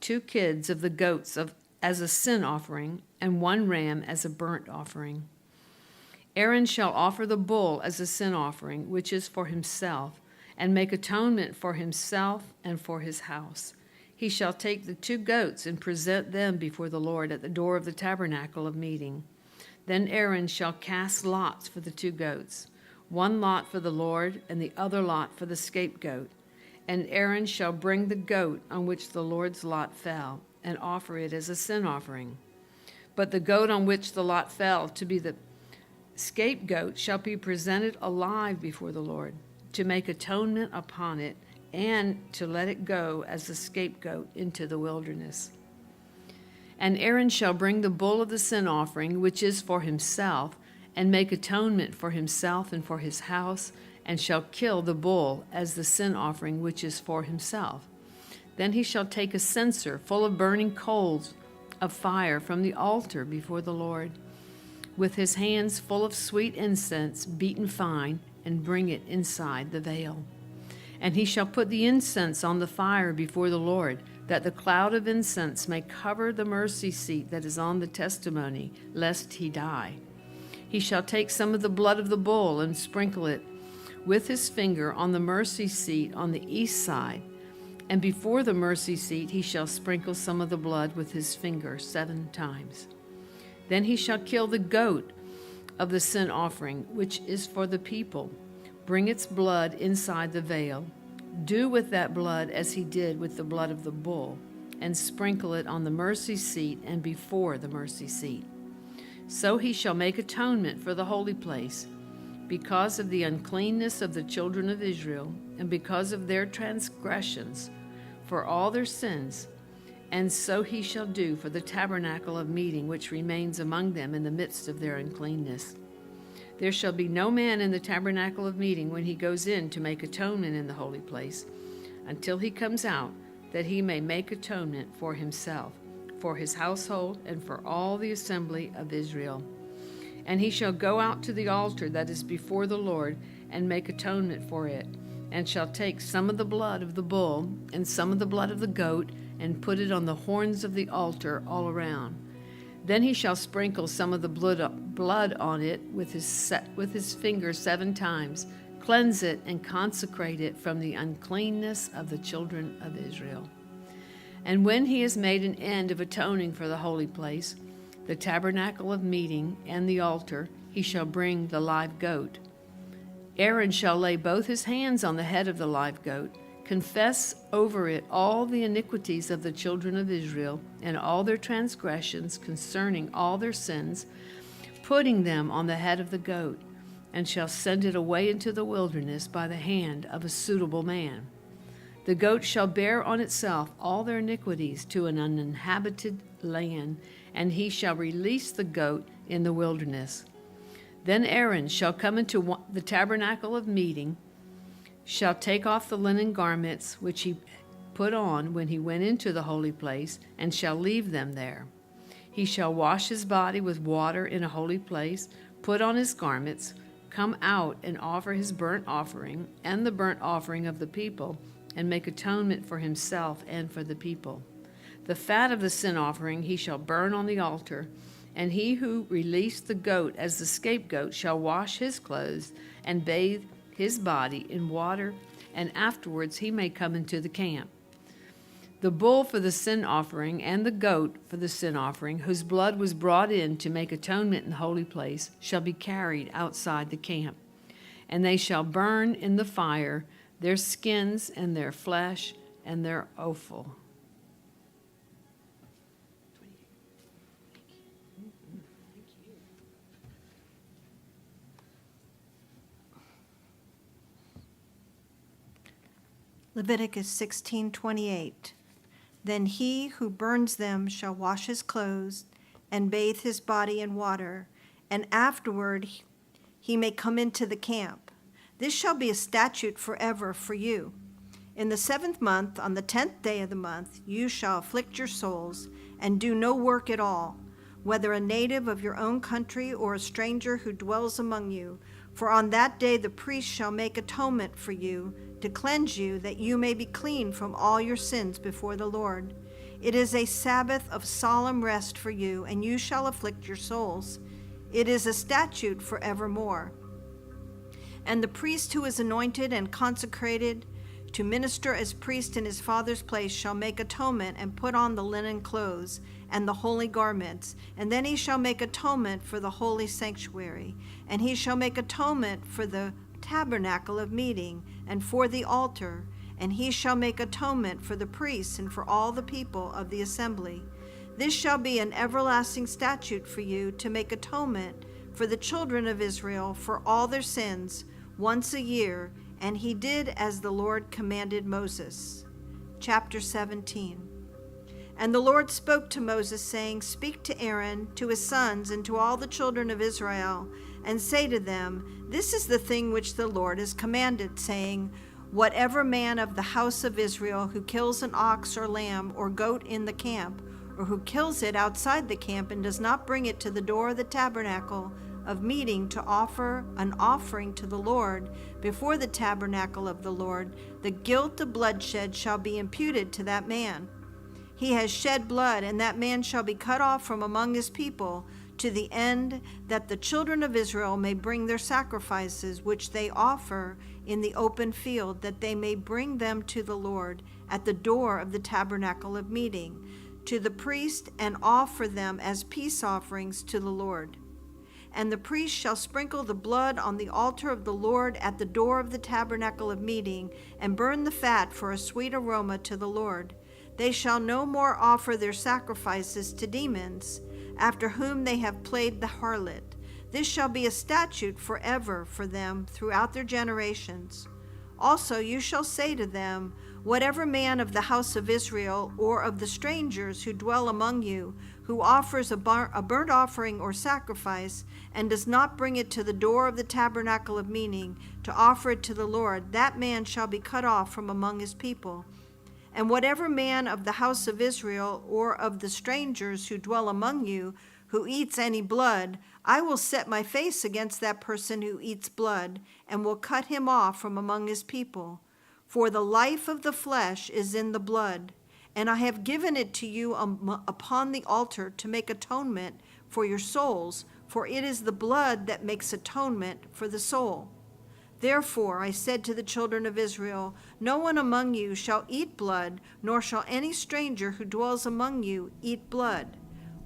2 kids of the goats as a sin offering, and 1 ram as a burnt offering. Aaron shall offer the bull as a sin offering, which is for himself, and make atonement for himself and for his house. He shall take the 2 goats and present them before the Lord at the door of the tabernacle of meeting. Then Aaron shall cast lots for the 2 goats, 1 lot for the Lord and the other lot for the scapegoat. And Aaron shall bring the goat on which the Lord's lot fell and offer it as a sin offering. But the goat on which the lot fell to be the scapegoat shall be presented alive before the Lord, to make atonement upon it, and to let it go as a scapegoat into the wilderness. And Aaron shall bring the bull of the sin offering, which is for himself, and make atonement for himself and for his house, and shall kill the bull as the sin offering which is for himself. Then he shall take a censer full of burning coals of fire from the altar before the Lord, with his hands full of sweet incense beaten fine, and bring it inside the veil. And he shall put the incense on the fire before the Lord, that the cloud of incense may cover the mercy seat that is on the testimony, lest he die. He shall take some of the blood of the bull and sprinkle it with his finger on the mercy seat on the east side, and before the mercy seat he shall sprinkle some of the blood with his finger 7 times. Then he shall kill the goat of the sin offering, which is for the people. Bring its blood inside the veil. Do with that blood as he did with the blood of the bull, and sprinkle it on the mercy seat and before the mercy seat. So he shall make atonement for the holy place, because of the uncleanness of the children of Israel, and because of their transgressions, for all their sins. And so he shall do for the tabernacle of meeting, which remains among them in the midst of their uncleanness. There shall be no man in the tabernacle of meeting when he goes in to make atonement in the holy place, until he comes out, that he may make atonement for himself, for his household, and for all the assembly of Israel. And he shall go out to the altar that is before the Lord, and make atonement for it, and shall take some of the blood of the bull and some of the blood of the goat, and put it on the horns of the altar all around. Then he shall sprinkle some of the blood on it with his finger 7 times, cleanse it and consecrate it from the uncleanness of the children of Israel. And when he has made an end of atoning for the holy place, the tabernacle of meeting, and the altar, he shall bring the live goat. Aaron shall lay both his hands on the head of the live goat, confess over it all the iniquities of the children of Israel, and all their transgressions concerning all their sins, putting them on the head of the goat, and shall send it away into the wilderness by the hand of a suitable man. The goat shall bear on itself all their iniquities to an uninhabited land, and he shall release the goat in the wilderness. Then Aaron shall come into the tabernacle of meeting, shall take off the linen garments which he put on when he went into the holy place, and shall leave them there. He shall wash his body with water in a holy place, put on his garments, come out and offer his burnt offering and the burnt offering of the people, and make atonement for himself and for the people. The fat of the sin offering he shall burn on the altar, and he who released the goat as the scapegoat shall wash his clothes and bathe his body in water, and afterwards he may come into the camp. The bull for the sin offering and the goat for the sin offering, whose blood was brought in to make atonement in the holy place, shall be carried outside the camp. And they shall burn in the fire their skins and their flesh and their offal. Leviticus 16:28. Then he who burns them shall wash his clothes and bathe his body in water, and afterward he may come into the camp. This shall be a statute forever for you. In the 7th month, on the 10th day of the month, you shall afflict your souls and do no work at all, whether a native of your own country or a stranger who dwells among you. For on that day the priest shall make atonement for you, to cleanse you, that you may be clean from all your sins before the Lord. It is a Sabbath of solemn rest for you, and you shall afflict your souls. It is a statute forevermore. And the priest who is anointed and consecrated to minister as priest in his father's place shall make atonement and put on the linen clothes and the holy garments, and then he shall make atonement for the holy sanctuary, and he shall make atonement for the tabernacle of meeting and for the altar, and he shall make atonement for the priests and for all the people of the assembly. This shall be an everlasting statute for you, to make atonement for the children of Israel for all their sins once a year. And he did as the Lord commanded Moses. Chapter 17. And the Lord spoke to Moses, saying, Speak to Aaron, to his sons, and to all the children of Israel, and say to them, This is the thing which the Lord has commanded, saying, Whatever man of the house of Israel who kills an ox or lamb or goat in the camp, or who kills it outside the camp and does not bring it to the door of the tabernacle of meeting to offer an offering to the Lord before the tabernacle of the Lord, the guilt of bloodshed shall be imputed to that man. He has shed blood, and that man shall be cut off from among his people, to the end that the children of Israel may bring their sacrifices which they offer in the open field, that they may bring them to the Lord at the door of the tabernacle of meeting, to the priest, and offer them as peace offerings to the Lord. And the priest shall sprinkle the blood on the altar of the Lord at the door of the tabernacle of meeting, and burn the fat for a sweet aroma to the Lord. They shall no more offer their sacrifices to demons, after whom they have played the harlot. This shall be a statute forever for them throughout their generations. Also you shall say to them, Whatever man of the house of Israel or of the strangers who dwell among you, who offers a burnt offering or sacrifice, and does not bring it to the door of the tabernacle of meeting to offer it to the Lord, that man shall be cut off from among his people. And whatever man of the house of Israel or of the strangers who dwell among you who eats any blood, I will set my face against that person who eats blood, and will cut him off from among his people. For the life of the flesh is in the blood, and I have given it to you upon the altar to make atonement for your souls, for it is the blood that makes atonement for the soul. Therefore I said to the children of Israel, No one among you shall eat blood, nor shall any stranger who dwells among you eat blood.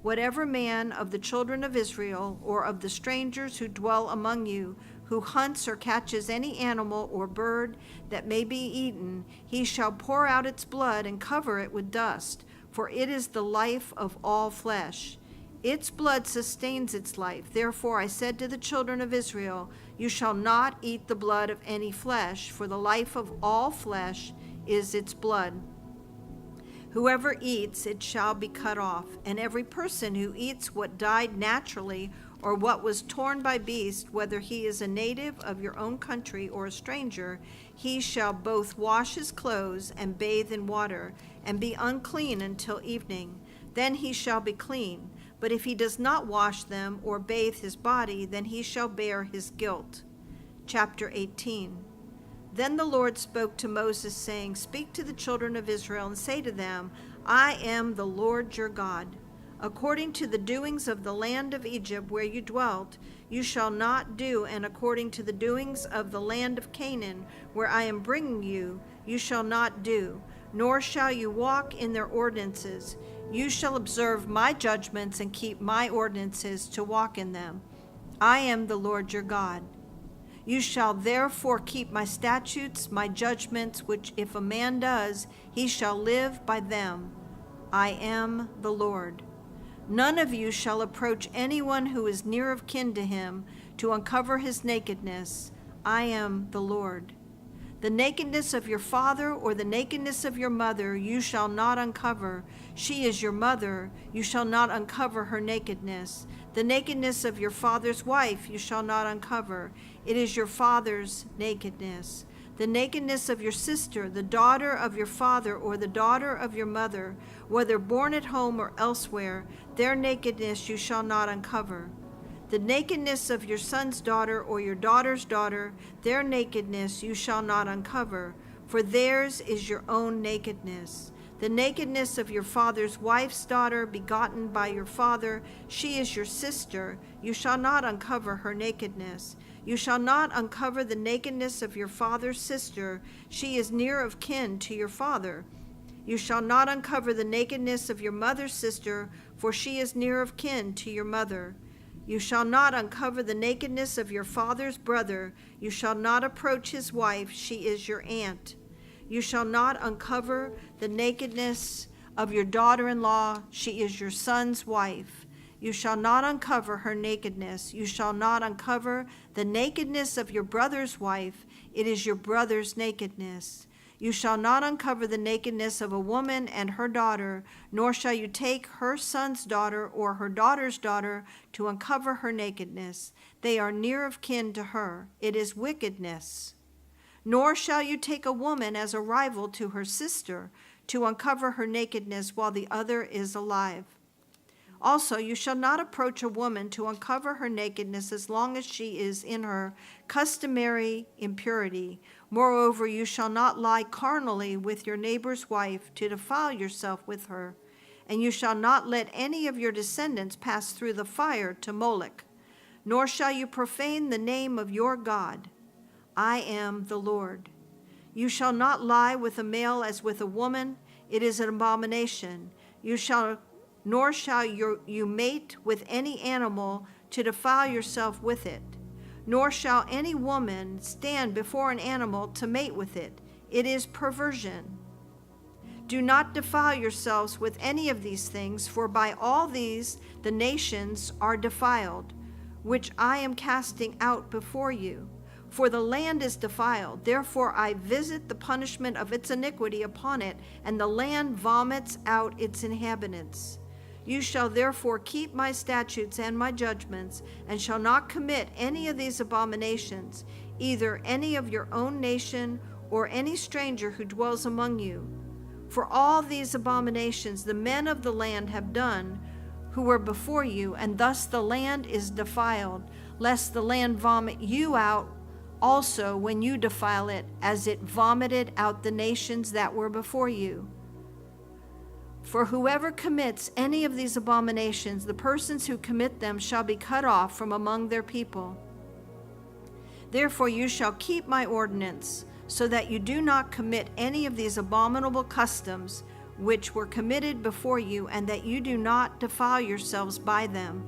Whatever man of the children of Israel or of the strangers who dwell among you, who hunts or catches any animal or bird that may be eaten, he shall pour out its blood and cover it with dust, for it is the life of all flesh. Its blood sustains its life. Therefore I said to the children of Israel, You shall not eat the blood of any flesh, for the life of all flesh is its blood. Whoever eats, it shall be cut off, and every person who eats what died naturally or what was torn by beast, whether he is a native of your own country or a stranger, he shall both wash his clothes and bathe in water, and be unclean until evening. Then he shall be clean. But if he does not wash them or bathe his body, then he shall bear his guilt. Chapter 18. Then the Lord spoke to Moses, saying, Speak to the children of Israel and say to them, I am the Lord your God. According to the doings of the land of Egypt where you dwelt, you shall not do, and according to the doings of the land of Canaan where I am bringing you, you shall not do, nor shall you walk in their ordinances. You shall observe my judgments and keep my ordinances to walk in them. I am the Lord your God. You shall therefore keep my statutes, my judgments, which if a man does, he shall live by them. I am the Lord. None of you shall approach anyone who is near of kin to him to uncover his nakedness. I am the Lord. The nakedness of your father or the nakedness of your mother you shall not uncover. She is your mother. You shall not uncover her nakedness. The nakedness of your father's wife you shall not uncover. It is your father's nakedness. The nakedness of your sister, the daughter of your father or the daughter of your mother, whether born at home or elsewhere, their nakedness you shall not uncover. The nakedness of your son's daughter or your daughter's daughter, their nakedness you shall not uncover, for theirs is your own nakedness. The nakedness of your father's wife's daughter, begotten by your father, she is your sister, you shall not uncover her nakedness. You shall not uncover the nakedness of your father's sister, she is near of kin to your father. You shall not uncover the nakedness of your mother's sister, for she is near of kin to your mother. You shall not uncover the nakedness of your father's brother. You shall not approach his wife, she is your aunt. You shall not uncover the nakedness of your daughter-in-law, she is your son's wife. You shall not uncover her nakedness. You shall not uncover the nakedness of your brother's wife, it is your brother's nakedness. You shall not uncover the nakedness of a woman and her daughter, nor shall you take her son's daughter or her daughter's daughter to uncover her nakedness. They are near of kin to her. It is wickedness. Nor shall you take a woman as a rival to her sister to uncover her nakedness while the other is alive. Also, you shall not approach a woman to uncover her nakedness as long as she is in her customary impurity. Moreover, you shall not lie carnally with your neighbor's wife to defile yourself with her. And you shall not let any of your descendants pass through the fire to Moloch, nor shall you profane the name of your God. I am the Lord. You shall not lie with a male as with a woman. It is an abomination. Nor shall you mate with any animal to defile yourself with it. Nor shall any woman stand before an animal to mate with it. It is perversion. Do not defile yourselves with any of these things, for by all these the nations are defiled, which I am casting out before you. For the land is defiled, therefore I visit the punishment of its iniquity upon it, and the land vomits out its inhabitants. You shall therefore keep my statutes and my judgments, and shall not commit any of these abominations, either any of your own nation or any stranger who dwells among you. For all these abominations the men of the land have done who were before you, and thus the land is defiled, lest the land vomit you out also when you defile it, as it vomited out the nations that were before you. For whoever commits any of these abominations, the persons who commit them shall be cut off from among their people. Therefore you shall keep my ordinance, so that you do not commit any of these abominable customs which were committed before you, and that you do not defile yourselves by them.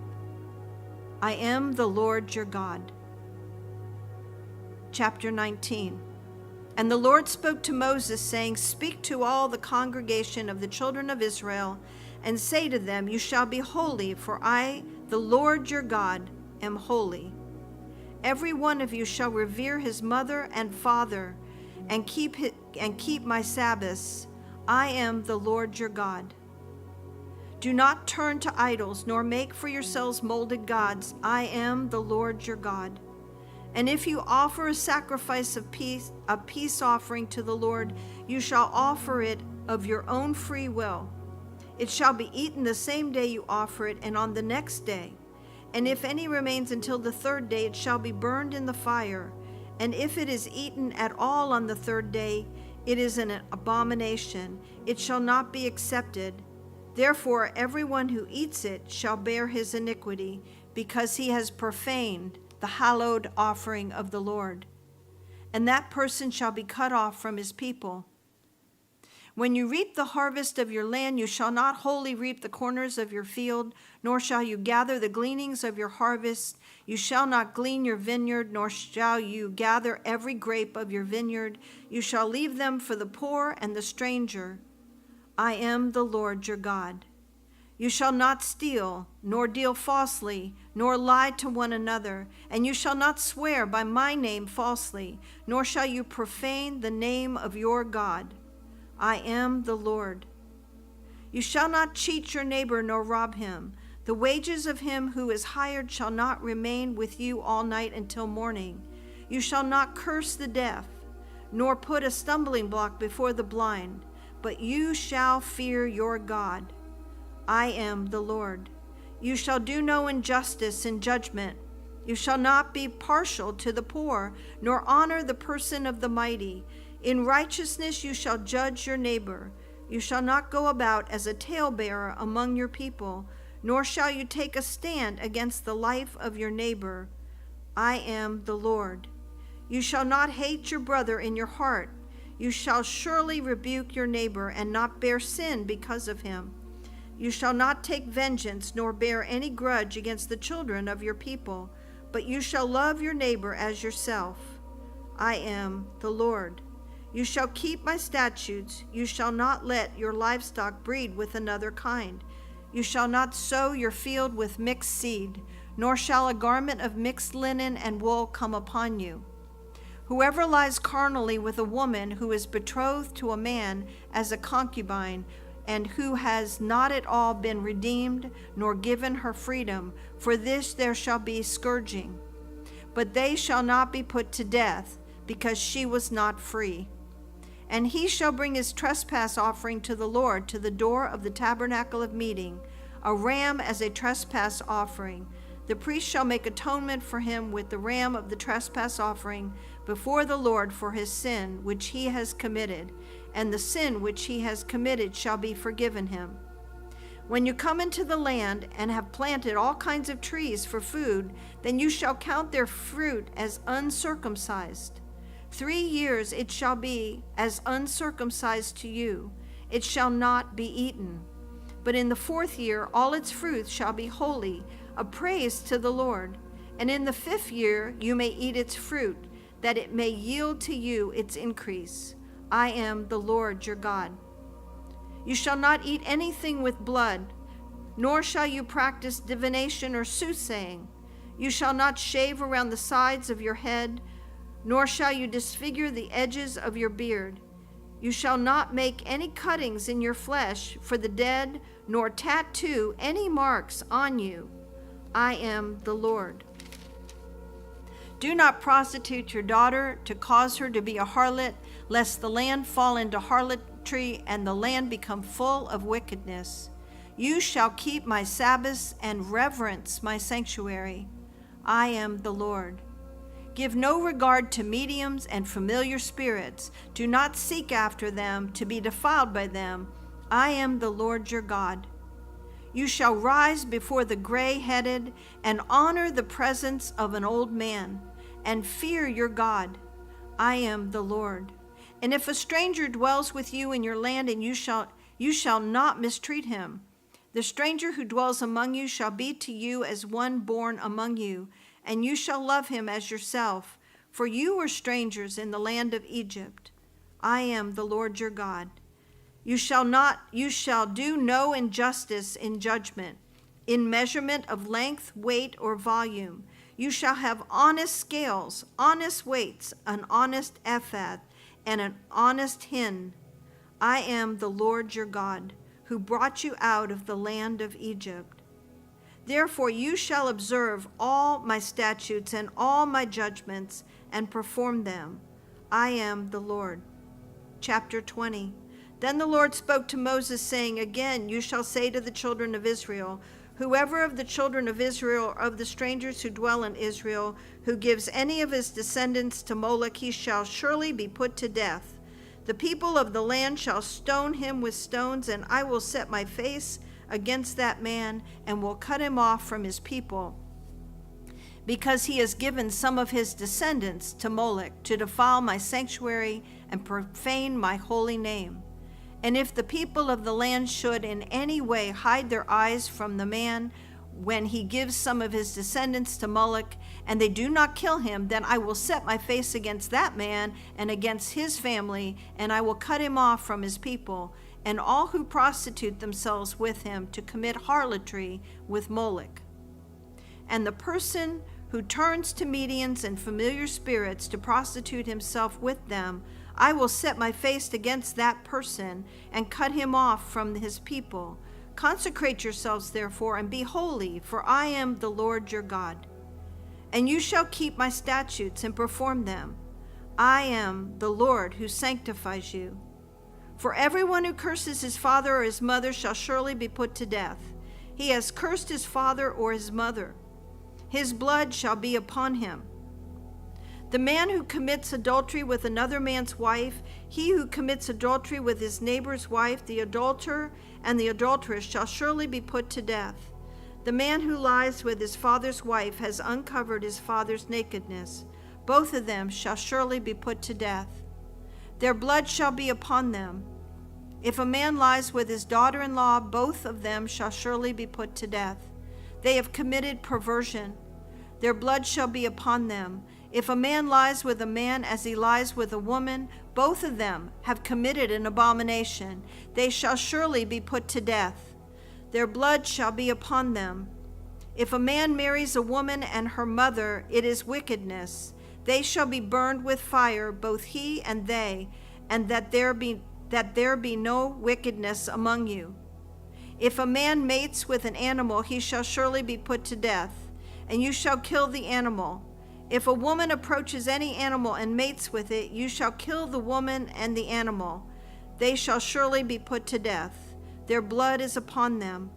I am the Lord your God. Chapter 19. And the Lord spoke to Moses, saying, Speak to all the congregation of the children of Israel, and say to them, You shall be holy, for I, the Lord your God, am holy. Every one of you shall revere his mother and father, and keep my Sabbaths. I am the Lord your God. Do not turn to idols, nor make for yourselves molded gods. I am the Lord your God. And if you offer a sacrifice of peace, a peace offering to the Lord, you shall offer it of your own free will. It shall be eaten the same day you offer it, and on the next day. And if any remains until the third day, it shall be burned in the fire. And if it is eaten at all on the third day, it is an abomination. It shall not be accepted. Therefore, everyone who eats it shall bear his iniquity, because he has profaned the hallowed offering of the Lord. And that person shall be cut off from his people. When you reap the harvest of your land, you shall not wholly reap the corners of your field, nor shall you gather the gleanings of your harvest. You shall not glean your vineyard, nor shall you gather every grape of your vineyard. You shall leave them for the poor and the stranger. I am the Lord your God. You shall not steal, nor deal falsely, nor lie to one another, and you shall not swear by my name falsely, nor shall you profane the name of your God. I am the Lord. You shall not cheat your neighbor nor rob him. The wages of him who is hired shall not remain with you all night until morning. You shall not curse the deaf, nor put a stumbling block before the blind, but you shall fear your God. I am the Lord. You shall do no injustice in judgment. You shall not be partial to the poor, nor honor the person of the mighty. In righteousness you shall judge your neighbor. You shall not go about as a talebearer among your people, nor shall you take a stand against the life of your neighbor. I am the Lord. You shall not hate your brother in your heart. You shall surely rebuke your neighbor and not bear sin because of him. You shall not take vengeance nor bear any grudge against the children of your people, but you shall love your neighbor as yourself. I am the Lord. You shall keep my statutes. You shall not let your livestock breed with another kind. You shall not sow your field with mixed seed, nor shall a garment of mixed linen and wool come upon you. Whoever lies carnally with a woman who is betrothed to a man as a concubine, and who has not at all been redeemed, nor given her freedom, for this there shall be scourging. But they shall not be put to death, because she was not free. And he shall bring his trespass offering to the Lord to the door of the tabernacle of meeting, a ram as a trespass offering. The priest shall make atonement for him with the ram of the trespass offering before the Lord for his sin which he has committed, and the sin which he has committed shall be forgiven him. When you come into the land and have planted all kinds of trees for food, then you shall count their fruit as uncircumcised. 3 years it shall be as uncircumcised to you. It shall not be eaten. But in the 4th year all its fruit shall be holy, a praise to the Lord. And in the 5th year you may eat its fruit, that it may yield to you its increase. I am the Lord your God. You shall not eat anything with blood, nor shall you practice divination or soothsaying. You shall not shave around the sides of your head, nor shall you disfigure the edges of your beard. You shall not make any cuttings in your flesh for the dead, nor tattoo any marks on you. I am the Lord. Do not prostitute your daughter to cause her to be a harlot, lest the land fall into harlotry and the land become full of wickedness. You shall keep my Sabbaths and reverence my sanctuary. I am the Lord. Give no regard to mediums and familiar spirits. Do not seek after them to be defiled by them. I am the Lord your God. You shall rise before the gray-headed and honor the presence of an old man, and fear your God. I am the Lord. And if a stranger dwells with you in your land, and you shall not mistreat him. The stranger who dwells among you shall be to you as one born among you, and you shall love him as yourself, for you were strangers in the land of Egypt. I am the Lord your God. You shall do no injustice in judgment, in measurement of length, weight, or volume. You shall have honest scales, honest weights, an honest ephah, and an honest hin. I am the Lord your God, who brought you out of the land of Egypt. Therefore you shall observe all my statutes and all my judgments, and perform them. I am the Lord. Chapter 20. Then the Lord spoke to Moses, saying, Again you shall say to the children of Israel, Whoever of the children of Israel, or of the strangers who dwell in Israel, who gives any of his descendants to Moloch, he shall surely be put to death. The people of the land shall stone him with stones, and I will set my face against that man, and will cut him off from his people, because he has given some of his descendants to Moloch, to defile my sanctuary and profane my holy name. And if the people of the land should in any way hide their eyes from the man when he gives some of his descendants to Moloch, and they do not kill him, then I will set my face against that man and against his family, and I will cut him off from his people, and all who prostitute themselves with him to commit harlotry with Moloch. And the person who turns to mediums and familiar spirits to prostitute himself with them, I will set my face against that person and cut him off from his people. Consecrate yourselves, therefore, and be holy, for I am the Lord your God. And you shall keep my statutes and perform them. I am the Lord who sanctifies you. For everyone who curses his father or his mother shall surely be put to death. He has cursed his father or his mother. His blood shall be upon him. The man who commits adultery with another man's wife, he who commits adultery with his neighbor's wife, the adulterer and the adulteress shall surely be put to death. The man who lies with his father's wife has uncovered his father's nakedness. Both of them shall surely be put to death. Their blood shall be upon them. If a man lies with his daughter-in-law, both of them shall surely be put to death. They have committed perversion. Their blood shall be upon them. If a man lies with a man as he lies with a woman, both of them have committed an abomination. They shall surely be put to death. Their blood shall be upon them. If a man marries a woman and her mother, it is wickedness. They shall be burned with fire, both he and they, and that there be no wickedness among you. If a man mates with an animal, he shall surely be put to death, and you shall kill the animal. If a woman approaches any animal and mates with it, you shall kill the woman and the animal. They shall surely be put to death. Their blood is upon them.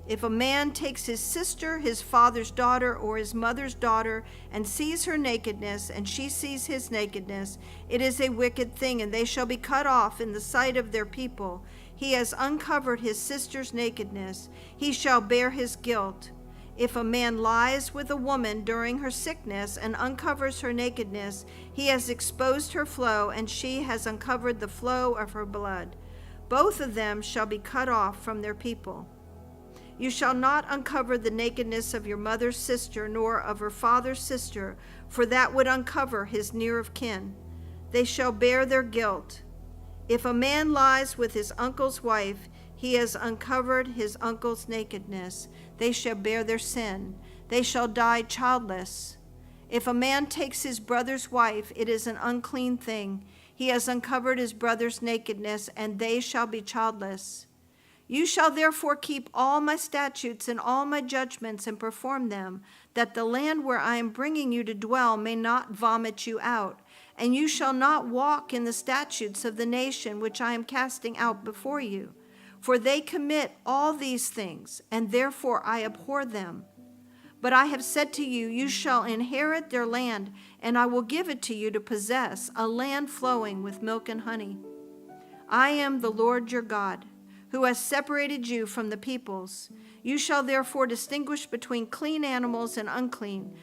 If a man takes his sister, his father's daughter, or his mother's daughter, and sees her nakedness, and she sees his nakedness, it is a wicked thing, and they shall be cut off in the sight of their people. He has uncovered his sister's nakedness. He shall bear his guilt. If a man lies with a woman during her sickness and uncovers her nakedness, he has exposed her flow, and she has uncovered the flow of her blood. Both of them shall be cut off from their people. You shall not uncover the nakedness of your mother's sister, nor of her father's sister, for that would uncover his near of kin. They shall bear their guilt. If a man lies with his uncle's wife, he has uncovered his uncle's nakedness. They shall bear their sin. They shall die childless. If a man takes his brother's wife, it is an unclean thing. He has uncovered his brother's nakedness, and they shall be childless. You shall therefore keep all my statutes and all my judgments and perform them, that the land where I am bringing you to dwell may not vomit you out. And you shall not walk in the statutes of the nation which I am casting out before you. For they commit all these things, and therefore I abhor them. But I have said to you, you shall inherit their land, and I will give it to you to possess, a land flowing with milk and honey. I am the Lord your God, who has separated you from the peoples. You shall therefore distinguish between clean animals and unclean,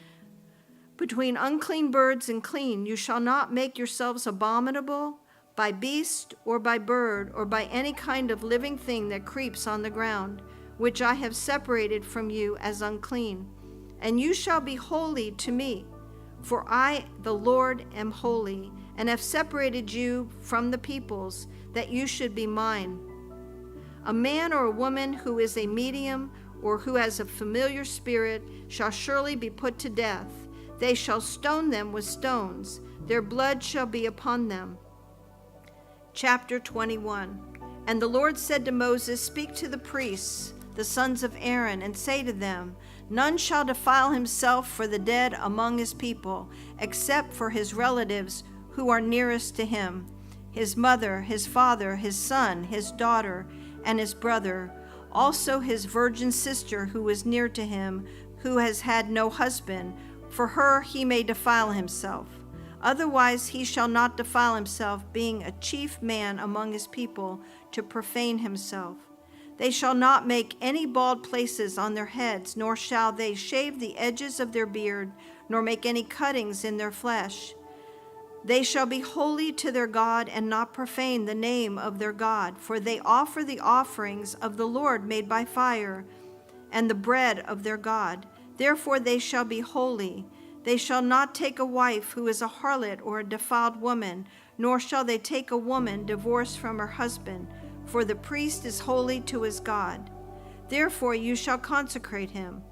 between unclean birds and clean. You shall not make yourselves abominable by beast or by bird or by any kind of living thing that creeps on the ground, which I have separated from you as unclean. And you shall be holy to me, for I, the Lord, am holy, and have separated you from the peoples, that you should be mine. A man or a woman who is a medium or who has a familiar spirit shall surely be put to death. They shall stone them with stones. Their blood shall be upon them. Chapter 21. And the Lord said to Moses, speak to the priests, the sons of Aaron, and say to them, none shall defile himself for the dead among his people, except for his relatives who are nearest to him, his mother, his father, his son, his daughter, and his brother, also his virgin sister who is near to him, who has had no husband. For her he may defile himself. Otherwise he shall not defile himself, being a chief man among his people, to profane himself. They shall not make any bald places on their heads, nor shall they shave the edges of their beard, nor make any cuttings in their flesh. They shall be holy to their God, and not profane the name of their God, for they offer the offerings of the Lord made by fire, and the bread of their God. Therefore they shall be holy. They shall not take a wife who is a harlot or a defiled woman, nor shall they take a woman divorced from her husband, for the priest is holy to his God. Therefore you shall consecrate him,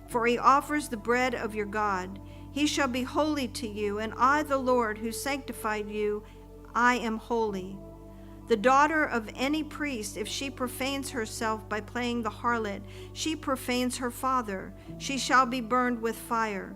for he offers the bread of your God. He shall be holy to you, and I, the Lord, who sanctified you, I am holy. The daughter of any priest, if she profanes herself by playing the harlot, she profanes her father. She shall be burned with fire.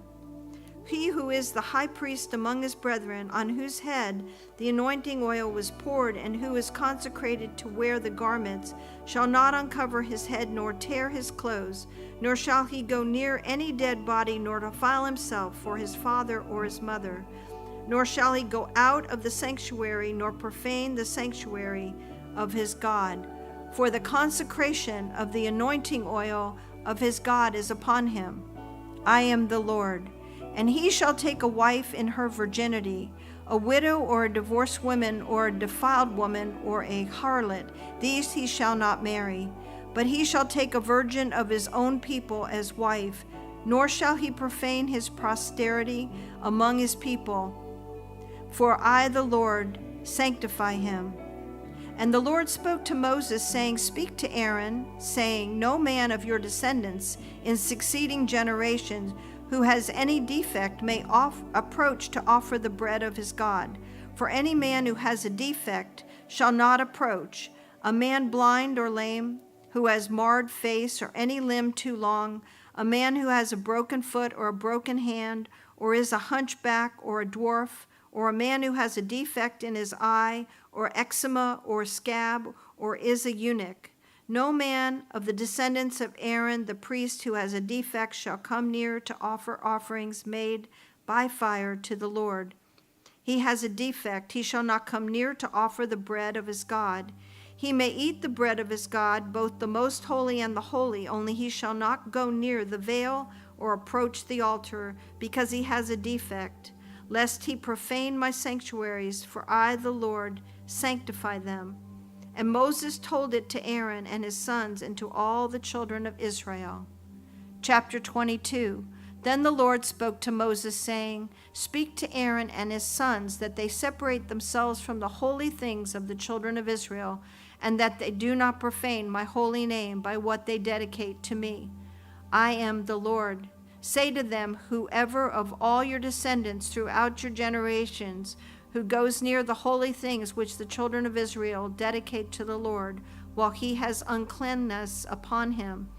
He who is the high priest among his brethren, on whose head the anointing oil was poured, and who is consecrated to wear the garments, shall not uncover his head nor tear his clothes, nor shall he go near any dead body, nor defile himself for his father or his mother. Nor shall he go out of the sanctuary, nor profane the sanctuary of his God. For the consecration of the anointing oil of his God is upon him. I am the Lord. And he shall take a wife in her virginity, a widow or a divorced woman or a defiled woman or a harlot. These he shall not marry. But he shall take a virgin of his own people as wife, nor shall he profane his posterity among his people. For I, the Lord, sanctify him. And the Lord spoke to Moses, saying, speak to Aaron, saying, no man of your descendants in succeeding generations who has any defect may approach to offer the bread of his God. For any man who has a defect shall not approach, a man blind or lame, who has marred face or any limb too long, a man who has a broken foot or a broken hand, or is a hunchback or a dwarf, or a man who has a defect in his eye, or eczema or scab, or is a eunuch. No man of the descendants of Aaron the priest who has a defect shall come near to offer offerings made by fire to the Lord. He has a defect, he shall not come near to offer the bread of his God. He may eat the bread of his God, both the most holy and the holy, only he shall not go near the veil or approach the altar, because he has a defect, lest he profane my sanctuaries, for I, the Lord, sanctify them. And Moses told it to Aaron and his sons and to all the children of Israel. Chapter 22. Then the Lord spoke to Moses, saying, Speak to Aaron and his sons, that they separate themselves from the holy things of the children of Israel, and that they do not profane my holy name by what they dedicate to me. I am the Lord. Say to them, whoever of all your descendants throughout your generations who goes near the holy things which the children of Israel dedicate to the Lord, while he has uncleanness upon him,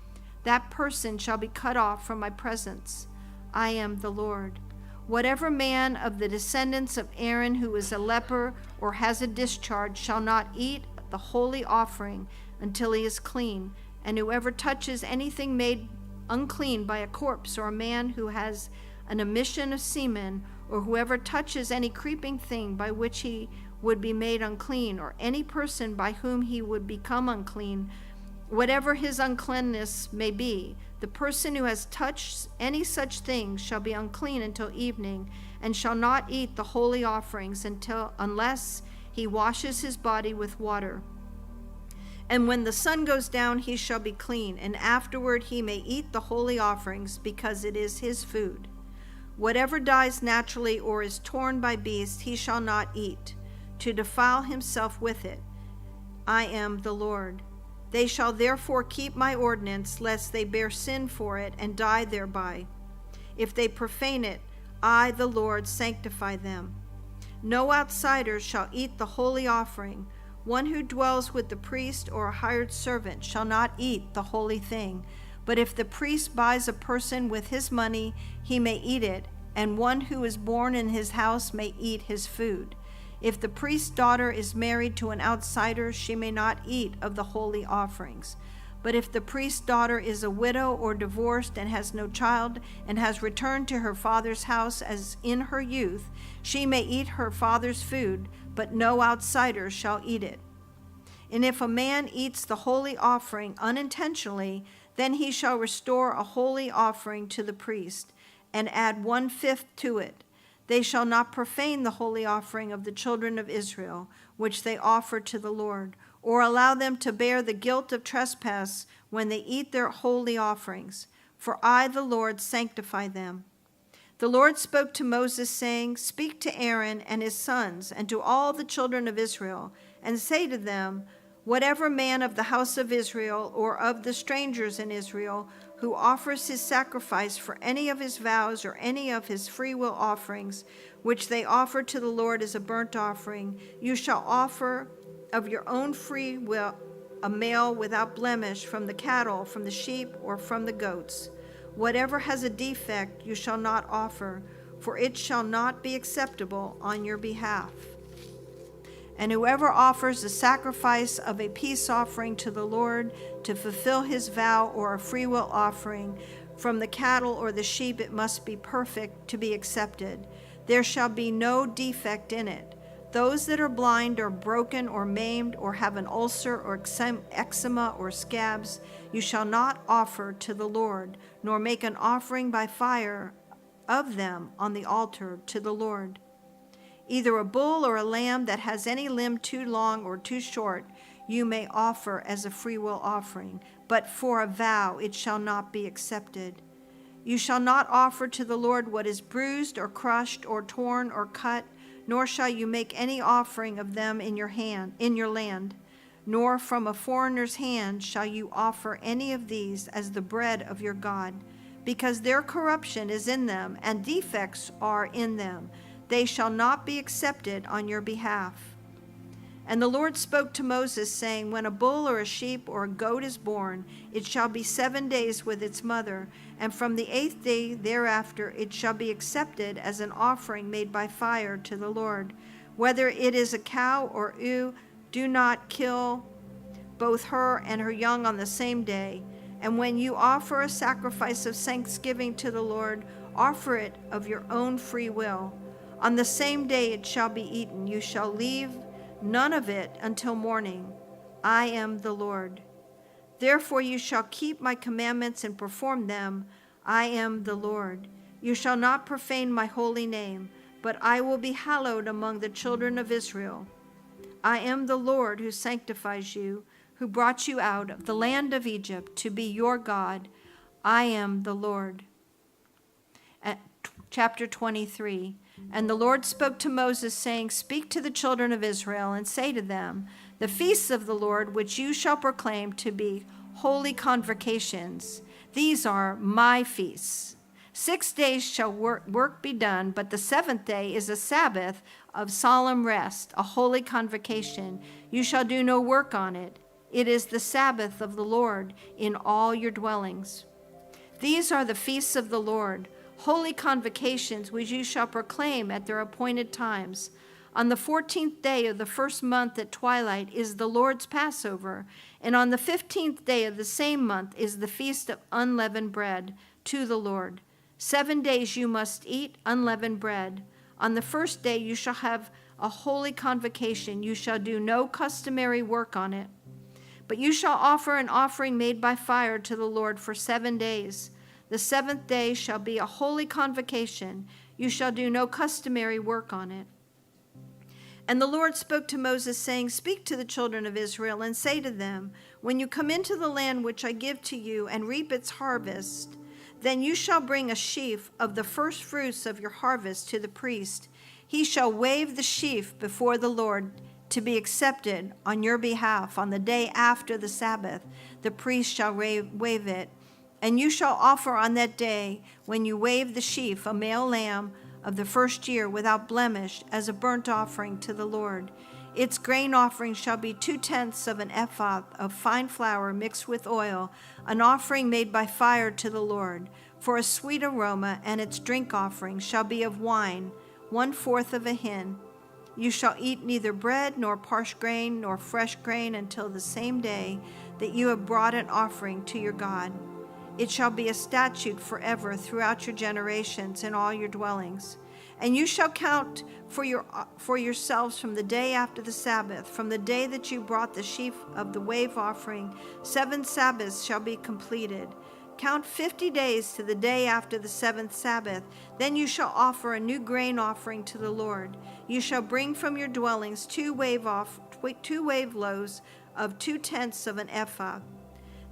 that person shall be cut off from my presence. I am the Lord. Whatever man of the descendants of Aaron who is a leper or has a discharge shall not eat the holy offering until he is clean, and whoever touches anything made unclean by a corpse, or a man who has an emission of semen, or whoever touches any creeping thing by which he would be made unclean, or any person by whom he would become unclean, whatever his uncleanness may be, the person who has touched any such thing shall be unclean until evening, and shall not eat the holy offerings unless he washes his body with water. And when the sun goes down, he shall be clean, and afterward he may eat the holy offerings, because it is his food. Whatever dies naturally or is torn by beasts, he shall not eat, to defile himself with it. I am the Lord. They shall therefore keep my ordinance, lest they bear sin for it and die thereby. If they profane it, I, the Lord, sanctify them. No outsider shall eat the holy offering. One who dwells with the priest or a hired servant shall not eat the holy thing. But if the priest buys a person with his money, he may eat it, and one who is born in his house may eat his food. If the priest's daughter is married to an outsider, she may not eat of the holy offerings. But if the priest's daughter is a widow or divorced and has no child, and has returned to her father's house as in her youth, she may eat her father's food, but no outsider shall eat it. And if a man eats the holy offering unintentionally, then he shall restore a holy offering to the priest, and add 1/5 to it. They shall not profane the holy offering of the children of Israel, which they offer to the Lord, or allow them to bear the guilt of trespass when they eat their holy offerings. For I, the Lord, sanctify them. The Lord spoke to Moses, saying, Speak to Aaron and his sons, and to all the children of Israel, and say to them, Whatever man of the house of Israel, or of the strangers in Israel, who offers his sacrifice for any of his vows or any of his freewill offerings, which they offer to the Lord as a burnt offering, you shall offer of your own free will a male without blemish from the cattle, from the sheep, or from the goats. Whatever has a defect you shall not offer, for it shall not be acceptable on your behalf. And whoever offers a sacrifice of a peace offering to the Lord to fulfill his vow, or a freewill offering from the cattle or the sheep, it must be perfect to be accepted. There shall be no defect in it. Those that are blind or broken or maimed or have an ulcer or eczema or scabs, you shall not offer to the Lord, nor make an offering by fire of them on the altar to the Lord. Either a bull or a lamb that has any limb too long or too short, you may offer as a freewill offering, but for a vow it shall not be accepted. You shall not offer to the Lord what is bruised or crushed or torn or cut, nor shall you make any offering of them in your land, nor from a foreigner's hand shall you offer any of these as the bread of your God, because their corruption is in them, and defects are in them. They shall not be accepted on your behalf. And the Lord spoke to Moses, saying, when a bull or a sheep or a goat is born, it shall be 7 days with its mother, and from the 8th day thereafter it shall be accepted as an offering made by fire to the Lord. Whether it is a cow or ewe, do not kill both her and her young on the same day. And when you offer a sacrifice of thanksgiving to the Lord, offer it of your own free will. On the same day it shall be eaten. You shall leave none of it until morning. I am the Lord. Therefore you shall keep my commandments and perform them. I am the Lord. You shall not profane my holy name, but I will be hallowed among the children of Israel. I am the Lord who sanctifies you, who brought you out of the land of Egypt to be your God. I am the Lord. Chapter 23. And the Lord spoke to Moses, saying, speak to the children of Israel, and say to them, the feasts of the Lord, which you shall proclaim to be holy convocations, these are my feasts. 6 days shall work be done, but the 7th day is a Sabbath of solemn rest, a holy convocation. You shall do no work on it. It is the Sabbath of the Lord in all your dwellings. These are the feasts of the Lord, holy convocations which you shall proclaim at their appointed times. On the 14th day of the first month at twilight is the Lord's Passover, and on the 15th day of the same month is the feast of unleavened bread to the Lord. 7 days you must eat unleavened bread. On the first day you shall have a holy convocation. You shall do no customary work on it. But you shall offer an offering made by fire to the Lord for 7 days. The 7th day shall be a holy convocation. You shall do no customary work on it. And the Lord spoke to Moses, saying, speak to the children of Israel, and say to them, when you come into the land which I give to you, and reap its harvest, then you shall bring a sheaf of the first fruits of your harvest to the priest. He shall wave the sheaf before the Lord to be accepted on your behalf on the day after the Sabbath. The priest shall wave it. And you shall offer on that day, when you wave the sheaf, a male lamb of the first year without blemish as a burnt offering to the Lord. Its grain offering shall be 2/10 of an ephah of fine flour mixed with oil, an offering made by fire to the Lord, for a sweet aroma, and its drink offering shall be of wine, 1/4 of a hin. You shall eat neither bread nor parched grain nor fresh grain until the same day that you have brought an offering to your God. It shall be a statute forever throughout your generations in all your dwellings. And you shall count for yourselves from the day after the Sabbath, from the day that you brought the sheaf of the wave offering. 7 Sabbaths shall be completed. Count 50 days to the day after the 7th Sabbath. Then you shall offer a new grain offering to the Lord. You shall bring from your dwellings 2 wave loaves of 2/10 of an ephah.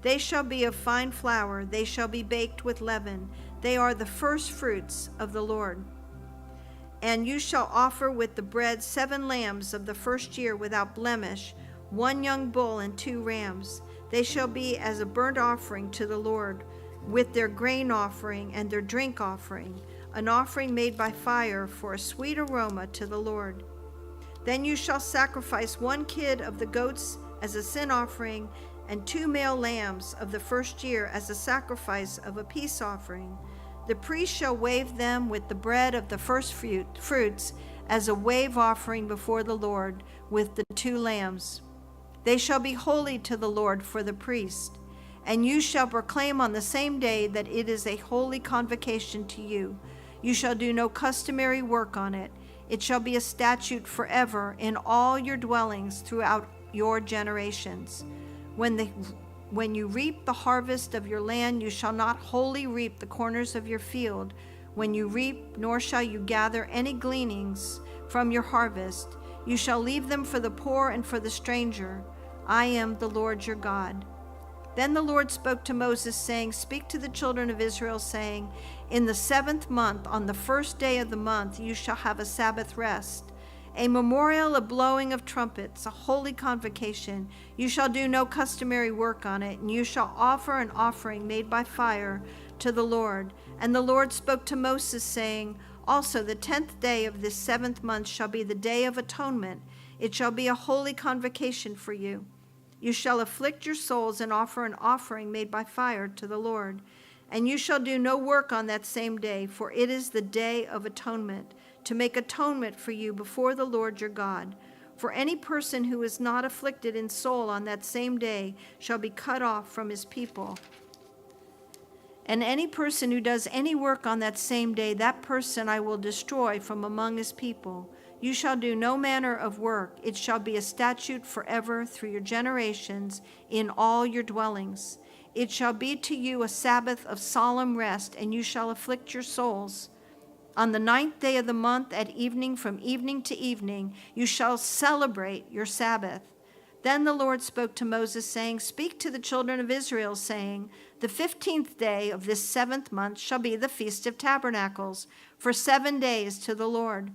They shall be of fine flour. They shall be baked with leaven. They are the first fruits of the Lord. And you shall offer with the bread 7 lambs of the first year without blemish, 1 young bull and 2 rams. They shall be as a burnt offering to the Lord, with their grain offering and their drink offering, an offering made by fire for a sweet aroma to the Lord. Then you shall sacrifice 1 kid of the goats as a sin offering, and 2 male lambs of the first year as a sacrifice of a peace offering. The priest shall wave them with the bread of the first fruits as a wave offering before the Lord with the 2 lambs. They shall be holy to the Lord for the priest. And you shall proclaim on the same day that it is a holy convocation to you. You shall do no customary work on it. It shall be a statute forever in all your dwellings throughout your generations. When you reap the harvest of your land, you shall not wholly reap the corners of your field. When you reap, nor shall you gather any gleanings from your harvest. You shall leave them for the poor and for the stranger. I am the Lord your God. Then the Lord spoke to Moses, saying, speak to the children of Israel, saying, in the 7th month, on the first day of the month, you shall have a Sabbath rest, a memorial of blowing of trumpets, a holy convocation. You shall do no customary work on it, and you shall offer an offering made by fire to the Lord. And the Lord spoke to Moses, saying, Also the 10th day of this 7th month shall be the day of atonement. It shall be a holy convocation for you. You shall afflict your souls and offer an offering made by fire to the Lord. And you shall do no work on that same day, for it is the day of atonement, to make atonement for you before the Lord your God. For any person who is not afflicted in soul on that same day shall be cut off from his people. And any person who does any work on that same day, that person I will destroy from among his people. You shall do no manner of work. It shall be a statute forever through your generations in all your dwellings. It shall be to you a Sabbath of solemn rest, and you shall afflict your souls. On the 9th day of the month at evening, from evening to evening, you shall celebrate your Sabbath. Then the Lord spoke to Moses, saying, Speak to the children of Israel, saying, The 15th day of this 7th month shall be the Feast of Tabernacles, for 7 days to the Lord.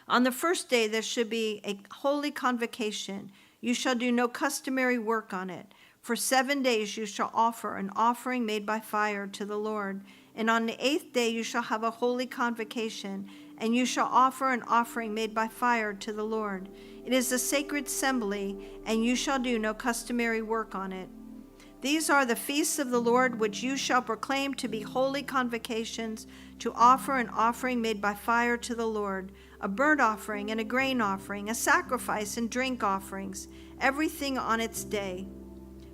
On the first day there should be a holy convocation. You shall do no customary work on it. For 7 days you shall offer an offering made by fire to the Lord. And on the 8th day you shall have a holy convocation, and you shall offer an offering made by fire to the Lord. It is a sacred assembly, and you shall do no customary work on it. These are the feasts of the Lord, which you shall proclaim to be holy convocations, to offer an offering made by fire to the Lord, a burnt offering and a grain offering, a sacrifice and drink offerings, everything on its day.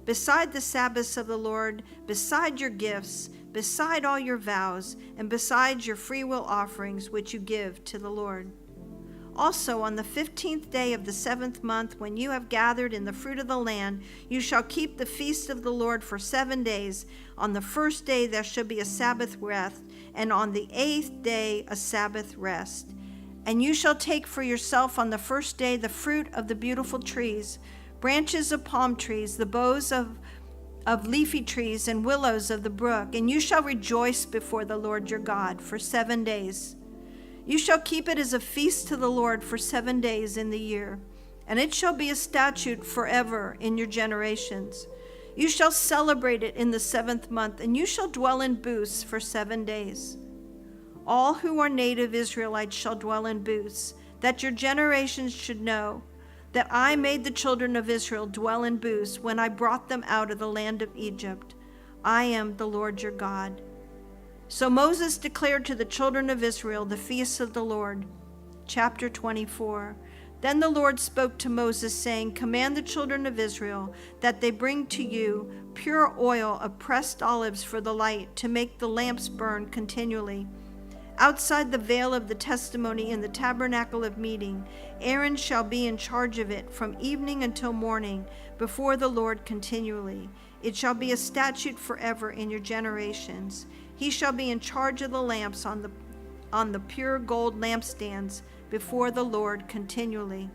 Beside the Sabbaths of the Lord, beside your gifts, beside all your vows, and beside your freewill offerings which you give to the Lord. Also on the 15th day of the 7th month, when you have gathered in the fruit of the land, you shall keep the feast of the Lord for 7 days. On the first day there shall be a Sabbath rest, and on the 8th day a Sabbath rest. And you shall take for yourself on the first day the fruit of the beautiful trees, branches of palm trees, the boughs of leafy trees, and willows of the brook, and you shall rejoice before the Lord your God for 7 days. You shall keep it as a feast to the Lord for 7 days in the year, and it shall be a statute forever in your generations. You shall celebrate it in the 7th month, and you shall dwell in booths for 7 days. All who are native Israelites shall dwell in booths, that your generations should know that I made the children of Israel dwell in booths when I brought them out of the land of Egypt. I am the Lord your God. So Moses declared to the children of Israel the feasts of the Lord. Chapter 24. Then the Lord spoke to Moses, saying, Command the children of Israel that they bring to you pure oil of pressed olives for the light, to make the lamps burn continually. Outside the veil of the testimony in the tabernacle of meeting, Aaron shall be in charge of it from evening until morning before the Lord continually. It shall be a statute forever in your generations. He shall be in charge of the lamps on the pure gold lampstands before the Lord continually.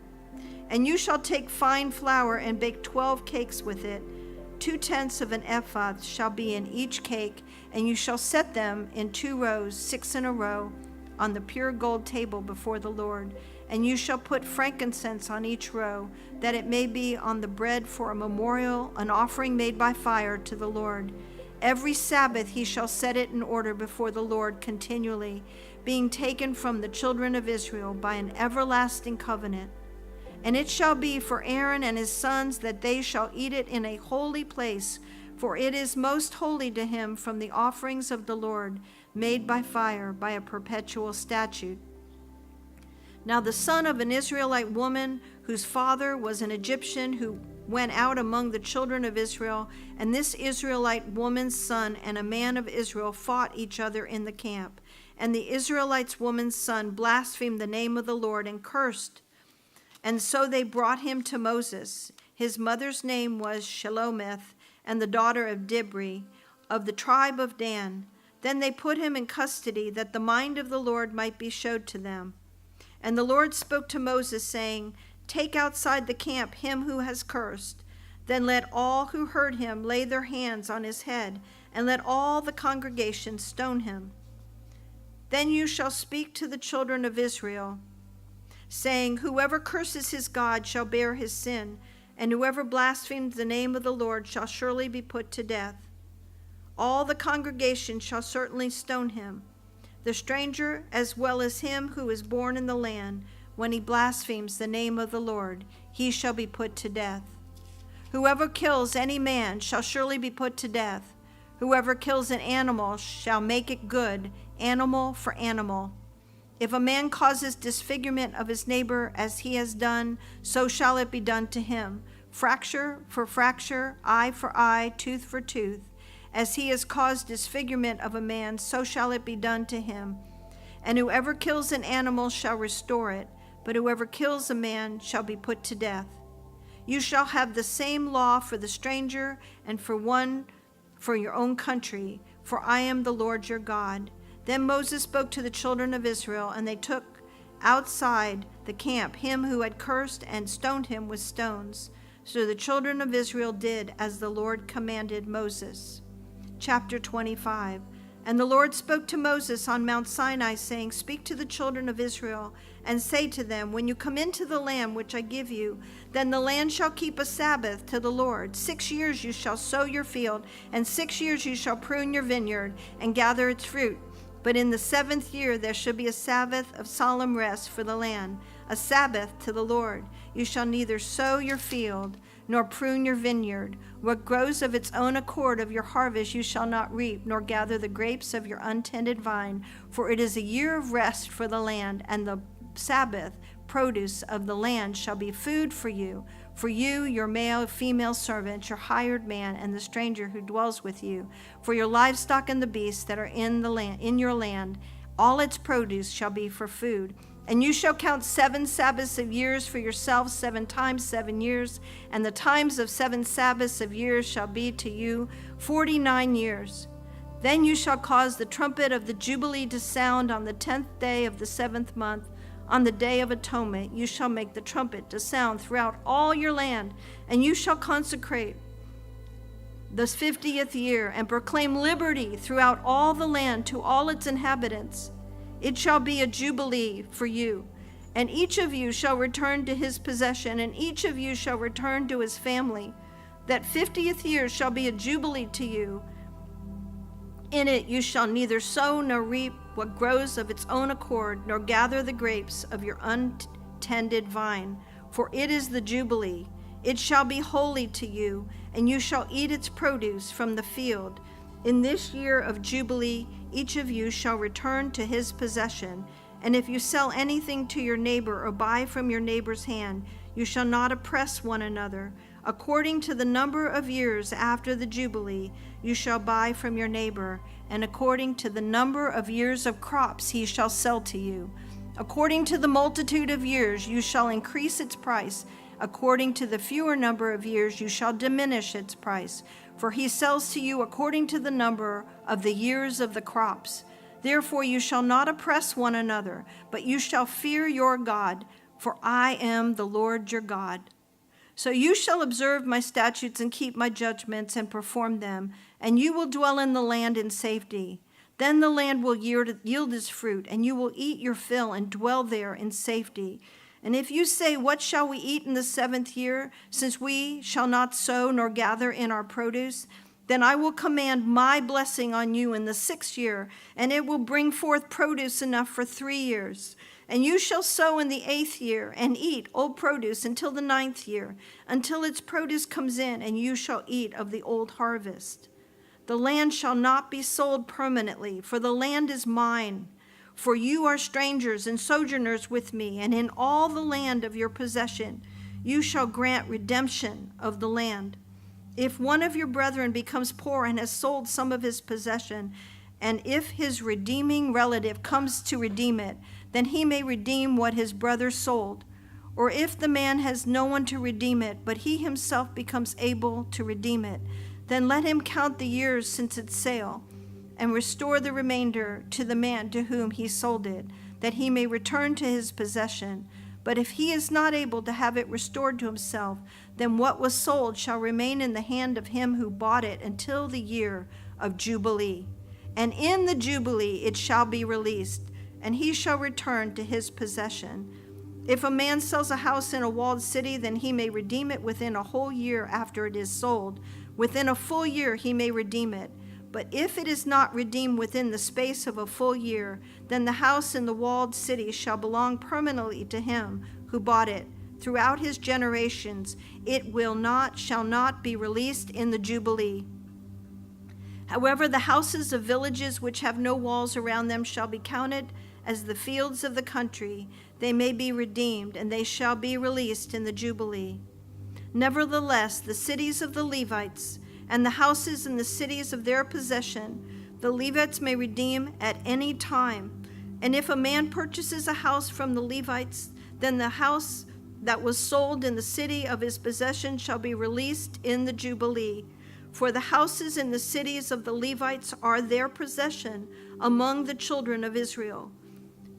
And you shall take fine flour and bake 12 cakes with it. 2/10 of an ephah shall be in each cake, and you shall set them in 2 rows, 6 in a row, on the pure gold table before the Lord. And you shall put frankincense on each row, that it may be on the bread for a memorial, an offering made by fire to the Lord. Every Sabbath he shall set it in order before the Lord continually, being taken from the children of Israel by an everlasting covenant. And it shall be for Aaron and his sons that they shall eat it in a holy place, for it is most holy to him from the offerings of the Lord, made by fire, by a perpetual statute. Now the son of an Israelite woman, whose father was an Egyptian, who went out among the children of Israel, and this Israelite woman's son and a man of Israel fought each other in the camp. And the Israelite's woman's son blasphemed the name of the Lord and cursed. And so they brought him to Moses. His mother's name was Shelomith, and the daughter of Dibri, of the tribe of Dan. Then they put him in custody, that the mind of the Lord might be showed to them. And the Lord spoke to Moses, saying, Take outside the camp him who has cursed. Then let all who heard him lay their hands on his head, and let all the congregation stone him. Then you shall speak to the children of Israel, saying, Whoever curses his God shall bear his sin, and whoever blasphemes the name of the Lord shall surely be put to death. all the congregation shall certainly stone him, the stranger as well as him who is born in the land. When he blasphemes the name of the Lord, he shall be put to death. Whoever kills any man shall surely be put to death. Whoever kills an animal shall make it good, animal for animal. If a man causes disfigurement of his neighbor as he has done, so shall it be done to him. Fracture for fracture, eye for eye, tooth for tooth. As he has caused disfigurement of a man, so shall it be done to him. And whoever kills an animal shall restore it, but whoever kills a man shall be put to death. You shall have the same law for the stranger and for one for your own country, for I am the Lord your God. Then Moses spoke to the children of Israel, and they took outside the camp him who had cursed and stoned him with stones. So the children of Israel did as the Lord commanded Moses. Chapter 25. And the Lord spoke to Moses on Mount Sinai, saying, Speak to the children of Israel, and say to them, When you come into the land which I give you, then the land shall keep a Sabbath to the Lord. 6 years you shall sow your field, and 6 years you shall prune your vineyard, and gather its fruit. But in the 7th year there shall be a Sabbath of solemn rest for the land, a Sabbath to the Lord. You shall neither sow your field, nor prune your vineyard. What grows of its own accord of your harvest you shall not reap, nor gather the grapes of your untended vine. For it is a year of rest for the land, and the Sabbath produce of the land shall be food for you, your male, female servant, your hired man, and the stranger who dwells with you, for your livestock and the beasts that are in the land, in your land, all its produce shall be for food. And you shall count 7 Sabbaths of years for yourselves, 7 times 7 years, and the times of 7 Sabbaths of years shall be to you 49 years. Then you shall cause the trumpet of the Jubilee to sound on the 10th day of the 7th month. On the day of atonement you shall make the trumpet to sound throughout all your land, and you shall consecrate the 50th year, and proclaim liberty throughout all the land to all its inhabitants. It shall be a jubilee for you, and each of you shall return to his possession, and each of you shall return to his family. That 50th year shall be a jubilee to you. In it you shall neither sow nor reap what grows of its own accord, nor gather the grapes of your untended vine, for it is the jubilee. It shall be holy to you, and you shall eat its produce from the field. In this year of jubilee, each of you shall return to his possession. And if you sell anything to your neighbor or buy from your neighbor's hand, you shall not oppress one another. According to the number of years after the jubilee, you shall buy from your neighbor, and according to the number of years of crops he shall sell to you. According to the multitude of years, you shall increase its price. According to the fewer number of years, you shall diminish its price. For he sells to you according to the number of the years of the crops. Therefore you shall not oppress one another, but you shall fear your God, for I am the Lord your God. So you shall observe my statutes and keep my judgments and perform them, and you will dwell in the land in safety. Then the land will yield its fruit, and you will eat your fill and dwell there in safety. And if you say, What shall we eat in the 7th year, since we shall not sow nor gather in our produce? Then I will command my blessing on you in the 6th year, and it will bring forth produce enough for 3 years. And you shall sow in the 8th year, and eat old produce until the 9th year, until its produce comes in, and you shall eat of the old harvest. The land shall not be sold permanently, for the land is mine. For you are strangers and sojourners with me, and in all the land of your possession you shall grant redemption of the land. If one of your brethren becomes poor and has sold some of his possession, and if his redeeming relative comes to redeem it, then he may redeem what his brother sold. Or if the man has no one to redeem it, but he himself becomes able to redeem it, then let him count the years since its sale, and restore the remainder to the man to whom he sold it, that he may return to his possession. But if he is not able to have it restored to himself, then what was sold shall remain in the hand of him who bought it until the year of Jubilee. And in the Jubilee it shall be released, and he shall return to his possession. If a man sells a house in a walled city, then he may redeem it within a whole year after it is sold. Within a full year he may redeem it. But if it is not redeemed within the space of a full year, then the house in the walled city shall belong permanently to him who bought it. Throughout his generations, it shall not be released in the Jubilee. However, the houses of villages which have no walls around them shall be counted as the fields of the country. They may be redeemed, and they shall be released in the Jubilee. Nevertheless, the cities of the Levites and the houses in the cities of their possession, the Levites may redeem at any time. And if a man purchases a house from the Levites, then the house that was sold in the city of his possession shall be released in the Jubilee. For the houses in the cities of the Levites are their possession among the children of Israel.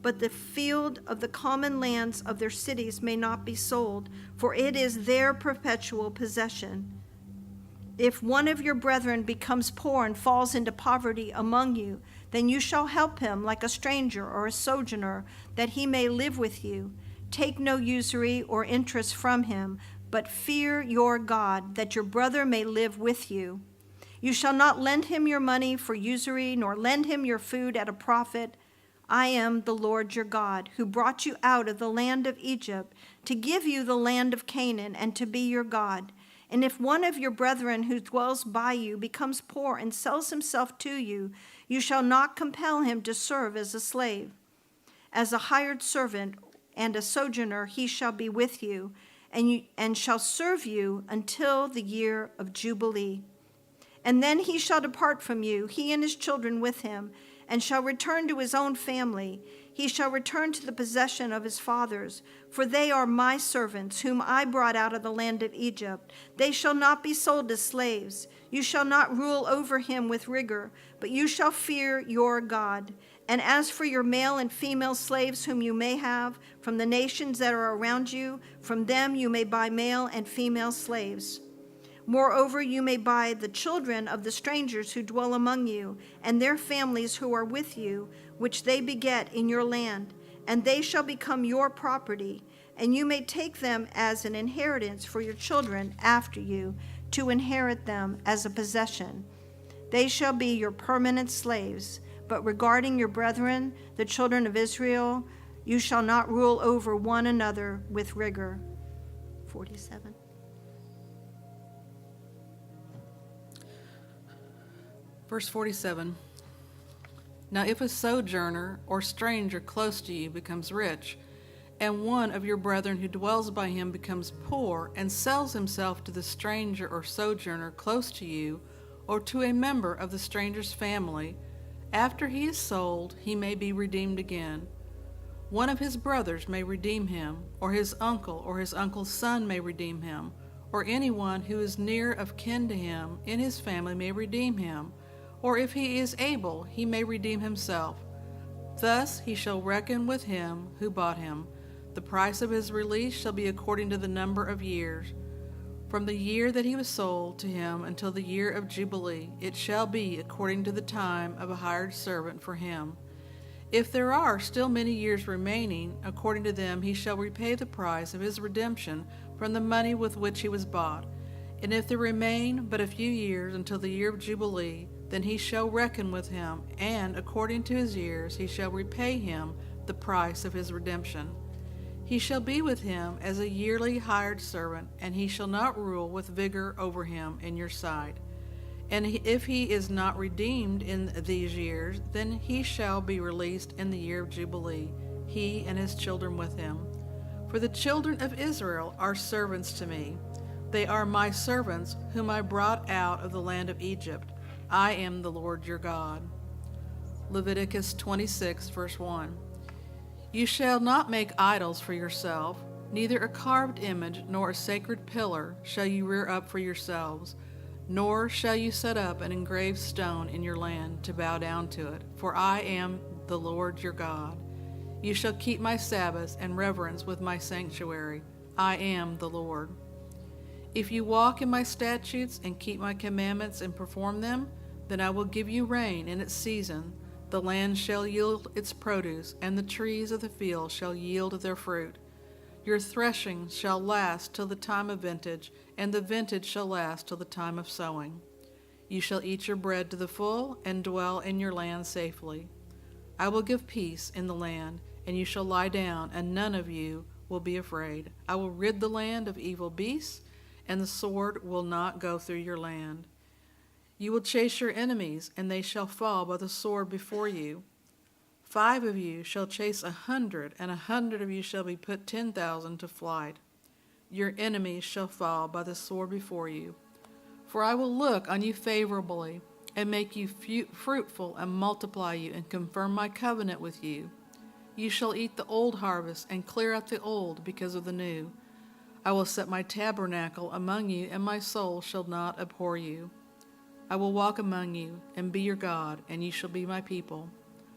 But the field of the common lands of their cities may not be sold, for it is their perpetual possession. If one of your brethren becomes poor and falls into poverty among you, then you shall help him like a stranger or a sojourner, that he may live with you. Take no usury or interest from him, but fear your God, that your brother may live with you. You shall not lend him your money for usury, nor lend him your food at a profit. I am the Lord your God, who brought you out of the land of Egypt to give you the land of Canaan and to be your God. And if one of your brethren who dwells by you becomes poor and sells himself to you, you shall not compel him to serve as a slave. As a hired servant and a sojourner, he shall be with you, and shall serve you until the year of Jubilee. And then he shall depart from you, he and his children with him, and shall return to his own family. He shall return to the possession of his fathers, for they are my servants, whom I brought out of the land of Egypt. They shall not be sold as slaves. You shall not rule over him with rigor, but you shall fear your God. And as for your male and female slaves whom you may have from the nations that are around you, from them you may buy male and female slaves. Moreover, you may buy the children of the strangers who dwell among you, and their families who are with you, which they beget in your land, and they shall become your property, and you may take them as an inheritance for your children after you, to inherit them as a possession. They shall be your permanent slaves. But regarding your brethren, the children of Israel, you shall not rule over one another with rigor. 47. Verse 47. Now if a sojourner or stranger close to you becomes rich, and one of your brethren who dwells by him becomes poor and sells himself to the stranger or sojourner close to you, or to a member of the stranger's family, after he is sold, he may be redeemed again. One of his brothers may redeem him, or his uncle's son may redeem him, or anyone who is near of kin to him in his family may redeem him, or if he is able, he may redeem himself. Thus he shall reckon with him who bought him. The price of his release shall be according to the number of years. From the year that he was sold to him until the year of Jubilee, it shall be according to the time of a hired servant for him. If there are still many years remaining, according to them he shall repay the price of his redemption from the money with which he was bought. And if there remain but a few years until the year of Jubilee, then he shall reckon with him, and according to his years he shall repay him the price of his redemption. He shall be with him as a yearly hired servant, and he shall not rule with vigor over him in your sight. And if he is not redeemed in these years, then he shall be released in the year of Jubilee, he and his children with him. For the children of Israel are servants to me. They are my servants, whom I brought out of the land of Egypt. I am the Lord your God. Leviticus 26, verse 1. You shall not make idols for yourself, neither a carved image nor a sacred pillar shall you rear up for yourselves, nor shall you set up an engraved stone in your land to bow down to it, for I am the Lord your God. You shall keep my Sabbaths and reverence with my sanctuary. I am the Lord. If you walk in my statutes and keep my commandments and perform them, then I will give you rain in its season. The land shall yield its produce, and the trees of the field shall yield their fruit. Your threshing shall last till the time of vintage, and the vintage shall last till the time of sowing. You shall eat your bread to the full and dwell in your land safely. I will give peace in the land, and you shall lie down, and none of you will be afraid. I will rid the land of evil beasts, and the sword will not go through your land. You will chase your enemies, and they shall fall by the sword before you. 5 of you shall chase 100, and 100 of you shall be put 10,000 to flight. Your enemies shall fall by the sword before you. For I will look on you favorably, and make you fruitful, and multiply you, and confirm my covenant with you. You shall eat the old harvest, and clear out the old because of the new. I will set my tabernacle among you, and my soul shall not abhor you. I will walk among you, and be your God, and you shall be my people.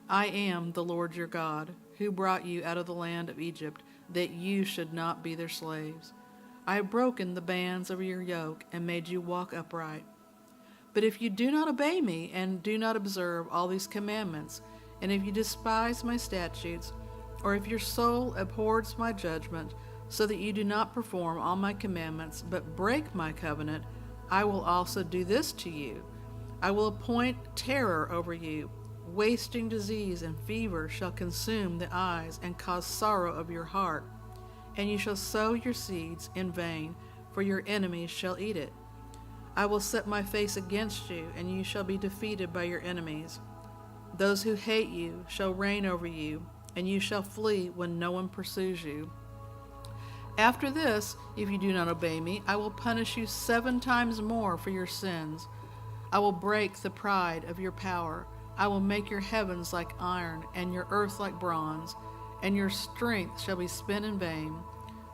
I am the Lord your God, who brought you out of the land of Egypt, that you should not be their slaves. I have broken the bands of your yoke, and made you walk upright. But if you do not obey me, and do not observe all these commandments, and if you despise my statutes, or if your soul abhors my judgment, so that you do not perform all my commandments, but break my covenant, I will also do this to you. I will appoint terror over you. Wasting disease and fever shall consume the eyes and cause sorrow of your heart. And you shall sow your seeds in vain, for your enemies shall eat it. I will set my face against you, and you shall be defeated by your enemies. Those who hate you shall reign over you, and you shall flee when no one pursues you. After this, if you do not obey me, I will punish you 7 times more for your sins. I will break the pride of your power. I will make your heavens like iron, and your earth like bronze, and your strength shall be spent in vain.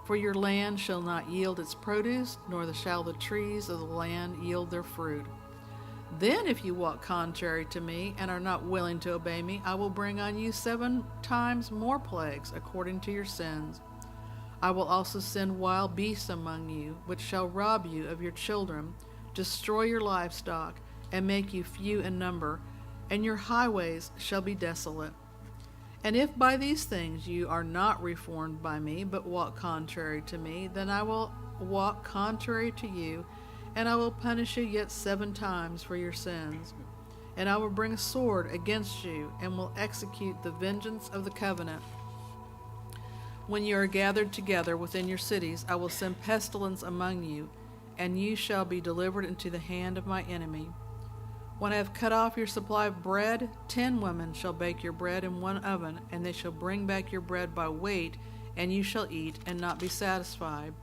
For your land shall not yield its produce, nor shall the trees of the land yield their fruit. Then if you walk contrary to me, and are not willing to obey me, I will bring on you 7 times more plagues according to your sins. I will also send wild beasts among you, which shall rob you of your children, destroy your livestock, and make you few in number, and your highways shall be desolate. And if by these things you are not reformed by me, but walk contrary to me, then I will walk contrary to you, and I will punish you yet 7 times for your sins. And I will bring a sword against you, and will execute the vengeance of the covenant. When you are gathered together within your cities, I will send pestilence among you, and you shall be delivered into the hand of my enemy. When I have cut off your supply of bread, 10 women shall bake your bread in one oven, and they shall bring back your bread by weight, and you shall eat and not be satisfied.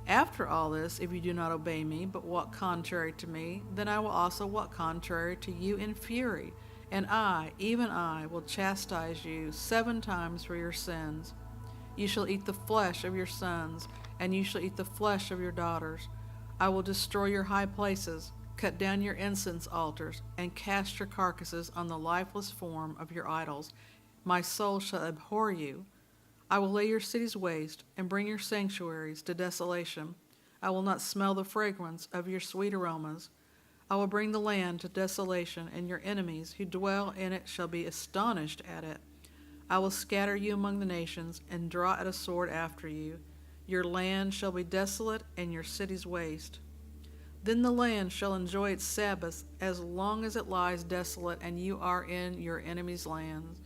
After all this, if you do not obey me, but walk contrary to me, then I will also walk contrary to you in fury, and I, even I, will chastise you 7 times for your sins. You shall eat the flesh of your sons, and you shall eat the flesh of your daughters. I will destroy your high places, cut down your incense altars, and cast your carcasses on the lifeless form of your idols. My soul shall abhor you. I will lay your cities waste, and bring your sanctuaries to desolation. I will not smell the fragrance of your sweet aromas. I will bring the land to desolation, and your enemies who dwell in it shall be astonished at it. I will scatter you among the nations, and draw out a sword after you. Your land shall be desolate, and your cities waste. Then the land shall enjoy its Sabbath as long as it lies desolate, and you are in your enemies' lands.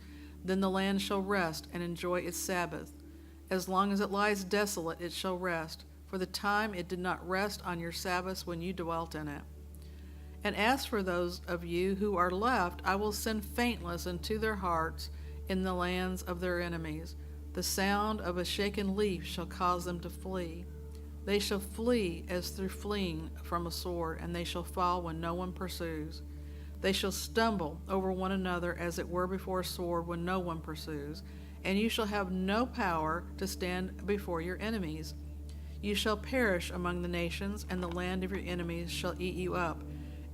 Then the land shall rest and enjoy its Sabbath. As long as it lies desolate, it shall rest, for the time it did not rest on your Sabbaths when you dwelt in it. And as for those of you who are left, I will send faintness into their hearts in the lands of their enemies. The sound of a shaken leaf shall cause them to flee. They shall flee as through fleeing from a sword, and they shall fall when no one pursues. They shall stumble over one another as it were before a sword when no one pursues, and you shall have no power to stand before your enemies. You shall perish among the nations, and the land of your enemies shall eat you up.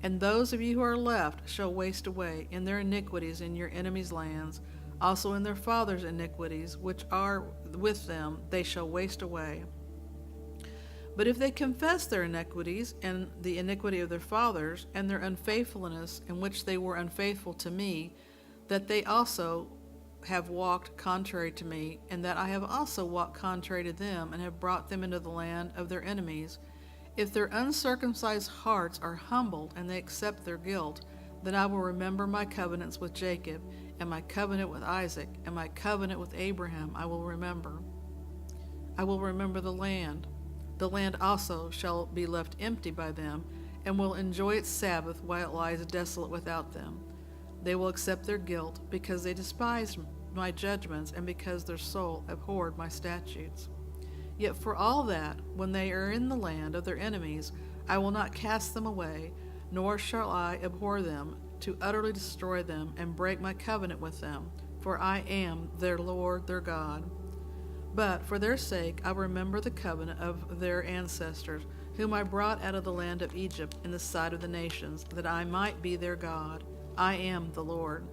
And those of you who are left shall waste away in their iniquities in your enemies' lands. Also in their fathers' iniquities, which are with them, they shall waste away. But if they confess their iniquities and the iniquity of their fathers, and their unfaithfulness in which they were unfaithful to me, that they also have walked contrary to me, and that I have also walked contrary to them, and have brought them into the land of their enemies, If their uncircumcised hearts are humbled and they accept their guilt, then I will remember my covenants with Jacob, and my covenant with Isaac, and my covenant with Abraham I will remember. I will remember the land. The land also shall be left empty by them, and will enjoy its Sabbath while it lies desolate without them. They will accept their guilt, because they despised my judgments, and because their soul abhorred my statutes. Yet for all that, when they are in the land of their enemies, I will not cast them away, nor shall I abhor them, to utterly destroy them and break my covenant with them, for I am their Lord their God. But for their sake I remember the covenant of their ancestors, whom I brought out of the land of Egypt in the sight of the nations, that I might be their God. I am the Lord.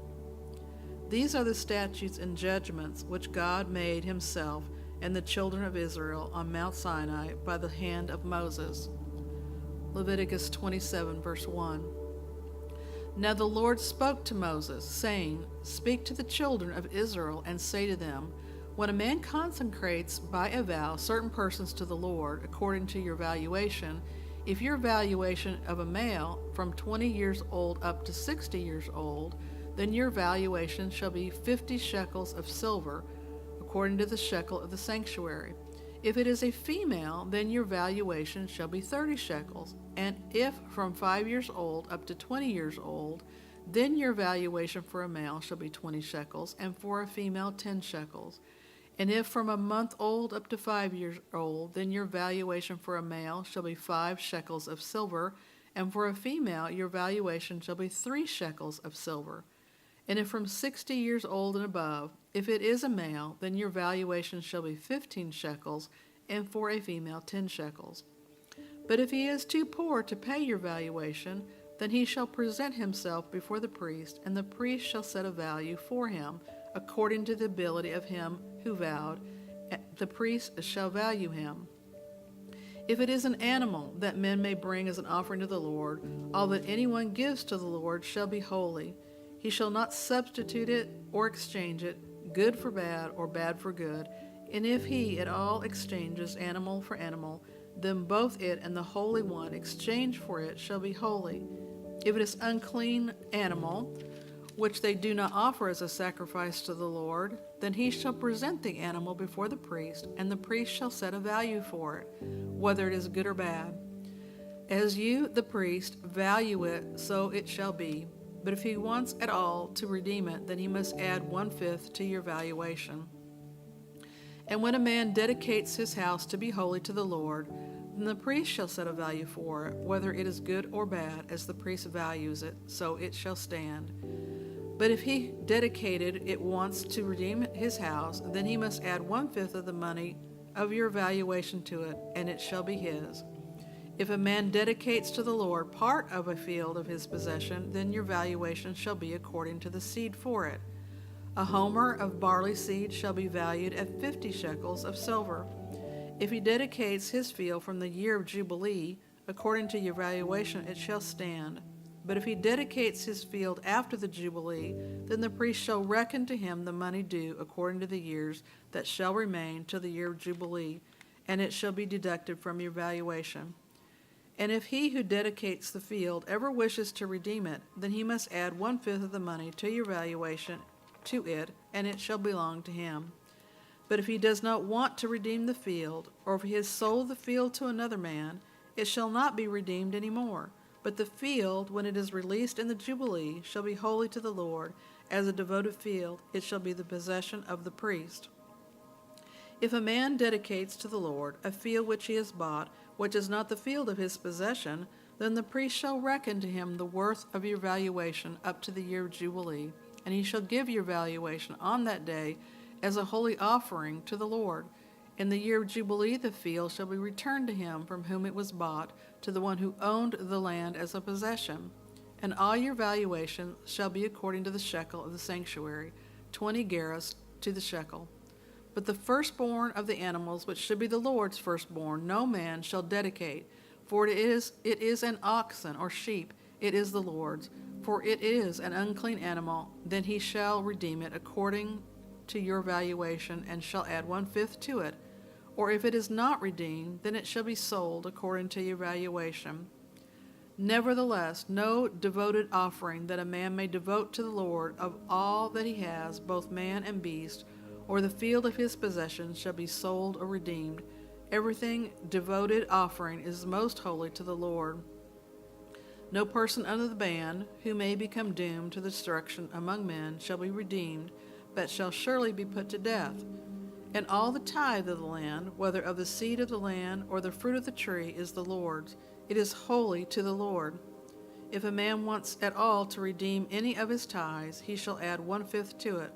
These are the statutes and judgments which God made himself and the children of Israel on Mount Sinai by the hand of Moses. Leviticus 27, verse 1. Now the Lord spoke to Moses, saying, Speak to the children of Israel and say to them, When a man consecrates by a vow certain persons to the Lord, according to your valuation, if your valuation of a male from 20 years old up to 60 years old, then your valuation shall be 50 shekels of silver, according to the shekel of the sanctuary. If it is a female, then your valuation shall be 30 shekels. And if from 5 years old up to 20 years old, then your valuation for a male shall be 20 shekels, and for a female 10 shekels. And if from a month old up to 5 years old, then your valuation for a male shall be 5 shekels of silver, and for a female your valuation shall be 3 shekels of silver. And if from 60 years old and above, if it is a male, then your valuation shall be 15 shekels, and for a female 10 shekels. But if he is too poor to pay your valuation, then he shall present himself before the priest, and the priest shall set a value for him, according to the ability of him who vowed. The priest shall value him. If it is an animal that men may bring as an offering to the Lord, all that anyone gives to the Lord shall be holy. He shall not substitute it or exchange it, good for bad or bad for good. And if he at all exchanges animal for animal, then both it and the Holy One exchanged for it shall be holy. If it is unclean animal, which they do not offer as a sacrifice to the Lord, then he shall present the animal before the priest, and the priest shall set a value for it, whether it is good or bad. As you, the priest, value it, so it shall be. But if he wants at all to redeem it, then he must add 1/5 to your valuation. And when a man dedicates his house to be holy to the Lord, then the priest shall set a value for it, whether it is good or bad, as the priest values it, so it shall stand. But if he dedicated it once to redeem his house, then he must add 1/5 of the money of your valuation to it, and it shall be his. If a man dedicates to the Lord part of a field of his possession, then your valuation shall be according to the seed for it. A homer of barley seed shall be valued at 50 shekels of silver. If he dedicates his field from the year of Jubilee, according to your valuation it shall stand. But if he dedicates his field after the Jubilee, then the priest shall reckon to him the money due according to the years that shall remain till the year of Jubilee, and it shall be deducted from your valuation. And if he who dedicates the field ever wishes to redeem it, then he must add 1/5 of the money to your valuation to it, and it shall belong to him. But if he does not want to redeem the field, or if he has sold the field to another man, it shall not be redeemed any more. But the field, when it is released in the Jubilee, shall be holy to the Lord. As a devoted field, it shall be the possession of the priest. If a man dedicates to the Lord a field which he has bought, which is not the field of his possession, then the priest shall reckon to him the worth of your valuation up to the year of Jubilee, and he shall give your valuation on that day as a holy offering to the Lord. In the year of Jubilee the field shall be returned to him from whom it was bought, to the one who owned the land as a possession. And all your valuation shall be according to the shekel of the sanctuary, 20 gerahs to the shekel. But the firstborn of the animals, which should be the Lord's firstborn, no man shall dedicate, for it is an oxen or sheep, it is the Lord's. For it is an unclean animal, then he shall redeem it according to your valuation, and shall add 1/5 to it, or if it is not redeemed, then it shall be sold according to your valuation. Nevertheless, no devoted offering that a man may devote to the Lord of all that he has, both man and beast, or the field of his possession, shall be sold or redeemed. Everything devoted offering is most holy to the Lord. No person under the ban who may become doomed to destruction among men shall be redeemed, but shall surely be put to death. And all the tithe of the land, whether of the seed of the land or the fruit of the tree, is the Lord's. It is holy to the Lord. If a man wants at all to redeem any of his tithes, he shall add 1/5 to it.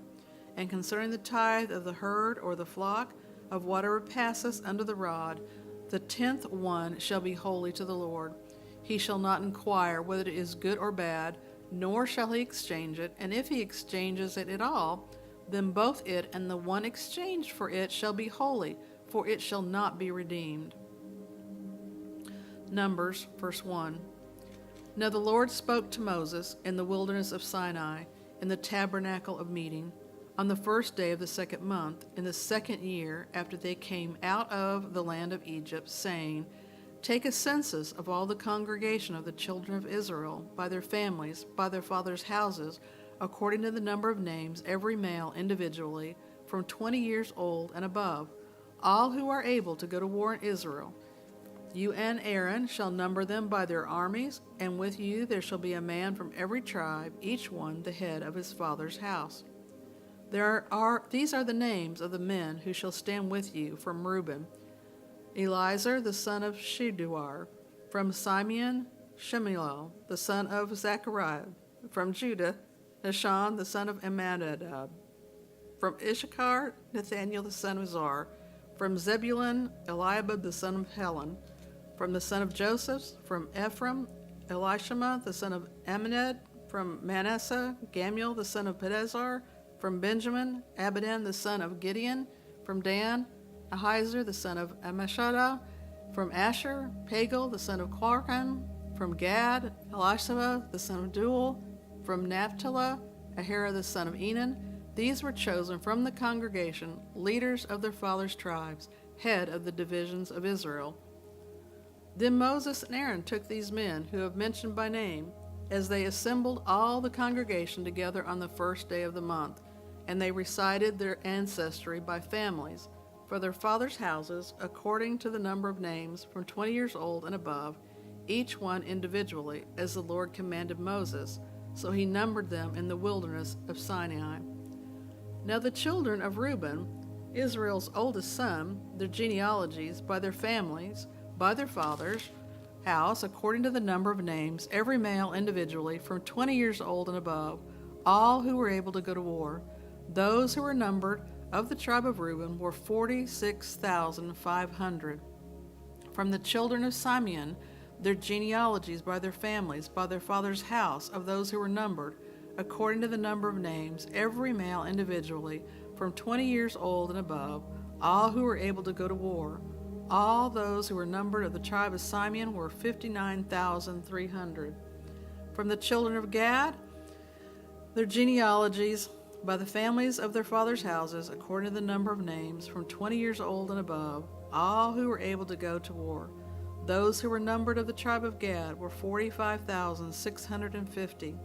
And concerning the tithe of the herd or the flock, of whatever passeth under the rod, the 10th one shall be holy to the Lord. He shall not inquire whether it is good or bad, nor shall he exchange it, and if he exchanges it at all, then both it and the one exchanged for it shall be holy, for it shall not be redeemed. Numbers, verse 1. Now the Lord spoke to Moses in the wilderness of Sinai, in the tabernacle of meeting, on the first day of the 2nd month, in the 2nd year after they came out of the land of Egypt, saying, Take a census of all the congregation of the children of Israel, by their families, by their fathers' houses, according to the number of names, every male individually, from 20 years old and above, all who are able to go to war in Israel. You and Aaron shall number them by their armies, and with you there shall be a man from every tribe, each one the head of his father's house. These are the names of the men who shall stand with you from Reuben: Elizur the son of Sheduar; from Simeon, Shemuel the son of Zechariah; from Judah, Nahshon the son of Amminadab; from Issachar, Nathaniel the son of Zar; from Zebulun, Eliab the son of Helon; from the son of Joseph; from Ephraim, Elishama the son of Amminad; from Manasseh, Gamul the son of Pedazar; from Benjamin, Abidan the son of Gideon; from Dan, Ahiezer the son of Ammishaddai; from Asher, Pagal the son of Qarkan; from Gad, Elishama the son of Duel; from Naphtali, Ahira the son of Enan. These were chosen from the congregation, leaders of their fathers' tribes, head of the divisions of Israel. Then Moses and Aaron took these men, who have mentioned by name, as they assembled all the congregation together on the first day of the month, and they recited their ancestry by families, for their fathers' houses, according to the number of names, from 20 years old and above, each one individually, as the Lord commanded Moses. So he numbered them in the wilderness of Sinai. Now the children of Reuben, Israel's oldest son, their genealogies, by their families, by their fathers' house, according to the number of names, every male individually, from 20 years old and above, all who were able to go to war. Those who were numbered of the tribe of Reuben were 46,500. From the children of Simeon, their genealogies by their families, by their father's house, of those who were numbered, according to the number of names, every male individually, from 20 years old and above, all who were able to go to war. All those who were numbered of the tribe of Simeon were 59,300. From the children of Gad, their genealogies by the families of their fathers' houses, according to the number of names, from 20 years old and above, all who were able to go to war. Those who were numbered of the tribe of Gad were 45,650.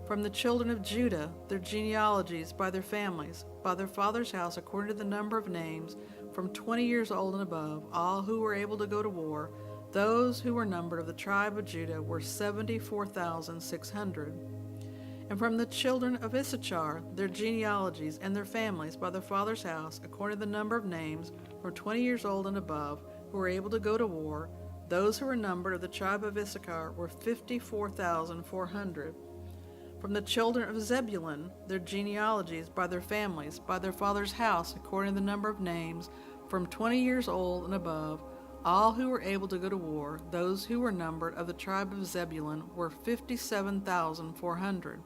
From the children of Judah, their genealogies by their families, by their father's house, according to the number of names, from 20 years old and above, all who were able to go to war. Those who were numbered of the tribe of Judah were 74,600. And from the children of Issachar, their genealogies and their families by their father's house, according to the number of names, from 20 years old and above, who were able to go to war. Those who were numbered of the tribe of Issachar were 54,400. From the children of Zebulun, their genealogies by their families, by their father's house, according to the number of names, from 20 years old and above, all who were able to go to war. Those who were numbered of the tribe of Zebulun were 57,400.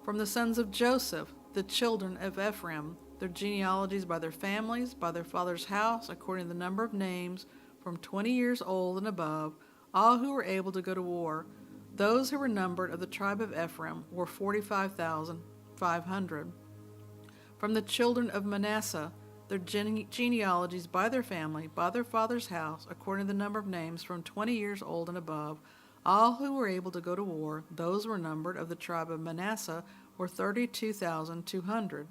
From the sons of Joseph, the children of Ephraim, their genealogies by their families, by their father's house, according to the number of names, from 20 years old and above, all who were able to go to war. Those who were numbered of the tribe of Ephraim were 45,500. From the children of Manasseh, their genealogies by their family, by their father's house, according to the number of names from 20 years old and above, all who were able to go to war, those were numbered of the tribe of Manasseh, were 32,200.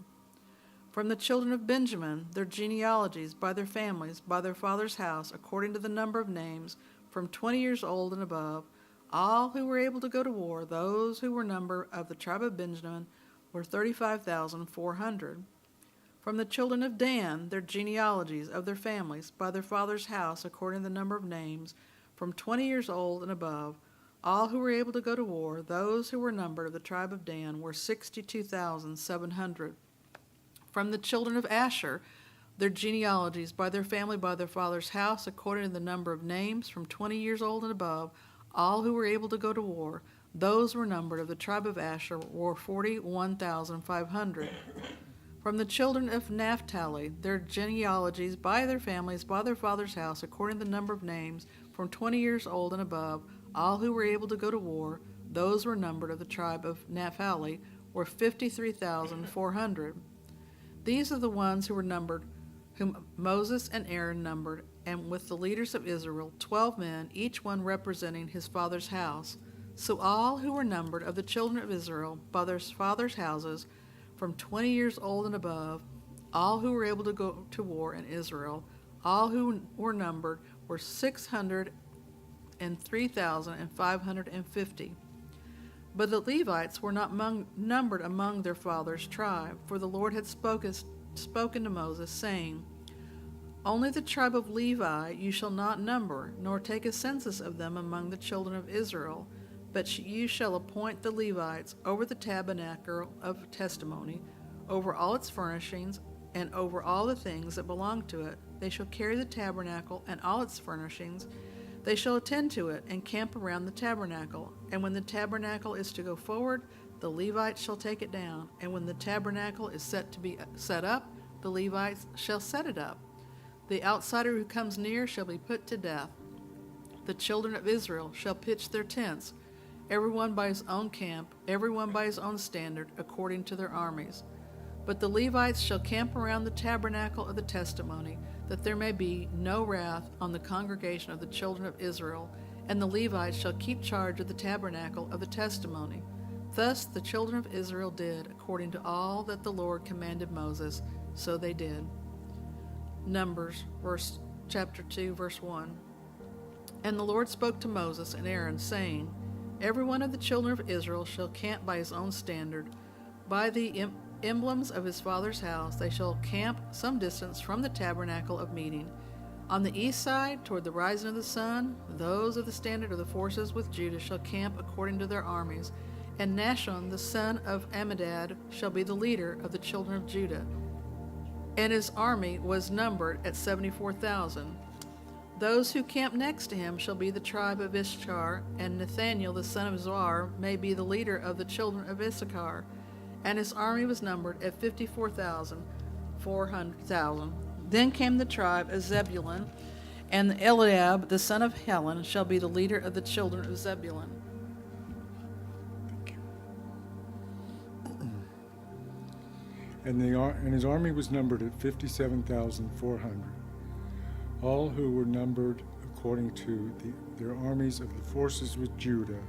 From the children of Benjamin, their genealogies by their families, by their father's house, according to the number of names, from 20 years old and above, all who were able to go to war, those who were numbered of the tribe of Benjamin, were 35,400. From the children of Dan, their genealogies of their families, by their father's house, according to the number of names, from 20 years old and above, all who were able to go to war, those who were numbered of the tribe of Dan, were 62,700. From the children of Asher, their genealogies by their family, by their father's house, according to the number of names, from 20 years old and above, all who were able to go to war, those were numbered of the tribe of Asher, were 41,500. From the children of Naphtali, their genealogies by their families, by their father's house, according to the number of names, from 20 years old and above, all who were able to go to war, those were numbered of the tribe of Naphtali, were 53,400. These are the ones who were numbered, whom Moses and Aaron numbered, and with the leaders of Israel, 12 men, each one representing his father's house. So all who were numbered of the children of Israel by their fathers' houses, from 20 years old and above, all who were able to go to war in Israel, all who were numbered were 603,550. But the Levites were not numbered among their father's tribe, for the Lord had spoken to Moses, saying, Only the tribe of Levi you shall not number, nor take a census of them among the children of Israel, but you shall appoint the Levites over the tabernacle of testimony, over all its furnishings, and over all the things that belong to it. They shall carry the tabernacle and all its furnishings. They shall attend to it and camp around the tabernacle. And when the tabernacle is to go forward, the Levites shall take it down. And when the tabernacle is set to be set up, the Levites shall set it up. The outsider who comes near shall be put to death. The children of Israel shall pitch their tents, everyone by his own camp, everyone by his own standard, according to their armies. But the Levites shall camp around the tabernacle of the testimony, that there may be no wrath on the congregation of the children of Israel, and the Levites shall keep charge of the tabernacle of the testimony. Thus the children of Israel did, according to all that the Lord commanded Moses, so they did. Numbers, chapter 2, verse 1. And the Lord spoke to Moses and Aaron, saying, Every one of the children of Israel shall camp by his own standard, by the emblems of his father's house. They shall camp some distance from the tabernacle of meeting. On the east side, toward the rising of the sun, those of the standard of the forces with Judah shall camp according to their armies. And Nashon, the son of Amminadab, shall be the leader of the children of Judah. And his army was numbered at 74,000. Those who camp next to him shall be the tribe of Issachar, and Nathaniel, the son of Zuar, may be the leader of the children of Issachar. And his army was numbered at 54,400. Then came the tribe of Zebulun, and Eliab, the son of Helon, shall be the leader of the children of Zebulun. And his army was numbered at 57,400. All who were numbered according to their armies of the forces with Judah,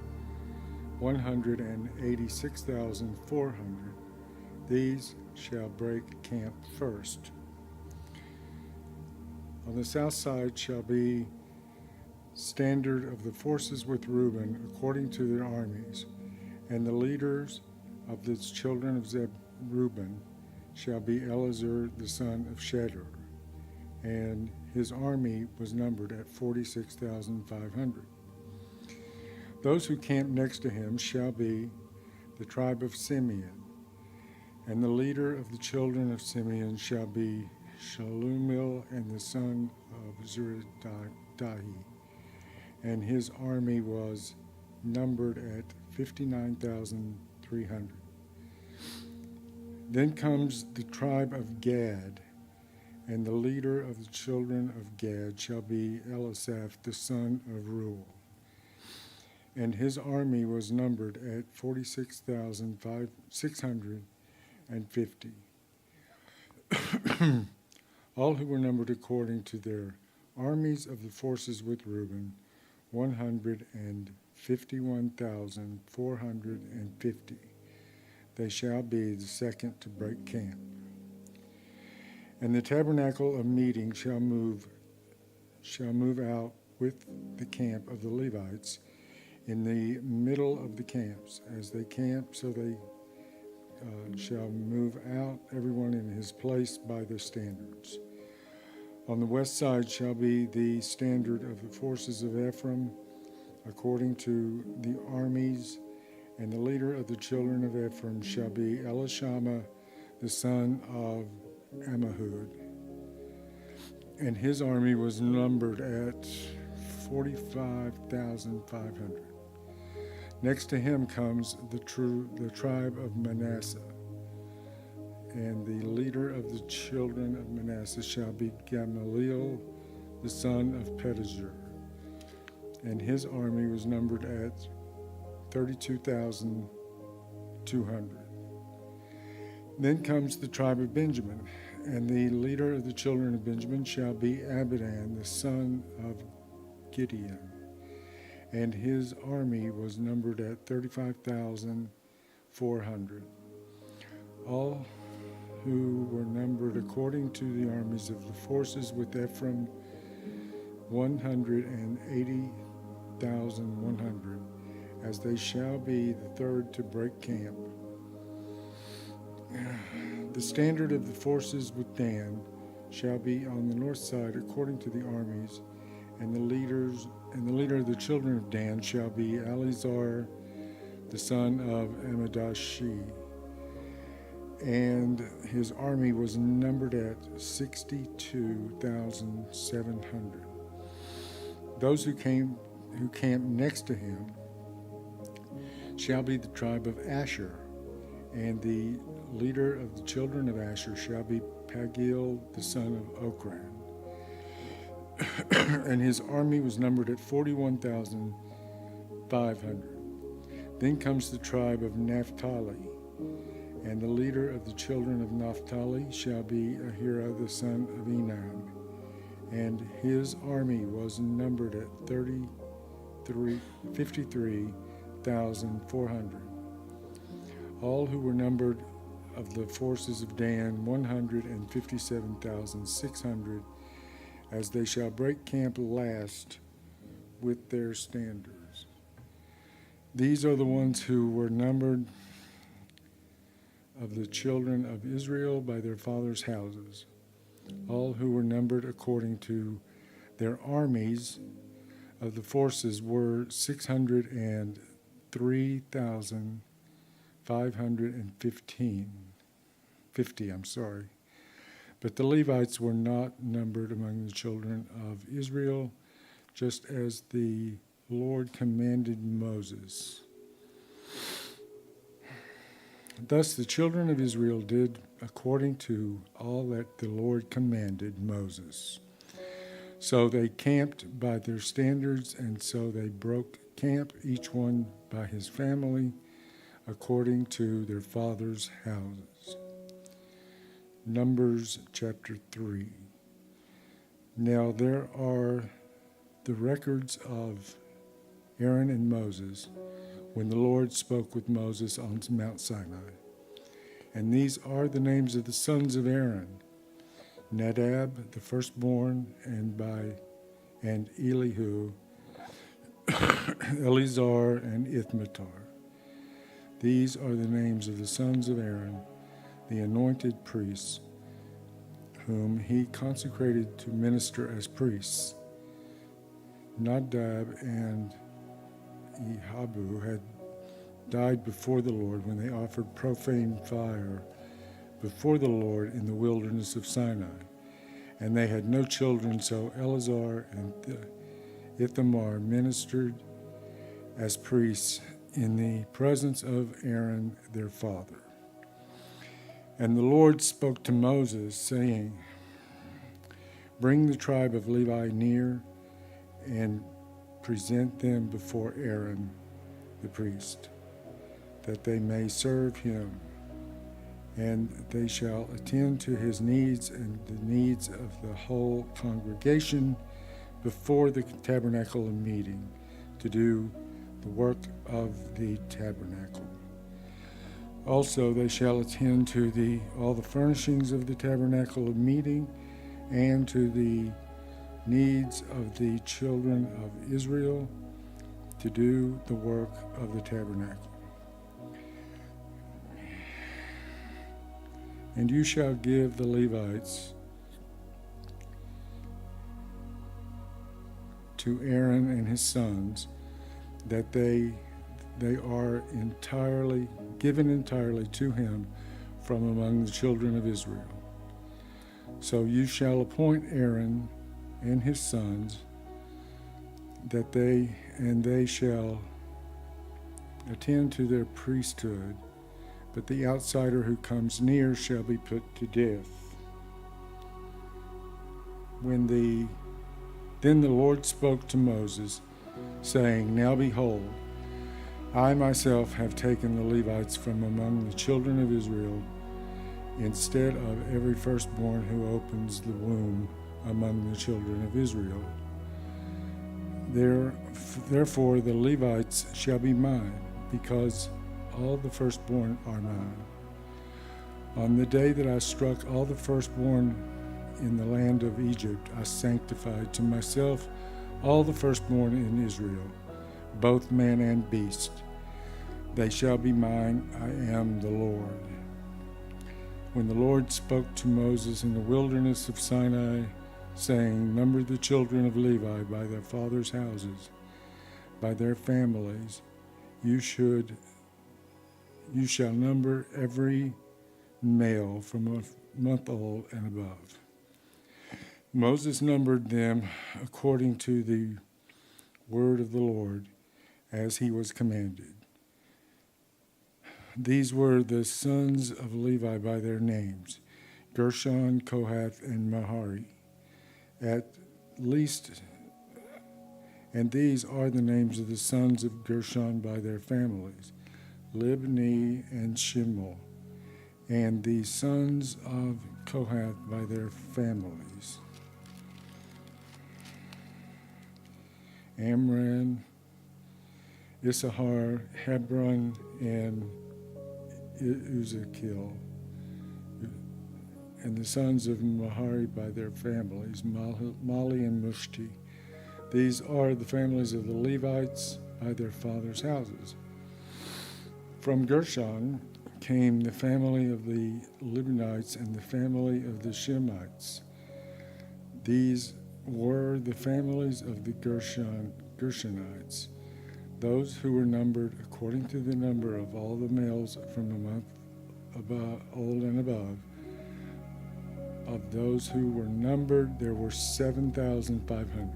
186,400. These shall break camp first. On the south side shall be standard of the forces with Reuben according to their armies, and the leaders of the children of Reuben shall be Elazar the son of Shedeur, and his army was numbered at 46,500. Those who camp next to him shall be the tribe of Simeon, and the leader of the children of Simeon shall be Shalumiel and the son of Zuradahi, and his army was numbered at 59,300. Then comes the tribe of Gad, and the leader of the children of Gad shall be Elisaph the son of Reuel, and his army was numbered at 46,650. All who were numbered according to their armies of the forces with Reuben, 151,450. They shall be the second to break camp. And the tabernacle of meeting shall move out with the camp of the Levites in the middle of the camps. As they camp, so they shall move out, everyone in his place by their standards. On the west side shall be the standard of the forces of Ephraim, according to the armies, and the leader of the children of Ephraim shall be Elishama, the son of Ammihud. And his army was numbered at 45,500. Next to him comes the tribe of Manasseh. And the leader of the children of Manasseh shall be Gamaliel, the son of Pedahzur. And his army was numbered at 32,200. Then comes the tribe of Benjamin, and the leader of the children of Benjamin shall be Abidan, the son of Gideon. And his army was numbered at 35,400. All who were numbered according to the armies of the forces with Ephraim, 180,100, as they shall be the third to break camp. The standard of the forces with Dan shall be on the north side according to the armies, and the leader of the children of Dan shall be Eleazar, the son of Amadashi. And his army was numbered at 62,700. Those who camped next to him shall be the tribe of Asher, and the leader of the children of Asher shall be Pagiel, the son of Okran. And his army was numbered at 41,500. Then comes the tribe of Naphtali, and the leader of the children of Naphtali shall be Ahira, the son of Enan. And his army was numbered at 53,400. All who were numbered of the forces of Dan, 157,600, as they shall break camp last with their standards. These are the ones who were numbered of the children of Israel by their fathers' houses, all who were numbered according to their armies of the forces were 603,550. But the Levites were not numbered among the children of Israel, just as the Lord commanded Moses. Thus the children of Israel did according to all that the Lord commanded Moses. So they camped by their standards, and so they broke camp, each one by his family, according to their fathers' houses. Numbers chapter 3. Now there are the records of Aaron and Moses when the Lord spoke with Moses on Mount Sinai. And these are the names of the sons of Aaron: Nadab, the firstborn, and Elihu, Eleazar, and Ithmatar. These are the names of the sons of Aaron, the anointed priests, whom he consecrated to minister as priests. Nadab and Abihu had died before the Lord when they offered profane fire before the Lord in the wilderness of Sinai. And they had no children, so Eleazar and Ithamar ministered as priests in the presence of Aaron their father. And the Lord spoke to Moses, saying, "Bring the tribe of Levi near and present them before Aaron the priest, that they may serve him. and they shall attend to his needs and the needs of the whole congregation before the tabernacle of meeting, to do the work of the tabernacle. Also they shall attend to all the furnishings of the tabernacle of meeting, and to the needs of the children of Israel, to do the work of the tabernacle. And you shall give the Levites to Aaron and his sons, that they are given entirely to him from among the children of Israel. So you shall appoint Aaron and his sons, that they shall attend to their priesthood, but the outsider who comes near shall be put to death. Then the Lord spoke to Moses, saying, Now behold, I myself have taken the Levites from among the children of Israel, instead of every firstborn who opens the womb among the children of Israel. Therefore the Levites shall be mine, because all the firstborn are mine. On the day that I struck all the firstborn in the land of Egypt, I sanctified to myself all the firstborn in Israel, both man and beast. They shall be mine, I am the Lord. When the Lord spoke to Moses in the wilderness of Sinai, saying, Number the children of Levi by their fathers' houses, by their families, you shall number every male from a month old and above. Moses numbered them according to the word of the Lord, as he was commanded. These were the sons of Levi by their names, Gershon, Kohath, and Merari. And these are the names of the sons of Gershon by their families, Libni and Shimol, and the sons of Kohath by their families, Amram, Issachar, Hebron, and Uzziel, and the sons of Merari by their families, Mali and Mushti. These are the families of the Levites by their fathers' houses. From Gershon came the family of the Libnites and the family of the Shemites. These were the families of the Gershonites, those who were numbered according to the number of all the males from a month old and above. Of those who were numbered, there were 7,500.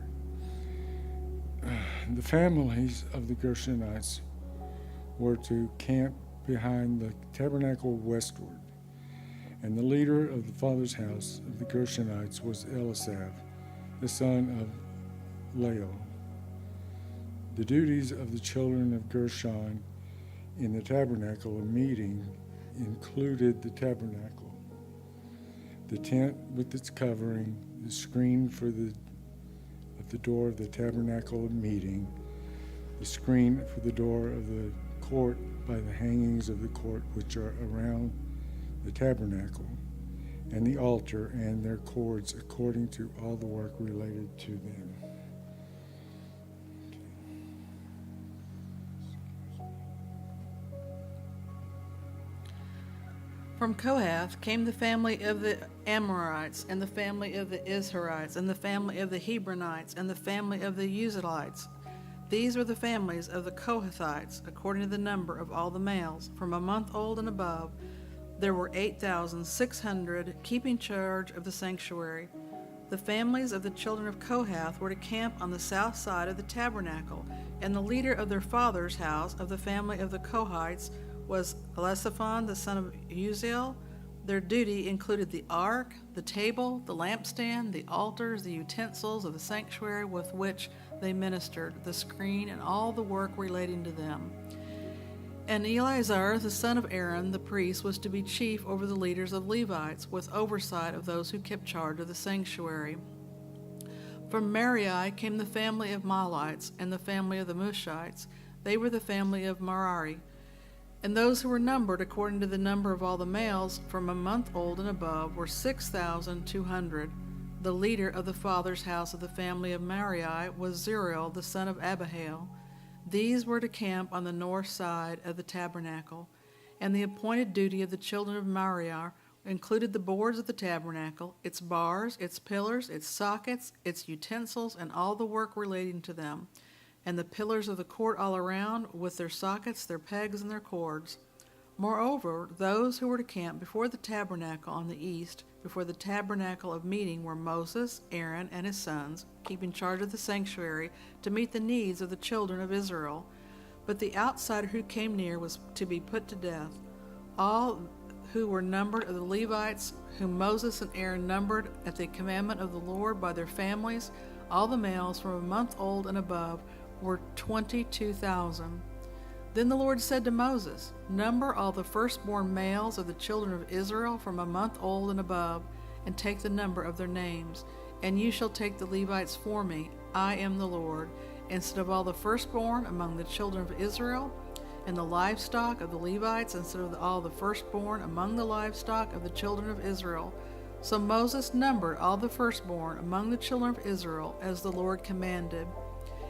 The families of the Gershonites were to camp behind the tabernacle westward, and the leader of the father's house of the Gershonites was Eliasaph, the son of Lael. The duties of the children of Gershon in the tabernacle of meeting included the tabernacle, the tent with its covering, the screen at the door of the tabernacle of meeting, the screen for the door of the court by the hangings of the court which are around the tabernacle, and the altar and their cords according to all the work related to them. From Kohath came the family of the Amorites, and the family of the Izharites, and the family of the Hebronites, and the family of the Uzzielites. These were the families of the Kohathites, according to the number of all the males. From a month old and above, there were 8,600 keeping charge of the sanctuary. The families of the children of Kohath were to camp on the south side of the tabernacle, and the leader of their father's house of the family of the Kohites was Elisaphan, the son of Uzziel. Their duty included the ark, the table, the lampstand, the altars, the utensils of the sanctuary with which they ministered, the screen, and all the work relating to them. And Eleazar, the son of Aaron, the priest, was to be chief over the leaders of Levites, with oversight of those who kept charge of the sanctuary. From Merari came the family of Mahlites and the family of the Mushites. They were the family of Merari. And those who were numbered according to the number of all the males from a month old and above were 6,200. The leader of the father's house of the family of Merari was Zuriel, the son of Abihail. These were to camp on the north side of the tabernacle. And the appointed duty of the children of Merari included the boards of the tabernacle, its bars, its pillars, its sockets, its utensils, and all the work relating to them, and the pillars of the court all around, with their sockets, their pegs, and their cords. Moreover, those who were to camp before the tabernacle on the east, before the tabernacle of meeting, were Moses, Aaron, and his sons, keeping charge of the sanctuary to meet the needs of the children of Israel. But the outsider who came near was to be put to death. All who were numbered of the Levites, whom Moses and Aaron numbered at the commandment of the Lord by their families, all the males from a month old and above, were 22,000. Then the Lord said to Moses, "Number all the firstborn males of the children of Israel from a month old and above, and take the number of their names. And you shall take the Levites for me. I am the Lord. Instead of all the firstborn among the children of Israel, and the livestock of the Levites, instead of all the firstborn among the livestock of the children of Israel." So Moses numbered all the firstborn among the children of Israel, as the Lord commanded.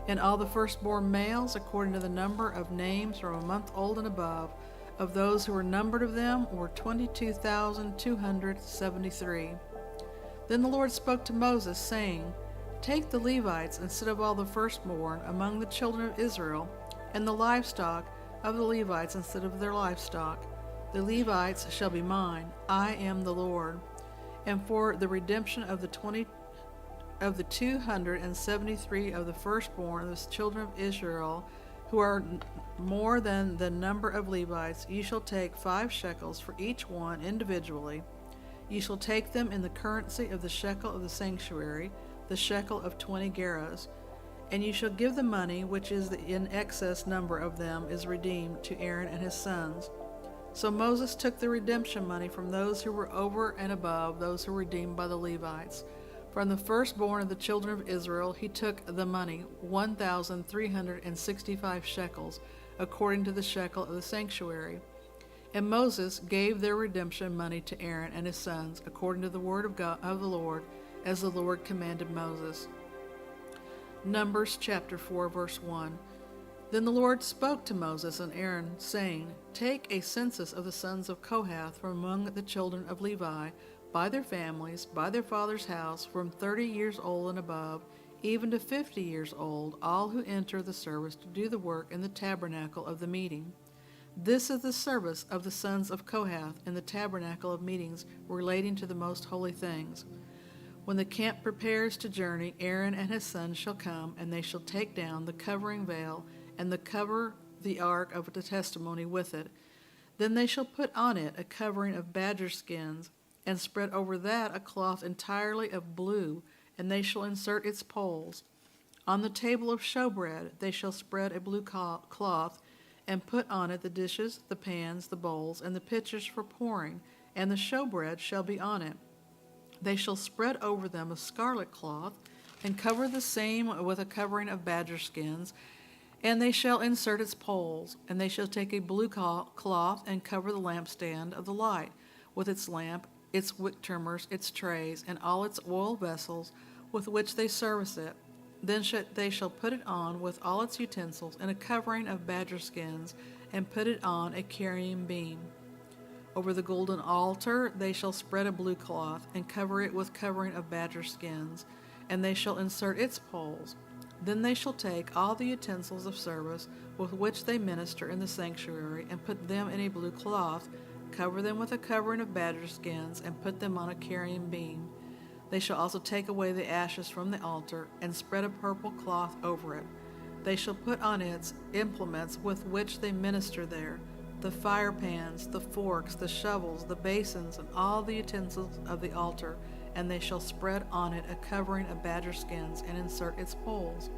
And all the firstborn males, according to the number of names from a month old and above, of those who were numbered of them, were 22,273. Then the Lord spoke to Moses, saying, "Take the Levites instead of all the firstborn among the children of Israel, and the livestock of the Levites instead of their livestock. The Levites shall be mine. I am the Lord. And for the redemption of the 273 of the firstborn of the children of Israel, who are more than the number of Levites, you shall take 5 shekels for each one individually. You shall take them in the currency of the shekel of the sanctuary, the shekel of 20 gerahs. And you shall give the money, which is the in excess number of them is redeemed, to Aaron and his sons." So Moses took the redemption money from those who were over and above those who were redeemed by the Levites. From the firstborn of the children of Israel he took the money, 1,365 shekels, according to the shekel of the sanctuary. And Moses gave their redemption money to Aaron and his sons, according to the word of God of the Lord, as the Lord commanded Moses. Numbers chapter 4, verse 1. Then the Lord spoke to Moses and Aaron, saying, "Take a census of the sons of Kohath from among the children of Levi, by their families, by their father's house, from 30 years old and above, even to 50 years old, all who enter the service to do the work in the tabernacle of the meeting. This is the service of the sons of Kohath in the tabernacle of meetings relating to the most holy things. When the camp prepares to journey, Aaron and his sons shall come, and they shall take down the covering veil and cover the ark of the testimony with it. Then they shall put on it a covering of badger skins, and spread over that a cloth entirely of blue, and they shall insert its poles. On the table of showbread they shall spread a blue cloth, and put on it the dishes, the pans, the bowls, and the pitchers for pouring, and the showbread shall be on it. They shall spread over them a scarlet cloth, and cover the same with a covering of badger skins, and they shall insert its poles. And they shall take a blue cloth, and cover the lampstand of the light, with its lamp, its wick trimmers, its trays, and all its oil vessels with which they service it. Then they shall put it on with all its utensils in a covering of badger skins, and put it on a carrying beam. Over the golden altar they shall spread a blue cloth, and cover it with covering of badger skins, and they shall insert its poles. Then they shall take all the utensils of service with which they minister in the sanctuary, and put them in a blue cloth, cover them with a covering of badger skins, and put them on a carrying beam. They shall also take away the ashes from the altar, and spread a purple cloth over it. They shall put on its implements with which they minister there, the fire pans, the forks, the shovels, the basins, and all the utensils of the altar, and they shall spread on it a covering of badger skins, and insert its poles.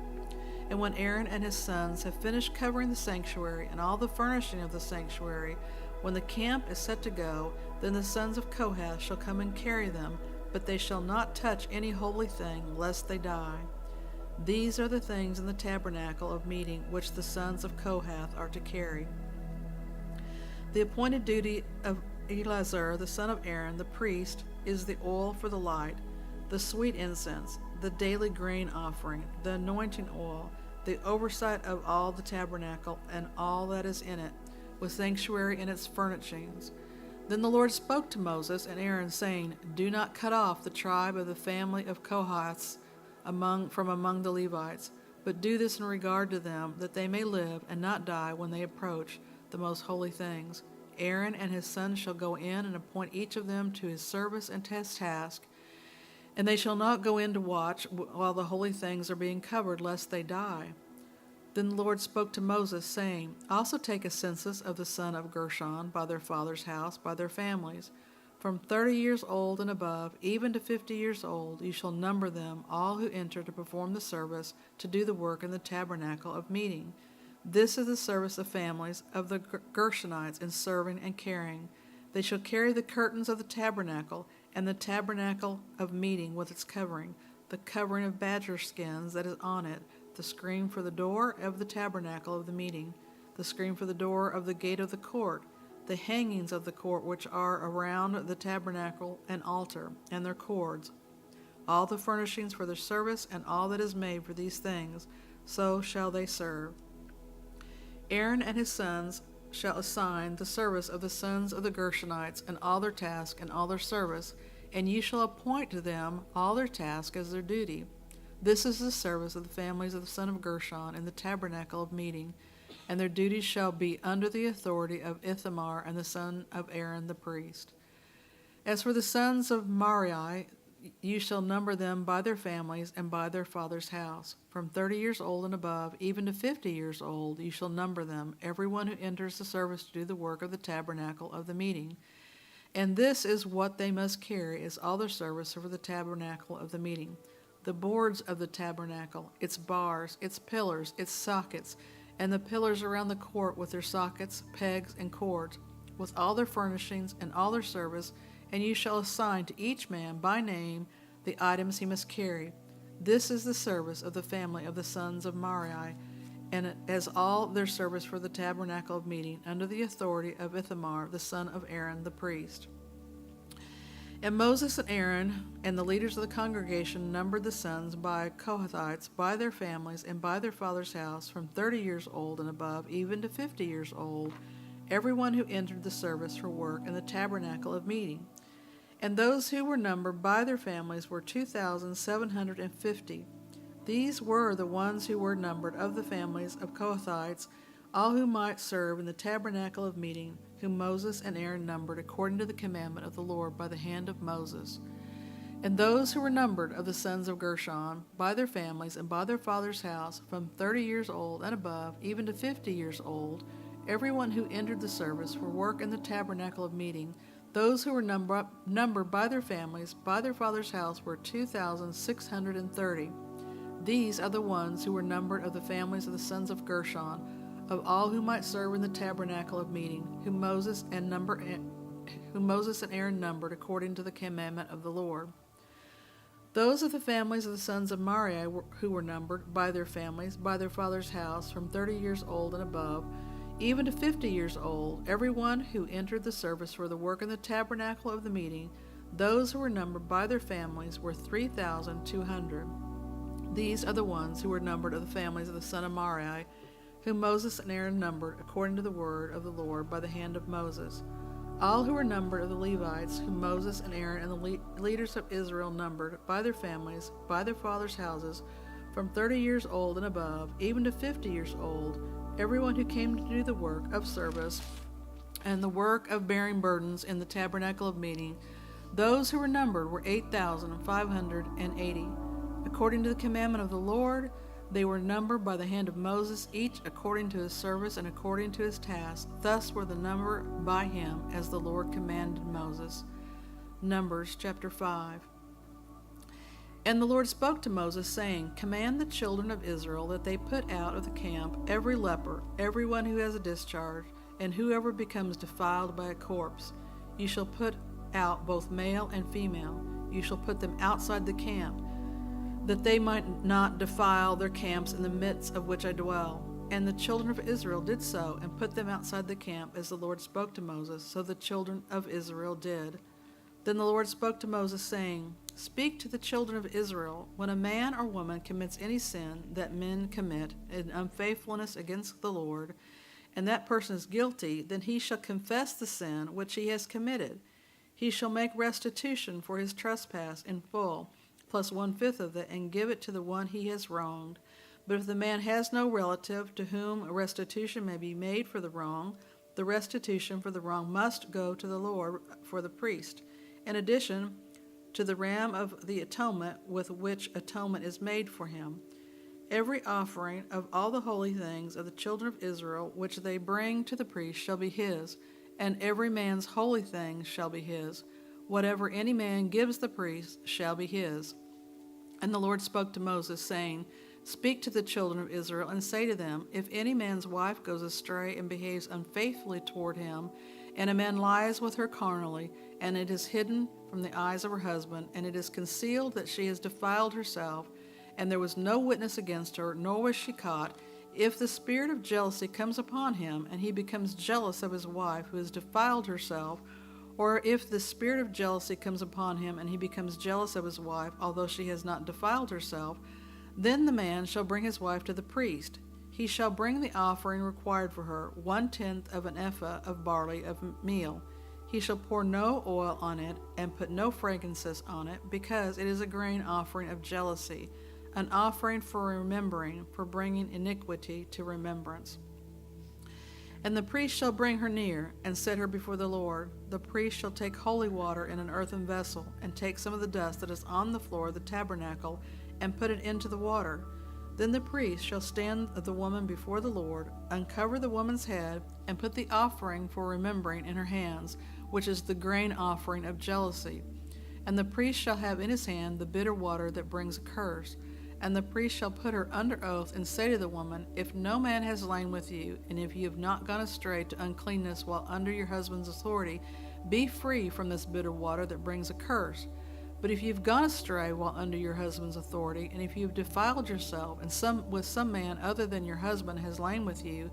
And when Aaron and his sons have finished covering the sanctuary and all the furnishing of the sanctuary, when the camp is set to go, then the sons of Kohath shall come and carry them, but they shall not touch any holy thing, lest they die. These are the things in the tabernacle of meeting which the sons of Kohath are to carry. The appointed duty of Eleazar, the son of Aaron, the priest, is the oil for the light, the sweet incense, the daily grain offering, the anointing oil, the oversight of all the tabernacle and all that is in it, with sanctuary and its furnishings. Then the Lord spoke to Moses and Aaron, saying, Do not cut off the tribe of the family of Kohath from among the Levites, but do this in regard to them, that they may live and not die when they approach the most holy things. Aaron and his sons shall go in and appoint each of them to his service and to his task, and they shall not go in to watch while the holy things are being covered, lest they die. Then the Lord spoke to Moses, saying, Also take a census of the son of Gershon by their father's house, by their families. From 30 years old and above, even to 50 years old, you shall number them, all who enter to perform the service, to do the work in the tabernacle of meeting. This is the service of families of the Gershonites in serving and carrying. They shall carry the curtains of the tabernacle, and the tabernacle of meeting with its covering, the covering of badger skins that is on it, the screen for the door of the tabernacle of the meeting, the screen for the door of the gate of the court, the hangings of the court which are around the tabernacle and altar, and their cords, all the furnishings for their service, and all that is made for these things, so shall they serve. Aaron and his sons shall assign the service of the sons of the Gershonites, and all their task and all their service, and ye shall appoint to them all their task as their duty. This is the service of the families of the son of Gershon in the tabernacle of meeting, and their duties shall be under the authority of Ithamar and the son of Aaron the priest. As for the sons of Merari, you shall number them by their families and by their father's house. From 30 years old and above, even to 50 years old, you shall number them, everyone who enters the service to do the work of the tabernacle of the meeting. And this is what they must carry as all their service for the tabernacle of the meeting: the boards of the tabernacle, its bars, its pillars, its sockets, and the pillars around the court with their sockets, pegs, and cords, with all their furnishings and all their service, and you shall assign to each man by name the items he must carry. This is the service of the family of the sons of Merari, and as all their service for the tabernacle of meeting, under the authority of Ithamar, the son of Aaron the priest. And Moses and Aaron and the leaders of the congregation numbered the sons by Kohathites, by their families, and by their father's house, from 30 years old and above, even to 50 years old, everyone who entered the service for work in the tabernacle of meeting. And those who were numbered by their families were 2,750. These were the ones who were numbered of the families of Kohathites, all who might serve in the tabernacle of meeting, whom Moses and Aaron numbered according to the commandment of the Lord by the hand of Moses. And those who were numbered of the sons of Gershon, by their families and by their father's house, from 30 years old and above, even to 50 years old, everyone who entered the service for work in the tabernacle of meeting, those who were numbered by their families, by their father's house, were 2,630. These are the ones who were numbered of the families of the sons of Gershon, of all who might serve in the tabernacle of meeting, whom Moses and Aaron numbered according to the commandment of the Lord. Those of the families of the sons of Merari who were numbered by their families, by their father's house, from 30 years old and above, even to 50 years old, everyone who entered the service for the work in the tabernacle of the meeting, those who were numbered by their families were 3,200. These are the ones who were numbered of the families of the son of Merari, whom Moses and Aaron numbered according to the word of the Lord by the hand of Moses. All who were numbered of the Levites, whom Moses and Aaron and the leaders of Israel numbered by their families, by their fathers' houses, from 30 years old and above, even to 50 years old, everyone who came to do the work of service and the work of bearing burdens in the tabernacle of meeting, those who were numbered were 8,580. According to the commandment of the Lord, they were numbered by the hand of Moses, each according to his service and according to his task. Thus were the number by him, as the Lord commanded Moses. Numbers chapter 5. And the Lord spoke to Moses, saying, Command the children of Israel that they put out of the camp every leper, everyone who has a discharge, and whoever becomes defiled by a corpse. You shall put out both male and female. You shall put them outside the camp, that they might not defile their camps in the midst of which I dwell. And the children of Israel did so, and put them outside the camp, as the Lord spoke to Moses. So the children of Israel did. Then the Lord spoke to Moses, saying, Speak to the children of Israel, when a man or woman commits any sin that men commit in unfaithfulness against the Lord, and that person is guilty, then he shall confess the sin which he has committed. He shall make restitution for his trespass in full, plus 1/5 of it, and give it to the one he has wronged. But if the man has no relative to whom a restitution may be made for the wrong, the restitution for the wrong must go to the Lord for the priest, in addition to the ram of the atonement with which atonement is made for him. Every offering of all the holy things of the children of Israel which they bring to the priest shall be his, and every man's holy thing shall be his. Whatever any man gives the priest shall be his. And the Lord spoke to Moses, saying, Speak to the children of Israel, and say to them, If any man's wife goes astray and behaves unfaithfully toward him, and a man lies with her carnally, and it is hidden from the eyes of her husband, and it is concealed that she has defiled herself, and there was no witness against her, nor was she caught, if the spirit of jealousy comes upon him, and he becomes jealous of his wife who has defiled herself, or if the spirit of jealousy comes upon him, and he becomes jealous of his wife, although she has not defiled herself, then the man shall bring his wife to the priest. He shall bring the offering required for her, 1/10 of an ephah of barley of meal. He shall pour no oil on it, and put no frankincense on it, because it is a grain offering of jealousy, an offering for remembering, for bringing iniquity to remembrance. And the priest shall bring her near, and set her before the Lord. The priest shall take holy water in an earthen vessel, and take some of the dust that is on the floor of the tabernacle, and put it into the water. Then the priest shall stand the woman before the Lord, uncover the woman's head, and put the offering for remembering in her hands, which is the grain offering of jealousy. And the priest shall have in his hand the bitter water that brings a curse. And the priest shall put her under oath, and say to the woman, If no man has lain with you, and if you have not gone astray to uncleanness while under your husband's authority, be free from this bitter water that brings a curse. But if you've gone astray while under your husband's authority, and if you've defiled yourself, and with some man other than your husband has lain with you,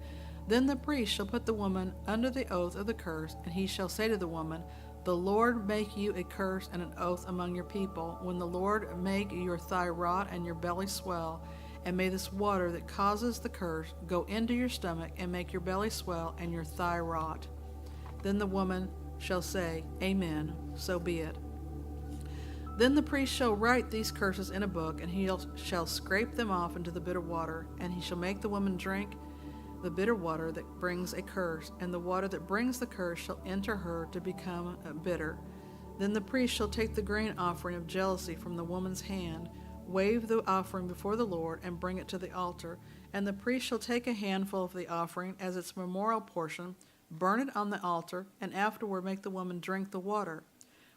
then the priest shall put the woman under the oath of the curse, and he shall say to the woman, The Lord make you a curse and an oath among your people, when the Lord make your thigh rot and your belly swell, and may this water that causes the curse go into your stomach, and make your belly swell and your thigh rot. Then the woman shall say, Amen, so be it. Then the priest shall write these curses in a book, and he shall scrape them off into the bitter water, and he shall make the woman drink the bitter water that brings a curse, and the water that brings the curse shall enter her to become bitter. Then the priest shall take the grain offering of jealousy from the woman's hand, wave the offering before the Lord, and bring it to the altar. And the priest shall take a handful of the offering as its memorial portion, burn it on the altar, and afterward make the woman drink the water.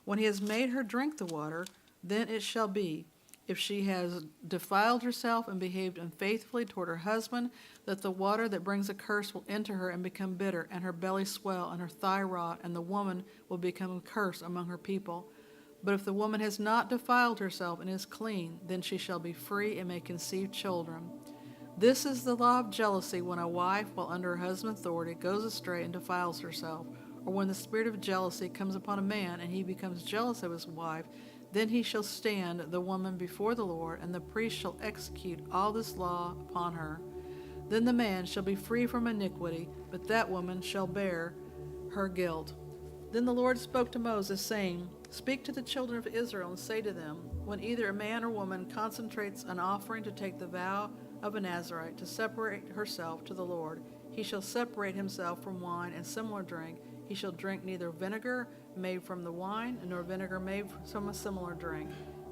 When he has made her drink the water, then it shall be, if she has defiled herself and behaved unfaithfully toward her husband, that the water that brings a curse will enter her and become bitter, and her belly swell, and her thigh rot, and the woman will become a curse among her people. But if the woman has not defiled herself and is clean, then she shall be free and may conceive children. This is the law of jealousy, when a wife, while under her husband's authority, goes astray and defiles herself, or when the spirit of jealousy comes upon a man, and he becomes jealous of his wife, then he shall stand the woman before the Lord, and the priest shall execute all this law upon her. Then the man shall be free from iniquity, but that woman shall bear her guilt. Then the Lord spoke to Moses, saying, Speak to the children of Israel, and say to them, When either a man or woman consecrates an offering to take the vow of a Nazarite, to separate herself to the Lord, he shall separate himself from wine and similar drink. He shall drink neither vinegar made from the wine, nor vinegar made from a similar drink.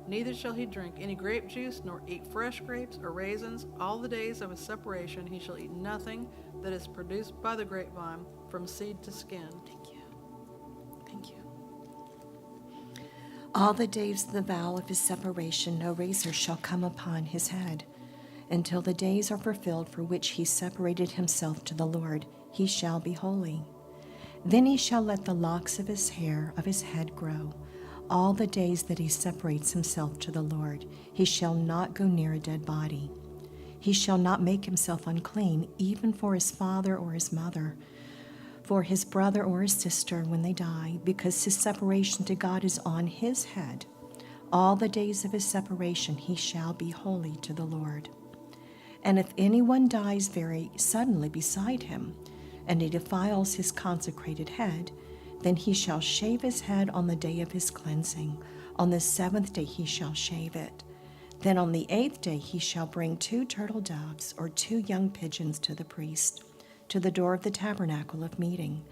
Neither shall he drink any grape juice, nor eat fresh grapes or raisins. All the days of his separation he shall eat nothing that is produced by the grapevine, from seed to skin. Thank you. All the days of the vow of his separation, no razor shall come upon his head. Until the days are fulfilled for which he separated himself to the Lord, he shall be holy. Then he shall let the locks of his hair of his head grow. All the days that he separates himself to the Lord, he shall not go near a dead body. He shall not make himself unclean, even for his father or his mother, for his brother or his sister when they die, because his separation to God is on his head. All the days of his separation he shall be holy to the Lord. And if anyone dies very suddenly beside him, and he defiles his consecrated head, then he shall shave his head on the day of his cleansing. On the 7th day he shall shave it. Then on the 8th day he shall bring 2 turtle doves or 2 young pigeons to the priest, to the door of the tabernacle of meeting.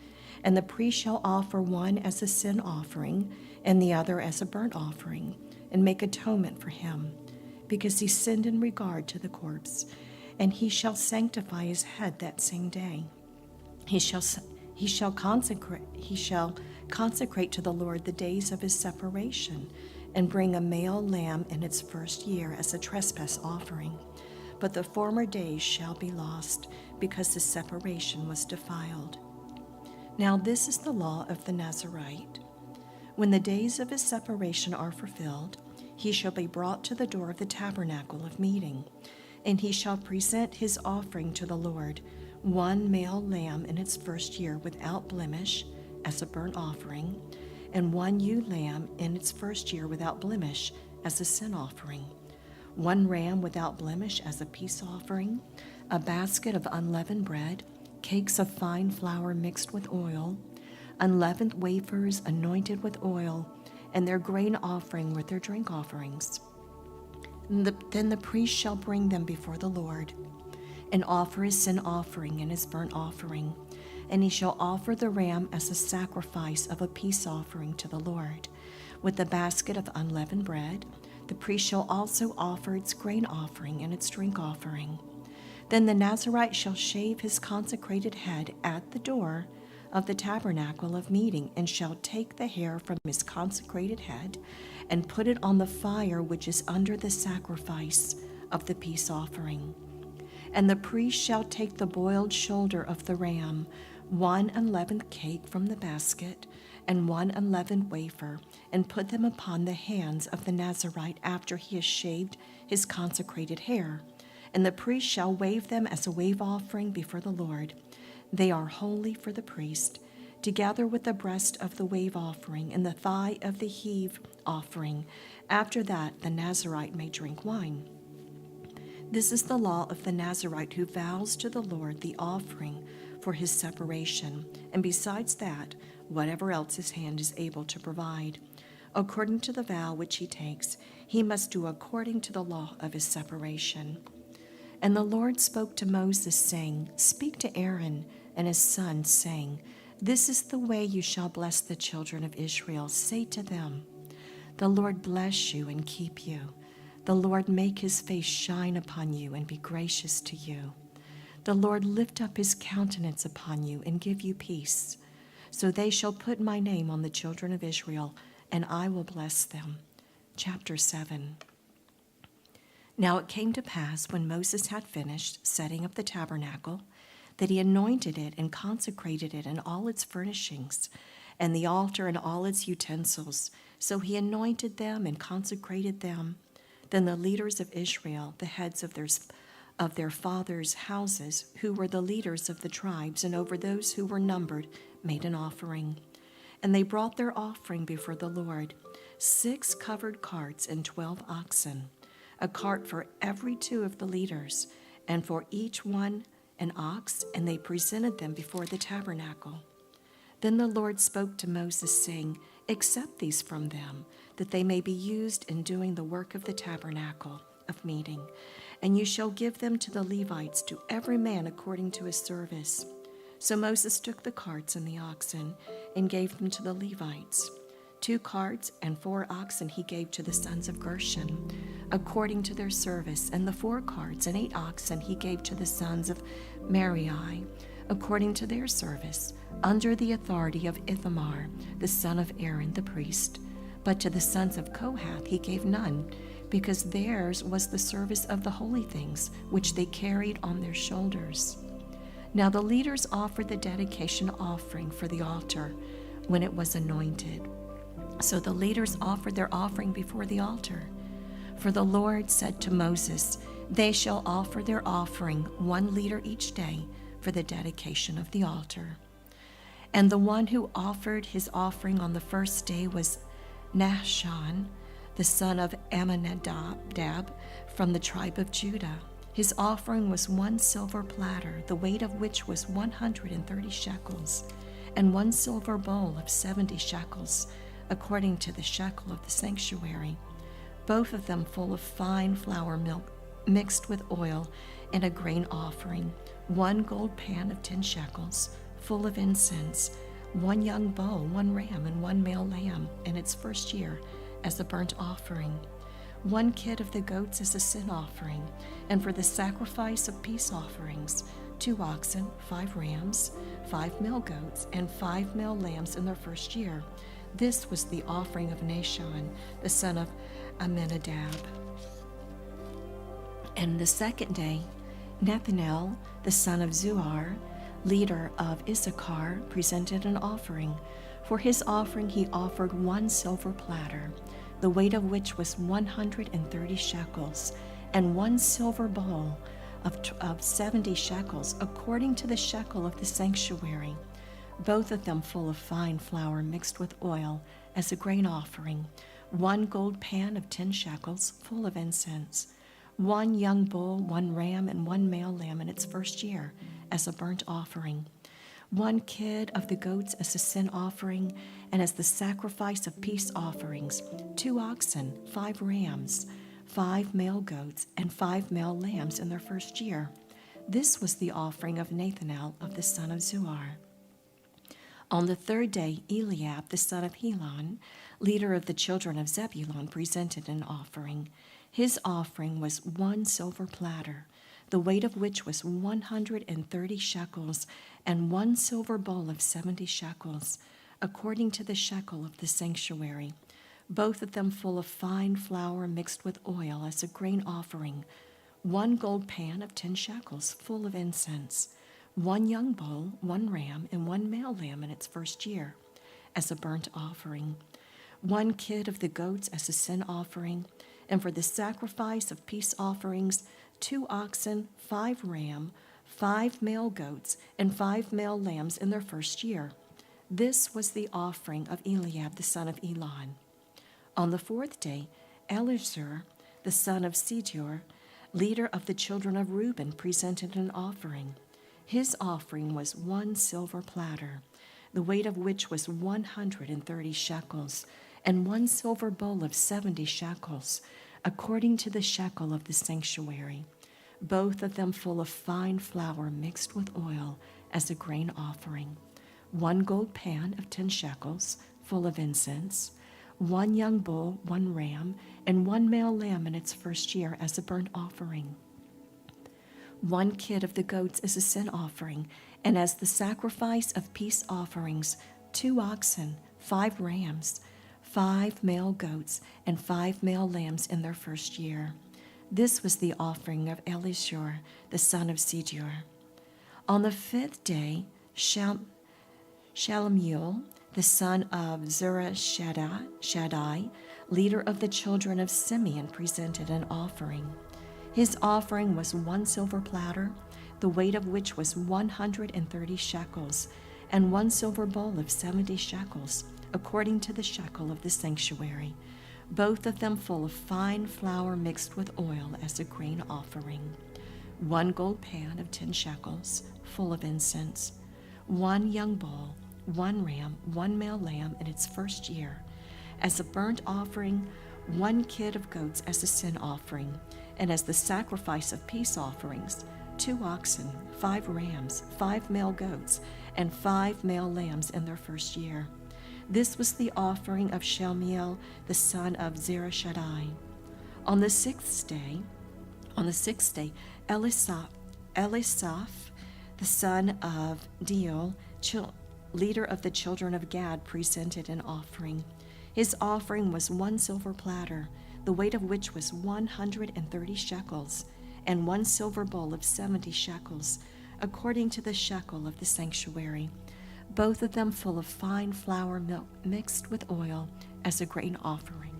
And the priest shall offer one as a sin offering, and the other as a burnt offering, and make atonement for him, because he sinned in regard to the corpse. And he shall sanctify his head that same day. He shall consecrate to the Lord the days of his separation, and bring a male lamb in its first year as a trespass offering. But the former days shall be lost, because the separation was defiled. Now this is the law of the Nazarite. When the days of his separation are fulfilled, he shall be brought to the door of the tabernacle of meeting, and he shall present his offering to the Lord, 1 male lamb in its first year without blemish as a burnt offering, and 1 ewe lamb in its first year without blemish as a sin offering, 1 ram without blemish as a peace offering, a basket of unleavened bread, cakes of fine flour mixed with oil, unleavened wafers anointed with oil, and their grain offering with their drink offerings. Then the priest shall bring them before the Lord, and offer his sin offering and his burnt offering. And he shall offer the ram as a sacrifice of a peace offering to the Lord. With the basket of unleavened bread, the priest shall also offer its grain offering and its drink offering. Then the Nazarite shall shave his consecrated head at the door of the tabernacle of meeting, and shall take the hair from his consecrated head, and put it on the fire which is under the sacrifice of the peace offering. And the priest shall take the boiled shoulder of the ram, 1 unleavened cake from the basket, and 1 unleavened wafer, and put them upon the hands of the Nazarite after he has shaved his consecrated hair. And the priest shall wave them as a wave offering before the Lord. They are holy for the priest, together with the breast of the wave offering and the thigh of the heave offering. After that, the Nazarite may drink wine. This is the law of the Nazarite who vows to the Lord the offering for his separation, and besides that, whatever else his hand is able to provide. According to the vow which he takes, he must do according to the law of his separation. And the Lord spoke to Moses, saying, Speak to Aaron and his sons, saying, This is the way you shall bless the children of Israel. Say to them, The Lord bless you and keep you. The Lord make his face shine upon you and be gracious to you. The Lord lift up his countenance upon you and give you peace. So they shall put my name on the children of Israel, and I will bless them. Chapter 7. Now it came to pass, when Moses had finished setting up the tabernacle, that he anointed it and consecrated it and all its furnishings, and the altar and all its utensils. So he anointed them and consecrated them. Then the leaders of Israel, the heads of their fathers' houses, who were the leaders of the tribes, and over those who were numbered, made an offering. And they brought their offering before the Lord, 6 covered carts and 12 oxen, a cart for every 2 of the leaders, and for each one an ox, and they presented them before the tabernacle. Then the Lord spoke to Moses, saying, Accept these from them, that they may be used in doing the work of the tabernacle of meeting. And you shall give them to the Levites, to every man according to his service. So Moses took the carts and the oxen, and gave them to the Levites. 2 carts and 4 oxen he gave to the sons of Gershon, according to their service, and the 4 carts and 8 oxen he gave to the sons of Merari, according to their service, under the authority of Ithamar, the son of Aaron the priest. But to the sons of Kohath he gave none, because theirs was the service of the holy things, which they carried on their shoulders. Now the leaders offered the dedication offering for the altar when it was anointed. So the leaders offered their offering before the altar. For the Lord said to Moses, "They shall offer their offering 1 liter each day for the dedication of the altar." And the one who offered his offering on the first day was Nahshon, the son of Amminadab, from the tribe of Judah. His offering was 1 silver platter, the weight of which was 130 shekels, and 1 silver bowl of 70 shekels, according to the shekel of the sanctuary, both of them full of fine flour milk mixed with oil, and a grain offering, 1 gold pan of 10 shekels, full of incense, 1 young bull, 1 ram, and 1 male lamb in its first year as a burnt offering, 1 kid of the goats as a sin offering, and for the sacrifice of peace offerings, 2 oxen, 5 rams, 5 male goats, and 5 male lambs in their first year. This was the offering of Nahshon, the son of Amminadab. And the second day, Nethanel, the son of Zuar, leader of Issachar, presented an offering. For his offering he offered 1 silver platter, the weight of which was 130 shekels, and 1 silver bowl of 70 shekels, according to the shekel of the sanctuary, both of them full of fine flour mixed with oil as a grain offering, 1 gold pan of 10 shekels, full of incense, 1 young bull, 1 ram, and 1 male lamb in its first year as a burnt offering, 1 kid of the goats as a sin offering, and as the sacrifice of peace offerings, 2 oxen, 5 rams, 5 male goats, and 5 male lambs in their first year. This was the offering of Nethanel of the son of Zuar. On the third day, Eliab, the son of Helon, leader of the children of Zebulun, presented an offering. His offering was 1 silver platter, the weight of which was 130 shekels, and 1 silver bowl of 70 shekels, according to the shekel of the sanctuary, both of them full of fine flour mixed with oil as a grain offering, 1 gold pan of 10 shekels, full of incense, 1 young bull, 1 ram, and 1 male lamb in its first year as a burnt offering, 1 kid of the goats as a sin offering, and for the sacrifice of peace offerings, 2 oxen, 5 ram, 5 male goats, and 5 male lambs in their first year. This was the offering of Eliab the son of Elon. On the fourth day, Elizur, the son of Sedeur, leader of the children of Reuben, presented an offering. His offering was 1 silver platter, the weight of which was 130 shekels, and 1 silver bowl of 70 shekels, according to the shekel of the sanctuary, both of them full of fine flour mixed with oil as a grain offering, 1 gold pan of 10 shekels, full of incense, 1 young bull, 1 ram, and 1 male lamb in its first year as a burnt offering, 1 kid of the goats as a sin offering, and as the sacrifice of peace offerings, 2 oxen, 5 rams, 5 male goats, and 5 male lambs in their first year. This was the offering of Elizur, the son of Sedeur. On the 5th day, Shalmiel, the son of Zurishaddai, leader of the children of Simeon, presented an offering. His offering was 1 silver platter, the weight of which was 130 shekels, and 1 silver bowl of 70 shekels, according to the shekel of the sanctuary, both of them full of fine flour mixed with oil as a grain offering, 1 gold pan of 10 shekels, full of incense, 1 young bull, 1 ram, 1 male lamb in its first year, as a burnt offering, 1 kid of goats as a sin offering, and as the sacrifice of peace offerings, 2 oxen, 5 rams, 5 male goats, and 5 male lambs in their first year. This was the offering of Shalmiel, the son of Zurishaddai. On the sixth day, Elisaph, the son of Deuel, leader of the children of Gad, presented an offering. His offering was 1 silver platter, the weight of which was 130 shekels, and 1 silver bowl of 70 shekels, according to the shekel of the sanctuary, both of them full of fine flour mixed with oil as a grain offering.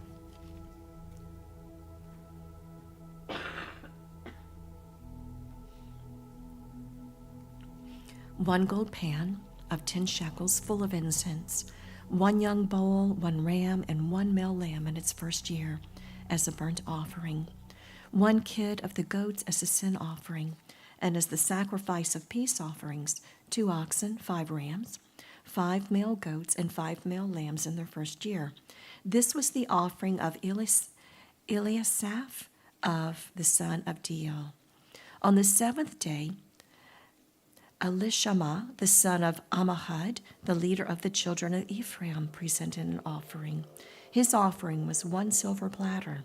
One gold pan of 10 shekels full of incense, 1 young bull, 1 ram, and 1 male lamb in its first year as a burnt offering, 1 kid of the goats as a sin offering, and as the sacrifice of peace offerings, 2 oxen, 5 rams, 5 male goats, and 5 male lambs in their first year. This was the offering of Eliasaph of the son of Deo. On the 7th day, Elishama, the son of Ammihud, the leader of the children of Ephraim, presented an offering. His offering was 1 silver platter,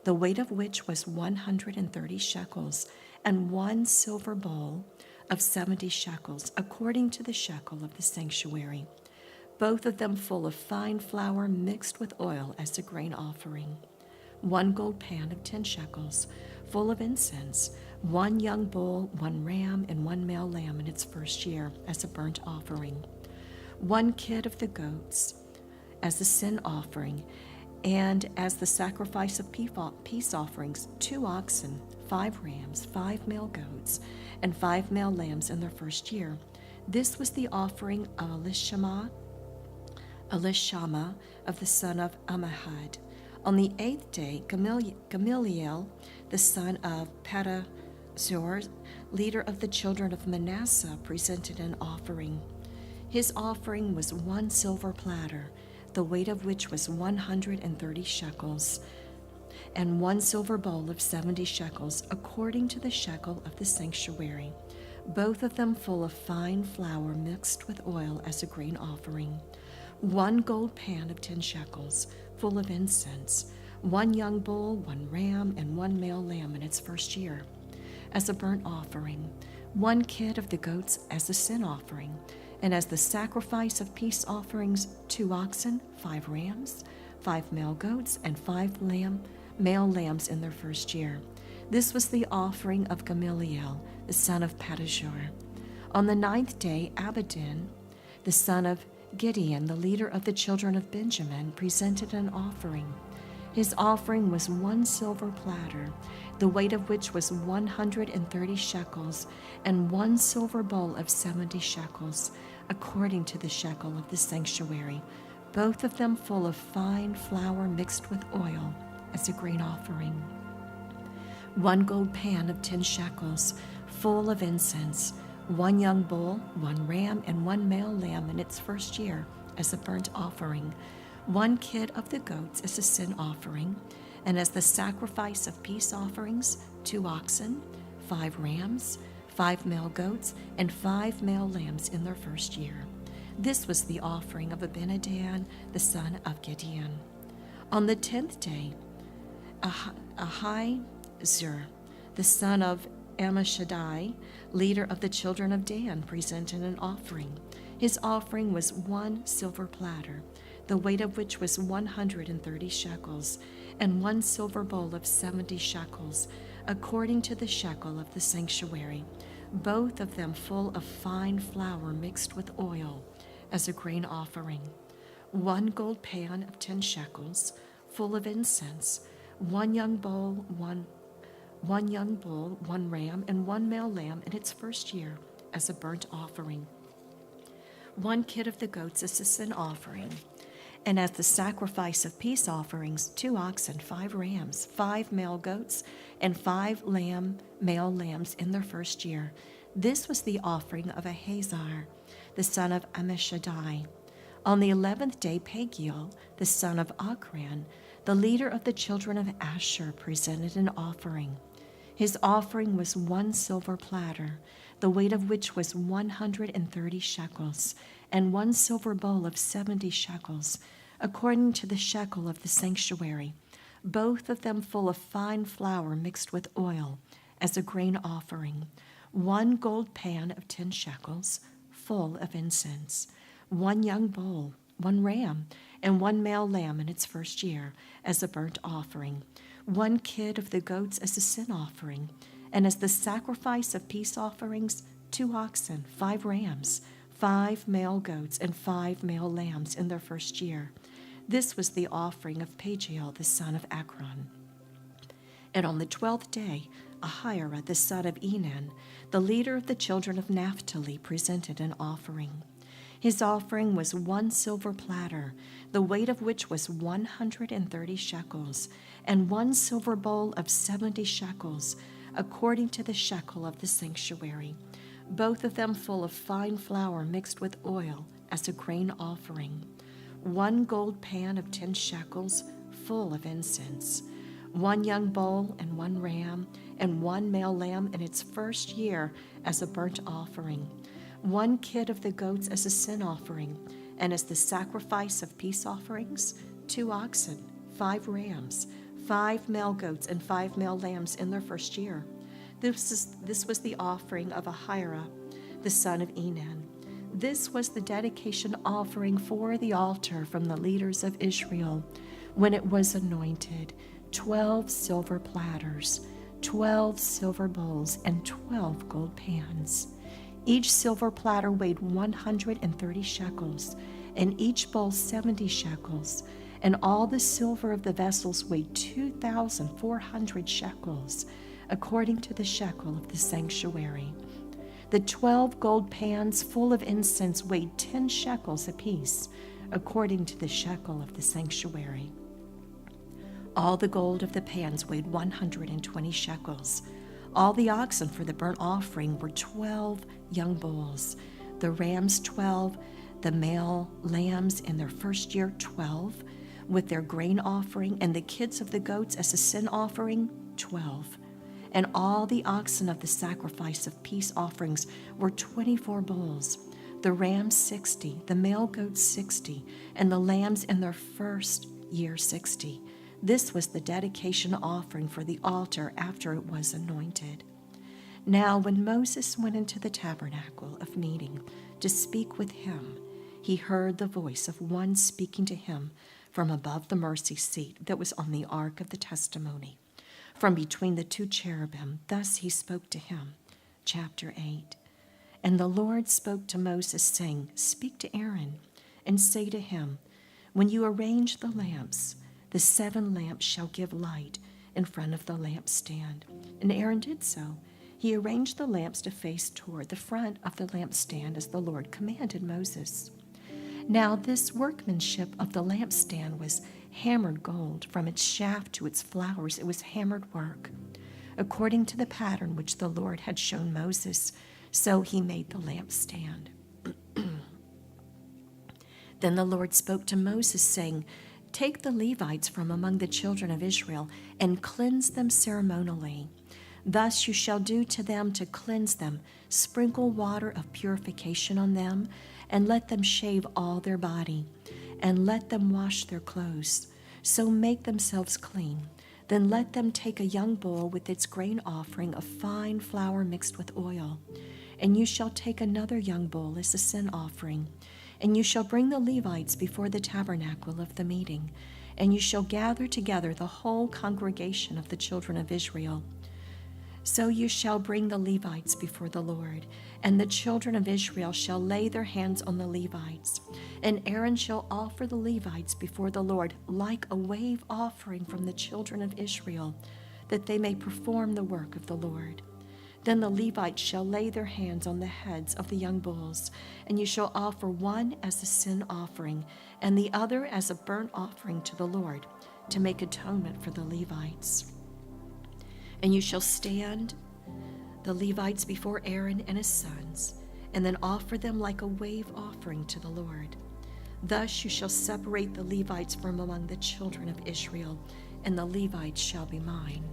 the weight of which was 130 shekels, and 1 silver bowl of 70 shekels, according to the shekel of the sanctuary, both of them full of fine flour mixed with oil as a grain offering. 1 gold pan of 10 shekels, full of incense, 1 young bull, 1 ram, and 1 male lamb in its first year as a burnt offering. 1 kid of the goats as a sin offering, and as the sacrifice of peace offerings, 2 oxen, 5 rams, 5 male goats, and 5 male lambs in their first year. This was the offering of Elishama of the son of Ammihud. On the 8th day, Gamaliel, the son of Pedahzur, leader of the children of Manasseh, presented an offering. His offering was 1 silver platter, the weight of which was 130 shekels, and 1 silver bowl of 70 shekels, according to the shekel of the sanctuary, both of them full of fine flour mixed with oil as a grain offering. 1 gold pan of 10 shekels, full of incense, 1 young bull, 1 ram, and 1 male lamb in its first year as a burnt offering, 1 kid of the goats as a sin offering, and as the sacrifice of peace offerings, 2 oxen, 5 rams, 5 male goats, and 5 male lambs in their first year. This was the offering of Gamaliel, the son of Pedahzur. On the 9th day, Abidan, the son of Gideon, the leader of the children of Benjamin, presented an offering. His offering was 1 silver platter, the weight of which was 130 shekels, and 1 silver bowl of 70 shekels, according to the shekel of the sanctuary, both of them full of fine flour mixed with oil as a grain offering. 1 gold pan of 10 shekels, full of incense, 1 young bull, 1 ram, and 1 male lamb in its first year as a burnt offering, 1 kid of the goats as a sin offering, and as the sacrifice of peace offerings, 2 oxen, 5 rams, 5 male goats, and 5 male lambs in their first year. This was the offering of Abinadab, the son of Gideon. On the 10th day, Ahizur, the son of Ammishaddai, leader of the children of Dan, presented an offering. His offering was 1 silver platter, the weight of which was 130 shekels, and 1 silver bowl of 70 shekels, according to the shekel of the sanctuary, both of them full of fine flour mixed with oil as a grain offering. 1 gold pan of 10 shekels, full of incense, 1 young bull, 1 ram, and 1 male lamb in its first year as a burnt offering. 1 kid of the goats as a sin offering, and as the sacrifice of peace offerings, 2 oxen, 5 rams, 5 male goats, and 5 male lambs in their first year. This was the offering of Ahizur, the son of Ammishaddai. On the 11th day, Pagiel, the son of Ochran, the leader of the children of Asher, presented an offering. His offering was 1 silver platter, the weight of which was 130 shekels, and 1 silver bowl of 70 shekels, according to the shekel of the sanctuary, both of them full of fine flour mixed with oil, as a grain offering. 1 gold pan of 10 shekels, full of incense. 1 young bull, one ram, and one male lamb in its first year as a burnt offering, one kid of the goats as a sin offering, and as the sacrifice of peace offerings, 2 oxen, 5 rams, 5 male goats, and 5 male lambs in their first year. This was the offering of Pagiel the son of Akron. And on the 12th day, Ahira the son of Enan, the leader of the children of Naphtali, presented an offering. His offering was 1 silver platter, the weight of which was 130 shekels, and 1 silver bowl of 70 shekels, according to the shekel of the sanctuary, both of them full of fine flour mixed with oil as a grain offering, 1 gold pan of 10 shekels full of incense, 1 young bull and 1 ram, and 1 male lamb in its first year as a burnt offering, 1 kid of the goats as a sin offering, and as the sacrifice of peace offerings, 2 oxen, 5 rams, 5 male goats, and 5 male lambs in their first year. This was the offering of Ahira, the son of Enan. This was the dedication offering for the altar from the leaders of Israel when it was anointed: 12 silver platters, 12 silver bowls, and 12 gold pans. Each silver platter weighed 130 shekels, and each bowl 70 shekels, and all the silver of the vessels weighed 2,400 shekels, according to the shekel of the sanctuary. The 12 gold pans full of incense weighed 10 shekels apiece, according to the shekel of the sanctuary. All the gold of the pans weighed 120 shekels. All the oxen for the burnt offering were 12 young bulls, the rams 12, the male lambs in their first year 12, with their grain offering, and the kids of the goats as a sin offering 12. And all the oxen of the sacrifice of peace offerings were 24 bulls, the rams 60, the male goats 60, and the lambs in their first year 60. This was the dedication offering for the altar after it was anointed. Now when Moses went into the tabernacle of meeting to speak with him, he heard the voice of one speaking to him from above the mercy seat that was on the ark of the testimony, from between the 2 cherubim. Thus he spoke to him. Chapter 8. And the Lord spoke to Moses, saying, Speak to Aaron, and say to him, When you arrange the lamps, the 7 lamps shall give light in front of the lampstand. And Aaron did so. He arranged the lamps to face toward the front of the lampstand as the Lord commanded Moses. Now this workmanship of the lampstand was hammered gold. From its shaft to its flowers it was hammered work, according to the pattern which the Lord had shown Moses. So he made the lampstand. Then the Lord spoke to Moses, saying, Take the Levites from among the children of Israel and cleanse them ceremonially. Thus you shall do to them to cleanse them. Sprinkle water of purification on them, and let them shave all their body, and let them wash their clothes. So make themselves clean. Then let them take a young bull with its grain offering of fine flour mixed with oil. And you shall take another young bull as a sin offering. And you shall bring the Levites before the tabernacle of the meeting, and you shall gather together the whole congregation of the children of Israel. So you shall bring the Levites before the Lord, and the children of Israel shall lay their hands on the Levites. And Aaron shall offer the Levites before the Lord like a wave offering from the children of Israel, that they may perform the work of the Lord. Then the Levites shall lay their hands on the heads of the young bulls, and you shall offer one as a sin offering, and the other as a burnt offering to the Lord, to make atonement for the Levites. And you shall stand the Levites before Aaron and his sons, and then offer them like a wave offering to the Lord. Thus you shall separate the Levites from among the children of Israel, and the Levites shall be mine.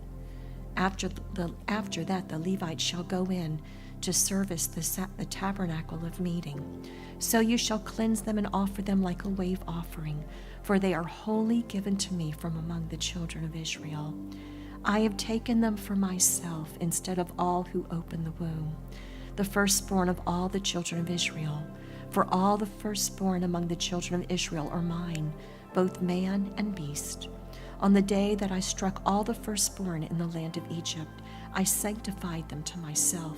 After that, the Levites shall go in to service the tabernacle of meeting. So you shall cleanse them and offer them like a wave offering, for they are wholly given to me from among the children of Israel. I have taken them for myself instead of all who open the womb, the firstborn of all the children of Israel. For all the firstborn among the children of Israel are mine, both man and beast. On the day that I struck all the firstborn in the land of Egypt, I sanctified them to myself.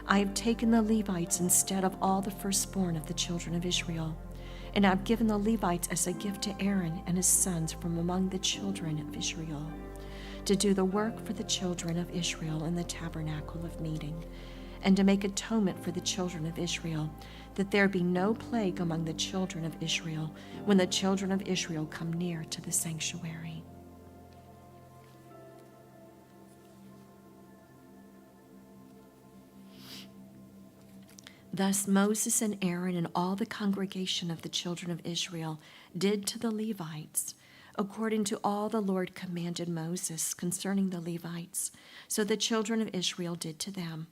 I have taken the Levites instead of all the firstborn of the children of Israel, and I have given the Levites as a gift to Aaron and his sons from among the children of Israel, to do the work for the children of Israel in the tabernacle of meeting, and to make atonement for the children of Israel, that there be no plague among the children of Israel when the children of Israel come near to the sanctuary. Thus Moses and Aaron and all the congregation of the children of Israel did to the Levites, according to all the Lord commanded Moses concerning the Levites, so the children of Israel did to them.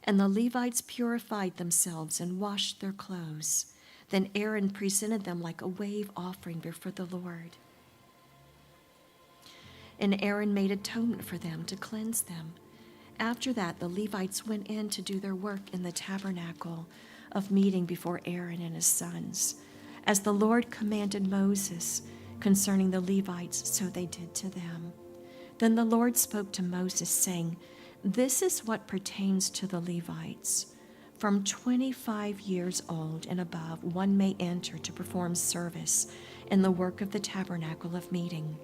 And the Levites purified themselves and washed their clothes. Then Aaron presented them like a wave offering before the Lord. And Aaron made atonement for them to cleanse them. After that, the Levites went in to do their work in the tabernacle of meeting before Aaron and his sons, as the Lord commanded Moses concerning the Levites, so they did to them. Then the Lord spoke to Moses, saying, "This is what pertains to the Levites. From 25 years old and above, one may enter to perform service in the work of the tabernacle of meeting.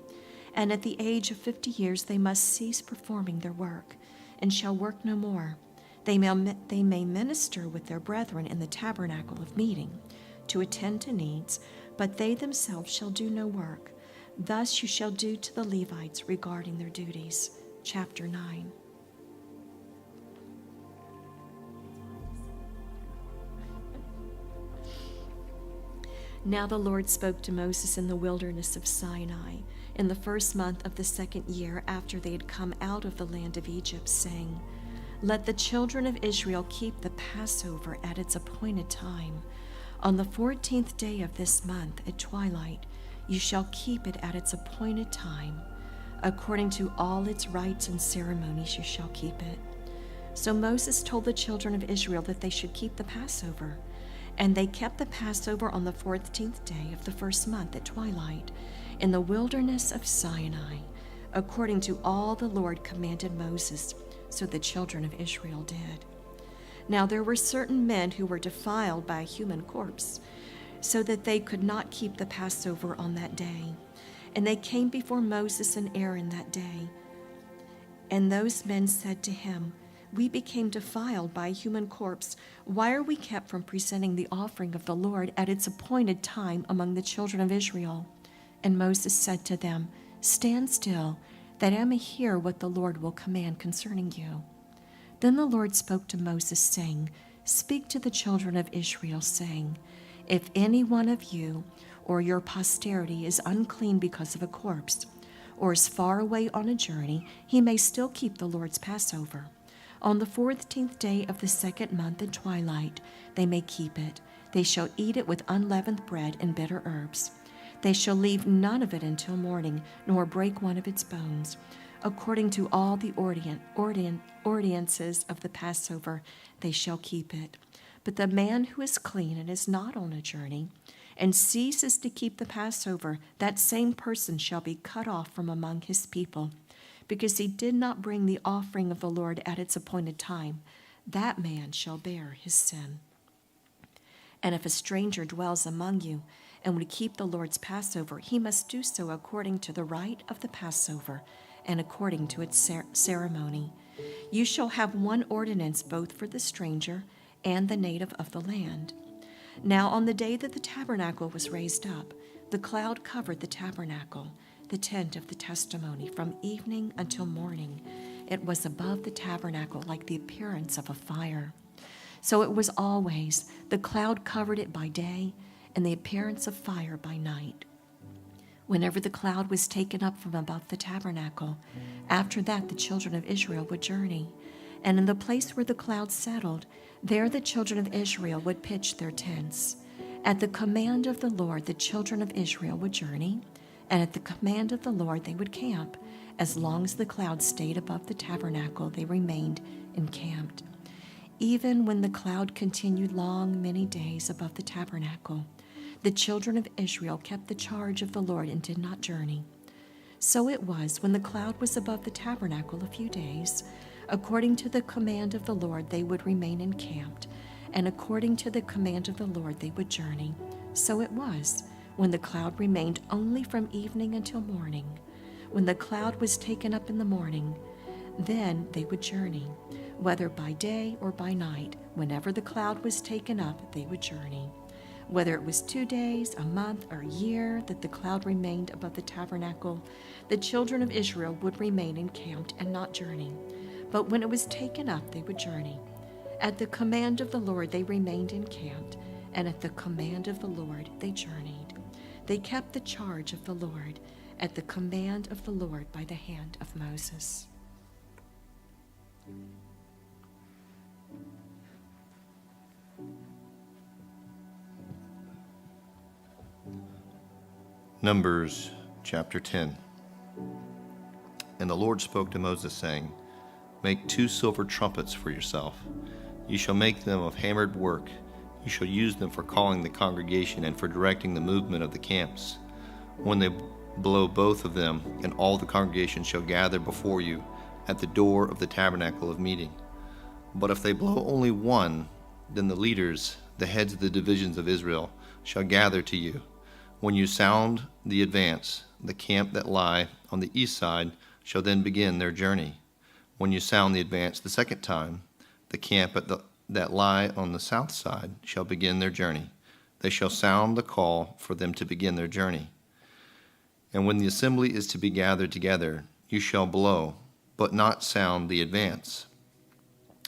And at the age of 50 years, they must cease performing their work and shall work no more. They may minister with their brethren in the tabernacle of meeting to attend to needs, but they themselves shall do no work. Thus you shall do to the Levites regarding their duties." Chapter 9. Now the Lord spoke to Moses in the wilderness of Sinai in the first month of the second year after they had come out of the land of Egypt, saying, "Let the children of Israel keep the Passover at its appointed time. On the 14th day of this month at twilight, you shall keep it at its appointed time. According to all its rites and ceremonies, you shall keep it." So Moses told the children of Israel that they should keep the Passover. And they kept the Passover on the 14th day of the first month at twilight in the wilderness of Sinai, according to all the Lord commanded Moses, so the children of Israel did. Now there were certain men who were defiled by a human corpse, so that they could not keep the Passover on that day. And they came before Moses and Aaron that day. And those men said to him, "We became defiled by a human corpse. Why are we kept from presenting the offering of the Lord at its appointed time among the children of Israel?" And Moses said to them, "Stand still, that I may hear what the Lord will command concerning you." Then the Lord spoke to Moses, saying, "Speak to the children of Israel, saying, if any one of you or your posterity is unclean because of a corpse, or is far away on a journey, he may still keep the Lord's Passover. On the 14th day of the second month at twilight, they may keep it. They shall eat it with unleavened bread and bitter herbs. They shall leave none of it until morning, nor break one of its bones. According to all the ordinances of the Passover, they shall keep it. But the man who is clean and is not on a journey, and ceases to keep the Passover, that same person shall be cut off from among his people, because he did not bring the offering of the Lord at its appointed time. That man shall bear his sin. And if a stranger dwells among you and would keep the Lord's Passover, he must do so according to the rite of the Passover and according to its ceremony. You shall have one ordinance both for the stranger and the native of the land. Now on the day that the tabernacle was raised up, the cloud covered the tabernacle, the tent of the testimony, from evening until morning. It was above the tabernacle like the appearance of a fire. So it was always, the cloud covered it by day, and the appearance of fire by night. Whenever the cloud was taken up from above the tabernacle, after that the children of Israel would journey. And in the place where the cloud settled, there the children of Israel would pitch their tents. At the command of the Lord, the children of Israel would journey, and at the command of the Lord they would camp. As long as the cloud stayed above the tabernacle, they remained encamped. even when the cloud continued long, many days above the tabernacle, the children of Israel kept the charge of the Lord and did not journey. So it was when the cloud was above the tabernacle a few days, according to the command of the Lord they would remain encamped, and according to the command of the Lord they would journey. So it was when the cloud remained only from evening until morning. When the cloud was taken up in the morning, then they would journey. Whether by day or by night, whenever the cloud was taken up, they would journey. Whether it was 2 days, a month, or a year that the cloud remained above the tabernacle, the children of Israel would remain encamped and not journey. But when it was taken up, they would journey. At the command of the Lord they remained encamped, and at the command of the Lord they journeyed. They kept the charge of the Lord at the command of the Lord by the hand of Moses. Numbers chapter 10. And the Lord spoke to Moses, saying, Make 2 silver trumpets for yourself. You shall make them of hammered work. You shall use them for calling the congregation and for directing the movement of the camps. When they blow both of them, and all the congregation shall gather before you at the door of the tabernacle of meeting. But if they blow only one, then the leaders, the heads of the divisions of Israel, shall gather to you. When you sound the advance, the camp that lie on the east side shall then begin their journey. When you sound the advance the second time, the camp that lie on the south side shall begin their journey. They shall sound the call for them to begin their journey. And when the assembly is to be gathered together, you shall blow, but not sound the advance.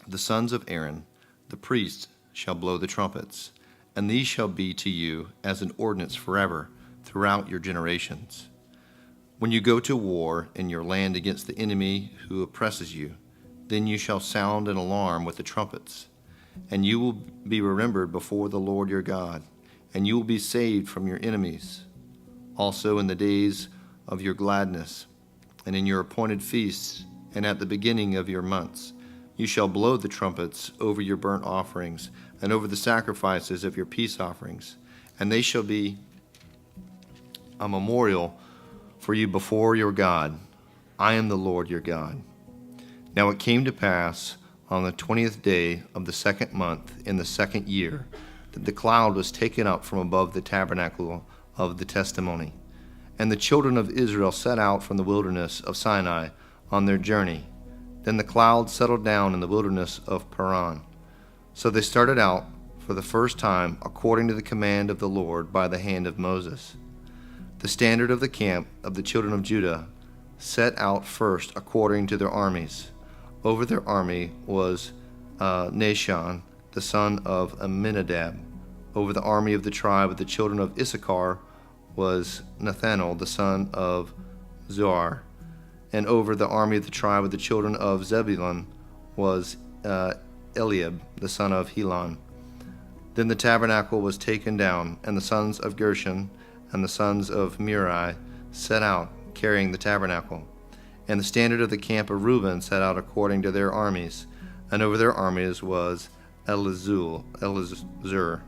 The sons of Aaron, the priests, shall blow the trumpets, and these shall be to you as an ordinance forever throughout your generations. When you go to war in your land against the enemy who oppresses you, then you shall sound an alarm with the trumpets, and you will be remembered before the Lord your God, and you will be saved from your enemies. Also in the days of your gladness, and in your appointed feasts, and at the beginning of your months, you shall blow the trumpets over your burnt offerings and over the sacrifices of your peace offerings, and they shall be a memorial for you before your God. I am the Lord your God. Now it came to pass on the 20th day of the 2nd month in the 2nd year that the cloud was taken up from above the tabernacle of the testimony. And the children of Israel set out from the wilderness of Sinai on their journey. Then the cloud settled down in the wilderness of Paran. So they started out for the first time according to the command of the Lord by the hand of Moses. The standard of the camp of the children of Judah set out first according to their armies. Over their army was Nahshon, the son of Amminadab. Over the army of the tribe of the children of Issachar was Nathanael, the son of Zuar. And over the army of the tribe of the children of Zebulun was Eliab, the son of Helon. Then the tabernacle was taken down, and the sons of Gershon and the sons of Merari set out, carrying the tabernacle. And the standard of the camp of Reuben set out according to their armies, and over their armies was Elizur,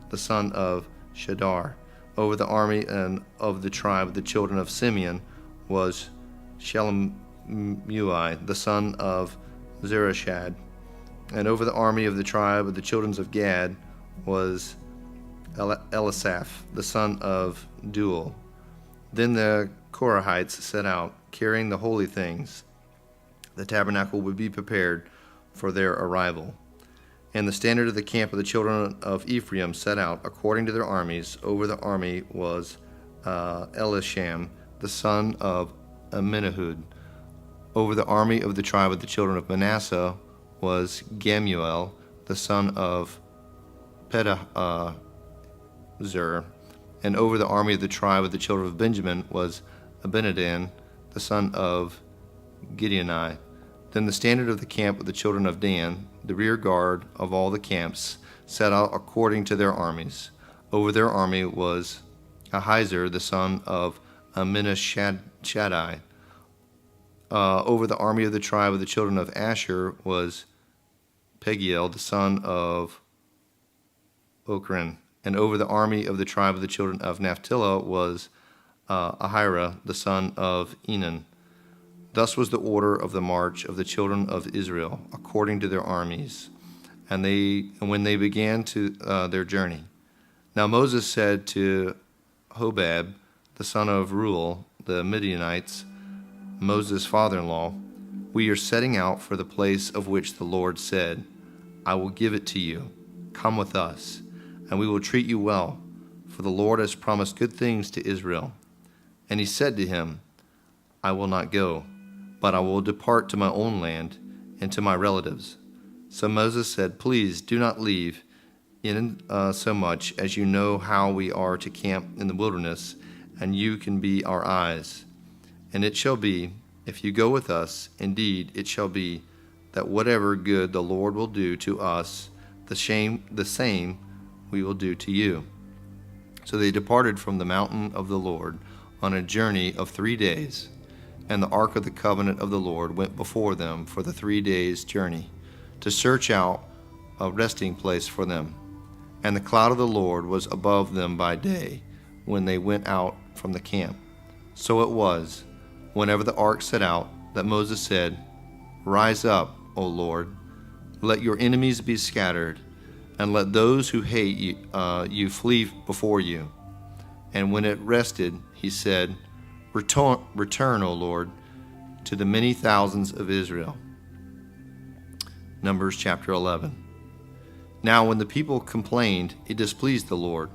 the son of Shedar. Over the army and of the tribe of the children of Simeon was Shelemui, the son of Zerashad. And over the army of the tribe of the children of Gad was Elisaph, the son of Duel. Then the Korahites set out, carrying the holy things. The tabernacle would be prepared for their arrival. And the standard of the camp of the children of Ephraim set out according to their armies. Over the army was Elisham, the son of Amminahud. Over the army of the tribe of the children of Manasseh was Gamuel, the son of Pedahzur. And over the army of the tribe of the children of Benjamin was Abinadab, the son of Gideoni. Then the standard of the camp of the children of Dan, the rear guard of all the camps, set out according to their armies. Over their army was Ahiezer, the son of Amminashadai. Over the army of the tribe of the children of Asher was Pagiel, the son of Ochran. And over the army of the tribe of the children of Naphtali was Ahira, the son of Enan. Thus was the order of the march of the children of Israel, according to their armies, and when they began to their journey. Now Moses said to Hobab, the son of Reuel, the Midianites, Moses' father-in-law, "We are setting out for the place of which the Lord said, 'I will give it to you. Come with us, and we will treat you well, for the Lord has promised good things to Israel.' And he said to him, 'I will not go, but I will depart to my own land and to my relatives.' So Moses said, 'Please do not leave in so much as you know how we are to camp in the wilderness, and you can be our eyes. And it shall be, if you go with us, indeed it shall be, that whatever good the Lord will do to us, the same we will do to you.' So they departed from the mountain of the Lord on a journey of 3 days, and the ark of the covenant of the Lord went before them for the 3 days' journey, to search out a resting place for them. And the cloud of the Lord was above them by day, when they went out from the camp. So it was, whenever the ark set out, that Moses said, 'Rise up, O Lord, let your enemies be scattered, and let those who hate you flee before you.' And when it rested, he said, 'Return, O Lord, to the many thousands of Israel.'" Numbers chapter 11. Now when the people complained, it displeased the Lord,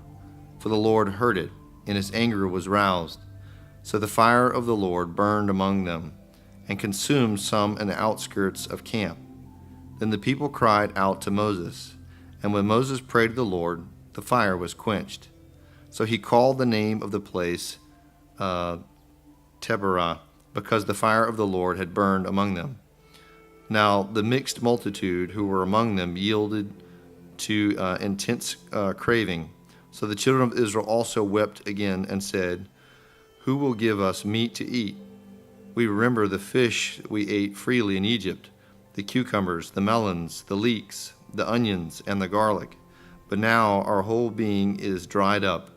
for the Lord heard it, and his anger was roused. So the fire of the Lord burned among them, and consumed some in the outskirts of camp. Then the people cried out to Moses, and when Moses prayed to the Lord, the fire was quenched. So he called the name of the place Taberah, because the fire of the Lord had burned among them. Now the mixed multitude who were among them yielded to intense craving. So the children of Israel also wept again and said, "Who will give us meat to eat? We remember the fish we ate freely in Egypt, the cucumbers, the melons, the leeks, the onions, and the garlic. But now our whole being is dried up.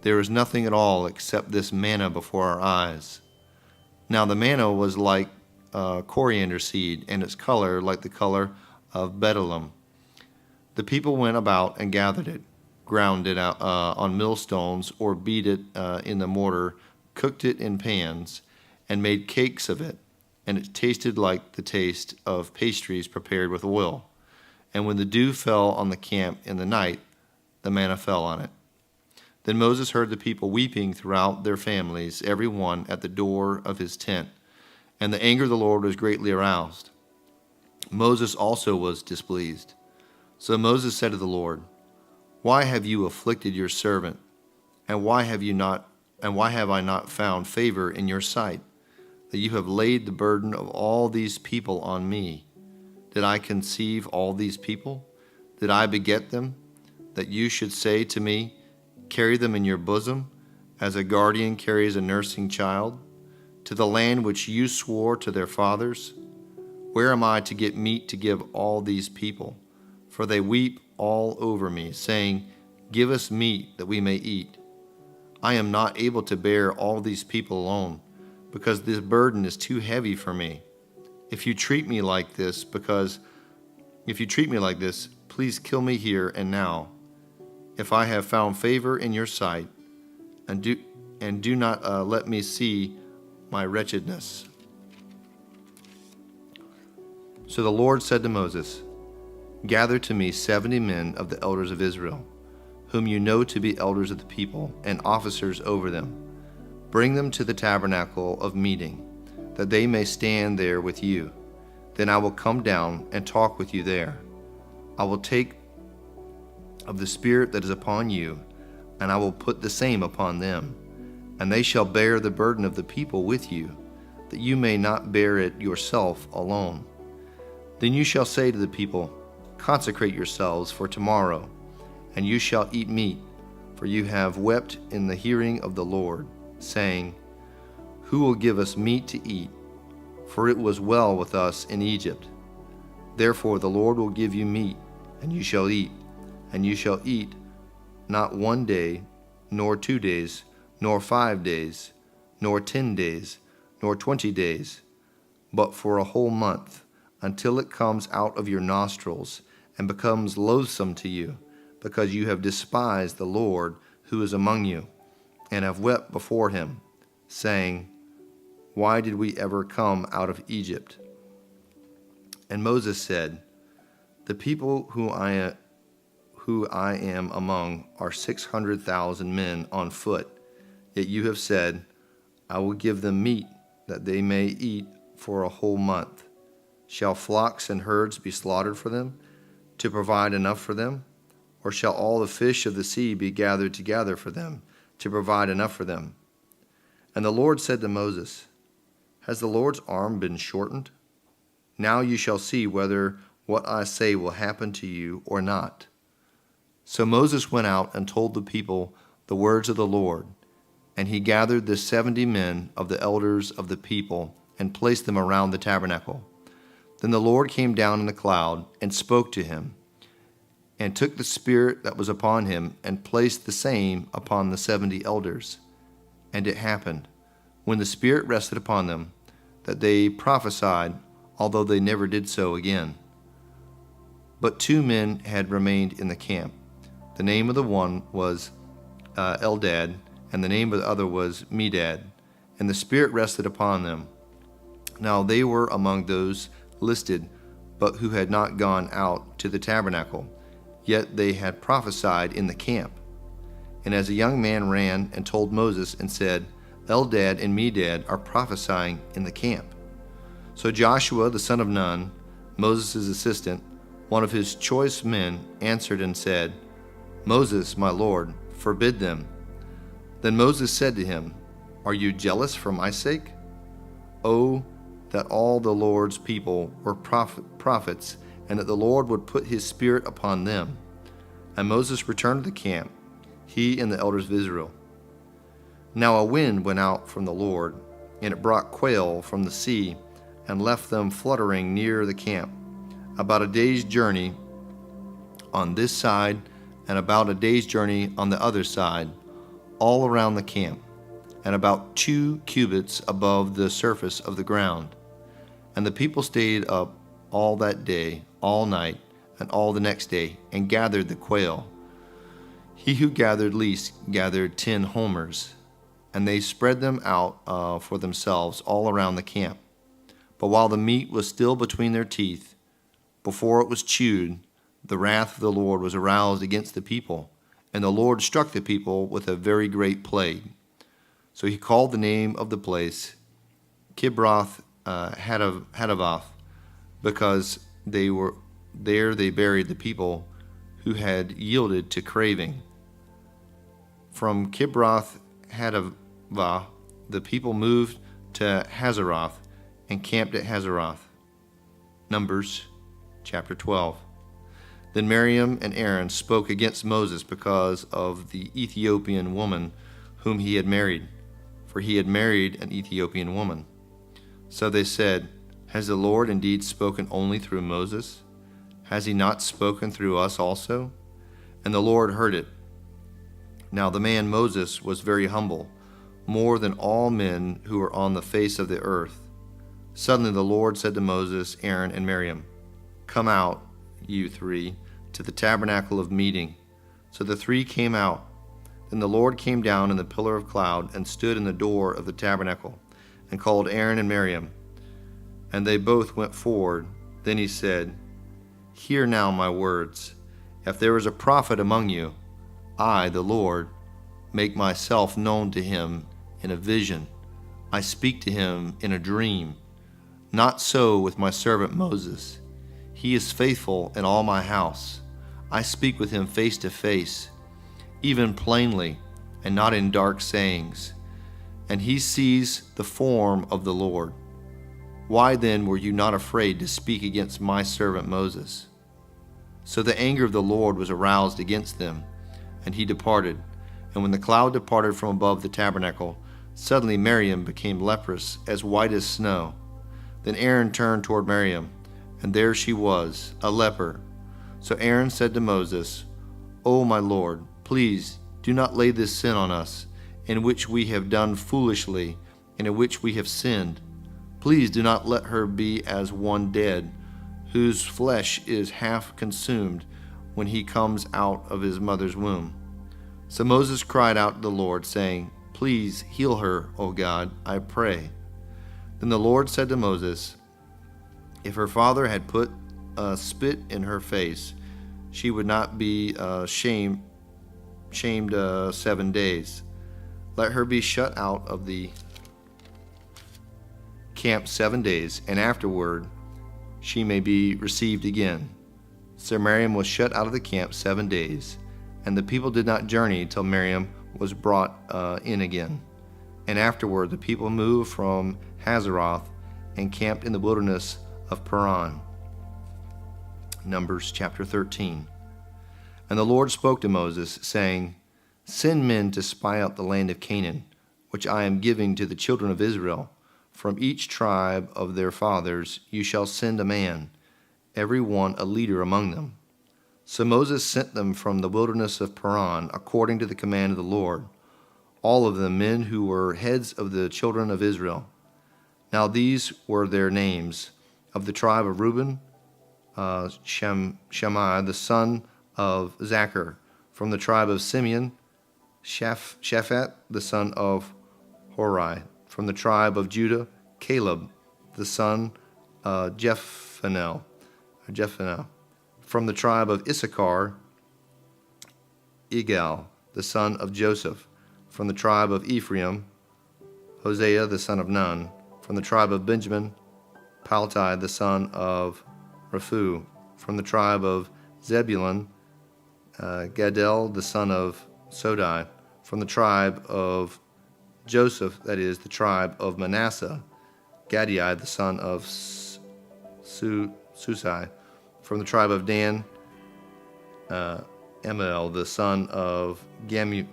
There is nothing at all except this manna before our eyes." Now the manna was like coriander seed, and its color like the color of bdellium. The people went about and gathered it, ground it out on millstones, or beat it in the mortar, cooked it in pans, and made cakes of it. And it tasted like the taste of pastries prepared with oil. And when the dew fell on the camp in the night, the manna fell on it. Then Moses heard the people weeping throughout their families, every one at the door of his tent. And the anger of the Lord was greatly aroused. Moses also was displeased. So Moses said to the Lord, "Why have you afflicted your servant? And why have I not found favor in your sight, that you have laid the burden of all these people on me? Did I conceive all these people? Did I beget them, that you should say to me, 'Carry them in your bosom, as a guardian carries a nursing child, to the land which you swore to their fathers? Where am I to get meat to give all these people? For they weep all over me, saying, 'Give us meat that we may eat.' I am not able to bear all these people alone, because this burden is too heavy for me. If you treat me like this, please kill me here and now. If I have found favor in your sight, and do not let me see my wretchedness." So the Lord said to Moses, "Gather to me 70 men of the elders of Israel, whom you know to be elders of the people and officers over them. Bring them to the tabernacle of meeting, that they may stand there with you. Then I will come down and talk with you there. I will take of the Spirit that is upon you, and I will put the same upon them. And they shall bear the burden of the people with you, that you may not bear it yourself alone. Then you shall say to the people, 'Consecrate yourselves for tomorrow, and you shall eat meat, for you have wept in the hearing of the Lord, saying, Who will give us meat to eat? For it was well with us in Egypt.' Therefore the Lord will give you meat, and you shall eat, and you shall eat not 1 day, nor 2 days, nor 5 days, nor 10 days, nor 20 days, but for a whole month, until it comes out of your nostrils and becomes loathsome to you, because you have despised the Lord who is among you, and have wept before him, saying, Why did we ever come out of Egypt? And Moses said, The people who I am among are 600,000 men on foot, yet you have said, I will give them meat that they may eat for a whole month. Shall flocks and herds be slaughtered for them, to provide enough for them? Or shall all the fish of the sea be gathered together for them, to provide enough for them? And the Lord said to Moses, Has the Lord's arm been shortened? Now you shall see whether what I say will happen to you or not. So Moses went out and told the people the words of the Lord, and he gathered the 70 men of the elders of the people and placed them around the tabernacle. Then the Lord came down in the cloud and spoke to him, and took the Spirit that was upon him and placed the same upon the 70 elders. And it happened, when the Spirit rested upon them, that they prophesied, although they never did so again. But 2 men had remained in the camp. The name of the one was Eldad, and the name of the other was Medad, and the Spirit rested upon them. Now they were among those listed, but who had not gone out to the tabernacle, yet they had prophesied in the camp. And as a young man ran and told Moses and said, Eldad and Medad are prophesying in the camp. So Joshua the son of Nun, Moses' assistant, one of his choice men, answered and said, Moses, my Lord, forbid them. Then Moses said to him, Are you jealous for my sake? Oh, that all the Lord's people were prophets, and that the Lord would put his Spirit upon them. And Moses returned to the camp, he and the elders of Israel. Now a wind went out from the Lord, and it brought quail from the sea, and left them fluttering near the camp, about a day's journey on this side, and about a day's journey on the other side, all around the camp, and about 2 cubits above the surface of the ground. And the people stayed up all that day, all night, and all the next day, and gathered the quail. He who gathered least gathered 10 homers, and they spread them out for themselves all around the camp. But while the meat was still between their teeth, before it was chewed, the wrath of the Lord was aroused against the people, and the Lord struck the people with a very great plague. So he called the name of the place Kibroth Hattavoth, because they buried the people who had yielded to craving. From Kibroth Hattavoth, the people moved to Hazeroth and camped at Hazeroth. Numbers chapter 12. Then Miriam and Aaron spoke against Moses because of the Ethiopian woman whom he had married, for he had married an Ethiopian woman. So they said, Has the Lord indeed spoken only through Moses? Has he not spoken through us also? And the Lord heard it. Now the man Moses was very humble, more than all men who were on the face of the earth. Suddenly the Lord said to Moses, Aaron, and Miriam, Come out, you 3, to the tabernacle of meeting. So the 3 came out. Then the Lord came down in the pillar of cloud and stood in the door of the tabernacle and called Aaron and Miriam. And they both went forward. Then he said, Hear now my words. If there is a prophet among you, I, the Lord, make myself known to him in a vision. I speak to him in a dream. Not so with my servant Moses. He is faithful in all my house. I speak with him face to face, even plainly, and not in dark sayings. And he sees the form of the Lord. Why then were you not afraid to speak against my servant Moses? So the anger of the Lord was aroused against them, and he departed. And when the cloud departed from above the tabernacle, suddenly Miriam became leprous, as white as snow. Then Aaron turned toward Miriam, and there she was, a leper. So Aaron said to Moses, O my Lord, please do not lay this sin on us, in which we have done foolishly, and in which we have sinned. Please do not let her be as one dead, whose flesh is half consumed when he comes out of his mother's womb. So Moses cried out to the Lord, saying, Please heal her, O God, I pray. Then the Lord said to Moses, If her father had put a spit in her face, she would not be shamed 7 days. Let her be shut out of the camp 7 days, and afterward she may be received again. So Miriam was shut out of the camp 7 days, and the people did not journey till Miriam was brought in again. And afterward the people moved from Hazeroth and camped in the wilderness of Paran. Numbers chapter 13. And the Lord spoke to Moses, saying, Send men to spy out the land of Canaan, which I am giving to the children of Israel. From each tribe of their fathers you shall send a man, every one a leader among them. So Moses sent them from the wilderness of Paran, according to the command of the Lord, all of them men who were heads of the children of Israel. Now these were their names: of the tribe of Reuben, Shammai the son of Zachar; from the tribe of Simeon, Shaphat the son of Hori; from the tribe of Judah, Caleb the son of Jephunneh; from the tribe of Issachar, Igal the son of Joseph; from the tribe of Ephraim, Hosea the son of Nun; from the tribe of Benjamin, Paltai the son of Raphu; from the tribe of Zebulun, Gadel the son of Sodai; from the tribe of Joseph, that is, the tribe of Manasseh, Gadai the son of Susai; from the tribe of Dan, Amiel the son of Gamel;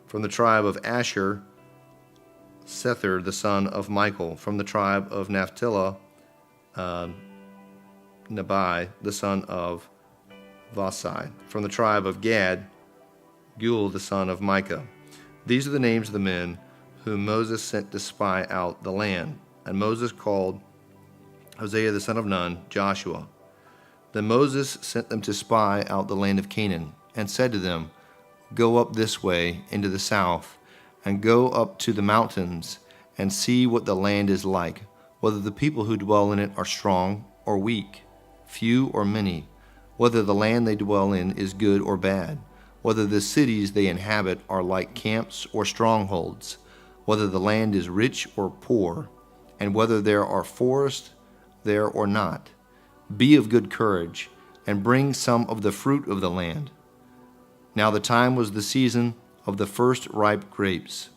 from the tribe of Asher, Sether the son of Michael; from the tribe of Naphtali, Nabai the son of Vasai; from the tribe of Gad, Gul the son of Micah. These are the names of the men whom Moses sent to spy out the land. And Moses called Hosea the son of Nun, Joshua. Then Moses sent them to spy out the land of Canaan, and said to them, Go up this way into the south, and go up to the mountains, and see what the land is like, whether the people who dwell in it are strong or weak, few or many, whether the land they dwell in is good or bad, whether the cities they inhabit are like camps or strongholds, whether the land is rich or poor, and whether there are forests there or not. Be of good courage, and bring some of the fruit of the land. Now the time was the season of the first ripe grapes.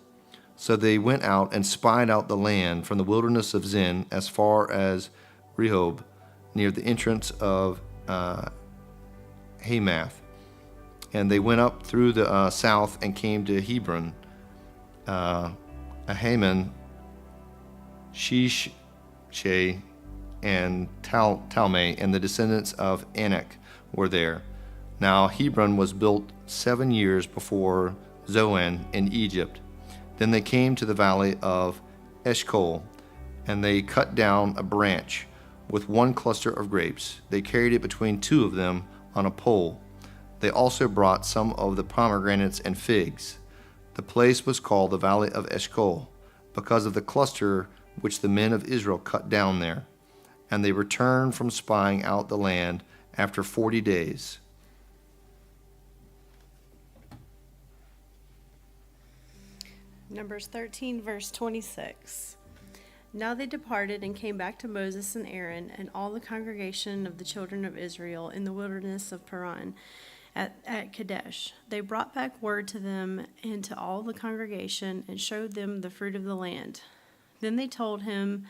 So they went out and spied out the land from the wilderness of Zin as far as Rehob, near the entrance of Hamath. And they went up through the south and came to Hebron. Ahaman, Shishai, and Talmai, and the descendants of Anak were there. Now Hebron was built 7 years before Zoan in Egypt. Then they came to the valley of Eshcol, and they cut down a branch with one cluster of grapes. They carried it between two of them on a pole. They also brought some of the pomegranates and figs. The place was called the Valley of Eshcol, because of the cluster which the men of Israel cut down there. And they returned from spying out the land after 40 days. Numbers 13, verse 26. Now they departed and came back to Moses and Aaron and all the congregation of the children of Israel in the wilderness of Paran at Kadesh. They brought back word to them and to all the congregation and showed them the fruit of the land. Then they told him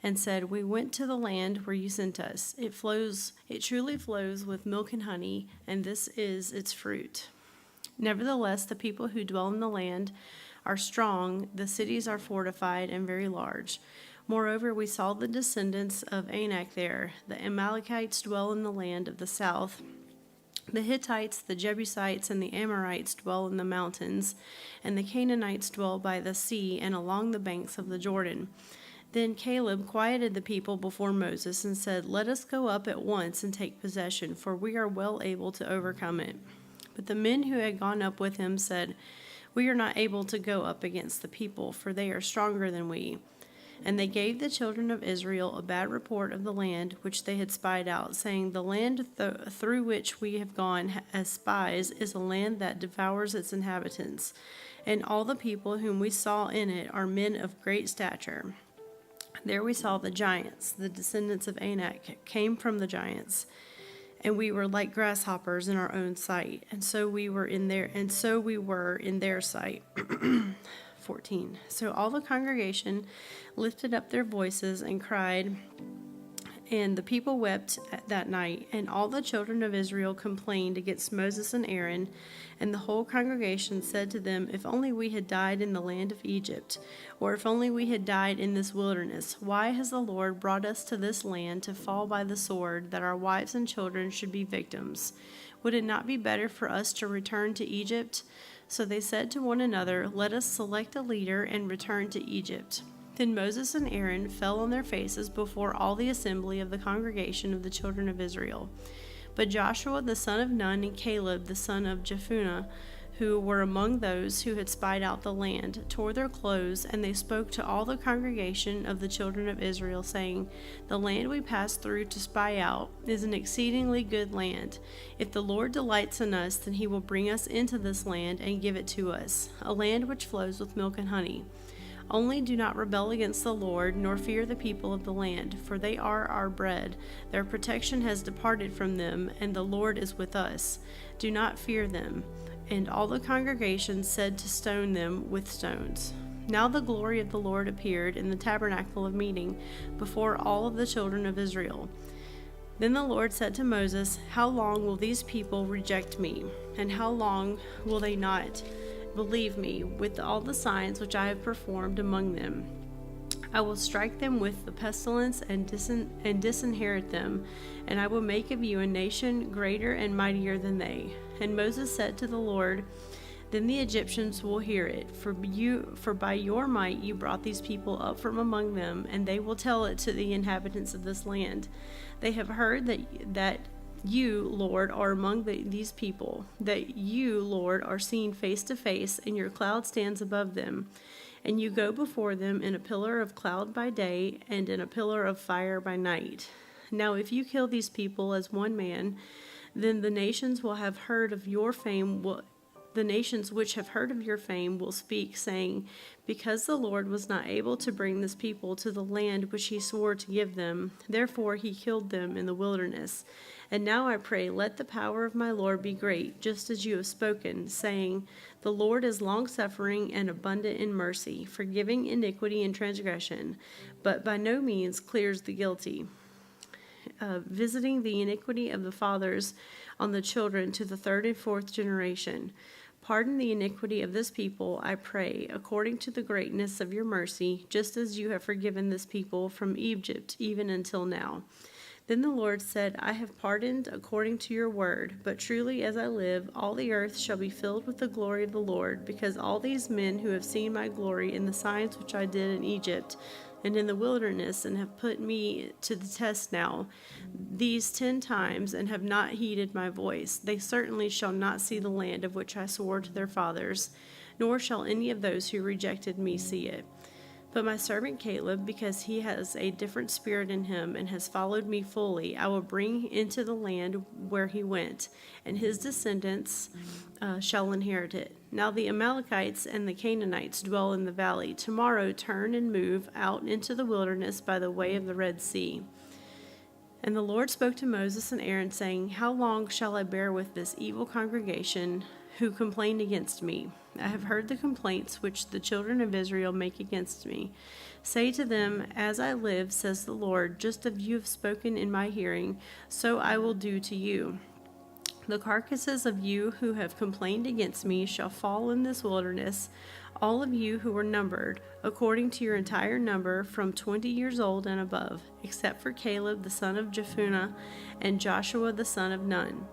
and said, We went to the land where you sent us. It truly flows with milk and honey, and this is its fruit. Nevertheless, the people who dwell in the land are strong, the cities are fortified and very large. Moreover, we saw the descendants of Anak there. The Amalekites dwell in the land of the south. The Hittites, the Jebusites, and the Amorites dwell in the mountains, and the Canaanites dwell by the sea and along the banks of the Jordan. Then Caleb quieted the people before Moses and said, "Let us go up at once and take possession, for we are well able to overcome it." But the men who had gone up with him said, "We are not able to go up against the people, for they are stronger than we." And they gave the children of Israel a bad report of the land which they had spied out, saying, "The land through which we have gone as spies is a land that devours its inhabitants, and all the people whom we saw in it are men of great stature." There we saw the giants, the descendants of Anak came from the giants, and we were like grasshoppers in our own sight, and so we were in their sight. 14. So all the congregation lifted up their voices and cried, and the people wept that night, and all the children of Israel complained against Moses and Aaron, and the whole congregation said to them, "If only we had died in the land of Egypt, or if only we had died in this wilderness. Why has the Lord brought us to this land to fall by the sword, that our wives and children should be victims? Would it not be better for us to return to Egypt?" So they said to one another, "Let us select a leader and return to Egypt." Then Moses and Aaron fell on their faces before all the assembly of the congregation of the children of Israel. But Joshua the son of Nun and Caleb the son of Jephunneh, who were among those who had spied out the land, tore their clothes, and they spoke to all the congregation of the children of Israel, saying, "The land we passed through to spy out is an exceedingly good land. If the Lord delights in us, then he will bring us into this land and give it to us, a land which flows with milk and honey. Only do not rebel against the Lord, nor fear the people of the land, for they are our bread. Their protection has departed from them, and the Lord is with us. Do not fear them." And all the congregation said to stone them with stones. Now the glory of the Lord appeared in the tabernacle of meeting before all of the children of Israel. Then the Lord said to Moses, "How long will these people reject me? And how long will they not believe me with all the signs which I have performed among them? I will strike them with the pestilence and disinherit them, and I will make of you a nation greater and mightier than they." And Moses said to the Lord, "Then the Egyptians will hear it, for by your might you brought these people up from among them, and they will tell it to the inhabitants of this land. They have heard that you, Lord, are among these people, that you, Lord, are seen face to face, and your cloud stands above them. And you go before them in a pillar of cloud by day and in a pillar of fire by night. Now if you kill these people as one man, then the nations which have heard of your fame will speak, saying, 'Because the Lord was not able to bring this people to the land which he swore to give them, therefore he killed them in the wilderness.' And now I pray, let the power of my Lord be great, just as you have spoken, saying, 'The Lord is long-suffering and abundant in mercy, forgiving iniquity and transgression, but by no means clears the guilty, visiting the iniquity of the fathers on the children to the third and fourth generation. Pardon the iniquity of this people, I pray, according to the greatness of your mercy, just as you have forgiven this people from Egypt even until now.' Then the Lord said, 'I have pardoned according to your word, but truly as I live, all the earth shall be filled with the glory of the Lord, because all these men who have seen my glory in the signs which I did in Egypt and in the wilderness, and have put me to the test now, these 10 times, and have not heeded my voice, they certainly shall not see the land of which I swore to their fathers, nor shall any of those who rejected me see it. But my servant Caleb, because he has a different spirit in him and has followed me fully, I will bring into the land where he went, and his descendants shall inherit it. Now the Amalekites and the Canaanites dwell in the valley. Tomorrow turn and move out into the wilderness by the way of the Red Sea.' And the Lord spoke to Moses and Aaron, saying, 'How long shall I bear with this evil congregation who complain against me? I have heard the complaints which the children of Israel make against me. Say to them, As I live, says the Lord, just as you have spoken in my hearing, so I will do to you. The carcasses of you who have complained against me shall fall in this wilderness, all of you who were numbered, according to your entire number, from 20 years old and above, except for Caleb the son of Jephunneh and Joshua the son of Nun.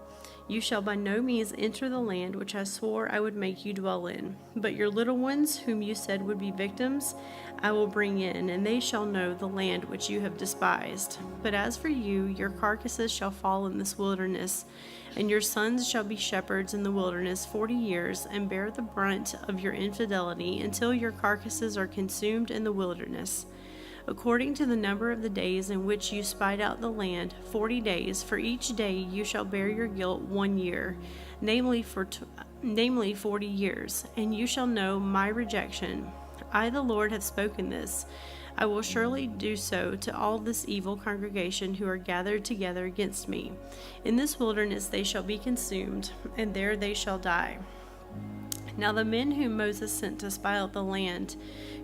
You shall by no means enter the land which I swore I would make you dwell in. But your little ones, whom you said would be victims, I will bring in, and they shall know the land which you have despised. But as for you, your carcasses shall fall in this wilderness, and your sons shall be shepherds in the wilderness 40 years, and bear the brunt of your infidelity until your carcasses are consumed in the wilderness. According to the number of the days in which you spied out the land, 40 days, for each day you shall bear your guilt 1 year, namely 40 years, and you shall know my rejection. I, the Lord, have spoken this. I will surely do so to all this evil congregation who are gathered together against me. In this wilderness they shall be consumed, and there they shall die. Now the men whom Moses sent to spy out the land,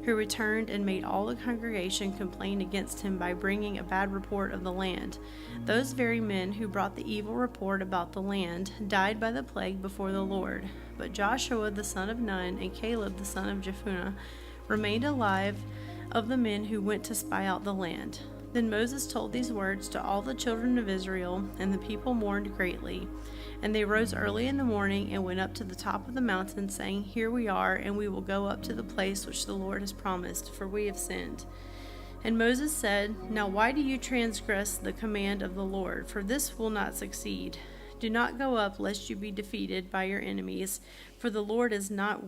who returned and made all the congregation complain against him by bringing a bad report of the land, those very men who brought the evil report about the land died by the plague before the Lord. But Joshua the son of Nun and Caleb the son of Jephunneh remained alive of the men who went to spy out the land. Then Moses told these words to all the children of Israel, and the people mourned greatly. And they rose early in the morning and went up to the top of the mountain, saying, Here we are, and we will go up to the place which the Lord has promised, for we have sinned. And Moses said, Now why do you transgress the command of the Lord? For this will not succeed. Do not go up, lest you be defeated by your enemies, for the Lord is not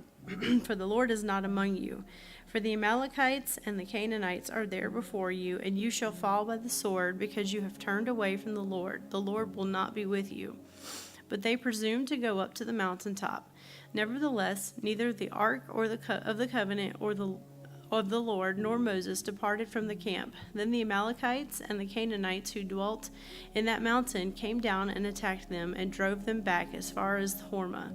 among you. For the Amalekites and the Canaanites are there before you, and you shall fall by the sword, because you have turned away from the Lord. The Lord will not be with you. But they presumed to go up to the mountaintop. Nevertheless, neither the ark or of the covenant or of the Lord nor Moses departed from the camp. Then the Amalekites and the Canaanites who dwelt in that mountain came down and attacked them and drove them back as far as Hormah.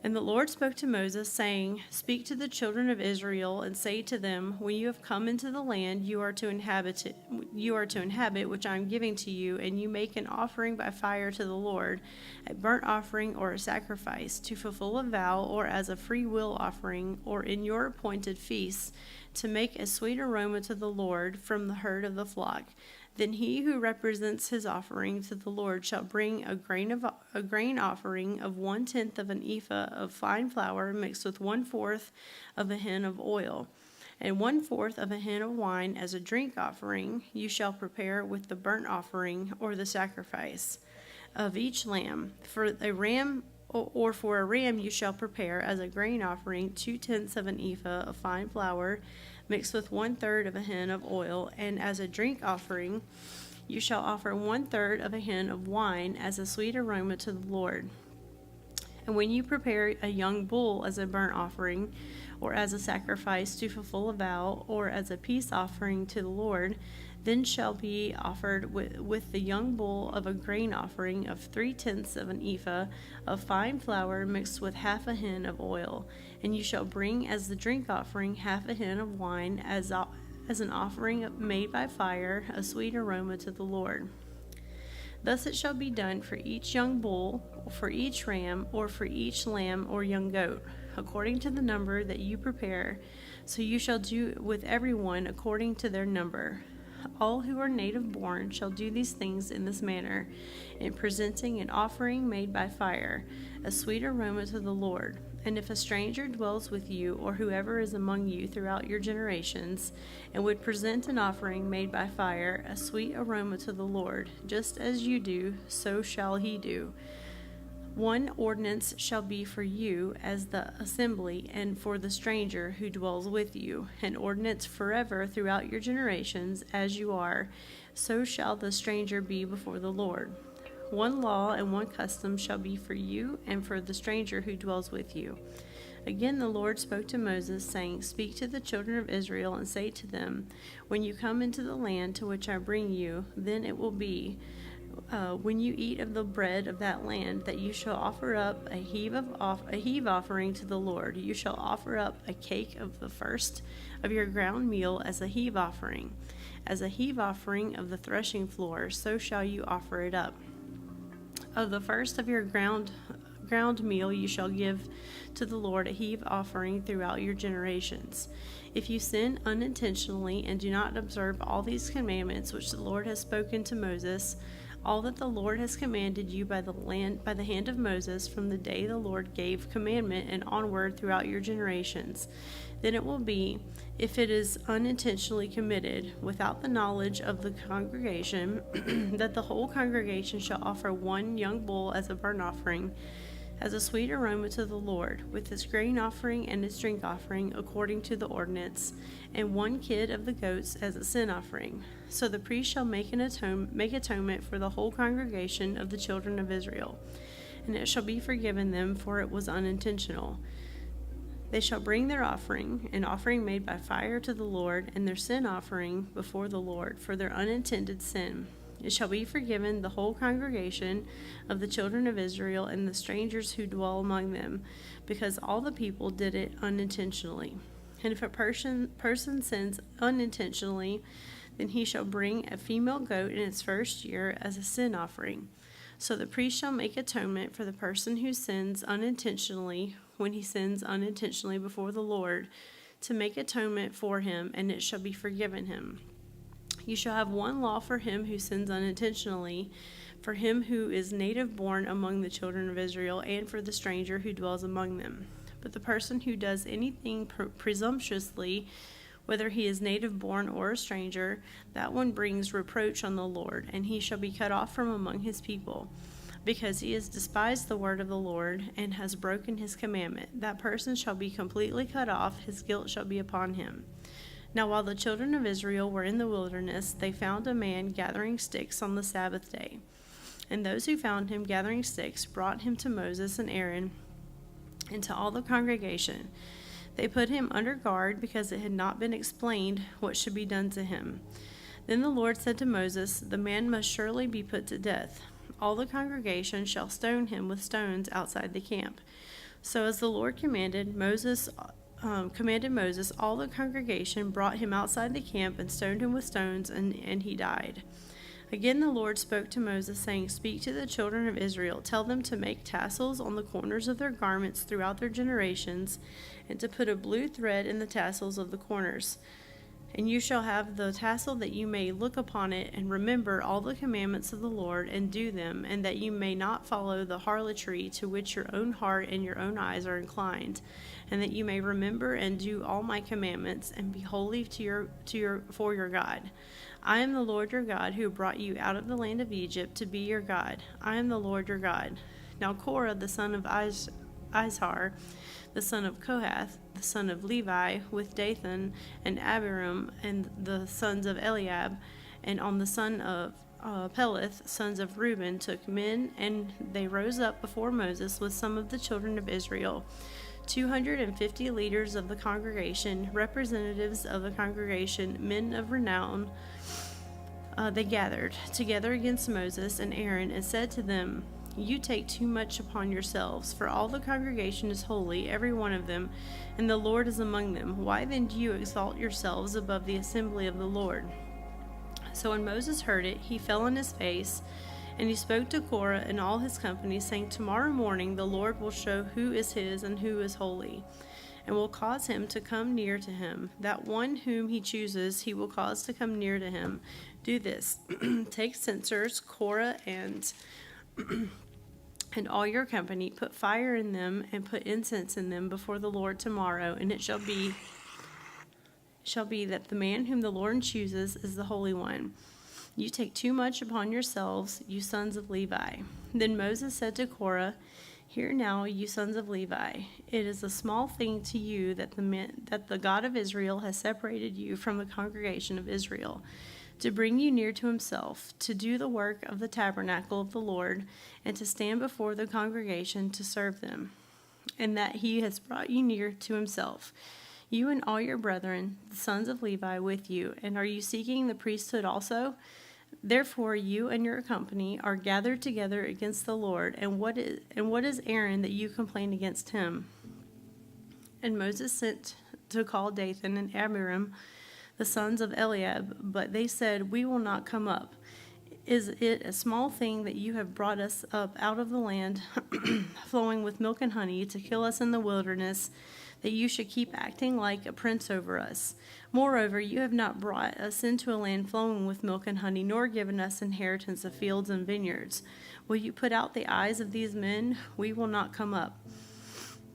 And the Lord spoke to Moses, saying, Speak to the children of Israel, and say to them, When you have come into the land you are to inhabit, which I am giving to you, and you make an offering by fire to the Lord, a burnt offering or a sacrifice, to fulfill a vow, or as a free will offering, or in your appointed feasts, to make a sweet aroma to the Lord from the herd of the flock. Then he who represents his offering to the Lord shall bring a grain offering of 1/10 of an ephah of fine flour mixed with 1/4 of a hin of oil, and 1/4 of a hin of wine as a drink offering. You shall prepare with the burnt offering or the sacrifice of each lamb. For a ram you shall prepare as a grain offering 2/10 of an ephah of fine flour mixed with 1/3 of a hin of oil, and as a drink offering you shall offer 1/3 of a hin of wine as a sweet aroma to the Lord. And when you prepare a young bull as a burnt offering, or as a sacrifice to fulfill a vow, or as a peace offering to the Lord, then shall be offered with the young bull of a grain offering of 3/10 of an ephah of fine flour mixed with half a hin of oil. And you shall bring as the drink offering half a hin of wine as an offering made by fire, a sweet aroma to the Lord. Thus it shall be done for each young bull, for each ram, or for each lamb or young goat, according to the number that you prepare. So you shall do with everyone according to their number. All who are native born shall do these things in this manner, in presenting an offering made by fire, a sweet aroma to the Lord. And if a stranger dwells with you, or whoever is among you throughout your generations, and would present an offering made by fire, a sweet aroma to the Lord, just as you do, so shall he do. One ordinance shall be for you as the assembly, and for the stranger who dwells with you, an ordinance forever throughout your generations, as you are, so shall the stranger be before the Lord. One law and one custom shall be for you and for the stranger who dwells with you. Again the Lord spoke to Moses, saying, Speak to the children of Israel, and say to them, When you come into the land to which I bring you, then it will be, when you eat of the bread of that land, that you shall offer up a heave offering to the Lord. You shall offer up a cake of the first of your ground meal as a heave offering. As a heave offering of the threshing floor, so shall you offer it up. Of the first of your ground meal you shall give to the Lord a heave offering throughout your generations. If you sin unintentionally and do not observe all these commandments which the Lord has spoken to Moses, all that the Lord has commanded you by the hand of Moses from the day the Lord gave commandment and onward throughout your generations, then it will be, if it is unintentionally committed without the knowledge of the congregation, that the whole congregation shall offer one young bull as a burnt offering, as a sweet aroma to the Lord, with its grain offering and its drink offering according to the ordinance, and one kid of the goats as a sin offering. So the priest shall make atonement for the whole congregation of the children of Israel, and it shall be forgiven them, for it was unintentional. They shall bring their offering, an offering made by fire to the Lord, and their sin offering before the Lord for their unintended sin. It shall be forgiven the whole congregation of the children of Israel and the strangers who dwell among them, because all the people did it unintentionally. And if a person sins unintentionally, then he shall bring a female goat in its first year as a sin offering. So the priest shall make atonement for the person who sins unintentionally when he sins unintentionally before the Lord, to make atonement for him, and it shall be forgiven him. You shall have one law for him who sins unintentionally, for him who is native born among the children of Israel, and for the stranger who dwells among them. But the person who does anything presumptuously, whether he is native born or a stranger, that one brings reproach on the Lord, and he shall be cut off from among his people, because he has despised the word of the Lord and has broken his commandment. That person shall be completely cut off, his guilt shall be upon him. Now while the children of Israel were in the wilderness, they found a man gathering sticks on the Sabbath day. And those who found him gathering sticks brought him to Moses and Aaron and to all the congregation. They put him under guard because it had not been explained what should be done to him. Then the Lord said to Moses, "The man must surely be put to death. All the congregation shall stone him with stones outside the camp." So as the Lord commanded Moses, all the congregation brought him outside the camp and stoned him with stones, and he died. Again the Lord spoke to Moses, saying, "Speak to the children of Israel. Tell them to make tassels on the corners of their garments throughout their generations, and to put a blue thread in the tassels of the corners. And you shall have the tassel that you may look upon it and remember all the commandments of the Lord and do them, and that you may not follow the harlotry to which your own heart and your own eyes are inclined, and that you may remember and do all my commandments and be holy for your God. I am the Lord your God, who brought you out of the land of Egypt to be your God. I am the Lord your God." Now Korah, the son of Izhar, the son of Kohath, the son of Levi, with Dathan and Abiram, and the sons of Eliab, and on the son of Peleth, sons of Reuben, took men, and they rose up before Moses with some of the children of Israel, 250 leaders of the congregation, representatives of the congregation, men of renown. They gathered together against Moses and Aaron and said to them, "You take too much upon yourselves, for all the congregation is holy, every one of them, and the Lord is among them. Why then do you exalt yourselves above the assembly of the Lord?" So when Moses heard it, he fell on his face, and he spoke to Korah and all his company, saying, "Tomorrow morning the Lord will show who is his and who is holy, and will cause him to come near to him. That one whom he chooses he will cause to come near to him. Do this. Take censers, Korah and all your company, put fire in them and put incense in them before the Lord tomorrow, and it shall be that the man whom the Lord chooses is the Holy One. You take too much upon yourselves, you sons of Levi." Then Moses said to Korah, "Hear now, you sons of Levi, it is a small thing to you that the God of Israel has separated you from the congregation of Israel, to bring you near to himself, to do the work of the tabernacle of the Lord, and to stand before the congregation to serve them, and that he has brought you near to himself, you and all your brethren, the sons of Levi, with you. And are you seeking the priesthood also? Therefore you and your company are gathered together against the Lord, and what is Aaron that you complain against him?" And Moses sent to call Dathan and Abiram, the sons of Eliab, but they said, "We will not come up. Is it a small thing that you have brought us up out of the land flowing with milk and honey to kill us in the wilderness, that you should keep acting like a prince over us? Moreover, you have not brought us into a land flowing with milk and honey, nor given us inheritance of fields and vineyards. Will you put out the eyes of these men? We will not come up."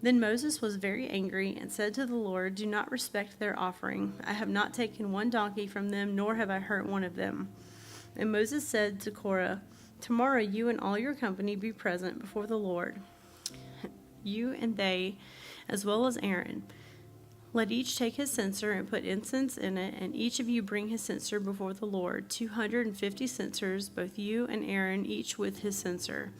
Then Moses was very angry and said to the Lord, "Do not respect their offering. I have not taken one donkey from them, nor have I hurt one of them." And Moses said to Korah, "Tomorrow you and all your company be present before the Lord, you and they, as well as Aaron. Let each take his censer and put incense in it, and each of you bring his censer before the Lord, 250 censers, both you and Aaron, each with his censer."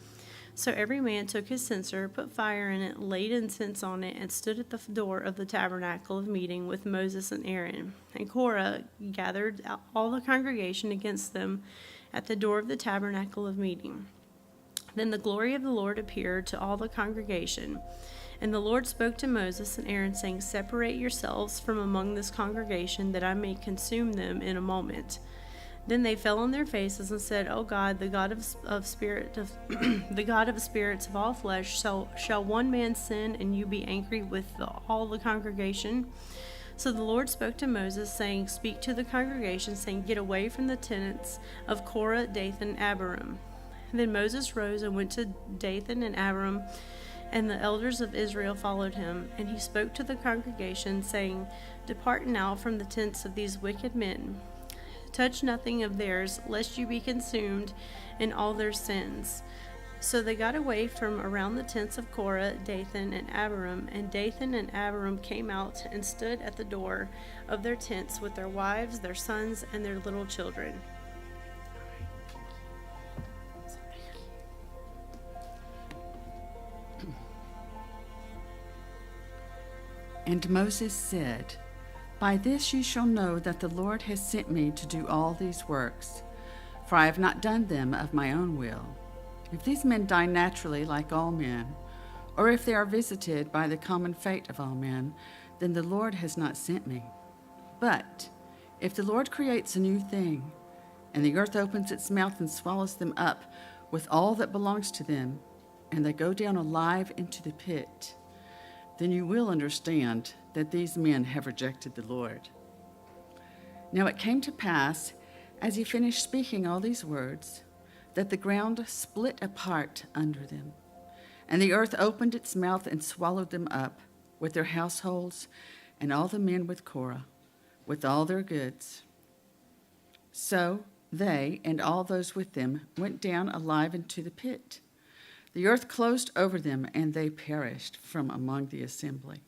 So every man took his censer, put fire in it, laid incense on it, and stood at the door of the tabernacle of meeting with Moses and Aaron. And Korah gathered all the congregation against them at the door of the tabernacle of meeting. Then the glory of the Lord appeared to all the congregation. And the Lord spoke to Moses and Aaron, saying, "Separate yourselves from among this congregation, that I may consume them in a moment." Then they fell on their faces and said, "O God, the God of spirit of the God of spirits of all flesh, shall one man sin and you be angry with all the congregation?" So the Lord spoke to Moses, saying, "Speak to the congregation, saying, Get away from the tents of Korah, Dathan, and Abiram." Then Moses rose and went to Dathan and Abiram, and the elders of Israel followed him. And he spoke to the congregation, saying, "Depart now from the tents of these wicked men. Touch nothing of theirs, lest you be consumed in all their sins." So they got away from around the tents of Korah, Dathan, and Abiram, and Dathan and Abiram came out and stood at the door of their tents with their wives, their sons, and their little children. And Moses said, "By this you shall know that the Lord has sent me to do all these works, for I have not done them of my own will. If these men die naturally like all men, or if they are visited by the common fate of all men, then the Lord has not sent me. But if the Lord creates a new thing, and the earth opens its mouth and swallows them up with all that belongs to them, and they go down alive into the pit, then you will understand that these men have rejected the Lord." Now it came to pass, as he finished speaking all these words, that the ground split apart under them, and the earth opened its mouth and swallowed them up, with their households, and all the men with Korah, with all their goods. So they and all those with them went down alive into the pit. The earth closed over them, and they perished from among the assembly.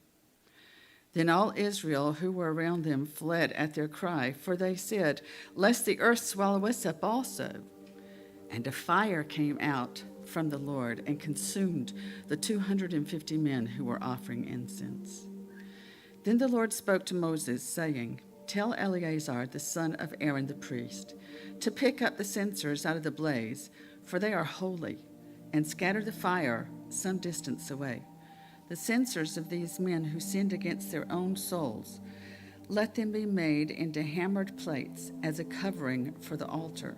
Then all Israel who were around them fled at their cry, for they said, "Lest the earth swallow us up also." And a fire came out from the Lord and consumed the 250 men who were offering incense. Then the Lord spoke to Moses, saying, "Tell Eleazar, the son of Aaron the priest, to pick up the censers out of the blaze, for they are holy, and scatter the fire some distance away. The censers of these men who sinned against their own souls, let them be made into hammered plates as a covering for the altar.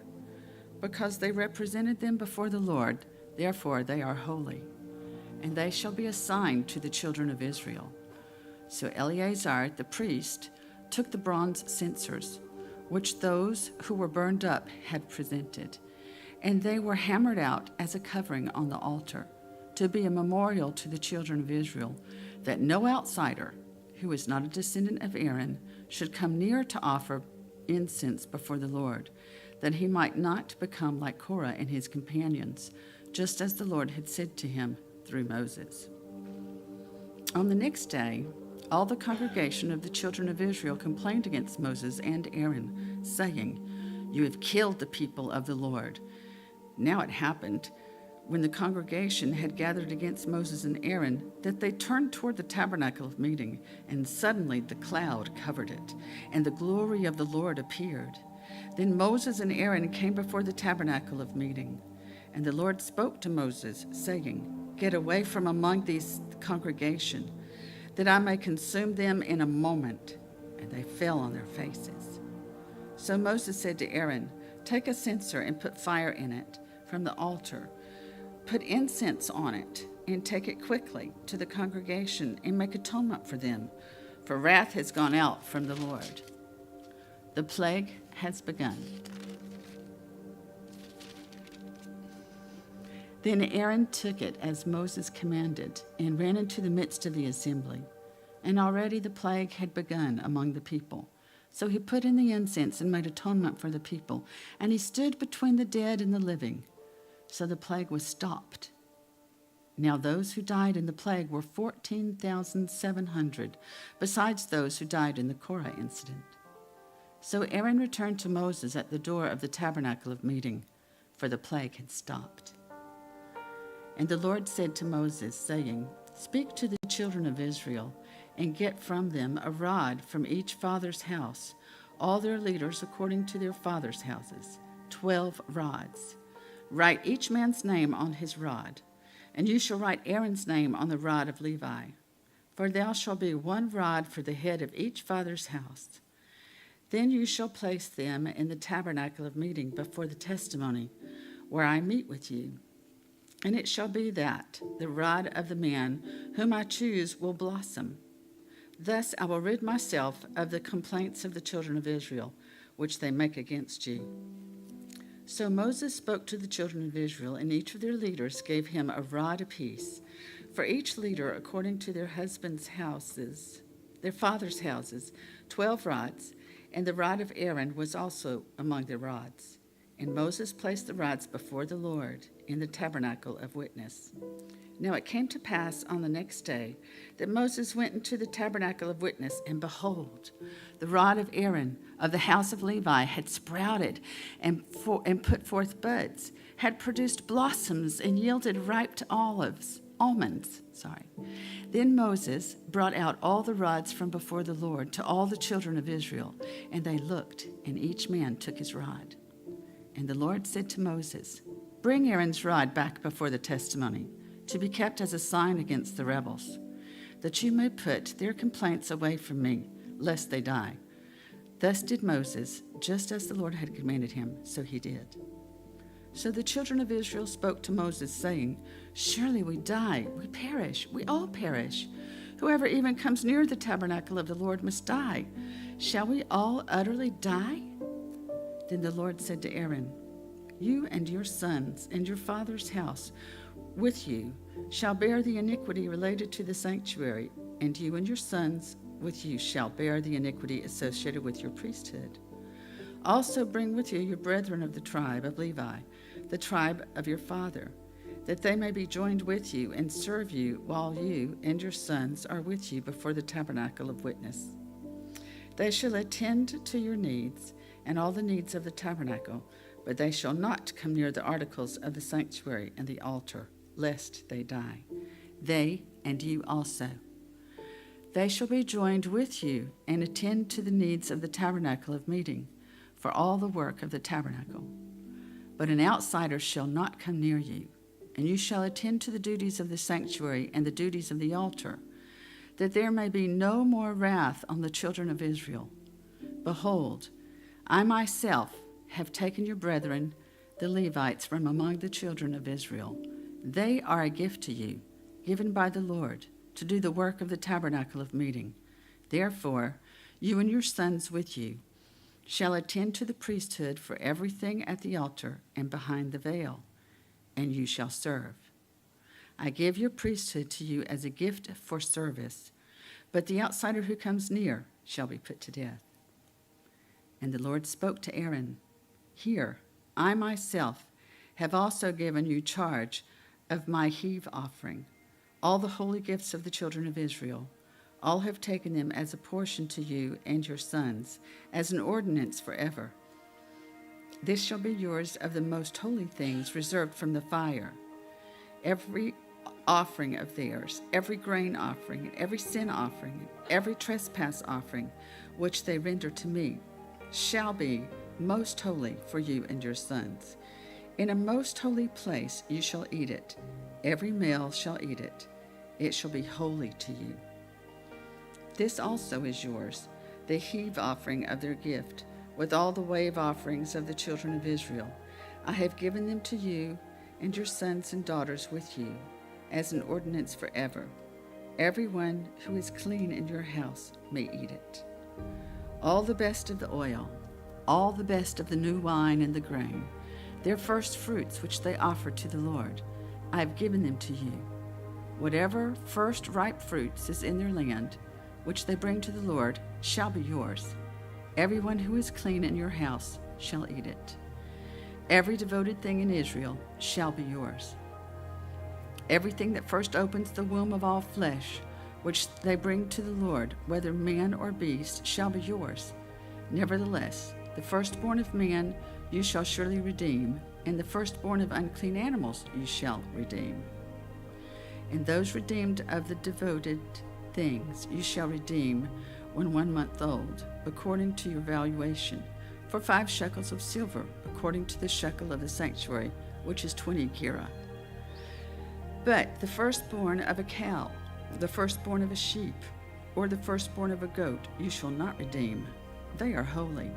Because they represented them before the Lord, therefore they are holy, and they shall be a sign to the children of Israel." So Eleazar the priest took the bronze censers, which those who were burned up had presented, and they were hammered out as a covering on the altar, to be a memorial to the children of Israel, that no outsider who is not a descendant of Aaron should come near to offer incense before the Lord, that he might not become like Korah and his companions, just as the Lord had said to him through Moses. On the next day, all the congregation of the children of Israel complained against Moses and Aaron, saying, "You have killed the people of the Lord." Now it happened, when the congregation had gathered against Moses and Aaron, that they turned toward the tabernacle of meeting, and suddenly the cloud covered it, and the glory of the Lord appeared. Then Moses and Aaron came before the tabernacle of meeting, and the Lord spoke to Moses, saying, "Get away from among these congregation, that I may consume them in a moment." And they fell on their faces. So Moses said to Aaron, Take a censer and put fire in it from the altar. Put incense on it and take it quickly to the congregation and make atonement for them, for wrath has gone out from the Lord. The plague has begun. Then Aaron took it as Moses commanded and ran into the midst of the assembly. And already the plague had begun among the people. So he put in the incense and made atonement for the people. And he stood between the dead and the living. So the plague was stopped. Now those who died in the plague were 14,700, besides those who died in the Korah incident. So Aaron returned to Moses at the door of the tabernacle of meeting, for the plague had stopped. And the Lord said to Moses, saying, Speak to the children of Israel, and get from them a rod from each father's house, all their leaders according to their father's houses, 12 rods. Write each man's name on his rod, and you shall write Aaron's name on the rod of Levi. For there shall be one rod for the head of each father's house. Then you shall place them in the tabernacle of meeting before the testimony, where I meet with you. And it shall be that the rod of the man whom I choose will blossom. Thus I will rid myself of the complaints of the children of Israel, which they make against you. So Moses spoke to the children of Israel, and each of their leaders gave him a rod apiece, for each leader according to their husbands' houses, their fathers' houses, 12 rods, and the rod of Aaron was also among the rods. And Moses placed the rods before the Lord in the tabernacle of witness. Now it came to pass on the next day that Moses went into the tabernacle of witness, and behold, the rod of Aaron of the house of Levi had sprouted and put forth buds, had produced blossoms and yielded ripe almonds. Then Moses brought out all the rods from before the Lord to all the children of Israel, and they looked, and each man took his rod. And the Lord said to Moses, Bring Aaron's rod back before the testimony, to be kept as a sign against the rebels, that you may put their complaints away from me, lest they die. Thus did Moses, just as the Lord had commanded him, so he did. So the children of Israel spoke to Moses, saying, Surely we die, we perish, we all perish. Whoever even comes near the tabernacle of the Lord must die. Shall we all utterly die? Then the Lord said to Aaron, You and your sons and your father's house with you shall bear the iniquity related to the sanctuary, and you and your sons with you shall bear the iniquity associated with your priesthood. Also bring with you your brethren of the tribe of Levi, the tribe of your father, that they may be joined with you and serve you while you and your sons are with you before the tabernacle of witness. They shall attend to your needs and all the needs of the tabernacle, but they shall not come near the articles of the sanctuary and the altar, lest they die, they and you also. They shall be joined with you and attend to the needs of the tabernacle of meeting, for all the work of the tabernacle. But an outsider shall not come near you, and you shall attend to the duties of the sanctuary and the duties of the altar, that there may be no more wrath on the children of Israel. Behold, I myself have taken your brethren, the Levites, from among the children of Israel. They are a gift to you, given by the Lord, to do the work of the tabernacle of meeting. Therefore, you and your sons with you shall attend to the priesthood for everything at the altar and behind the veil, and you shall serve. I give your priesthood to you as a gift for service, but the outsider who comes near shall be put to death. And the Lord spoke to Aaron, Here, I myself have also given you charge of my heave offering, all the holy gifts of the children of Israel. All have taken them as a portion to you and your sons, as an ordinance forever. This shall be yours of the most holy things reserved from the fire. Every offering of theirs, every grain offering, every sin offering, every trespass offering, which they render to me, shall be most holy for you and your sons. In a most holy place you shall eat it. Every male shall eat it. It shall be holy to you. This also is yours, the heave offering of their gift, with all the wave offerings of the children of Israel. I have given them to you and your sons and daughters with you as an ordinance forever. Everyone who is clean in your house may eat it. All the best of the oil, all the best of the new wine and the grain, their first fruits which they offer to the Lord, I have given them to you. Whatever first ripe fruits is in their land, which they bring to the Lord, shall be yours. Everyone who is clean in your house shall eat it. Every devoted thing in Israel shall be yours. Everything that first opens the womb of all flesh, which they bring to the Lord, whether man or beast, shall be yours. Nevertheless, the firstborn of man you shall surely redeem, and the firstborn of unclean animals you shall redeem. And those redeemed of the devoted things you shall redeem when 1 month old, according to your valuation, for 5 shekels of silver, according to the shekel of the sanctuary, which is 20 gerah. But the firstborn of a cow, the firstborn of a sheep, or the firstborn of a goat you shall not redeem. They are holy.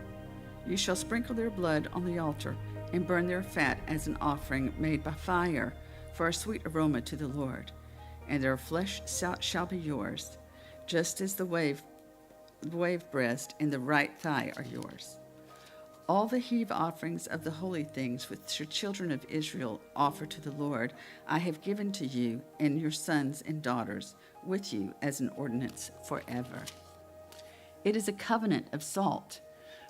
You shall sprinkle their blood on the altar and burn their fat as an offering made by fire for a sweet aroma to the Lord. And their flesh shall be yours, just as the wave breast and the right thigh are yours. All the heave offerings of the holy things which your children of Israel offer to the Lord, I have given to you and your sons and daughters with you as an ordinance forever. It is a covenant of salt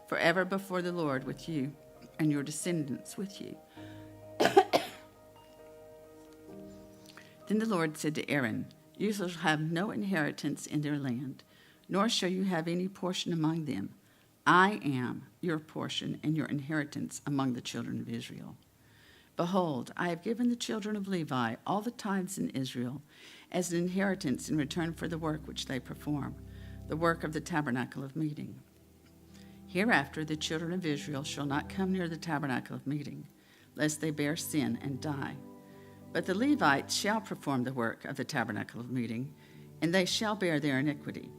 forever before the Lord with you and your descendants with you. Then the Lord said to Aaron, you shall have no inheritance in their land, nor shall you have any portion among them. I am your portion and your inheritance among the children of Israel. Behold, I have given the children of Levi all the tithes in Israel as an inheritance in return for the work which they perform, the work of the tabernacle of meeting. Hereafter the children of Israel shall not come near the tabernacle of meeting, lest they bear sin and die. But the Levites shall perform the work of the tabernacle of meeting, and they shall bear their iniquity.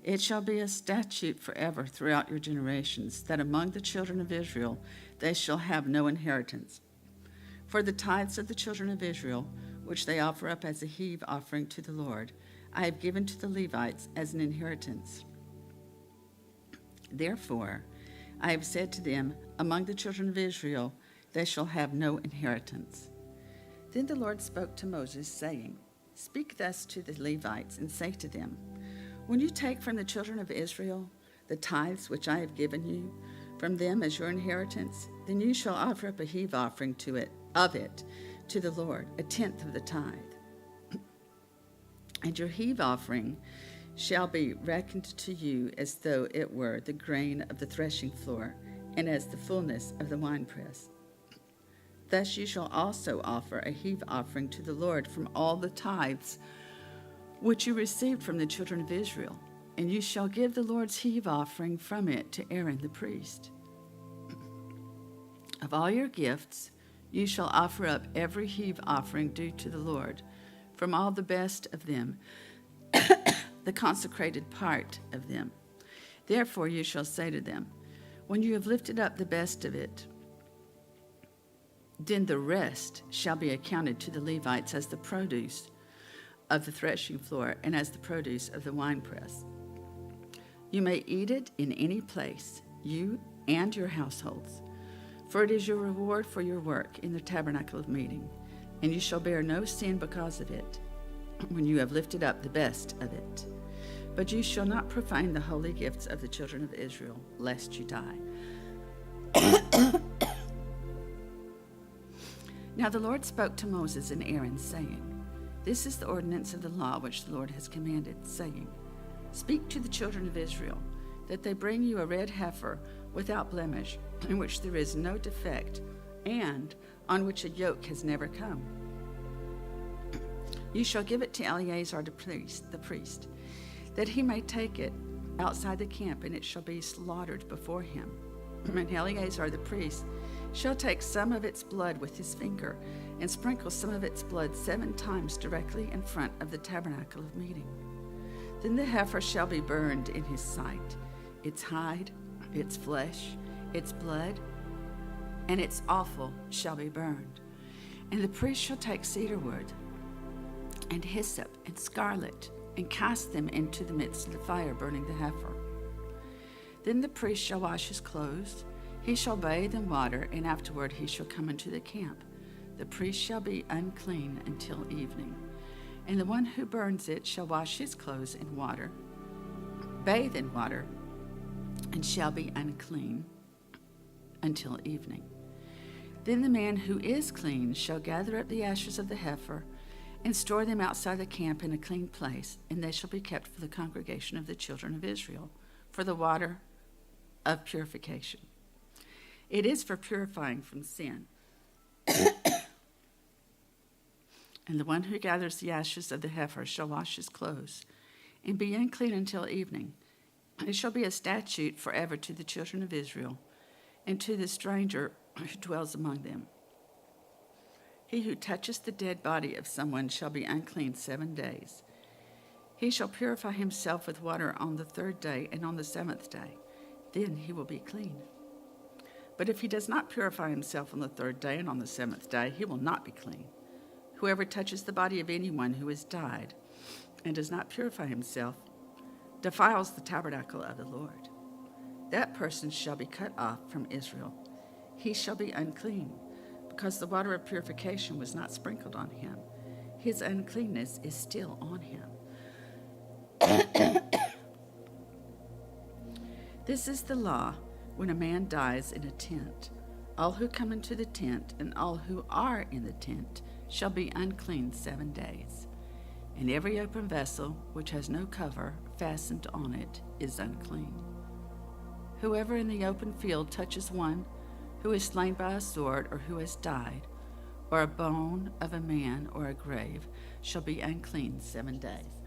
It shall be a statute forever throughout your generations, that among the children of Israel they shall have no inheritance. For the tithes of the children of Israel, which they offer up as a heave offering to the Lord, I have given to the Levites as an inheritance. Therefore, I have said to them, among the children of Israel they shall have no inheritance. Then the Lord spoke to Moses, saying, Speak thus to the Levites, and say to them, When you take from the children of Israel the tithes which I have given you, from them as your inheritance, then you shall offer up a heave offering of it to the Lord, 1/10 of the tithe. And your heave offering shall be reckoned to you as though it were the grain of the threshing floor, and as the fullness of the winepress. Thus you shall also offer a heave offering to the Lord from all the tithes which you received from the children of Israel, and you shall give the Lord's heave offering from it to Aaron the priest. Of all your gifts you shall offer up every heave offering due to the Lord, from all the best of them, the consecrated part of them. Therefore you shall say to them, When you have lifted up the best of it, then the rest shall be accounted to the Levites as the produce of the threshing floor and as the produce of the winepress. You may eat it in any place, you and your households, for it is your reward for your work in the tabernacle of meeting, and you shall bear no sin because of it, when you have lifted up the best of it. But you shall not profane the holy gifts of the children of Israel, lest you die. Now the Lord spoke to Moses and Aaron, saying, This is the ordinance of the law which the Lord has commanded, saying, Speak to the children of Israel, that they bring you a red heifer without blemish, in which there is no defect, and on which a yoke has never come. You shall give it to Eleazar the priest, that he may take it outside the camp, and it shall be slaughtered before him. And Eleazar the priest shall take some of its blood with his finger, and sprinkle some of its blood 7 times directly in front of the tabernacle of meeting. Then the heifer shall be burned in his sight, its hide, its flesh, its blood and its offal shall be burned. And the priest shall take cedar wood and hyssop and scarlet and cast them into the midst of the fire, burning the heifer. Then the priest shall wash his clothes, he shall bathe in water, and afterward he shall come into the camp. The priest shall be unclean until evening. And the one who burns it shall wash his clothes in water, bathe in water, and shall be unclean until evening. Then the man who is clean shall gather up the ashes of the heifer and store them outside the camp in a clean place, and they shall be kept for the congregation of the children of Israel, for the water of purification. It is for purifying from sin. And the one who gathers the ashes of the heifer shall wash his clothes and be unclean until evening. It shall be a statute forever to the children of Israel and to the stranger who dwells among them. He who touches the dead body of someone shall be unclean 7 days. He shall purify himself with water on the 3rd day and on the 7th day. Then he will be clean. But if he does not purify himself on the 3rd day and on the 7th day, he will not be clean. Whoever touches the body of anyone who has died and does not purify himself defiles the tabernacle of the Lord. That person shall be cut off from Israel. He shall be unclean, because the water of purification was not sprinkled on him. His uncleanness is still on him. This is the law when a man dies in a tent. All who come into the tent and all who are in the tent shall be unclean 7 days. And every open vessel which has no cover fastened on it is unclean. Whoever in the open field touches one who is slain by a sword or who has died, or a bone of a man or a grave, shall be unclean 7 days.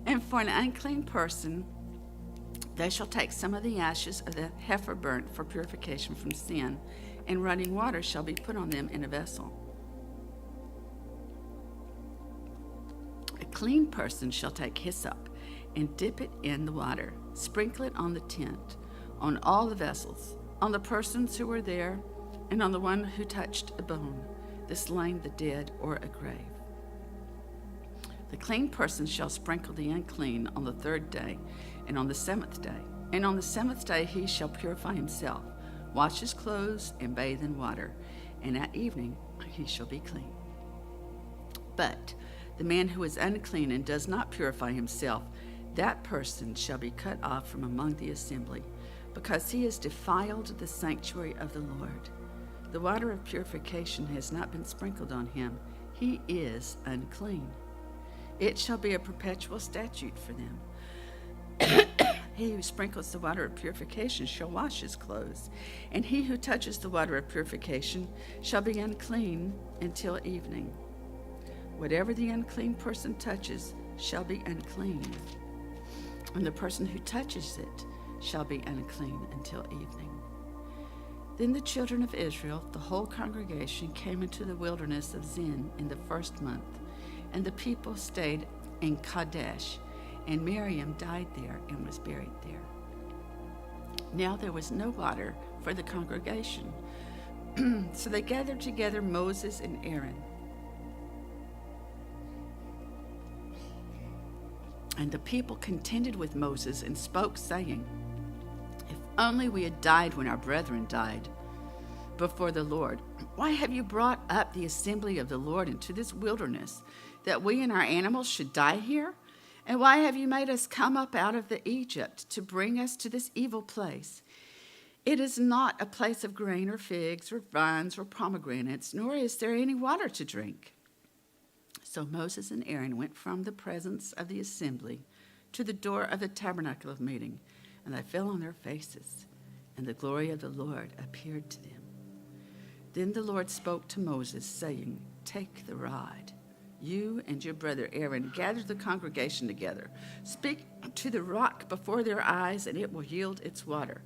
And for an unclean person, they shall take some of the ashes of the heifer burnt for purification from sin, and running water shall be put on them in a vessel. A clean person shall take hyssop and dip it in the water, sprinkle it on the tent, on all the vessels, on the persons who were there, and on the one who touched a bone, the slain, the dead, or a grave. The clean person shall sprinkle the unclean on the 3rd day and on the 7th day. And on the 7th day he shall purify himself, wash his clothes, and bathe in water, and at evening he shall be clean. But the man who is unclean and does not purify himself, that person shall be cut off from among the assembly, because he has defiled the sanctuary of the Lord. The water of purification has not been sprinkled on him. He is unclean. It shall be a perpetual statute for them. He who sprinkles the water of purification shall wash his clothes, and he who touches the water of purification shall be unclean until evening. Whatever the unclean person touches shall be unclean, and the person who touches it shall be unclean until evening. Then the children of Israel, the whole congregation, came into the wilderness of Zin in the 1st month, and the people stayed in Kadesh, and Miriam died there and was buried there. Now there was no water for the congregation, so they gathered together Moses and Aaron. And the people contended with Moses and spoke, saying, "If only we had died when our brethren died before the Lord. Why have you brought up the assembly of the Lord into this wilderness, that we and our animals should die here? And why have you made us come up out of the Egypt to bring us to this evil place? It is not a place of grain or figs or vines or pomegranates, nor is there any water to drink." So Moses and Aaron went from the presence of the assembly to the door of the tabernacle of meeting, and they fell on their faces, and the glory of the Lord appeared to them. Then the Lord spoke to Moses, saying, "Take the rod. You and your brother Aaron gather the congregation together. Speak to the rock before their eyes, and it will yield its water.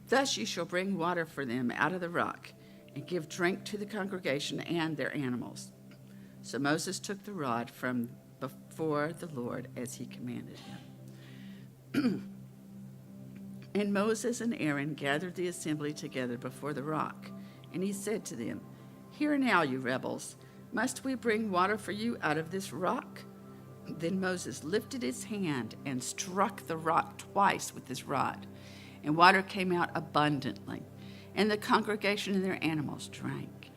Thus you shall bring water for them out of the rock, and give drink to the congregation and their animals." So Moses took the rod from before the Lord as he commanded him. And Moses and Aaron gathered the assembly together before the rock. And he said to them, "Hear now, you rebels, must we bring water for you out of this rock?" Then Moses lifted his hand and struck the rock twice with his rod, and water came out abundantly, and the congregation and their animals drank.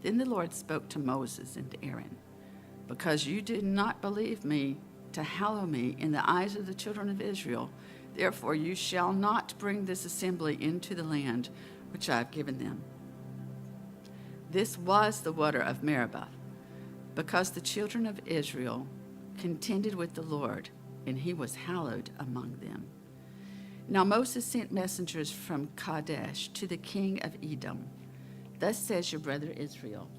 Then the Lord spoke to Moses and Aaron, "Because you did not believe me to hallow me in the eyes of the children of Israel, therefore you shall not bring this assembly into the land which I have given them." This was the water of Meribah, because the children of Israel contended with the Lord, and he was hallowed among them. Now Moses sent messengers from Kadesh to the king of Edom. Thus says your brother Israel,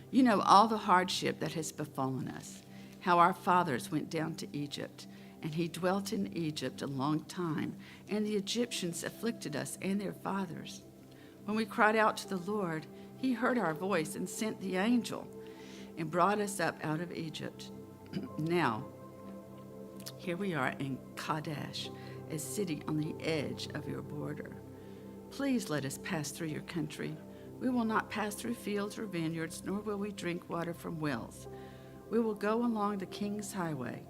"You know all the hardship that has befallen us, how our fathers went down to Egypt, and he dwelt in Egypt a long time, and the Egyptians afflicted us and their fathers. When we cried out to the Lord, he heard our voice and sent the angel and brought us up out of Egypt. Now, here we are in Kadesh, a city on the edge of your border. Please let us pass through your country. We will not pass through fields or vineyards, nor will we drink water from wells. We will go along the king's highway.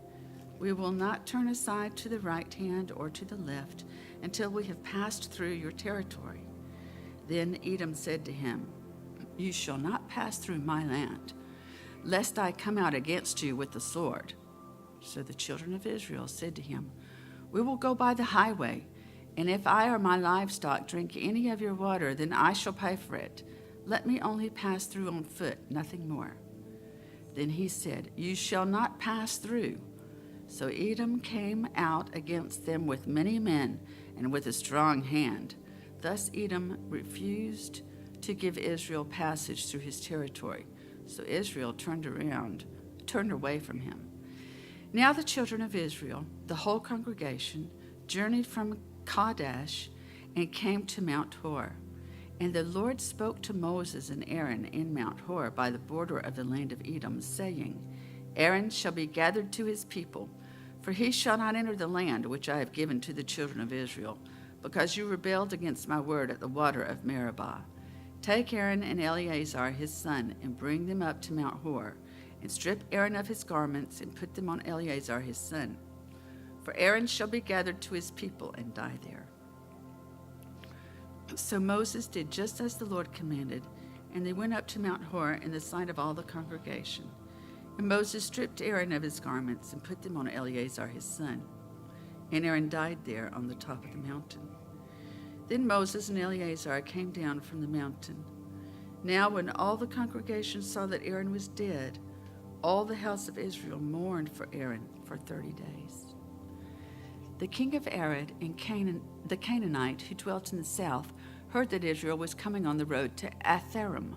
We will not turn aside to the right hand or to the left until we have passed through your territory." Then Edom said to him, "You shall not pass through my land, lest I come out against you with the sword." So the children of Israel said to him, "We will go by the highway, and if I or my livestock drink any of your water, then I shall pay for it. Let me only pass through on foot, nothing more." Then he said, "You shall not pass through." So Edom came out against them with many men and with a strong hand. Thus Edom refused to give Israel passage through his territory. So Israel turned away from him. Now the children of Israel, the whole congregation, journeyed from Kadesh and came to Mount Hor. And the Lord spoke to Moses and Aaron in Mount Hor by the border of the land of Edom, saying, "Aaron shall be gathered to his people, for he shall not enter the land which I have given to the children of Israel, because you rebelled against my word at the water of Meribah. Take Aaron and Eleazar his son, and bring them up to Mount Hor, and strip Aaron of his garments, and put them on Eleazar his son. For Aaron shall be gathered to his people and die there." So Moses did just as the Lord commanded, and they went up to Mount Hor in the sight of all the congregation. And Moses stripped Aaron of his garments and put them on Eleazar his son. And Aaron died there on the top of the mountain. Then Moses and Eleazar came down from the mountain. Now when all the congregation saw that Aaron was dead, all the house of Israel mourned for Aaron for 30 days. The king of Arad and the Canaanite who dwelt in the south heard that Israel was coming on the road to Atharim.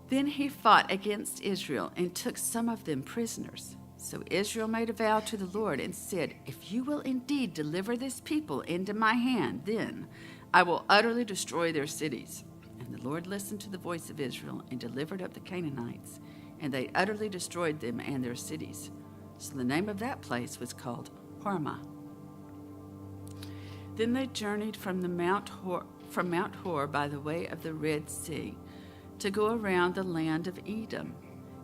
Then he fought against Israel and took some of them prisoners. So Israel made a vow to the Lord and said, "If you will indeed deliver this people into my hand, then I will utterly destroy their cities." And the Lord listened to the voice of Israel and delivered up the Canaanites, and they utterly destroyed them and their cities. So the name of that place was called Hormah. Then they journeyed from Mount Hor by the way of the Red Sea to go around the land of Edom,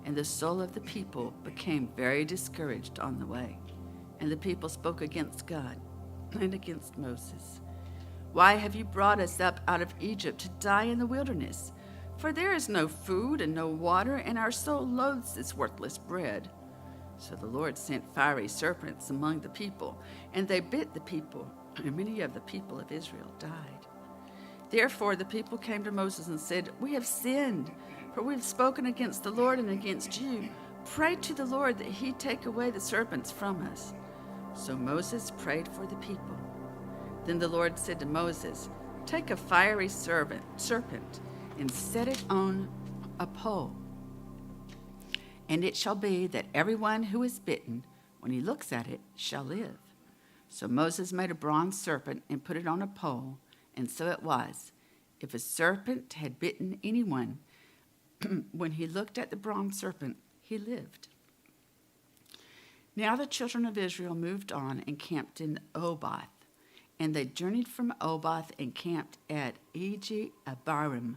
and the soul of the people became very discouraged on the way. And the people spoke against God and against Moses. "Why have you brought us up out of Egypt to die in the wilderness? For there is no food and no water, and our soul loathes this worthless bread." So the Lord sent fiery serpents among the people, and they bit the people, and many of the people of Israel died. Therefore the people came to Moses and said, "We have sinned, for we have spoken against the Lord and against you. Pray to the Lord that he take away the serpents from us." So Moses prayed for the people. Then the Lord said to Moses, "Take a fiery serpent and set it on a pole. And it shall be that everyone who is bitten, when he looks at it, shall live." So Moses made a bronze serpent and put it on a pole, and so it was. If a serpent had bitten anyone, when he looked at the bronze serpent, he lived. Now the children of Israel moved on and camped in Oboth. And they journeyed from Oboth and camped at Abarim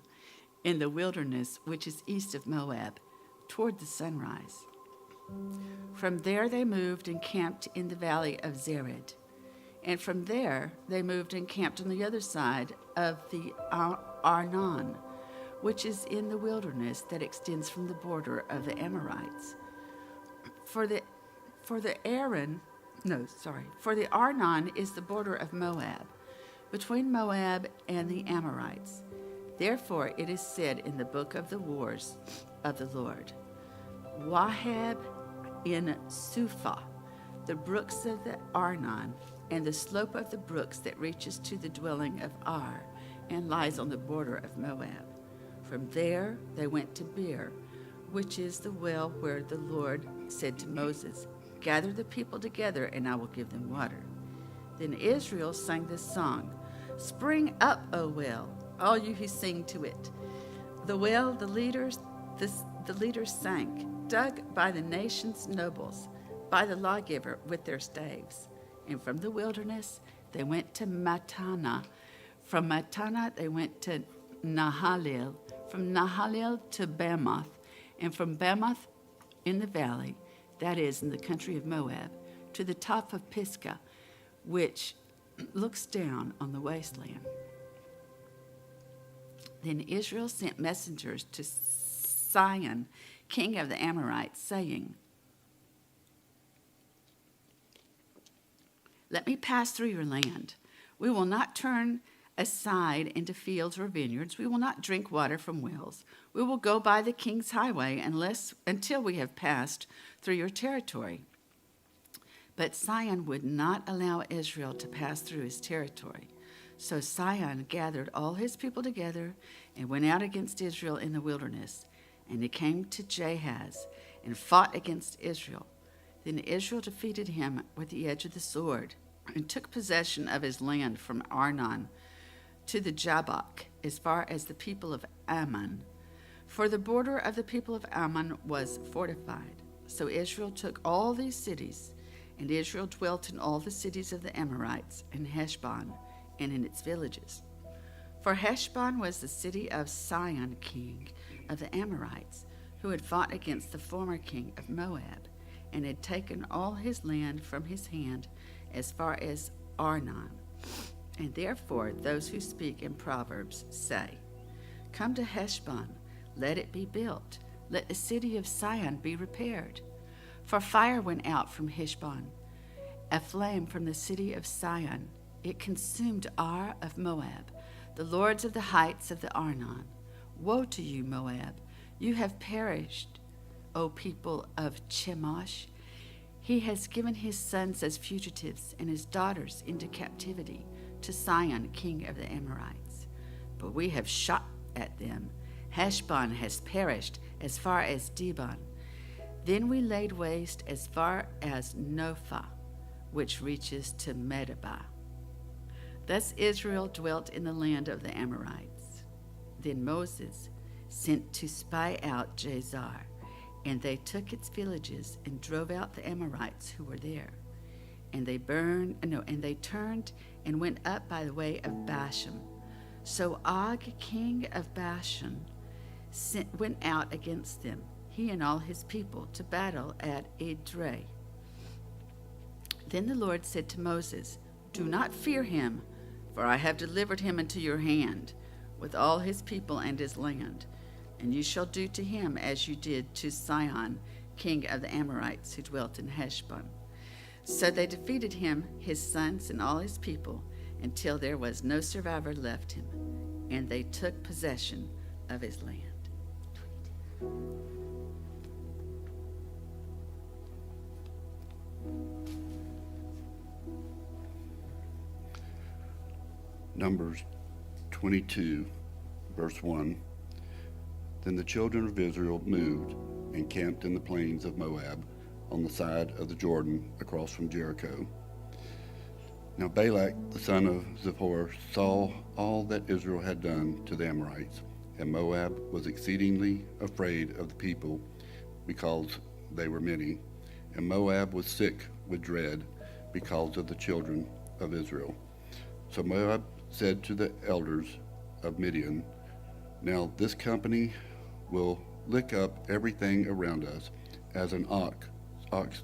in the wilderness, which is east of Moab, toward the sunrise. From there they moved and camped in the valley of Zered. And from there they moved and camped on the other side of the Arnon, which is in the wilderness that extends from the border of the Amorites. For the Arnon is the border of Moab, between Moab and the Amorites. Therefore it is said in the book of the wars of the Lord, Wahab in Suphah, the brooks of the Arnon, and the slope of the brooks that reaches to the dwelling of Ar, and lies on the border of Moab. From there they went to Beer, which is the well where the Lord said to Moses, Gather the people together, and I will give them water. Then Israel sang this song, Spring up, O well, all you who sing to it. The well the leaders sank, dug by the nation's nobles, by the lawgiver with their staves. And from the wilderness they went to Mattanah. From Mattanah they went to Nahalil. From Nahalil to Bamoth. And from Bamoth in the valley, that is, in the country of Moab, to the top of Pisgah, which looks down on the wasteland. Then Israel sent messengers to Sihon, king of the Amorites, saying, Let me pass through your land. We will not turn aside into fields or vineyards. We will not drink water from wells. We will go by the king's highway until we have passed through your territory. But Sihon would not allow Israel to pass through his territory. So Sihon gathered all his people together and went out against Israel in the wilderness. And he came to Jahaz and fought against Israel. Then Israel defeated him with the edge of the sword and took possession of his land from Arnon to the Jabbok, as far as the people of Ammon. For the border of the people of Ammon was fortified. So Israel took all these cities, and Israel dwelt in all the cities of the Amorites, in Heshbon, and in its villages. For Heshbon was the city of Sihon, king of the Amorites, who had fought against the former king of Moab, and had taken all his land from his hand as far as Arnon. And therefore those who speak in Proverbs say, Come to Heshbon, let it be built, let the city of Sihon be repaired. For fire went out from Heshbon, a flame from the city of Sihon. It consumed Ar of Moab, the lords of the heights of the Arnon. Woe to you, Moab! You have perished, O people of Chemosh. He has given his sons as fugitives and his daughters into captivity to Sihon, king of the Amorites. But we have shot at them. Heshbon has perished as far as Dibon. Then we laid waste as far as Nophah, which reaches to Medeba. Thus Israel dwelt in the land of the Amorites. Then Moses sent to spy out Jazer, and they took its villages and drove out the Amorites who were there. And they turned and went up by the way of Bashan. So Og, king of Bashan, went out against them, he and all his people, to battle at Edrei. Then the Lord said to Moses, Do not fear him, for I have delivered him into your hand, with all his people and his land. And you shall do to him as you did to Sihon, king of the Amorites, who dwelt in Heshbon. So they defeated him, his sons, and all his people, until there was no survivor left him, and they took possession of his land. Numbers 22, verse 1. Then the children of Israel moved and camped in the plains of Moab, on the side of the Jordan across from Jericho. Now Balak, the son of Zippor, saw all that Israel had done to the Amorites, and Moab was exceedingly afraid of the people, because they were many, and Moab was sick with dread because of the children of Israel. So Moab said to the elders of Midian, "Now this company will lick up everything around us, as an ox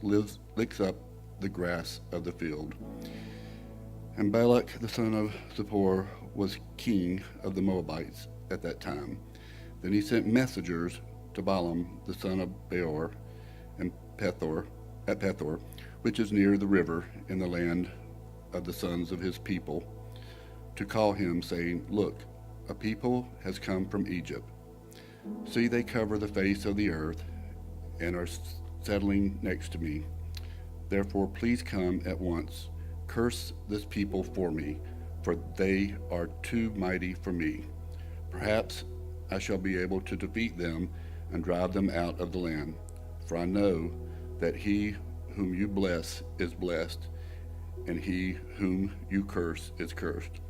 licks up the grass of the field." And Balak the son of Zippor was king of the Moabites at that time. Then he sent messengers to Balaam the son of Beor and at Pethor, which is near the river in the land of the sons of his people, to call him, saying, "Look, a people has come from Egypt. See, they cover the face of the earth and are settling next to me. Therefore, please come at once. Curse this people for me, for they are too mighty for me. Perhaps I shall be able to defeat them and drive them out of the land. For I know that he whom you bless is blessed, and he whom you curse is cursed."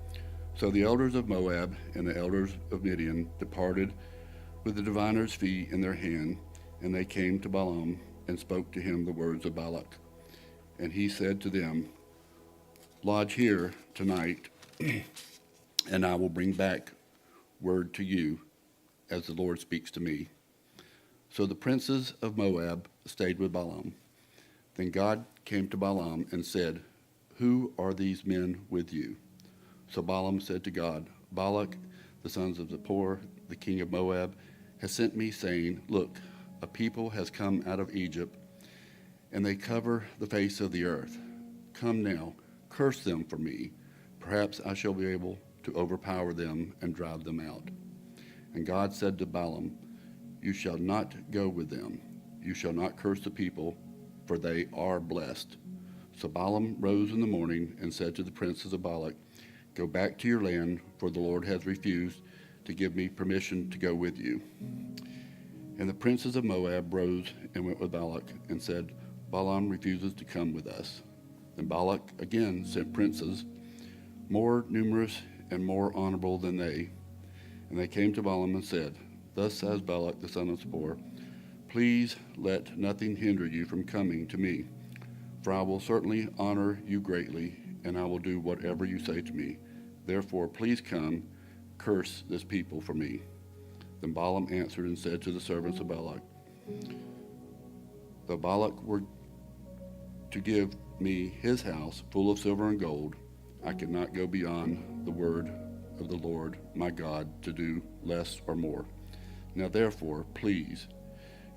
So the elders of Moab and the elders of Midian departed with the diviner's fee in their hand, and they came to Balaam and spoke to him the words of Balak. And he said to them, "Lodge here tonight, and I will bring back word to you as the Lord speaks to me." So the princes of Moab stayed with Balaam. Then God came to Balaam and said, "Who are these men with you?" So Balaam said to God, "Balak, the sons of Zippor, the king of Moab, has sent me, saying, 'Look, a people has come out of Egypt, and they cover the face of the earth. Come now, curse them for me. Perhaps I shall be able to overpower them and drive them out.' And God said to Balaam, 'You shall not go with them. You shall not curse the people, for they are blessed.' So Balaam rose in the morning and said to the princes of Balak, 'Go back to your land, for the Lord has refused to give me permission to go with you.' And the princes of Moab rose and went with Balak and said, 'Balaam refuses to come with us.' Then Balak again sent princes, more numerous and more honorable than they. And they came to Balaam and said, 'Thus says Balak the son of Zippor, please let nothing hinder you from coming to me, for I will certainly honor you greatly, and I will do whatever you say to me. Therefore, please come, curse this people for me.' Then Balaam answered and said to the servants of Balak, 'Though Balak were to give me his house full of silver and gold, I could not go beyond the word of the Lord my God to do less or more. Now therefore, please,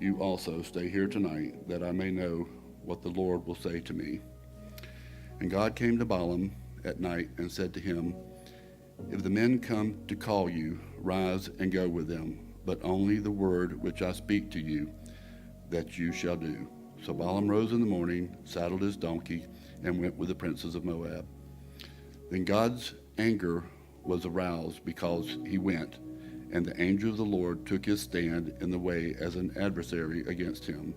you also stay here tonight, that I may know what the Lord will say to me.' And God came to Balaam at night and said to him, 'If the men come to call you, rise and go with them, but only the word which I speak to you, that you shall do.' So Balaam rose in the morning, saddled his donkey, and went with the princes of Moab. Then God's anger was aroused because he went, and the angel of the Lord took his stand in the way as an adversary against him.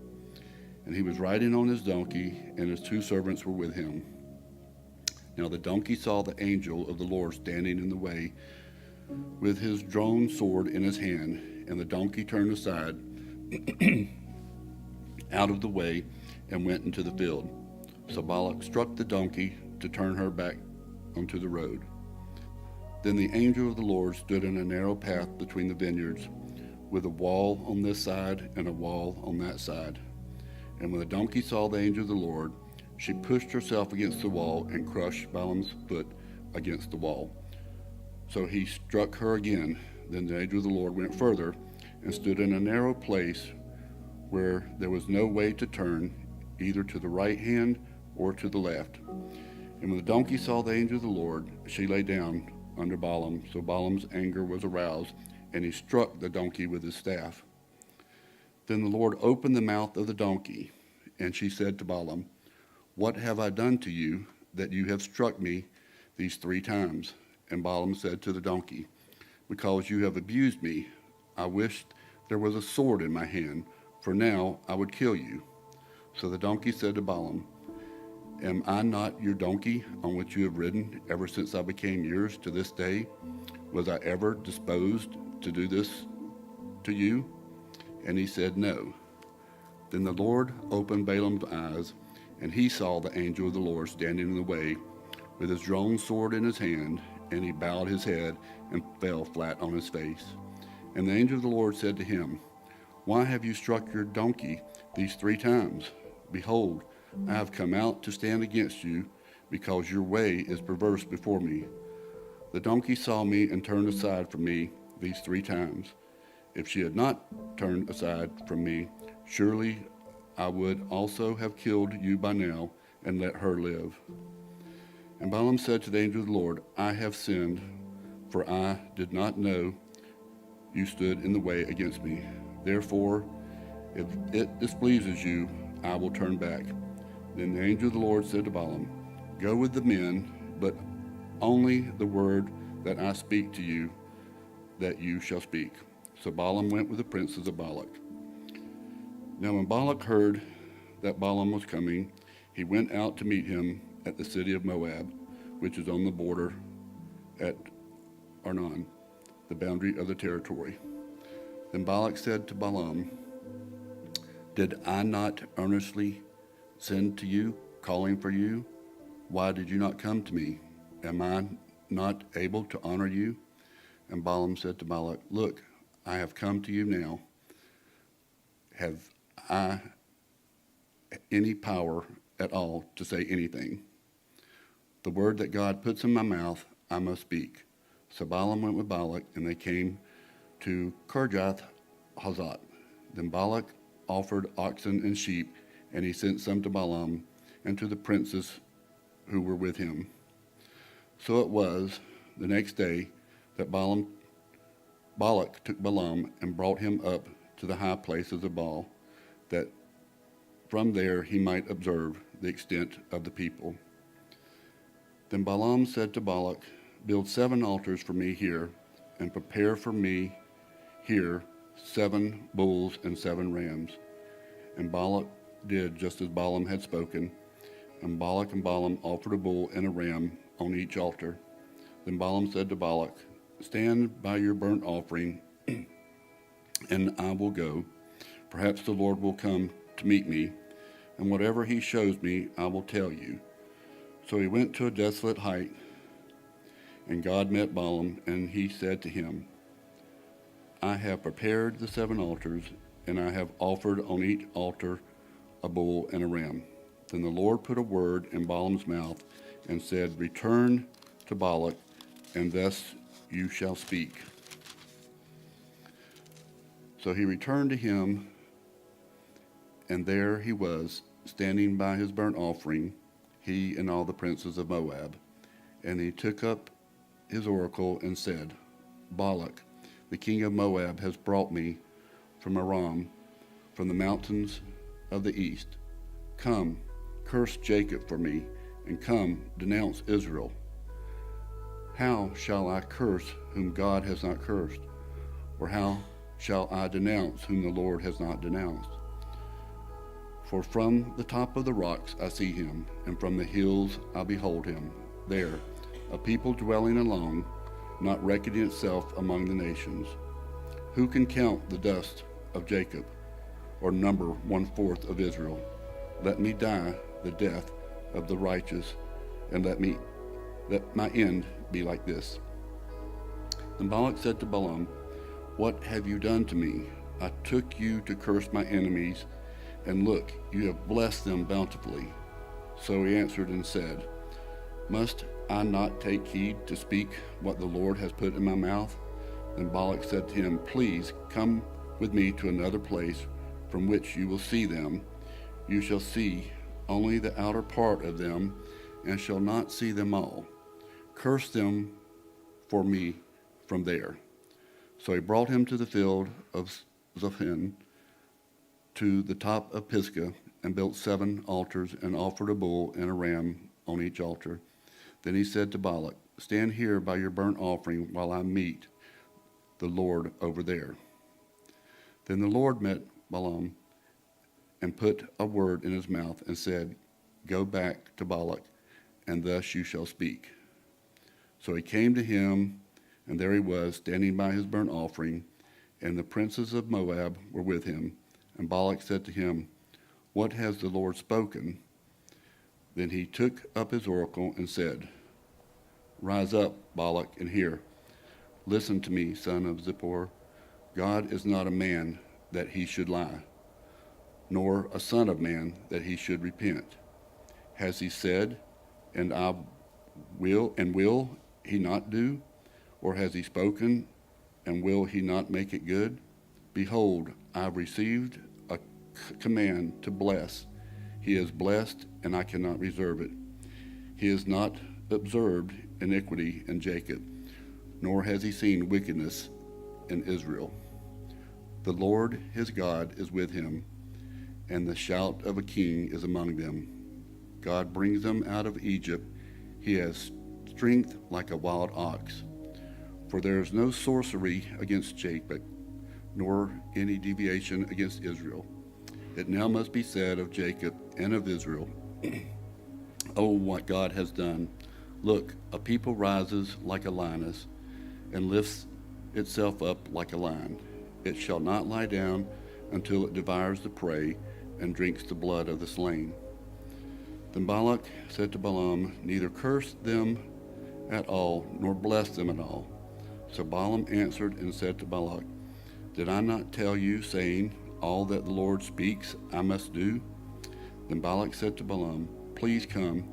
And he was riding on his donkey, and his 2 servants were with him. Now the donkey saw the angel of the Lord standing in the way with his drawn sword in his hand, and the donkey turned aside out of the way and went into the field. So Balak struck the donkey to turn her back onto the road. Then the angel of the Lord stood in a narrow path between the vineyards, with a wall on this side and a wall on that side. And when the donkey saw the angel of the Lord, she pushed herself against the wall and crushed Balaam's foot against the wall. So he struck her again. Then the angel of the Lord went further and stood in a narrow place where there was no way to turn, either to the right hand or to the left. And when the donkey saw the angel of the Lord, she lay down under Balaam. So Balaam's anger was aroused, and he struck the donkey with his staff. Then the Lord opened the mouth of the donkey, and she said to Balaam, 'What have I done to you that you have struck me these 3 times? And Balaam said to the donkey, 'Because you have abused me, I wished there was a sword in my hand, for now I would kill you.' So the donkey said to Balaam, 'Am I not your donkey on which you have ridden ever since I became yours to this day? Was I ever disposed to do this to you?' And he said, 'No.' Then the Lord opened Balaam's eyes, and he saw the angel of the Lord standing in the way with his drawn sword in his hand, and he bowed his head and fell flat on his face. And the angel of the Lord said to him, Why have you struck your donkey these 3 times? Behold, I have come out to stand against you, because your way is perverse before me. The donkey saw me and turned aside from me these 3 times. If she had not turned aside from me, surely I would also have killed you by now and let her live. And Balaam said to the angel of the Lord, I have sinned, for I did not know you stood in the way against me. Therefore, if it displeases you, I will turn back. Then the angel of the Lord said to Balaam, Go with the men, but only the word that I speak to you, that you shall speak. So Balaam went with the princes of Balak. Now when Balak heard that Balaam was coming, he went out to meet him at the city of Moab, which is on the border at Arnon, the boundary of the territory. Then Balak said to Balaam, Did I not earnestly send to you, calling for you? Why did you not come to me? Am I not able to honor you? And Balaam said to Balak, Look, I have come to you now. Have I any power at all to say anything? The word that God puts in my mouth, I must speak. So Balaam went with Balak, and they came to Kirjath Hazat. Then Balak offered oxen and sheep, and he sent some to Balaam and to the princes who were with him. So it was the next day that Balak took Balaam and brought him up to the high places of Baal, that from there he might observe the extent of the people. Then Balaam said to Balak, Build 7 altars for me here, and prepare for me here 7 bulls and 7 rams. And Balak did just as Balaam had spoken, and Balak and Balaam offered a bull and a ram on each altar. Then Balaam said to Balak, Stand by your burnt offering, and I will go. Perhaps the Lord will come to meet me, and whatever he shows me, I will tell you. So he went to a desolate height, and God met Balaam, and he said to him, I have prepared the 7 altars, and I have offered on each altar a bull and a ram. Then the Lord put a word in Balaam's mouth and said, Return to Balak, and thus you shall speak. So he returned to him, and there he was, standing by his burnt offering, he and all the princes of Moab. And he took up his oracle and said, Balak, the king of Moab, has brought me from Aram, from the mountains of the east. Come, curse Jacob for me, and come, denounce Israel. How shall I curse whom God has not cursed? Or how shall I denounce whom the Lord has not denounced? For from the top of the rocks I see him, and from the hills I behold him. There, a people dwelling alone, not reckoning itself among the nations. Who can count the dust of Jacob, or number 1/4 of Israel? Let me die the death of the righteous, and let my end be like this. And Balak said to Balaam, What have you done to me? I took you to curse my enemies, and look, you have blessed them bountifully. So he answered and said, Must I not take heed to speak what the Lord has put in my mouth? Then Balak said to him, Please come with me to another place from which you will see them. You shall see only the outer part of them, and shall not see them all. Curse them for me from there. So he brought him to the field of Zophin, to the top of Pisgah, and built 7 altars, and offered a bull and a ram on each altar. Then he said to Balak, Stand here by your burnt offering while I meet the Lord over there. Then the Lord met Balaam and put a word in his mouth and said, Go back to Balak, and thus you shall speak. So he came to him, and there he was, standing by his burnt offering, and the princes of Moab were with him. And Balak said to him, What has the Lord spoken? Then he took up his oracle and said, Rise up, Balak, and hear. Listen to me, son of Zippor. God is not a man that he should lie, nor a son of man that he should repent. Has he said, and will he not do? Or has he spoken, and will he not make it good? Behold, I have received a command to bless. He is blessed, and I cannot reserve it. He has not observed iniquity in Jacob, nor has he seen wickedness in Israel. The Lord his God is with him, and the shout of a king is among them. God brings them out of Egypt. He has strength like a wild ox. For there is no sorcery against Jacob, nor any deviation against Israel. It now must be said of Jacob and of Israel, Oh, what God has done. Look, a people rises like a lioness and lifts itself up like a lion. It shall not lie down until it devours the prey and drinks the blood of the slain. Then Balak said to Balaam, Neither curse them at all, nor bless them at all. So Balaam answered and said to Balak, Did I not tell you, saying, All that the Lord speaks I must do? Then Balak said to Balaam, Please come,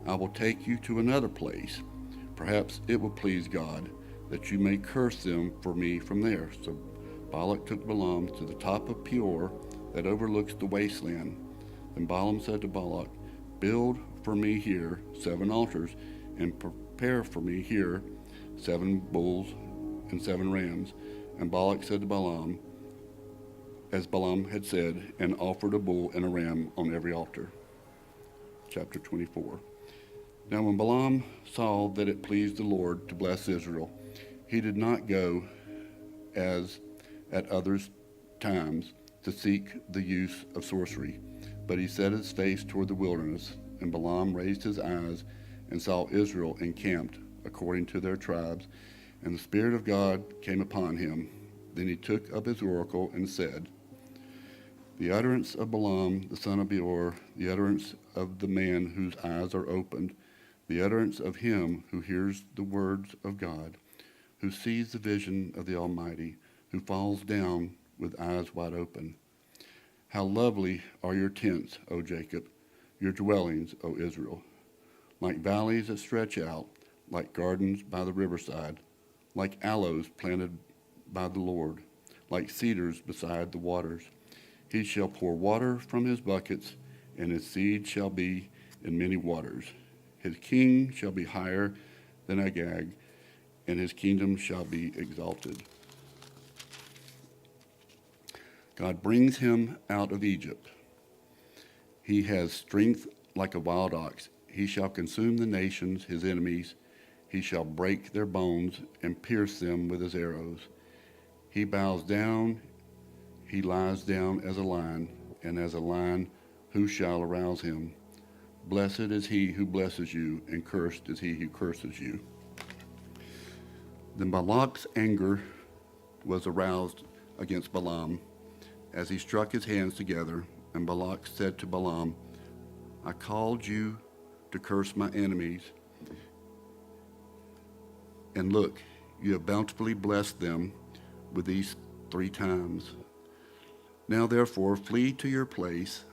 I will take you to another place. Perhaps it will please God, that you may curse them for me from there. So Balak took Balaam to the top of Peor that overlooks the wasteland. Then Balaam said to Balak, Build for me here 7 altars, and prepare for me here 7 bulls and 7 rams. And Balak said to Balaam, as Balaam had said, and offered a bull and a ram on every altar. Chapter 24. Now when Balaam saw that it pleased the Lord to bless Israel, he did not go as at other times to seek the use of sorcery, but he set his face toward the wilderness, and Balaam raised his eyes and saw Israel encamped according to their tribes, and the Spirit of God came upon him. Then he took up his oracle and said, The utterance of Balaam the son of Beor, the utterance of the man whose eyes are opened, the utterance of him who hears the words of God, who sees the vision of the Almighty, who falls down with eyes wide open. How lovely are your tents, O Jacob, your dwellings, O Israel, like valleys that stretch out, like gardens by the riverside, like aloes planted by the Lord, like cedars beside the waters. He shall pour water from his buckets, and his seed shall be in many waters. His king shall be higher than Agag, and his kingdom shall be exalted. God brings him out of Egypt. He has strength like a wild ox. He shall consume the nations, his enemies. He shall break their bones and pierce them with his arrows. He bows down, he lies down as a lion, and as a lion, who shall arouse him? Blessed is he who blesses you, and cursed is he who curses you. Then Balak's anger was aroused against Balaam, as he struck his hands together, and Balak said to Balaam, I called you to curse my enemies, and look, you have bountifully blessed them with these 3 times. Now therefore flee to your place.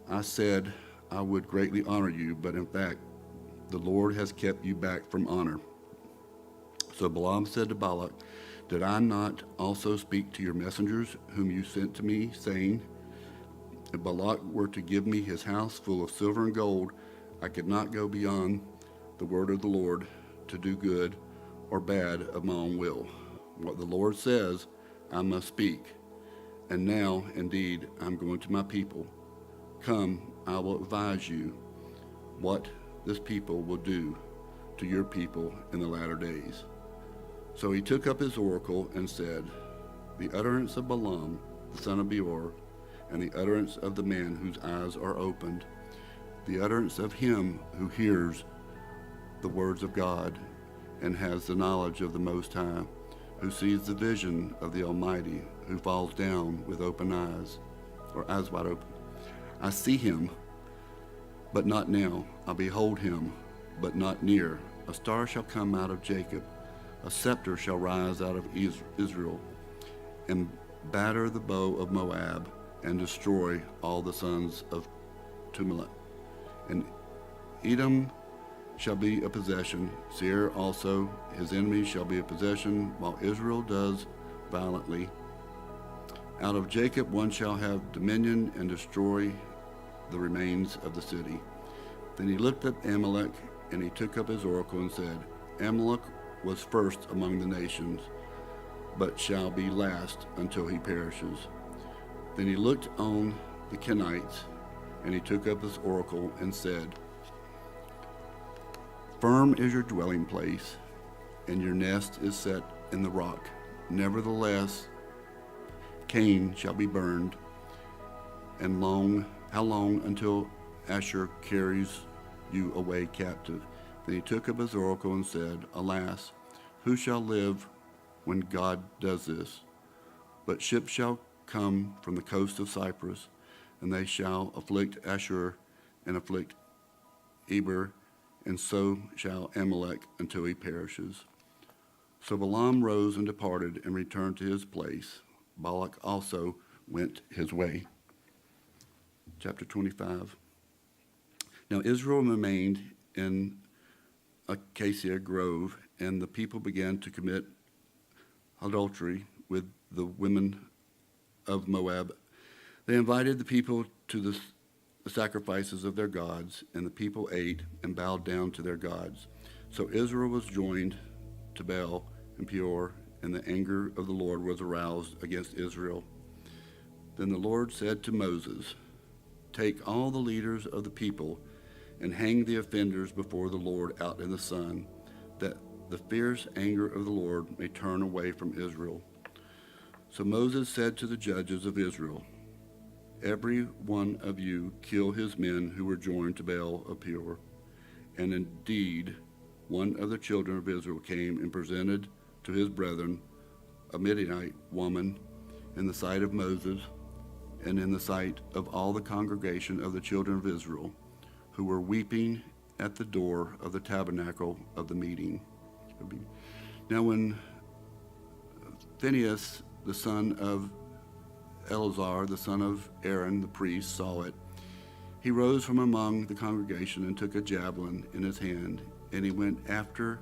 I said I would greatly honor you, but in fact the Lord has kept you back from honor. So Balaam said to Balak, Did I not also speak to your messengers whom you sent to me, saying, If Balak were to give me his house full of silver and gold, I could not go beyond the word of the Lord to do good or bad of my own will. What the Lord says, I must speak. And now, indeed, I'm going to my people. Come, I will advise you what this people will do to your people in the latter days. So he took up his oracle and said, The utterance of Balaam, the son of Beor, and the utterance of the man whose eyes are opened, the utterance of him who hears the words of God and has the knowledge of the Most High, who sees the vision of the Almighty, who falls down with open eyes, or eyes wide open. I see him, but not now. I behold him, but not near. A star shall come out of Jacob. A scepter shall rise out of Israel, and batter the bow of Moab, and destroy all the sons of Tumulak. And Edom shall be a possession. Seir also, his enemies, shall be a possession, while Israel does violently. Out of Jacob one shall have dominion and destroy the remains of the city. Then he looked at Amalek, and he took up his oracle and said, Amalek was first among the nations, but shall be last until he perishes. Then he looked on the Kenites, and he took up his oracle and said, Firm is your dwelling place, and your nest is set in the rock. Nevertheless, Cain shall be burned, and how long until Asher carries you away captive? Then he took up his oracle and said, Alas, who shall live when God does this? But ships shall come from the coast of Cyprus, and they shall afflict Asher and afflict Eber, and so shall Amalek until he perishes. So Balaam rose and departed and returned to his place. Balak also went his way. Chapter 25. Now Israel remained in Acacia Grove, and the people began to commit adultery with the women of Moab. They invited the people to the sacrifices of their gods, and the people ate and bowed down to their gods. So Israel was joined to Baal and Peor, and the anger of the Lord was aroused against Israel. Then the Lord said to Moses, Take all the leaders of the people and hang the offenders before the Lord out in the sun, that the fierce anger of the Lord may turn away from Israel. So Moses said to the judges of Israel, Every one of you kill his men who were joined to Baal of Peor. And indeed, one of the children of Israel came and presented to his brethren a Midianite woman in the sight of Moses and in the sight of all the congregation of the children of Israel, who were weeping at the door of the tabernacle of the meeting. Now when Phinehas, the son of Eleazar, the son of Aaron, the priest, saw it, he rose from among the congregation and took a javelin in his hand, and he went after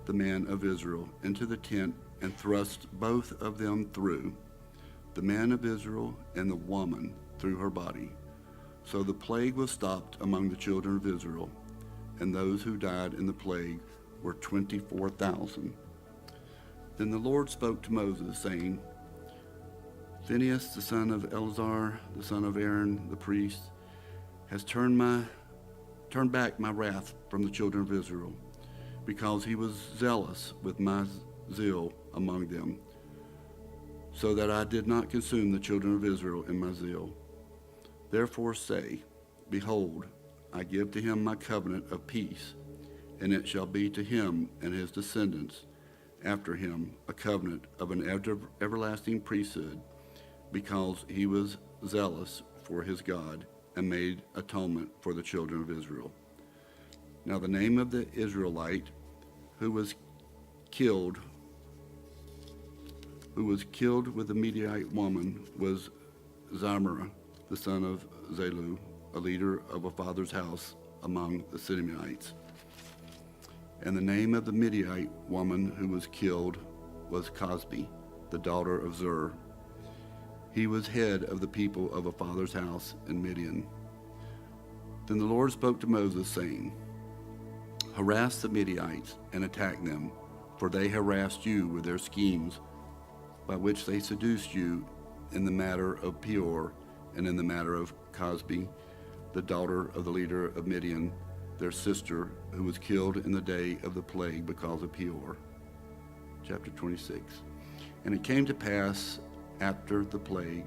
the man of Israel into the tent and thrust both of them through, the man of Israel and the woman through her body. So the plague was stopped among the children of Israel, and those who died in the plague were 24,000. Then the Lord spoke to Moses, saying, Phinehas, the son of Eleazar, the son of Aaron, the priest, has turned back my wrath from the children of Israel, because he was zealous with my zeal among them, so that I did not consume the children of Israel in my zeal. Therefore say, Behold, I give to him my covenant of peace, and it shall be to him and his descendants after him a covenant of an everlasting priesthood, because he was zealous for his God and made atonement for the children of Israel. Now the name of the Israelite who was killed with the Midianite woman was Zimri, the son of Zelu, a leader of a father's house among the Simeonites. And the name of the Midianite woman who was killed was Cosbi, the daughter of Zur. He was head of the people of a father's house in Midian. Then the Lord spoke to Moses, saying, Harass the Midianites and attack them, for they harassed you with their schemes, by which they seduced you in the matter of Peor and in the matter of Cosbi, the daughter of the leader of Midian, their sister, who was killed in the day of the plague because of Peor. Chapter 26. And it came to pass after the plague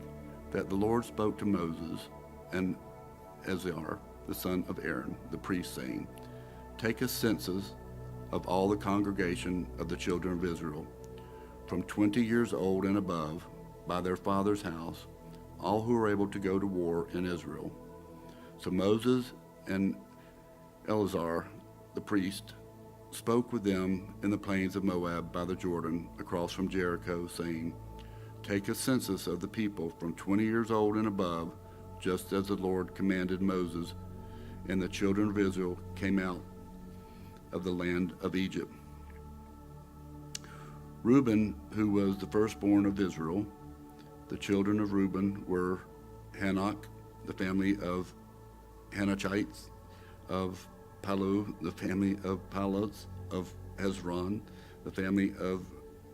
that the Lord spoke to Moses and Eleazar, the son of Aaron, the priest, saying, Take a census of all the congregation of the children of Israel, from 20 years old and above, by their father's house, all who are able to go to war in Israel. So Moses and Eleazar, the priest, spoke with them in the plains of Moab by the Jordan, across from Jericho, saying, "Take a census of the people from 20 years old and above, just as the Lord commanded Moses." And the children of Israel came out of the land of Egypt. Reuben, who was the firstborn of Israel, the children of Reuben were Hanok, the family of Hanochites, of Palu, the family of Palos, of Hezron, the family of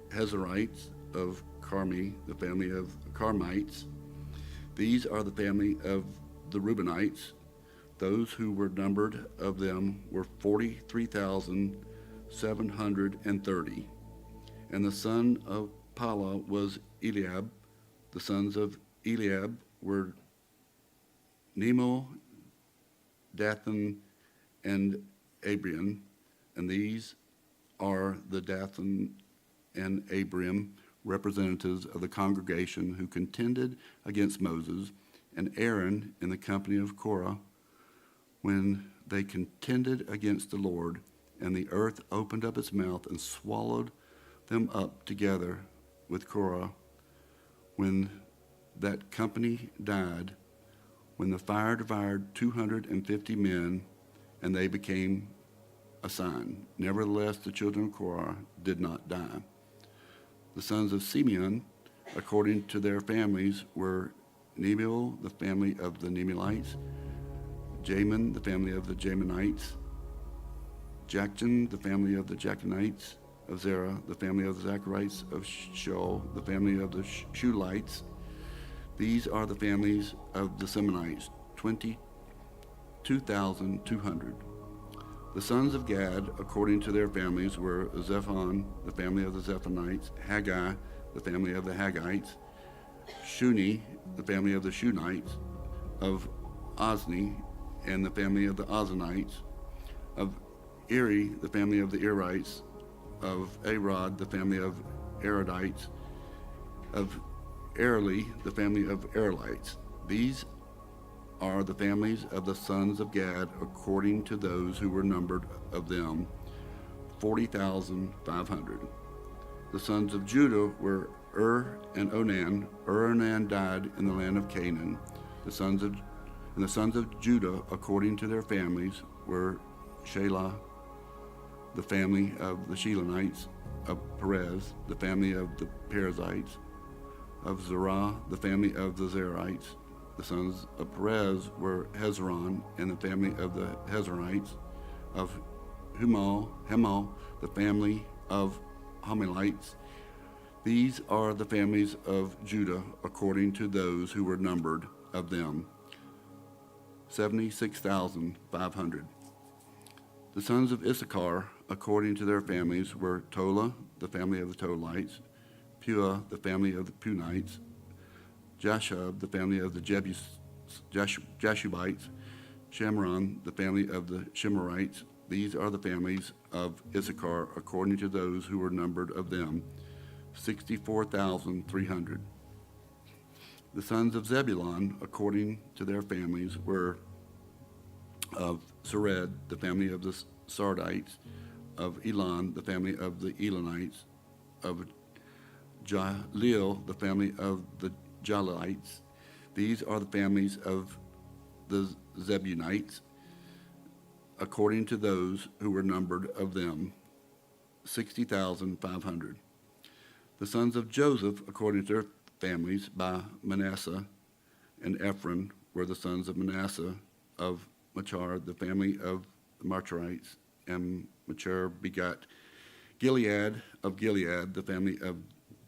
Hezarites, of Carmi, the family of Carmites. These are the family of the Reubenites. Those who were numbered of them were 43,730. And the son of Pala was Eliab. The sons of Eliab were Nemo, Dathan, and Abiram. And these are the Dathan and Abiram, representatives of the congregation who contended against Moses and Aaron in the company of Korah when they contended against the Lord, and the earth opened up its mouth and swallowed them up together with Korah when that company died, when the fire devoured 250 men, and they became a sign. Nevertheless, the children of Korah did not die. The sons of Simeon, according to their families, were Nemuel, the family of the Nemuelites, Jamin, the family of the Jaminites, Jachin, the family of the Jachinites, of Zerah, the family of the Zacharites, of Shaul, the family of the Shulites. These are the families of the Semonites, 22,200. The sons of Gad, according to their families, were Zephon, the family of the Zephonites, Haggai, the family of the Haggites, Shuni, the family of the Shunites, of Ozni, and the family of the Oznites, of Eri, the family of the Erites, of Arod, the family of Arodites, of Areli, the family of Arelites. These are the families of the sons of Gad, according to those who were numbered of them, 40,500. The sons of Judah were and Onan. And Onan died in the land of Canaan. The sons of Judah, according to their families, were Shelah, the family of the Shelonites, of Perez, the family of the Perizzites, of Zerah, the family of the Zerites. The sons of Perez were Hezron, and the family of the Hezronites, of Hemal, the family of Hamelites. These are the families of Judah, according to those who were numbered of them, 76,500. The sons of Issachar, according to their families, were Tola, the family of the Tolites, Pua, the family of the Punites, Jashub, the family of the Jashubites, Shemron, the family of the Shemarites. These are the families of Issachar, according to those who were numbered of them, 64,300. The sons of Zebulun, according to their families, were of Sered, the family of the Sardites, of Elon, the family of the Elonites, of Jaleel, the family of the Jalites. These are the families of the Zebunites, according to those who were numbered of them, 60,500. The sons of Joseph, according to their families, by Manasseh and Ephraim, were the sons of Manasseh, of Machar, the family of the Marcharites, and Machar begot Gilead, of Gilead, the family of